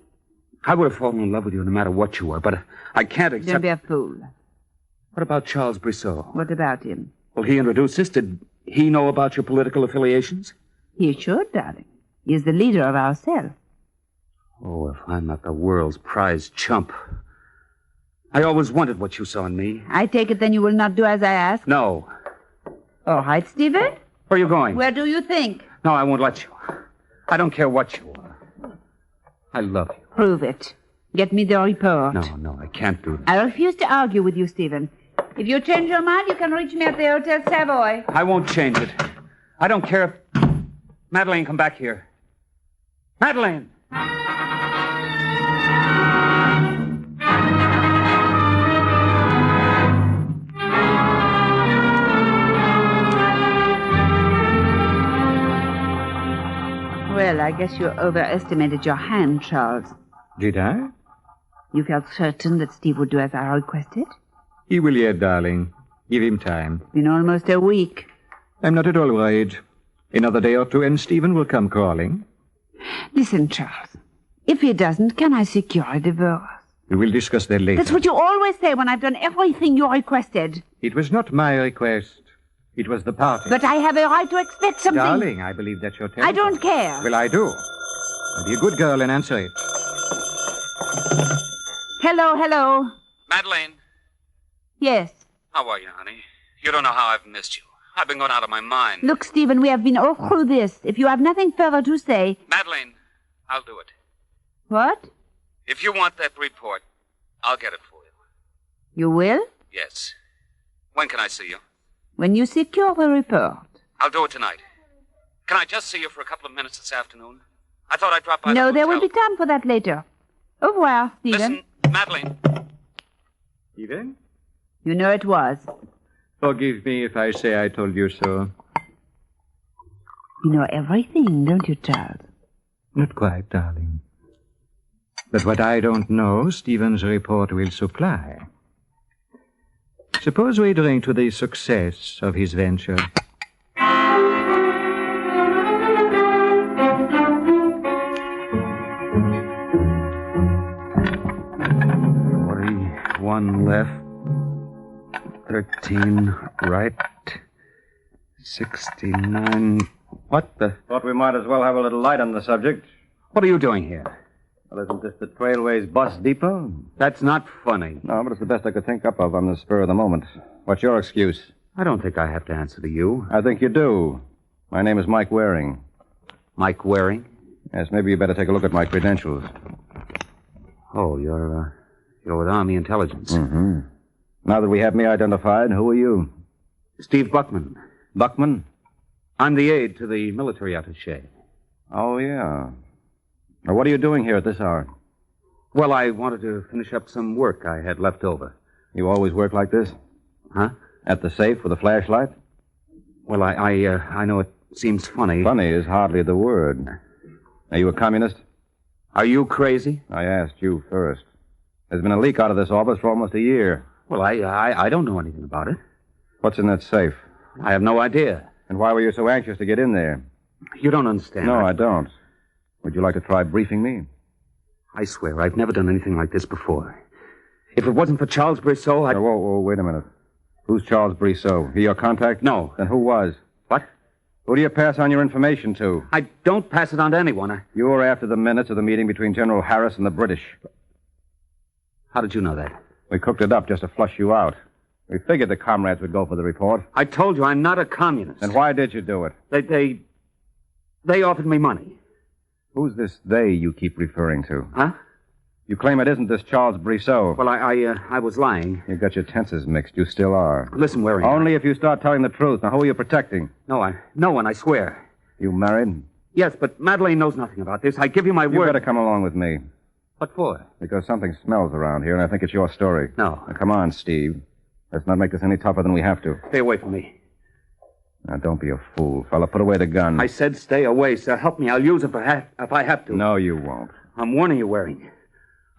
I would have fallen in love with you no matter what you were, but I can't accept... Don't be a fool. What about Charles Brissot? What about him? Well, he introduced us. Did he know about your political affiliations? He should, darling. He is the leader of our cell. Oh, if I'm not the world's prized chump. I always wondered what you saw in me. I take it then you will not do as I ask? No. All right, Stephen. Where are you going? Where do you think? No, I won't let you. I don't care what you are. I love you. Prove it. Get me the report. No, I can't do that. I refuse to argue with you, Stephen. If you change your mind, you can reach me at the Hotel Savoy. I won't change it. I don't care if... Madeleine, come back here. Madeleine! Well, I guess you overestimated your hand, Charles. Did I? You felt certain that Steve would do as I requested? He will yet, darling. Give him time. It's been almost a week. I'm not at all worried. Another day or two and Stephen will come crawling. Listen, Charles. If he doesn't, can I secure a divorce? We will discuss that later. That's what you always say when I've done everything you requested. It was not my request. It was the party. But I have a right to expect something. Darling, I believe that's your telephone. I don't care. Well, I do. Now be a good girl and answer it. Hello. Madeleine. Yes. How are you, honey? You don't know how I've missed you. I've been going out of my mind. Look, Stephen, we have been all through this. If you have nothing further to say... Madeleine, I'll do it. What? If you want that report, I'll get it for you. You will? Yes. When can I see you? When you secure the report. I'll do it tonight. Can I just see you for a couple of minutes this afternoon? I thought I'd drop by No, the there hotel. will be time for that later. Au revoir, Stephen. Listen, Madeleine. Stephen? You know it was. Forgive me if I say I told you so. You know everything, don't you, Charles? Not quite, darling. But what I don't know, Stephen's report will supply. Suppose we drink to the success of his venture. 41 left. 13 right. 69... What the... Thought we might as well have a little light on the subject. What are you doing here? Well, isn't this the Trailways bus depot? That's not funny. No, but it's the best I could think up of on the spur of the moment. What's your excuse? I don't think I have to answer to you. I think you do. My name is Mike Waring. Mike Waring? Yes, maybe you better take a look at my credentials. Oh, you're with Army Intelligence. Mm-hmm. Now that we have me identified, who are you? Steve Buckman. Buckman? I'm the aide to the military attaché. Oh, yeah. Now, what are you doing here at this hour? Well, I wanted to finish up some work I had left over. You always work like this? Huh? At the safe with a flashlight? Well, I know it seems funny. Funny is hardly the word. Are you a communist? Are you crazy? I asked you first. There's been a leak out of this office for almost a year. Well, I don't know anything about it. What's in that safe? I have no idea. And why were you so anxious to get in there? You don't understand. No, I don't. Would you like to try briefing me? I swear, I've never done anything like this before. If it wasn't for Charles Brissot, I'd... Whoa, wait a minute. Who's Charles Brissot? He your contact? No. Then who was? What? Who do you pass on your information to? I don't pass it on to anyone. You were after the minutes of the meeting between General Harris and the British. How did you know that? We cooked it up just to flush you out. We figured the comrades would go for the report. I told you I'm not a communist. Then why did you do it? They offered me money. Who's this they you keep referring to? Huh? You claim it isn't this Charles Brissot. Well, I was lying. You got your tenses mixed. You still are. Listen, Waring. Only if you start telling the truth. Now, who are you protecting? No one, I swear. You married? Yes, but Madeleine knows nothing about this. I give you my word. You better come along with me. What for? Because something smells around here, and I think it's your story. No. Now, come on, Steve. Let's not make this any tougher than we have to. Stay away from me. Now, don't be a fool, fella. Put away the gun. I said stay away, sir. Help me. I'll use it if I have to. No, you won't. I'm warning you, Waring.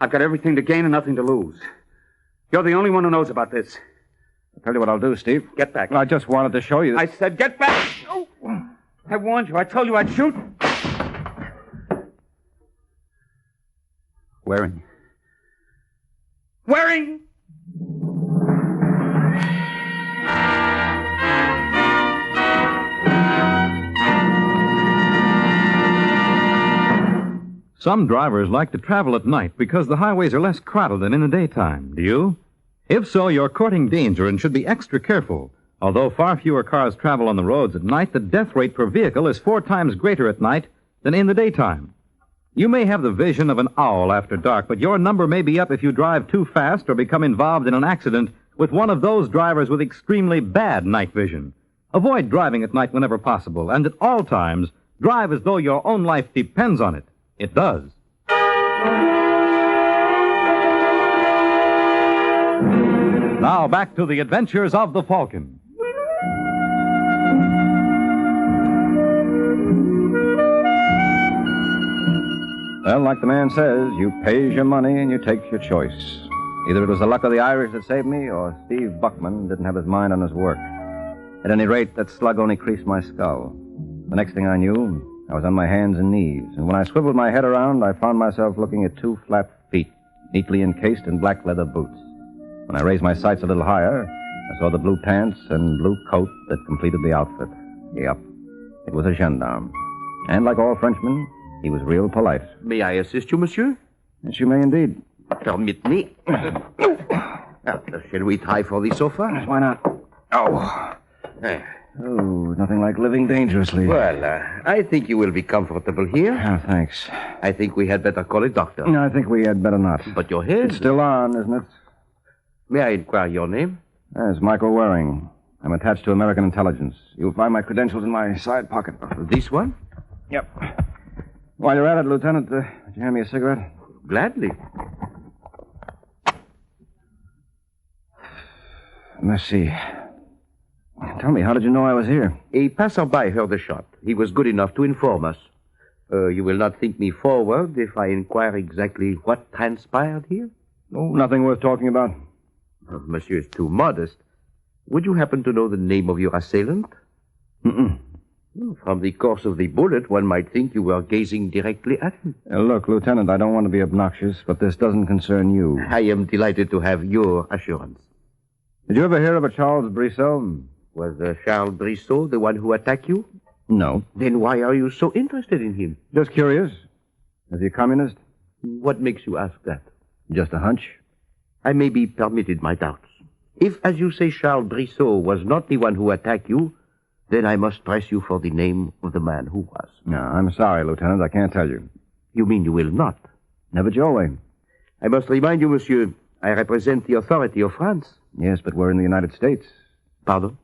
I've got everything to gain and nothing to lose. You're the only one who knows about this. I'll tell you what I'll do, Steve. Get back. I just wanted to show you that... I said get back! Oh. I warned you. I told you I'd shoot. Waring. Waring! Some drivers like to travel at night because the highways are less crowded than in the daytime. Do you? If so, you're courting danger and should be extra careful. Although far fewer cars travel on the roads at night, the death rate per vehicle is 4 times greater at night than in the daytime. You may have the vision of an owl after dark, but your number may be up if you drive too fast or become involved in an accident with one of those drivers with extremely bad night vision. Avoid driving at night whenever possible, and at all times, drive as though your own life depends on it. It does. Now back to the adventures of the Falcon. Well, like the man says, you pays your money and you takes your choice. Either it was the luck of the Irish that saved me, or Steve Buckman didn't have his mind on his work. At any rate, that slug only creased my skull. The next thing I knew, I was on my hands and knees, and when I swiveled my head around, I found myself looking at 2 flat feet, neatly encased in black leather boots. When I raised my sights a little higher, I saw the blue pants and blue coat that completed the outfit. Yep, it was a gendarme. And like all Frenchmen, he was real polite. May I assist you, monsieur? Yes, you may indeed. Permit me. Shall we try for the sofa? Why not? Oh. Oh, nothing like living dangerously. Well, I think you will be comfortable here. Oh, thanks. I think we had better call a doctor. No, I think we had better not. But your head... It's still on, isn't it? May I inquire your name? Yes, Michael Waring. I'm attached to American intelligence. You'll find my credentials in my side pocket. This one? Yep. While you're at it, Lieutenant, would you hand me a cigarette? Gladly. Let's see. Tell me, how did you know I was here? A passerby heard the shot. He was good enough to inform us. You will not think me forward if I inquire exactly what transpired here? Oh, nothing worth talking about. Monsieur is too modest. Would you happen to know the name of your assailant? Mm-mm. From the course of the bullet, one might think you were gazing directly at him. Look, Lieutenant, I don't want to be obnoxious, but this doesn't concern you. I am delighted to have your assurance. Did you ever hear of a Charles Brissot? Was Charles Brissot the one who attacked you? No. Then why are you so interested in him? Just curious. Is he a communist? What makes you ask that? Just a hunch. I may be permitted my doubts. If, as you say, Charles Brissot was not the one who attacked you, then I must press you for the name of the man who was. No, I'm sorry, Lieutenant. I can't tell you. You mean you will not? Never your way. I must remind you, monsieur, I represent the authority of France. Yes, but we're in the United States. Pardon?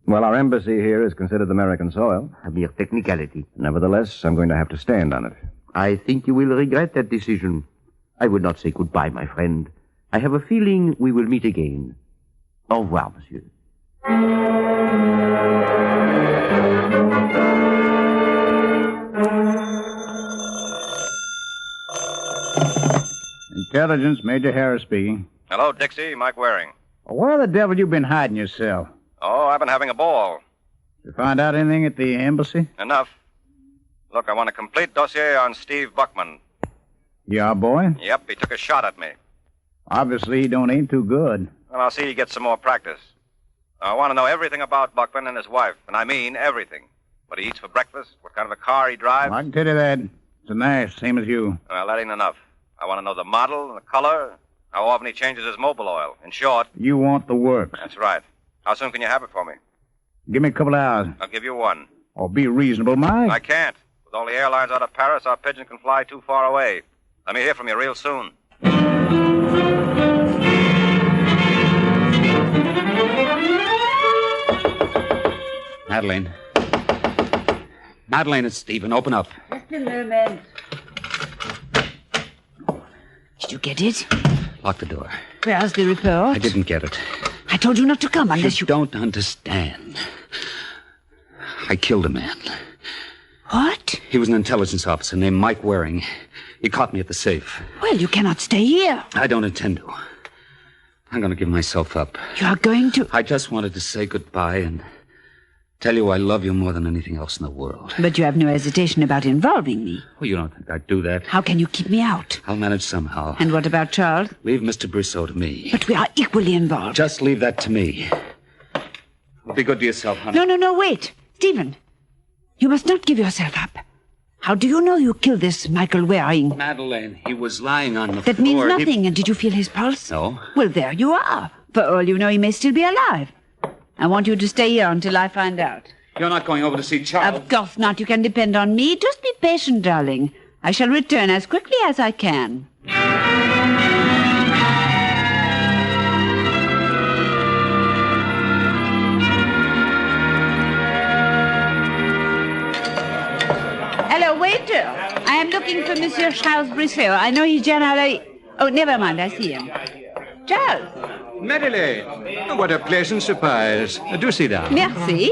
Well, our embassy here is considered American soil. A mere technicality. Nevertheless, I'm going to have to stand on it. I think you will regret that decision. I would not say goodbye, my friend. I have a feeling we will meet again. Au revoir, monsieur. Intelligence, Major Harris speaking. Hello, Dixie. Mike Waring. Where the devil you been hiding yourself? Oh, I've been having a ball. You find out anything at the embassy? Enough. Look, I want a complete dossier on Steve Buckman. Yeah, boy? Yep, he took a shot at me. Obviously, he don't aim too good. Well, I'll see he gets some more practice. I want to know everything about Buckman and his wife, and I mean everything. What he eats for breakfast, what kind of a car he drives. I can tell you that. It's a Nash, same as you. Well, that ain't enough. I want to know the model, the color, how often he changes his mobile oil. In short... You want the work. That's right. How soon can you have it for me? Give me a couple of hours. I'll give you one. Oh, be reasonable, Mike. I can't. With all the airlines out of Paris, our pigeon can fly too far away. Let me hear from you real soon. Madeleine. Madeleine, it's Stephen. Open up. Just a moment. Did you get it? Lock the door. Where's the report? I didn't get it. I told you not to come unless you... don't understand. I killed a man. What? He was an intelligence officer named Mike Waring. He caught me at the safe. Well, you cannot stay here. I don't intend to. I'm going to give myself up. You are going to... I just wanted to say goodbye and tell you I love you more than anything else in the world. But you have no hesitation about involving me. Well, you don't think I'd do that. How can you keep me out? I'll manage somehow. And what about Charles? Leave Mr. Brissot to me. But we are equally involved. Just leave that to me. Be good to yourself, honey. No, wait. Stephen, you must not give yourself up. How do you know you killed this Michael Waring? Madeleine, he was lying on the floor. That means nothing. And did you feel his pulse? No. Well, there you are. For all you know, he may still be alive. I want you to stay here until I find out. You're not going over to see Charles? Of course not. You can depend on me. Just be patient, darling. I shall return as quickly as I can. Hello, waiter. I am looking for Monsieur Charles Brissot. I know he's generally... Oh, never mind. I see him. Charles. Madeleine, what a pleasant surprise. Do sit down. Merci.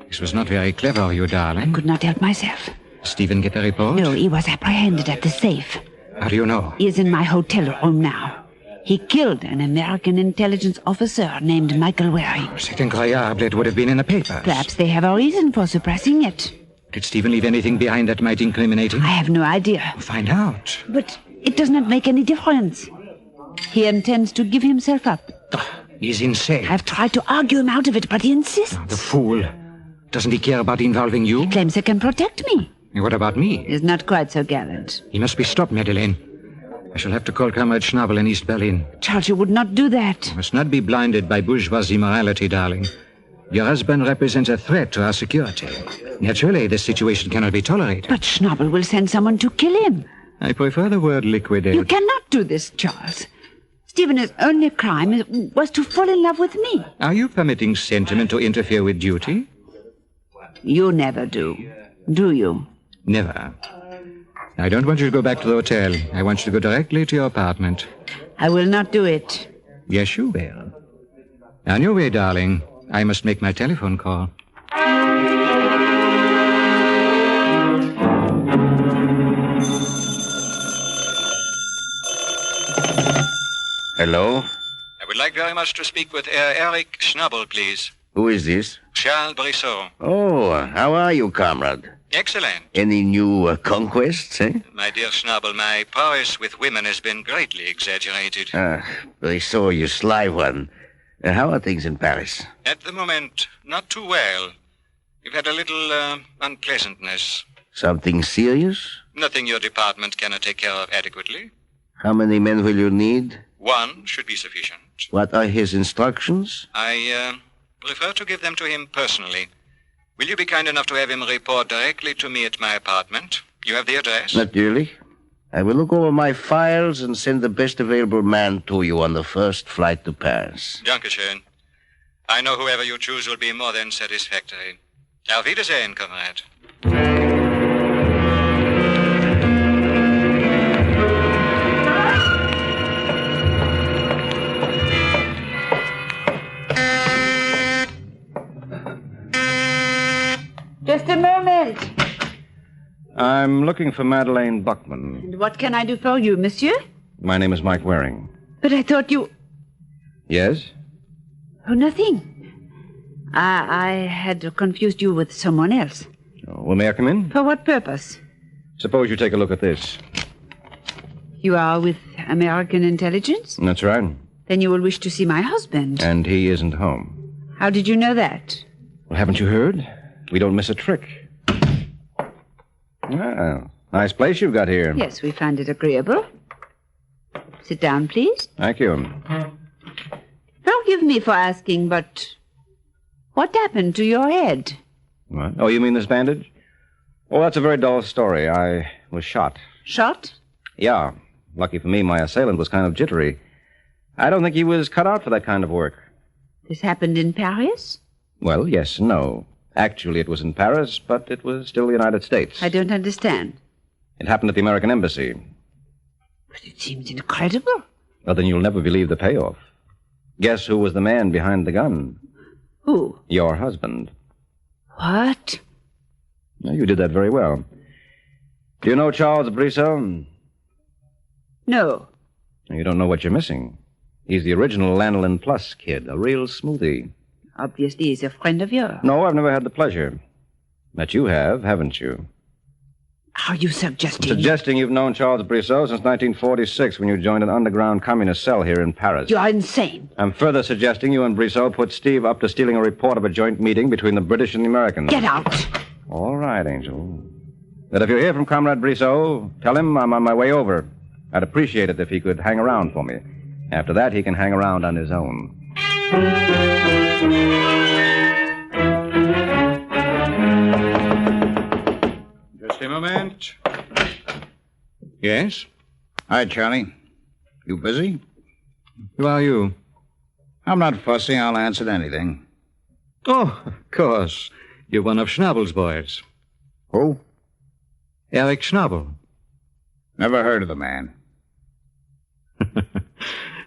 This was not very clever of you, darling. I could not help myself. Stephen get the report? No, he was apprehended at the safe. How do you know? He is in my hotel room now. He killed an American intelligence officer named Michael Waring. C'est incroyable. It would have been in the papers. Perhaps they have a reason for suppressing it. Did Stephen leave anything behind that might incriminate him? I have no idea. Find out. But it does not make any difference. He intends to give himself up. He's insane. I've tried to argue him out of it, but he insists. The fool. Doesn't he care about involving you? He claims he can protect me. And what about me? He's not quite so gallant. He must be stopped, Madeleine. I shall have to call Comrade Schnabel in East Berlin. Charles, you would not do that. You must not be blinded by bourgeoisie morality, darling. Your husband represents a threat to our security. Naturally, this situation cannot be tolerated. But Schnabel will send someone to kill him. I prefer the word liquidate. You cannot do this, Charles. Stephen's only crime was to fall in love with me. Are you permitting sentiment to interfere with duty? You never do you? Never. I don't want you to go back to the hotel. I want you to go directly to your apartment. I will not do it. Yes, you will. On your way, darling. I must make my telephone call. Hello? I would like very much to speak with Eric Schnabel, please. Who is this? Charles Brissot. Oh, how are you, comrade? Excellent. Any new conquests, eh? My dear Schnabel, my prowess with women has been greatly exaggerated. Brissot, you sly one. How are things in Paris? At the moment, not too well. You've had a little unpleasantness. Something serious? Nothing your department cannot take care of adequately. How many men will you need? One should be sufficient. What are his instructions? I prefer to give them to him personally. Will you be kind enough to have him report directly to me at my apartment? You have the address? Naturally. I will look over my files and send the best available man to you on the first flight to Paris. Dankeschön. I know whoever you choose will be more than satisfactory. Auf Wiedersehen, comrade. Just a moment. I'm looking for Madeleine Buckman. And what can I do for you, monsieur? My name is Mike Waring. But I thought you... Yes? Oh, nothing. I had confused you with someone else. Oh, well, may I come in? For what purpose? Suppose you take a look at this. You are with American intelligence? That's right. Then you will wish to see my husband. And he isn't home. How did you know that? Well, haven't you heard? We don't miss a trick. Well, nice place you've got here. Yes, we find it agreeable. Sit down, please. Thank you. Forgive me for asking, but what happened to your head? What? Oh, you mean this bandage? Oh, that's a very dull story. I was shot. Shot? Yeah. Lucky for me, my assailant was kind of jittery. I don't think he was cut out for that kind of work. This happened in Paris? Well, yes and no. Actually, it was in Paris, but it was still the United States. I don't understand. It happened at the American Embassy. But it seems incredible. Well, then you'll never believe the payoff. Guess who was the man behind the gun? Who? Your husband. What? Well, you did that very well. Do you know Charles Brissot? No. You don't know what you're missing. He's the original Lanolin Plus kid, a real smoothie. Obviously, he's a friend of yours. No, I've never had the pleasure. But you have, haven't you? Are you suggesting... I'm suggesting you've known Charles Brissot since 1946 when you joined an underground communist cell here in Paris. You're insane. I'm further suggesting you and Brissot put Steve up to stealing a report of a joint meeting between the British and the Americans. Get out. All right, Angel. But if you hear from Comrade Brissot, tell him I'm on my way over. I'd appreciate it if he could hang around for me. After that, he can hang around on his own. Just a moment. Yes? Hi, Charlie. You busy? Who are you? I'm not fussy. I'll answer to anything. Oh, of course. You're one of Schnabel's boys. Who? Eric Schnabel. Never heard of the man.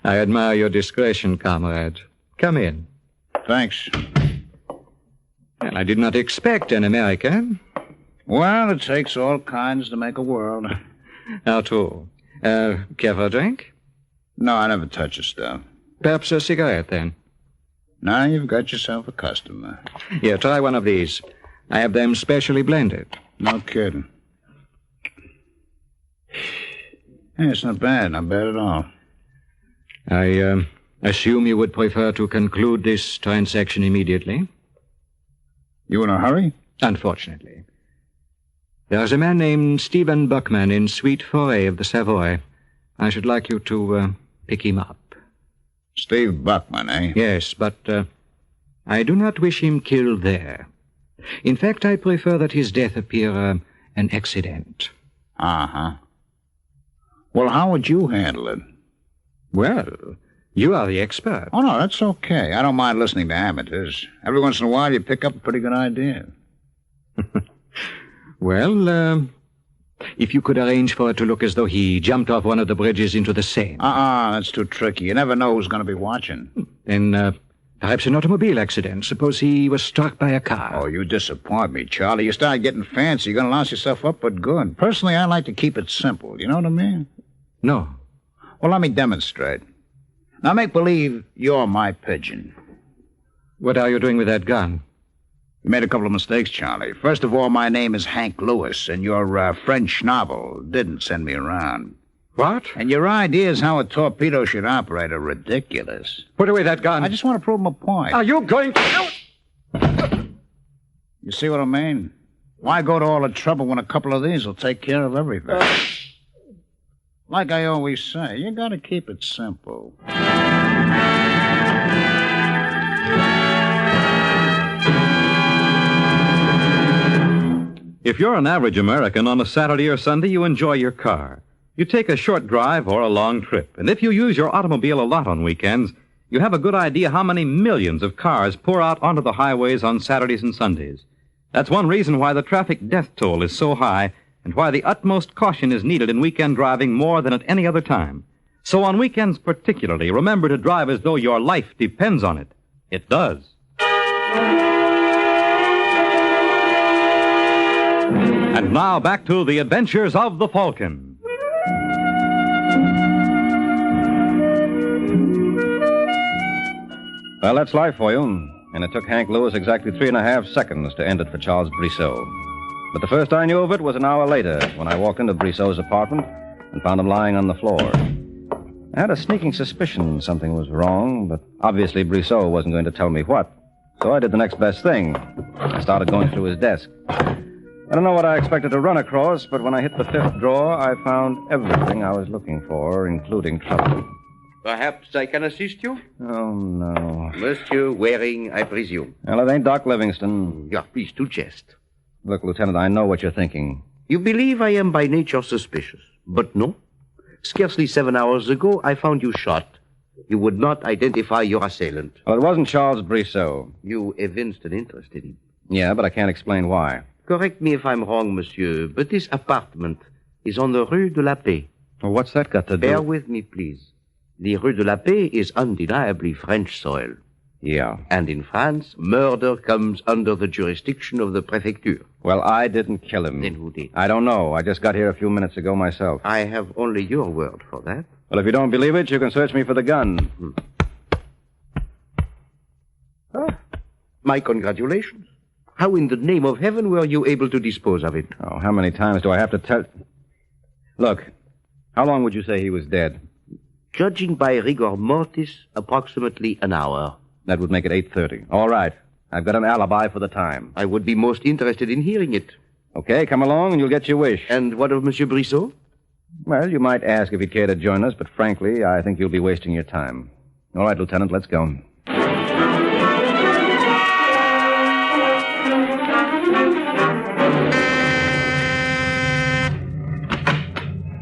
I admire your discretion, comrade. Come in. Thanks. Well, I did not expect an American. Well, it takes all kinds to make a world. How true. Care for a drink? No, I never touch the stuff. Perhaps a cigarette, then? Now you've got yourself a customer. Here, try one of these. I have them specially blended. No kidding. Hey, it's not bad at all. I assume you would prefer to conclude this transaction immediately? You in a hurry? Unfortunately. There's a man named Stephen Buckman in Suite 4A of the Savoy. I should like you to pick him up. Steve Buckman, eh? Yes, but I do not wish him killed there. In fact, I prefer that his death appear an accident. Uh-huh. Well, how would you handle it? Well, you are the expert. Oh, no, that's okay. I don't mind listening to amateurs. Every once in a while, you pick up a pretty good idea. Well, if you could arrange for it to look as though he jumped off one of the bridges into the Seine. That's too tricky. You never know who's going to be watching. Then, perhaps an automobile accident. Suppose he was struck by a car. Oh, you disappoint me, Charlie. You start getting fancy, you're going to louse yourself up but good. Personally, I like to keep it simple. You know what I mean? No. Well, let me demonstrate. Now, make believe you're my pigeon. What are you doing with that gun? You made a couple of mistakes, Charlie. First of all, my name is Hank Lewis, and your friend Schnabel didn't send me around. What? And your ideas how a torpedo should operate are ridiculous. Put away that gun. I just want to prove my point. Are you going to... You see what I mean? Why go to all the trouble when a couple of these will take care of everything? Like I always say, you got to keep it simple. If you're an average American, on a Saturday or Sunday, you enjoy your car. You take a short drive or a long trip. And if you use your automobile a lot on weekends, you have a good idea how many millions of cars pour out onto the highways on Saturdays and Sundays. That's one reason why the traffic death toll is so high and why the utmost caution is needed in weekend driving more than at any other time. So on weekends particularly, remember to drive as though your life depends on it. It does. And now back to the adventures of the Falcon. Well, that's life for you. And it took Hank Lewis exactly 3.5 seconds to end it for Charles Brissot. But the first I knew of it was an hour later when I walked into Brissot's apartment and found him lying on the floor. I had a sneaking suspicion something was wrong, but obviously Brissot wasn't going to tell me what. So I did the next best thing. I started going through his desk. I don't know what I expected to run across, but when I hit the fifth drawer, I found everything I was looking for, including trouble. Perhaps I can assist you? Oh, no. Monsieur Waring, I presume. Well, it ain't Doc Livingston. You are pleased to jest. Look, Lieutenant, I know what you're thinking. You believe I am by nature suspicious, but no. Scarcely 7 hours ago, I found you shot. You would not identify your assailant. Well, it wasn't Charles Brissot. You evinced an interest in him. Yeah, but I can't explain why. Correct me if I'm wrong, monsieur, but this apartment is on the Rue de la Paix. Well, what's that got to do? Bear with me, please. The Rue de la Paix is undeniably French soil. Yeah. And in France, murder comes under the jurisdiction of the prefecture. Well, I didn't kill him. Then who did? I don't know. I just got here a few minutes ago myself. I have only your word for that. Well, if you don't believe it, you can search me for the gun. My congratulations. How in the name of heaven were you able to dispose of it? Oh, how many times do I have to tell... Look, how long would you say he was dead? Judging by rigor mortis, approximately an hour. That would make it 8:30. All right. I've got an alibi for the time. I would be most interested in hearing it. Okay, come along and you'll get your wish. And what of Monsieur Brissot? Well, you might ask if he'd care to join us, but frankly, I think you'll be wasting your time. All right, Lieutenant, let's go.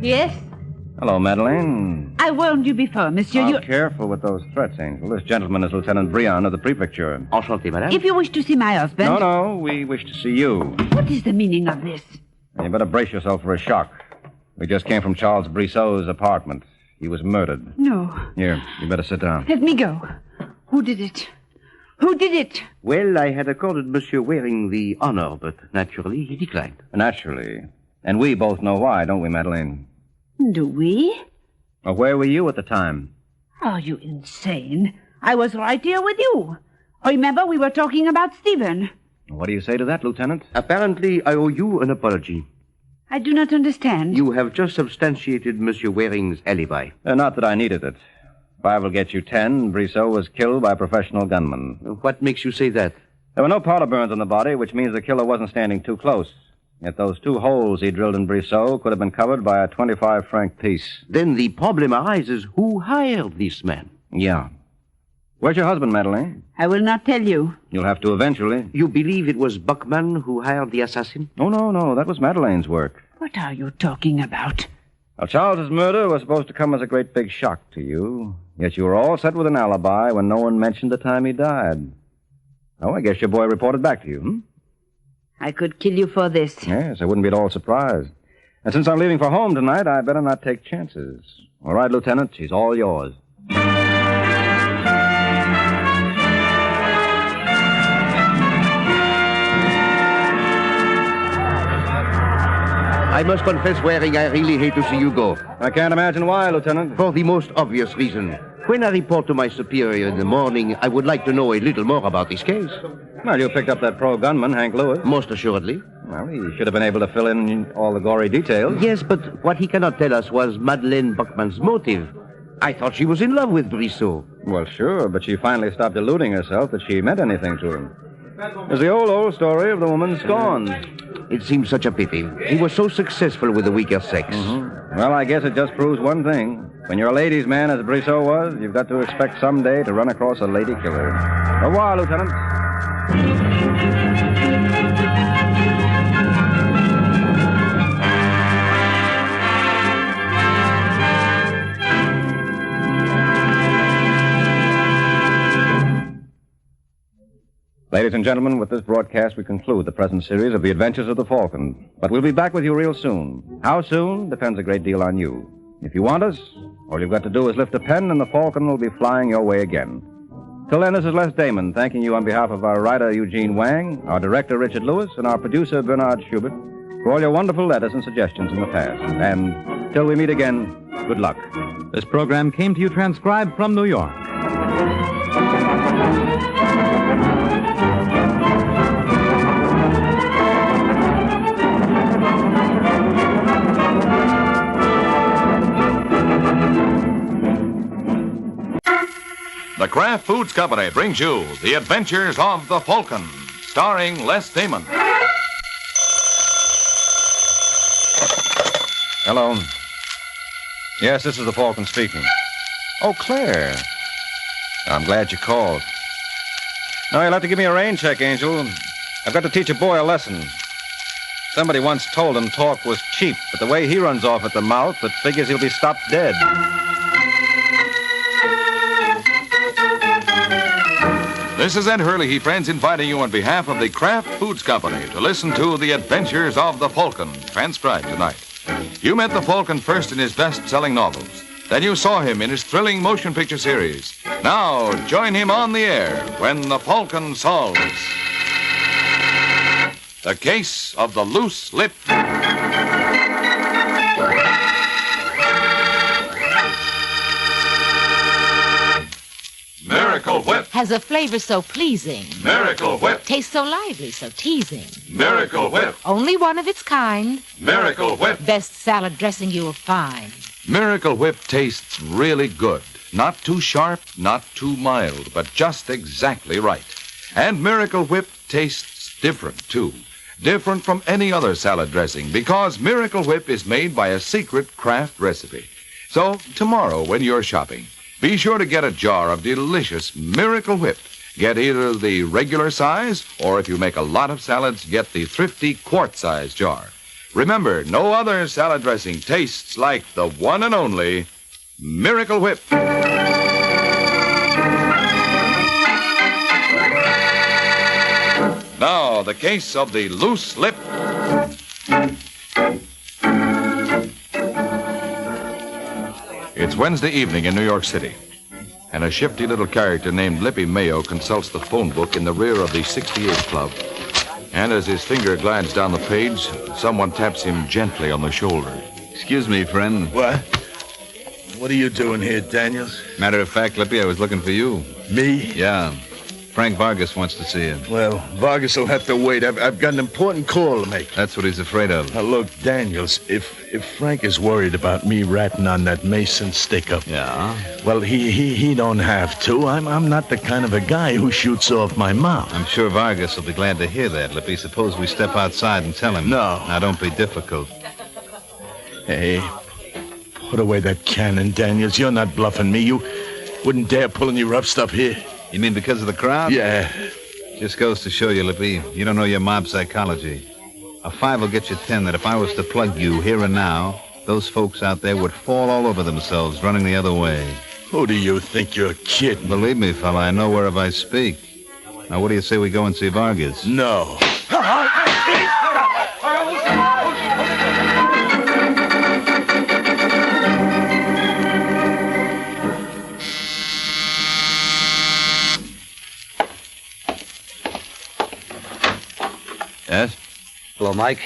Yes? Hello, Madeleine. I warned you before, monsieur. Oh, careful with those threats, Angel. This gentleman is Lieutenant Briand of the Prefecture. Enchanté, madame. If you wish to see my husband... No, we wish to see you. What is the meaning of this? You better brace yourself for a shock. We just came from Charles Brissot's apartment. He was murdered. No. Here, you better sit down. Let me go. Who did it? Who did it? Well, I had accorded Monsieur Waring the honor, but naturally he declined. Naturally. And we both know why, don't we, Madeleine? Do we? Well, where were you at the time? Are you insane? I was right here with you. Remember, we were talking about Stephen. What do you say to that, Lieutenant? Apparently, I owe you an apology. I do not understand. You have just substantiated Monsieur Waring's alibi. Not that I needed it. 5 will get you 10. Brissot was killed by a professional gunman. What makes you say that? There were no powder burns on the body, which means the killer wasn't standing too close. Yet those 2 holes he drilled in Brissot could have been covered by a 25-franc piece. Then the problem arises, who hired this man? Yeah. Where's your husband, Madeleine? I will not tell you. You'll have to eventually. You believe it was Buckman who hired the assassin? Oh, no. That was Madeleine's work. What are you talking about? Well, Charles's murder was supposed to come as a great big shock to you. Yet you were all set with an alibi when no one mentioned the time he died. Oh, I guess your boy reported back to you, hmm? I could kill you for this. Yes, I wouldn't be at all surprised. And since I'm leaving for home tonight, I better not take chances. All right, Lieutenant, she's all yours. I must confess, Waring, I really hate to see you go. I can't imagine why, Lieutenant. For the most obvious reason. When I report to my superior in the morning, I would like to know a little more about this case. Well, you picked up that pro-gunman, Hank Lewis. Most assuredly. Well, he should have been able to fill in all the gory details. Yes, but what he cannot tell us was Madeleine Buckman's motive. I thought she was in love with Brissot. Well, sure, but she finally stopped deluding herself that she meant anything to him. There's the old story of the woman scorned. It seems such a pity. He was so successful with the weaker sex. Mm-hmm. Well, I guess it just proves one thing. When you're a ladies' man, as Brissot was, you've got to expect someday to run across a lady killer. Au revoir, Lieutenant. Ladies and gentlemen, with this broadcast, we conclude the present series of The Adventures of the Falcon. But we'll be back with you real soon. How soon depends a great deal on you. If you want us, all you've got to do is lift a pen and the Falcon will be flying your way again. Till then, this is Les Damon, thanking you on behalf of our writer, Eugene Wang, our director, Richard Lewis, and our producer, Bernard Schubert, for all your wonderful letters and suggestions in the past. And till we meet again, good luck. This program came to you transcribed from New York. The Kraft Foods Company brings you The Adventures of the Falcon, starring Les Damon. Hello. Yes, this is the Falcon speaking. Oh, Claire. I'm glad you called. No, you'll have to give me a rain check, Angel. I've got to teach a boy a lesson. Somebody once told him talk was cheap, but the way he runs off at the mouth, it figures he'll be stopped dead. This is Ed Hurley, friends, inviting you on behalf of the Kraft Foods Company to listen to The Adventures of the Falcon, transcribed tonight. You met the Falcon first in his best-selling novels. Then you saw him in his thrilling motion picture series. Now, join him on the air when the Falcon solves the case of the loose lip. Miracle Whip. Has a flavor so pleasing. Miracle Whip. Tastes so lively, so teasing. Miracle Whip. Only one of its kind. Miracle Whip. Best salad dressing you'll find. Miracle Whip tastes really good. Not too sharp, not too mild, but just exactly right. And Miracle Whip tastes different, too. Different from any other salad dressing, because Miracle Whip is made by a secret Kraft recipe. So, tomorrow when you're shopping, be sure to get a jar of delicious Miracle Whip. Get either the regular size, or if you make a lot of salads, get the thrifty quart-size jar. Remember, no other salad dressing tastes like the one and only Miracle Whip. Now, the case of the loose lip. It's Wednesday evening in New York City, and a shifty little character named Lippy Mayo consults the phone book in the rear of the 68 Club. And as his finger glides down the page, someone taps him gently on the shoulder. Excuse me, friend. What? What are you doing here, Daniels? Matter of fact, Lippy, I was looking for you. Me? Yeah. Frank Vargas wants to see you. Well, Vargas will have to wait. I've got an important call to make. That's what he's afraid of. Now, look, Daniels, if Frank is worried about me ratting on that Mason stick-up... Yeah? Well, he don't have to. I'm not the kind of a guy who shoots off my mouth. I'm sure Vargas will be glad to hear that, Lippy. Suppose we step outside and tell him. No. Now, don't be difficult. Hey, put away that cannon, Daniels. You're not bluffing me. You wouldn't dare pull any rough stuff here. You mean because of the crowd? Yeah. Just goes to show you, Lippy, you don't know your mob psychology. A 5 will get you 10 that if I was to plug you here and now, those folks out there would fall all over themselves running the other way. Who do you think you're kidding? Believe me, fella, I know whereof I speak. Now, what do you say we go and see Vargas? No. Yes? Hello, Mike.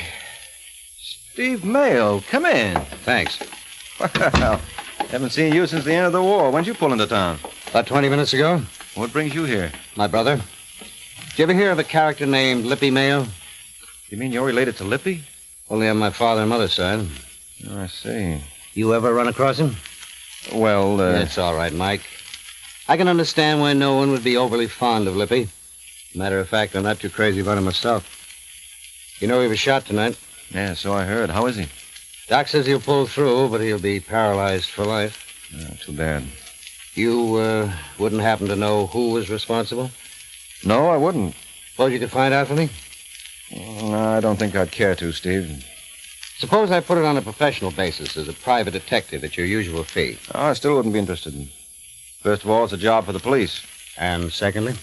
Steve Mayo, come in. Thanks. Well, haven't seen you since the end of the war. When'd you pull into town? About 20 minutes ago. What brings you here? My brother. Did you ever hear of a character named Lippy Mayo? You mean you're related to Lippy? Only on my father and mother's side. Oh, I see. You ever run across him? Well, It's all right, Mike. I can understand why no one would be overly fond of Lippy. Matter of fact, I'm not too crazy about him myself. You know he was shot tonight. Yeah, so I heard. How is he? Doc says he'll pull through, but he'll be paralyzed for life. Too bad. You wouldn't happen to know who was responsible? No, I wouldn't. Suppose you could find out for me? No, I don't think I'd care to, Steve. Suppose I put it on a professional basis as a private detective at your usual fee. Oh, I still wouldn't be interested. First of all, it's a job for the police. And secondly?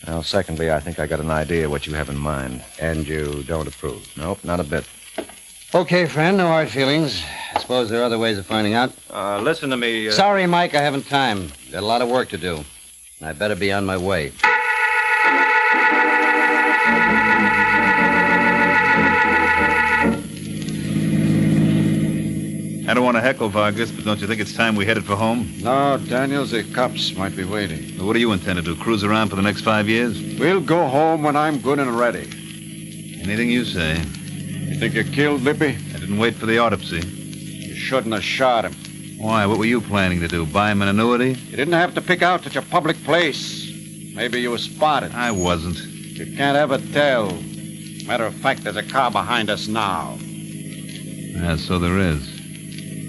Well, secondly, I think I got an idea what you have in mind. And you don't approve? Nope, not a bit. Okay, friend, no hard feelings. I suppose there are other ways of finding out. Listen to me. Sorry, Mike, I haven't time. Got a lot of work to do. I better be on my way. I don't want to heckle Vargas, but don't you think it's time we headed for home? No, Daniels, the cops might be waiting. Well, what do you intend to do, cruise around for the next 5 years? We'll go home when I'm good and ready. Anything you say. You think you killed Lippy? I didn't wait for the autopsy. You shouldn't have shot him. Why? What were you planning to do? Buy him an annuity? You didn't have to pick out such a public place. Maybe you were spotted. I wasn't. You can't ever tell. Matter of fact, there's a car behind us now. Yeah, so there is.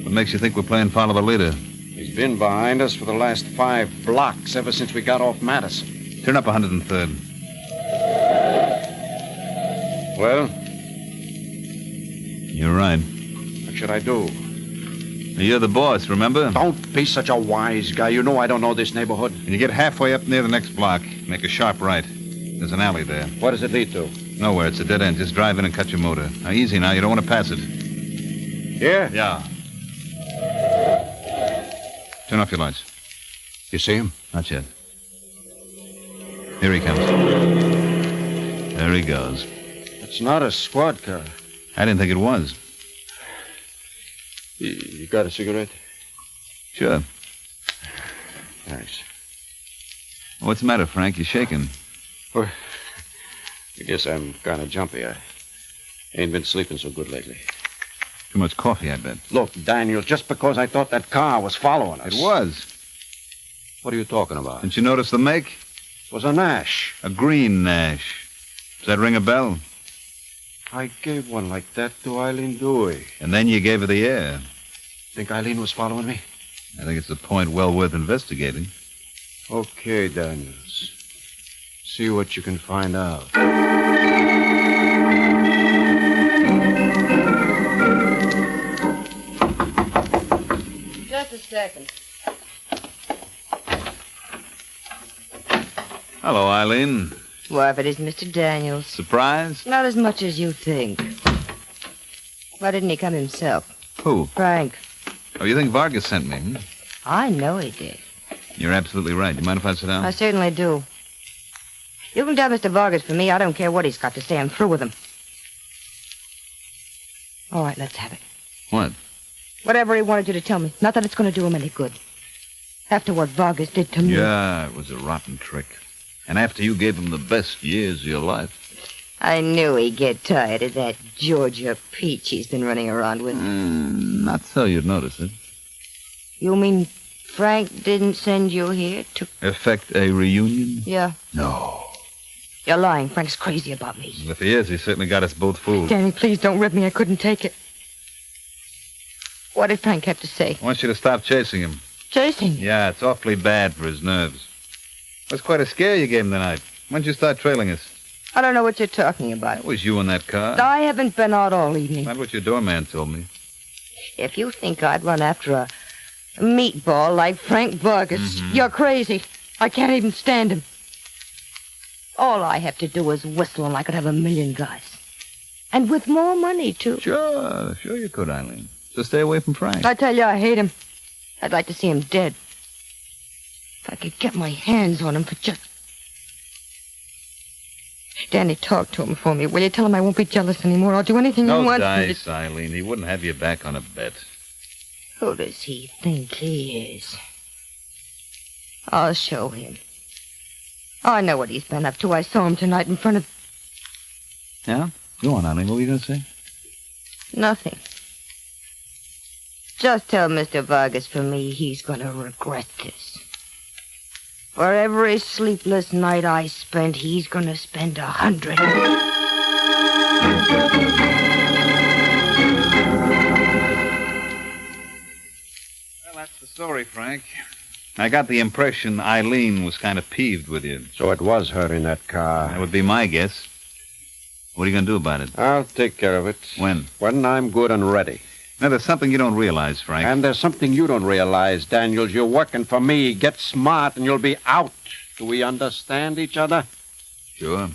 What makes you think we're playing follow the leader? He's been behind us for the last 5 blocks ever since we got off Madison. Turn up 103rd. Well? You're right. What should I do? You're the boss, remember? Don't be such a wise guy. You know I don't know this neighborhood. When you get halfway up near the next block, make a sharp right. There's an alley there. What does it lead to? Nowhere. It's a dead end. Just drive in and cut your motor. Now, easy now. You don't want to pass it. Here? Yeah. Turn off your lights. You see him? Not yet. Here he comes. There he goes. It's not a squad car. I didn't think it was. You got a cigarette? Sure. Thanks. What's the matter, Frank? You're shaking. Well, I guess I'm kind of jumpy. I ain't been sleeping so good lately. Too much coffee, I bet. Look, Daniel, just because I thought that car was following us. It was. What are you talking about? Didn't you notice the make? It was a Nash. A green Nash. Does that ring a bell? I gave one like that to Eileen Dewey. And then you gave her the air. Think Eileen was following me? I think it's a point well worth investigating. Okay, Daniels. See what you can find out. Just a second. Hello, Eileen. Why, if it is Mr. Daniels. Surprised? Not as much as you think. Why didn't he come himself? Who? Frank. Oh, you think Vargas sent me? Hmm? I know he did. You're absolutely right. You mind if I sit down? I certainly do. You can tell Mr. Vargas for me. I don't care what he's got to say. I'm through with him. All right, let's have it. What? Whatever he wanted you to tell me. Not that it's going to do him any good. After what Vargas did to me. Yeah, it was a rotten trick. And after you gave him the best years of your life. I knew he'd get tired of that Georgia peach he's been running around with. Not so you'd notice it. You mean Frank didn't send you here to... Effect a reunion? Yeah. No. You're lying. Frank's crazy about me. If he is, he certainly got us both fooled. Danny, please don't rip me. I couldn't take it. What did Frank have to say? I want you to stop chasing him. Chasing? Yeah, it's awfully bad for his nerves. It was quite a scare you gave him tonight. When'd you start trailing us? I don't know what you're talking about. It was you in that car. I haven't been out all evening. Not what your doorman told me. If you think I'd run after a meatball like Frank Vargas, you're crazy. I can't even stand him. All I have to do is whistle and I could have 1,000,000 guys. And with more money, too. Sure you could, Eileen. So stay away from Frank. I tell you, I hate him. I'd like to see him dead. If I could get my hands on him for just... Danny, talk to him for me. Will you tell him I won't be jealous anymore? I'll do anything he No wants dice, me to... Eileen. He wouldn't have you back on a bet. Who does he think he is? I'll show him. I know what he's been up to. I saw him tonight in front of... Yeah? Go on, Eileen. What were you going to say? Nothing. Just tell Mr. Vargas for me he's going to regret this. For every sleepless night I spent, he's going to spend 100. Well, that's the story, Frank. I got the impression Eileen was kind of peeved with you. So it was her in that car. That would be my guess. What are you going to do about it? I'll take care of it. When? When I'm good and ready. Now, there's something you don't realize, Frank. And there's something you don't realize, Daniels. You're working for me. Get smart and you'll be out. Do we understand each other? Sure.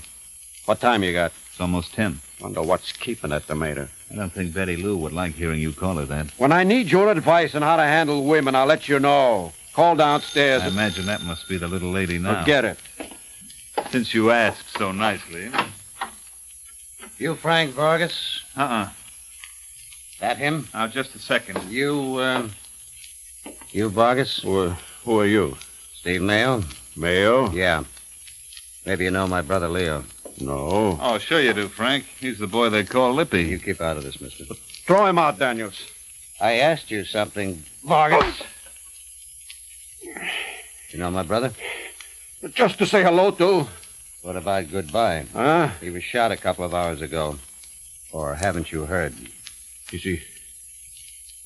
What time you got? It's almost 10. Wonder what's keeping that tomato. I don't think Betty Lou would like hearing you call her that. When I need your advice on how to handle women, I'll let you know. Call downstairs. I imagine that must be the little lady now. Forget it. Since you asked so nicely. You Frank Vargas? That him? Now, just a second. You Vargas? Who are you? Steve Mayo? Mayo? Yeah. Maybe you know my brother Leo. No. Oh, sure you do, Frank. He's the boy they call Lippy. You keep out of this, mister. Throw him out, Daniels. I asked you something, Vargas. You know my brother? Just to say hello to. What about goodbye? Huh? He was shot a couple of hours ago. Or haven't you heard?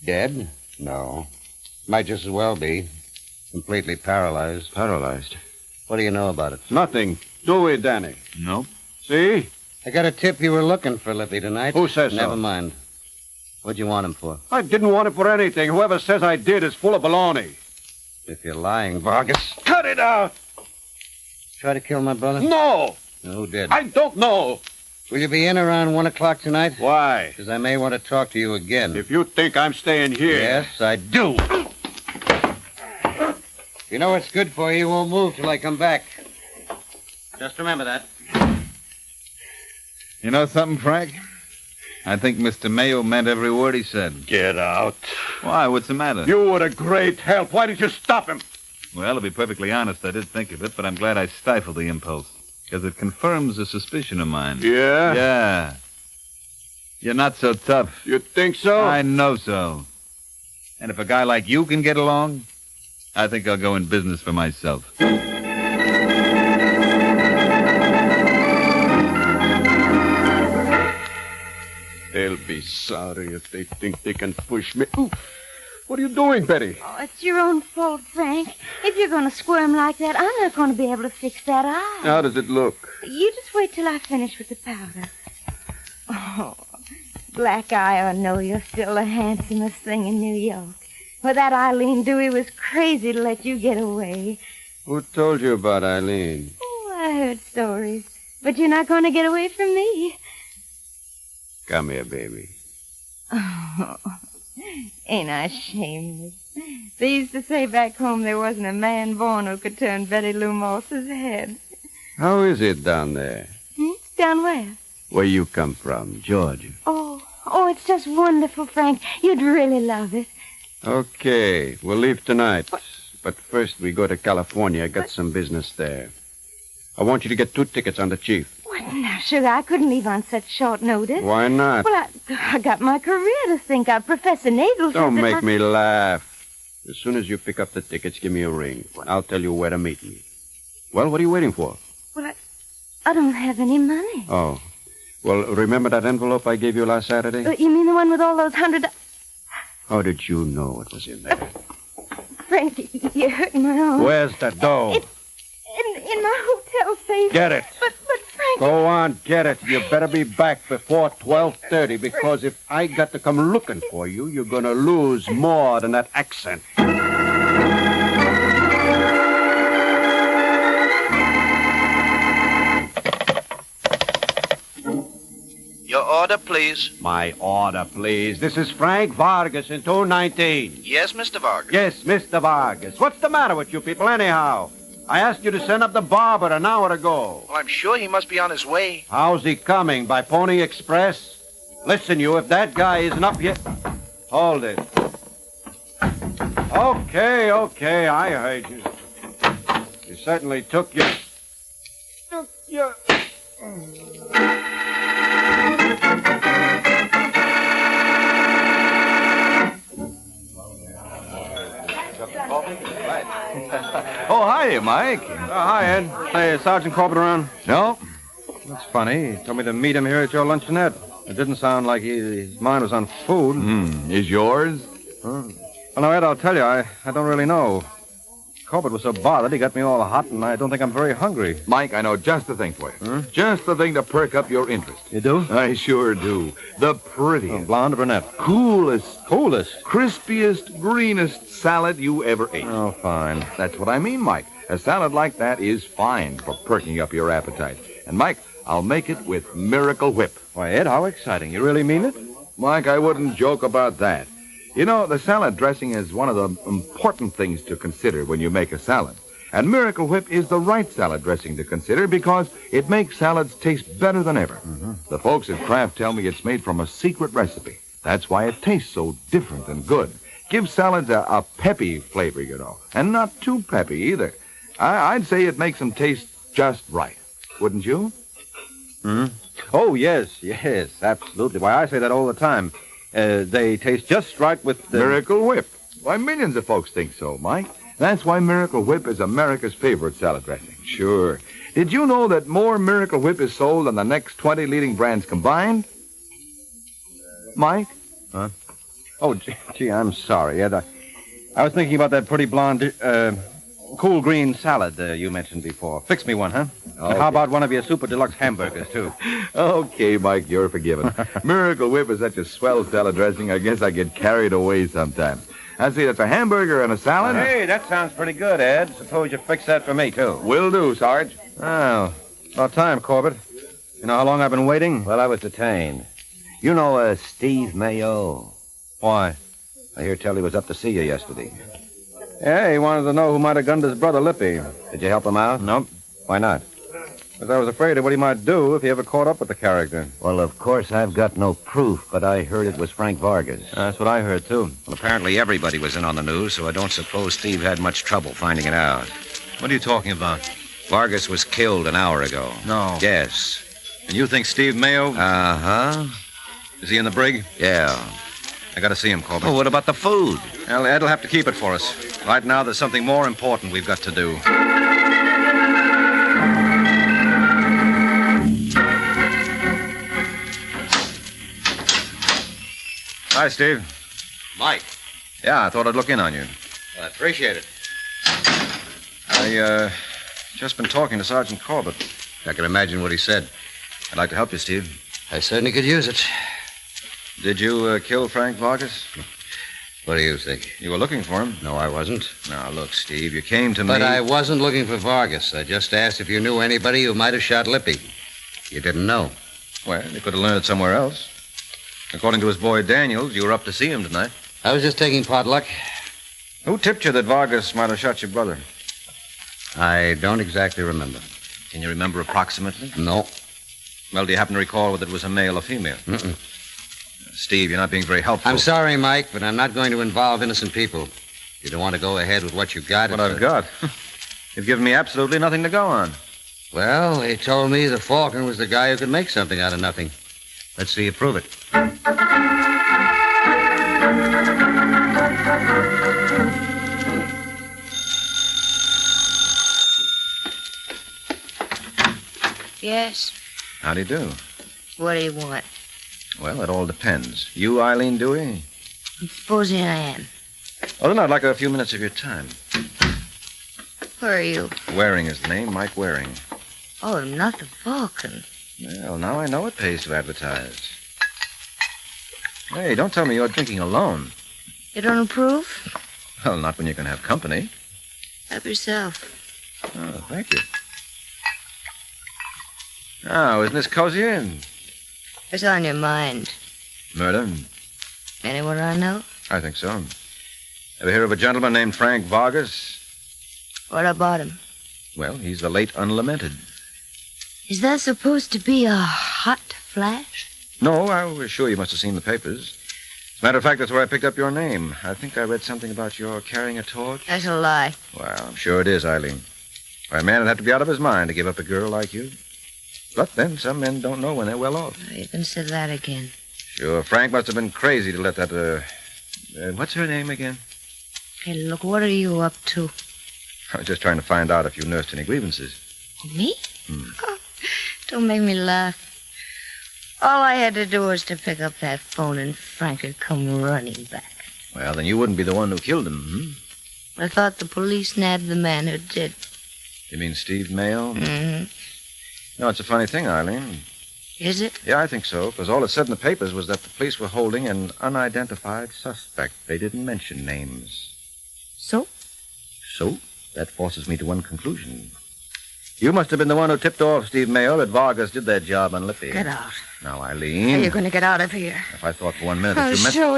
Dead? No. Might just as well be. Completely paralyzed. Paralyzed? What do you know about it? Nothing. Do we, Danny? Nope. See? I got a tip you were looking for Lippy tonight. Who says so? Never mind. What'd you want him for? I didn't want it for anything. Whoever says I did is full of baloney. If you're lying, Vargas. Cut it out! Try to kill my brother? No! Who did? I don't know. Will you be in around 1 o'clock tonight? Why? Because I may want to talk to you again. If you think I'm staying here... Yes, I do. You know what's good for you. You won't move till I come back. Just remember that. You know something, Frank? I think Mr. Mayo meant every word he said. Get out. Why? What's the matter? You were a great help. Why didn't you stop him? Well, to be perfectly honest, I did think of it, but I'm glad I stifled the impulse. Because it confirms a suspicion of mine. Yeah? Yeah. You're not so tough. You think so? I know so. And if a guy like you can get along, I think I'll go in business for myself. They'll be sorry if they think they can push me. Ooh. What are you doing, Betty? Oh, it's your own fault, Frank. If you're going to squirm like that, I'm not going to be able to fix that eye. How does it look? You just wait till I finish with the powder. Oh, black eye or no, you're still the handsomest thing in New York. Well, that Eileen Dewey was crazy to let you get away. Who told you about Eileen? Oh, I heard stories. But you're not going to get away from me. Come here, baby. Oh, ain't I shameless? They used to say back home there wasn't a man born who could turn Betty Lou Morse's head. How is it down there? Down where? Where you come from, Georgia. Oh, it's just wonderful, Frank. You'd really love it. Okay, we'll leave tonight. But first we go to California. I got some business there. I want you to get 2 tickets on the chief. What now, sugar? I couldn't leave on such short notice. Why not? Well, I got my career to think of. Professor Nagel says Don't that make me laugh. As soon as you pick up the tickets, give me a ring. I'll tell you where to meet me. Well, what are you waiting for? Well, I don't have any money. Oh. Well, remember that envelope I gave you last Saturday? You mean the one with all those $100? How did you know what was in there? Frank, you hurt my arm. Where's the dough? In my hotel safe. Get it. But Frank... Go on, get it. You better be back before 12:30, because if I got to come looking for you, you're going to lose more than that accent. Your order, please. My order, please. This is Frank Vargas in 219. Yes, Mr. Vargas. Yes, Mr. Vargas. What's the matter with you people, anyhow? I asked you to send up the barber an hour ago. Well, I'm sure he must be on his way. How's he coming? By Pony Express? Listen, you, if that guy isn't up yet... Hold it. Okay, I heard you. You certainly took your... Oh, hi, Mike. Hi, Ed. Hey, is Sergeant Corbett around? No. That's funny. He told me to meet him here at your luncheonette. It didn't sound like his mind was on food. Is yours? Well, now, Ed, I'll tell you, I don't really know. Corbett was so bothered, he got me all hot, and I don't think I'm very hungry. Mike, I know just the thing for you. Just the thing to perk up your interest. You do? I sure do. The prettiest. Blonde or brunette? Coolest. Coolest? Crispiest, greenest salad you ever ate. Oh, fine. That's what I mean, Mike. A salad like that is fine for perking up your appetite. And, Mike, I'll make it with Miracle Whip. Why, Ed, how exciting. You really mean it? Mike, I wouldn't joke about that. You know, the salad dressing is one of the important things to consider when you make a salad. And Miracle Whip is the right salad dressing to consider because it makes salads taste better than ever. The folks at Kraft tell me it's made from a secret recipe. That's why it tastes so different and good. Gives salads a peppy flavor, you know, and not too peppy either. I'd say it makes them taste just right. Wouldn't you? Oh, yes, absolutely. Why, I say that all the time. They taste just right with the... Miracle Whip. Why, millions of folks think so, Mike. That's why Miracle Whip is America's favorite salad dressing. Sure. Did you know that more Miracle Whip is sold than the next 20 leading brands combined? Mike? Huh? Oh, gee, I'm sorry, Ed. I was thinking about that pretty blonde, cool green salad you mentioned before. Fix me one, huh? Okay. And how about one of your super deluxe hamburgers, too? Okay, Mike, you're forgiven. Miracle Whip is such a swell salad dressing, I guess I get carried away sometimes. I see that's a hamburger and a salad. Hey, that sounds pretty good, Ed. Suppose you fix that for me, too. Will do, Sarge. Oh, about time, Corbett. You know how long I've been waiting? Well, I was detained. You know Steve Mayo? Why? I hear tell he was up to see you yesterday. Yeah, he wanted to know who might have gunned his brother, Lippy. Did you help him out? Nope. Why not? Because I was afraid of what he might do if he ever caught up with the character. Well, of course, I've got no proof, but I heard it was Frank Vargas. That's what I heard, too. Well, apparently everybody was in on the news, so I don't suppose Steve had much trouble finding it out. What are you talking about? Vargas was killed an hour ago. No. Yes. And you think Steve Mayo? Uh-huh. Is he in the brig? Yeah. I gotta see him, Corbett. Well, what about the food? Well, Ed'll have to keep it for us. Right now, there's something more important we've got to do. Hi, Steve. Mike. Yeah, I thought I'd look in on you. Well, I appreciate it. I, just been talking to Sergeant Corbett. I can imagine what he said. I'd like to help you, Steve. I certainly could use it. Did you kill Frank Vargas? What do you think? You were looking for him. No, I wasn't. Now, look, Steve, you came to me... But I wasn't looking for Vargas. I just asked if you knew anybody who might have shot Lippy. You didn't know. Well, you could have learned it somewhere else. According to his boy Daniels, you were up to see him tonight. I was just taking potluck. Who tipped you that Vargas might have shot your brother? I don't exactly remember. Can you remember approximately? No. Well, do you happen to recall whether it was a male or female? Mm-mm. Steve, you're not being very helpful. I'm sorry, Mike, but I'm not going to involve innocent people. You don't want to go ahead with what you've got. What I've got? You've given me absolutely nothing to go on. Well, they told me the Falcon was the guy who could make something out of nothing. Let's see you prove it. Yes? How do you do? What do you want? Well, it all depends. You, Eileen Dewey? Supposing I am. Well, then I'd like a few minutes of your time. Who are you? Waring is the name, Mike Waring. Oh, I'm not the Falcon. Well, now I know it pays to advertise. Hey, don't tell me you're drinking alone. You don't approve? Well, not when you can have company. Help yourself. Oh, thank you. Oh, isn't this cozier? What's on your mind? Murder? Anyone I know? I think so. Ever hear of a gentleman named Frank Vargas? What about him? Well, he's the late unlamented. Is that supposed to be a hot flash? No, I was sure you must have seen the papers. As a matter of fact, that's where I picked up your name. I think I read something about your carrying a torch. That's a lie. Well, I'm sure it is, Eileen. Why, a man would have to be out of his mind to give up a girl like you. But then some men don't know when they're well off. You can say that again. Sure, Frank must have been crazy to let that, what's her name again? Hey, look, what are you up to? I was just trying to find out if you nursed any grievances. Me? Oh, don't make me laugh. All I had to do was to pick up that phone and Frank would come running back. Well, then you wouldn't be the one who killed him, I thought the police nabbed the man who did. You mean Steve Mayo? Mm-hmm. No, it's a funny thing, Eileen. Is it? Yeah, I think so, because all it said in the papers was that the police were holding an unidentified suspect. They didn't mention names. So? So, that forces me to one conclusion. You must have been the one who tipped off Steve Mayo that Vargas did that job on Lippy. Get out. Now, Are Eileen... you going to get out of here? If I thought for 1 minute I'll that you meant... show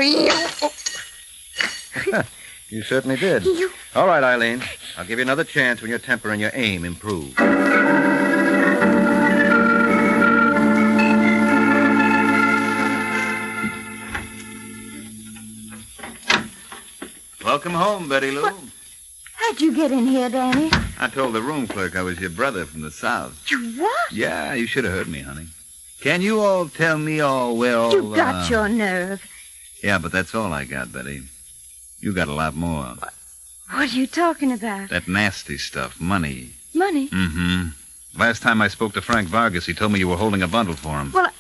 you. You certainly did. You... All right, Eileen. I'll give you another chance when your temper and your aim improve. Welcome home, Betty Lou. How'd you get in here, Danny? I told the room clerk I was your brother from the South. You what? Yeah, you should have heard me, honey. Can you all tell me where all... You got your nerve. Yeah, but that's all I got, Betty. You got a lot more. What are you talking about? That nasty stuff, money. Money? Mm-hmm. Last time I spoke to Frank Vargas, he told me you were holding a bundle for him. Well,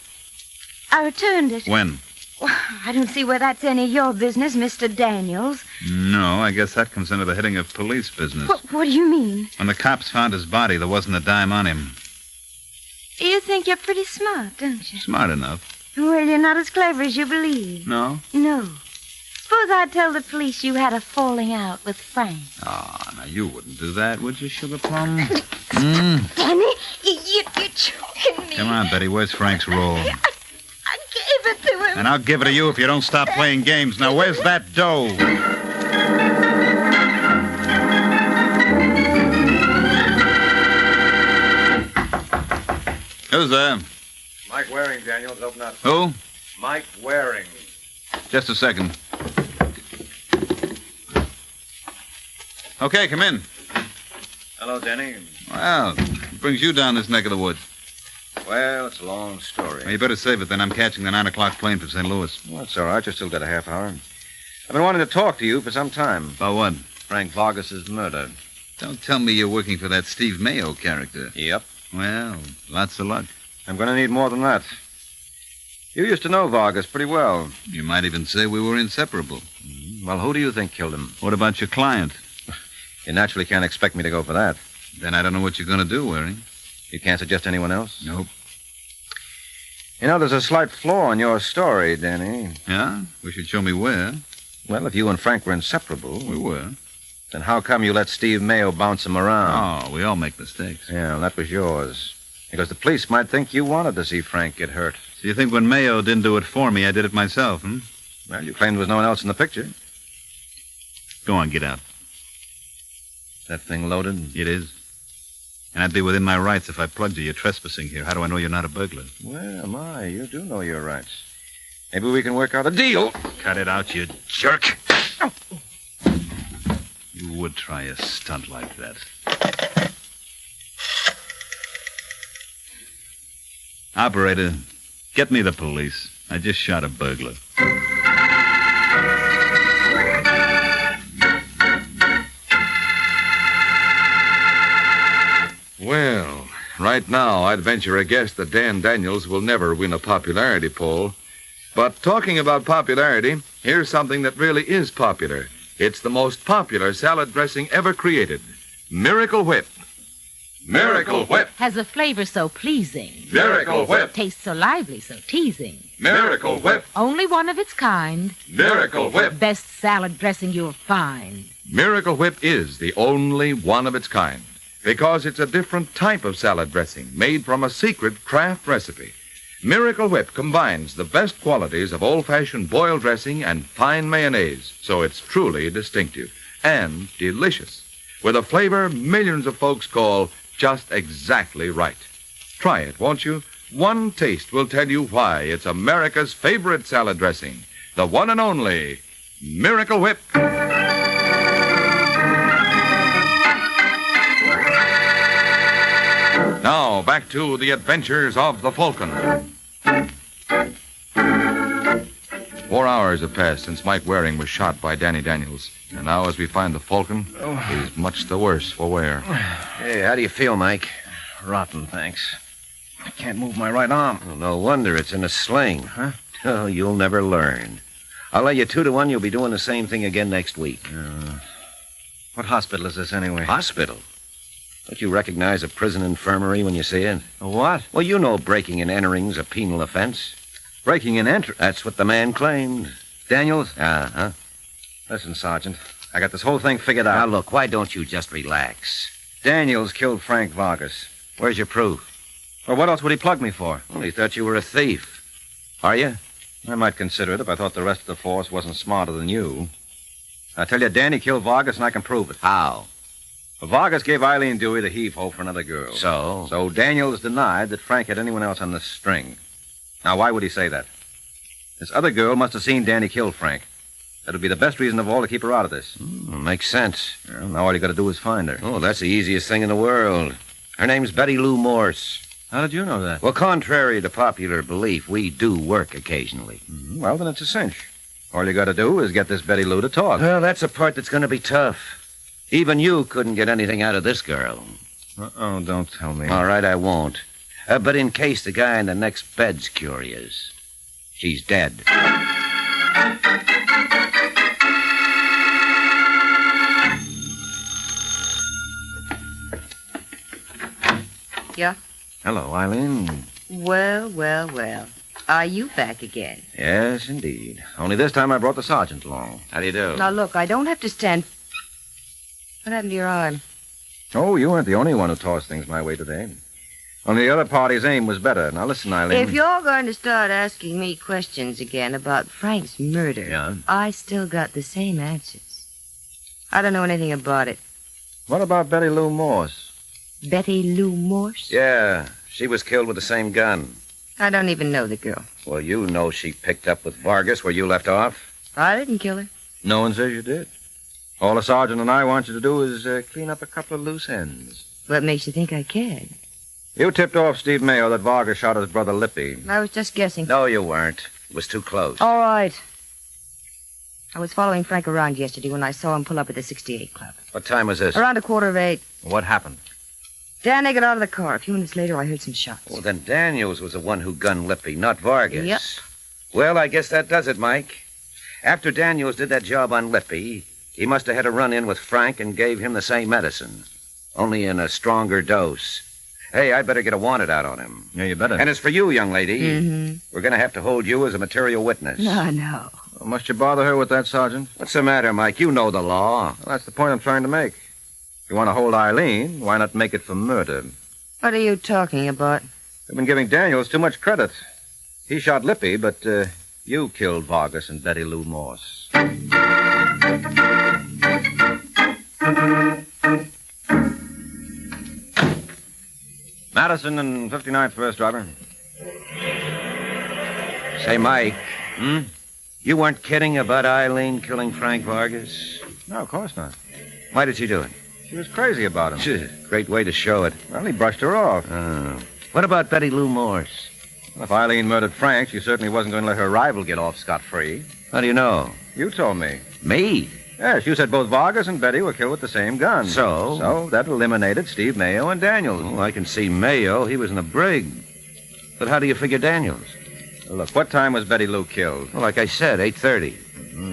I returned it. When? Well, I don't see where that's any of your business, Mr. Daniels. No, I guess that comes under the heading of police business. What do you mean? When the cops found his body, there wasn't a dime on him. You think you're pretty smart, don't you? Smart enough. Well, you're not as clever as you believe. No? No. Suppose I'd tell the police you had a falling out with Frank. Oh, now you wouldn't do that, would you, Sugar Plum? Danny, you're choking me. Come on, Betty, where's Frank's roll? I gave it to him. And I'll give it to you if you don't stop playing games. Now, where's that dough? Who's there? Mike Waring, Daniels. Open up. Who? Mike Waring. Just a second. Okay, come in. Hello, Denny. Well, what brings you down this neck of the woods? Well, it's a long story. Well, you better save it, then. I'm catching the 9 o'clock plane from St. Louis. Well, that's all right. You still got a half hour. I've been wanting to talk to you for some time. About what? Frank Vargas's murder. Don't tell me you're working for that Steve Mayo character. Yep. Well, lots of luck. I'm going to need more than that. You used to know Vargas pretty well. You might even say we were inseparable. Well, who do you think killed him? What about your client? You naturally can't expect me to go for that. Then I don't know what you're going to do, Waring. You can't suggest anyone else? Nope. You know, there's a slight flaw in your story, Danny. Yeah? Wish you'd show me where. Well, if you and Frank were inseparable... We were. Then how come you let Steve Mayo bounce him around? Oh, we all make mistakes. Yeah, well, that was yours. Because the police might think you wanted to see Frank get hurt. So you think when Mayo didn't do it for me, I did it myself, hmm? Well, you claimed there was no one else in the picture. Go on, get out. That thing loaded? It is. And I'd be within my rights if I plugged you. You're trespassing here. How do I know you're not a burglar? Well, my, you do know your rights. Maybe we can work out a deal. Cut it out, you jerk. You would try a stunt like that. Operator, get me the police. I just shot a burglar. Well, right now, I'd venture a guess that Dan Daniels will never win a popularity poll. But talking about popularity, here's something that really is popular. It's the most popular salad dressing ever created. Miracle Whip. Miracle Whip. Has a flavor so pleasing. Miracle Whip. Tastes so lively, so teasing. Miracle Whip. Only one of its kind. Miracle Whip. Best salad dressing you'll find. Miracle Whip is the only one of its kind because it's a different type of salad dressing made from a secret craft recipe. Miracle Whip combines the best qualities of old-fashioned boiled dressing and fine mayonnaise, so it's truly distinctive and delicious, with a flavor millions of folks call just exactly right. Try it, won't you? One taste will tell you why it's America's favorite salad dressing, the one and only Miracle Whip. Now, back to the adventures of the Falcon. 4 hours have passed since Mike Waring was shot by Danny Daniels. And now, as we find the Falcon, he's much the worse for wear. Hey, how do you feel, Mike? Rotten, thanks. I can't move my right arm. Well, no wonder it's in a sling. Huh? Oh, you'll never learn. I'll lay you 2 to 1 you'll be doing the same thing again next week. What hospital is this, anyway? Hospital? Don't you recognize a prison infirmary when you see it? A what? Well, you know breaking and entering's a penal offense. Breaking and entering? That's what the man claimed. Daniels? Uh-huh. Listen, Sergeant, I got this whole thing figured out. Now, look, why don't you just relax? Daniels killed Frank Vargas. Where's your proof? Well, what else would he plug me for? Well, he thought you were a thief. Are you? I might consider it if I thought the rest of the force wasn't smarter than you. I tell you, Danny killed Vargas, and I can prove it. How? Well, Vargas gave Eileen Dewey the heave-ho for another girl. So? So Daniels denied that Frank had anyone else on the string. Now, why would he say that? This other girl must have seen Danny kill Frank. That would be the best reason of all to keep her out of this. Makes sense. Well, now all you got to do is find her. Oh, that's the easiest thing in the world. Her name's Betty Lou Morse. How did you know that? Well, contrary to popular belief, we do work occasionally. Well, then it's a cinch. All you got to do is get this Betty Lou to talk. Well, that's a part that's going to be tough. Even you couldn't get anything out of this girl. Uh-oh, don't tell me. All right, I won't. But in case the guy in the next bed's curious, She's dead. Yeah? Hello, Eileen. Well, well, well. Are you back again? Yes, indeed. Only this time I brought the sergeant along. How do you do? Now, look, I don't have to stand... What happened to your arm? Oh, you weren't the only one who tossed things my way today. Only the other party's aim was better. Now, listen, Eileen. If you're going to start asking me questions again about Frank's murder, Yeah? I still got the same answers. I don't know anything about it. What about Betty Lou Morse? Betty Lou Morse? Yeah, she was killed with the same gun. I don't even know the girl. Well, you know she picked up with Vargas where you left off. I didn't kill her. No one says you did. All the sergeant and I want you to do is clean up a couple of loose ends. What makes you think I cared? You tipped off Steve Mayo that Vargas shot his brother Lippy. I was just guessing. No, you weren't. It was too close. All right. I was following Frank around yesterday when I saw him pull up at the 68 Club. What time was this? Around 7:45. What happened? Danny got out of the car. A few minutes later, I heard some shots. Well, then Daniels was the one who gunned Lippy, not Vargas. Yep. Well, I guess that does it, Mike. After Daniels did that job on Lippy, he must have had a run-in with Frank and gave him the same medicine, only in a stronger dose. Hey, I'd better get a wanted out on him. Yeah, you better. And as for you, young lady, Mm-hmm. we're going to have to hold you as a material witness. No. Well, must you bother her with that, Sergeant? What's the matter, Mike? You know the law. Well, that's the point I'm trying to make. If you want to hold Eileen, why not make it for murder? What are you talking about? You've been giving Daniels too much credit. He shot Lippy, but you killed Vargas and Betty Lou Morse. Madison and 59th First, driver. Say, Mike, you weren't kidding about Eileen killing Frank Vargas? No, of course not. Why did she do it? She was crazy about him. Great way to show it. Well, he brushed her off. What about Betty Lou Morse? Well, if Eileen murdered Frank, she certainly wasn't going to let her rival get off scot-free. How do you know? You told me. Me? Yes, you said both Vargas and Betty were killed with the same gun. So? So that eliminated Steve Mayo and Daniels. Oh, I can see Mayo. He was in a brig. But how do you figure Daniels? Well, look, what time was Betty Lou killed? Well, like I said, 8:30.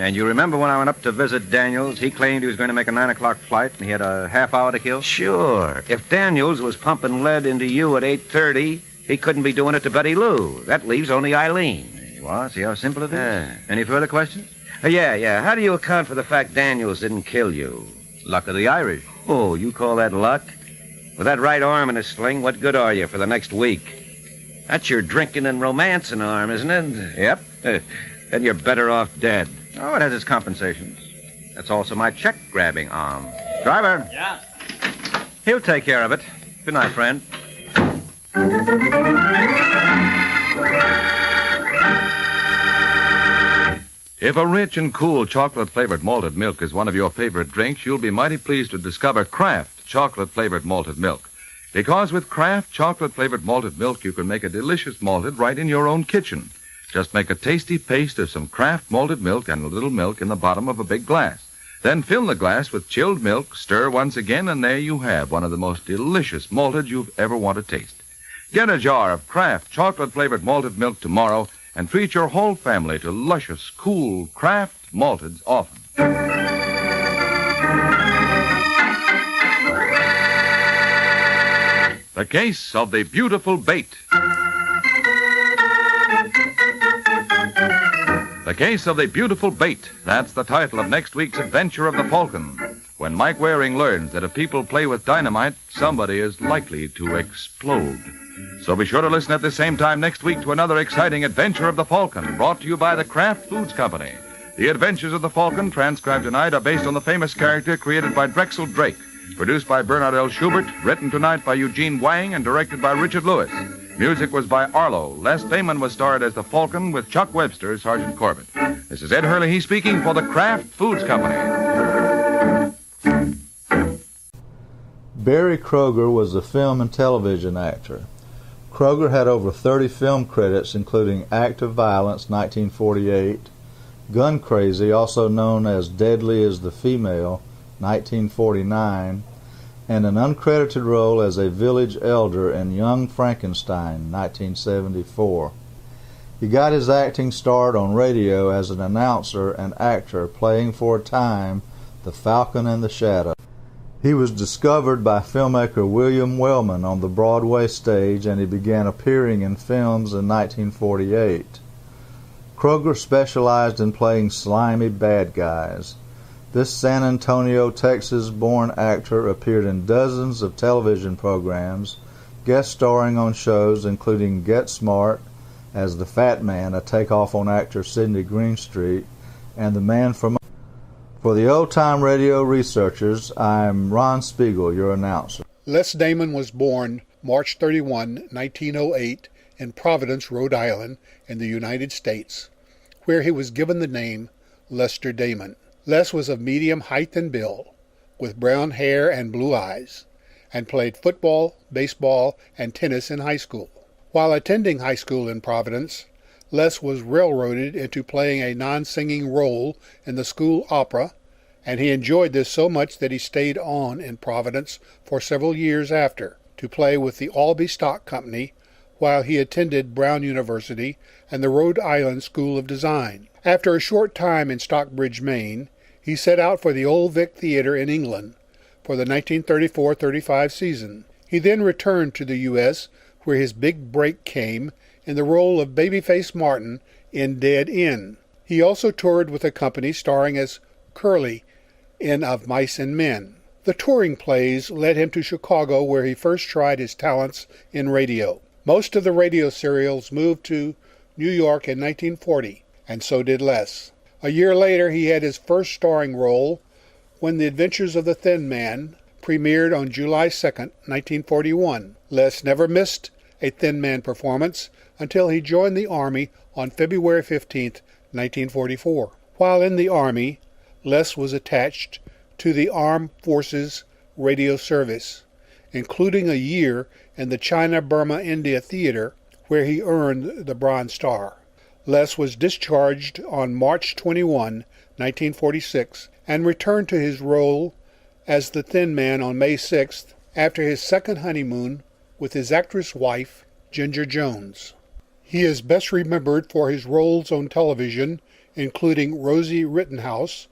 And you remember when I went up to visit Daniels, he claimed he was going to make a 9 o'clock flight and he had a half hour to kill? Sure. If Daniels was pumping lead into you at 8:30, he couldn't be doing it to Betty Lou. That leaves only Eileen. There you are. See how simple it is? Any further questions? Yeah. How do you account for the fact Daniels didn't kill you? Luck of the Irish. Oh, you call that luck? With that right arm in a sling, what good are you for the next week? That's your drinking and romancing arm, isn't it? Yep. Then you're better off dead. Oh, it has its compensations. That's also my check-grabbing arm. Driver. Yeah? He'll take care of it. Good night, friend. If a rich and cool chocolate-flavored malted milk is one of your favorite drinks, you'll be mighty pleased to discover Kraft chocolate-flavored malted milk. Because with Kraft chocolate-flavored malted milk, you can make a delicious malted right in your own kitchen. Just make a tasty paste of some Kraft malted milk and a little milk in the bottom of a big glass. Then fill the glass with chilled milk, stir once again, and there you have one of the most delicious malted you've ever want to taste. Get a jar of Kraft chocolate-flavored malted milk tomorrow and treat your whole family to luscious, cool Kraft malteds often. The Case of the Beautiful Bait. The Case of the Beautiful Bait. That's the title of next week's adventure of the Falcon. When Mike Waring learns that if people play with dynamite, somebody is likely to explode. So be sure to listen at the same time next week to another exciting adventure of the Falcon, brought to you by the Kraft Foods Company. The Adventures of the Falcon, transcribed tonight, are based on the famous character created by Drexel Drake, produced by Bernard L. Schubert, written tonight by Eugene Wang, and directed by Richard Lewis. Music was by Arlo. Les Damon was starred as the Falcon with Chuck Webster as Sergeant Corbett. This is Ed Hurley speaking for the Kraft Foods Company. Berry Kroeger was a film and television actor. Kroeger had over 30 film credits, including Act of Violence, 1948, Gun Crazy, also known as Deadly as the Female, 1949, and an uncredited role as a village elder in Young Frankenstein, 1974. He got his acting start on radio as an announcer and actor, playing for a time The Falcon and the Shadow. He was discovered by filmmaker William Wellman on the Broadway stage, and he began appearing in films in 1948. Kroeger specialized in playing slimy bad guys. This San Antonio, Texas-born actor appeared in dozens of television programs, guest starring on shows including Get Smart as the Fat Man, a takeoff on actor Sidney Greenstreet, and The Man from... For the old-time radio researchers, I'm Ron Spiegel, your announcer. Les Damon was born March 31, 1908, in Providence, Rhode Island, in the United States, where he was given the name Lester Damon. Les was of medium height and build, with brown hair and blue eyes, and played football, baseball, and tennis in high school. While attending high school in Providence, Les was railroaded into playing a non-singing role in the school opera, and he enjoyed this so much that he stayed on in Providence for several years after to play with the Albee Stock Company while he attended Brown University and the Rhode Island School of Design. After a short time in Stockbridge, Maine, he set out for the Old Vic Theatre in England for the 1934-35 season. He then returned to the U.S., where his big break came in the role of Babyface Martin in Dead End. He also toured with a company starring as Curly in Of Mice and Men. The touring plays led him to Chicago, where he first tried his talents in radio. Most of the radio serials moved to New York in 1940, and so did Les. A year later, he had his first starring role when The Adventures of the Thin Man premiered on July 2, 1941. Les never missed a Thin Man performance until he joined the Army on February 15, 1944. While in the Army, Les was attached to the Armed Forces Radio Service, including a year in the China-Burma-India Theater, where he earned the Bronze Star. Les was discharged on March 21, 1946, and returned to his role as the Thin Man on May 6th after his second honeymoon with his actress wife, Ginger Jones. He is best remembered for his roles on television, including Rosie Rittenhouse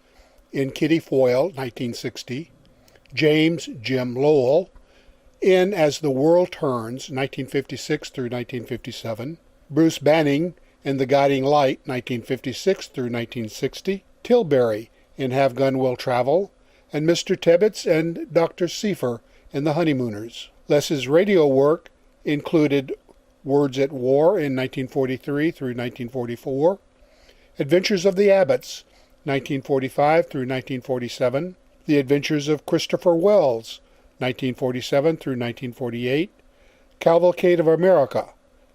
in Kitty Foyle, 1960, James Jim Lowell in As the World Turns, 1956 through 1957, Bruce Banning in The Guiding Light, 1956 through 1960, Tilbury in Have Gun Will Travel, and Mr. Tebbets and Dr. Seifer in The Honeymooners. Les's radio work included Words at War in 1943 through 1944, Adventures of the Abbotts, 1945 through 1947, The Adventures of Christopher Wells, 1947 through 1948, Cavalcade of America,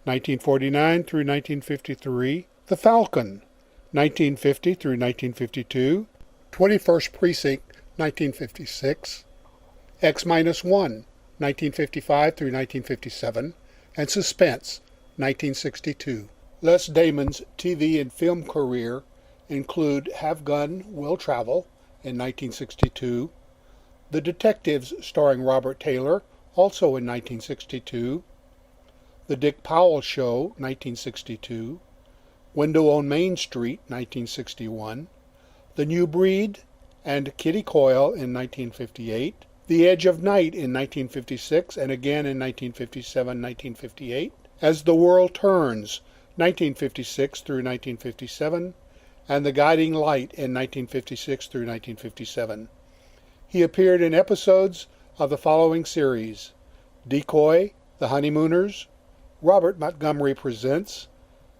1949 through 1953, The Falcon, 1950 through 1952, 21st Precinct, 1956, X-1, 1955 through 1957, and Suspense, 1962. Les Damon's TV and film career include Have Gun Will Travel in 1962, The Detectives starring Robert Taylor, also in 1962, The Dick Powell Show, 1962, Window on Main Street, 1961, The New Breed and Kitty Coyle in 1958, The Edge of Night in 1956 and again in 1957-1958, As the World Turns, 1956 through 1957, and The Guiding Light in 1956 through 1957. He appeared in episodes of the following series: Decoy, The Honeymooners, Robert Montgomery Presents,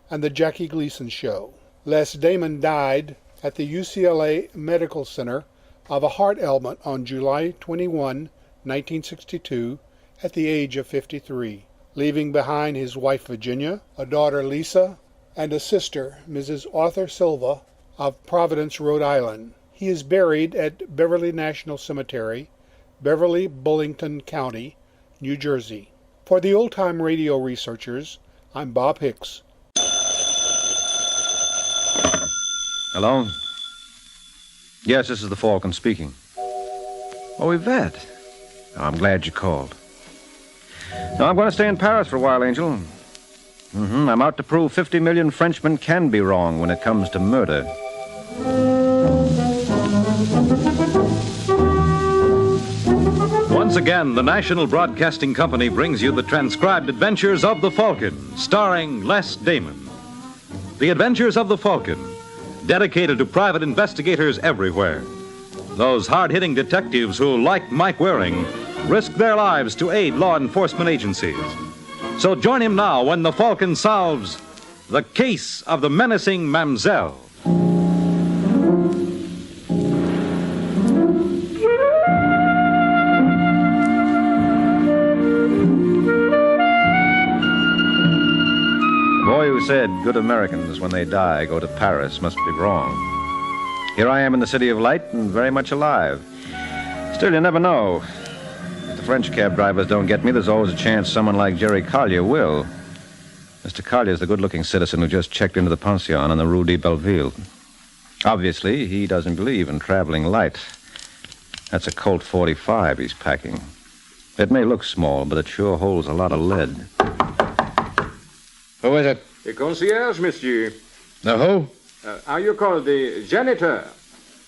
and The Jackie Gleason Show. Les Damon died at the UCLA Medical Center of a heart ailment on July 21, 1962, at the age of 53, leaving behind his wife Virginia, a daughter Lisa, and a sister, Mrs. Arthur Silva, of Providence, Rhode Island. He is buried at Beverly National Cemetery, Beverly, Bullington County, New Jersey. For the old-time radio researchers, I'm Bob Hicks. Hello? Yes, this is the Falcon speaking. Oh, Yvette. Oh, I'm glad you called. No, I'm going to stay in Paris for a while, Angel. I'm out to prove 50 million Frenchmen can be wrong when it comes to murder. Once again, the National Broadcasting Company brings you the transcribed adventures of the Falcon, starring Les Damon. The Adventures of the Falcon, dedicated to private investigators everywhere. Those hard-hitting detectives who, like Mike Waring, risk their lives to aid law enforcement agencies. So join him now when the Falcon solves the case of the menacing mamselle. The boy who said good Americans, when they die, go to Paris must be wrong. Here I am in the City of Light and very much alive. Still, you never know. If the French cab drivers don't get me, there's always a chance someone like Jerry Collier will. Mr. Collier's the good-looking citizen who just checked into the pension on the Rue de Belleville. Obviously, he doesn't believe in traveling light. That's a Colt 45 he's packing. It may look small, but it sure holds a lot of lead. Who is it? The concierge, monsieur. The who? Are you called the janitor?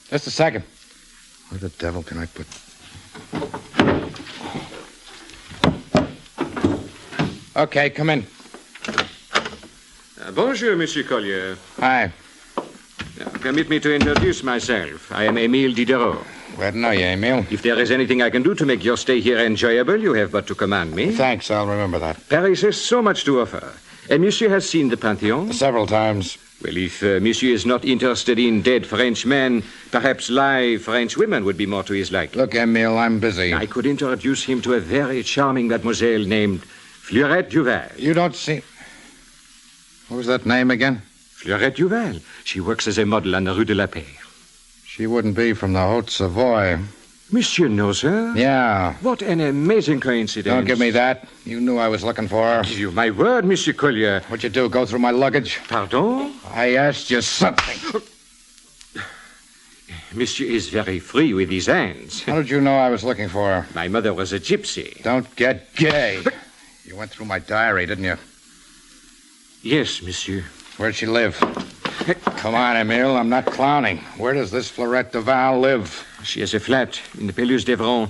Just a second. Where the devil can I put... Okay, come in. Bonjour, Monsieur Collier. Hi. Permit me to introduce myself. I am Émile Diderot. Glad to know you, Emile. If there is anything I can do to make your stay here enjoyable, you have but to command me. Thanks, I'll remember that. Paris has so much to offer. And Monsieur has seen the Pantheon? Several times. Well, if Monsieur is not interested in dead French men, perhaps live French women would be more to his liking. Look, Emile, I'm busy. I could introduce him to a very charming mademoiselle named Fleurette Duval. You don't see... What was that name again? Fleurette Duval. She works as a model on the Rue de la Paix. She wouldn't be from the Haute Savoy. Monsieur knows her? Yeah. What an amazing coincidence. Don't give me that. You knew I was looking for her. I give you my word, Monsieur Collier. What'd you do, go through my luggage? Pardon? I asked you something. Monsieur is very free with his hands. How did you know I was looking for her? My mother was a gypsy. Don't get gay. You went through my diary, didn't you? Yes, monsieur. Where'd she live? Come on, Emile, I'm not clowning. Where does this Fleurette Duval live? She has a flat in the Pelouse d'Evron,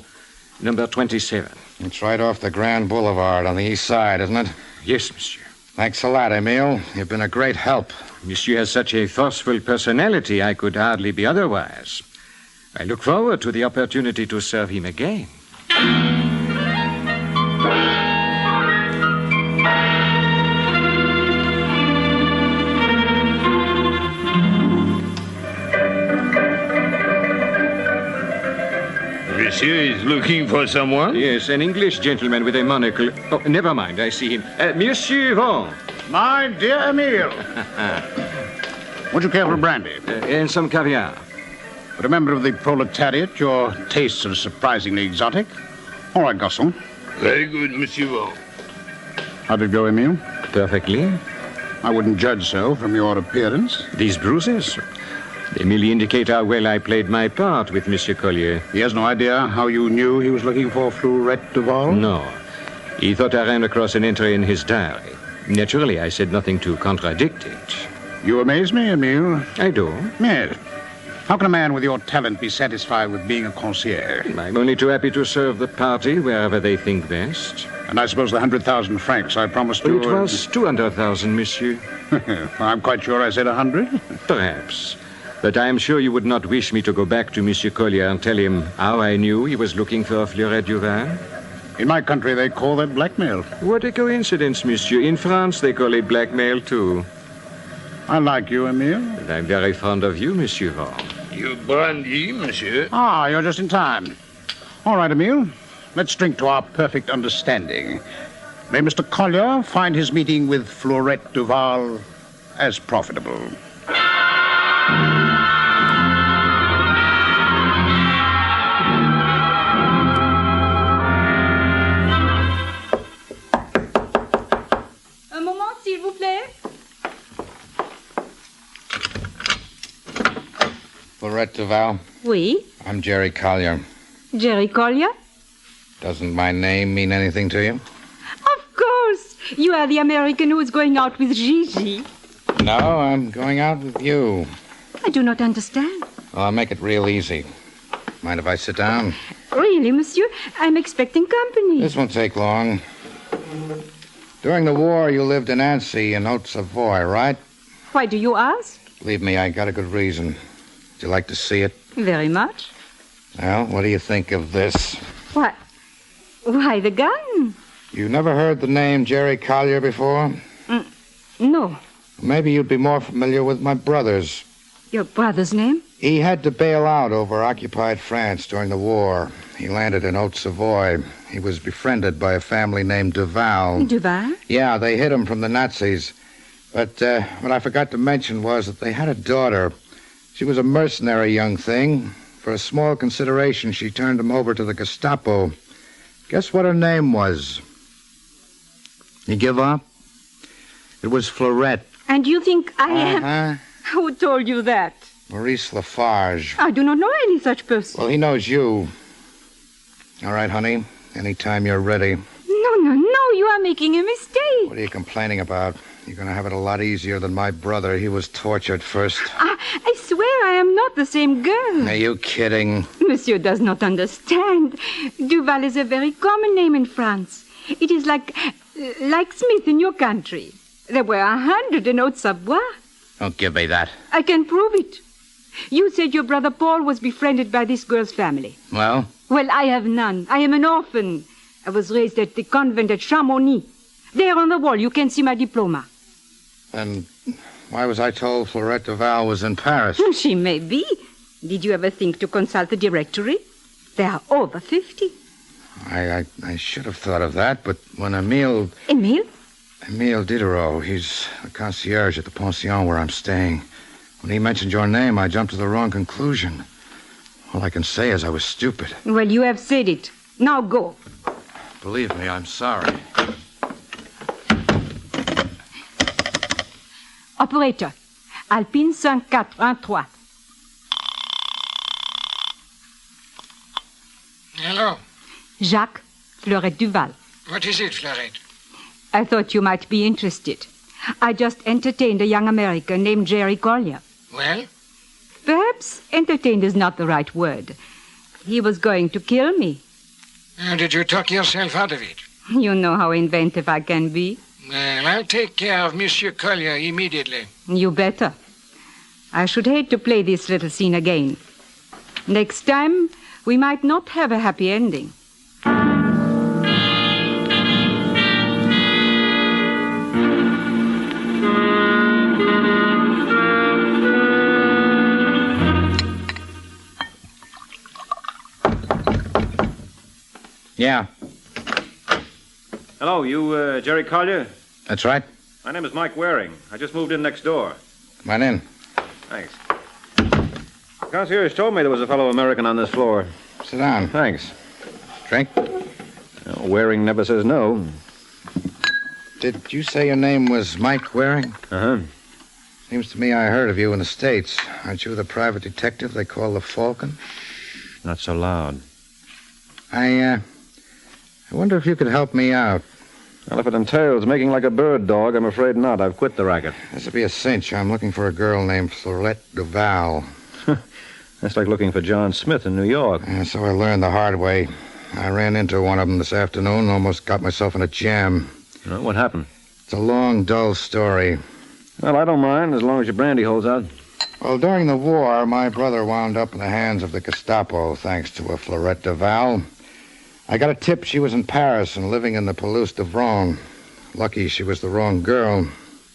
number 27. It's right off the Grand Boulevard on the east side, isn't it? Yes, monsieur. Thanks a lot, Emile. You've been a great help. Monsieur has such a forceful personality, I could hardly be otherwise. I look forward to the opportunity to serve him again. Monsieur is looking for someone? Yes, an English gentleman with a monocle. Oh, never mind, I see him. Monsieur Vaughn. My dear Emile. Would you care for brandy? And some caviar. For a member of the proletariat, your tastes are surprisingly exotic. All right, garçon. Very good, Monsieur Vaughn. How did it go, Emile? Perfectly. I wouldn't judge so from your appearance. These bruises? They merely indicate how well I played my part with Monsieur Collier. He has no idea how you knew he was looking for Fleurette Duval? No. He thought I ran across an entry in his diary. Naturally, I said nothing to contradict it. You amaze me, Emile. I do. Yes. How can a man with your talent be satisfied with being a concierge? I'm only too happy to serve the party wherever they think best. And I suppose the 100,000 francs I promised you... It was 200,000, monsieur. I'm quite sure I said 100. Perhaps. But I am sure you would not wish me to go back to Monsieur Collier and tell him how I knew he was looking for Fleurette Duval. In my country, they call that blackmail. What a coincidence, monsieur. In France, they call it blackmail, too. I like you, Emile. And I'm very fond of you, Monsieur Vaughn. You brandy, monsieur. Ah, you're just in time. All right, Emile. Let's drink to our perfect understanding. May Mr. Collier find his meeting with Fleurette Duval as profitable. Un moment, s'il vous plaît. Fleurette Duval. Oui. I'm Jerry Collier. Jerry Collier? Doesn't my name mean anything to you? Of course. You are the American who is going out with Gigi. No, I'm going out with you. I do not understand. Well, I'll make it real easy. Mind if I sit down? Really, monsieur? I'm expecting company. This won't take long. During the war, you lived in Annecy in Haute-Savoie, right? Why do you ask? Believe me, I got a good reason. Would you like to see it? Very much. Well, what do you think of this? What? Why, the gun? You never heard the name Jerry Collier before? No. Maybe you'd be more familiar with my brother's. Your brother's name? He had to bail out over occupied France during the war. He landed in Haute-Savoie. He was befriended by a family named Duval. Duval? Yeah, they hid him from the Nazis. But what I forgot to mention was that they had a daughter. She was a mercenary young thing. For a small consideration, she turned him over to the Gestapo. Guess what her name was? You give up? It was Fleurette. And you think I am... Who told you that? Maurice Lafarge. I do not know any such person. Well, he knows you. All right, honey. Anytime you're ready. No, you are making a mistake. What are you complaining about? You're going to have it a lot easier than my brother. He was tortured first. I swear I am not the same girl. Are you kidding? Monsieur does not understand. Duval is a very common name in France. It is like Smith in your country. There were 100 in Haute-Savoie. Don't give me that. I can prove it. You said your brother Paul was befriended by this girl's family. Well? Well, I have none. I am an orphan. I was raised at the convent at Chamonix. There on the wall, you can see my diploma. And why was I told Fleurette Duval was in Paris? She may be. Did you ever think to consult the directory? There are over 50. I should have thought of that, but when Emile Diderot, he's the concierge at the pension where I'm staying. When he mentioned your name, I jumped to the wrong conclusion. All I can say is I was stupid. Well, you have said it. Now go. Believe me, I'm sorry. Operator, Alpine 5413. Hello. Jacques, Fleurette Duval. What is it, Fleurette? I thought you might be interested. I just entertained a young American named Jerry Collier. Well? Perhaps entertained is not the right word. He was going to kill me. How did you talk yourself out of it? You know how inventive I can be. Well, I'll take care of Monsieur Collier immediately. You better. I should hate to play this little scene again. Next time, we might not have a happy ending. Yeah. Hello, you Jerry Collier? That's right. My name is Mike Waring. I just moved in next door. Come on in. Thanks. The concierge told me there was a fellow American on this floor. Sit down. Thanks. Drink? Well, Waring never says no. Did you say your name was Mike Waring? Uh-huh. Seems to me I heard of you in the States. Aren't you the private detective they call the Falcon? Not so loud. I wonder if you could help me out. Well, if it entails making like a bird dog, I'm afraid not. I've quit the racket. This would be a cinch. I'm looking for a girl named Fleurette Duval. That's like looking for John Smith in New York. So I learned the hard way. I ran into one of them this afternoon and almost got myself in a jam. What happened? It's a long, dull story. Well, I don't mind, as long as your brandy holds out. Well, during the war, my brother wound up in the hands of the Gestapo, thanks to a Fleurette Duval. I got a tip she was in Paris and living in the Pelouse de Vrong. Lucky she was the wrong girl.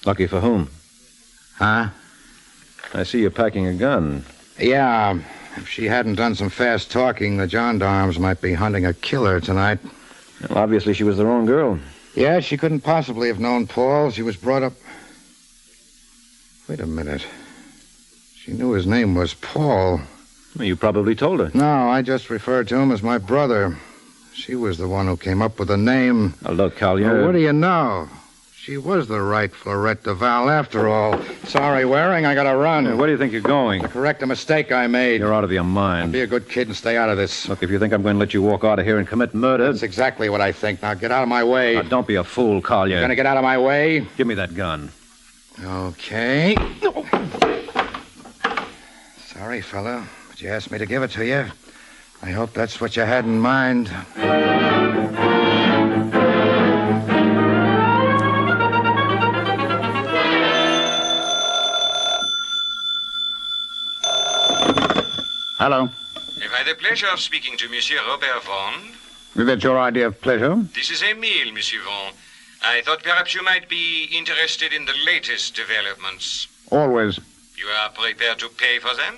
Lucky for whom? Huh? I see you're packing a gun. Yeah. If she hadn't done some fast talking, the gendarmes might be hunting a killer tonight. Well, obviously she was the wrong girl. Yeah, she couldn't possibly have known Paul. She was brought up... Wait a minute. She knew his name was Paul. Well, you probably told her. No, I just referred to him as my brother. She was the one who came up with the name. Now, look, Collier. Well, what do you know? She was the right Florette Duval after all. Sorry, Waring, I gotta run. Where do you think you're going? To correct a mistake I made. You're out of your mind. Be a good kid and stay out of this. Look, if you think I'm going to let you walk out of here and commit murder... That's exactly what I think. Now get out of my way. Now, don't be a fool, Collier. You're gonna get out of my way? Give me that gun. Okay. Sorry, fella, but you asked me to give it to you. I hope that's what you had in mind. Hello. Have I the pleasure of speaking to Monsieur Robert Vaughan? Is that your idea of pleasure? This is Emile, Monsieur Vaughan. I thought perhaps you might be interested in the latest developments. Always. You are prepared to pay for them?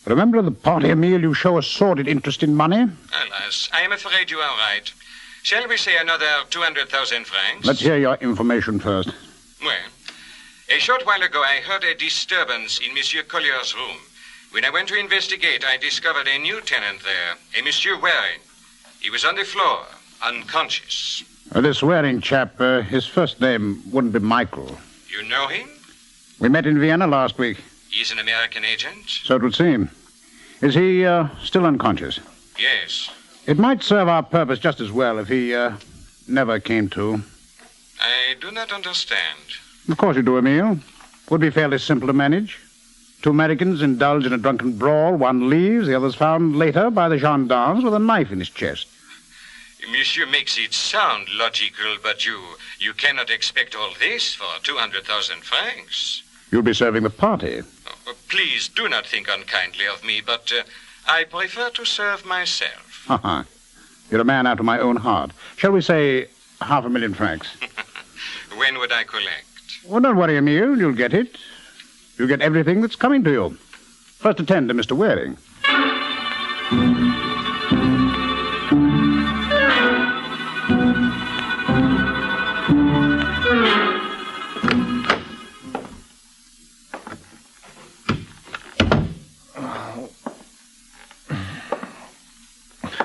Remember the party, Emile, you show a sordid interest in money? Alas, I am afraid you are right. Shall we say another 200,000 francs? Let's hear your information first. Well, a short while ago I heard a disturbance in Monsieur Collier's room. When I went to investigate, I discovered a new tenant there, a Monsieur Waring. He was on the floor, unconscious. This Waring chap, his first name wouldn't be Michael. You know him? We met in Vienna last week. He's an American agent? So it would seem. Is he still unconscious? Yes. It might serve our purpose just as well if he never came to. I do not understand. Of course you do, Emile. Would be fairly simple to manage. Two Americans indulge in a drunken brawl. One leaves, the other's found later by the gendarmes with a knife in his chest. Monsieur makes it sound logical, but you cannot expect all this for 200,000 francs. You'll be serving the party. Oh, please do not think unkindly of me, but I prefer to serve myself. Ha-ha. You're a man after my own heart. Shall we say 500,000 francs? When would I collect? Well, don't worry, Emile. You'll get it. You'll get everything that's coming to you. First attend to Mr. Waring.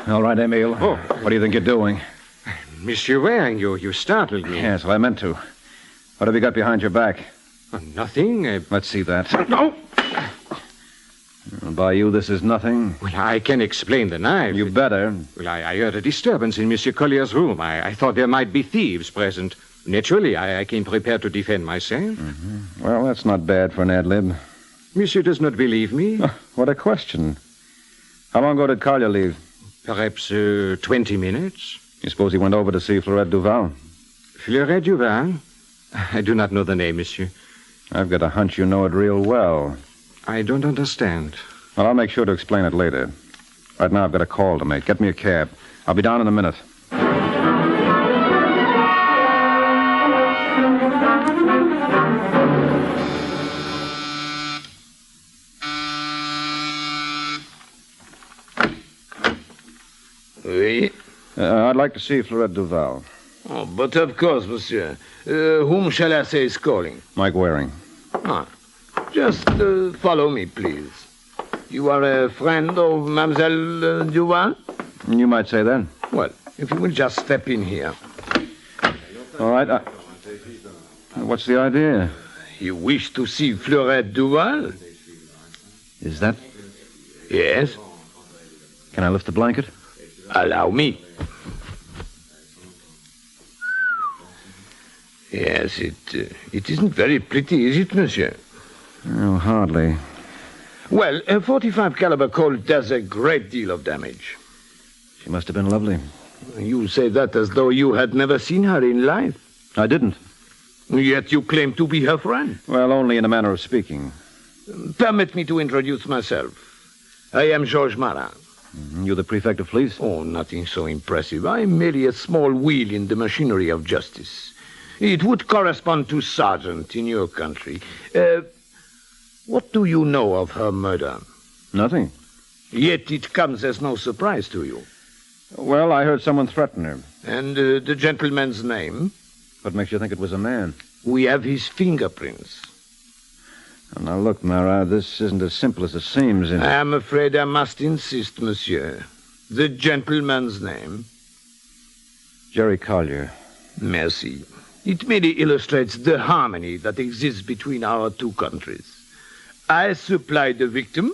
All right, Emile. Oh. What do you think you're doing? Monsieur Waring, you startled me. Yes, well, I meant to. What have you got behind your back? Nothing. Let's see that. No! By you, this is nothing. Well, I can explain the knife. You better. Well, I heard a disturbance in Monsieur Collier's room. I thought there might be thieves present. Naturally, I came prepared to defend myself. Mm-hmm. Well, that's not bad for an ad lib. Monsieur does not believe me? What a question. How long ago did Collier leave? Perhaps 20 minutes. You suppose he went over to see Florette Duval? Florette Duval? I do not know the name, monsieur. I've got a hunch you know it real well. I don't understand. Well, I'll make sure to explain it later. Right now, I've got a call to make. Get me a cab. I'll be down in a minute. Oui? I'd like to see Florette Duval. Oh, but of course, monsieur. Whom shall I say is calling? Mike Waring. Just follow me, please. You are a friend of Mamselle Duval? You might say that. Well, if you will just step in here. All right. What's the idea? You wish to see Florette Duval? Is that? Yes. Can I lift the blanket? Allow me. Yes, it isn't very pretty, is it, monsieur? Oh, hardly. Well, a 45 caliber Colt does a great deal of damage. She must have been lovely. You say that as though you had never seen her in life. I didn't. Yet you claim to be her friend. Well, only in a manner of speaking. Permit me to introduce myself. I am Georges Marin. You the prefect of police? Oh, nothing so impressive. I am merely a small wheel in the machinery of justice. It would correspond to sergeant in your country. What do you know of her murder? Nothing. Yet it comes as no surprise to you. Well, I heard someone threaten her. And the gentleman's name? What makes you think it was a man? We have his fingerprints. Now, look, Mara, this isn't as simple as it seems. I am afraid I must insist, monsieur. The gentleman's name? Jerry Collier. Merci. It merely illustrates the harmony that exists between our two countries. I supply the victim,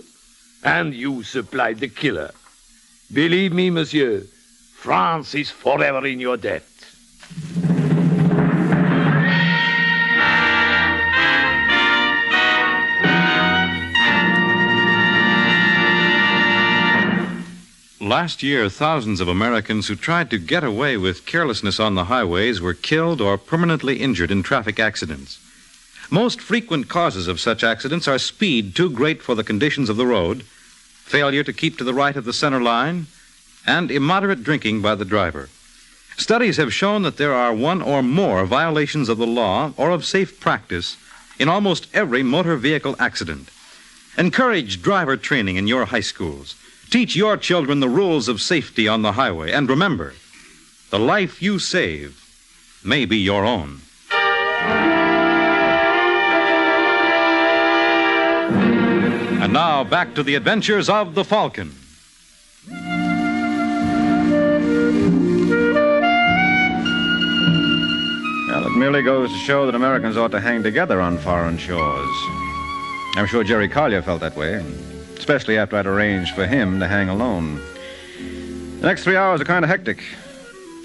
and you supply the killer. Believe me, monsieur, France is forever in your debt. Last year, thousands of Americans who tried to get away with carelessness on the highways were killed or permanently injured in traffic accidents. Most frequent causes of such accidents are speed too great for the conditions of the road, failure to keep to the right of the center line, and immoderate drinking by the driver. Studies have shown that there are one or more violations of the law or of safe practice in almost every motor vehicle accident. Encourage driver training in your high schools. Teach your children the rules of safety on the highway. And remember, the life you save may be your own. And now, back to the adventures of the Falcon. Well, it merely goes to show that Americans ought to hang together on foreign shores. I'm sure Jerry Collier felt that way, especially after I'd arranged for him to hang alone. The next 3 hours are kind of hectic.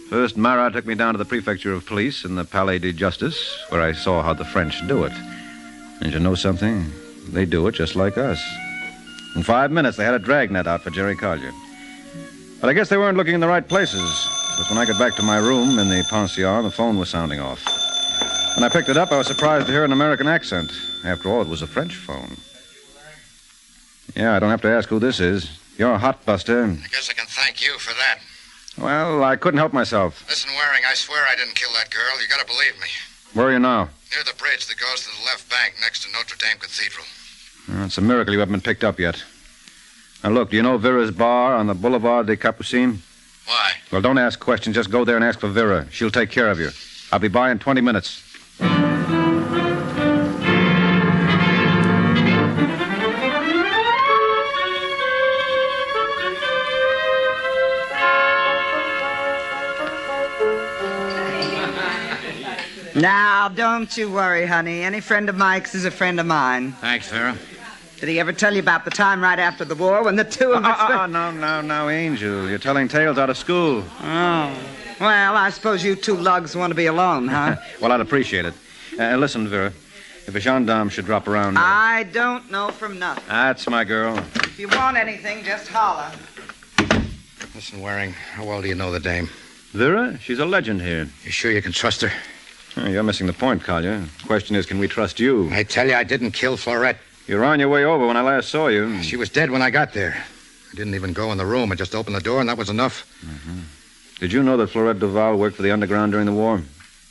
First, Marat took me down to the prefecture of police in the Palais de Justice, where I saw how the French do it. And you know something? They do it just like us. In 5 minutes, they had a dragnet out for Jerry Collier. But I guess they weren't looking in the right places, because when I got back to my room in the pension, the phone was sounding off. When I picked it up, I was surprised to hear an American accent. After all, it was a French phone. Yeah, I don't have to ask who this is. You're a hot buster. I guess I can thank you for that. Well, I couldn't help myself. Listen, Waring, I swear I didn't kill that girl. You gotta believe me. Where are you now? Near the bridge that goes to the left bank next to Notre Dame Cathedral. It's a miracle you haven't been picked up yet. Now, look, do you know Vera's bar on the Boulevard des Capucines? Why? Well, don't ask questions. Just go there and ask for Vera. She'll take care of you. I'll be by in 20 minutes. Now, don't you worry, honey. Any friend of Mike's is a friend of mine. Thanks, Vera. Did he ever tell you about the time right after the war when the two of us... No, Angel. You're telling tales out of school. Oh. Well, I suppose you two lugs want to be alone, huh? Well, I'd appreciate it. Listen, Vera, if a gendarme should drop around... I don't know from nothing. That's my girl. If you want anything, just holler. Listen, Waring, how well do you know the dame? Vera? She's a legend here. You sure you can trust her? You're missing the point, Collier. The question is, can we trust you? I tell you, I didn't kill Florette. You were on your way over when I last saw you. She was dead when I got there. I didn't even go in the room. I just opened the door, and that was enough. Mm-hmm. Did you know that Florette Duval worked for the Underground during the war?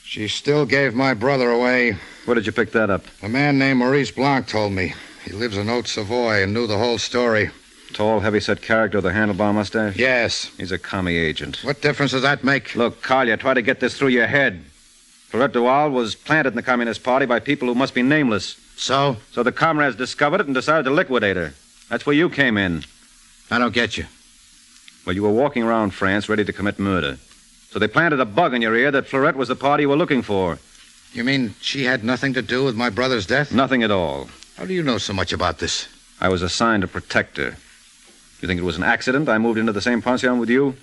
She still gave my brother away. Where did you pick that up? A man named Maurice Blanc told me. He lives in Haute-Savoie and knew the whole story. Tall, heavy-set character with a handlebar mustache? Yes. He's a commie agent. What difference does that make? Look, Collier, try to get this through your head. Florette Duval was planted in the Communist Party by people who must be nameless. So? So the comrades discovered it and decided to liquidate her. That's where you came in. I don't get you. Well, you were walking around France ready to commit murder. So they planted a bug in your ear that Florette was the party you were looking for. You mean she had nothing to do with my brother's death? Nothing at all. How do you know so much about this? I was assigned to protect her. You think it was an accident I moved into the same pension with you?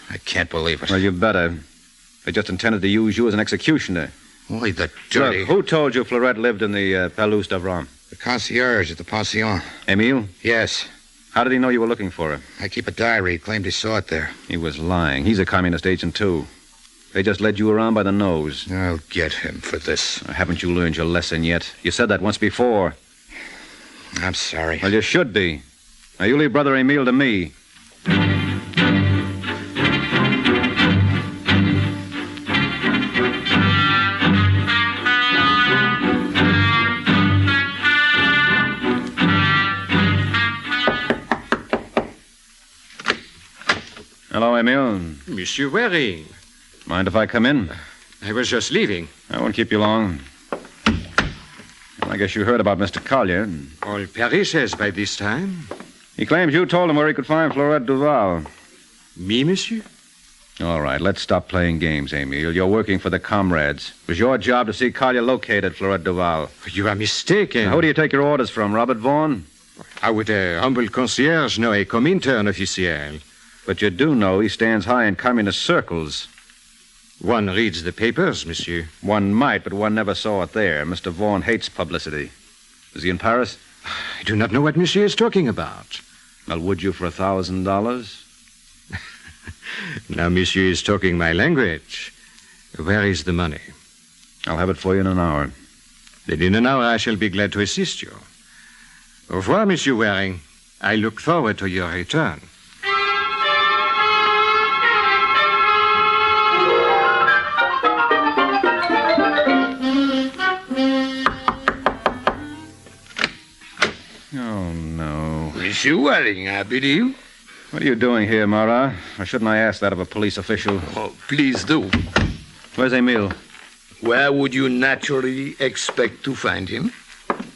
I can't believe it. Well, you better. They just intended to use you as an executioner. Why, the dirty... Look, who told you Florette lived in the Palais d'Avram? The concierge at the pension. Emile? Yes. How did he know you were looking for her? I keep a diary. He claimed he saw it there. He was lying. He's a communist agent, too. They just led you around by the nose. I'll get him for this. Haven't you learned your lesson yet? You said that once before. I'm sorry. Well, you should be. Now, you leave Brother Emile to me. Hello, Emile. Monsieur Waring. Mind if I come in? I was just leaving. I won't keep you long. Well, I guess you heard about Mr. Collier. All Paris says by this time. He claims you told him where he could find Florette Duval. Me, monsieur? All right, let's stop playing games, Emile. You're working for the comrades. It was your job to see Collier located, Florette Duval. You are mistaken. Now, who do you take your orders from, Robert Vaughn? How would a humble concierge know a comintern officiel? But you do know he stands high in communist circles. One reads the papers, monsieur. One might, but one never saw it there. Mr. Vaughn hates publicity. Is he in Paris? I do not know what monsieur is talking about. Well, would you for $1,000? Now monsieur is talking my language. Where is the money? I'll have it for you in an hour. Then in an hour I shall be glad to assist you. Au revoir, Monsieur Waring. I look forward to your return. Oh, no. Monsieur Waring, I believe. What are you doing here, Marat? Or shouldn't I ask that of a police official? Oh, please do. Where's Emile? Where would you naturally expect to find him?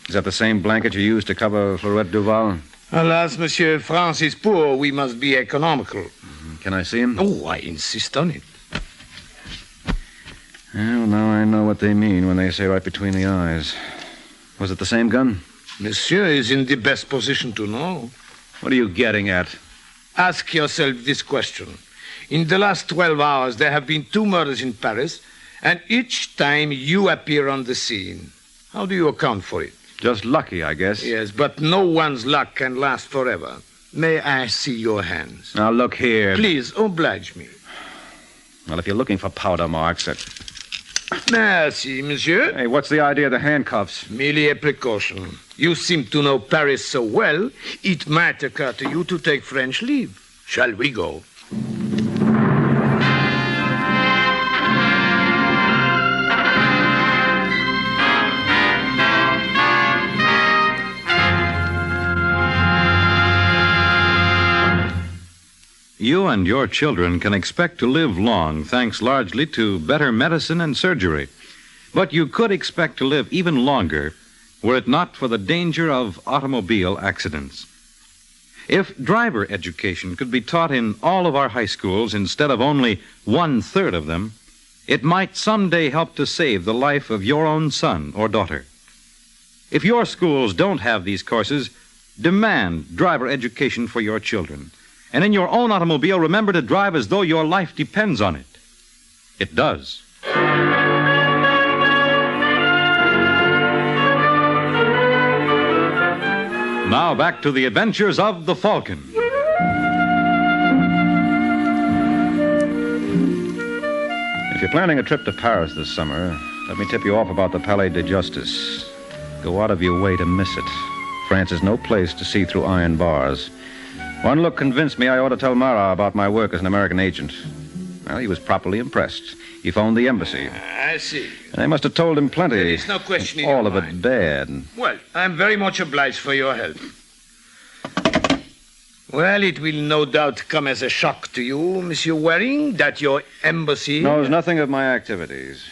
Is that the same blanket you used to cover Florette Duval? Alas, Monsieur, France is poor. We must be economical. Can I see him? Oh, I insist on it. Well, now I know what they mean when they say right between the eyes. Was it the same gun? Monsieur is in the best position to know. What are you getting at? Ask yourself this question. In the last 12 hours, there have been 2 murders in Paris, and each time you appear on the scene. How do you account for it? Just lucky, I guess. Yes, but no one's luck can last forever. May I see your hands? Now, look here. Please, oblige me. Well, if you're looking for powder marks, Merci, monsieur. Hey, what's the idea of the handcuffs? Merely a precaution. You seem to know Paris so well, it might occur to you to take French leave. Shall we go? You and your children can expect to live long thanks largely to better medicine and surgery. But you could expect to live even longer were it not for the danger of automobile accidents. If driver education could be taught in all of our high schools instead of only 1/3 of them, it might someday help to save the life of your own son or daughter. If your schools don't have these courses, demand driver education for your children. And in your own automobile, remember to drive as though your life depends on it. It does. Now back to the adventures of the Falcon. If you're planning a trip to Paris this summer, let me tip you off about the Palais de Justice. Go out of your way to miss it. France is no place to see through iron bars. One look convinced me I ought to tell Marat about my work as an American agent. Well, he was properly impressed. He phoned the embassy. I see. And they must have told him plenty. There is no question in all your of mind. it bad. Well, I'm very much obliged for your help. Well, it will no doubt come as a shock to you, Monsieur Waring, that your embassy... Knows nothing of my activities.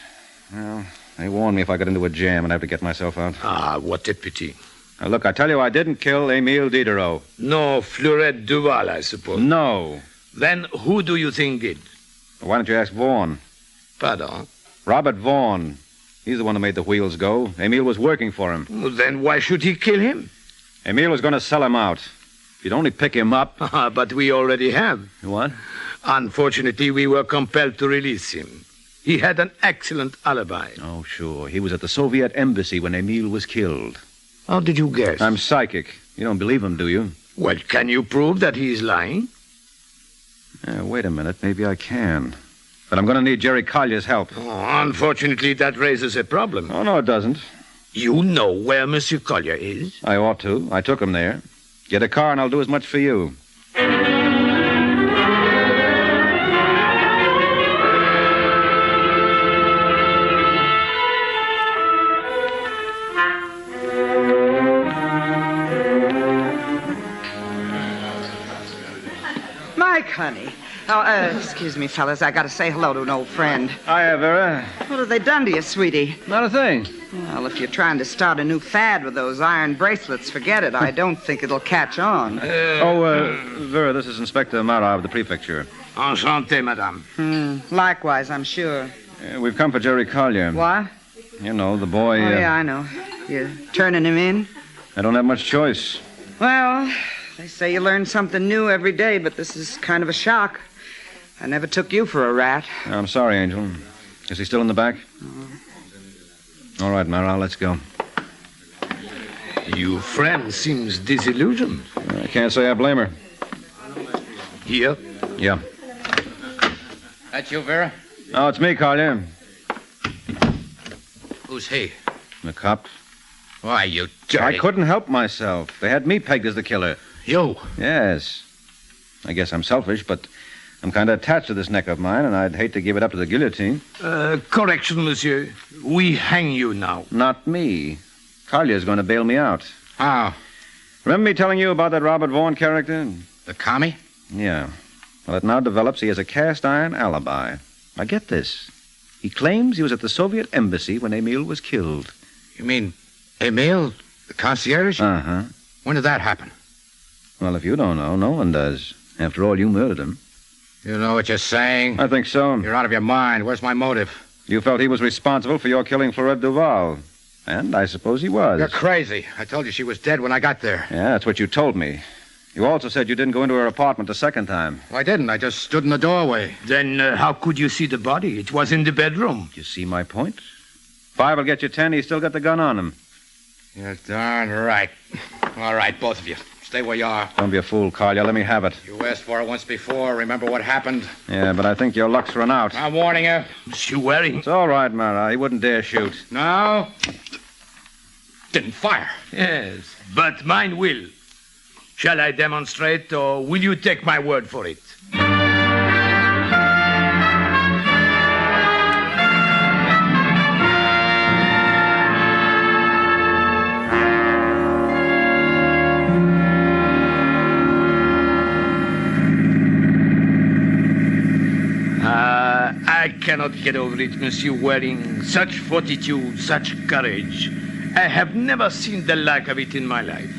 Well, they warned me if I got into a jam and have to get myself out. Ah, what a pity. Now, look, I tell you, I didn't kill Emile Diderot. No, Florette Duval, I suppose. No. Then who do you think did? Why don't you ask Vaughn? Pardon? Robert Vaughn. He's the one who made the wheels go. Emile was working for him. Well, then why should he kill him? Emile was going to sell him out. If you'd only pick him up... But we already have. What? Unfortunately, we were compelled to release him. He had an excellent alibi. Oh, sure. He was at the Soviet embassy when Emile was killed. How did you guess? I'm psychic. You don't believe him, do you? Well, can you prove that he is lying? Wait a minute. Maybe I can. But I'm going to need Jerry Collier's help. Oh, unfortunately, that raises a problem. Oh, no, it doesn't. You know where Monsieur Collier is? I ought to. I took him there. Get a car and I'll do as much for you. Mike, honey, Oh, excuse me, fellas. I got to say hello to an old friend. Hiya, Vera. What have they done to you, sweetie? Not a thing. Well, if you're trying to start a new fad with those iron bracelets, forget it. I don't think it'll catch on. Vera, this is Inspector Marat of the prefecture. Enchanté, madame. Likewise, I'm sure. We've come for Jerry Collier. What? You know, the boy... Oh, yeah, I know. You're turning him in? I don't have much choice. Well, they say you learn something new every day, but this is kind of a shock. I never took you for a rat. I'm sorry, Angel. Is he still in the back? All right, Marat, let's go. Your friend seems disillusioned. I can't say I blame her. Here? Yeah. That you, Vera? Oh, it's me, Collier. Who's he? The cop. Why, you dirty... I couldn't help myself. They had me pegged as the killer. You? Yes. I guess I'm selfish, but I'm kind of attached to this neck of mine, and I'd hate to give it up to the guillotine. Correction, monsieur. We hang you now. Not me. Collier's going to bail me out. How? Remember me telling you about that Robert Vaughn character? The commie? Yeah. Well, it now develops he has a cast-iron alibi. Now, get this. He claims he was at the Soviet embassy when Emile was killed. You mean Emile, the concierge? Uh-huh. When did that happen? Well, if you don't know, no one does. After all, you murdered him. You know what you're saying? I think so. You're out of your mind. Where's my motive? You felt he was responsible for your killing Florette Duval. And I suppose he was. You're crazy. I told you she was dead when I got there. Yeah, that's what you told me. You also said you didn't go into her apartment the second time. Well, I didn't. I just stood in the doorway. Then how could you see the body? It was in the bedroom. You see my point? 5 will get you 10. He's still got the gun on him. You're darn right. All right, both of you. Stay where you are. Don't be a fool, Collier. Let me have it. You asked for it once before. Remember what happened? Yeah, but I think your luck's run out. I'm warning you. Monsieur Waring. It's all right, Marat. He wouldn't dare shoot. No? Didn't fire. Yes, but mine will. Shall I demonstrate, or will you take my word for it? I cannot get over it, Monsieur Waring. Such fortitude, such courage. I have never seen the like of it in my life.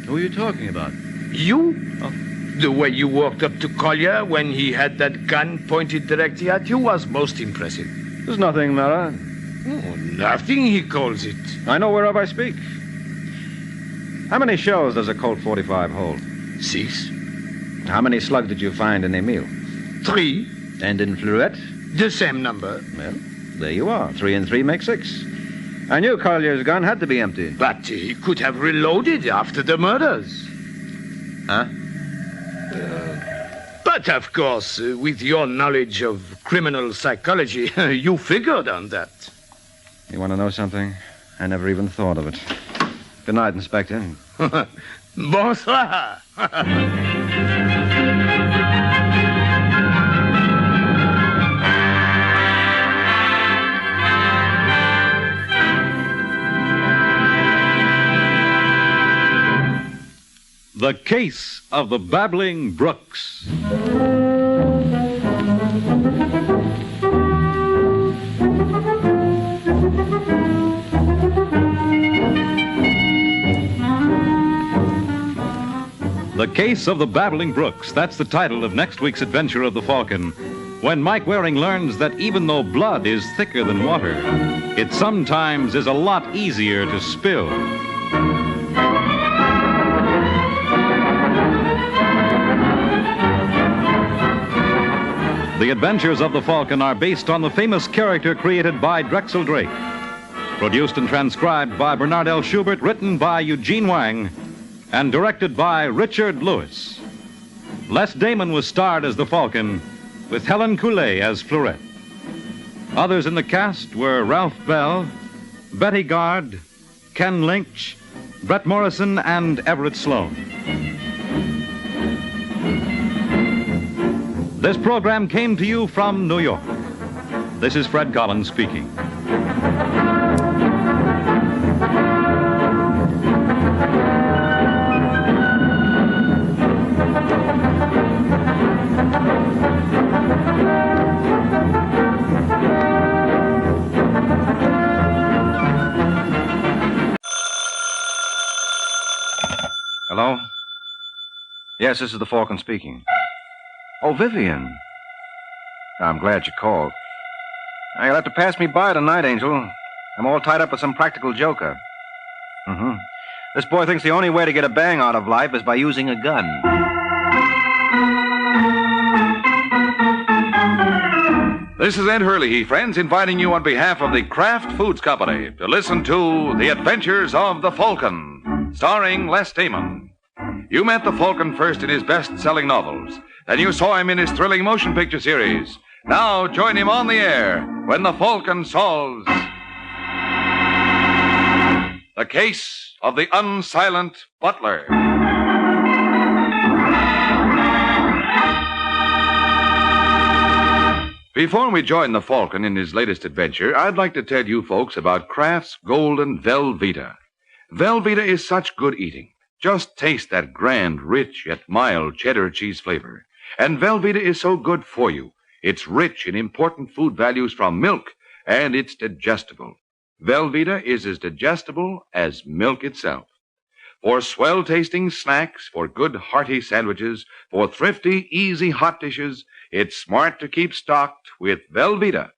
Who are you talking about? You? Oh. The way you walked up to Collier when he had that gun pointed directly at you was most impressive. There's nothing, Marat. Oh, nothing, he calls it. I know whereof I speak. How many shells does a Colt 45 hold? 6. How many slugs did you find in Emile? 3. And in Florette? The same number. Well, there you are. 3 and 3 make 6. I knew Collier's gun had to be empty. But he could have reloaded after the murders. Huh? But, of course, with your knowledge of criminal psychology, you figured on that. You want to know something? I never even thought of it. Good night, Inspector. Bonsoir. The Case of the Babbling Brooks. The Case of the Babbling Brooks. That's the title of next week's adventure of the Falcon. When Mike Waring learns that even though blood is thicker than water, it sometimes is a lot easier to spill. The Adventures of the Falcon are based on the famous character created by Drexel Drake. Produced and transcribed by Bernard L. Schubert, written by Eugene Wang, and directed by Richard Lewis. Les Damon was starred as the Falcon, with Helen Coulet as Florette. Others in the cast were Ralph Bell, Betty Gard, Ken Lynch, Brett Morrison, and Everett Sloan. This program came to you from New York. This is Fred Collins speaking. Hello? Yes, this is the Falcon speaking. Oh, Vivian. I'm glad you called. Now, you'll have to pass me by tonight, Angel. I'm all tied up with some practical joker. Mm-hmm. This boy thinks the only way to get a bang out of life is by using a gun. This is Ed Hurley, friends, inviting you on behalf of the Kraft Foods Company to listen to The Adventures of the Falcon, starring Les Damon. You met the Falcon first in his best-selling novels. Then you saw him in his thrilling motion picture series. Now join him on the air when the Falcon solves the case of the unsilent butler. Before we join the Falcon in his latest adventure, I'd like to tell you folks about Kraft's Golden Velveeta. Velveeta is such good eating. Just taste that grand, rich, yet mild cheddar cheese flavor. And Velveeta is so good for you. It's rich in important food values from milk, and it's digestible. Velveeta is as digestible as milk itself. For swell-tasting snacks, for good hearty sandwiches, for thrifty, easy hot dishes, it's smart to keep stocked with Velveeta.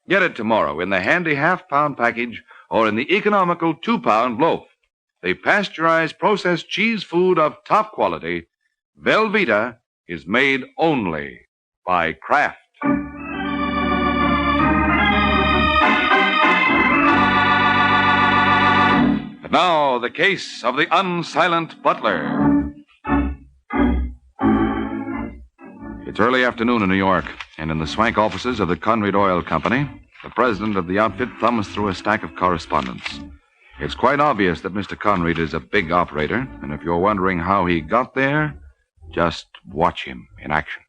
Get it tomorrow in the handy half-pound package or in the economical 2-pound loaf. The pasteurized processed cheese food of top quality, Velveeta, is made only by Kraft. And now, the case of the unsilent butler. It's early afternoon in New York, and in the swank offices of the Conrad Oil Company, the president of the outfit thumbs through a stack of correspondence. It's quite obvious that Mr. Conrad is a big operator, and if you're wondering how he got there, just watch him in action.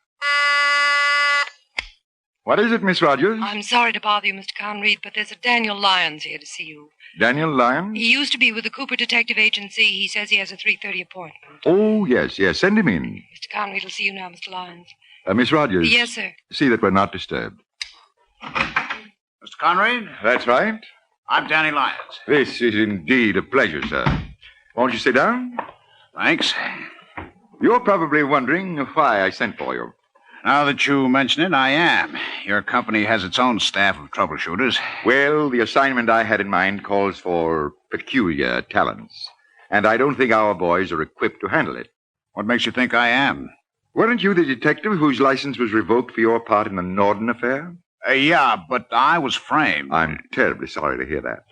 What is it, Miss Rogers? I'm sorry to bother you, Mr. Conrad, but there's a Daniel Lyons here to see you. Daniel Lyons? He used to be with the Cooper Detective Agency. He says he has a 3:30 appointment. Oh, yes. Send him in. Mr. Conrad will see you now, Mr. Lyons. Miss Rogers. Yes, sir. See that we're not disturbed. Mr. Conrad? That's right. I'm Danny Lyons. This is indeed a pleasure, sir. Won't you sit down? Thanks. You're probably wondering why I sent for you. Now that you mention it, I am. Your company has its own staff of troubleshooters. Well, the assignment I had in mind calls for peculiar talents, and I don't think our boys are equipped to handle it. What makes you think I am? Weren't you the detective whose license was revoked for your part in the Norden affair? Yeah, but I was framed. I'm terribly sorry to hear that.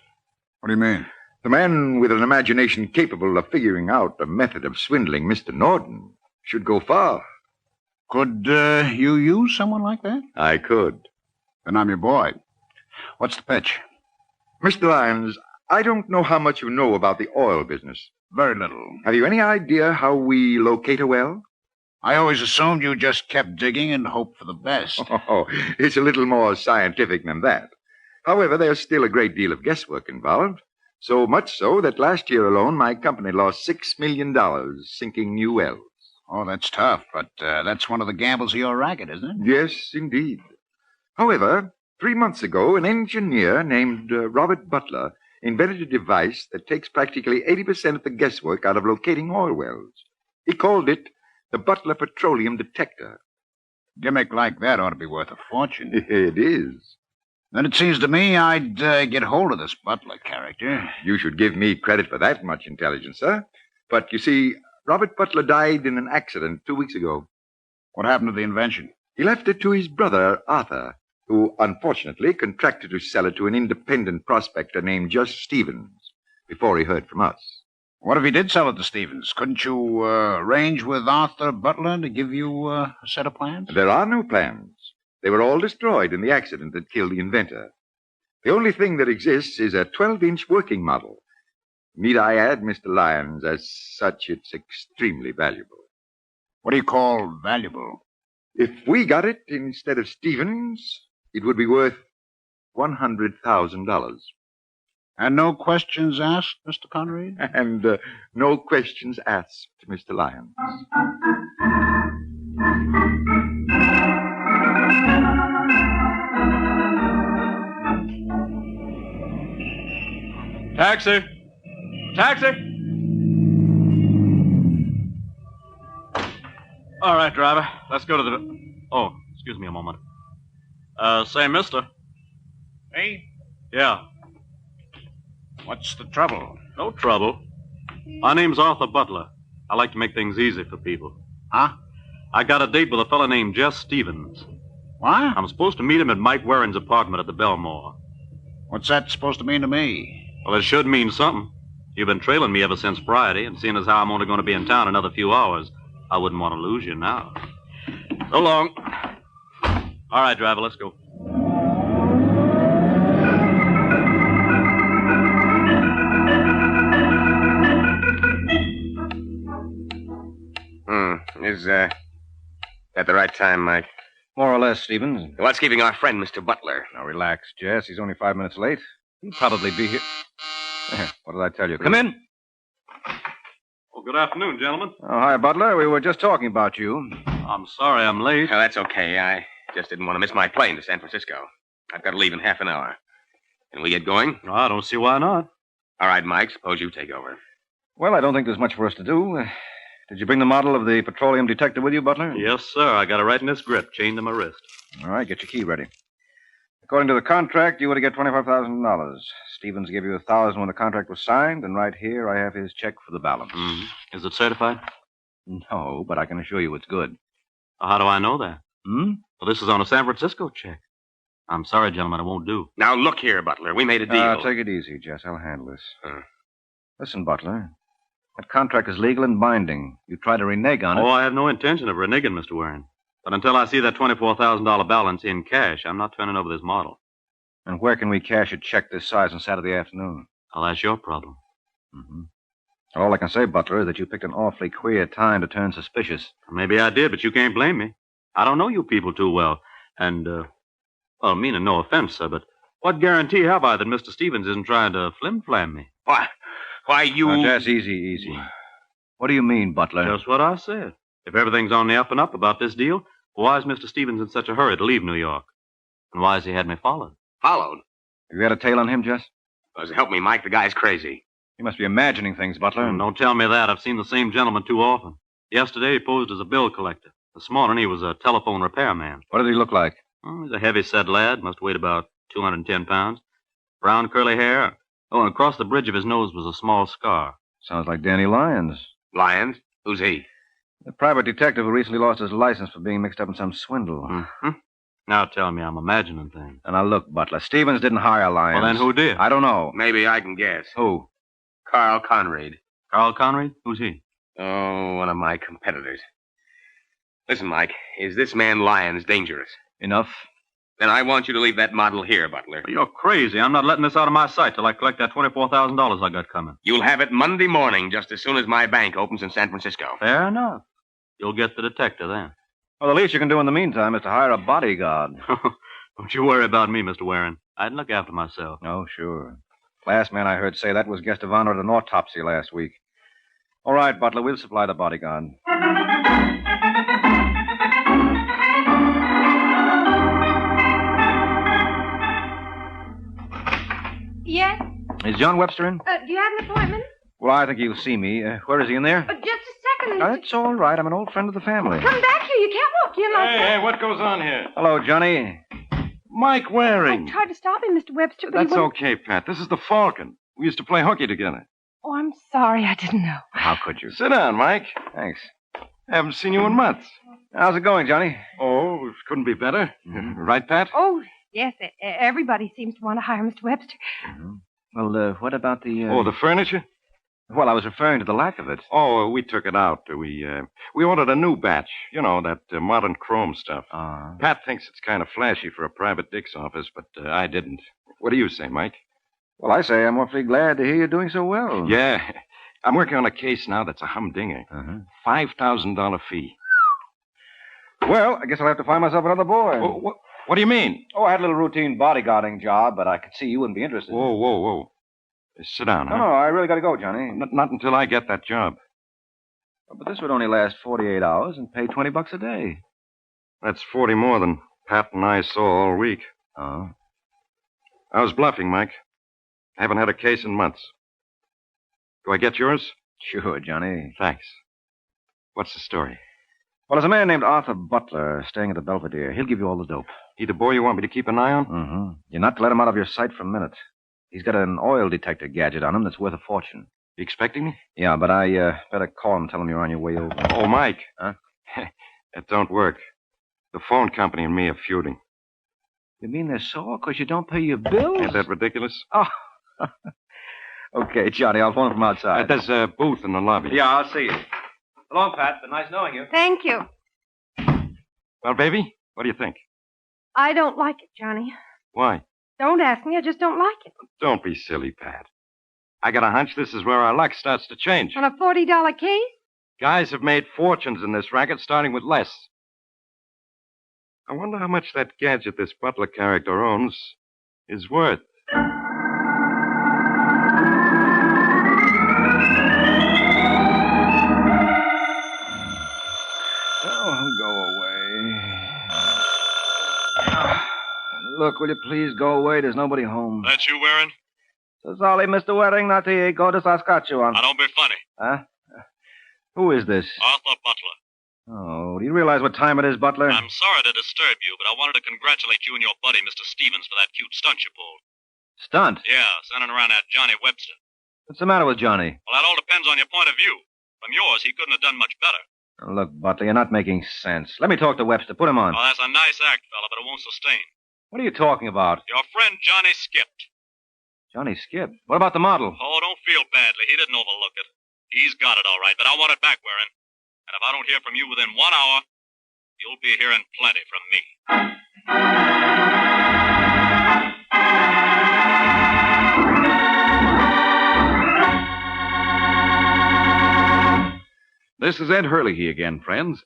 What do you mean? The man with an imagination capable of figuring out a method of swindling Mr. Norden should go far. Could you use someone like that? I could. Then I'm your boy. What's the pitch? Mr. Lyons, I don't know how much you know about the oil business. Very little. Have you any idea how we locate a well? I always assumed you just kept digging and hoped for the best. Oh, it's a little more scientific than that. However, there's still a great deal of guesswork involved. So much so that last year alone, my company lost $6 million sinking new wells. Oh, that's tough, but that's one of the gambles of your racket, isn't it? Yes, indeed. However, 3 months ago, an engineer named Robert Butler invented a device that takes practically 80% of the guesswork out of locating oil wells. He called it the Butler Petroleum Detector. Gimmick like that ought to be worth a fortune. It is. Then it seems to me I'd get hold of this Butler character. You should give me credit for that much intelligence, sir. But you see, Robert Butler died in an accident 2 weeks ago. What happened to the invention? He left it to his brother, Arthur, who unfortunately contracted to sell it to an independent prospector named Just Stevens before he heard from us. What if he did sell it to Stevens? Couldn't you arrange with Arthur Butler to give you a set of plans? There are no plans. They were all destroyed in the accident that killed the inventor. The only thing that exists is a 12-inch working model. Need I add, Mr. Lyons, as such, it's extremely valuable. What do you call valuable? If we got it instead of Stevens, it would be worth $100,000. And no questions asked, Mr. Conrad? And no questions asked, Mr. Lyons. Taxi! Taxi! All right, driver. Let's go to the... Oh, excuse me a moment. Say, mister. Hey? Yeah. What's the trouble? No trouble. My name's Arthur Butler. I like to make things easy for people. Huh? I got a date with a fella named Jess Stevens. What? I'm supposed to meet him at Mike Waring's apartment at the Belmore. What's that supposed to mean to me? Well, it should mean something. You've been trailing me ever since Friday, and seeing as how I'm only going to be in town another few hours, I wouldn't want to lose you now. So long. All right, driver, let's go. Is at the right time, Mike? More or less, Stevens. What's keeping our friend, Mr. Butler? Now, relax, Jess. He's only 5 minutes late. He'll probably be here. What did I tell you? Come in. Well, good afternoon, gentlemen. Oh, hi, Butler. We were just talking about you. I'm sorry I'm late. Oh, that's okay. I just didn't want to miss my plane to San Francisco. I've got to leave in half an hour. Can we get going? No, I don't see why not. All right, Mike. Suppose you take over. Well, I don't think there's much for us to do. Did you bring the model of the petroleum detector with you, Butler? Yes, sir. I got it right in this grip, chained to my wrist. All right, get your key ready. According to the contract, you were to get $25,000. Stevens gave you $1,000 when the contract was signed, and right here I have his check for the balance. Mm-hmm. Is it certified? No, but I can assure you it's good. Well, how do I know that? Hmm? Well, this is on a San Francisco check. I'm sorry, gentlemen, it won't do. Now, look here, Butler. We made a deal. Take it easy, Jess. I'll handle this. Listen, Butler. That contract is legal and binding. You try to renege on it. Oh, I have no intention of reneging, Mr. Waring. But until I see that $24,000 balance in cash, I'm not turning over this model. And where can we cash a check this size on Saturday afternoon? Well, that's your problem. Mm-hmm. All I can say, Butler, is that you picked an awfully queer time to turn suspicious. Maybe I did, but you can't blame me. I don't know you people too well. And, well, meaning no offense, sir, but what guarantee have I that Mr. Stevens isn't trying to flim-flam me? Why, you... Now, Jess, easy. What do you mean, Butler? Just what I said. If everything's on the up and up about this deal, why is Mr. Stevens in such a hurry to leave New York? And why has he had me followed? Followed? Have you had a tail on him, Jess? Well, help me, Mike. The guy's crazy. You must be imagining things, Butler. Don't tell me that. I've seen the same gentleman too often. Yesterday, he posed as a bill collector. This morning, he was a telephone repairman. What did he look like? He's a heavy-set lad. Must weigh about 210 pounds. Brown curly hair. Oh, and across the bridge of his nose was a small scar. Sounds like Danny Lyons. Lyons? Who's he? The private detective who recently lost his license for being mixed up in some swindle. Mm-hmm. Now tell me I'm imagining things. And now look, Butler, Stevens didn't hire Lyons. Well, then who did? I don't know. Maybe I can guess. Who? Carl Conrad. Carl Conrad? Who's he? Oh, one of my competitors. Listen, Mike, is this man Lyons dangerous? Enough. Then I want you to leave that model here, Butler. You're crazy. I'm not letting this out of my sight till I collect that $24,000 I got coming. You'll have it Monday morning, just as soon as my bank opens in San Francisco. Fair enough. You'll get the detective then. Well, the least you can do in the meantime is to hire a bodyguard. Don't you worry about me, Mr. Waring. I'd look after myself. Oh, sure. Last man I heard say that was guest of honor at an autopsy last week. All right, Butler, we'll supply the bodyguard. Yes? Is John Webster in? Do you have an appointment? Well, I think he'll see me. Where is he, in there? Just a second. That's all right. I'm an old friend of the family. Come back here. You can't walk in like that. Hey, what goes on here? Hello, Johnny. Mike Waring. I tried to stop him, Mr. Webster, but That's he wouldn't... okay, Pat. This is the Falcon. We used to play hooky together. Oh, I'm sorry. I didn't know. How could you? Sit down, Mike. Thanks. Haven't seen you in months. How's it going, Johnny? Oh, it couldn't be better. Right, Pat? Oh, yes. Everybody seems to want to hire Mr. Webster. Mm-hmm. Well, what about the... Oh, the furniture? Well, I was referring to the lack of it. Oh, we took it out. We ordered a new batch. You know, that modern chrome stuff. Pat thinks it's kind of flashy for a private dick's office, but I didn't. What do you say, Mike? Well, I say I'm awfully glad to hear you're doing so well. Yeah. I'm working on a case now that's a humdinger. $5,000 fee. Well, I guess I'll have to find myself another boy. What do you mean? Oh, I had a little routine bodyguarding job, but I could see you wouldn't be interested. Whoa. Sit down, huh? No, I really got to go, Johnny. Not until I get that job. But this would only last 48 hours and pay $20 a day. That's 40 more than Pat and I saw all week. Oh? I was bluffing, Mike. I haven't had a case in months. Do I get yours? Sure, Johnny. Thanks. What's the story? Well, there's a man named Arthur Butler staying at the Belvedere. He'll give you all the dope. He the boy you want me to keep an eye on? Mm-hmm. You're not to let him out of your sight for a minute. He's got an oil detector gadget on him that's worth a fortune. You expecting me? Yeah, but I better call him and tell him you're on your way over. Oh, Mike. Huh? That don't work. The phone company and me are feuding. You mean they're sore because you don't pay your bills? Ain't that ridiculous? Oh. Okay, Johnny, I'll phone him from outside. There's a booth in the lobby. Yeah, I'll see you. Hello, Pat. Been nice knowing you. Thank you. Well, baby, what do you think? I don't like it, Johnny. Why? Don't ask me. I just don't like it. Don't be silly, Pat. I got a hunch this is where our luck starts to change. On a $40 case? Guys have made fortunes in this racket, starting with less. I wonder how much that gadget this Butler character owns is worth. Oh, go away. Look, will you please go away? There's nobody home. That you, Warren? So sorry, Mr. Waring, not to go to Saskatchewan. I don't be funny. Huh? Who is this? Arthur Butler. Oh, do you realize what time it is, Butler? I'm sorry to disturb you, but I wanted to congratulate you and your buddy, Mr. Stevens, for that cute stunt you pulled. Stunt? Yeah, sending around that Johnny Webster. What's the matter with Johnny? Well, that all depends on your point of view. From yours, he couldn't have done much better. Oh, look, Butler, you're not making sense. Let me talk to Webster. Put him on. Oh, that's a nice act, fella, but it won't sustain. What are you talking about? Your friend Johnny skipped. Johnny skipped. What about the model? Oh, don't feel badly. He didn't overlook it. He's got it all right, but I want it back, Warren. And if I don't hear from you within 1 hour, you'll be hearing plenty from me. This is Ed Hurley again, friends.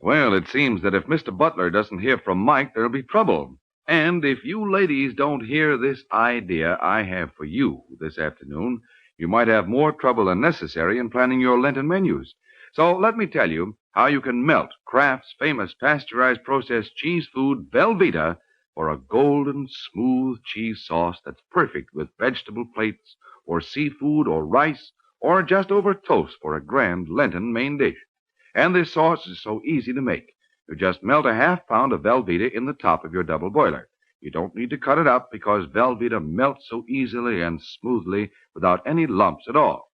Well, it seems that if Mr. Butler doesn't hear from Mike, there'll be trouble. And if you ladies don't hear this idea I have for you this afternoon, you might have more trouble than necessary in planning your Lenten menus. So let me tell you how you can melt Kraft's famous pasteurized processed cheese food, Velveeta, for a golden, smooth cheese sauce that's perfect with vegetable plates or seafood or rice or just over toast for a grand Lenten main dish. And this sauce is so easy to make. You just melt a half pound of Velveeta in the top of your double boiler. You don't need to cut it up because Velveeta melts so easily and smoothly without any lumps at all.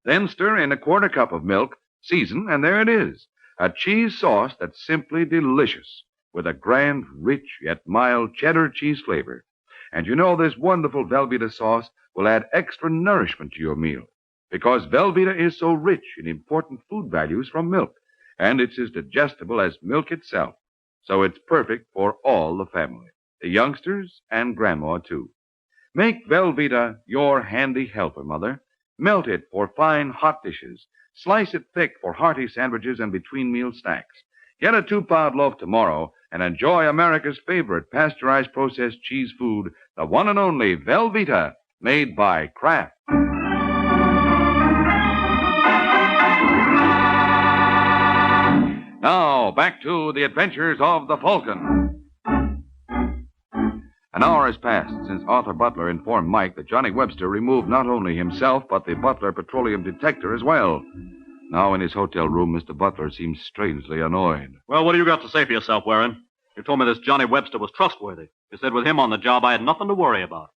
Then stir in a quarter cup of milk, season, and there it is, a cheese sauce that's simply delicious, with a grand, rich, yet mild cheddar cheese flavor. And you know this wonderful Velveeta sauce will add extra nourishment to your meal, because Velveeta is so rich in important food values from milk, and it's as digestible as milk itself. So it's perfect for all the family, the youngsters and Grandma, too. Make Velveeta your handy helper, Mother. Melt it for fine, hot dishes. Slice it thick for hearty sandwiches and between-meal snacks. Get a 2-pound loaf tomorrow and enjoy America's favorite pasteurized processed cheese food, the one and only Velveeta, made by Kraft. Now, back to the adventures of the Falcon. An hour has passed since Arthur Butler informed Mike that Johnny Webster removed not only himself, but the Butler petroleum detector as well. Now in his hotel room, Mr. Butler seems strangely annoyed. Well, what do you got to say for yourself, Warren? You told me this Johnny Webster was trustworthy. You said with him on the job, I had nothing to worry about.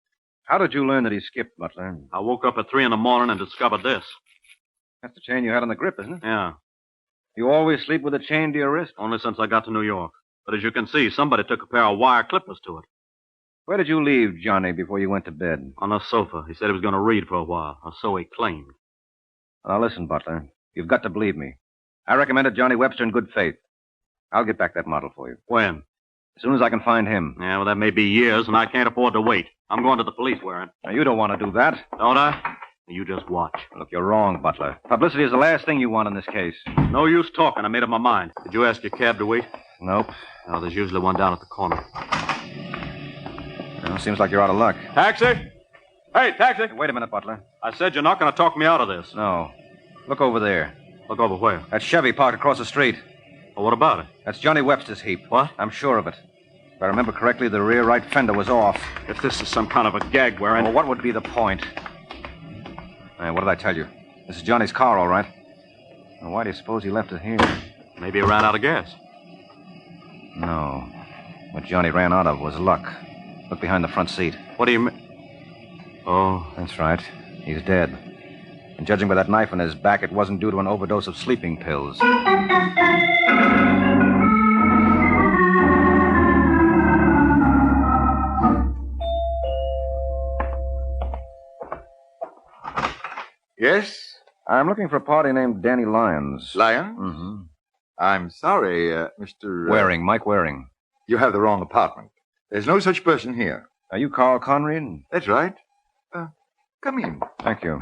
How did you learn that he skipped, Butler? I woke up at 3 in the morning and discovered this. That's the chain you had on the grip, isn't it? Yeah. You always sleep with a chain to your wrist? Only since I got to New York. But as you can see, somebody took a pair of wire clippers to it. Where did you leave Johnny before you went to bed? On the sofa. He said he was going to read for a while, or so he claimed. Now, listen, Butler. You've got to believe me. I recommended Johnny Webster in good faith. I'll get back that model for you. When? As soon as I can find him. Yeah, well, that may be years, and I can't afford to wait. I'm going to the police, Warren. Now, you don't want to do that. Don't I? You just watch. Look, you're wrong, Butler. Publicity is the last thing you want in this case. No use talking. I made up my mind. Did you ask your cab to wait? Nope. No, there's usually one down at the corner. Well, seems like you're out of luck. Taxi? Hey, taxi! Wait a minute, Butler. I said you're not going to talk me out of this. No. Look over there. Look over where? That Chevy parked across the street. Well, what about it? That's Johnny Webster's heap. What? I'm sure of it. If I remember correctly, the rear right fender was off. If this is some kind of a gag, Warren... Well, what would be the point? Hey, what did I tell you? This is Johnny's car, all right. Now, why do you suppose he left it here? Maybe he ran out of gas. No. What Johnny ran out of was luck. Look behind the front seat. What do you mean? Oh. That's right. He's dead. And judging by that knife on his back, it wasn't due to an overdose of sleeping pills. Yes? I'm looking for a party named Danny Lyons. Lyons? Mm-hmm. I'm sorry, Mr. Waring, Mike Waring. You have the wrong apartment. There's no such person here. Are you Carl Conrad? That's right. Come in. Thank you.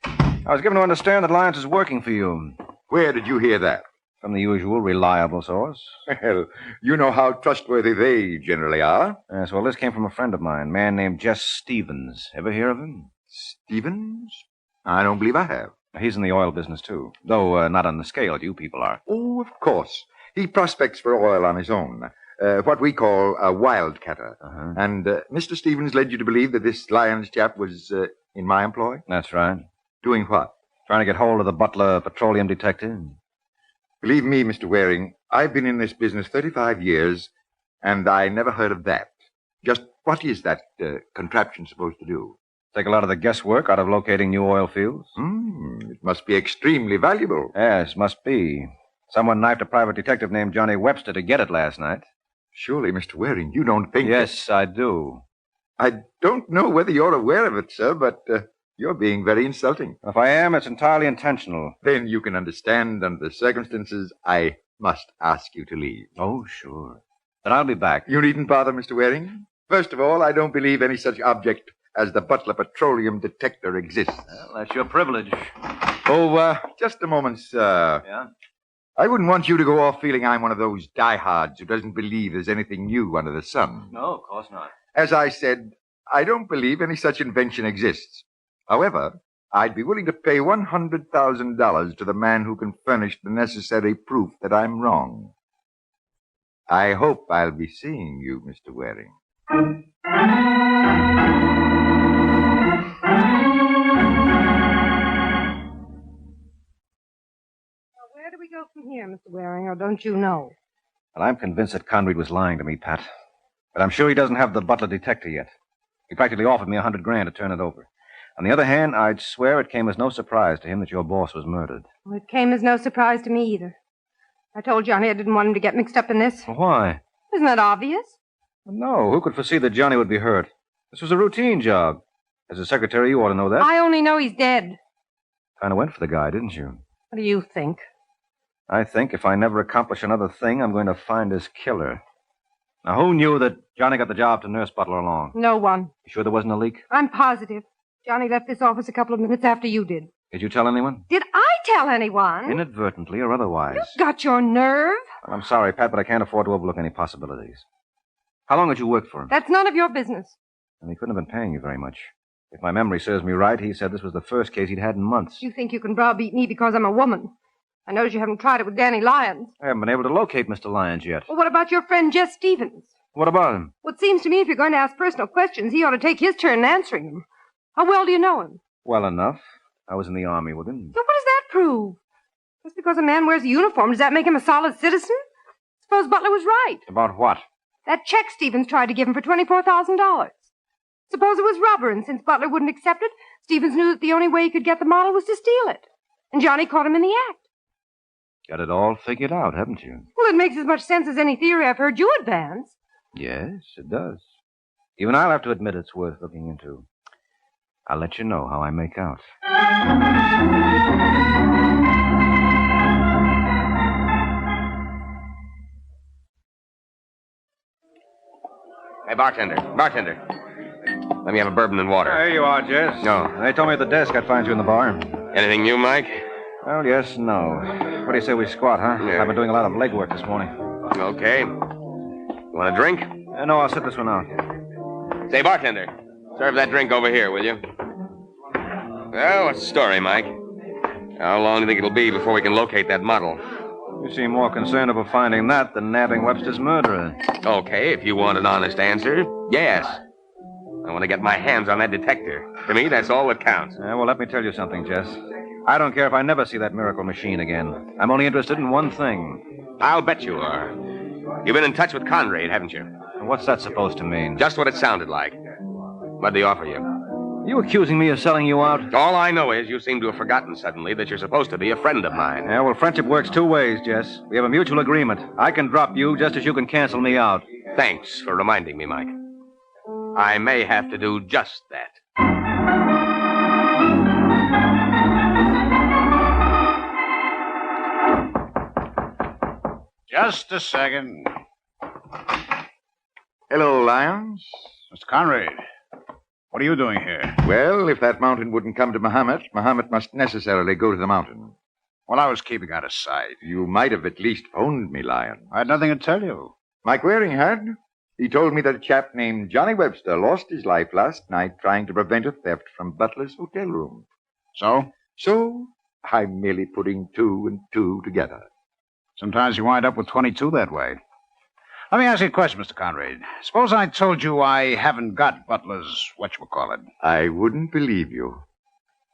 I was given to understand that Lyons is working for you. Where did you hear that? From the usual reliable source. Well, you know how trustworthy they generally are. Yes, well, this came from a friend of mine, a man named Jess Stevens. Ever hear of him? Stevens? I don't believe I have. He's in the oil business, too. Though not on the scale you people are. Oh, of course. He prospects for oil on his own. What we call a wildcatter. Uh-huh. And Mr. Stevens led you to believe that this Lyons chap was in my employ? That's right. Doing what? Trying to get hold of the Butler petroleum detective. Believe me, Mr. Waring, I've been in this business 35 years, and I never heard of that. Just what is that contraption supposed to do? Take a lot of the guesswork out of locating new oil fields. It must be extremely valuable. Yes, must be. Someone knifed a private detective named Johnny Webster to get it last night. Surely, Mr. Waring, you don't think... Yes, I do. I don't know whether you're aware of it, sir, but you're being very insulting. If I am, it's entirely intentional. Then you can understand, under the circumstances, I must ask you to leave. Oh, sure. Then I'll be back. You needn't bother, Mr. Waring. First of all, I don't believe any such object as the Butler petroleum detector exists. Well, that's your privilege. Oh, just a moment, sir. Yeah? I wouldn't want you to go off feeling I'm one of those diehards who doesn't believe there's anything new under the sun. No, of course not. As I said, I don't believe any such invention exists. However, I'd be willing to pay $100,000 to the man who can furnish the necessary proof that I'm wrong. I hope I'll be seeing you, Mr. Waring. Where do we go from here, Mr. Waring, or don't you know? Well, I'm convinced that Conrad was lying to me, Pat. But I'm sure he doesn't have the Butler detector yet. He practically offered me $100,000 to turn it over. On the other hand, I'd swear it came as no surprise to him that your boss was murdered. Well, it came as no surprise to me either. I told Johnny I didn't want him to get mixed up in this. Why? Isn't that obvious? No, who could foresee that Johnny would be hurt? This was a routine job. As a secretary, you ought to know that. I only know he's dead. Kind of went for the guy, didn't you? What do you think? I think if I never accomplish another thing, I'm going to find his killer. Now, who knew that Johnny got the job to nurse Butler along? No one. You sure there wasn't a leak? I'm positive. Johnny left this office a couple of minutes after you did. Did you tell anyone? Did I tell anyone? Inadvertently or otherwise. You've got your nerve. Well, I'm sorry, Pat, but I can't afford to overlook any possibilities. How long had you worked for him? That's none of your business. And he couldn't have been paying you very much. If my memory serves me right, he said this was the first case he'd had in months. You think you can browbeat me because I'm a woman. I notice you haven't tried it with Danny Lyons. I haven't been able to locate Mr. Lyons yet. Well, what about your friend Jess Stevens? What about him? Well, it seems to me if you're going to ask personal questions, he ought to take his turn in answering them. How well do you know him? Well enough. I was in the Army with him. So what does that prove? Just because a man wears a uniform, does that make him a solid citizen? Suppose Butler was right. About what? That check Stevens tried to give him for $24,000. Suppose it was rubber, and since Butler wouldn't accept it, Stevens knew that the only way he could get the model was to steal it. And Johnny caught him in the act. Got it all figured out, haven't you? Well, it makes as much sense as any theory I've heard you advance. Yes, it does. Even I'll have to admit it's worth looking into. I'll let you know how I make out. Hey, bartender. Let me have a bourbon and water. There you are, Jess. No. They told me at the desk I'd find you in the bar. Anything new, Mike? Well, yes, no. What do you say we squat, huh? Yeah. I've been doing a lot of legwork this morning. Okay. You want a drink? No, I'll sit this one out. Say, bartender, serve that drink over here, will you? Well, what's the story, Mike? How long do you think it'll be before we can locate that model? You seem more concerned about finding that than nabbing Webster's murderer. Okay, if you want an honest answer, yes. I want to get my hands on that detector. To me, that's all that counts. Well, let me tell you something, Jess. I don't care if I never see that miracle machine again. I'm only interested in one thing. I'll bet you are. You've been in touch with Conrad, haven't you? And what's that supposed to mean? Just what it sounded like. What'd they offer you? You accusing me of selling you out? All I know is you seem to have forgotten suddenly that you're supposed to be a friend of mine. Yeah, well, friendship works two ways, Jess. We have a mutual agreement. I can drop you just as you can cancel me out. Thanks for reminding me, Mike. I may have to do just that. Just a second. Hello, Lyons. Mr. Conrad, what are you doing here? Well, if that mountain wouldn't come to Muhammad, Muhammad must necessarily go to the mountain. Well, I was keeping out of sight. You might have at least phoned me, Lyon. I had nothing to tell you. Mike Waring had. He told me that a chap named Johnny Webster lost his life last night trying to prevent a theft from Butler's hotel room. So? So, I'm merely putting two and two together. Sometimes you wind up with 22 that way. Let me ask you a question, Mr. Conrad. Suppose I told you I haven't got Butler's whatchamacallit. I wouldn't believe you.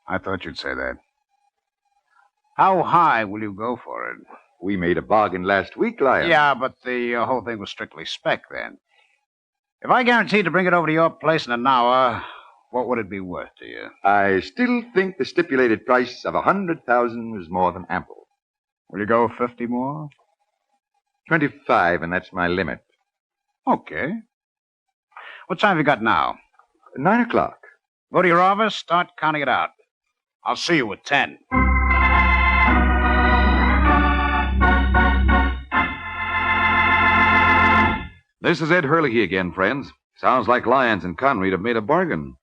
I thought you'd say that. How high will you go for it? We made a bargain last week, Lyon. Yeah, but the whole thing was strictly spec then. If I guaranteed to bring it over to your place in an hour, what would it be worth to you? I still think the stipulated price of 100,000 was more than ample. Will you go 50 more? 25, and that's my limit. Okay. What time have you got now? 9 o'clock. Go to your office, start counting it out. I'll see you at 10. This is Ed Hurley again, friends. Sounds like Lyons and Conrad have made a bargain.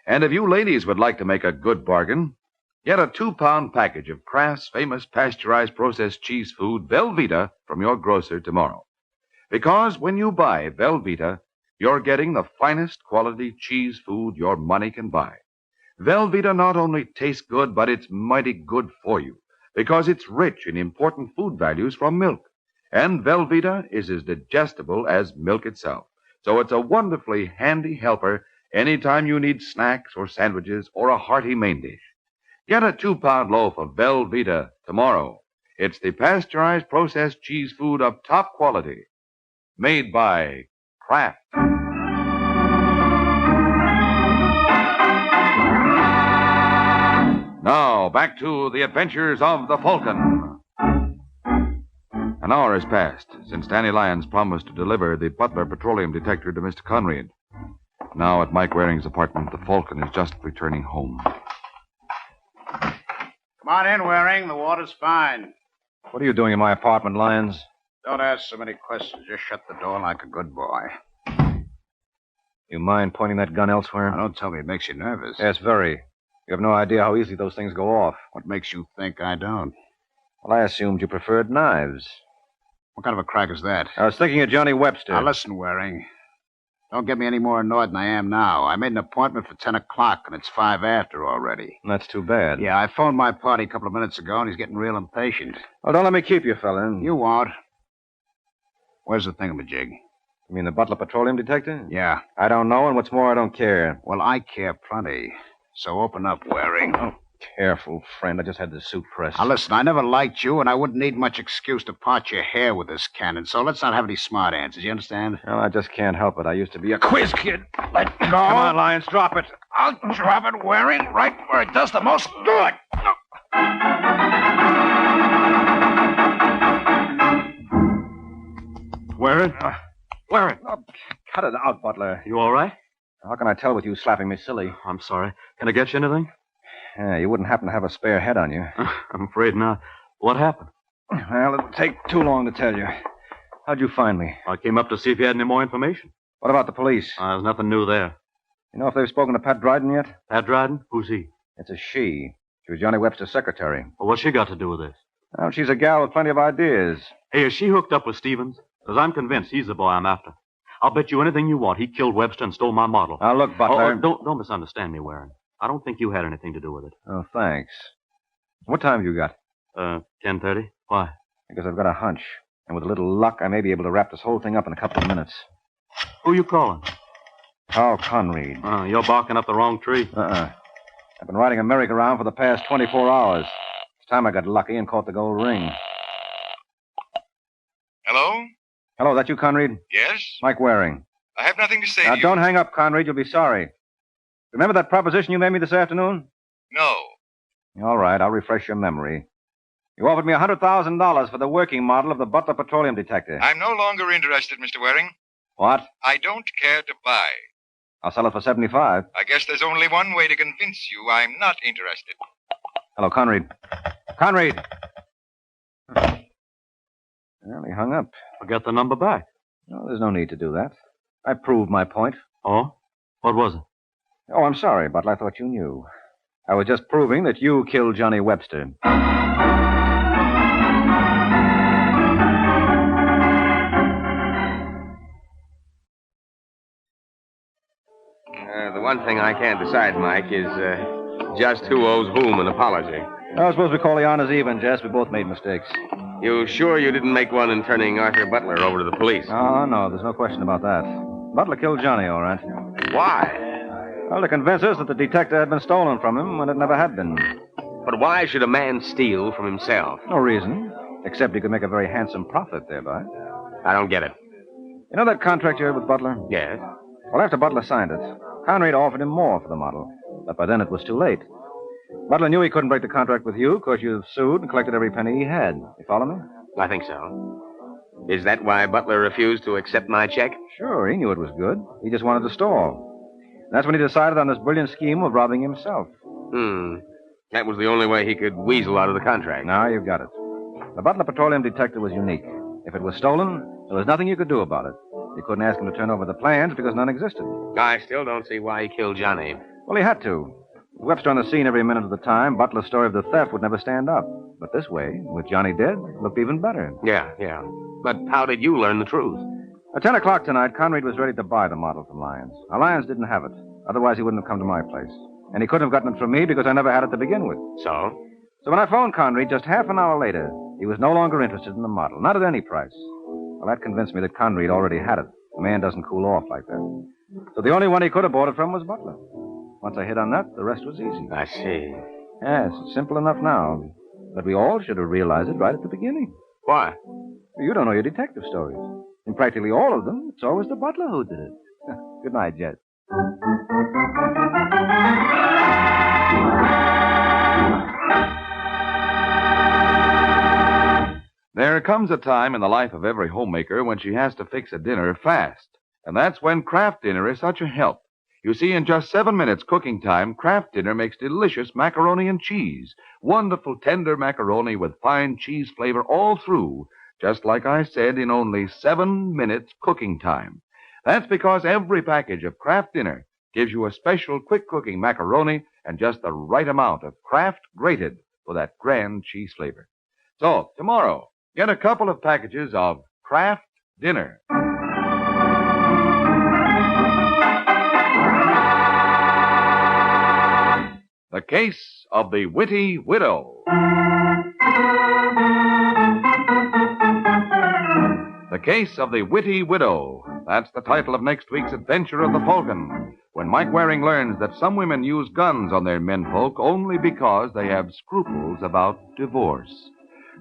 And if you ladies would like to make a good bargain, get a 2-pound package of Kraft's famous pasteurized processed cheese food, Velveeta, from your grocer tomorrow. Because when you buy Velveeta, you're getting the finest quality cheese food your money can buy. Velveeta not only tastes good, but it's mighty good for you, because it's rich in important food values from milk. And Velveeta is as digestible as milk itself. So it's a wonderfully handy helper anytime you need snacks or sandwiches or a hearty main dish. Get a 2-pound loaf of Velveeta tomorrow. It's the pasteurized processed cheese food of top quality. Made by Kraft. Now, back to the adventures of the Falcon. An hour has passed since Danny Lyons promised to deliver the Butler petroleum detector to Mr. Conrad. Now, at Mike Waring's apartment, the Falcon is just returning home. Come on in, Waring. The water's fine. What are you doing in my apartment, Lyons? Don't ask so many questions. Just shut the door like a good boy. You mind pointing that gun elsewhere? Now, don't tell me it makes you nervous. Yes, very. You have no idea how easily those things go off. What makes you think I don't? Well, I assumed you preferred knives. What kind of a crack is that? I was thinking of Johnny Webster. Now, listen, Waring. Don't get me any more annoyed than I am now. I made an appointment for 10 o'clock, and it's 5 after already. That's too bad. Yeah, I phoned my party a couple of minutes ago, and he's getting real impatient. Well, don't let me keep you, fella. You won't. Where's the thingamajig? You mean the Butler petroleum detector? Yeah. I don't know, and what's more, I don't care. Well, I care plenty. So open up, Waring. Oh, careful, friend. I just had the suit pressed. Now, listen, I never liked you, and I wouldn't need much excuse to part your hair with this cannon, so let's not have any smart answers, you understand? Well, I just can't help it. I used to be a quiz kid. Let go. Come on, Lyons, drop it. I'll drop it, Waring, right where it does the most good. Waring? Waring. Oh, cut it out, Butler. You all right? How can I tell with you slapping me silly? I'm sorry. Can I get you anything? Yeah, you wouldn't happen to have a spare head on you. I'm afraid not. What happened? Well, it'll take too long to tell you. How'd you find me? I came up to see if you had any more information. What about the police? There's nothing new there. You know if they've spoken to Pat Dryden yet? Pat Dryden? Who's he? It's a she. She was Johnny Webster's secretary. Well, what's she got to do with this? Well, she's a gal with plenty of ideas. Hey, is she hooked up with Stevens? Because I'm convinced he's the boy I'm after. I'll bet you anything you want he killed Webster and stole my model. Now, look, Butler. Don't misunderstand me, Waring. I don't think you had anything to do with it. Oh, thanks. What time have you got? 10:30. Why? Because I've got a hunch. And with a little luck, I may be able to wrap this whole thing up in a couple of minutes. Who you calling? Carl Conrad. You're barking up the wrong tree. I've been riding a merry-go-round for the past 24 hours. It's time I got lucky and caught the gold ring. Hello? Hello, that you, Conrad? Yes? Mike Waring. I have nothing to say Now, to you. don't hang up, Conrad. You'll be sorry. Remember that proposition you made me this afternoon? No. All right, I'll refresh your memory. You offered me $100,000 for the working model of the Butler Petroleum Detector. I'm no longer interested, Mr. Waring. What? I don't care to buy. I'll sell it for $75. I guess there's only one way to convince you I'm not interested. Hello, Conrad. Conrad! Well, he hung up. I'll get the number back. No, there's no need to do that. I proved my point. Oh? What was it? Oh, I'm sorry, Butler. I thought you knew. I was just proving that you killed Johnny Webster. The one thing I can't decide, Mike, is just who owes whom an apology. I suppose we call the honors even, Jess. We both made mistakes. You sure you didn't make one in turning Arthur Butler over to the police? Oh, no, there's no question about that. Butler killed Johnny, all right. Why? Well, to convince us that the detector had been stolen from him when it never had been. But why should a man steal from himself? No reason, except he could make a very handsome profit thereby. I don't get it. You know that contract you had with Butler? Yes. Well, after Butler signed it, Conrad offered him more for the model. But by then it was too late. Butler knew he couldn't break the contract with you because you've sued and collected every penny he had. You follow me? I think so. Is that why Butler refused to accept my check? Sure, he knew it was good. He just wanted to stall. That's when he decided on this brilliant scheme of robbing himself. That was the only way he could weasel out of the contract. Now you've got it. The Butler Petroleum Detector was unique. If it was stolen, there was nothing you could do about it. You couldn't ask him to turn over the plans because none existed. I still don't see why he killed Johnny. Well, he had to. With Webster on the scene every minute of the time, Butler's story of the theft would never stand up. But this way, with Johnny dead, it looked even better. Yeah. But how did you learn the truth? At 10 o'clock tonight, Conrad was ready to buy the model from Lyons. Now, Lyons didn't have it. Otherwise, he wouldn't have come to my place. And he couldn't have gotten it from me because I never had it to begin with. So when I phoned Conrad just half an hour later, he was no longer interested in the model, not at any price. Well, that convinced me that Conrad already had it. A man doesn't cool off like that. So the only one he could have bought it from was Butler. Once I hit on that, the rest was easy. I see. Yes, it's simple enough now. But we all should have realized it right at the beginning. Why? You don't know your detective stories. In practically all of them, it's always the butler who did it. Good night, Jet. There comes a time in the life of every homemaker when she has to fix a dinner fast. And that's when Kraft Dinner is such a help. You see, in just 7 minutes cooking time, Kraft Dinner makes delicious macaroni and cheese. Wonderful, tender macaroni with fine cheese flavor all through, just like I said, in only 7 minutes cooking time. That's because every package of Kraft Dinner gives you a special quick-cooking macaroni and just the right amount of Kraft grated for that grand cheese flavor. So, tomorrow, get a couple of packages of Kraft Dinner. The Case of the Witty Widow. The Case of the Witty Widow. That's the title of next week's adventure of the Falcon, when Mike Waring learns that some women use guns on their menfolk only because they have scruples about divorce.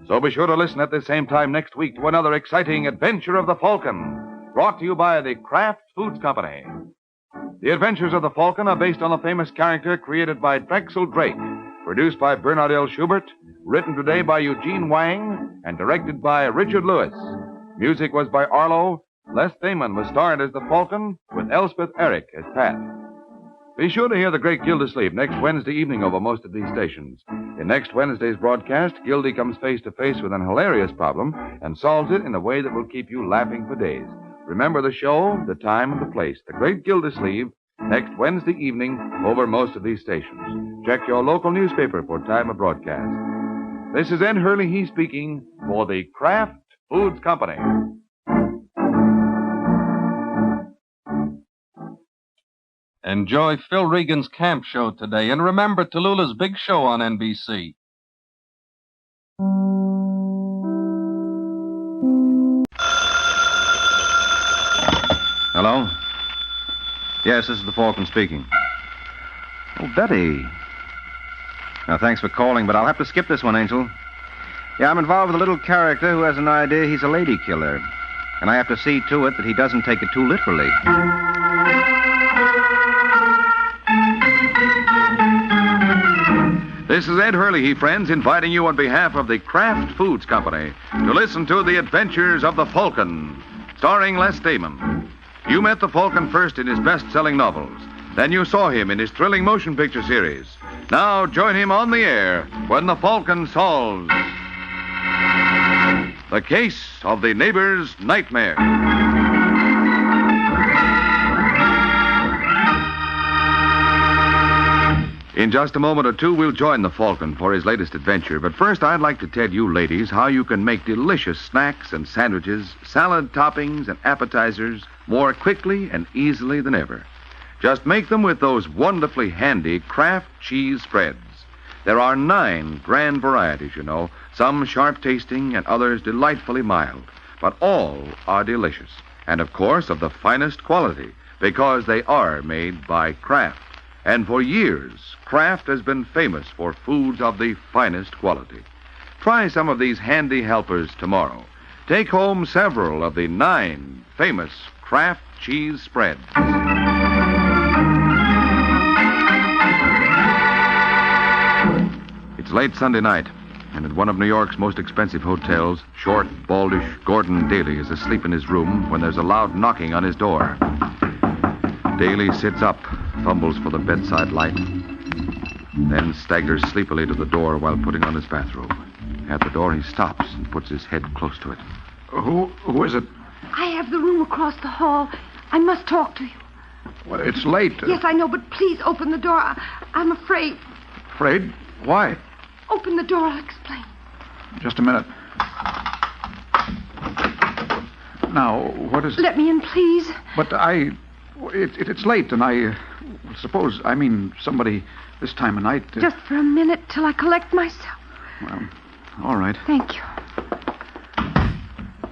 So be sure to listen at the same time next week to another exciting adventure of the Falcon, brought to you by the Kraft Foods Company. The Adventures of the Falcon are based on the famous character created by Drexel Drake, produced by Bernard L. Schubert, written today by Eugene Wang, and directed by Richard Lewis. Music was by Arlo. Les Damon was starred as the Falcon, with Elspeth Eric as Pat. Be sure to hear the great Gildersleeve next Wednesday evening over most of these stations. In next Wednesday's broadcast, Gildy comes face to face with an hilarious problem and solves it in a way that will keep you laughing for days. Remember the show, the time, and the place. The Great Gildersleeve, next Wednesday evening over most of these stations. Check your local newspaper for time of broadcast. This is Ed Hurley speaking for the Kraft Foods Company. Enjoy Phil Regan's camp show today, and remember Tallulah's big show on NBC. Hello? Yes, this is the Falcon speaking. Oh, Betty. Now, thanks for calling, but I'll have to skip this one, Angel. Yeah, I'm involved with a little character who has an idea he's a lady killer. And I have to see to it that he doesn't take it too literally. This is Ed Hurley, friends, inviting you on behalf of the Kraft Foods Company to listen to The Adventures of the Falcon, starring Les Damon. You met the Falcon first in his best-selling novels. Then you saw him in his thrilling motion picture series. Now join him on the air when the Falcon solves the case of the neighbor's nightmare. In just a moment or two, we'll join the Falcon for his latest adventure. But first, I'd like to tell you ladies how you can make delicious snacks and sandwiches, salad toppings, and appetizers more quickly and easily than ever. Just make them with those wonderfully handy Kraft cheese spreads. There are 9 grand varieties, you know, some sharp-tasting and others delightfully mild. But all are delicious, and of course of the finest quality, because they are made by Kraft. And for years, Kraft has been famous for foods of the finest quality. Try some of these handy helpers tomorrow. Take home several of the 9 famous Kraft cheese spreads. It's late Sunday night, and at one of New York's most expensive hotels, short, baldish Gordon Daly is asleep in his room when there's a loud knocking on his door. Daly sits up, fumbles for the bedside light, then staggers sleepily to the door while putting on his bathrobe. At the door, he stops and puts his head close to it. Who is it? I have the room across the hall. I must talk to you. Well, it's late. Yes, I know, but please open the door. I'm afraid. Afraid? Why? Open the door, I'll explain. Just a minute. Now, what is... Let me in, please. But it's late, and suppose, somebody this time of night... Just for a minute till I collect myself. Well, all right. Thank you.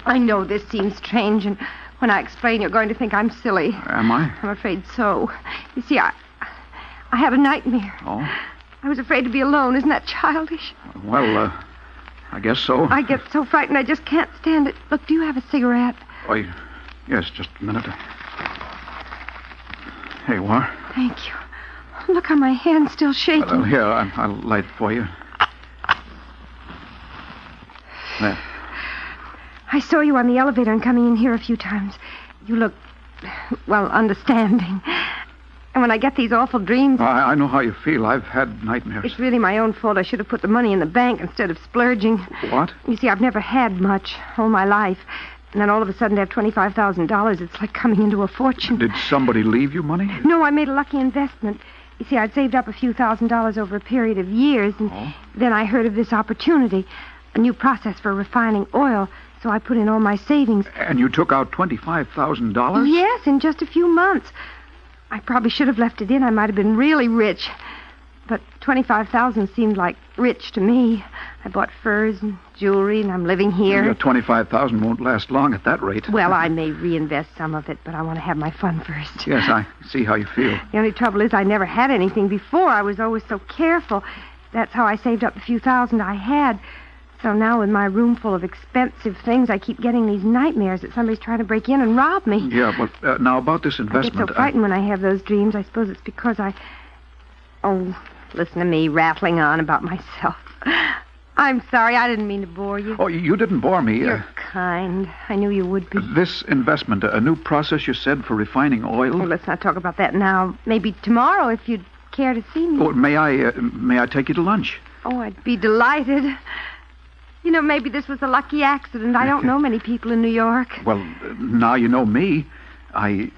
I know this seems strange, and when I explain, you're going to think I'm silly. Am I? I'm afraid so. You see, I had a nightmare. Oh? I was afraid to be alone. Isn't that childish? Well, I guess so. I get so frightened I just can't stand it. Look, do you have a cigarette? Why, yes, just a minute. Here you are. Thank you. Look how my hand's still shaking. Well, here, I'll light it for you. There. I saw you on the elevator and coming in here a few times. You look, well, understanding. And when I get these awful dreams... I know how you feel. I've had nightmares. It's really my own fault. I should have put the money in the bank instead of splurging. What? You see, I've never had much all my life. And then all of a sudden to have $25,000, it's like coming into a fortune. Did somebody leave you money? No, I made a lucky investment. You see, I'd saved up a few $1,000s over a period of years, and then I heard of this opportunity, a new process for refining oil, so I put in all my savings. And you took out $25,000? Yes, in just a few months. I probably should have left it in. I might have been really rich. But $25,000 seemed like rich to me. I bought furs and jewelry, and I'm living here. Your $25,000 won't last long at that rate. Well, I may reinvest some of it, but I want to have my fun first. Yes, I see how you feel. The only trouble is I never had anything before. I was always so careful. That's how I saved up the few thousand I had. So now with my room full of expensive things, I keep getting these nightmares that somebody's trying to break in and rob me. Yeah, but now about this investment... I get so frightened when I have those dreams. I suppose it's because I... Oh, listen to me rattling on about myself. I'm sorry. I didn't mean to bore you. Oh, you didn't bore me. You're kind. I knew you would be. This investment, a new process you said for refining oil? Oh, let's not talk about that now. Maybe tomorrow if you'd care to see me. Oh, may I take you to lunch? Oh, I'd be delighted. You know, maybe this was a lucky accident. I don't know many people in New York. Well, now you know me. I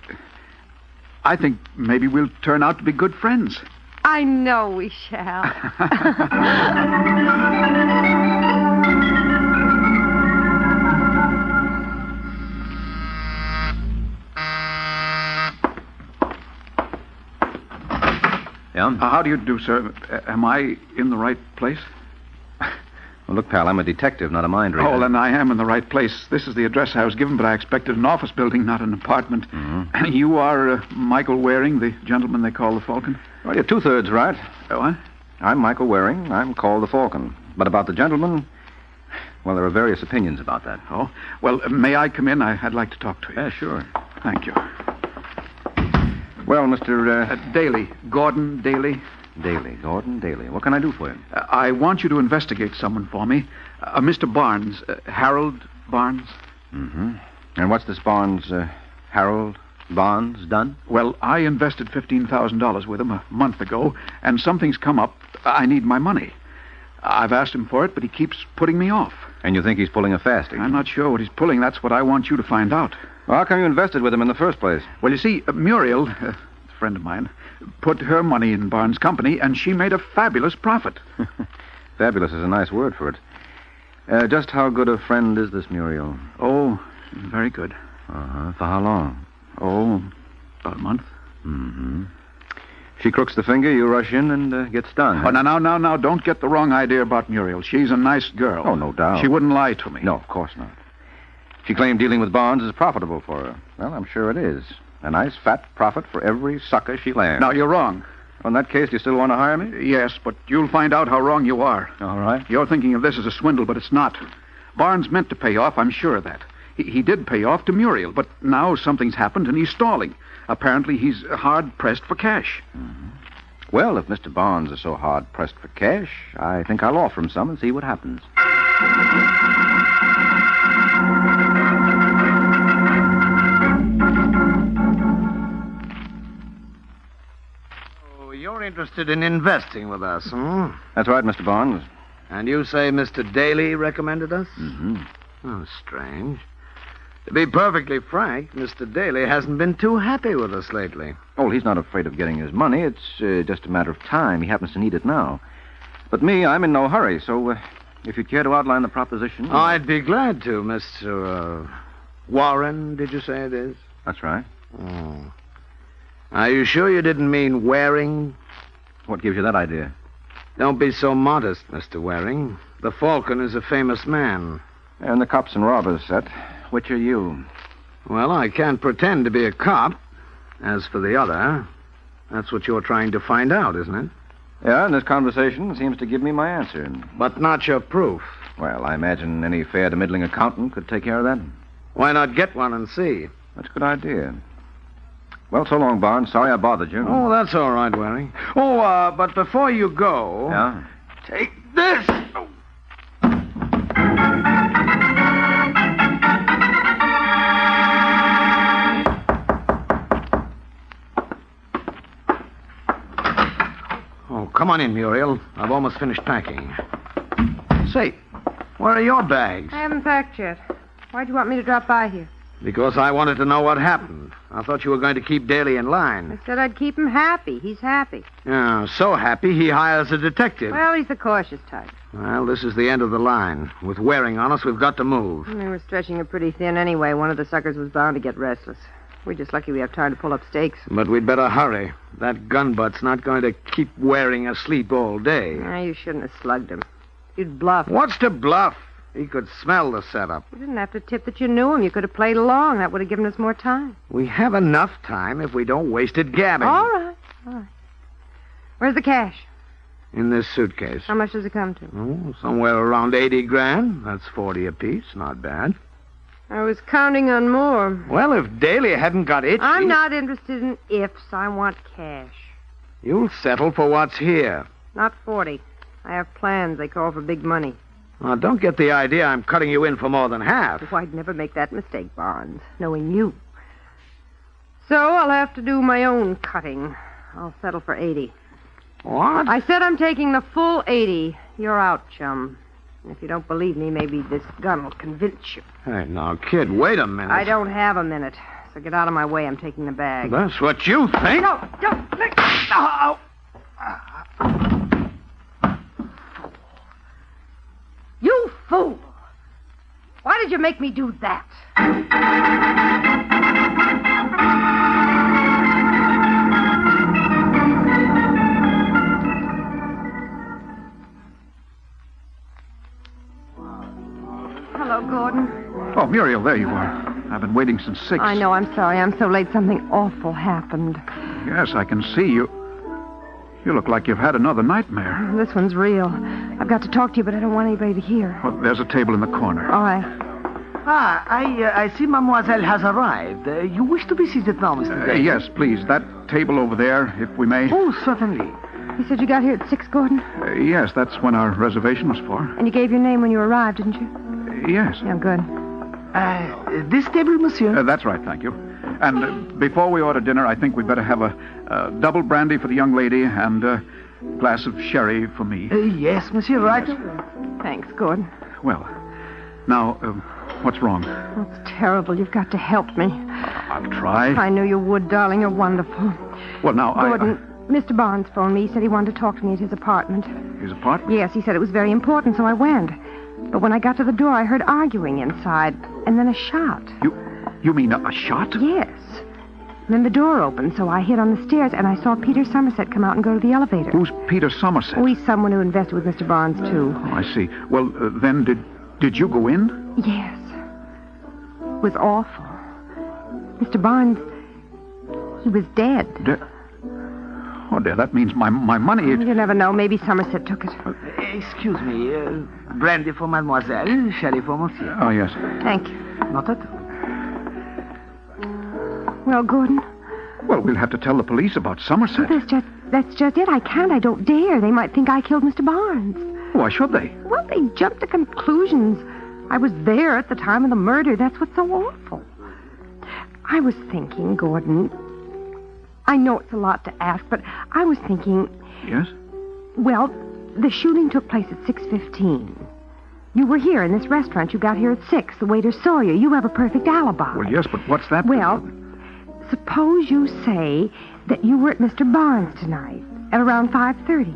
think maybe we'll turn out to be good friends. I know we shall. Yeah? How do you do, sir? Am I in the right place? Well, look, pal, I'm a detective, not a mind reader. Oh, then I am in the right place. This is the address I was given, but I expected an office building, not an apartment. Mm-hmm. You are Michael Waring, the gentleman they call the Falcon? Well, you're 2/3 right. What? I'm Michael Waring. I'm called the Falcon. But about the gentleman, well, there are various opinions about that. Oh, well, may I come in? I'd like to talk to you. Yeah, sure. Thank you. Well, Mr. Daly. Gordon Daly. Daly. Gordon Daly. What can I do for you? I want you to investigate someone for me. Mr. Barnes. Harold Barnes. Mm-hmm. And what's this Barnes, Harold Barnes done? Well, I invested $15,000 with him a month ago, and something's come up. I need my money. I've asked him for it, but he keeps putting me off. And you think he's pulling a fasting? I'm not sure what he's pulling. That's what I want you to find out. Well, how come you invested with him in the first place? Well, you see, Muriel, a friend of mine, put her money in Barnes' company, and she made a fabulous profit. Fabulous is a nice word for it. Just how good a friend is this Muriel? Oh, very good. Uh-huh. For how long? Oh, about a month. Mm-hmm. She crooks the finger, you rush in and get stung. Oh, now, don't get the wrong idea about Muriel. She's a nice girl. Oh, no doubt. She wouldn't lie to me. No, of course not. She claimed dealing with Barnes is profitable for her. Well, I'm sure it is. A nice fat profit for every sucker she lands. Now, you're wrong. Well, in that case, do you still want to hire me? Yes, but you'll find out how wrong you are. All right. You're thinking of this as a swindle, but it's not. Barnes meant to pay off, I'm sure of that. He did pay off to Muriel, but now something's happened and he's stalling. Apparently, he's hard-pressed for cash. Mm-hmm. Well, if Mr. Barnes is so hard-pressed for cash, I think I'll offer him some and see what happens. Oh, you're interested in investing with us, hmm? That's right, Mr. Barnes. And you say Mr. Daly recommended us? Mm-hmm. Oh, strange. To be perfectly frank, Mr. Daly hasn't been too happy with us lately. Oh, he's not afraid of getting his money. It's just a matter of time. He happens to need it now. But me, I'm in no hurry, so if you'd care to outline the proposition... I'd be glad to, Mr. Warren, did you say it is? That's right. Oh. Are you sure you didn't mean Waring? What gives you that idea? Don't be so modest, Mr. Waring. The Falcon is a famous man. And the cops and robbers set. Which are you? Well, I can't pretend to be a cop. As for the other, that's what you're trying to find out, isn't it? Yeah, and this conversation seems to give me my answer. But not your proof. Well, I imagine any fair to middling accountant could take care of that. Why not get one and see? That's a good idea. Well, so long, Barnes. Sorry I bothered you. Oh, that's all right, Waring. Oh, but before you go... Yeah? Take this! Oh, come on in, Muriel. I've almost finished packing. Say, where are your bags? I haven't packed yet. Why'd you want me to drop by here? Because I wanted to know what happened. I thought you were going to keep Daly in line. I said I'd keep him happy. He's happy. Yeah, so happy he hires a detective. Well, he's the cautious type. Well, this is the end of the line. With Waring on us, we've got to move. We were stretching it pretty thin anyway. One of the suckers was bound to get restless. We're just lucky we have time to pull up stakes. But we'd better hurry. That gunbutt's not going to keep Waring asleep all day. You shouldn't have slugged him. You'd bluff. What's to bluff? He could smell the setup. You didn't have to tip that you knew him. You could have played along. That would have given us more time. We have enough time if we don't waste it gabbing. All right. Where's the cash? In this suitcase. How much does it come to? Oh, somewhere around 80 grand. That's 40 apiece. Not bad. I was counting on more. Well, if Daly hadn't got itchy... I'm not interested in ifs. I want cash. You'll settle for what's here. Not 40. I have plans. They call for big money. Now, don't get the idea I'm cutting you in for more than half. Oh, I'd never make that mistake, Barnes, knowing you. So I'll have to do my own cutting. I'll settle for 80. What? I said I'm taking the full 80. You're out, chum. And if you don't believe me, maybe this gun will convince you. Hey, now, kid, wait a minute. I don't have a minute. So get out of my way. I'm taking the bag. That's what you think? No, don't. Oh. You fool! Why did you make me do that? Hello, Gordon. Oh, Muriel, there you are. I've been waiting since 6. I know, I'm sorry. I'm so late. Something awful happened. Yes, I can see you. You look like you've had another nightmare. This one's real. I've got to talk to you, but I don't want anybody to hear. Oh, there's a table in the corner. All right. I see mademoiselle has arrived. You wish to be seated now, Mr. Daly? Yes, please. That table over there, if we may. Oh, certainly. You said you got here at 6, Gordon? Yes, that's when our reservation was for. And you gave your name when you arrived, didn't you? Yes. Yeah, good. This table, monsieur? That's right, thank you. And before we order dinner, I think we'd better have a double brandy for the young lady and a glass of sherry for me. Yes, monsieur, right. Thanks, Gordon. Well, now, what's wrong? It's terrible. You've got to help me. I'll try. I knew you would, darling. You're wonderful. Well, now, Gordon, Mr. Barnes phoned me. He said he wanted to talk to me at his apartment. His apartment? Yes, he said it was very important, so I went. But when I got to the door, I heard arguing inside, and then a shot. You mean a shot? Yes. Then the door opened, so I hid on the stairs, and I saw Peter Somerset come out and go to the elevator. Who's Peter Somerset? Oh, he's someone who invested with Mr. Barnes, too. Oh, I see. Well, then did you go in? Yes. It was awful. Mr. Barnes, he was dead. Oh, dear, that means my money... You never know. Maybe Somerset took it. Excuse me. Brandy for mademoiselle, sherry for monsieur. Oh, yes. Thank you. Not at all. Well, Gordon? Well, we'll have to tell the police about Somerset. Well, that's just it. I can't. I don't dare. They might think I killed Mr. Barnes. Why should they? Well, they jump to conclusions. I was there at the time of the murder. That's what's so awful. I was thinking, Gordon... I know it's a lot to ask, but I was thinking... Yes? Well, the shooting took place at 6:15. You were here in this restaurant. You got here at 6. The waiter saw you. You have a perfect alibi. Well, yes, but what's that? Well, suppose you say that you were at Mr. Barnes tonight at around 5:30.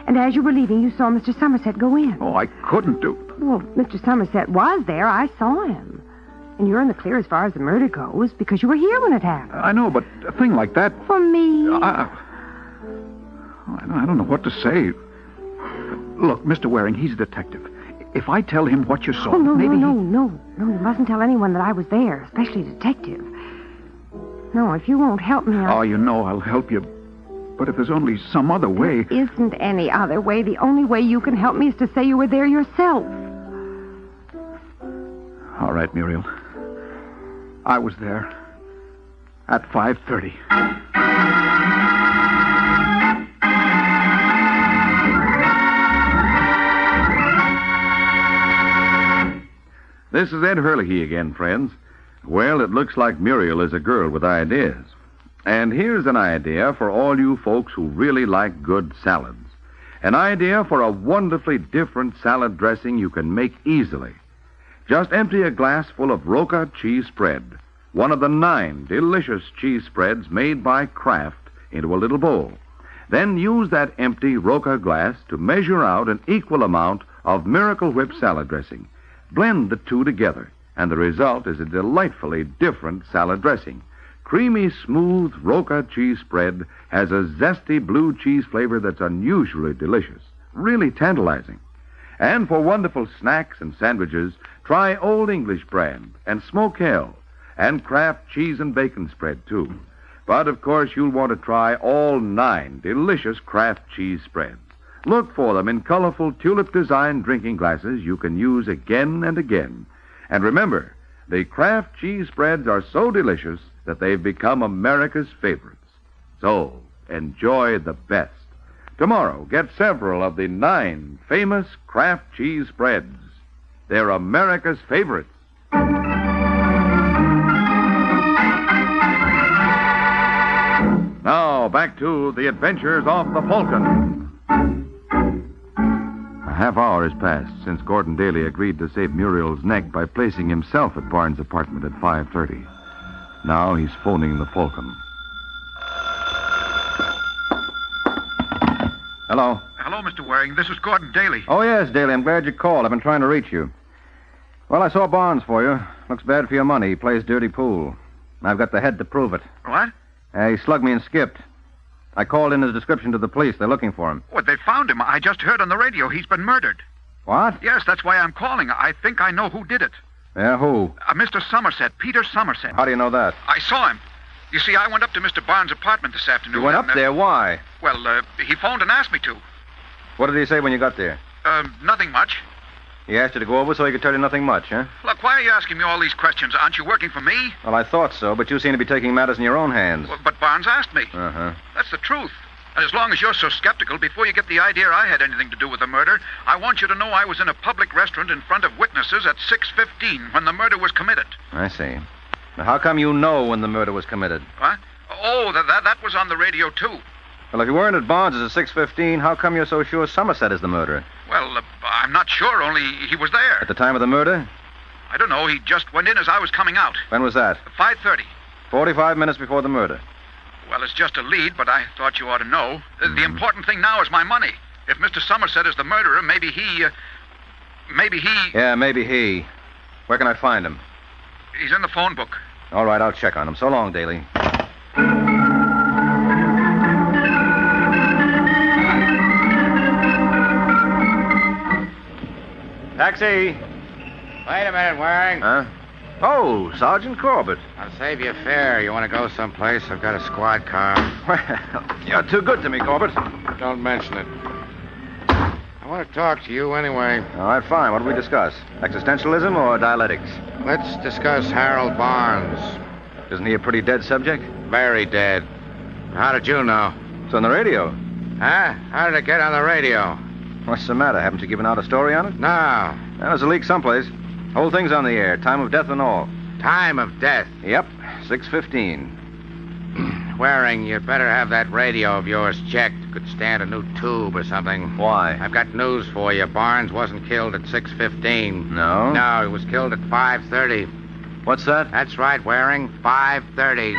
And as you were leaving, you saw Mr. Somerset go in. Oh, I couldn't do... Well, Mr. Somerset was there. I saw him. And you're in the clear as far as the murder goes because you were here when it happened. I know, but a thing like that... For me... I don't know what to say. Look, Mr. Waring, he's a detective. If I tell him what you saw, maybe... No. You mustn't tell anyone that I was there, especially a detective. No, if you won't help me, Oh, you know I'll help you. But if there's only some other way... There isn't any other way. The only way you can help me is to say you were there yourself. All right, Muriel. I was there at 5:30. This is Ed Hurley again, friends. Well, it looks like Muriel is a girl with ideas. And here's an idea for all you folks who really like good salads. An idea for a wonderfully different salad dressing you can make easily. Just empty a glass full of Roca cheese spread, one of the 9 delicious cheese spreads made by Kraft, into a little bowl. Then use that empty Roca glass to measure out an equal amount of Miracle Whip salad dressing. Blend the two together, and the result is a delightfully different salad dressing. Creamy, smooth Roca cheese spread has a zesty blue cheese flavor that's unusually delicious, really tantalizing. And for wonderful snacks and sandwiches, try Old English brand and Smoke Hill and Kraft cheese and bacon spread, too. But, of course, you'll want to try all 9 delicious Kraft cheese spreads. Look for them in colorful tulip-designed drinking glasses you can use again and again. And remember, the Kraft cheese spreads are so delicious that they've become America's favorites. So, enjoy the best. Tomorrow, get several of the 9 famous Kraft cheese spreads. They're America's favorites. Now, back to the adventures of the Falcon. A half hour has passed since Gordon Daly agreed to save Muriel's neck by placing himself at Barnes' apartment at 5:30. Now he's phoning the Falcon. Hello. Hello, Mr. Waring. This is Gordon Daly. Oh, yes, Daly. I'm glad you called. I've been trying to reach you. Well, I saw Barnes for you. Looks bad for your money. He plays dirty pool. I've got the head to prove it. What? He slugged me and skipped. I called in his description to the police. They're looking for him. What, they found him. I just heard on the radio he's been murdered. What? Yes, that's why I'm calling. I think I know who did it. Yeah, who? Mr. Somerset, Peter Somerset. How do you know that? I saw him. You see, I went up to Mr. Barnes' apartment this afternoon. You went up there? Why? Well, he phoned and asked me to. What did he say when you got there? Nothing much. He asked you to go over so he could tell you nothing much, huh? Look, why are you asking me all these questions? Aren't you working for me? Well, I thought so, but you seem to be taking matters in your own hands. Well, but Barnes asked me. Uh-huh. That's the truth. And as long as you're so skeptical, before you get the idea I had anything to do with the murder, I want you to know I was in a public restaurant in front of witnesses at 6:15 when the murder was committed. I see. Now, how come you know when the murder was committed? What? Oh, that was on the radio, too. Well, if you weren't at Barnes' at 6:15, how come you're so sure Somerset is the murderer? Well, I'm not sure, only he was there. At the time of the murder? I don't know. He just went in as I was coming out. When was that? 5:30. 45 minutes before the murder. Well, it's just a lead, but I thought you ought to know. The important thing now is my money. If Mr. Somerset is the murderer, maybe he... Yeah, maybe he. Where can I find him? He's in the phone book. All right, I'll check on him. So long, Daly. Taxi! Wait a minute, Waring. Huh? Oh, Sergeant Corbett. I'll save you a fare. You want to go someplace? I've got a squad car. Well, you're too good to me, Corbett. Don't mention it. I want to talk to you anyway. All right, fine. What do we discuss? Existentialism or dialectics? Let's discuss Harold Barnes. Isn't he a pretty dead subject? Very dead. How did you know? It's on the radio. Huh? How did it get on the radio? What's the matter? Haven't you given out a story on it? No. There's a leak someplace. Whole thing's on the air. Time of death and all. Time of death? Yep. 6:15. Waring, you'd better have that radio of yours checked. Could stand a new tube or something. Why? I've got news for you. Barnes wasn't killed at 6:15. No? No, he was killed at 5:30. What's that? That's right, Waring. 5:30.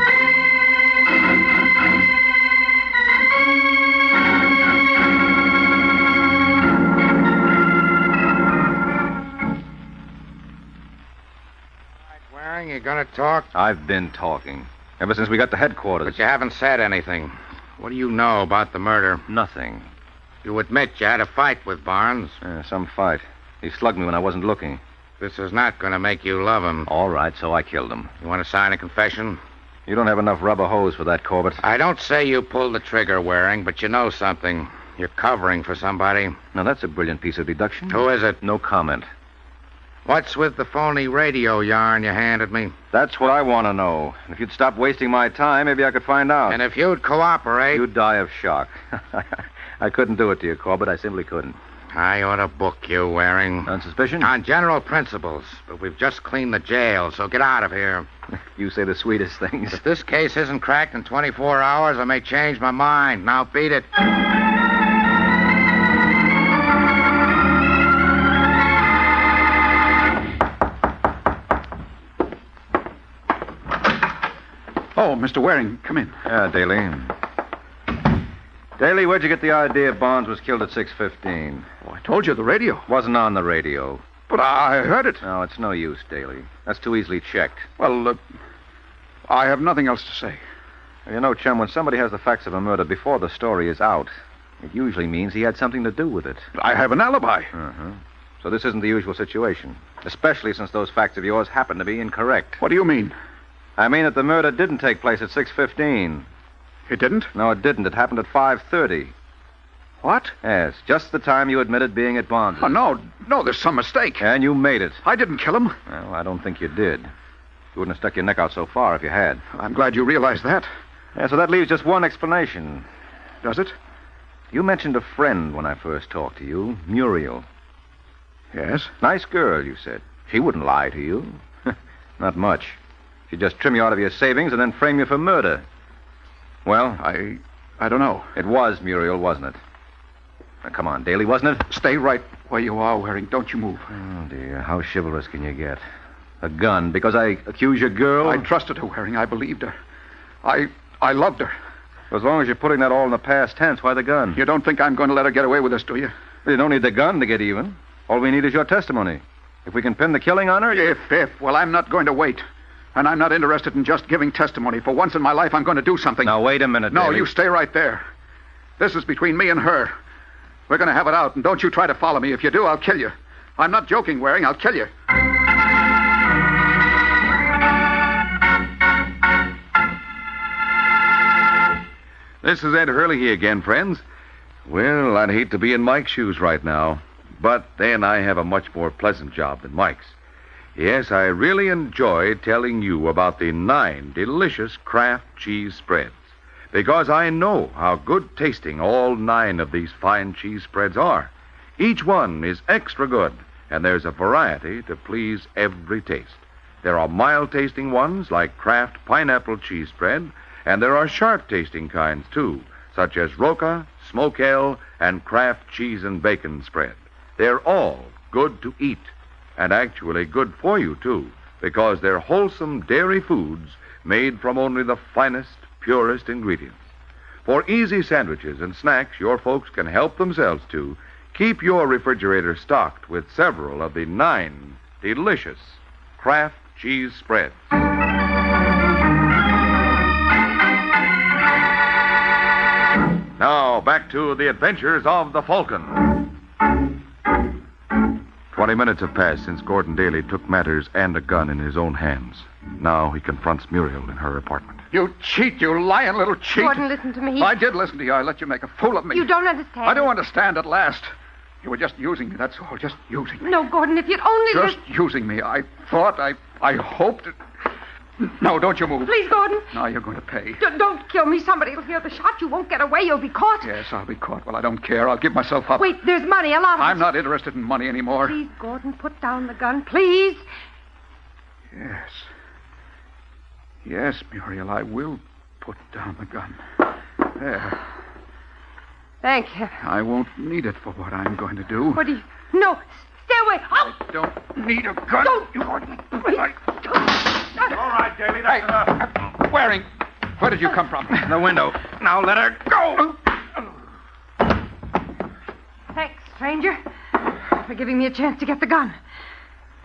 Waring, you gonna talk? I've been talking. Ever since we got to headquarters. But you haven't said anything. What do you know about the murder? Nothing. You admit you had a fight with Barnes? Some fight. He slugged me when I wasn't looking. This is not going to make you love him. All right, so I killed him. You want to sign a confession? You don't have enough rubber hose for that, Corbett. I don't say you pulled the trigger, Waring, but you know something. You're covering for somebody. Now, that's a brilliant piece of deduction. Who is it? No comment. What's with the phony radio yarn you handed me? That's what I want to know. If you'd stop wasting my time, maybe I could find out. And if you'd cooperate... You'd die of shock. I couldn't do it to you, Corbett. I simply couldn't. I ought to book you, Waring. On suspicion? On general principles. But we've just cleaned the jail, so get out of here. You say the sweetest things. If this case isn't cracked in 24 hours, I may change my mind. Now beat it. Oh, Mr. Waring, come in. Yeah, Daly. Daly, where'd you get the idea Barnes was killed at 6:15? Oh, I told you, the radio. Wasn't on the radio. But I heard it. No, it's no use, Daly. That's too easily checked. Well, I have nothing else to say. You know, chum, when somebody has the facts of a murder before the story is out, it usually means he had something to do with it. I have an alibi. Uh-huh. So this isn't the usual situation, especially since those facts of yours happen to be incorrect. What do you mean? I mean that the murder didn't take place at 6:15. It didn't? No, it didn't. It happened at 5:30. What? Yes, just the time you admitted being at Barnes. Oh, no, there's some mistake. And you made it. I didn't kill him. Well, I don't think you did. You wouldn't have stuck your neck out so far if you had. I'm glad you realize that. Yeah, so that leaves just one explanation. Does it? You mentioned a friend when I first talked to you, Muriel. Yes? Nice girl, you said. She wouldn't lie to you. Not much. She'd just trim you out of your savings and then frame you for murder. Well? I don't know. It was Muriel, wasn't it? Now, come on, Daly, wasn't it? Stay right where you are, Waring. Don't you move. Oh, dear. How chivalrous can you get? A gun because I accuse your girl? I trusted her, Waring. I believed her. I loved her. As long as you're putting that all in the past tense, why the gun? You don't think I'm going to let her get away with this, do you? Well, you don't need the gun to get even. All we need is your testimony. If we can pin the killing on her... Well, I'm not going to wait. And I'm not interested in just giving testimony. For once in my life, I'm going to do something. Now, wait a minute, No, Daly. You stay right there. This is between me and her. We're going to have it out, and don't you try to follow me. If you do, I'll kill you. I'm not joking, Waring. I'll kill you. This is Ed Hurley again, friends. Well, I'd hate to be in Mike's shoes right now, but then I have a much more pleasant job than Mike's. Yes, I really enjoy telling you about the 9 delicious Kraft cheese spreads, because I know how good tasting all 9 of these fine cheese spreads are. Each one is extra good, and there's a variety to please every taste. There are mild-tasting ones like Kraft pineapple cheese spread, and there are sharp-tasting kinds, too, such as Roca, Smoke Ale, and Kraft cheese and bacon spread. They're all good to eat, and actually good for you, too, because they're wholesome dairy foods made from only the finest, purest ingredients. For easy sandwiches and snacks your folks can help themselves to, keep your refrigerator stocked with several of the 9 delicious Kraft cheese spreads. Now, back to the adventures of the Falcon. 20 minutes have passed since Gordon Daly took matters and a gun in his own hands. Now he confronts Muriel in her apartment. You cheat, you lying little cheat. Gordon, listen to me. I did listen to you. I let you make a fool of me. You don't understand. I do understand at last. You were just using me, that's all. Just using me. No, Gordon, if you'd only... Just using me. I thought, I hoped... No, don't you move. Please, Gordon. Now you're going to pay. Don't kill me. Somebody will hear the shot. You won't get away. You'll be caught. Yes, I'll be caught. Well, I don't care. I'll give myself up. Wait, there's money, a lot of I'm not interested in money anymore. Please, Gordon, put down the gun, please. Yes. Yes, Muriel, I will put down the gun. There. Thank you. I won't need it for what I'm going to do. What do you... No, stay away. I don't need a gun. Don't. All right, Daly, that's enough. Waring, where did you come from? The window. Now let her go. Thanks, stranger, for giving me a chance to get the gun.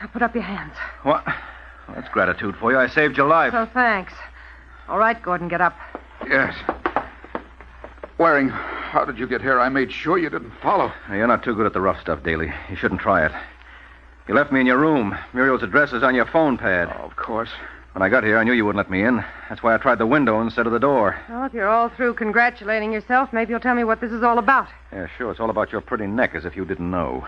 Now put up your hands. What? Well, that's gratitude for you. I saved your life. So thanks. All right, Gordon, get up. Yes. Waring, how did you get here? I made sure you didn't follow. You're not too good at the rough stuff, Daly. You shouldn't try it. You left me in your room. Muriel's address is on your phone pad. Oh, of course. When I got here, I knew you wouldn't let me in. That's why I tried the window instead of the door. Well, if you're all through congratulating yourself, maybe you'll tell me what this is all about. Yeah, sure. It's all about your pretty neck, as if you didn't know.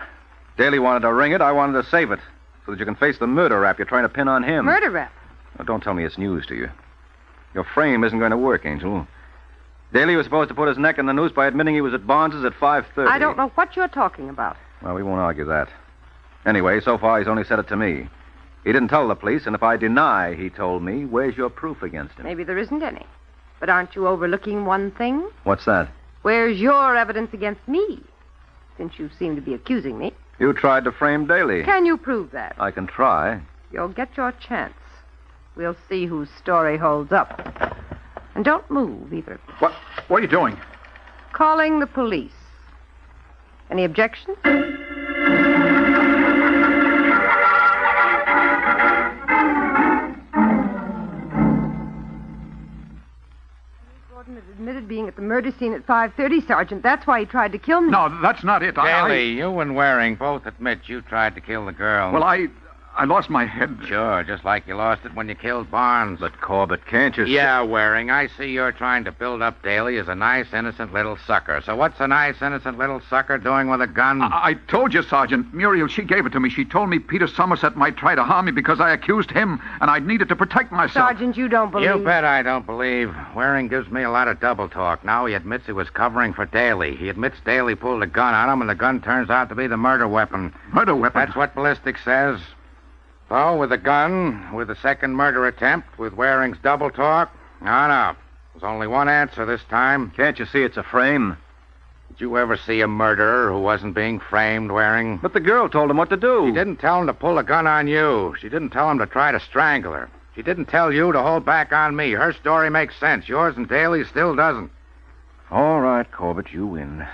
Daly wanted to ring it. I wanted to save it, so that you can face the murder rap you're trying to pin on him. Murder rap? Now, don't tell me it's news to you. Your frame isn't going to work, Angel. Daly was supposed to put his neck in the noose by admitting he was at Barnes's at 5:30. I don't know what you're talking about. Well, we won't argue that. Anyway, so far he's only said it to me. He didn't tell the police, and if I deny he told me, where's your proof against him? Maybe there isn't any. But aren't you overlooking one thing? What's that? Where's your evidence against me? Since you seem to be accusing me. You tried to frame Daly. Can you prove that? I can try. You'll get your chance. We'll see whose story holds up. And don't move, either. What are you doing? Calling the police. Any objections? Gordon has admitted being at the murder scene at 5:30, Sergeant. That's why he tried to kill me. No, that's not it. Daly, you and Waring both admit you tried to kill the girl. Well, I lost my head. Sure, just like you lost it when you killed Barnes. But, Corbett, can't you... Yeah, Waring, I see you're trying to build up Daly as a nice, innocent little sucker. So what's a nice, innocent little sucker doing with a gun? I told you, Sergeant. Muriel, she gave it to me. She told me Peter Somerset might try to harm me because I accused him, and I'd needed to protect myself. Sergeant, you don't believe... You bet I don't believe. Waring gives me a lot of double talk. Now he admits he was covering for Daly. He admits Daly pulled a gun on him, and the gun turns out to be the murder weapon. Murder weapon? That's what ballistics says. So, with the gun, with the second murder attempt, with Waring's double talk, no. There's only one answer this time. Can't you see it's a frame? Did you ever see a murderer who wasn't being framed, Waring? But the girl told him what to do. She didn't tell him to pull a gun on you. She didn't tell him to try to strangle her. She didn't tell you to hold back on me. Her story makes sense. Yours and Daly's still doesn't. All right, Corbett, you win.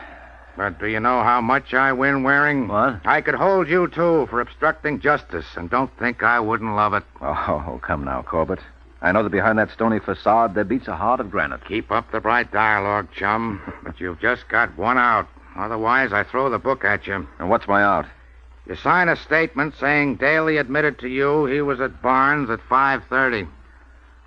But do you know how much I win, Waring? What? I could hold you, too, for obstructing justice, and don't think I wouldn't love it. Oh, come now, Corbett. I know that behind that stony facade there beats a heart of granite. Keep up the bright dialogue, chum. But you've just got one out. Otherwise, I throw the book at you. And what's my out? You sign a statement saying Daly admitted to you he was at Barnes at 5:30.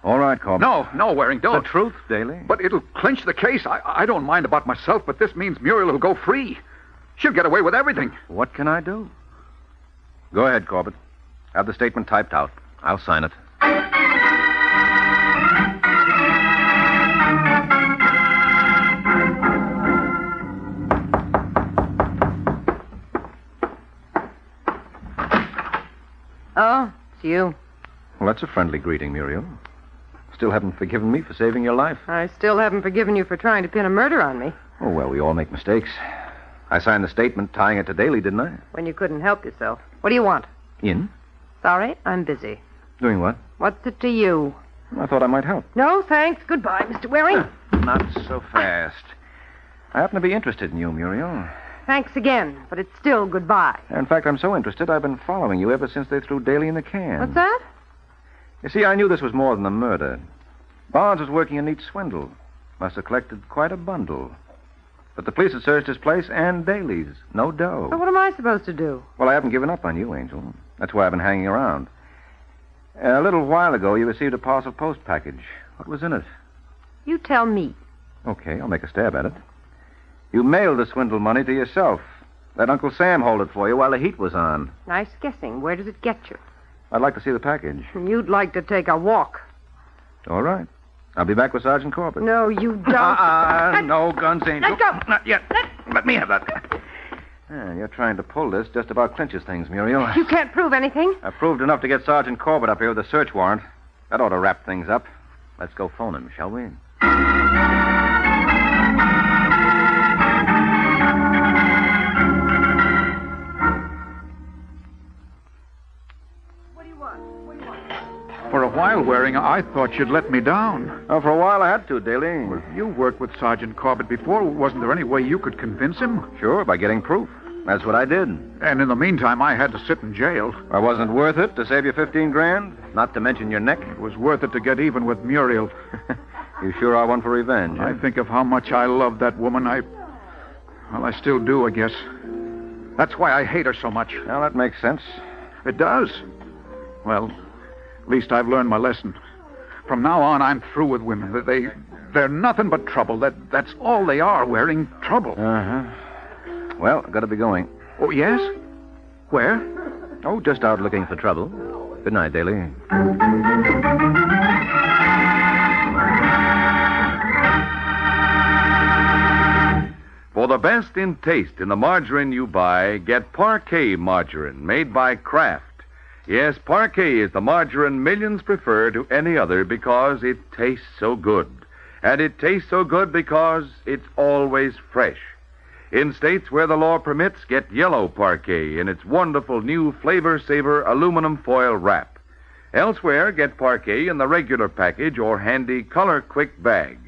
All right, Corbett. No, Waring, don't. The truth, Daly. But it'll clinch the case. I don't mind about myself, but this means Muriel will go free. She'll get away with everything. What can I do? Go ahead, Corbett. Have the statement typed out. I'll sign it. Oh, it's you. Well, that's a friendly greeting, Muriel. Still haven't forgiven me for saving your life. I still haven't forgiven you for trying to pin a murder on me. Oh, well, we all make mistakes. I signed the statement tying it to Daly, didn't I? When you couldn't help yourself. What do you want? In? Sorry, I'm busy. Doing what? What's it to you? I thought I might help. No, thanks. Goodbye, Mr. Waring. Not so fast. I happen to be interested in you, Muriel. Thanks again, but it's still goodbye. In fact, I'm so interested, I've been following you ever since they threw Daly in the can. What's that? You see, I knew this was more than a murder. Barnes was working a neat swindle. Must have collected quite a bundle. But the police had searched his place and Daly's. No dough. So what am I supposed to do? Well, I haven't given up on you, Angel. That's why I've been hanging around. A little while ago, you received a parcel post package. What was in it? You tell me. Okay, I'll make a stab at it. You mailed the swindle money to yourself. Let Uncle Sam hold it for you while the heat was on. Nice guessing. Where does it get you? I'd like to see the package. You'd like to take a walk. All right. I'll be back with Sergeant Corbett. No, you don't. No guns, Angel. Let go. Not yet. Let me have that. You're trying to pull this just about clinches things, Muriel. You can't prove anything. I proved enough to get Sergeant Corbett up here with a search warrant. That ought to wrap things up. Let's go phone him, shall we? For a while, Waring, I thought you'd let me down. Oh, for a while I had to, Daly. Well, you worked with Sergeant Corbett before. Wasn't there any way you could convince him? Sure, by getting proof. That's what I did. And in the meantime, I had to sit in jail. I wasn't worth it to save you 15 grand? Not to mention your neck? It was worth it to get even with Muriel. You sure are one for revenge. I think of how much I loved that woman. I still do, I guess. That's why I hate her so much. Well, that makes sense. It does. Well, at least I've learned my lesson. From now on, I'm through with women. They're nothing but trouble. That's all they are, Waring. Trouble. Uh-huh. Well, I've got to be going. Oh, yes? Where? Oh, just out looking for trouble. Good night, Daly. For the best in taste in the margarine you buy, get Parquet margarine made by Kraft. Yes, Parquet is the margarine millions prefer to any other because it tastes so good. And it tastes so good because it's always fresh. In states where the law permits, get yellow Parquet in its wonderful new Flavor Saver aluminum foil wrap. Elsewhere, get Parquet in the regular package or handy Color Quick bag.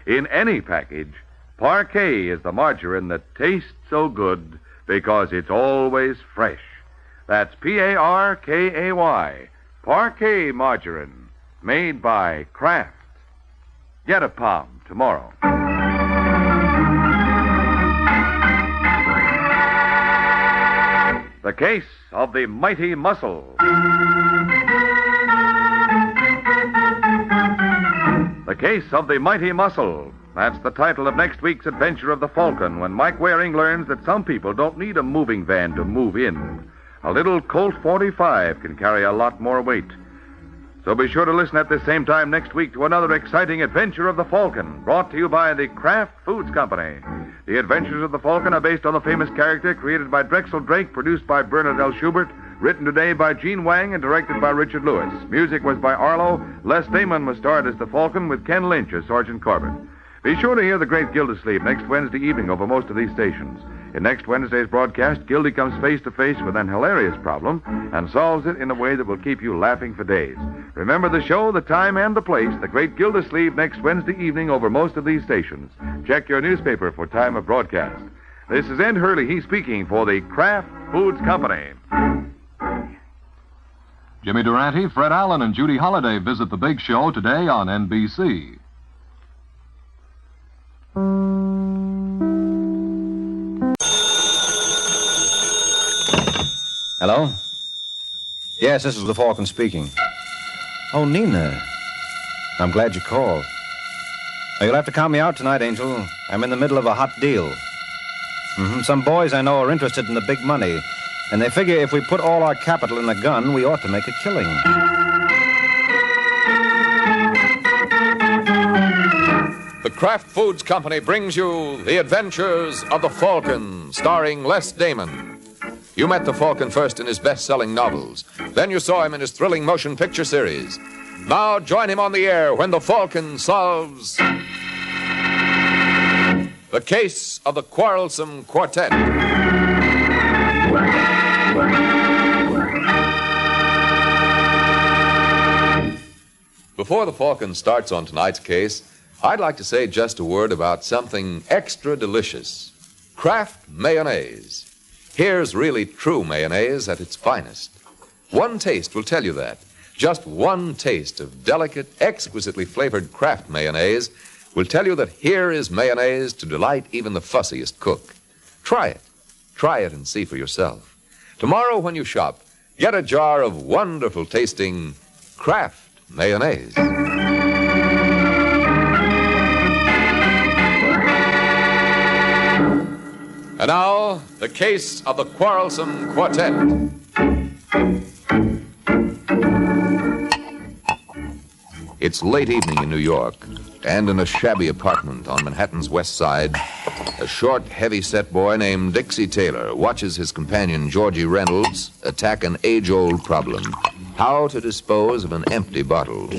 In any package, Parquet is the margarine that tastes so good because it's always fresh. That's Parkay, Parquet margarine, made by Kraft. Get a pound tomorrow. The Case of the Mighty Muscle. The Case of the Mighty Muscle. That's the title of next week's adventure of the Falcon, when Mike Waring learns that some people don't need a moving van to move in. A little Colt 45 can carry a lot more weight. So be sure to listen at the same time next week to another exciting adventure of the Falcon, brought to you by the Kraft Foods Company. The Adventures of the Falcon are based on the famous character created by Drexel Drake, produced by Bernard L. Schubert, written today by Gene Wang, and directed by Richard Lewis. Music was by Arlo. Les Damon was starred as the Falcon with Ken Lynch as Sergeant Corbett. Be sure to hear The Great Gildersleeve next Wednesday evening over most of these stations. In next Wednesday's broadcast, Gildy comes face to face with an hilarious problem and solves it in a way that will keep you laughing for days. Remember the show, the time, and the place, The Great Gildersleeve, next Wednesday evening over most of these stations. Check your newspaper for time of broadcast. This is Ed Hurley, he's speaking for the Kraft Foods Company. Jimmy Durante, Fred Allen, and Judy Holliday visit the big show today on NBC. Hello? Yes, this is the Falcon speaking. Oh, Nina. I'm glad you called. Now, you'll have to count me out tonight, Angel. I'm in the middle of a hot deal. Some boys I know are interested in the big money, and they figure if we put all our capital in a gun, we ought to make a killing. The Kraft Foods Company brings you The Adventures of the Falcon, starring Les Damon. You met the Falcon first in his best-selling novels. Then you saw him in his thrilling motion picture series. Now join him on the air when the Falcon solves the case of the Quarrelsome Quartet. Before the Falcon starts on tonight's case, I'd like to say just a word about something extra delicious. Kraft mayonnaise. Here's really true mayonnaise at its finest. One taste will tell you that. Just one taste of delicate, exquisitely flavored Kraft mayonnaise will tell you that here is mayonnaise to delight even the fussiest cook. Try it. Try it and see for yourself. Tomorrow when you shop, get a jar of wonderful tasting Kraft mayonnaise. And now, the case of the Quarrelsome Quartet. It's late evening in New York, and in a shabby apartment on Manhattan's West Side, a short, heavy-set boy named Dixie Taylor watches his companion, Georgie Reynolds, attack an age-old problem: how to dispose of an empty bottle.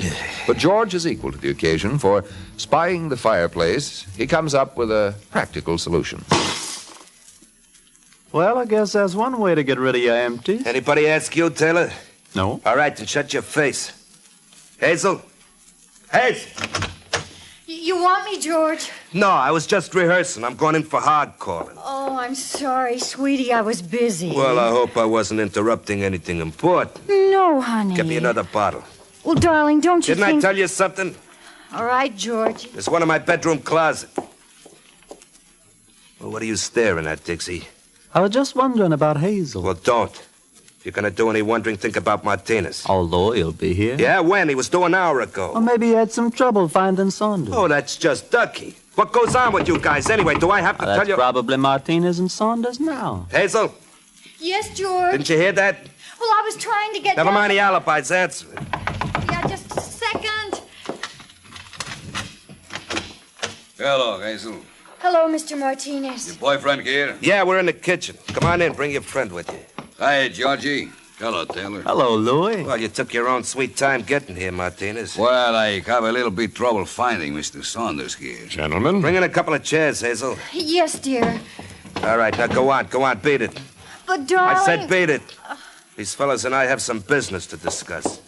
But George is equal to the occasion, for, spying the fireplace, he comes up with a practical solution. Well, I guess that's one way to get rid of your empties. Anybody ask you, Taylor? No. All right, then shut your face. Hazel? Hazel! You want me, George? No, I was just rehearsing. I'm going in for hard calling. Oh, I'm sorry, sweetie. I was busy. Well, I hope I wasn't interrupting anything important. No, honey. Get me another bottle. Well, darling, don't you Didn't think... I tell you something? All right, George. There's one in my bedroom closet. Well, what are you staring at, Dixie? I was just wondering about Hazel. Well, don't. If you're going to do any wondering, think about Martinez. Although he'll be here. Yeah, when? He was due an hour ago. Or maybe he had some trouble finding Saunders. Oh, that's just ducky. What goes on with you guys anyway? Do I have to tell you? That's probably Martinez and Saunders now. Hazel? Yes, George? Didn't you hear that? Well, I was trying to get Never down... mind the alibis. Answer it. Yeah, just a second. Hello, Hazel. Hello, Mr. Martinez. Your boyfriend here? Yeah, we're in the kitchen. Come on in. Bring your friend with you. Hi, Georgie. Hello, Taylor. Hello, Louis. Well, you took your own sweet time getting here, Martinez. Well, I have a little bit trouble finding Mr. Saunders here. Gentlemen? Bring in a couple of chairs, Hazel. Yes, dear. All right, now go on, beat it. But, darling... I said beat it. These fellas and I have some business to discuss.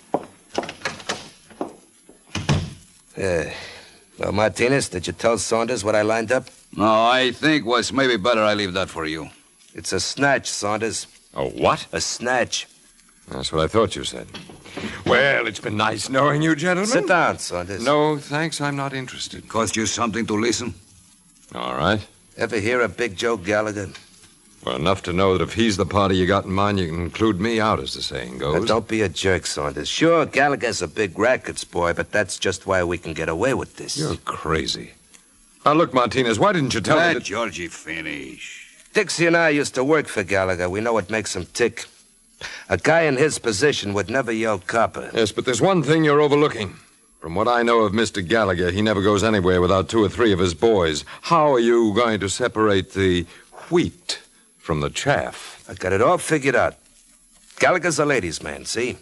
Well, Martinez, did you tell Saunders what I lined up? No, I think was maybe better I leave that for you. It's a snatch, Saunders. A what? A snatch. That's what I thought you said. Well, it's been nice knowing you, gentlemen. Sit down, Saunders. No, thanks, I'm not interested. Cost you something to listen? All right. Ever hear of Big Joe Gallagher? Well, enough to know that if he's the party you got in mind, you can include me out, as the saying goes. Now, don't be a jerk, Saunders. Sure, Gallagher's a big rackets boy, but that's just why we can get away with this. You're crazy. Now, look, Martinez, why didn't you tell me Let that... Georgie finish. Dixie and I used to work for Gallagher. We know what makes him tick. A guy in his position would never yell copper. Yes, but there's one thing you're overlooking. From what I know of Mr. Gallagher, he never goes anywhere without 2 or 3 of his boys. How are you going to separate the wheat from the chaff? I got it all figured out. Gallagher's a ladies' man, see?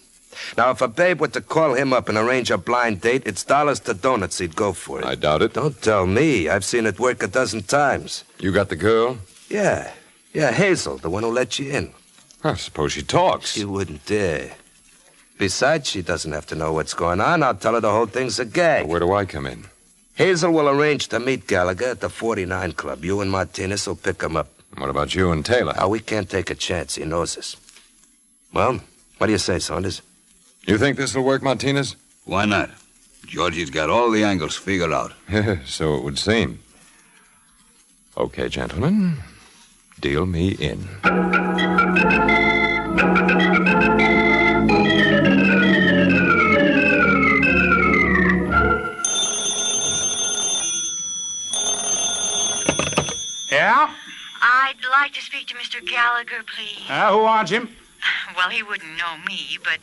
Now, if a babe were to call him up and arrange a blind date, it's dollars to donuts he'd go for it. I doubt it. Don't tell me. I've seen it work a dozen times. You got the girl? Yeah, Hazel, the one who let you in. I suppose she talks. She wouldn't dare. Besides, she doesn't have to know what's going on. I'll tell her the whole thing's a gag. Well, where do I come in? Hazel will arrange to meet Gallagher at the 49 Club. You and Martinez will pick him up. What about you and Taylor? Oh, we can't take a chance. He knows us. Well, what do you say, Saunders? You think this will work, Martinez? Why not? Georgie's got all the angles figured out. So it would seem. Okay, gentlemen. Deal me in. Gallagher, please? Who wants him? Well, he wouldn't know me, but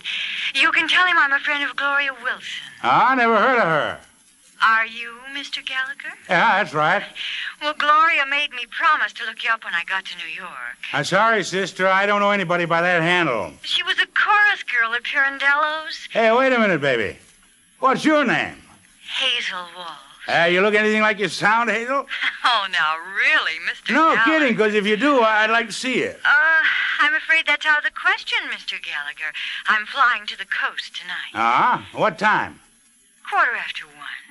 you can tell him I'm a friend of Gloria Wilson. I never heard of her. Are you Mr. Gallagher? Yeah, that's right. Well, Gloria made me promise to look you up when I got to New York. I'm sorry, sister. I don't know anybody by that handle. She was a chorus girl at Pirandello's. Hey, wait a minute, baby. What's your name? Hazel Walsh. You look anything like you sound, Hazel? Oh, now, really, Mr. No, Gallagher? kidding, because if you do, I'd like to see you. I'm afraid that's out of the question, Mr. Gallagher. I'm flying to the coast tonight. What time? 1:15.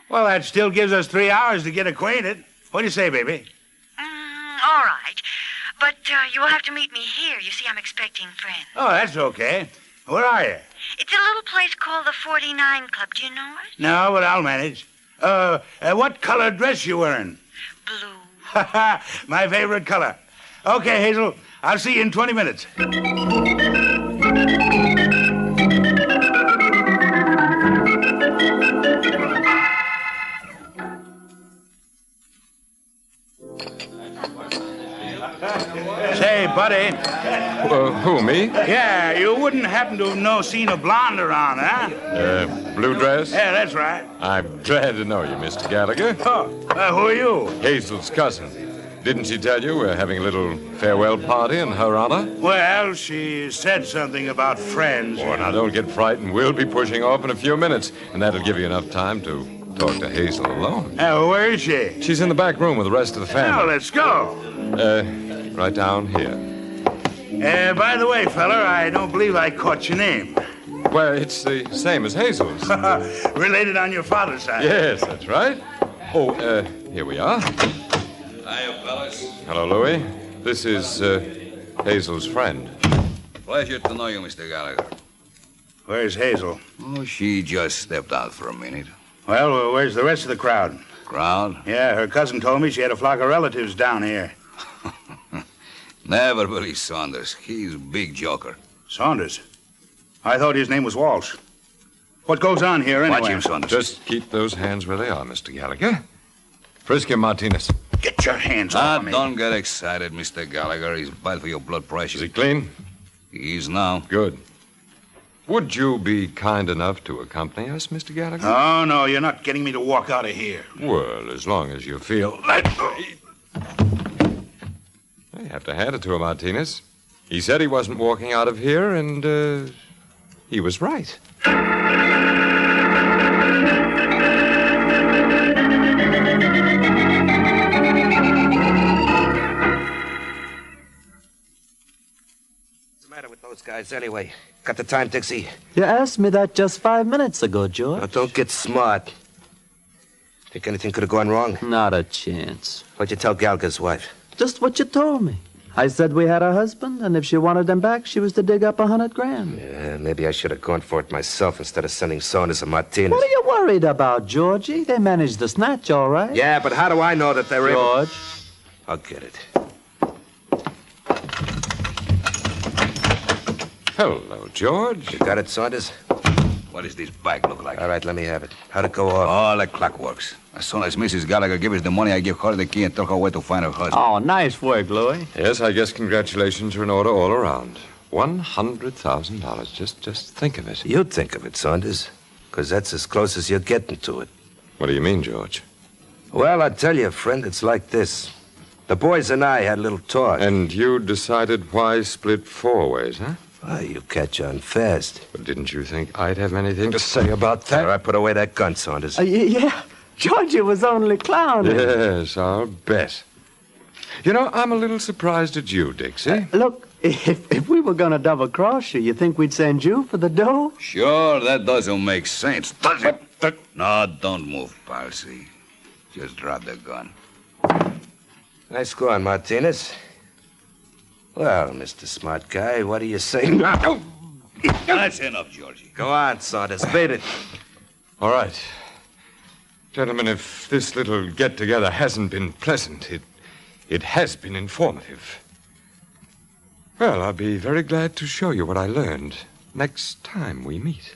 Well, that still gives us 3 hours to get acquainted. What do you say, baby? All right. But you will have to meet me here. You see, I'm expecting friends. Oh, that's okay. Where are you? It's a little place called the 49 Club. Do you know it? No, but I'll manage. What color dress you wearing? Blue. My favorite color. Okay, Hazel. I'll see you in 20 minutes. Say, buddy. Who, me? Yeah, you wouldn't happen to have seen a blonde around, huh? Blue dress? Yeah, that's right. I'm glad to know you, Mr. Gallagher. Oh, who are you? Hazel's cousin. Didn't she tell you we're having a little farewell party in her honor? Well, she said something about friends. Oh, now don't get frightened. We'll be pushing off in a few minutes, and that'll give you enough time to talk to Hazel alone. Where is she? She's in the back room with the rest of the family. Well, let's go. Right down here. By the way, fella, I don't believe I caught your name. Well, it's the same as Hazel's. Related on your father's side. Yes, that's right. Oh, here we are. Hiya, fellas. Hello, Louis. This is Hazel's friend. Pleasure to know you, Mr. Gallagher. Where's Hazel? Oh, she just stepped out for a minute. Well, where's the rest of the crowd? Crowd? Yeah, her cousin told me she had a flock of relatives down here. Never believe Saunders. He's a big joker. Saunders? I thought his name was Walsh. What goes on here anyway? Watch him, Saunders. Just keep those hands where they are, Mr. Gallagher. Frisk him, Martinez. Get your hands off me. Don't get excited, Mr. Gallagher. He's bad for your blood pressure. Is he clean? He is now. Good. Would you be kind enough to accompany us, Mr. Gallagher? Oh, no, you're not getting me to walk out of here. Well, as long as you feel... You have to hand it to him, Martinez. He said he wasn't walking out of here, and, he was right. Those guys, anyway. Got the time, Dixie? You asked me that just 5 minutes ago, George. Now, don't get smart. Think anything could have gone wrong? Not a chance. What'd you tell Gallagher's wife? Just what you told me. I said we had a husband, and if she wanted them back, she was to dig up $100,000. Yeah, maybe I should have gone for it myself instead of sending Saunders and Martinez. What are you worried about, Georgie? They managed the snatch, all right. Yeah, but how do I know that they're George. I'll get it. Hello, George. You got it, Saunders? What does this bag look like? All right, let me have it. How'd it go off? All the clock works. As soon as Mrs. Gallagher gives us the money, I give her the key and tell her where to find her husband. Oh, nice work, Louis. Yes, I guess congratulations are in order all around. $100,000. Just think of it. You'd think of it, Saunders, because that's as close as you're getting to it. What do you mean, George? Well, I tell you, friend, it's like this. The boys and I had a little talk. And you decided why split 4 ways, huh? Well, you catch on fast. But didn't you think I'd have anything to say about that? All right, put away that gun, Saunders. Yeah, Georgie was only clowning. Yes, I'll bet. You know, I'm a little surprised at you, Dixie. Look, if we were going to double-cross you think we'd send you for the dough? Sure, that doesn't make sense, does it? No, don't move, Palsy. Just drop the gun. Nice going, Martinez. Well, Mr. Smart Guy, what do you say? That's enough, Georgie. Go on, Saunders. Beat it. All right. Gentlemen, if this little get-together hasn't been pleasant, it has been informative. Well, I'll be very glad to show you what I learned next time we meet.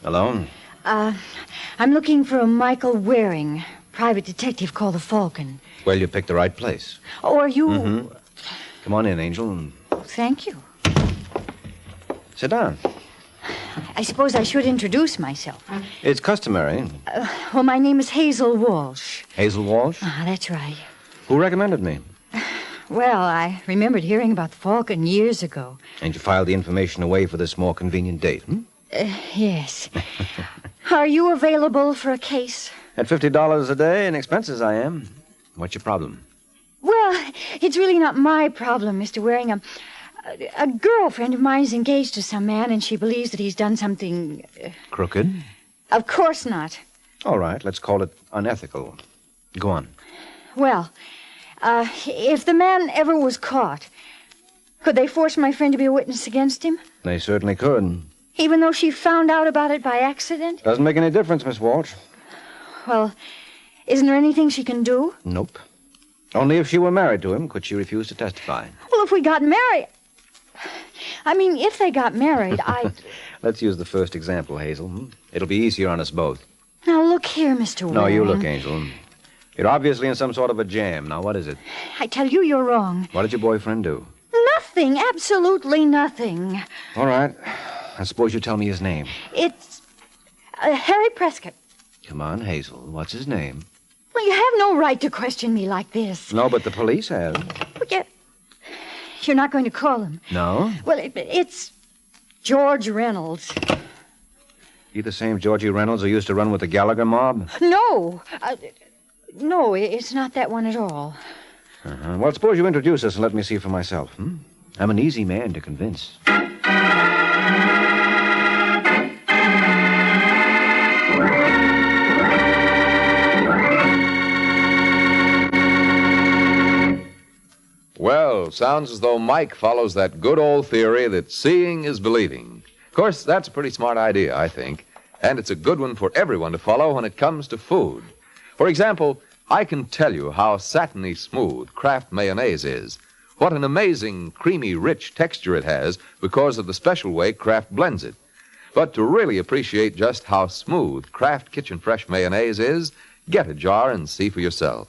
Hello? I'm looking for a Michael Waring, private detective called the Falcon. Well, you picked the right place. Oh, are you... Mm-hmm. Come on in, Angel. Thank you. Sit down. I suppose I should introduce myself. It's customary. Well, my name is Hazel Walsh. Hazel Walsh? That's right. Who recommended me? Well, I remembered hearing about the Falcon years ago. And you filed the information away for this more convenient date, Yes. Are you available for a case? At $50 a day in expenses, I am. What's your problem? Well, it's really not my problem, Mr. Waring. A girlfriend of mine is engaged to some man, and she believes that he's done something... Crooked? Of course not. All right, let's call it unethical. Go on. Well, if the man ever was caught, could they force my friend to be a witness against him? They certainly could. Even though she found out about it by accident? Doesn't make any difference, Miss Walsh. Well, isn't there anything she can do? Nope. Only if she were married to him could she refuse to testify. Well, if we got married... I mean, if they got married, I'd... Let's use the first example, Hazel. It'll be easier on us both. Now, look here, Mr. Waring. No, you look, Angel. You're obviously in some sort of a jam. Now, what is it? I tell you, you're wrong. What did your boyfriend do? Nothing. Absolutely nothing. All right. I suppose you tell me his name. It's Harry Prescott. Come on, Hazel. What's his name? Well, you have no right to question me like this. No, but the police have. Well, you're not going to call him. No? Well, it's George Reynolds. You the same Georgie Reynolds who used to run with the Gallagher mob? No. No, it's not that one at all. Well, suppose you introduce us and let me see for myself. I'm an easy man to convince. Well, sounds as though Mike follows that good old theory that seeing is believing. Of course, that's a pretty smart idea, I think. And it's a good one for everyone to follow when it comes to food. For example, I can tell you how satiny smooth Kraft mayonnaise is. What an amazing, creamy, rich texture it has because of the special way Kraft blends it. But to really appreciate just how smooth Kraft Kitchen Fresh mayonnaise is, get a jar and see for yourself.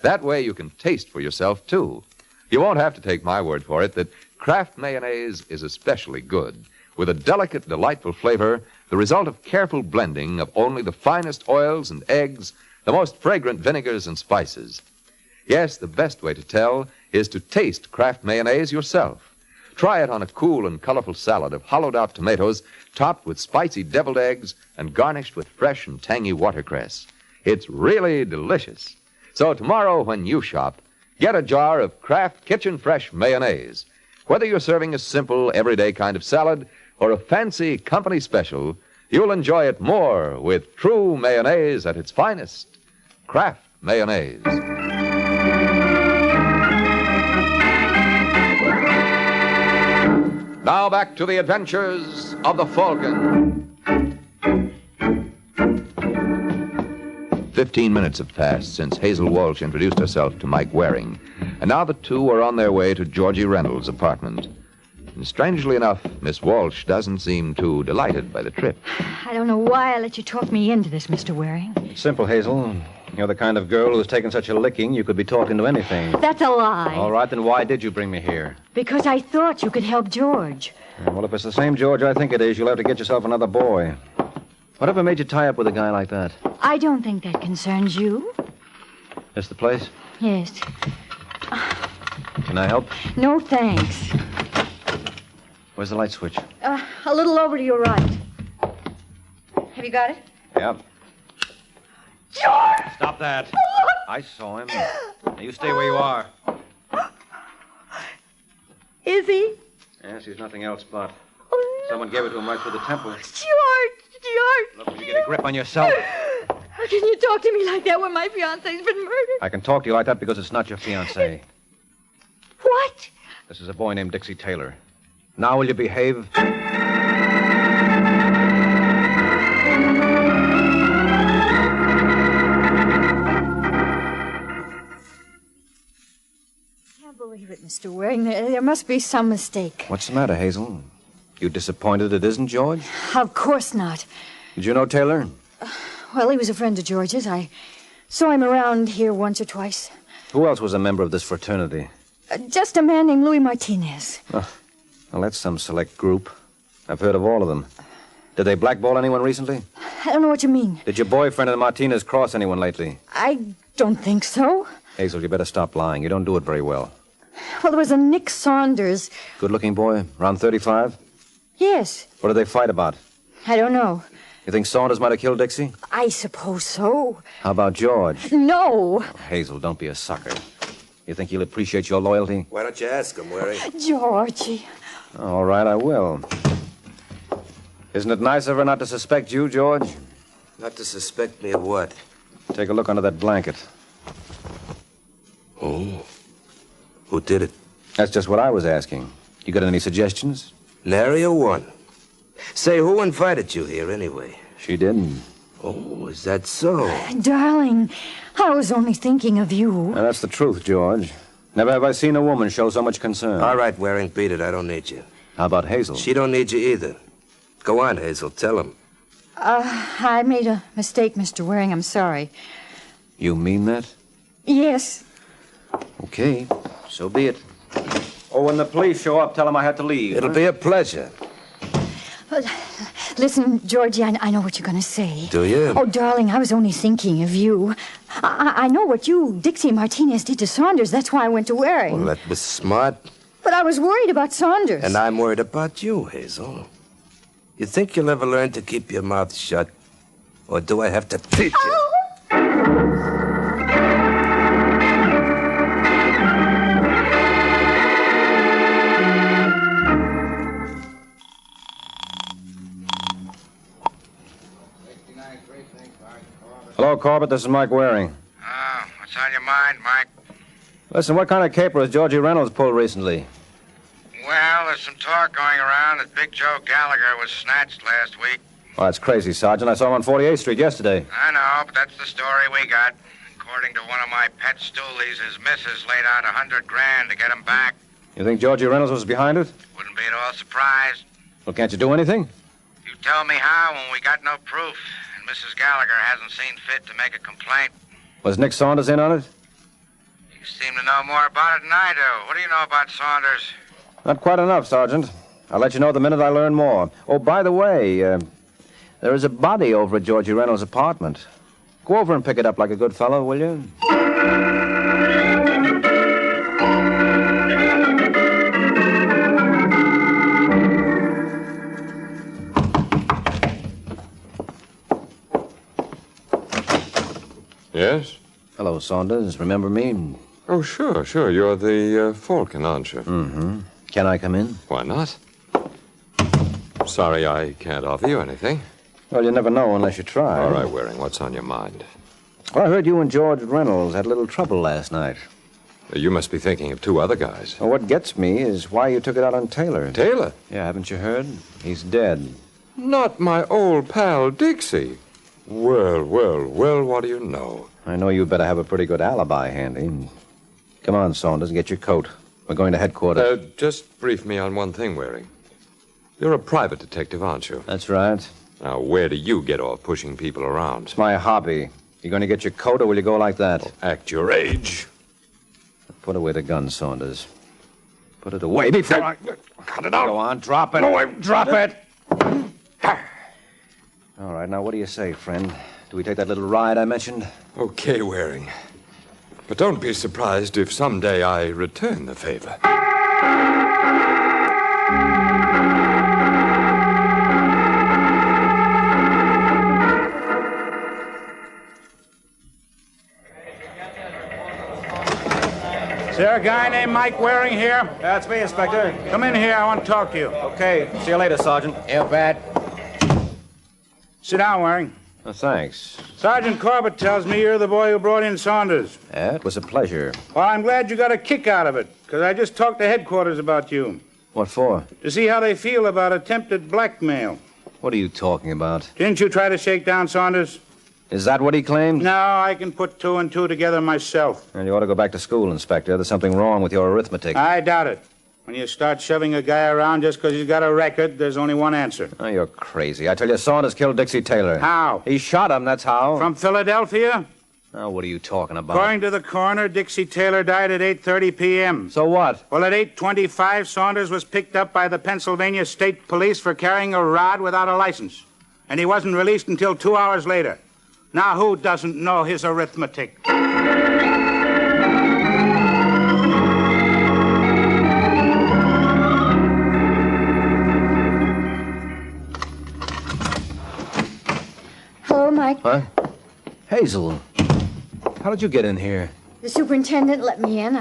That way you can taste for yourself, too. You won't have to take my word for it that Kraft mayonnaise is especially good, with a delicate, delightful flavor, the result of careful blending of only the finest oils and eggs, the most fragrant vinegars and spices. Yes, the best way to tell is to taste Kraft mayonnaise yourself. Try it on a cool and colorful salad of hollowed-out tomatoes topped with spicy deviled eggs and garnished with fresh and tangy watercress. It's really delicious. So tomorrow when you shop, get a jar of Kraft Kitchen Fresh mayonnaise. Whether you're serving a simple, everyday kind of salad or a fancy company special, you'll enjoy it more with true mayonnaise at its finest. Kraft mayonnaise. Now back to the adventures of the Falcon. 15 minutes have passed since Hazel Walsh introduced herself to Mike Waring, and now the two are on their way to Georgie Reynolds' apartment. And strangely enough, Miss Walsh doesn't seem too delighted by the trip. I don't know why I let you talk me into this, Mr. Waring. It's simple, Hazel. You're the kind of girl who's taken such a licking you could be talked into anything. That's a lie. All right, then why did you bring me here? Because I thought you could help George. Well, if it's the same George I think it is, you'll have to get yourself another boy. Whatever made you tie up with a guy like that? I don't think that concerns you. This the place? Yes. Can I help? No, thanks. Where's the light switch? A little over to your right. Have you got it? Yeah. George! Stop that. I saw him. Now you stay where you are. Is he? Yes, he's nothing else but. Oh, no. Someone gave it to him right through the temple. George! Look, will you get a grip on yourself? How can you talk to me like that when my fiancé's been murdered? I can talk to you like that because it's not your fiancé. What? This is a boy named Dixie Taylor. Now will you behave? Believe it, Mr. Waring. There must be some mistake. What's the matter, Hazel? You disappointed it isn't George? Of course not. Did you know Taylor? Well, he was a friend of George's. I saw him around here once or twice. Who else was a member of this fraternity? Just a man named Louis Martinez. Oh, well, that's some select group. I've heard of all of them. Did they blackball anyone recently? I don't know what you mean. Did your boyfriend and Martinez cross anyone lately? I don't think so. Hazel, you better stop lying. You don't do it very well. Well, there was a Nick Saunders. Good-looking boy, around 35? Yes. What did they fight about? I don't know. You think Saunders might have killed Dixie? I suppose so. How about George? No. Oh, Hazel, don't be a sucker. You think he'll appreciate your loyalty? Why don't you ask him, Waring? Georgie. All right, I will. Isn't it nice of her not to suspect you, George? Not to suspect me of what? Take a look under that blanket. Oh. Who did it? That's just what I was asking. You got any suggestions? Nary a one. Say, who invited you here anyway? She didn't. Oh, is that so? Darling, I was only thinking of you. Now, that's the truth, George. Never have I seen a woman show so much concern. All right, Waring, beat it. I don't need you. How about Hazel? She don't need you either. Go on, Hazel. Tell him. I made a mistake, Mr. Waring. I'm sorry. You mean that? Yes. Okay, so be it. Oh, when the police show up, tell them I had to leave. It'll be a pleasure. Listen, Georgie, I know what you're going to say. Do you? Oh, darling, I was only thinking of you. I know what you, Dixie Martinez, did to Saunders. That's why I went to Waring. Well, that was smart. But I was worried about Saunders. And I'm worried about you, Hazel. You think you'll ever learn to keep your mouth shut? Or do I have to teach you? Hello, Corbett. This is Mike Waring. Oh, what's on your mind, Mike? Listen, what kind of caper has Georgie Reynolds pulled recently? Well, there's some talk going around that Big Joe Gallagher was snatched last week. Oh, that's crazy, Sergeant. I saw him on 48th Street yesterday. I know, but that's the story we got. According to one of my pet stoolies, his missus laid out $100,000 to get him back. You think Georgie Reynolds was behind it? Wouldn't be at all surprised. Well, can't you do anything? You tell me how when we got no proof, and Mrs. Gallagher hasn't seen fit to make a complaint. Was Nick Saunders in on it? You seem to know more about it than I do. What do you know about Saunders? Not quite enough, Sergeant. I'll let you know the minute I learn more. Oh, by the way, there is a body over at Georgie Reynolds' apartment. Go over and pick it up like a good fellow, will you? Yes? Hello, Saunders. Remember me? Oh, sure. You're the Falcon, aren't you? Mm-hmm. Can I come in? Why not? Sorry I can't offer you anything. Well, you never know unless you try. All right, Waring, what's on your mind? Well, I heard you and George Reynolds had a little trouble last night. You must be thinking of two other guys. Well, what gets me is why you took it out on Taylor. Taylor? Yeah, haven't you heard? He's dead. Not my old pal, Dixie. Well, what do you know? I know you better have a pretty good alibi handy. Come on, Saunders, get your coat. We're going to headquarters. Just brief me on one thing, Waring. You're a private detective, aren't you? That's right. Now, where do you get off pushing people around? It's my hobby. You going to get your coat, or will you go like that? Oh, act your age. Put away the gun, Saunders. Put it away before I... Cut it out. Go on, drop it. No, Drop it. All right, now what do you say, friend? Do we take that little ride I mentioned? Okay, Waring. But don't be surprised if someday I return the favor. Is there a guy named Mike Waring here? That's me, Inspector. Come in here. I want to talk to you. Okay. See you later, Sergeant. You bet. Sit down, Waring. Oh, thanks. Sergeant Corbett tells me you're the boy who brought in Saunders. Yeah, it was a pleasure. Well, I'm glad you got a kick out of it, because I just talked to headquarters about you. What for? To see how they feel about attempted blackmail. What are you talking about? Didn't you try to shake down Saunders? Is that what he claimed? No, I can put two and two together myself. Well, you ought to go back to school, Inspector. There's something wrong with your arithmetic. I doubt it. When you start shoving a guy around just because he's got a record, there's only one answer. Oh, you're crazy. I tell you, Saunders killed Dixie Taylor. How? He shot him, that's how. From Philadelphia? Oh, what are you talking about? According to the coroner, Dixie Taylor died at 8:30 p.m. So what? Well, at 8:25, Saunders was picked up by the Pennsylvania State Police for carrying a rod without a license. And he wasn't released until 2 hours later. Now, who doesn't know his arithmetic? Hello, Mike. Huh? Hazel, how did you get in here? The superintendent let me in.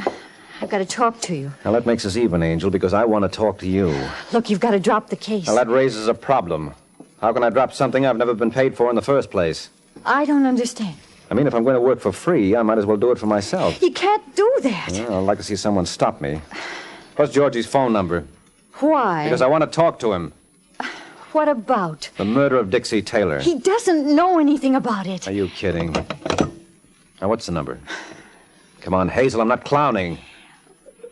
I've got to talk to you. Now, that makes us even, Angel, because I want to talk to you. Look, you've got to drop the case. Now, that raises a problem. How can I drop something I've never been paid for in the first place? I don't understand. I mean, if I'm going to work for free, I might as well do it for myself. You can't do that. Well, I'd like to see someone stop me. What's Georgie's phone number? Why? Because I want to talk to him. What about? The murder of Dixie Taylor. He doesn't know anything about it. Are you kidding? Now, what's the number? Come on, Hazel, I'm not clowning.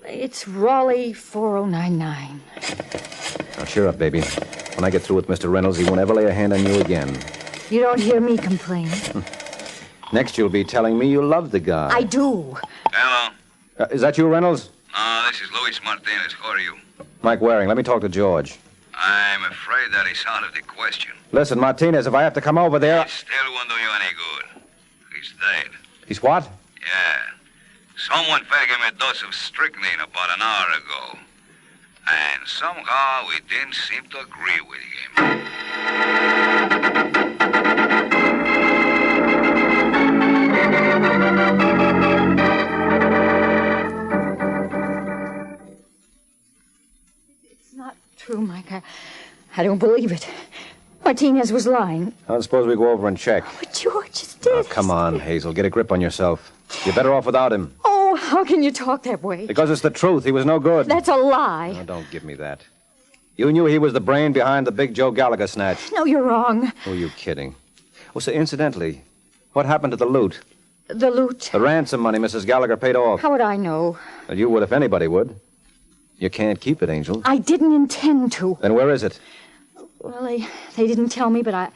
It's Raleigh 4099. Now, cheer up, baby. When I get through with Mr. Reynolds, he won't ever lay a hand on you again. You don't hear me complain. Next, you'll be telling me you love the guy. I do. Hello. Is that you, Reynolds? No, this is Luis Martinez. Who are you? Mike Waring. Let me talk to George. I'm afraid that is out of the question. Listen, Martinez, if I have to come over there... It still won't do you any good. He's dead. He's what? Yeah. Someone fed him a dose of strychnine about an hour ago. And somehow we didn't seem to agree with him. It's not true, Mike. I don't believe it. Martinez was lying. I suppose we go over and check. But George is dead. Oh, come on, Hazel. Get a grip on yourself. You're better off without him. Oh, how can you talk that way? Because it's the truth. He was no good. That's a lie. No, don't give me that. You knew he was the brain behind the big Joe Gallagher snatch. No, you're wrong. Who are you kidding? Oh, so incidentally, what happened to the loot? The loot? The ransom money Mrs. Gallagher paid off. How would I know? Well, you would if anybody would. You can't keep it, Angel. I didn't intend to. Then where is it? Well, they didn't tell me, but I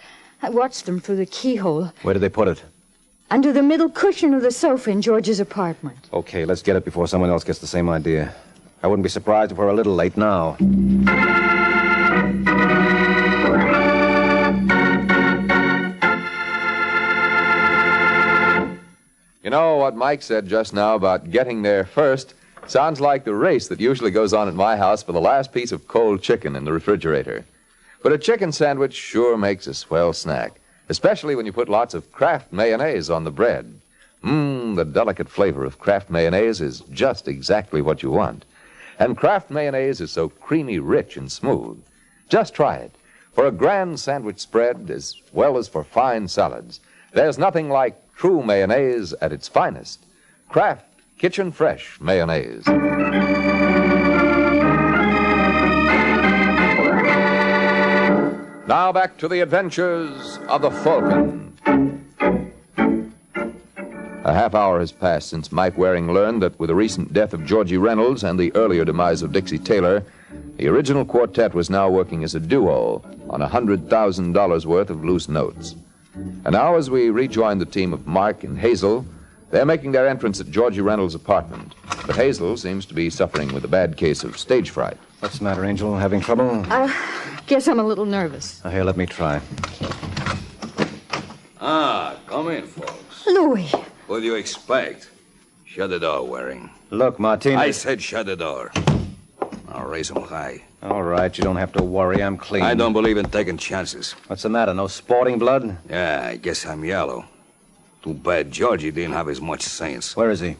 watched them through the keyhole. Where did they put it? Under the middle cushion of the sofa in George's apartment. Okay, let's get it before someone else gets the same idea. I wouldn't be surprised if we're a little late now. You know what Mike said just now about getting there first? Sounds like the race that usually goes on at my house for the last piece of cold chicken in the refrigerator. But a chicken sandwich sure makes a swell snack, especially when you put lots of Kraft mayonnaise on the bread. The delicate flavor of Kraft mayonnaise is just exactly what you want. And Kraft mayonnaise is so creamy, rich, and smooth. Just try it. For a grand sandwich spread, as well as for fine salads, there's nothing like true mayonnaise at its finest. Kraft Kitchen Fresh Mayonnaise. Now back to the adventures of the Falcon. A half hour has passed since Mike Waring learned that with the recent death of Georgie Reynolds and the earlier demise of Dixie Taylor, the original quartet was now working as a duo on $100,000 worth of loose notes. And now as we rejoin the team of Mark and Hazel, they're making their entrance at Georgie Reynolds' apartment. But Hazel seems to be suffering with a bad case of stage fright. What's the matter, Angel? Having trouble? I guess I'm a little nervous. Here, let me try. Come in, folks. Louis. What do you expect? Shut the door, Waring. Look, Martinez. I said shut the door. I'll raise them high. All right, you don't have to worry. I'm clean. I don't believe in taking chances. What's the matter? No sporting blood? Yeah, I guess I'm yellow. Too bad Georgie didn't have as much sense. Where is he?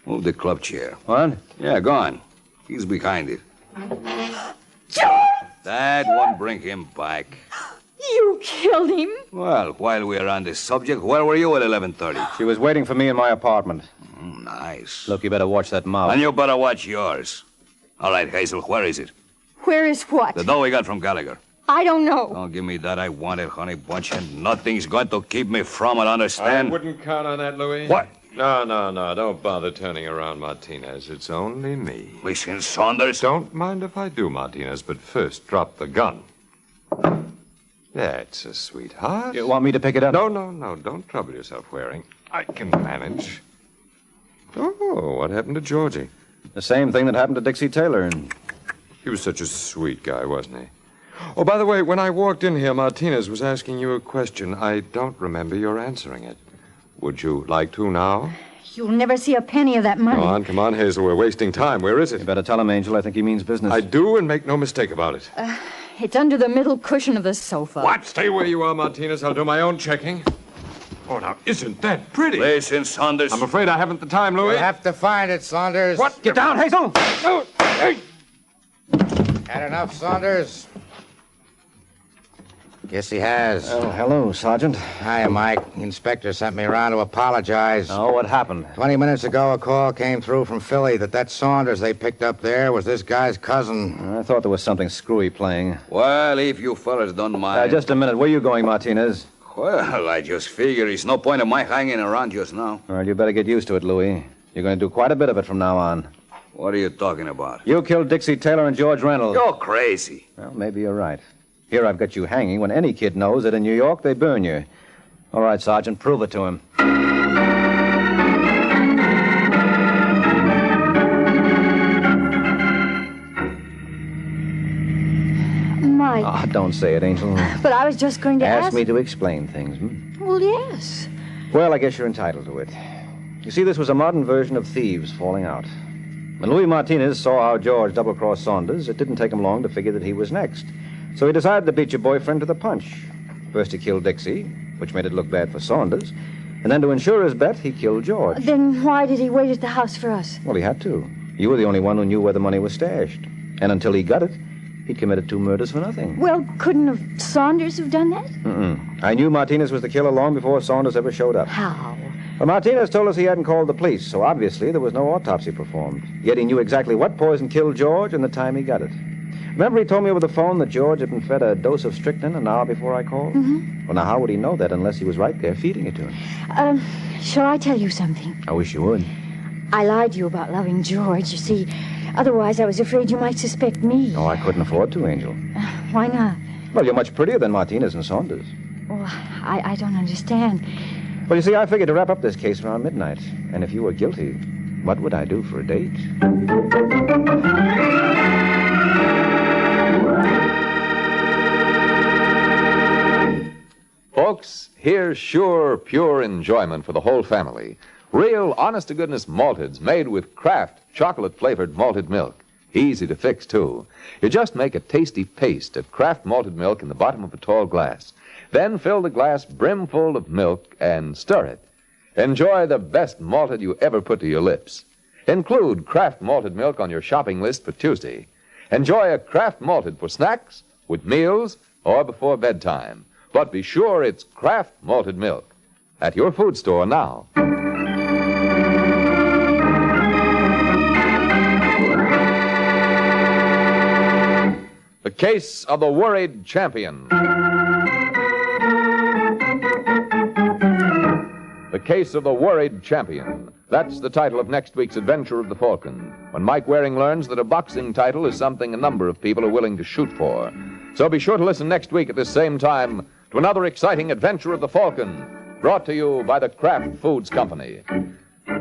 Move the club chair. What? Yeah, go on. He's behind it. That won't bring him back. You killed him? Well, while we're on this subject, where were you at 11:30? She was waiting for me in my apartment. Nice. Look, you better watch that mouth. And you better watch yours. All right, Hazel, where is it? Where is what? The dough we got from Gallagher. I don't know. Don't give me that. I want it, honey bunch, and nothing's going to keep me from it, understand? I wouldn't count on that, Louis. What? No. Don't bother turning around, Martinez. It's only me. Listen, Saunders. Don't mind if I do, Martinez, but first drop the gun. That's a sweetheart. You want me to pick it up? No. Don't trouble yourself, Waring. I can manage. Oh, what happened to Georgie? The same thing that happened to Dixie Taylor. And he was such a sweet guy, wasn't he? Oh, by the way, when I walked in here, Martinez was asking you a question. I don't remember your answering it. Would you like to now? You'll never see a penny of that money. Come on, Hazel. We're wasting time. Where is it? You better tell him, Angel. I think he means business. I do, and make no mistake about it. It's under the middle cushion of the sofa. What? Stay where you are, Martinez. I'll do my own checking. Oh, now, isn't that pretty? Listen, Saunders. I'm afraid I haven't the time, Louis. You'll have to find it, Saunders. What? Get down, Hazel! No! Hey! Had enough, Saunders? Yes, he has. Oh, hello, Sergeant. Hiya, Mike. The inspector sent me around to apologize. Oh, what happened? 20 minutes ago, a call came through from Philly that Saunders they picked up there was this guy's cousin. I thought there was something screwy playing. Well, if you fellas don't mind. Just a minute. Where are you going, Martinez? Well, I just figure it's no point of my hanging around just now. Well, you better get used to it, Louis. You're going to do quite a bit of it from now on. What are you talking about? You killed Dixie Taylor and George Reynolds. You're crazy. Well, maybe you're right. Here I've got you hanging when any kid knows that in New York they burn you. All right, Sergeant, prove it to him. Mike. Oh, don't say it, Angel. But I was just going to Ask me to explain things. Well, yes. Well, I guess you're entitled to it. You see, this was a modern version of thieves falling out. When Louis Martinez saw how George double-crossed Saunders, it didn't take him long to figure that he was next. So he decided to beat your boyfriend to the punch. First he killed Dixie, which made it look bad for Saunders. And then to ensure his bet, he killed George. Then why did he wait at the house for us? Well, he had to. You were the only one who knew where the money was stashed. And until he got it, he'd committed 2 murders for nothing. Well, couldn't Saunders have done that? I knew Martinez was the killer long before Saunders ever showed up. How? Well, Martinez told us he hadn't called the police, so obviously there was no autopsy performed. Yet he knew exactly what poison killed George and the time he got it. Remember he told me over the phone that George had been fed a dose of strychnine an hour before I called? Mm-hmm. Well, now, how would he know that unless he was right there feeding it to him? Shall I tell you something? I wish you would. I lied to you about loving George. You see, otherwise I was afraid you might suspect me. Oh, I couldn't afford to, Angel. Why not? Well, you're much prettier than Martinez and Saunders. Well, I don't understand. Well, you see, I figured to wrap up this case around midnight. And if you were guilty, what would I do for a date? Folks, here's sure, pure enjoyment for the whole family. Real, honest-to-goodness malteds made with Kraft chocolate-flavored malted milk. Easy to fix, too. You just make a tasty paste of Kraft malted milk in the bottom of a tall glass. Then fill the glass brimful of milk and stir it. Enjoy the best malted you ever put to your lips. Include Kraft malted milk on your shopping list for Tuesday. Enjoy a Kraft malted for snacks, with meals, or before bedtime. But be sure it's Kraft malted milk. At your food store now. The Case of the Worried Champion. The Case of the Worried Champion. That's the title of next week's adventure of the Falcon, when Mike Waring learns that a boxing title is something a number of people are willing to shoot for. So be sure to listen next week at this same time to another exciting adventure of the Falcon, brought to you by the Kraft Foods Company.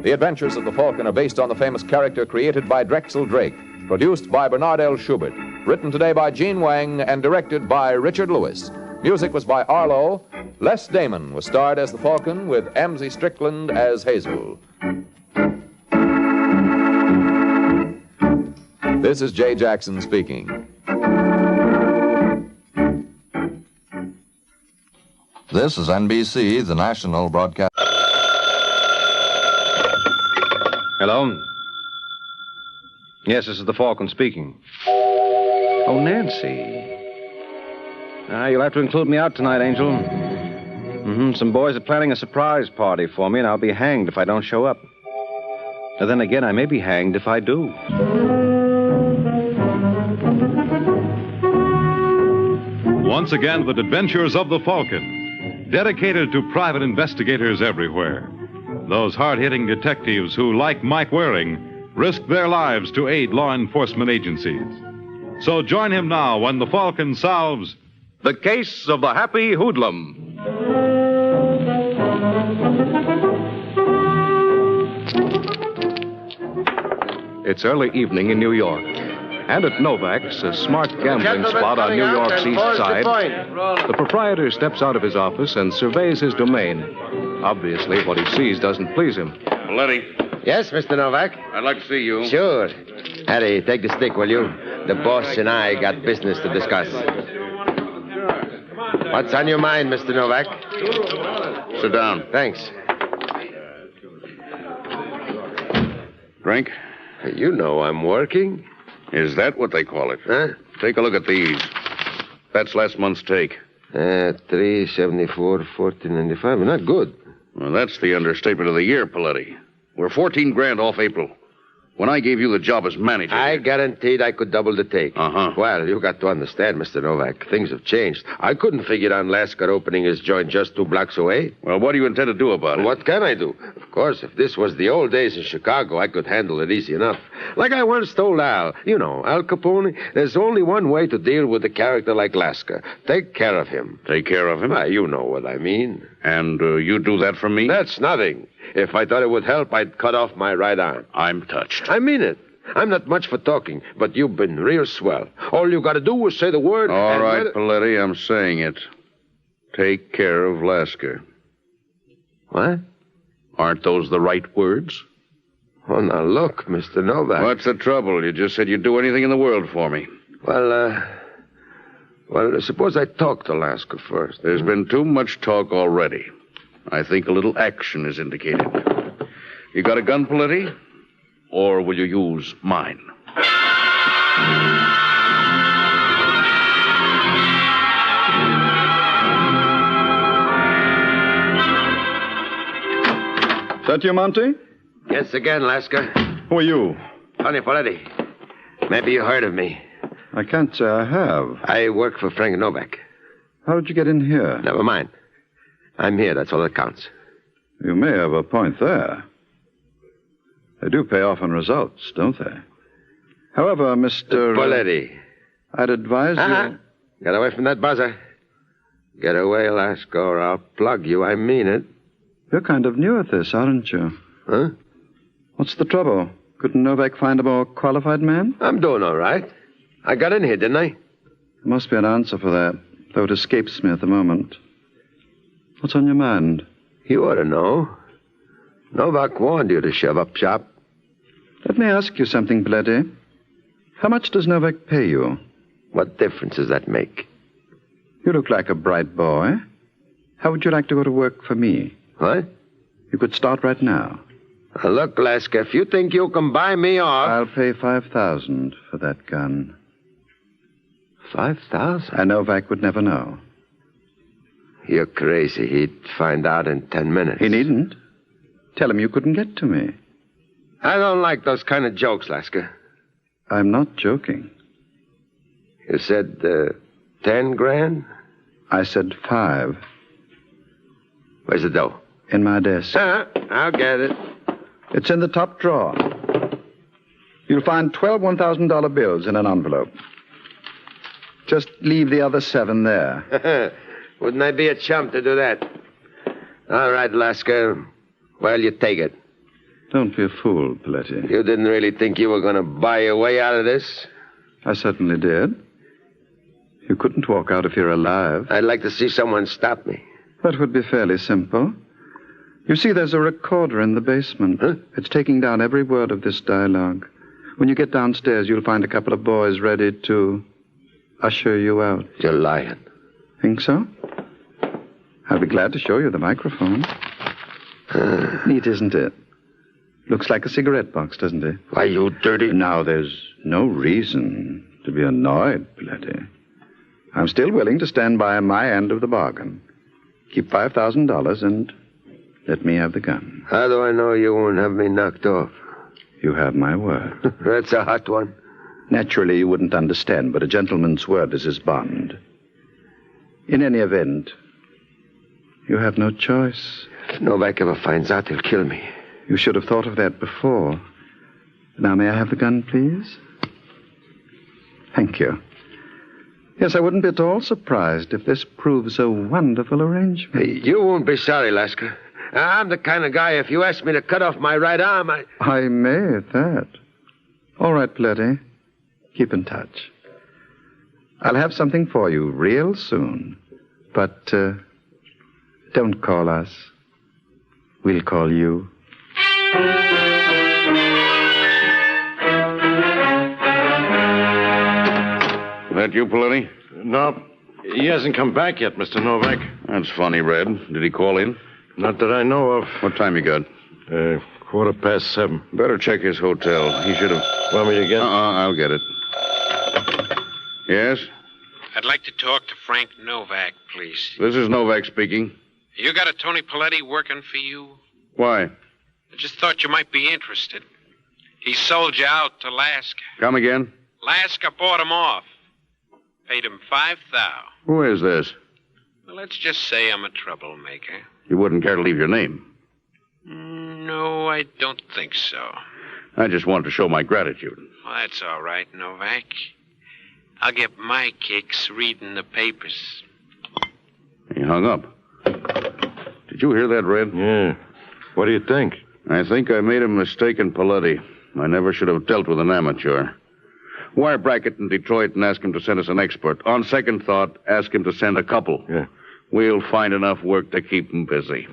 The Adventures of the Falcon are based on the famous character created by Drexel Drake, produced by Bernard L. Schubert, written today by Gene Wang, and directed by Richard Lewis. Music was by Arlo. Les Damon was starred as the Falcon, with Amzie Strickland as Hazel. This is Jay Jackson speaking. This is NBC, the national broadcast. Hello? Yes, this is the Falcon speaking. Oh, Nancy. You'll have to include me out tonight, Angel. Some boys are planning a surprise party for me, and I'll be hanged if I don't show up. And then again, I may be hanged if I do. Once again, the Adventures of the Falcon, dedicated to private investigators everywhere. Those hard-hitting detectives who, like Mike Waring, risk their lives to aid law enforcement agencies. So join him now when the Falcon solves The Case of the Happy Hoodlum. It's early evening in New York. And at Novak's, a smart gambling spot on New York's east side, the proprietor steps out of his office and surveys his domain. Obviously, what he sees doesn't please him. Letty. Yes, Mr. Novak? I'd like to see you. Sure. Harry, take the stick, will you? The boss and I got business to discuss. What's on your mind, Mr. Novak? Sit down. Thanks. Drink? You know I'm working. Is that what they call it? Huh? Take a look at these. That's last month's take. 374, 1495. Not good. Well, that's the understatement of the year, Paletti. We're 14 grand off April. When I gave you the job as manager... I guaranteed I could double the take. Uh-huh. Well, you got to understand, Mr. Novak. Things have changed. I couldn't figure on Lasker opening his joint just 2 blocks away. Well, what do you intend to do about it? What can I do? Of course, if this was the old days in Chicago, I could handle it easy enough. Like I once told Al. You know, Al Capone. There's only one way to deal with a character like Lasker. Take care of him. Take care of him? You know what I mean. And you do that for me? That's nothing. If I thought it would help, I'd cut off my right arm. I'm touched. I mean it. I'm not much for talking, but you've been real swell. All you got to do is say the word. All right, Paletti, I'm saying it. Take care of Lasker. What? Aren't those the right words? Oh, now look, Mr. Novak. What's the trouble? You just said you'd do anything in the world for me. Well, suppose I talk to Lasker first. There's been too much talk already. I think a little action is indicated. You got a gun, Paletti? Or will you use mine? That you, Monty? Yes, again, Lasker. Who are you? Tony Paletti. Maybe you heard of me. I can't say I have. I work for Frank Novak. How did you get in here? Never mind. I'm here, that's all that counts. You may have a point there. They do pay off on results, don't they? However, Mr. Paletti. I'd advise you... Get away from that buzzer. Get away, Lasker, or I'll plug you. I mean it. You're kind of new at this, aren't you? Huh? What's the trouble? Couldn't Novak find a more qualified man? I'm doing all right. I got in here, didn't I? There must be an answer for that, though it escapes me at the moment. What's on your mind? You ought to know. Novak warned you to shove up shop. Let me ask you something, Paletti. How much does Novak pay you? What difference does that make? You look like a bright boy. How would you like to go to work for me? What? You could start right now. Now look, Lasker, if you think you can buy me off... I'll pay $5,000 for that gun. 5,000? And Novak would never know. You're crazy. He'd find out in 10 minutes. He needn't. Tell him you couldn't get to me. I don't like those kind of jokes, Lasker. I'm not joking. You said 10 grand? I said 5. Where's the dough? In my desk. I'll get it. It's in the top drawer. You'll find 12 $1,000 bills in an envelope. Just leave the other 7 there. Wouldn't I be a chump to do that? All right, Lasker. Well, you take it. Don't be a fool, Paletti. You didn't really think you were going to buy your way out of this? I certainly did. You couldn't walk out if you're alive. I'd like to see someone stop me. That would be fairly simple. You see, there's a recorder in the basement. Huh? It's taking down every word of this dialogue. When you get downstairs, you'll find a couple of boys ready to usher you out. You're lying. Think so? I'll be glad to show you the microphone. Neat, isn't it? Looks like a cigarette box, doesn't it? Why, you dirty... Now, there's no reason to be annoyed, Paletti. I'm still willing to stand by my end of the bargain. Keep $5,000 and let me have the gun. How do I know you won't have me knocked off? You have my word. That's a hot one. Naturally, you wouldn't understand, but a gentleman's word is his bond. In any event, you have no choice. If Novak ever finds out, he'll kill me. You should have thought of that before. Now, may I have the gun, please? Thank you. Yes, I wouldn't be at all surprised if this proves a wonderful arrangement. Hey, you won't be sorry, Lasker. I'm the kind of guy, if you ask me to cut off my right arm, I may at that. All right, Pletty. Keep in touch. I'll have something for you real soon. But don't call us. We'll call you. That you, Paletti? No. He hasn't come back yet, Mr. Novak. That's funny, Red. Did he call in? Not that I know of. What time you got? 7:15. Better check his hotel. He should have... Want me to get... I'll get it. Yes? I'd like to talk to Frank Novak, please. This is Novak speaking. You got a Tony Paletti working for you? Why? I just thought you might be interested. He sold you out to Lasker. Come again? Lasker bought him off. Paid him $5,000. Who is this? Well, let's just say I'm a troublemaker. You wouldn't care to leave your name. No, I don't think so. I just wanted to show my gratitude. Well, that's all right, Novak. I'll get my kicks reading the papers. He hung up. Did you hear that, Red? Yeah. What do you think? I think I made a mistake in Paletti. I never should have dealt with an amateur. Wire Brackett in Detroit and ask him to send us an expert. On second thought, ask him to send a couple. Yeah. We'll find enough work to keep him busy.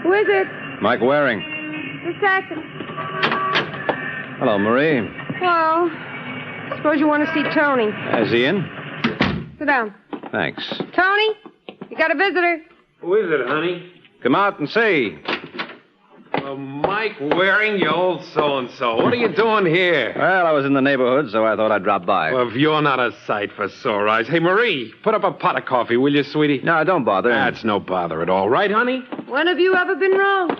Who is it? Mike Waring. Just a second. Hello, Marie. Well, suppose you want to see Tony. Is he in? Sit down. Thanks. Tony, you got a visitor. Who is it, honey? Come out and see. Mike Waring, you old so-and-so. What are you doing here? Well, I was in the neighborhood, so I thought I'd drop by. Well, if you're not a sight for sore eyes. Hey, Marie, put up a pot of coffee, will you, sweetie? No, don't bother. That's no bother at all. Right, honey? When have you ever been wrong?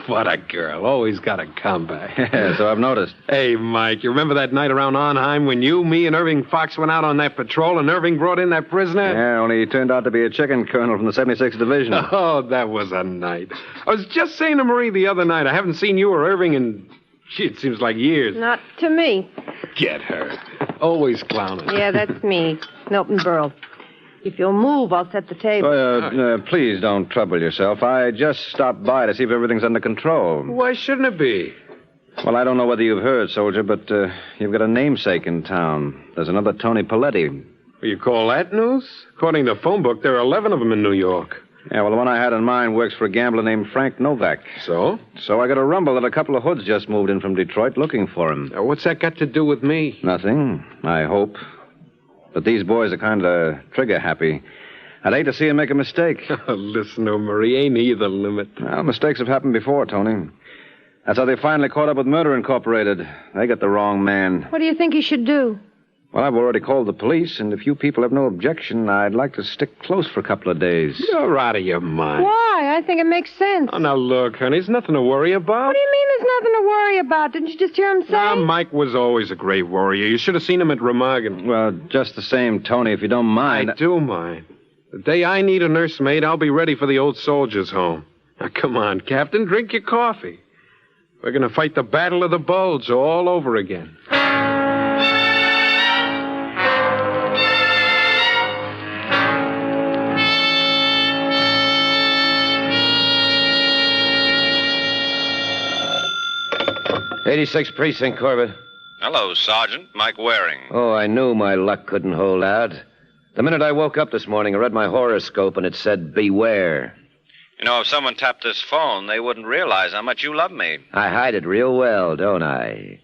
What a girl. Always got a comeback. Yeah, so I've noticed. Hey, Mike, you remember that night around Arnheim when you, me, and Irving Fox went out on that patrol and Irving brought in that prisoner? Yeah, only he turned out to be a chicken colonel from the 76th Division. Oh, that was a night. I was just saying to Marie the other night, I haven't seen you or Irving in, gee, it seems like years. Not to me. Get her. Always clowning. Yeah, that's me, Milton Berle. If you'll move, I'll set the table. Please don't trouble yourself. I just stopped by to see if everything's under control. Why shouldn't it be? Well, I don't know whether you've heard, soldier, but you've got a namesake in town. There's another Tony Paletti. You call that news? According to the phone book, there are 11 of them in New York. Yeah, well, the one I had in mind works for a gambler named Frank Novak. So? So I got a rumble that a couple of hoods just moved in from Detroit looking for him. What's that got to do with me? Nothing, I hope. But these boys are kind of trigger-happy. I'd hate to see him make a mistake. Listen to him, Marie. Ain't he the limit? Well, mistakes have happened before, Tony. That's how they finally caught up with Murder Incorporated. They got the wrong man. What do you think he should do? Well, I've already called the police, and if you people have no objection, I'd like to stick close for a couple of days. You're out of your mind. Why? I think it makes sense. Oh, now look, honey, there's nothing to worry about. What do you mean there's nothing to worry about? Didn't you just hear him say? Mike was always a great warrior. You should have seen him at Remarkably. Well, just the same, Tony, if you don't mind. I do mind. The day I need a nursemaid, I'll be ready for the old soldiers' home. Now, come on, Captain, drink your coffee. We're going to fight the Battle of the Bulge all over again. '86th Precinct, Corbett. Hello, Sergeant. Mike Waring. Oh, I knew my luck couldn't hold out. The minute I woke up this morning, I read my horoscope, and it said, beware. You know, if someone tapped this phone, they wouldn't realize how much you love me. I hide it real well, don't I?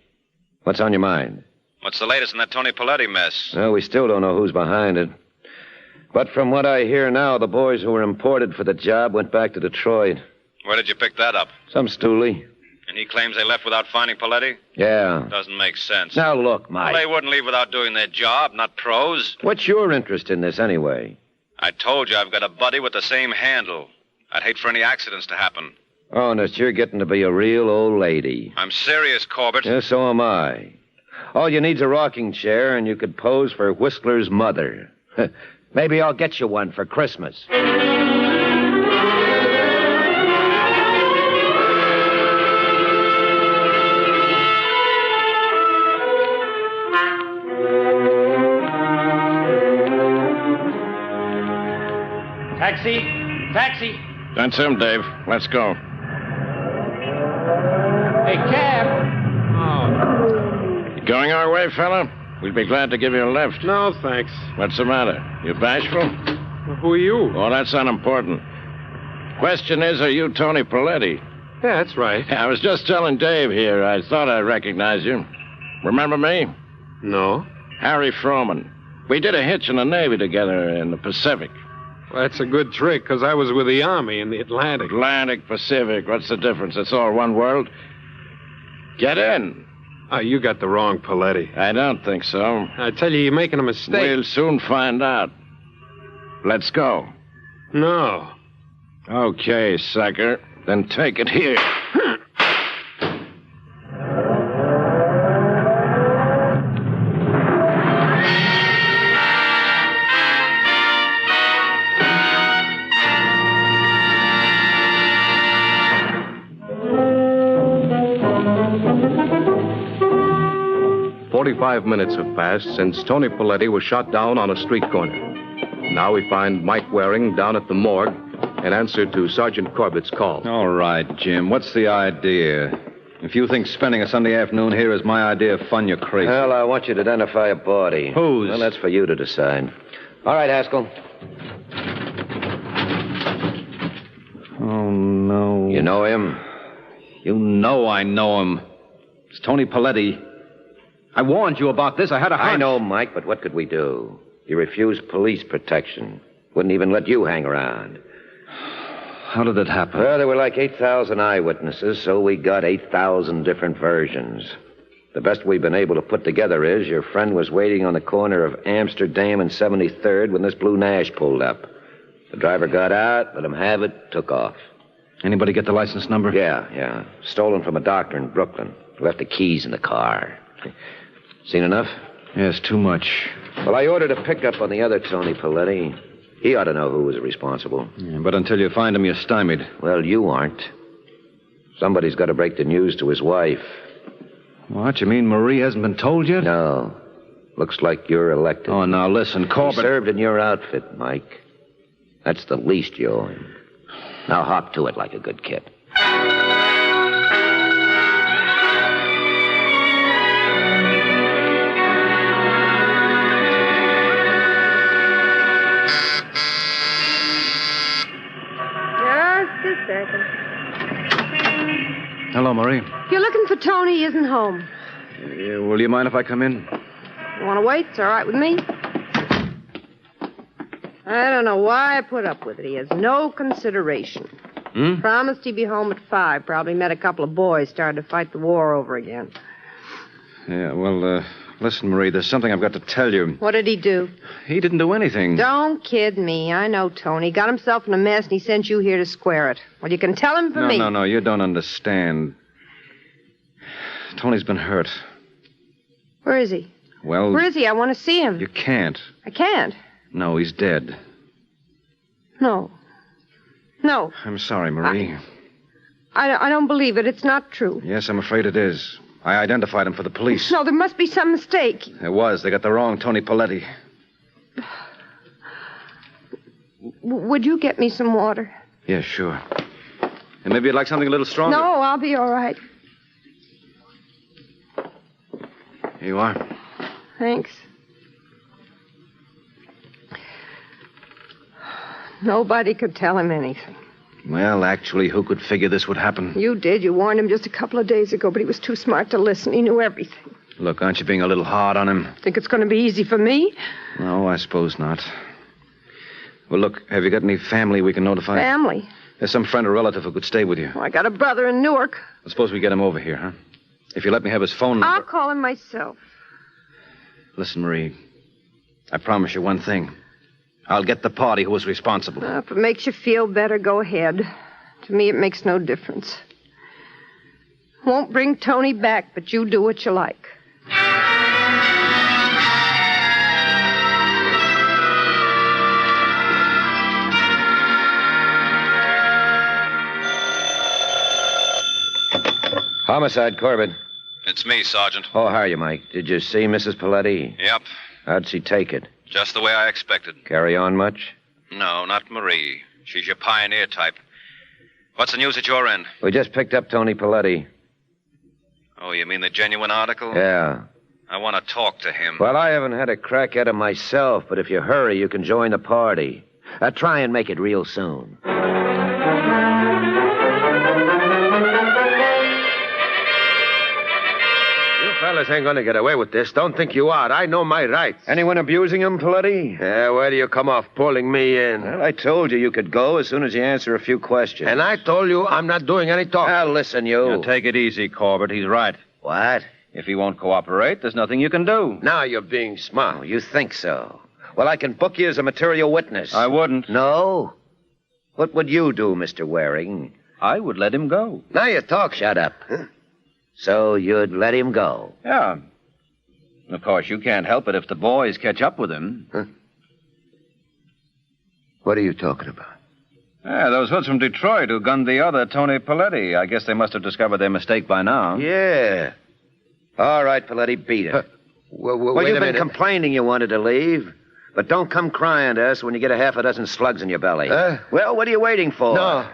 What's on your mind? What's the latest in that Tony Paletti mess? Well, we still don't know who's behind it. But from what I hear now, the boys who were imported for the job went back to Detroit. Where did you pick that up? Some stoolie. And he claims they left without finding Paletti? Yeah. Doesn't make sense. Now, look, Mike. Well, they wouldn't leave without doing their job, not pros. What's your interest in this, anyway? I told you I've got a buddy with the same handle. I'd hate for any accidents to happen. Honest, you're getting to be a real old lady. I'm serious, Corbett. Yeah, so am I. All you need's a rocking chair, and you could pose for Whistler's mother. Maybe I'll get you one for Christmas. Taxi! Taxi! That's him, Dave. Let's go. Hey, cab! You going our way, fella? We'd be glad to give you a lift. No, thanks. What's the matter? You bashful? Well, who are you? Oh, that's unimportant. Question is, are you Tony Paletti? Yeah, that's right. I was just telling Dave here. I thought I recognized you. Remember me? No. Harry Froman. We did a hitch in the Navy together in the Pacific. Well, that's a good trick, because I was with the Army in the Atlantic. Atlantic, Pacific. What's the difference? It's all one world. Get in. Oh, you got the wrong Paletti. I don't think so. I tell you, you're making a mistake. We'll soon find out. Let's go. No. Okay, sucker. Then take it here. 45 minutes have passed since Tony Paletti was shot down on a street corner. Now we find Mike Waring down at the morgue in answer to Sergeant Corbett's call. All right, Jim. What's the idea? If you think spending a Sunday afternoon here is my idea of fun, you're crazy. Well, I want you to identify a body. Whose? Well, that's for you to decide. All right, Haskell. Oh, no. You know him? You know I know him. It's Tony Paletti. I warned you about this. I had a hunch. I know, Mike, but what could we do? He refused police protection. Wouldn't even let you hang around. How did it happen? Well, there were like 8,000 eyewitnesses, so we got 8,000 different versions. The best we've been able to put together is your friend was waiting on the corner of Amsterdam and 73rd when this blue Nash pulled up. The driver got out, let him have it, took off. Anybody get the license number? Yeah. Stolen from a doctor in Brooklyn. Left the keys in the car. Seen enough? Yes, too much. Well, I ordered a pickup on the other Tony Paletti. He ought to know who was responsible. Yeah, but until you find him, you're stymied. Well, you aren't. Somebody's got to break the news to his wife. What? You mean Marie hasn't been told yet? No. Looks like you're elected. Oh, now listen, Corbett. He served in your outfit, Mike. That's the least you owe him. Now hop to it like a good kid. Just a second. Hello, Marie. If you're looking for Tony, he isn't home. Will you mind if I come in? You want to wait? It's all right with me. I don't know why I put up with it. He has no consideration. Promised he'd be home at 5. Probably met a couple of boys started to fight the war over again. Yeah, well, listen, Marie, there's something I've got to tell you. What did he do? He didn't do anything. Don't kid me. I know Tony. Got himself in a mess, and he sent you here to square it. Well, you can tell him for me. No, you don't understand. Tony's been hurt. Where is he? Well... Where is he? I want to see him. You can't. I can't. No, he's dead. No. I'm sorry, Marie. I don't believe it. It's not true. Yes, I'm afraid it is. I identified him for the police. No, there must be some mistake. There was. They got the wrong Tony Paletti. Would you get me some water? Yeah, sure. And maybe you'd like something a little stronger? No, I'll be all right. Here you are. Thanks. Nobody could tell him anything. Well, actually, who could figure this would happen? You did. You warned him just a couple of days ago, but he was too smart to listen. He knew everything. Look, aren't you being a little hard on him? Think it's going to be easy for me? No, I suppose not. Well, look, have you got any family we can notify? Family? There's some friend or relative who could stay with you. Well, I got a brother in Newark. I suppose we get him over here, huh? If you let me have his phone number... I'll call him myself. Listen, Marie, I promise you one thing. I'll get the party who was responsible. If it makes you feel better, go ahead. To me, it makes no difference. Won't bring Tony back, but you do what you like. Homicide, Corbett. It's me, Sergeant. Oh, how are you, Mike? Did you see Mrs. Paletti? Yep. How'd she take it? Just the way I expected. Carry on much? No, not Marie. She's your pioneer type. What's the news at your end? We just picked up Tony Paletti. Oh, you mean the genuine article? Yeah. I want to talk to him. Well, I haven't had a crack at him myself, but if you hurry, you can join the party. Try and make it real soon. Fellas ain't gonna get away with this. Don't think you are. I know my rights. Anyone abusing him, Paletti? Yeah, where do you come off pulling me in? Well, I told you could go as soon as you answer a few questions. And I told you I'm not doing any talking. Now, listen, you. Now, take it easy, Corbett. He's right. What? If he won't cooperate, there's nothing you can do. Now you're being smart. Oh, you think so? Well, I can book you as a material witness. I wouldn't. No? What would you do, Mr. Waring? I would let him go. Now you talk. Shut up. So you'd let him go? Yeah. Of course, you can't help it if the boys catch up with him. Huh? What are you talking about? Yeah, those hoods from Detroit who gunned the other, Tony Paletti. I guess they must have discovered their mistake by now. Yeah. All right, Paletti, beat it. Well, you've been complaining you wanted to leave. But don't come crying to us when you get a half a dozen slugs in your belly. Well, what are you waiting for?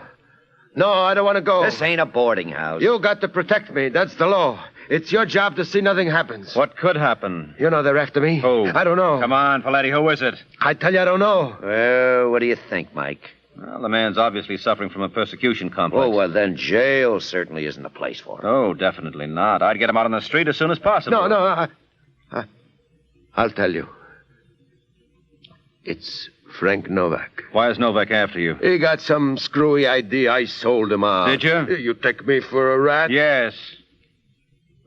No, I don't want to go. This ain't a boarding house. You got to protect me. That's the law. It's your job to see nothing happens. What could happen? You know they're after me. Who? I don't know. Come on, Paletti, who is it? I tell you, I don't know. Well, what do you think, Mike? Well, the man's obviously suffering from a persecution complex. Oh, well, then jail certainly isn't the place for him. Oh, definitely not. I'd get him out on the street as soon as possible. No, I'll tell you. It's Frank Novak. Why is Novak after you? He got some screwy idea. I sold him out. Did you? You take me for a rat? Yes.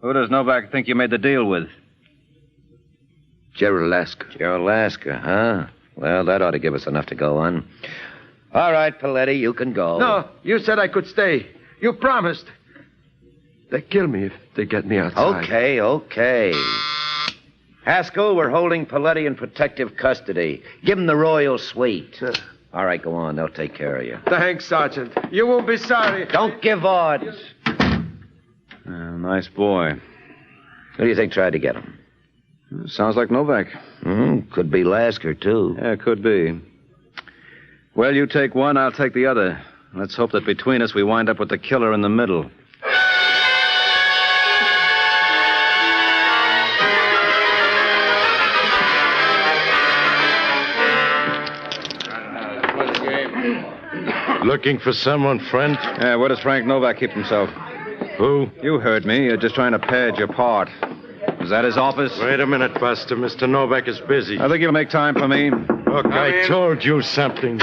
Who does Novak think you made the deal with? Gerald Lasker. Gerald Lasker, huh? Well, that ought to give us enough to go on. All right, Paletti, you can go. No, you said I could stay. You promised. They kill me if they get me outside. Okay. Haskell, we're holding Paletti in protective custody. Give him the royal suite. All right, go on. They'll take care of you. Thanks, Sergeant. You won't be sorry. Don't give odds. Nice boy. Who do you think tried to get him? Sounds like Novak. Could be Lasker, too. Yeah, could be. Well, you take one, I'll take the other. Let's hope that between us we wind up with the killer in the middle. Looking for someone, friend? Yeah, where does Frank Novak keep himself? Who? You heard me. You're just trying to pad your part. Is that his office? Wait a minute, Buster. Mr. Novak is busy. I think you'll make time for me. Look, I told you something.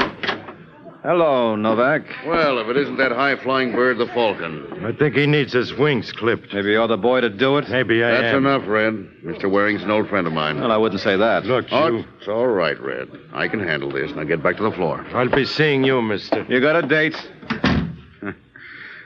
Hello, Novak. Well, if it isn't that high-flying bird, the Falcon. I think he needs his wings clipped. Maybe you're the boy to do it? Maybe I am. That's enough, Red. Mr. Waring's an old friend of mine. Well, I wouldn't say that. Look, you... It's all right, Red. I can handle this. Now get back to the floor. I'll be seeing you, mister. You got a date?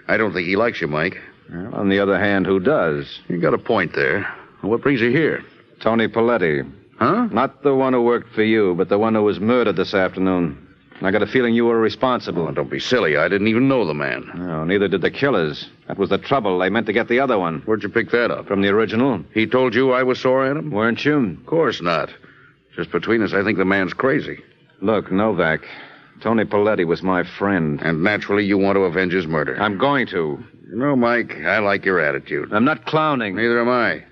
I don't think he likes you, Mike. Well, on the other hand, who does? You got a point there. What brings you here? Tony Paletti. Huh? Not the one who worked for you, but the one who was murdered this afternoon. I got a feeling you were responsible. Oh, don't be silly. I didn't even know the man. No, neither did the killers. That was the trouble. They meant to get the other one. Where'd you pick that up? From the original. He told you I was sore at him? Weren't you? Of course not. Just between us, I think the man's crazy. Look, Novak, Tony Paletti was my friend. And naturally, you want to avenge his murder. I'm going to. You know, Mike, I like your attitude. I'm not clowning. Neither am I.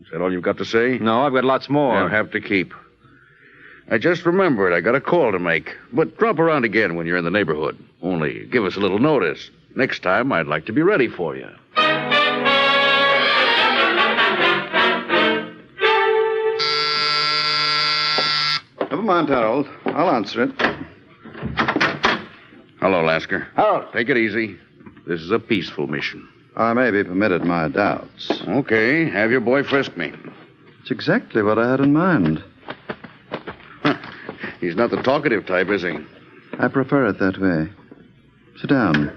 Is that all you've got to say? No, I've got lots more. You'll have to keep. I just remembered I got a call to make. But drop around again when you're in the neighborhood. Only give us a little notice. Next time, I'd like to be ready for you. Never mind, Harold. I'll answer it. Hello, Lasker. Harold. Take it easy. This is a peaceful mission. I may be permitted my doubts. Okay, have your boy frisk me. It's exactly what I had in mind. He's not the talkative type, is he? I prefer it that way. Sit down.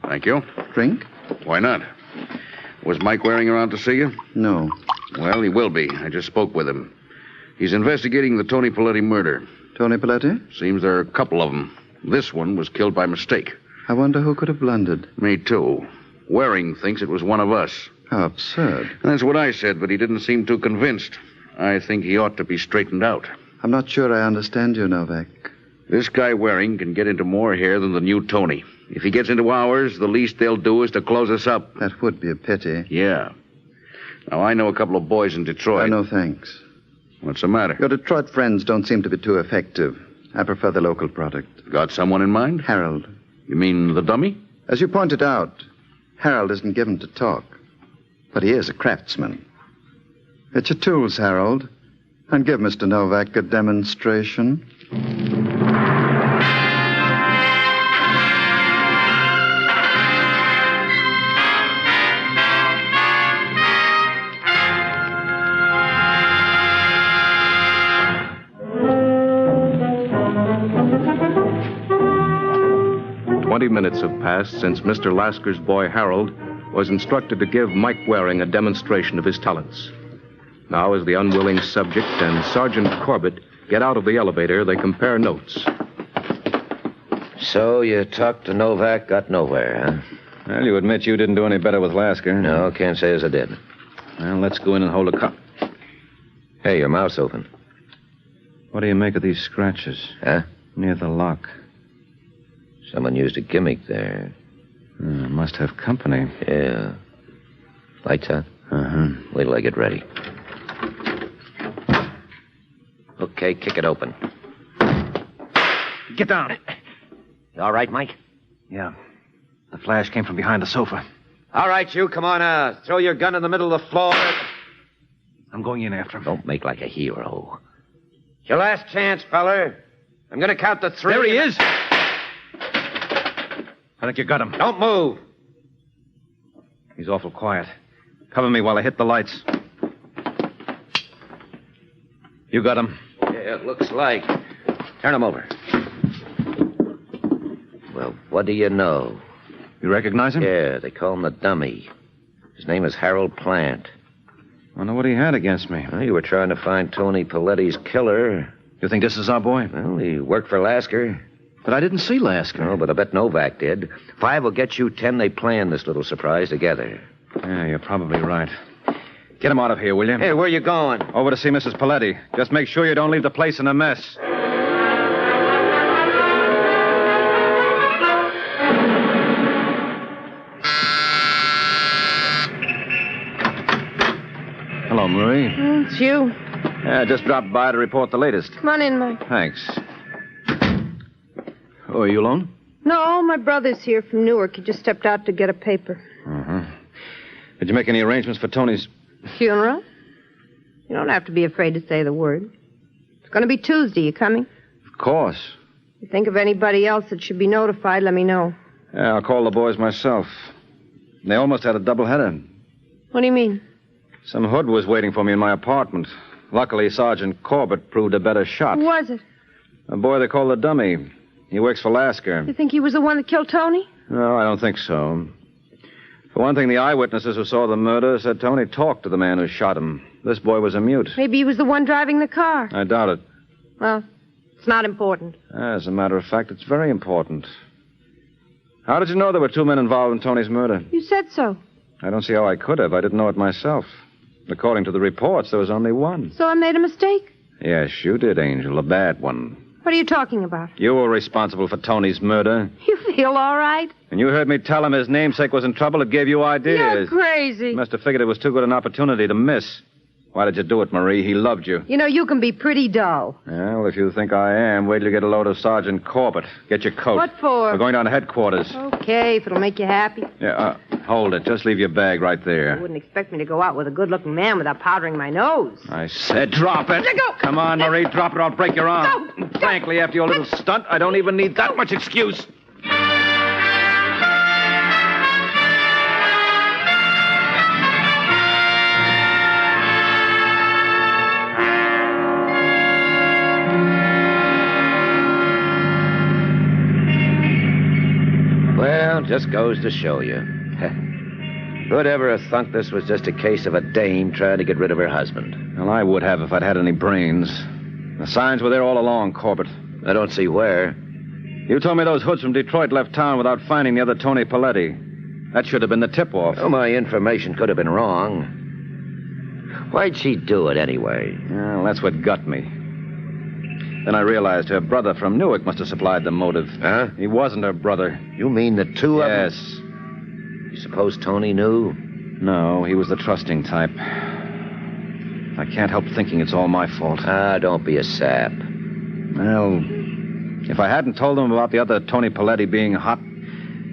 Thank you. Drink? Why not? Was Mike Waring around to see you? No. Well, he will be. I just spoke with him. He's investigating the Tony Paletti murder. Tony Paletti? Seems there are a couple of them. This one was killed by mistake. I wonder who could have blundered. Me, too. Waring thinks it was one of us. How absurd. That's what I said, but he didn't seem too convinced. I think he ought to be straightened out. I'm not sure I understand you, Novak. This guy Waring can get into more here than the new Tony. If he gets into ours, the least they'll do is to close us up. That would be a pity. Yeah. Now, I know a couple of boys in Detroit. No, thanks. What's the matter? Your Detroit friends don't seem to be too effective. I prefer the local product. Got someone in mind? Harold. You mean the dummy? As you pointed out, Harold isn't given to talk. But he is a craftsman. It's your tools, Harold. And give Mr. Novak a demonstration. 20 minutes have passed since Mr. Lasker's boy Harold was instructed to give Mike Waring a demonstration of his talents. Now, as the unwilling subject and Sergeant Corbett get out of the elevator, they compare notes. So you talked to Novak, got nowhere, huh? Well, you admit you didn't do any better with Lasker. No, can't say as I did. Well, let's go in and hold a cup. Hey, your mouth's open. What do you make of these scratches? Huh? Near the lock. Someone used a gimmick there. Must have company. Yeah. Lights out? Uh-huh. Wait till I get ready. Okay, kick it open. Get down. You all right, Mike? Yeah. The flash came from behind the sofa. All right, you, come on, throw your gun in the middle of the floor. I'm going in after him. Don't make like a hero. It's your last chance, feller. I'm going to count to 3. There he is. I think you got him. Don't move. He's awful quiet. Cover me while I hit the lights. You got him. Yeah, it looks like. Turn him over. Well, what do you know? You recognize him? Yeah, they call him the dummy. His name is Harold Plant. I wonder what he had against me. Well, you were trying to find Tony Paletti's killer. You think this is our boy? Well, he worked for Lasker. But I didn't see Lasker. No, but I bet Novak did. 5 will get you 10. They planned this little surprise together. Yeah, you're probably right. Get him out of here, will you? Hey, where you going? Over to see Mrs. Paletti. Just make sure you don't leave the place in a mess. Hello, Marie. It's you. Yeah, just dropped by to report the latest. Come on in, Mike. Thanks. Oh, are you alone? No, my brother's here from Newark. He just stepped out to get a paper. Uh-huh. Did you make any arrangements for Tony's... Funeral? You don't have to be afraid to say the word. It's going to be Tuesday. You coming? Of course. If you think of anybody else that should be notified, let me know. Yeah, I'll call the boys myself. They almost had a doubleheader. What do you mean? Some hood was waiting for me in my apartment. Luckily, Sergeant Corbett proved a better shot. Who was it? A boy they call the dummy. He works for Lasker. You think he was the one that killed Tony? No, I don't think so. For one thing, the eyewitnesses who saw the murder said Tony talked to the man who shot him. This boy was a mute. Maybe he was the one driving the car. I doubt it. Well, it's not important. As a matter of fact, it's very important. How did you know there were 2 men involved in Tony's murder? You said so. I don't see how I could have. I didn't know it myself. According to the reports, there was only one. So I made a mistake? Yes, you did, Angel. A bad one. What are you talking about? You were responsible for Tony's murder. You feel all right? And you heard me tell him his namesake was in trouble. It gave you ideas. You're crazy. You must have figured it was too good an opportunity to miss. Why did you do it, Marie? He loved you. You know, you can be pretty dull. Well, if you think I am, wait till you get a load of Sergeant Corbett. Get your coat. What for? We're going down to headquarters. Okay, if it'll make you happy. Yeah, hold it. Just leave your bag right there. You wouldn't expect me to go out with a good-looking man without powdering my nose. I said drop it. Let go. Come on, Marie, drop it or I'll break your arm. Go. Frankly, after your little stunt, I don't even need that much excuse. Just goes to show you. Who'd ever have thunk this was just a case of a dame trying to get rid of her husband? Well, I would have if I'd had any brains. The signs were there all along, Corbett. I don't see where. You told me those hoods from Detroit left town without finding the other Tony Paletti. That should have been the tip-off. Well, my information could have been wrong. Why'd she do it anyway? Well, that's what got me. Then I realized her brother from Newark must have supplied the motive. Huh? He wasn't her brother. You mean the two of them? Yes. You suppose Tony knew? No, he was the trusting type. I can't help thinking it's all my fault. Don't be a sap. Well, if I hadn't told him about the other Tony Paletti being hot,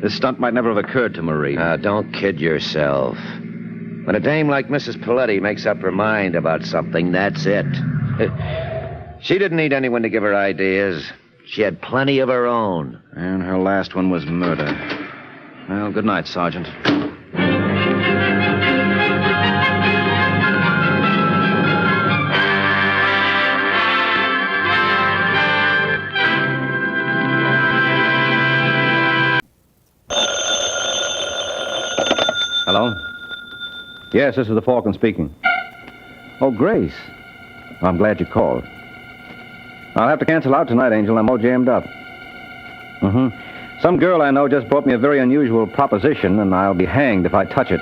this stunt might never have occurred to Marie. Don't kid yourself. When a dame like Mrs. Paletti makes up her mind about something, that's it. She didn't need anyone to give her ideas. She had plenty of her own. And her last one was murder. Well, good night, Sergeant. Hello? Yes, this is the Falcon speaking. Oh, Grace. Well, I'm glad you called. I'll have to cancel out tonight, Angel. I'm all jammed up. Some girl I know just brought me a very unusual proposition, and I'll be hanged if I touch it.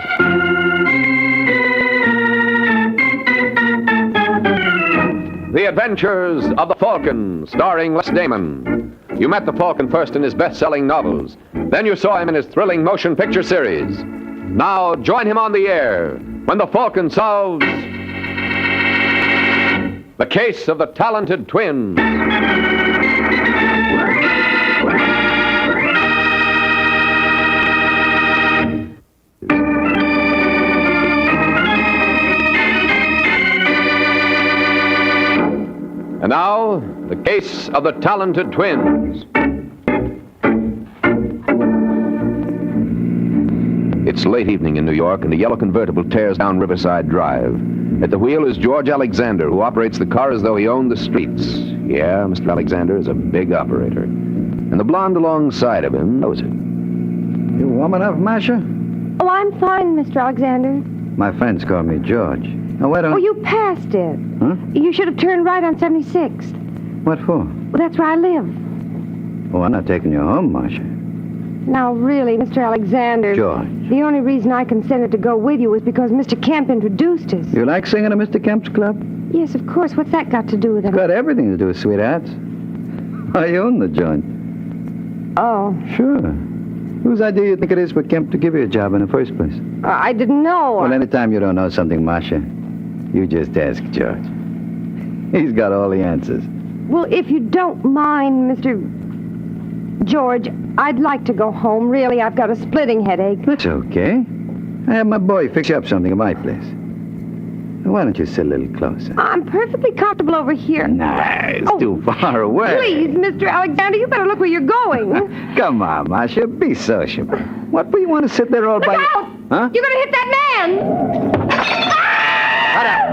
The Adventures of the Falcon, starring Les Damon. You met the Falcon first in his best-selling novels. Then you saw him in his thrilling motion picture series. Now join him on the air when the Falcon solves the case of the Talented Twins. And now, the case of the Talented Twins. It's late evening in New York, and the yellow convertible tears down Riverside Drive. At the wheel is George Alexander, who operates the car as though he owned the streets. Yeah, Mr. Alexander is a big operator. And the blonde alongside of him knows it. You warm enough, Masha? Oh, I'm fine, Mr. Alexander. My friends call me George. Now, why don't... Oh, you passed it. Huh? You should have turned right on 76th. What for? Well, that's where I live. Oh, I'm not taking you home, Masha. Now, really, Mr. Alexander... George. The only reason I consented to go with you was because Mr. Kemp introduced us. You like singing at Mr. Kemp's club? Yes, of course. What's that got to do with it? It's got everything to do with sweethearts. I own the joint. Oh. Sure. Whose idea do you think it is for Kemp to give you a job in the first place? I didn't know. Well, anytime you don't know something, Masha, you just ask George. He's got all the answers. Well, if you don't mind, Mr. George, I'd like to go home. Really, I've got a splitting headache. That's okay. I have my boy fix you up something at my place. Why don't you sit a little closer? I'm perfectly comfortable over here. Nah, it's too far away. Please, Mr. Alexander, you better look where you're going. Come on, Masha, be sociable. What do you want to sit there all by... Look out! Huh? You're going to hit that man! Shut up!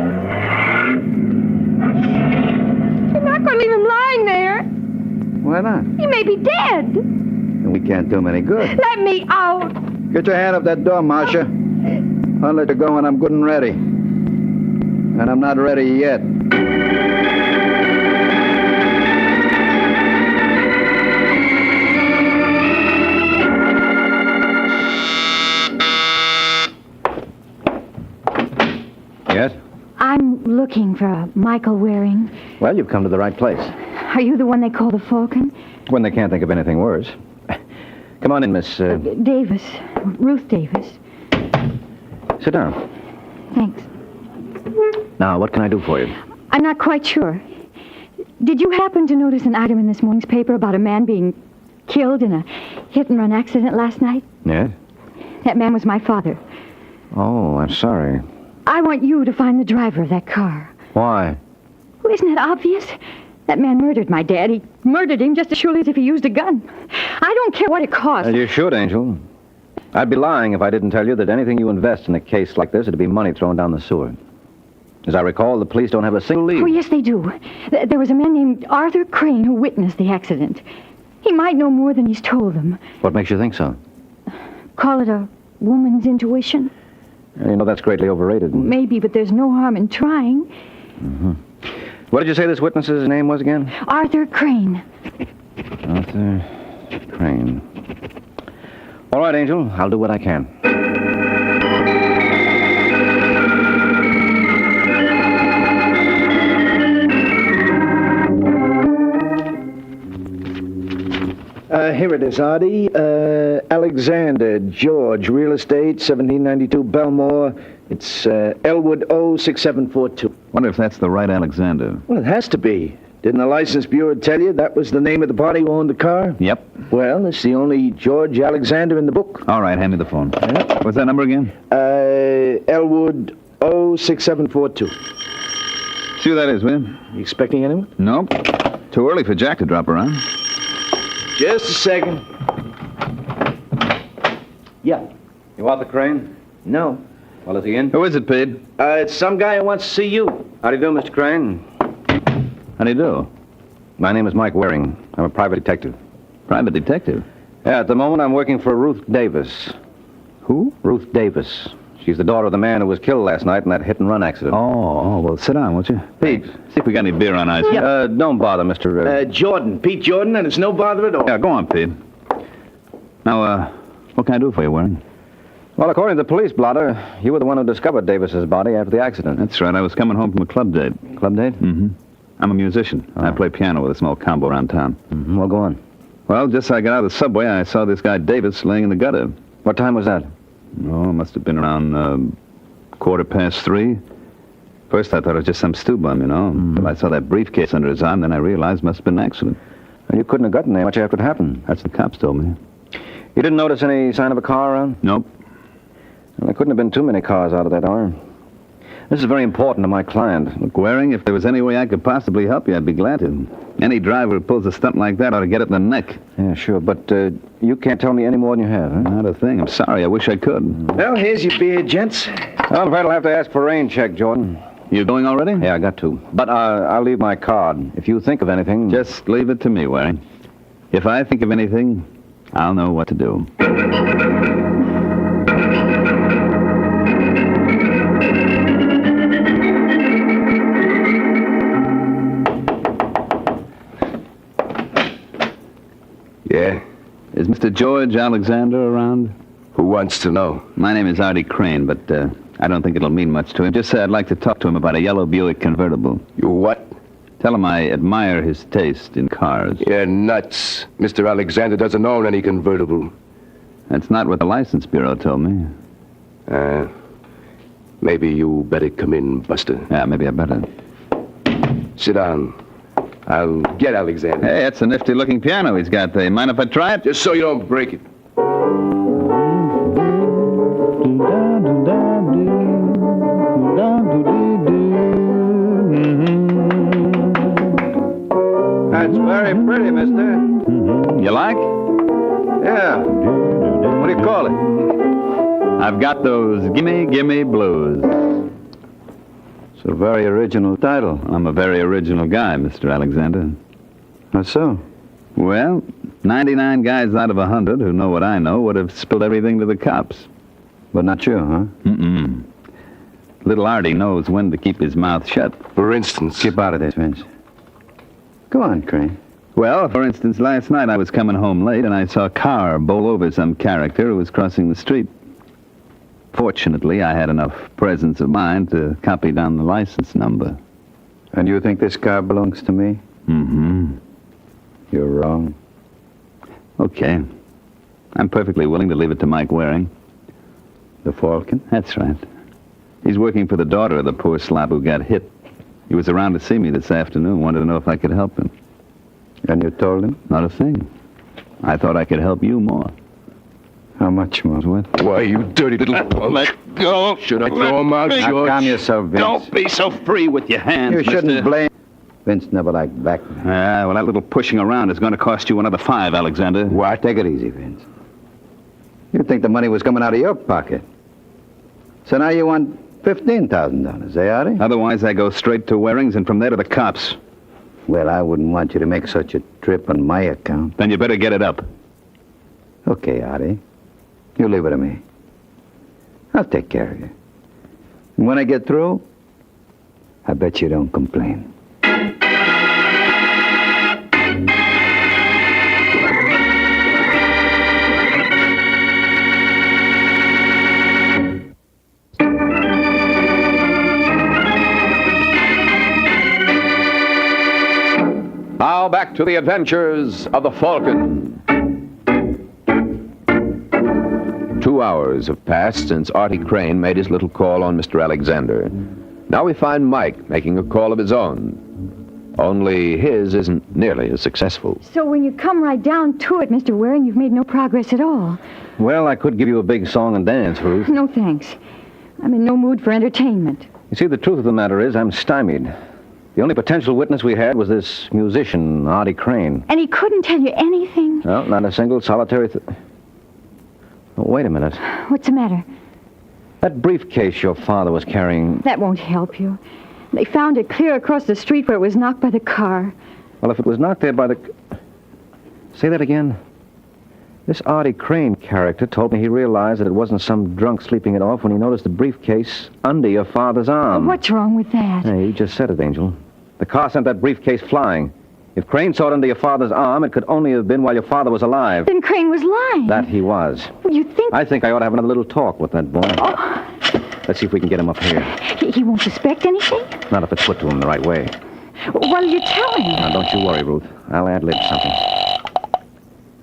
You're not going to leave him lying there. Why not? He may be dead. And we can't do him any good. Let me out. Get your hand off that door, Masha. I'll let you go when I'm good and ready. And I'm not ready yet. Yes? I'm looking for Michael Waring. Well, you've come to the right place. Are you the one they call the Falcon? When they can't think of anything worse. Come on in, Miss... Davis. Ruth Davis. Sit down. Thanks. Now, what can I do for you? I'm not quite sure. Did you happen to notice an item in this morning's paper about a man being killed in a hit-and-run accident last night? Yes? That man was my father. Oh, I'm sorry. I want you to find the driver of that car. Why? Well, isn't that obvious? That man murdered my dad. He murdered him just as surely as if he used a gun. I don't care what it costs. Well, you should, Angel. I'd be lying if I didn't tell you that anything you invest in a case like this would be money thrown down the sewer. As I recall, the police don't have a single lead. Oh, yes, they do. There was a man named Arthur Crane who witnessed the accident. He might know more than he's told them. What makes you think so? call it a woman's intuition? You know, that's greatly overrated. Maybe, but there's no harm in trying. Mm-hmm. What did you say this witness's name was again? Arthur Crane. Arthur Crane. All right, Angel. I'll do what I can. Here it is, Artie. Alexander George, real estate, 1792 Belmore. It's Elwood 06742. Wonder if that's the right Alexander. Well, it has to be. Didn't the license bureau tell you that was the name of the party who owned the car? Yep. Well, it's the only George Alexander in the book. All right, hand me the phone. What's that number again? Elwood 06742. See who that is, will you? You expecting anyone? Nope. Too early for Jack to drop around. Just a second. Yeah. You Arthur Crane? No. Well, is he in? Who is it, Pete? It's some guy who wants to see you. How do you do, Mr. Crane? How do you do? My name is Mike Waring. I'm a private detective. Private detective? Yeah, at the moment I'm working for Ruth Davis. Who? Ruth Davis. She's the daughter of the man who was killed last night in that hit-and-run accident. Oh, well, sit down, won't you? Pete. See if we got any beer on ice. Yeah. Don't bother, Mr. Jordan. Pete Jordan, and it's no bother at all. Yeah, go on, Pete. Now, what can I do for you, Waring? Well, according to the police blotter, you were the one who discovered Davis's body after the accident. That's right. I was coming home from a club date. Club date? Mm-hmm. I'm a musician. I play piano with a small combo around town. Mm-hmm. Well, go on. Well, just as I got out of the subway, I saw this guy Davis laying in the gutter. What time was that? Oh, it must have been around 3:15. First, I thought it was just some stew bum, you know. But I saw that briefcase under his arm, then I realized it must have been an accident. Well, you couldn't have gotten there much after it happened. That's what the cops told me. You didn't notice any sign of a car around? Nope. Well, there couldn't have been too many cars out of that hour. This is very important to my client. Look, Waring, if there was any way I could possibly help you, I'd be glad to. Any driver who pulls a stunt like that ought to get it in the neck. Yeah, sure, but you can't tell me any more than you have, huh? Not a thing. I'm sorry. I wish I could. Well, here's your beer, gents. I'm afraid I'll have to ask for a rain check, Jordan. You going already? Yeah, I got to. But I'll leave my card. If you think of anything... Just leave it to me, Waring. If I think of anything, I'll know what to do. Yeah? Is Mr. George Alexander around? Who wants to know? My name is Artie Crane, but I don't think it'll mean much to him. Just say I'd like to talk to him about a yellow Buick convertible. You what? Tell him I admire his taste in cars. You're nuts. Mr. Alexander doesn't own any convertible. That's not what the license bureau told me. Maybe you better come in, Buster. Yeah, maybe I better. Sit down. I'll get Alexander. Hey, that's a nifty-looking piano he's got there. Mind if I try it? Just so you don't break it. That's very pretty, mister. Mm-hmm. You like? Yeah. What do you call it? I've got those gimme blues. It's a very original title. I'm a very original guy, Mr. Alexander. How so? Well, 99 guys out of 100 who know what I know would have spilled everything to the cops. But not you, huh? Mm-mm. Little Artie knows when to keep his mouth shut. For instance? Keep out of this, Vince. Go on, Crane. Well, for instance, last night I was coming home late and I saw a car bowl over some character who was crossing the street. Fortunately, I had enough presence of mind to copy down the license number. And you think this car belongs to me? Mm-hmm. You're wrong. Okay. I'm perfectly willing to leave it to Mike Waring. The Falcon? That's right. He's working for the daughter of the poor slob who got hit. He was around to see me this afternoon, wanted to know if I could help him. And you told him? Not a thing. I thought I could help you more. How much more? What? Why, you dirty little... Let go. Should I throw him out, Now, George? calm yourself, Vince. Don't be so free with your hands, You shouldn't mister. blame... Vince never liked black men. Well, that little pushing around is going to cost you another $5, Alexander. What? Take it easy, Vince. You think the money was coming out of your pocket. So now you want $15,000, eh, Artie? Otherwise, I go straight to Waring's and from there to the cops. Well, I wouldn't want you to make such a trip on my account. Then you better get it up. Okay, Artie. You leave it to me. I'll take care of you. And when I get through, I bet you don't complain. Now back to the adventures of the Falcon. 2 hours have passed since Artie Crane made his little call on Mr. Alexander. Now we find Mike making a call of his own. Only his isn't nearly as successful. So when you come right down to it, Mr. Waring, you've made no progress at all. Well, I could give you a big song and dance, Ruth. No, thanks. I'm in no mood for entertainment. You see, the truth of the matter is I'm stymied. The only potential witness we had was this musician, Artie Crane. And he couldn't tell you anything? No, not a single solitary... Oh, wait a minute. What's the matter? That briefcase your father was carrying... That won't help you. They found it clear across the street where it was knocked by the car. Well, if it was knocked there by the... Say that again. This Artie Crane character told me he realized that it wasn't some drunk sleeping it off when he noticed the briefcase under your father's arm. What's wrong with that? Hey, you just said it, Angel. The car sent that briefcase flying. If Crane saw it under your father's arm, it could only have been while your father was alive. Then Crane was lying. That he was. You think... I think I ought to have another little talk with that boy. Oh. Let's see if we can get him up here. He won't suspect anything? Not if it's put to him the right way. What'll you tell him? Now, don't you worry, Ruth. I'll ad-lib something.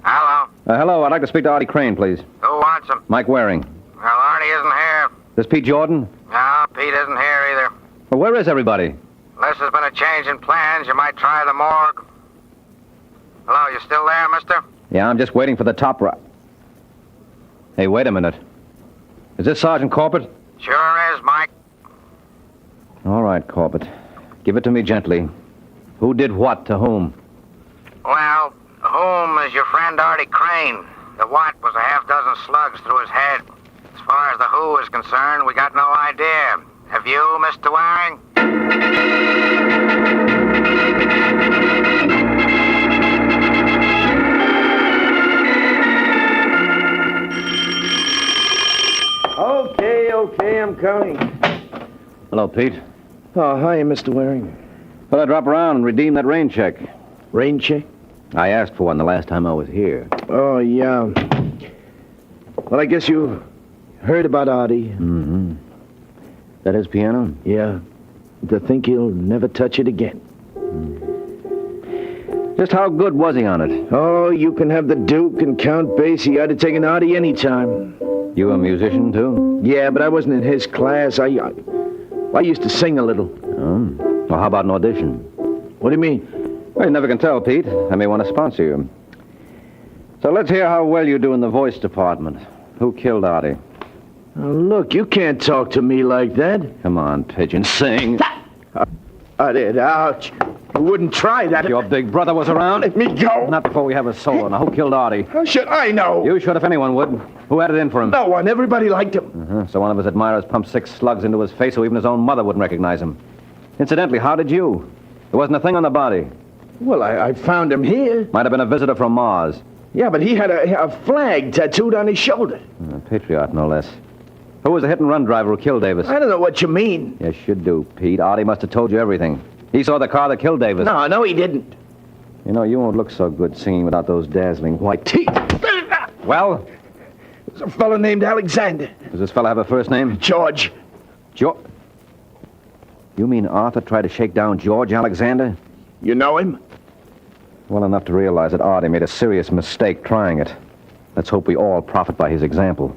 Hello? Hello, I'd like to speak to Artie Crane, please. Who wants him? Mike Waring. Well, Artie isn't here. This Pete Jordan? No, Pete isn't here either. Well, where is everybody? Unless there's been a change in plans, you might try the morgue. Hello, you still there, mister? Yeah, I'm just waiting for the top right. Hey, wait a minute. Is this Sergeant Corbett? Sure is, Mike. All right, Corbett. Give it to me gently. Who did what to whom? Well, whom is your friend Artie Crane. The what was a half-dozen slugs through his head. As far as the who is concerned, we got no idea. Have you, Mr. Waring? Okay, I'm coming. Hello, Pete. Oh, hi, Mr. Waring. Thought I'd drop around and redeem that rain check. Rain check? I asked for one the last time I was here. Oh, yeah. Well, I guess you heard about Artie. Mm-hmm. That his piano? Yeah. To think he'll never touch it again. Just how good was he on it? Oh, you can have the Duke and Count Basie. I'd have taken Artie any time. You a musician, too? Yeah, but I wasn't in his class. I used to sing a little. Oh. Well, how about an audition? What do you mean? Well, you never can tell, Pete. I may want to sponsor you. So let's hear how well you do in the voice department. Who killed Artie? Oh, look, you can't talk to me like that. Come on, Pigeon, sing. I did. Ouch. You wouldn't try that. If your big brother was around. Let me go. Not before we have a solo. Now, who killed Artie? How should I know? You should if anyone would. Who had it in for him? No one. Everybody liked him. Uh-huh. So one of his admirers pumped 6 slugs into his face so even his own mother wouldn't recognize him. Incidentally, how did you? There wasn't a thing on the body. Well, I found him here. Might have been a visitor from Mars. Yeah, but he had a flag tattooed on his shoulder. A patriot, no less. Who was the hit-and-run driver who killed Davis? I don't know what you mean. Yes, you do, Pete. Artie must have told you everything. He saw the car that killed Davis. No, he didn't. You know, you won't look so good singing without those dazzling white teeth. Well? There's a fellow named Alexander. Does this fellow have a first name? George. George? You mean Arthur tried to shake down George Alexander? You know him? Well enough to realize that Artie made a serious mistake trying it. Let's hope we all profit by his example.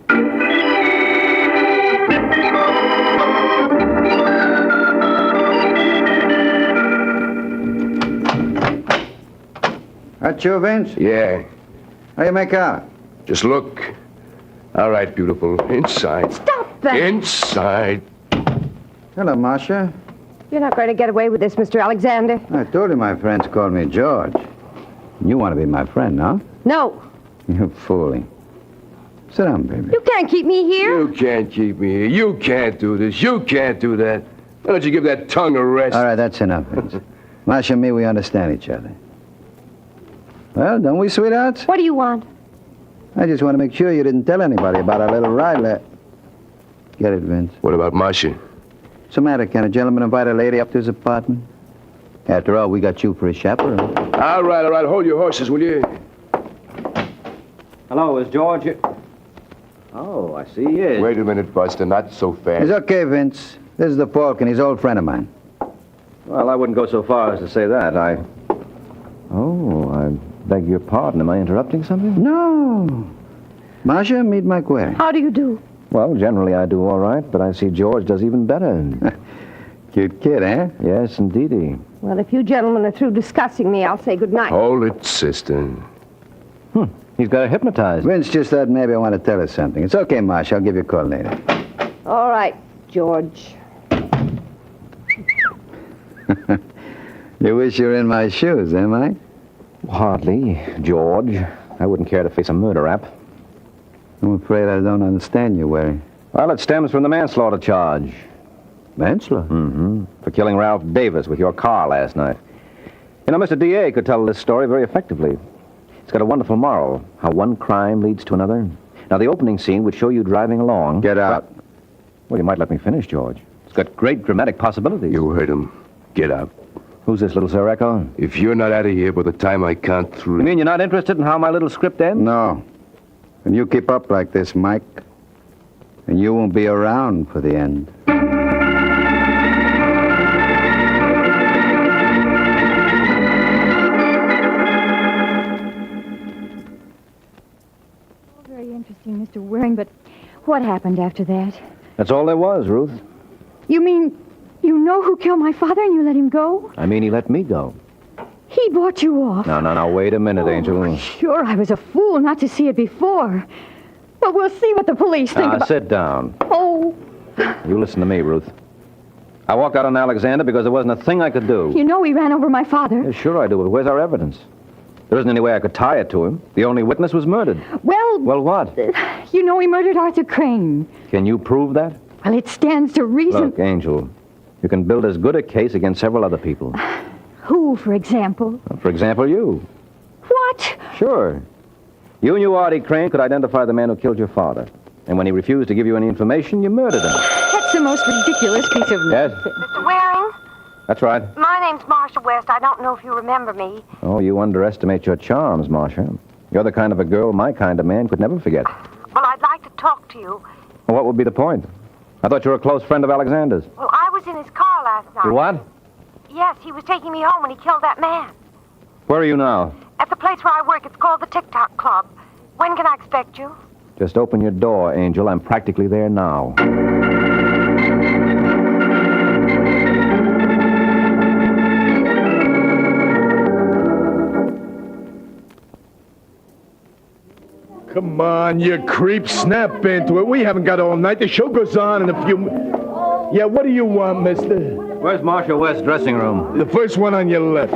That you, Vince? Yeah. How you make out? Just look. All right, beautiful. Inside. Stop that! Inside. Hello, Marcia. You're not going to get away with this, Mr. Alexander. I told you my friends called me George. You want to be my friend, no? No. You're fooling. Sit down, baby. You can't keep me here. You can't keep me here. You can't do this. You can't do that. Why don't you give that tongue a rest? All right, that's enough, Vince. Marcia and me, we understand each other. Well, don't we, sweethearts? What do you want? I just want to make sure you didn't tell anybody about our little ride. Get it, Vince. What about Marcia? What's the matter? Can a gentleman invite a lady up to his apartment? After all, we got you for a chaperone. All right. Hold your horses, will you? Hello, is George here? Oh, I see he is. Wait a minute, Buster. Not so fast. It's okay, Vince. This is the Falcon. He's an old friend of mine. Well, I wouldn't go so far as to say that. Oh, I beg your pardon. Am I interrupting something? No. Marcia, meet Mike Waring. How do you do? Well, generally I do all right, but I see George does even better. Cute kid, eh? Yes, indeedy. Well, if you gentlemen are through discussing me, I'll say goodnight. Hold it, sister. He's got her hypnotized. Vince just thought maybe I want to tell her something. It's okay, Marcia. I'll give you a call later. All right, George. You wish you were in my shoes, eh, Mike? Hardly, George. I wouldn't care to face a murder rap. I'm afraid I don't understand you, Waring. Well, it stems from the manslaughter charge. Manslaughter? Mm-hmm. For killing Ralph Davis with your car last night. You know, Mr. D.A. could tell this story very effectively. It's got a wonderful moral, how one crime leads to another. Now, the opening scene would show you driving along. Get out. Well, you might let me finish, George. It's got great dramatic possibilities. You heard him. Get out. Who's this little Sir Echo? If you're not out of here by the time I count 3... You mean you're not interested in how my little script ends? No. And you keep up like this, Mike, and you won't be around for the end. Very interesting, Mr. Waring, but what happened after that? That's all there was, Ruth. You mean you know who killed my father and you let him go? I mean, he let me go. He bought you off. No, wait a minute, Angel. Sure, I was a fool not to see it before. But we'll see what the police think about... Sit down. Oh. You listen to me, Ruth. I walked out on Alexander because there wasn't a thing I could do. You know he ran over my father. Yeah, sure I do, but where's our evidence? There isn't any way I could tie it to him. The only witness was murdered. Well... Well, what? You know he murdered Arthur Crane. Can you prove that? Well, it stands to reason... Look, Angel, you can build as good a case against several other people. Who, for example? For example, you. What? Sure. You knew Artie Crane could identify the man who killed your father. And when he refused to give you any information, you murdered him. That's the most ridiculous piece of... Yes? Mr. Waring? That's right. My name's Marcia West. I don't know if you remember me. Oh, you underestimate your charms, Marcia. You're the kind of a girl my kind of man could never forget. Well, I'd like to talk to you. Well, what would be the point? I thought you were a close friend of Alexander's. Well, I was in his car last night. You what? Yes, he was taking me home when he killed that man. Where are you now? At the place where I work. It's called the TCOT Club. When can I expect you? Just open your door, Angel. I'm practically there now. Come on, you creep. Snap into it. We haven't got all night. The show goes on in a few... Yeah, what do you want, mister? Where's Marcia West's dressing room? The first one on your left.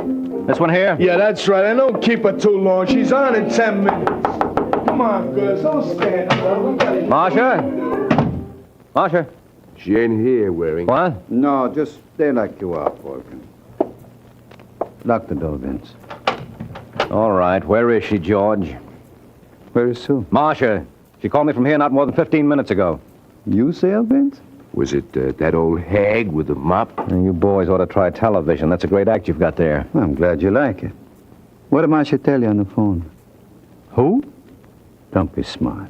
This one here? Yeah, that's right. I don't keep her too long. She's on in 10 minutes. Come on, girls. Don't stand up. Marcia? Marcia? She ain't here, Waring. What? No, just stay like you are, Falcon. Lock the door, Vince. All right. Where is she, George? Where is Sue? Marcia. She called me from here not more than 15 minutes ago. You say her, Vince? Was it that old hag with the mop? You boys ought to try television. That's a great act you've got there. I'm glad you like it. What did Marcia tell you on the phone? Who? Don't be smart.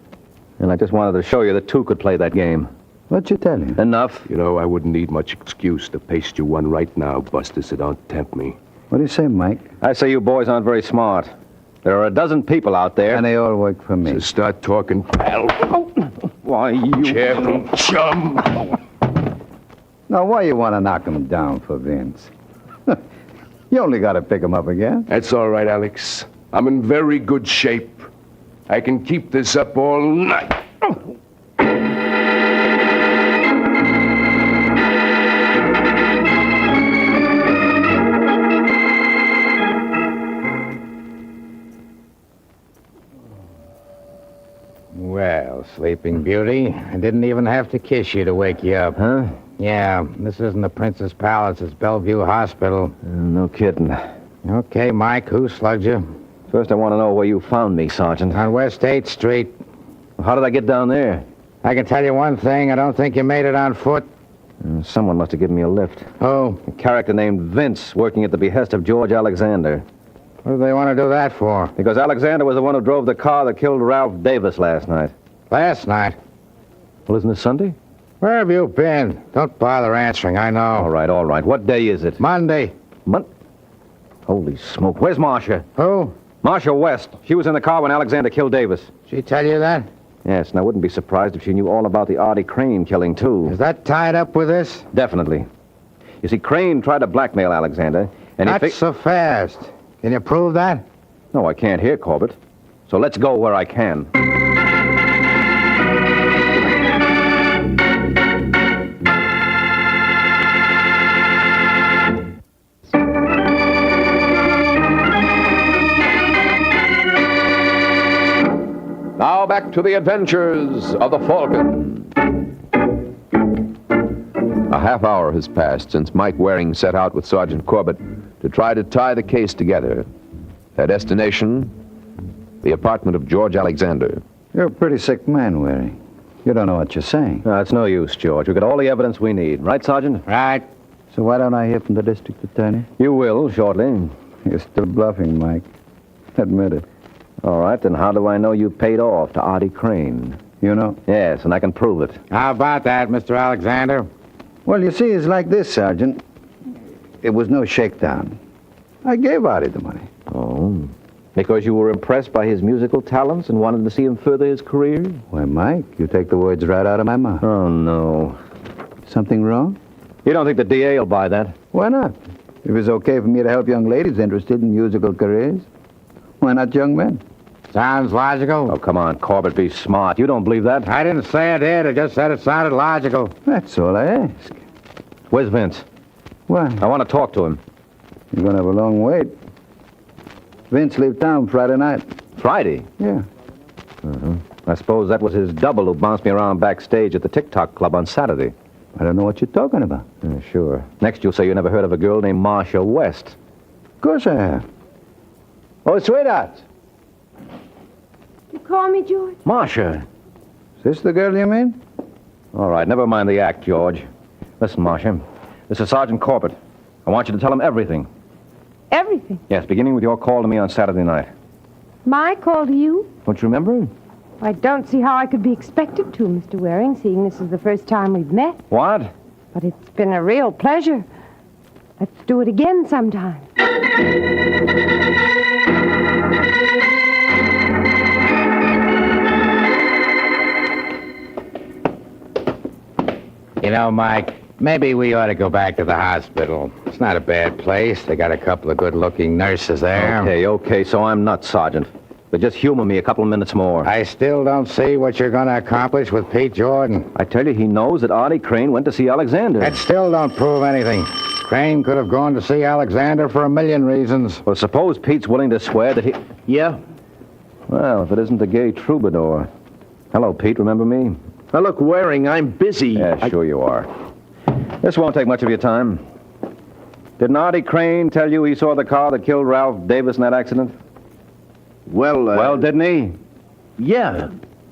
And I just wanted to show you that two could play that game. What'd you tell you? Enough. You know, I wouldn't need much excuse to paste you one right now, Buster, so don't tempt me. What do you say, Mike? I say you boys aren't very smart. There are a dozen people out there. And they all work for me. So start talking, pal. Why, you... Careful, chum. Now, why you want to knock him down for Vince? You only got to pick him up again. That's all right, Alex. I'm in very good shape. I can keep this up all night. Well, Sleeping Beauty, I didn't even have to kiss you to wake you up. Huh? Yeah, this isn't the Princess Palace. It's Bellevue Hospital. No kidding. Okay, Mike, who slugged you? First, I want to know where you found me, Sergeant. On West 8th Street. How did I get down there? I can tell you one thing. I don't think you made it on foot. Someone must have given me a lift. Oh? A character named Vince, working at the behest of George Alexander. What do they want to do that for? Because Alexander was the one who drove the car that killed Ralph Davis last night. Last night? Well, isn't it Sunday? Where have you been? Don't bother answering, I know. All right. What day is it? Monday. Holy smoke. Where's Marcia? Who? Marcia West. She was in the car when Alexander killed Davis. She tell you that? Yes, and I wouldn't be surprised if she knew all about the Artie Crane killing, too. Is that tied up with this? Definitely. You see, Crane tried to blackmail Alexander, and Not so fast. Can you prove that? No, I can't hear Corbett. So let's go where I can. Now back to the adventures of the Falcon. A half hour has passed since Mike Waring set out with Sergeant Corbett to try to tie the case together. Their destination, the apartment of George Alexander. You're a pretty sick man, Waring. You don't know what you're saying. No, it's no use, George. We've got all the evidence we need. Right, Sergeant? Right. So why don't I hear from the district attorney? You will, shortly. You're still bluffing, Mike. Admit it. All right, then how do I know you paid off to Artie Crane? You know? Yes, and I can prove it. How about that, Mr. Alexander? Well, you see, it's like this, Sergeant. It was no shakedown. I gave Artie the money. Oh, because you were impressed by his musical talents and wanted to see him further his career? Why, Mike, you take the words right out of my mouth. Oh, no. Something wrong? You don't think the DA will buy that? Why not? If it's okay for me to help young ladies interested in musical careers, why not young men? Sounds logical. Oh, come on, Corbett, be smart. You don't believe that? I didn't say I did. I just said it sounded logical. That's all I ask. Where's Vince? Why? I want to talk to him. You're going to have a long wait. Vince left town Friday night. Friday? Yeah. I suppose that was his double who bounced me around backstage at the TikTok Club on Saturday. I don't know what you're talking about. Sure. Next, you'll say you never heard of a girl named Marcia West. Of course I have. Oh, sweetheart. You call me, George? Marcia. Is this the girl you mean? All right, never mind the act, George. Listen, Marcia. This is Sergeant Corbett. I want you to tell him everything. Everything? Yes, beginning with your call to me on Saturday night. My call to you? Don't you remember? I don't see how I could be expected to, Mr. Waring, seeing this is the first time we've met. What? But it's been a real pleasure. Let's do it again sometime. You know, Mike, maybe we ought to go back to the hospital. It's not a bad place. They got a couple of good-looking nurses there. Okay, so I'm nuts, Sergeant. But just humor me a couple of minutes more. I still don't see what you're going to accomplish with Pete Jordan. I tell you, he knows that Artie Crane went to see Alexander. That still don't prove anything. Crane could have gone to see Alexander for a million reasons. Well, suppose Pete's willing to swear that he... Yeah? Well, if it isn't the gay troubadour. Hello, Pete, remember me? Now, look, Waring, I'm busy. Yeah, sure you are. This won't take much of your time. Didn't Artie Crane tell you he saw the car that killed Ralph Davis in that accident? Well, didn't he? Yeah.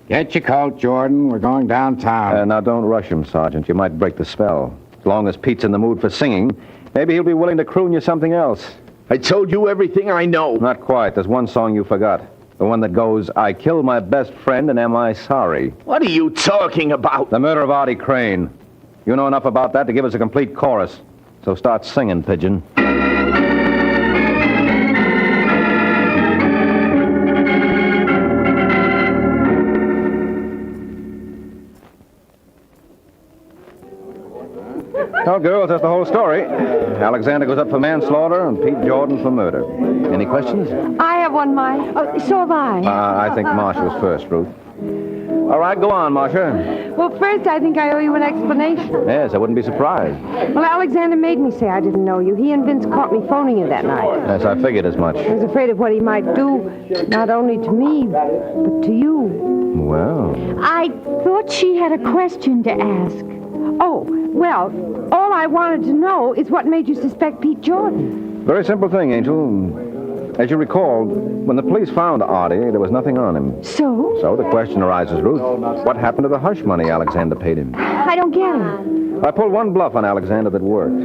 Get your coat, Jordan. We're going downtown. Now, don't rush him, Sergeant. You might break the spell. As long as Pete's in the mood for singing, maybe he'll be willing to croon you something else. I told you everything I know. Not quite. There's one song you forgot. The one that goes, I killed my best friend and am I sorry? What are you talking about? The murder of Artie Crane. You know enough about that to give us a complete chorus. So start singing, Pigeon. Well, girls, that's the whole story. Alexander goes up for manslaughter and Pete Jordan for murder. Any questions? I have one, Mike. Oh, so have I. I think Marcia was first, Ruth. All right, go on, Marcia. Well, first, I think I owe you an explanation. Yes, I wouldn't be surprised. Well, Alexander made me say I didn't know you. He and Vince caught me phoning you that night. Yes, I figured as much. I was afraid of what he might do, not only to me, but to you. Well. I thought she had a question to ask. Oh, well, all I wanted to know is what made you suspect Pete Jordan. Very simple thing, Angel. As you recall, when the police found Artie, there was nothing on him. So? So the question arises, Ruth, what happened to the hush money Alexander paid him? I don't get it. I pulled one bluff on Alexander that worked.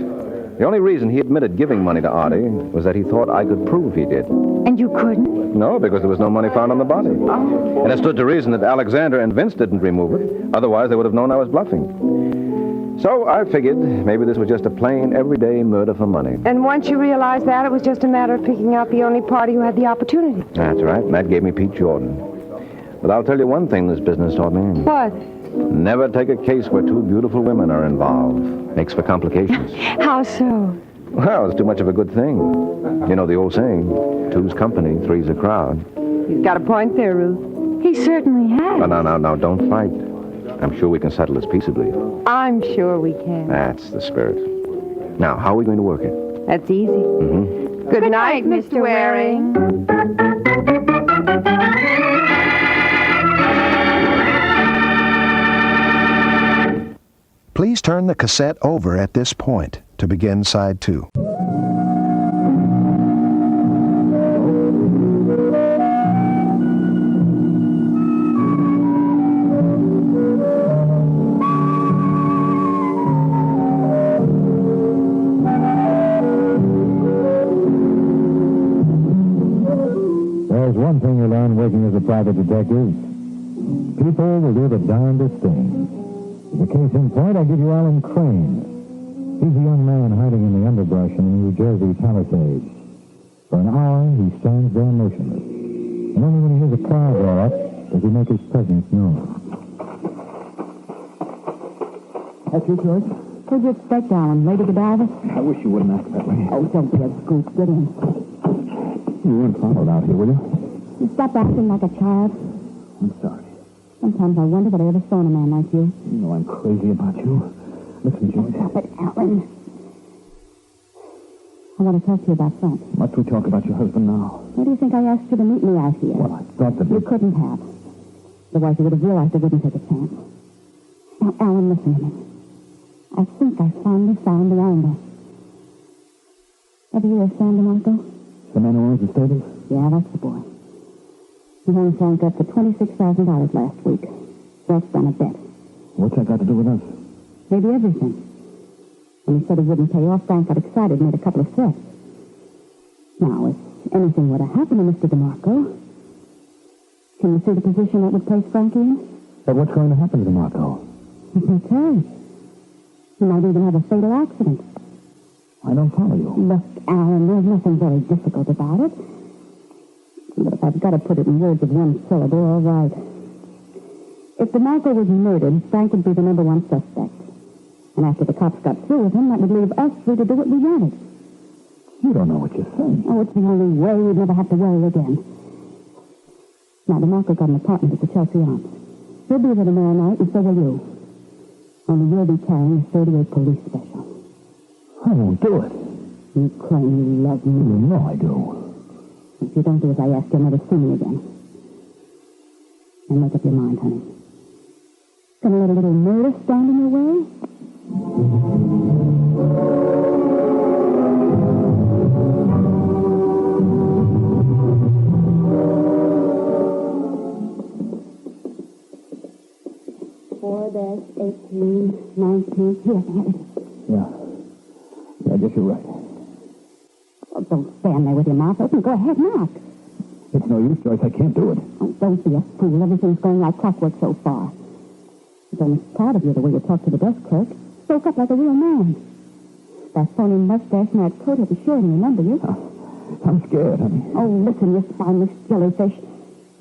The only reason he admitted giving money to Artie was that he thought I could prove he did. And you couldn't? No, because there was no money found on the body. Oh. And it stood to reason that Alexander and Vince didn't remove it. Otherwise, they would have known I was bluffing. So I figured maybe this was just a plain, everyday murder for money. And once you realized that, it was just a matter of picking out the only party who had the opportunity. That's right. And that gave me Pete Jordan. But I'll tell you one thing this business taught me. What? Never take a case where two beautiful women are involved. Makes for complications. How so? Well, it's too much of a good thing. You know the old saying, two's company, three's a crowd. He's got a point there, Ruth. He certainly has. No, don't fight. I'm sure we can settle this peaceably. I'm sure we can. That's the spirit. Now, how are we going to work it? That's easy. Mm-hmm. Good night, Mr. Waring. Please turn the cassette over at this point to begin side 2. There's one thing you learn working as a private detective. People will do the darndest thing. The case in point, I give you Alan Crane. He's a young man hiding in the underbrush in the New Jersey Palisades. For an hour, he stands there motionless. And only when he hears a car draw up does he make his presence known. That's you, George? Who'd you expect, Alan? Lady Godiva? I wish you wouldn't act that way. Oh, don't be a scoop. Get in. You weren't followed out here, will you? You stop acting like a child. I'm sorry. Sometimes I wonder that I ever saw in a man like you. You know I'm crazy about you. Listen, George. Stop it, Alan. I want to talk to you about Frank. Must we talk about your husband now? Why do you think I asked you to meet me out here? Well, I thought that... You couldn't have. Otherwise, you would have realized I wouldn't take a chance. Now, Alan, listen to me. I think I finally found the angle. Ever hear of Sam DeMarco? The man who owns the stables? Yeah, that's the boy. He won Frank up for $26,000 last week. That's on a bet. What's that got to do with us? Maybe everything. When he said he wouldn't pay off, Frank got excited and made a couple of threats. Now, if anything were to happen to Mr. DeMarco, can you see the position that would place Frankie in? But what's going to happen to DeMarco? I can't tell. He might even have a fatal accident. I don't follow you. Look, Alan, there's nothing very difficult about it. But if I've got to put it in words of one syllable, all right. If DeMarco was murdered, Frank would be the number one suspect. And after the cops got through with him, that would leave us free to do what we wanted. You don't know what you're saying. Oh, it's the only way. We'd never have to worry again. Now, DeMarco got an apartment at the Chelsea Arms. He'll be there tomorrow night, and so will you. Only you'll be carrying a 38 police special. I won't do it. You claim you love me. You know I do. If you don't do as I ask, you'll never see me again. And make up your mind, honey. Gonna let a little murder stand in your way? -18, 19. Here. I guess you're right. Oh, don't stand there with your mouth open. Go ahead, knock. It's no use, Joyce. I can't do it. Oh, don't be a fool. Everything's going like clockwork so far. I'm proud of you the way you talk to the desk clerk. Spoke up like a real man. That phony mustache and that coat will be sure to remember you. I'm scared, honey. Oh, listen, you spineless jellyfish.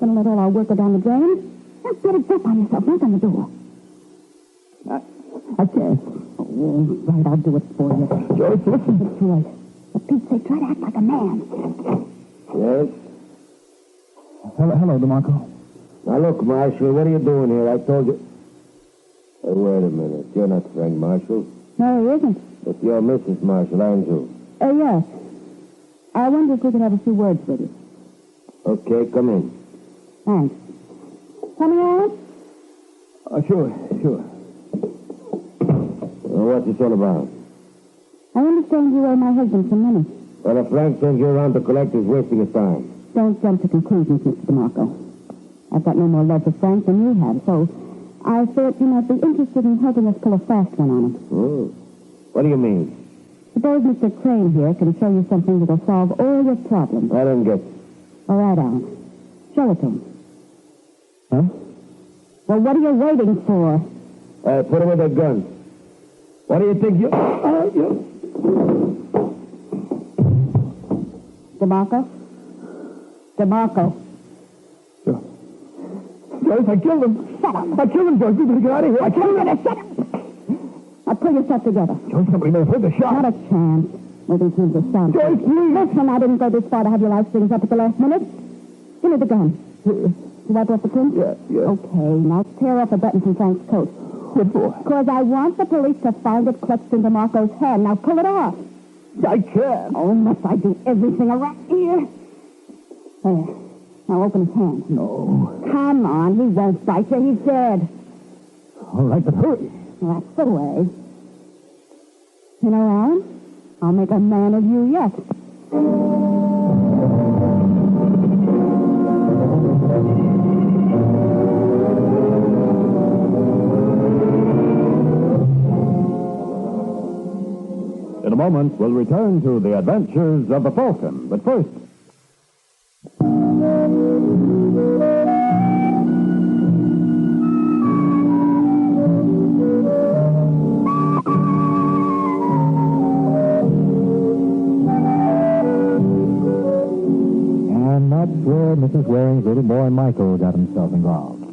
Gonna let all our work go down the drain? Now get a grip on yourself. Knock on the door. I can't. Oh, right, I'll do it for you. Joyce, listen. It's too late. For Pete's sake, try to act like a man. Yes? Hello, DeMarco. Now, look, Marshal, what are you doing here? I told you... Hey, wait a minute. You're not Frank Marshall. No, he isn't. But you're Mrs. Marshall, aren't you? Yes. I wonder if we could have a few words with you. Okay, come in. Thanks. Coming on? Sure. What's this all about? I understand you owe my husband some money. Well, if Frank sends you around to collect, he's wasting his time. Don't jump to conclusions, Mr. DeMarco. I've got no more love for Frank than you have, so I thought you might be interested in helping us pull a fast one on him. Oh. What do you mean? Suppose Mr. Crane here can show you something that'll solve all your problems. I don't get it. All right, Alan. Show it to him. Huh? Well, what are you waiting for? Put him with a gun. What do you think you... DeMarco? DeMarco. Joyce, I killed him. Shut up. I killed him, Joyce. We better get out of here. I killed him. Shut up. Now, pull yourself together. Joyce, somebody may have heard the shot. Not a chance. Maybe it's the sound. Joyce, please. Listen, I didn't go this far to have your life strings up at the last minute. Give me the gun. You wipe off the print? Yeah. Okay, now tear off a button from Frank's coat. What for? Because I want the police to find it clutched in DeMarco's hand. Now pull it off. I can't. Oh, must I do everything around here? There. Now open his hand. No. Come on, he won't bite you. He's dead. All right, but hurry. That's the way. You know, Alan, I'll make a man of you yet. In a moment, we'll return to the adventures of the Falcon. But first... And that's where Mrs. Waring's little boy Michael got himself involved.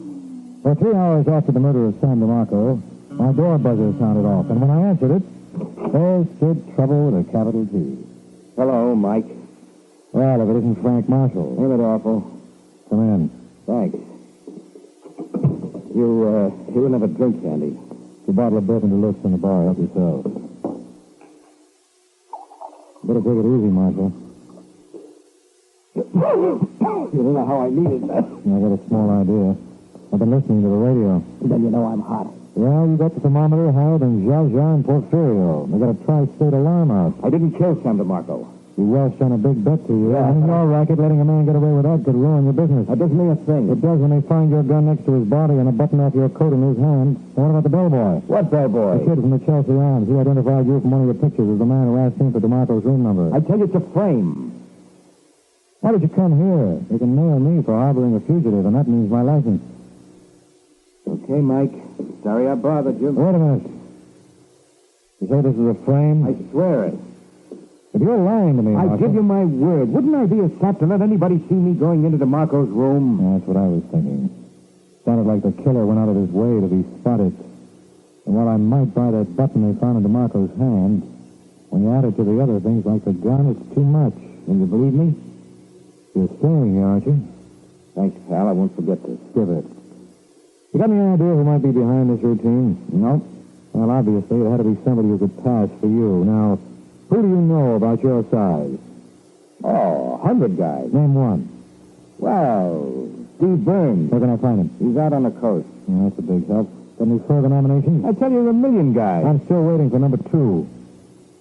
For 3 hours after the murder of Sam DeMarco, my door buzzer sounded off, and when I answered it, there stood Trouble with a capital T. Hello, Mike. Well, if it isn't Frank Marshall. Ain't it awful? Come in. Thanks. You wouldn't have a drink, Sandy. A bottle of bourbon deluxe in the bar. Help yourself. Better take it easy, Marshall. You don't know how I needed that. I got a small idea. I've been listening to the radio. Then you know I'm hot. Well, you got the thermometer higher than Zsa Zsa and Porfirio. They got a tri-state alarm out. I didn't kill Sam DeMarco. You Welsh on a big bet to you. Yeah. And in your racket, letting a man get away with that could ruin your business. That doesn't mean a thing. It does when they find your gun next to his body and a button off your coat in his hand. And what about the bellboy? What bellboy? The kid from the Chelsea Arms. He identified you from one of your pictures as the man who asked him for DeMarco's room number. I tell you, it's a frame. Why did you come here? They can nail me for harboring a fugitive, and that means my license. Okay, Mike. Sorry I bothered you. Wait a minute. You say this is a frame? I swear it. If you're lying to me, I give you my word. Wouldn't I be a sap to let anybody see me going into DeMarco's room? That's what I was thinking. Sounded like the killer went out of his way to be spotted. And while I might buy that button they found in DeMarco's hand, when you add it to the other things like the gun, it's too much. Will you believe me? You're staying here, aren't you? Thanks, pal. I won't forget this. Give it. You got any idea who might be behind this routine? No. Well, obviously, it had to be somebody who could pass for you. Now, who do you know about your size? Oh, 100 guys. Name one. Well, Steve Burns. Where can I find him? He's out on the coast. Yeah, that's a big help. Got any further nominations? I tell you, a million guys. I'm still waiting for number 2.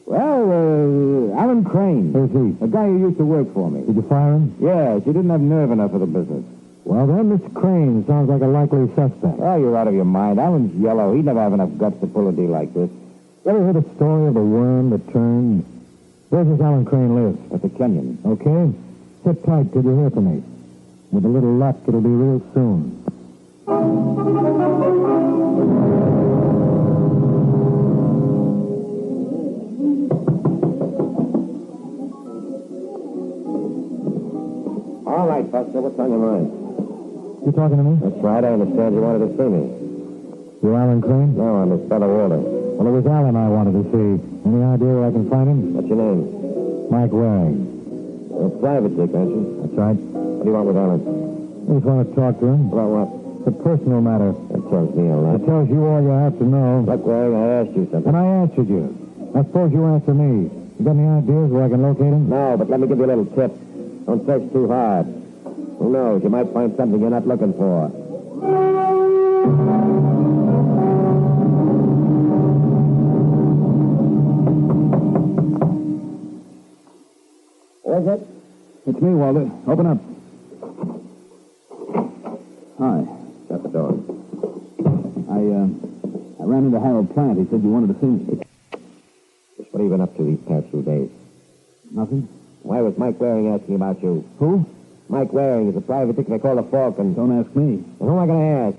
Well, Alan Crane. Who's he? A guy who used to work for me. Did you fire him? Yes, he didn't have nerve enough for the business. Well, then, Mr. Crane sounds like a likely suspect. Oh, you're out of your mind. Alan's yellow. He'd never have enough guts to pull a deal like this. You ever heard the story of the worm that turned? Where does Alan Crane live? At the Kenyon. Okay. Sit tight till you hear from me. With a little luck, it'll be real soon. All right, Buster, what's on your mind? You talking to me? That's right. I understand you wanted to see me. You Alan Crane? No, I'm his fellow Walter. Well, it was Alan I wanted to see. Any idea where I can find him? What's your name? Mike Waring. Private dick, aren't you? That's right. What do you want with Alan? I just want to talk to him. About what? It's a personal matter. That tells me a lot. It tells you all you have to know. Look, Waring, I asked you something. And I answered you. I suppose you answer me. You got any ideas where I can locate him? No, but let me give you a little tip. Don't search too hard. Who knows? You might find something you're not looking for. Is it? It's me, Walter. Open up. Hi. Shut the door. I ran into Harold Plant. He said you wanted to see me. Just what have you been up to these past few days? Nothing? Why was Mike Waring asking about you? Who? Mike Waring is a private dick they call the Falcon. Don't ask me. Well, who am I going to ask?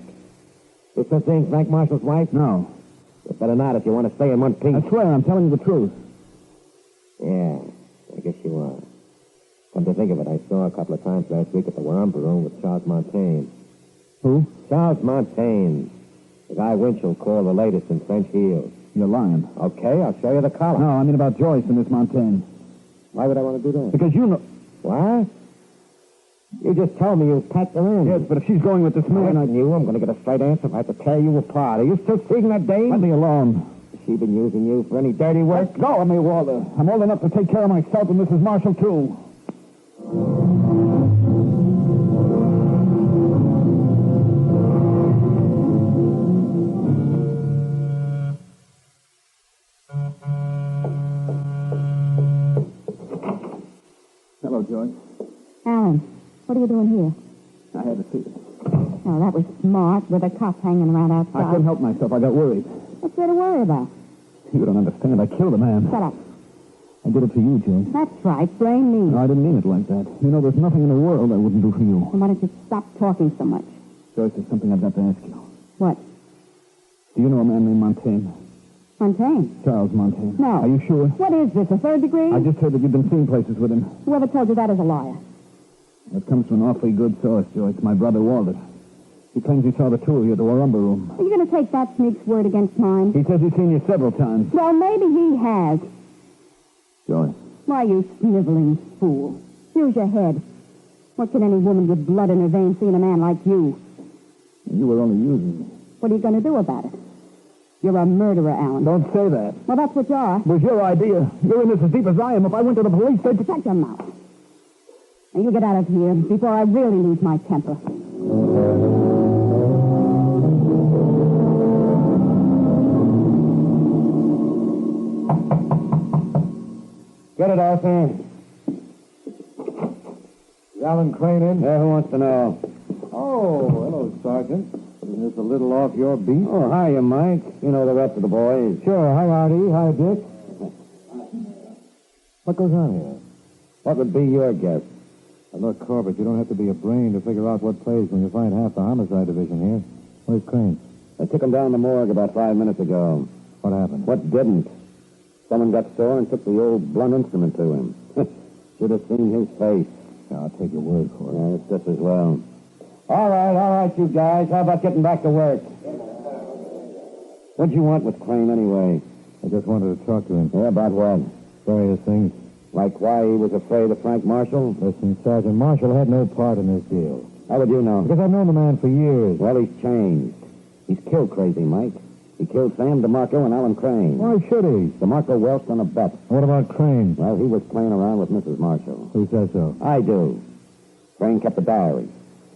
This such thing, Frank Marshall's wife? No. You better not if you want to stay in one piece. I swear, I'm telling you the truth. Yeah, I guess you are. Come to think of it, I saw a couple of times last week at the Warumba Room with Charles Montaigne. Who? Charles Montaigne. The guy Winchell called the latest in French heels. You're lying. Okay, I'll show you the collar. No, I mean about Joyce and Miss Montaigne. Why would I want to do that? Because you know... What? You just told me you packed her in. Yes, but if she's going with this man... I knew I'm going to get a straight answer if I have to tear you apart. Are you still seeing that dame? Let me alone. Has she been using you for any dirty work? Let go of me, Walter. I'm old enough to take care of myself and Mrs. Marshall, too. Hello, Joyce. Alan, what are you doing here? I had to see you. Oh, that was smart, with a cop hanging around outside. I couldn't help myself. I got worried. What's there to worry about? You don't understand. I killed a man. Shut up. I did it for you, Joyce. That's right. Blame me. No, I didn't mean it like that. You know, there's nothing in the world I wouldn't do for you. Then why don't you stop talking so much? Joyce, there's something I've got to ask you. What? Do you know a man named Montaigne? Montaigne? Charles Montaigne. No. Are you sure? What is this, a third degree? I just heard that you've been seeing places with him. Whoever told you that is a liar. It comes from an awfully good source, Joyce. My brother, Walter. He claims he saw the two of you at the Warumba Room. Are you going to take that sneak's word against mine? He says he's seen you several times. Well, maybe he has. Joyce. Why, you sniveling fool. Use your head. What can any woman with blood in her veins see in a man like you? You were only using me. What are you going to do about it? You're a murderer, Alan. Don't say that. Well, that's what you are. It was your idea. You're in this as deep as I am. If I went to the police, they'd... Shut your mouth. Now, you get out of here before I really lose my temper. Get it, Arthur. Is Alan Crane in? Yeah, who wants to know? Oh, hello, Sergeant. Isn't this a little off your beat? Oh, hiya, Mike. You know the rest of the boys. Sure. Hi, Artie. Hi, Dick. What goes on here? What would be your guess? Now, look, Corbett, you don't have to be a brain to figure out what plays when you find half the homicide division here. Where's Crane? I took him down the morgue about 5 minutes ago. What happened? What didn't? Someone got sore and took the old blunt instrument to him. Should have seen his face. Yeah, I'll take your word for it. Yeah, it's just as well. All right, you guys. How about getting back to work? What'd you want with Crane, anyway? I just wanted to talk to him. Yeah, about what? Various things. Like why he was afraid of Frank Marshall? Listen, Sergeant, Marshall had no part in this deal. How would you know? Because I've known the man for years. Well, he's changed. He's killed Crazy Mike. He killed Sam DeMarco and Alan Crane. Why should he? DeMarco welched on a bet. What about Crane? Well, he was playing around with Mrs. Marshall. Who says so? I do. Crane kept a diary.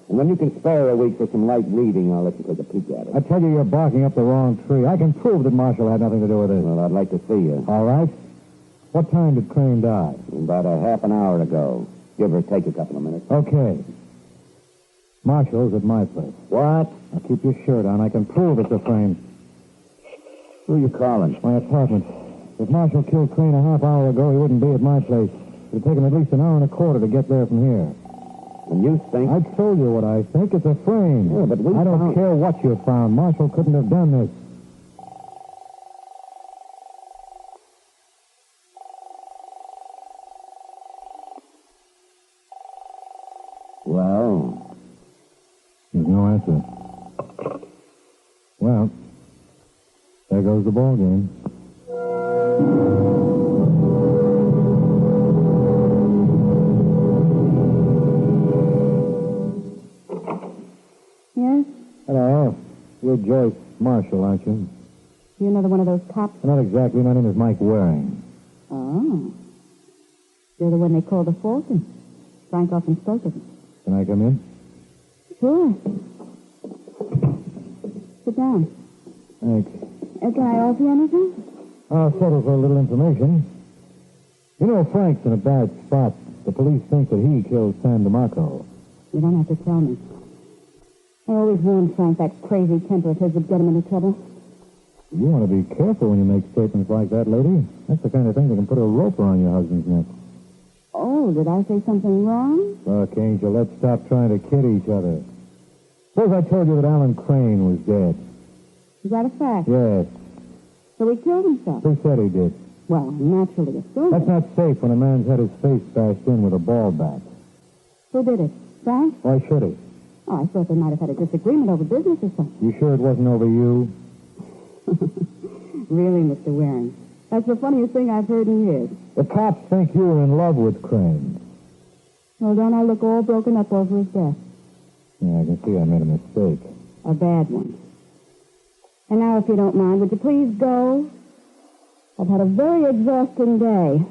And when you can spare a week for some light reading, I'll let you take a peek at it. I tell you, you're barking up the wrong tree. I can prove that Marshall had nothing to do with this. Well, I'd like to see you. All right. What time did Crane die? About a half an hour ago. Give or take a couple of minutes. Okay. Marshall's at my place. What? Now keep your shirt on. I can prove it's a frame. Who are you calling? My apartment. If Marshall killed Crane a half hour ago, he wouldn't be at my place. It'd take him at least an hour and a quarter to get there from here. And you think... I told you what I think. It's a frame. Yeah, but I don't care what you found. Marshall couldn't have done this. Well? There's no answer. Well, there goes the ball game. Yes? Hello. You're Joyce Marshall, aren't you? You another one of those cops? Not exactly. My name is Mike Waring. Oh. You're the one they call the Falcon. Frank often spoke of it. Can I come in? Sure. Sit down. Thanks. Can I offer you anything? I'll settle for a little information. You know Frank's in a bad spot. The police think that he killed Sam DeMarco. You don't have to tell me. I always warned Frank that crazy temper of his would get him into trouble. You want to be careful when you make statements like that, lady. That's the kind of thing that can put a rope around your husband's neck. Oh, did I say something wrong? Look, Angel, let's stop trying to kid each other. Suppose I told you that Alan Crane was dead. Is that a fact? Yes. So he killed himself? Who said he did? Well, naturally assumed. That's not safe when a man's had his face bashed in with a ball bat. Who did it? Frank? Why should he? Oh, I thought they might have had a disagreement over business or something. You sure it wasn't over you? Really, Mr. Waring? That's the funniest thing I've heard in years. The cops think you were in love with Crane. Well, don't I look all broken up over his death? Yeah, I can see I made a mistake. A bad one. And now, if you don't mind, would you please go? I've had a very exhausting day,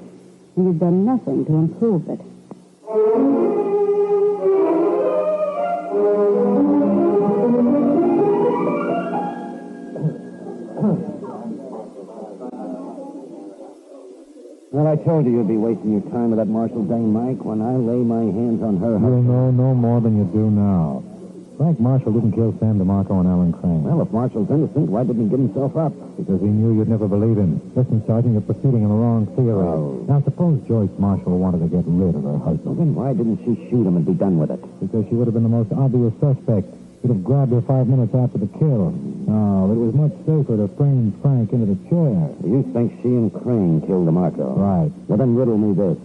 and you've done nothing to improve it. Well, I told you you'd be wasting your time with that Marshal dame, Mike. When I lay my hands on her... You'll know no more than you do now. Frank Marshall didn't kill Sam DeMarco and Alan Crane. Well, if Marshall's innocent, why didn't he give himself up? Because he knew you'd never believe him. Listen, Sergeant, you're proceeding on the wrong theory. Oh. Now, suppose Joyce Marshall wanted to get rid of her husband. Well, then why didn't she shoot him and be done with it? Because she would have been the most obvious suspect. She'd have grabbed her 5 minutes after the kill. No, it was much safer to frame Frank into the chair. You think she and Crane killed DeMarco? Right. Well, then riddle me this.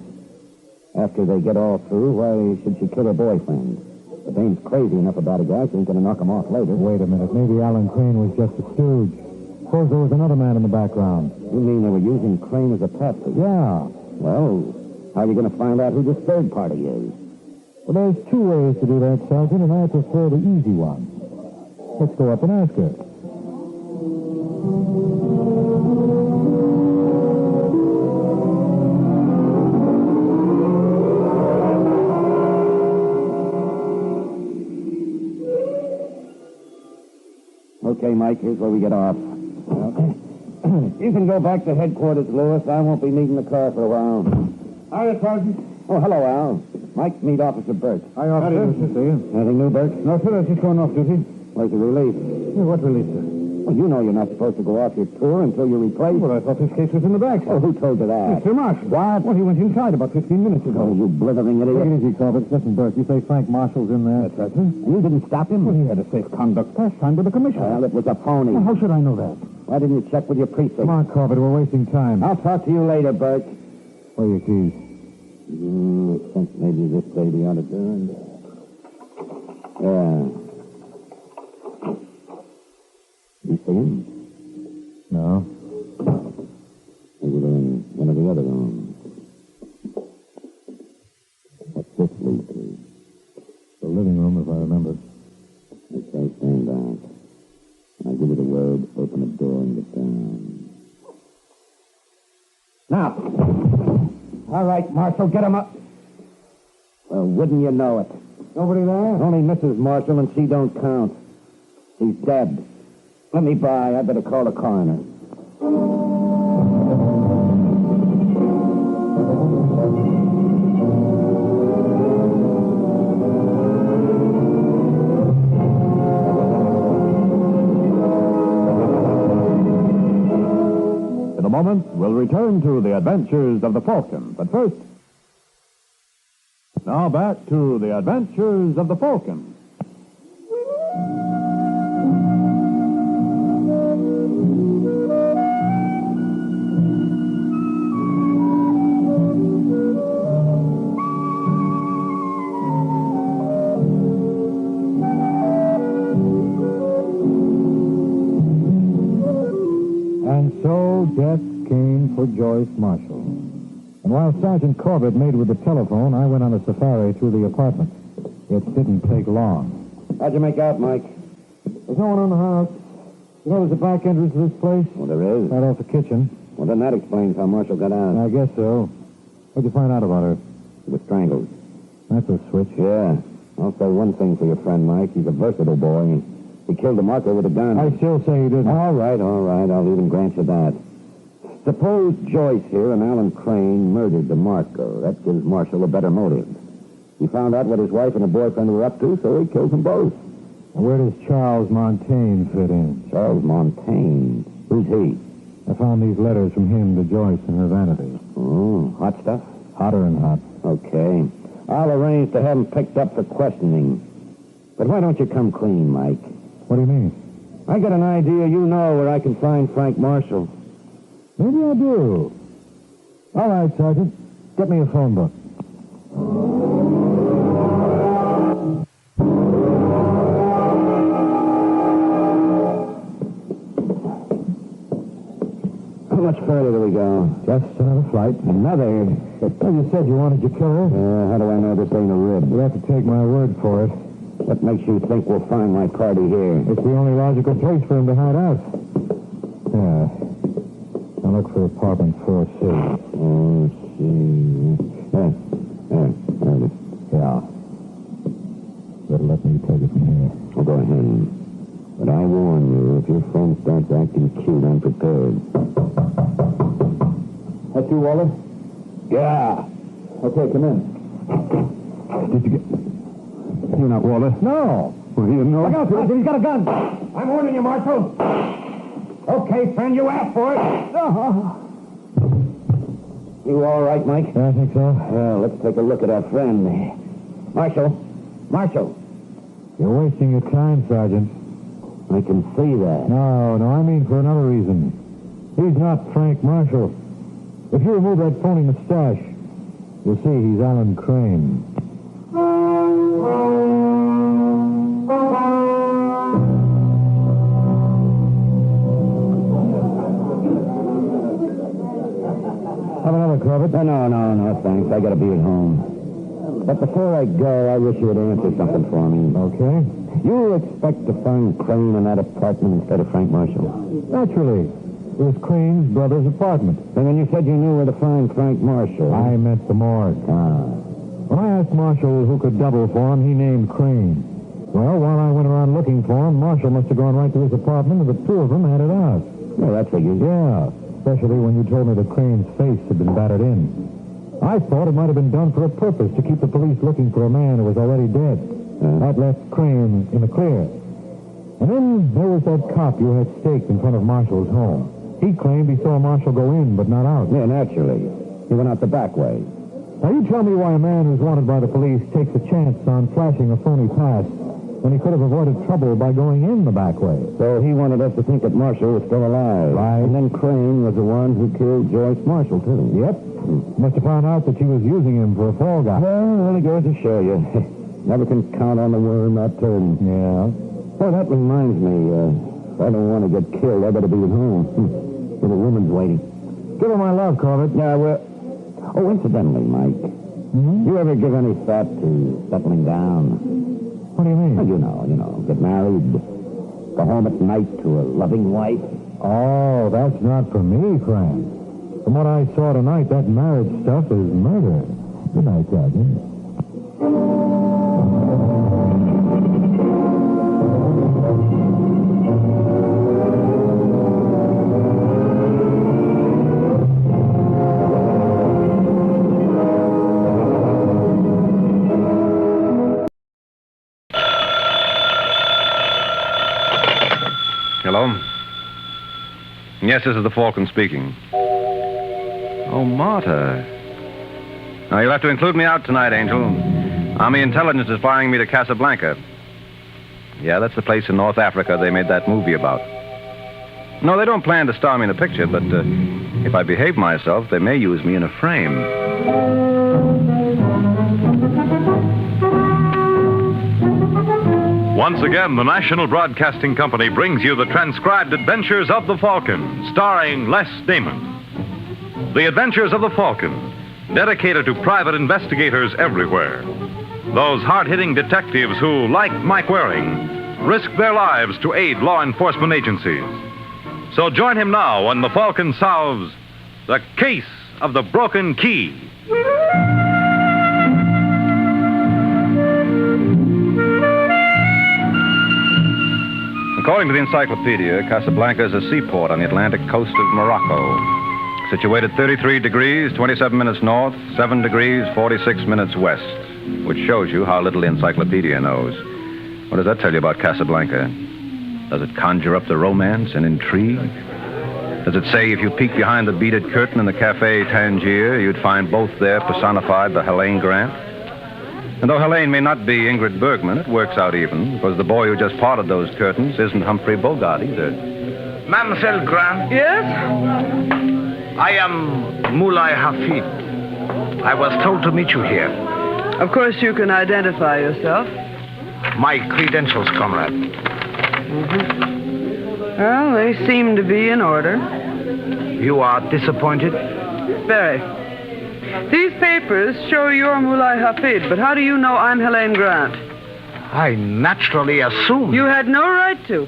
After they get all through, why should she kill her boyfriend? The dame's crazy enough about a guy, she ain't gonna knock him off later. Wait a minute. Maybe Alan Crane was just a stooge. Suppose there was another man in the background. You mean they were using Crane as a patsy? Yeah. Well, how are you gonna find out who this third party is? Well, there's two ways to do that, Sergeant, and I prefer the easy one. Let's go up and ask her. Okay, Mike, here's where we get off. You can go back to headquarters, Lewis. I won't be needing the car for a while. Hiya, Sergeant. Oh, hello, Al. Mike, meet Officer Burt. Hi, officer. Anything new, Burt? No, sir. She's going off duty. Where's the relief? What relief, sir? Well, you know you're not supposed to go off your tour until you're replaced. Well, I thought this case was in the back, sir. Oh, who told you that? Mr. Marshall. What? Well, he went inside about 15 minutes ago. Oh, you blithering idiot. Take it easy, Corbett. Listen, Burt, you say Frank Marshall's in there? That's right, sir. And you didn't stop him? Well, he had a safe conduct pass signed by the commissioner. Well, it was a phony. Well, how should I know that? Why didn't you check with your precinct? Come on, Corbett, we're wasting time. I'll talk to you later, Burt. Where are your keys? I think maybe this baby ought to do it. Yeah. You see him? No. Maybe they're in one of the other rooms. What's this lead to? The living room, if I remember. Okay, stand back. I'll give you the word, open the door and get down. Now! All right, Marshal, get him up. Well, wouldn't you know it? Nobody there? Only Mrs. Marshall, and she don't count. He's dead. Let me by. I better call the coroner. In a moment, we'll return to the adventures of the Falcon. But first, now back to the adventures of the Falcon. And so death came for Joyce Marshall. And while Sergeant Corbett made with the telephone, I went on a safari through the apartment. It didn't take long. How'd you make out, Mike? There's no one on the house. You know there's a back entrance to this place? Well, there is. Right off the kitchen. Well, then that explains how Marshall got out. I guess so. What'd you find out about her? She was strangled. That's a switch. Yeah. I'll say one thing for your friend, Mike. He's a versatile boy. He killed DeMarco with a gun. I still say he didn't. All right. I'll even grant you that. Suppose Joyce here and Alan Crane murdered DeMarco. That gives Marshall a better motive. He found out what his wife and her boyfriend were up to, so he killed them both. And where does Charles Montaigne fit in? Charles Montaigne? Who's he? I found these letters from him to Joyce in her vanity. Oh, hot stuff? Hotter and hot. Okay. I'll arrange to have him picked up for questioning. But why don't you come clean, Mike? What do you mean? I got an idea you know where I can find Frank Marshall. Maybe I do. All right, Sergeant. Get me a phone book. How much further do we go? Just another flight. Another? Well, you said you wanted your killer. How do I know this ain't a rib? You'll have to take my word for it. What makes you think we'll find my party here? It's the only logical place for him to hide out. Yeah. Now look for apartment 4C. Oh, see. There it is. Yeah. Better let me take it from here. Well, go ahead. But I warn you, if your friend starts acting cute, I'm prepared. That's you, Waller? Yeah. Okay, come in. Did you get... You're not Waller? No. Well, you know... Look out, Sergeant. He's got a gun. I'm warning you, Marshal. Okay, friend, you asked for it. You all right, Mike? Yeah, I think so. Well, let's take a look at our friend. Marshal. You're wasting your time, Sergeant. I can see that. No, I mean for another reason. He's not Frank Marshall. If you remove that phony mustache, you'll see he's Alan Crane. Have another, Corbett? No, thanks. I gotta be at home. But before I go, I wish you would answer something for me. Okay. You expect to find Crane in that apartment instead of Frank Marshall? Naturally. It was Crane's brother's apartment. And when you said you knew where to find Frank Marshall... I meant the morgue. When I asked Marshall who could double for him, he named Crane. Well, while I went around looking for him, Marshall must have gone right to his apartment, and the two of them had it out. Well, that figures. Yeah, especially when you told me that Crane's face had been battered in. I thought it might have been done for a purpose, to keep the police looking for a man who was already dead. That left Crane in the clear. And then there was that cop you had staked in front of Marshall's home. He claimed he saw Marshall go in, but not out. Yeah, naturally. He went out the back way. Now, you tell me why a man who's wanted by the police takes a chance on flashing a phony pass when he could have avoided trouble by going in the back way. So he wanted us to think that Marshall was still alive. Right. And then Crane was the one who killed Joyce Marshall, too. Yep. Must have found out that she was using him for a fall guy. Well, it only goes to show you. Never can count on the worm not turning. Yeah. Well, that reminds me. If I don't want to get killed, I better be at home. The woman's waiting. Give her my love, Corbett. Yeah, well... Oh, incidentally, Mike, you ever give any thought to settling down? What do you mean? Well, you know, get married, go home at night to a loving wife. Oh, that's not for me, Frank. From what I saw tonight, that marriage stuff is murder. Good night, Sergeant. Hello? Yes, this is the Falcon speaking. Oh, Marta. Now, you'll have to include me out tonight, Angel. Army intelligence is firing me to Casablanca. Yeah, that's the place in North Africa they made that movie about. No, they don't plan to star me in the picture, but if I behave myself, they may use me in a frame. Once again, the National Broadcasting Company brings you the transcribed adventures of the Falcon, starring Les Damon. The Adventures of the Falcon, dedicated to private investigators everywhere. Those hard-hitting detectives who, like Mike Waring, risk their lives to aid law enforcement agencies. So join him now when the Falcon solves the case of the broken key. According to the encyclopedia, Casablanca is a seaport on the Atlantic coast of Morocco. situated 33 degrees, 27 minutes north, 7 degrees, 46 minutes west, which shows you how little the encyclopedia knows. What does that tell you about Casablanca? Does it conjure up the romance and intrigue? Does it say if you peek behind the beaded curtain in the Café Tangier, you'd find both there personified by Helene Grant? And though Helene may not be Ingrid Bergman, it works out even, because the boy who just parted those curtains isn't Humphrey Bogart either. Mamselle Grant? Yes? I am Mulai Hafid. I was told to meet you here. Of course you can identify yourself. My credentials, comrade. Well, they seem to be in order. You are disappointed? Very. These papers show you're Mulai Hafid, but how do you know I'm Helene Grant? I naturally assumed. You had no right to.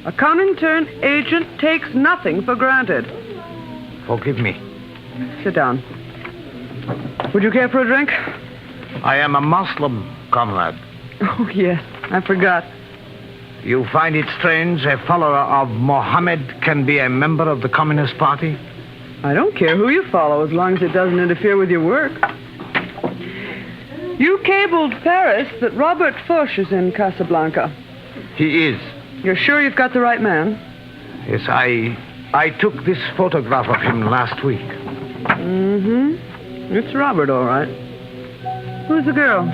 A Comintern agent takes nothing for granted. Forgive me. Sit down. Would you care for a drink? I am a Muslim, comrade. Oh, yes. I forgot. You find it strange a follower of Mohammed can be a member of the Communist Party? I don't care who you follow, as long as it doesn't interfere with your work. You cabled Paris that Robert Foch is in Casablanca. He is. You're sure you've got the right man? Yes, I took this photograph of him last week. Mm-hmm. It's Robert, all right. Who's the girl?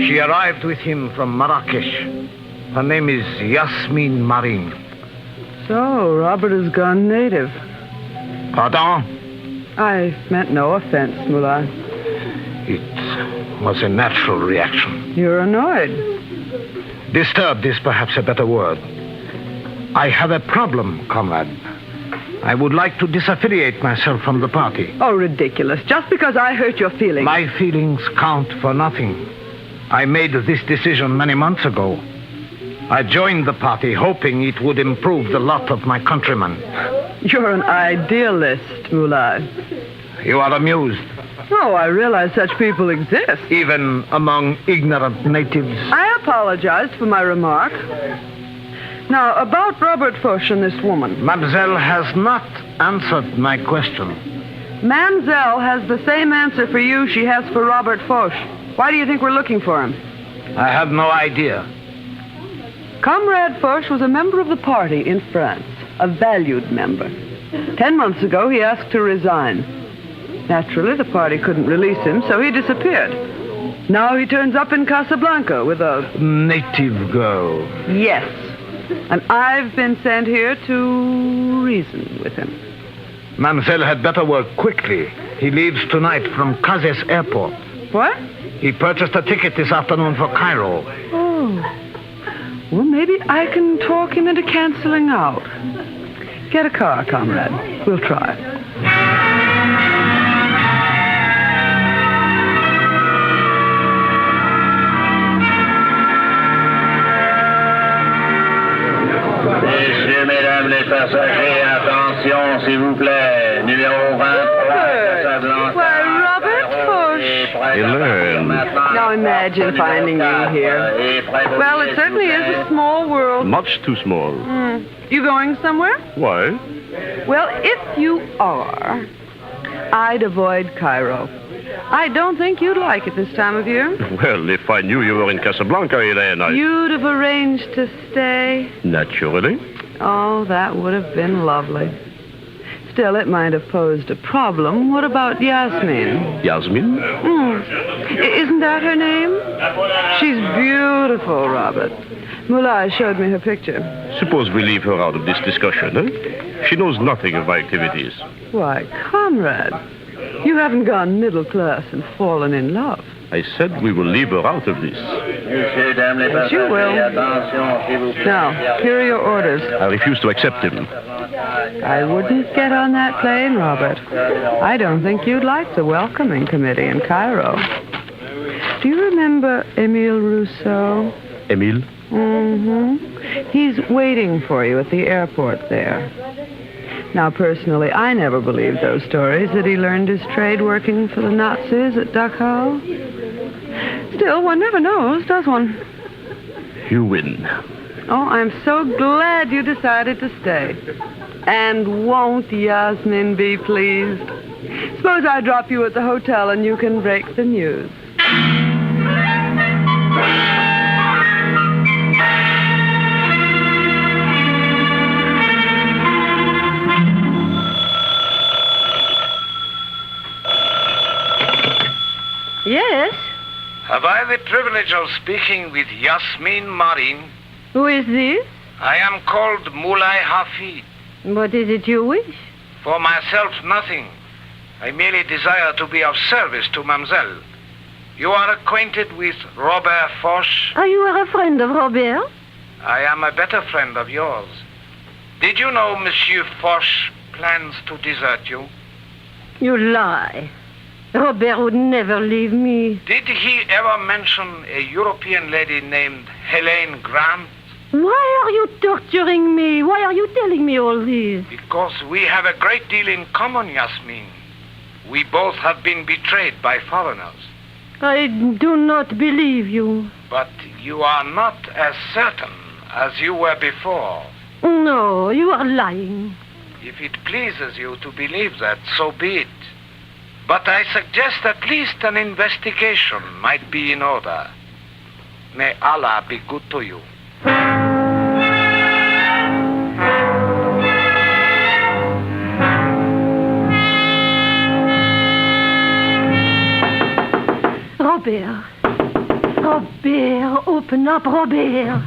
She arrived with him from Marrakesh. Her name is Yasmin Marin. So, Robert has gone native. Pardon? I meant no offense, Mullah. It was a natural reaction. You're annoyed. Disturbed is perhaps a better word. I have a problem, comrade. I would like to disaffiliate myself from the party. Oh, ridiculous. Just because I hurt your feelings. My feelings count for nothing. I made this decision many months ago. I joined the party hoping it would improve the lot of my countrymen. You're an idealist, Mullah. You are amused. Oh, I realize such people exist. Even among ignorant natives. I apologized for my remark. Now, about Robert Foch and this woman. Mamselle has not answered my question. Mamselle has the same answer for you she has for Robert Foch. Why do you think we're looking for him? I have no idea. Comrade Foch was a member of the party in France, a valued member. 10 months ago, he asked to resign. Naturally, the party couldn't release him, so he disappeared. Now he turns up in Casablanca with a... native girl. Yes. And I've been sent here to reason with him. Mamselle had better work quickly. He leaves tonight from Kazes Airport. What? He purchased a ticket this afternoon for Cairo. Oh. Well, maybe I can talk him into canceling out. Get a car, comrade. We'll try. Messieurs, mesdames les passagers, attention, s'il vous plaît. Numéro 23, Casablanca. Why, Robert Foch. Helene. Now imagine finding you here. Well, it certainly is a small world. Much too small. You going somewhere? Why? Well, if you are, I'd avoid Cairo. I don't think you'd like it this time of year. Well, if I knew you were in Casablanca, Helene, You'd have arranged to stay? Naturally. Oh, that would have been lovely. Still, it might have posed a problem. What about Yasmin? Yasmin? Isn't that her name? She's beautiful, Robert. Mullah showed me her picture. Suppose we leave her out of this discussion, eh? She knows nothing of my activities. Why, comrade, you haven't gone middle class and fallen in love. I said we will leave her out of this. Yes, you will. Now, here are your orders. I refuse to accept them. I wouldn't get on that plane, Robert. I don't think you'd like the welcoming committee in Cairo. Do you remember Émile Rousseau? Émile? Mm-hmm. He's waiting for you at the airport there. Now, personally, I never believed those stories that he learned his trade working for the Nazis at Dachau. Still, one never knows, does one? You win. Oh, I'm so glad you decided to stay. And won't Yasmin be pleased? Suppose I drop you at the hotel and you can break the news. Yes? Have I the privilege of speaking with Yasmin Marin? Who is this? I am called Mulai Hafid. What is it you wish? For myself, nothing. I merely desire to be of service to mamselle. You are acquainted with Robert Foch? Oh, you are a friend of Robert? I am a better friend of yours. Did you know Monsieur Foch plans to desert you? You lie. Robert would never leave me. Did he ever mention a European lady named Helene Grant? Why are you torturing me? Why are you telling me all this? Because we have a great deal in common, Yasmin. We both have been betrayed by foreigners. I do not believe you. But you are not as certain as you were before. No, you are lying. If it pleases you to believe that, so be it. But I suggest at least an investigation might be in order. May Allah be good to you. Robert. Robert, open up, Robert.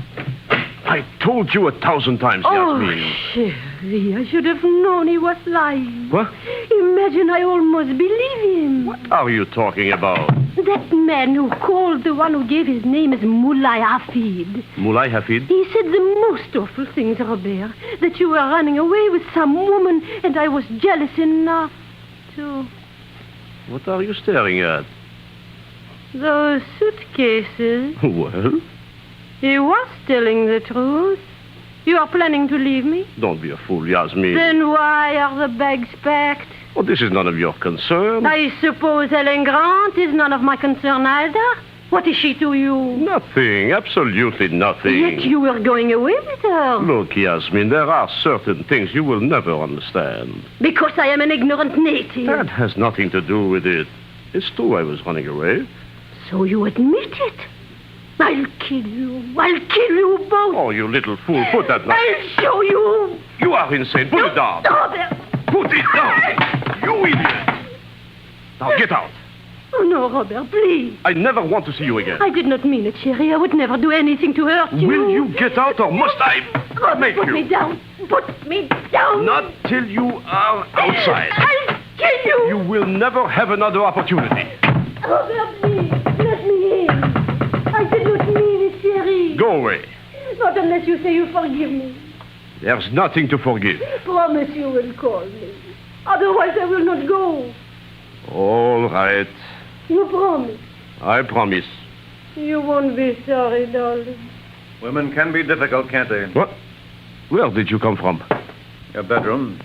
I told you 1,000 times, Yasmin. Oh, Sherry, I should have known he was lying. What? Imagine I almost believe him. What are you talking about? That man who called the one who gave his name is Mulai Hafid. Mulai Hafid? He said the most awful things, Robert. That you were running away with some woman, and I was jealous enough to... What are you staring at? Those suitcases. Well? He was telling the truth. You are planning to leave me? Don't be a fool, Yasmin. Then why are the bags packed? Oh, this is none of your concern. I suppose Helen Grant is none of my concern either. What is she to you? Nothing. Absolutely nothing. Yet you were going away with her. Look, Yasmin, there are certain things you will never understand. Because I am an ignorant native. That has nothing to do with it. It's true I was running away. So you admit it? I'll kill you. I'll kill you both. Oh, you little fool. Put that knife. I'll show you. You are insane. Put it down. Robert. Put it down. You idiot. Now get out. Oh, no, Robert, please. I never want to see you again. I did not mean it, Sherry. I would never do anything to hurt you. Will you get out or must I make put you? Me down. Put me down. Not till you are outside. I'll kill you. You will never have another opportunity. Robert, please. Let me in. I did not mean it, Sherry. Go away. Not unless you say you forgive me. There's nothing to forgive. Promise you will call me. Otherwise, I will not go. All right. You promise. I promise. You won't be sorry, darling. Women can be difficult, can't they? What? Where did you come from? Your bedroom.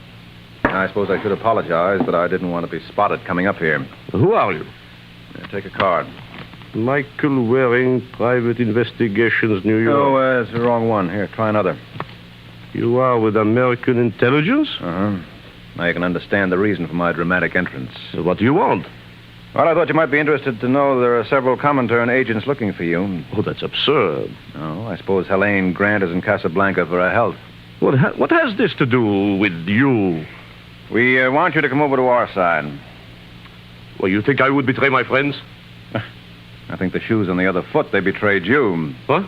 I suppose I should apologize, but I didn't want to be spotted coming up here. Who are you? Take a card. Michael Waring, Private Investigations, New York. Oh, it's the wrong one. Here, try another. You are with American Intelligence? Uh-huh. Now you can understand the reason for my dramatic entrance. What do you want? Well, I thought you might be interested to know there are several Comintern agents looking for you. Oh, that's absurd. Oh, I suppose Helene Grant is in Casablanca for her health. What has this to do with you? We want you to come over to our side. Well, you think I would betray my friends? I think the shoe's on the other foot. They betrayed you. What?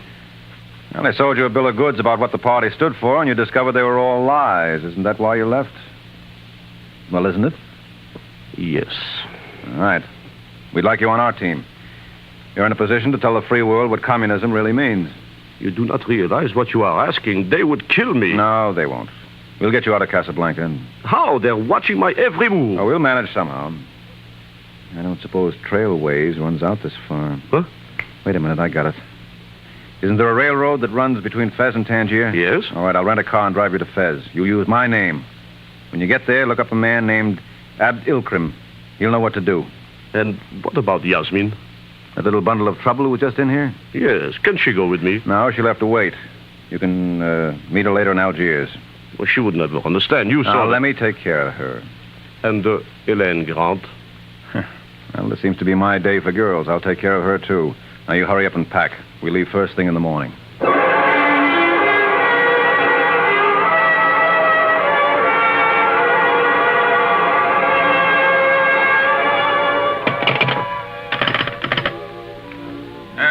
Well, they sold you a bill of goods about what the party stood for, and you discovered they were all lies. Isn't that why you left? Well, isn't it? Yes. All right. We'd like you on our team. You're in a position to tell the free world what communism really means. You do not realize what you are asking. They would kill me. No, they won't. We'll get you out of Casablanca. How? They're watching my every move. Oh, we'll manage somehow. I don't suppose Trailways runs out this far. Huh? Wait a minute, I got it. Isn't there a railroad that runs between Fez and Tangier? Yes. All right, I'll rent a car and drive you to Fez. You'll use my name. When you get there, look up a man named Abd Ilkrim. He'll know what to do. And what about Yasmin? That little bundle of trouble who was just in here? Yes. Can she go with me? No, she'll have to wait. You can meet her later in Algiers. Well, she would never understand. You saw... Now, let me take care of her. And Elaine Grant? Well, this seems to be my day for girls. I'll take care of her, too. Now, you hurry up and pack. We leave first thing in the morning.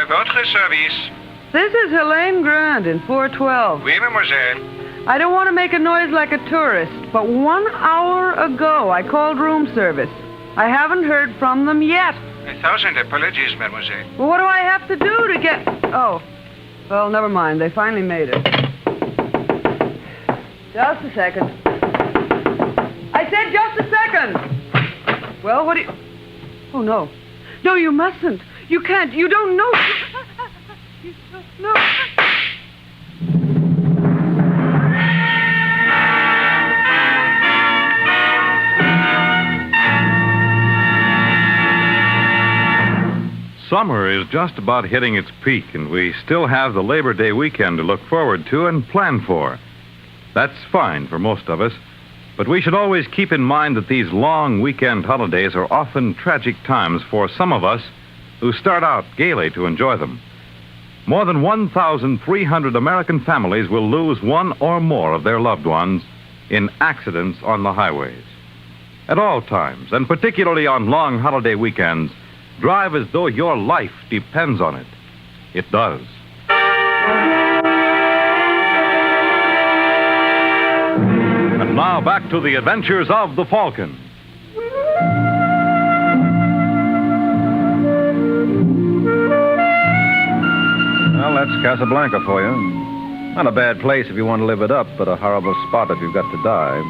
Votre service. This is Helene Grant in 412. Oui, mademoiselle. I don't want to make a noise like a tourist, but 1 hour ago I called room service. I haven't heard from them yet. 1,000 apologies, mademoiselle. Well, what do I have to do to get... Oh. Well, never mind. They finally made it. Just a second. I said just a second. Well, what do you... Oh, no. No, you mustn't. You can't. You don't know. You don't know. Summer is just about hitting its peak, and we still have the Labor Day weekend to look forward to and plan for. That's fine for most of us, but we should always keep in mind that these long weekend holidays are often tragic times for some of us who start out gaily to enjoy them. More than 1,300 American families will lose one or more of their loved ones in accidents on the highways. At all times, and particularly on long holiday weekends, drive as though your life depends on it. It does. And now back to the adventures of the Falcon. Well, that's Casablanca for you. Not a bad place if you want to live it up, but a horrible spot if you've got to die.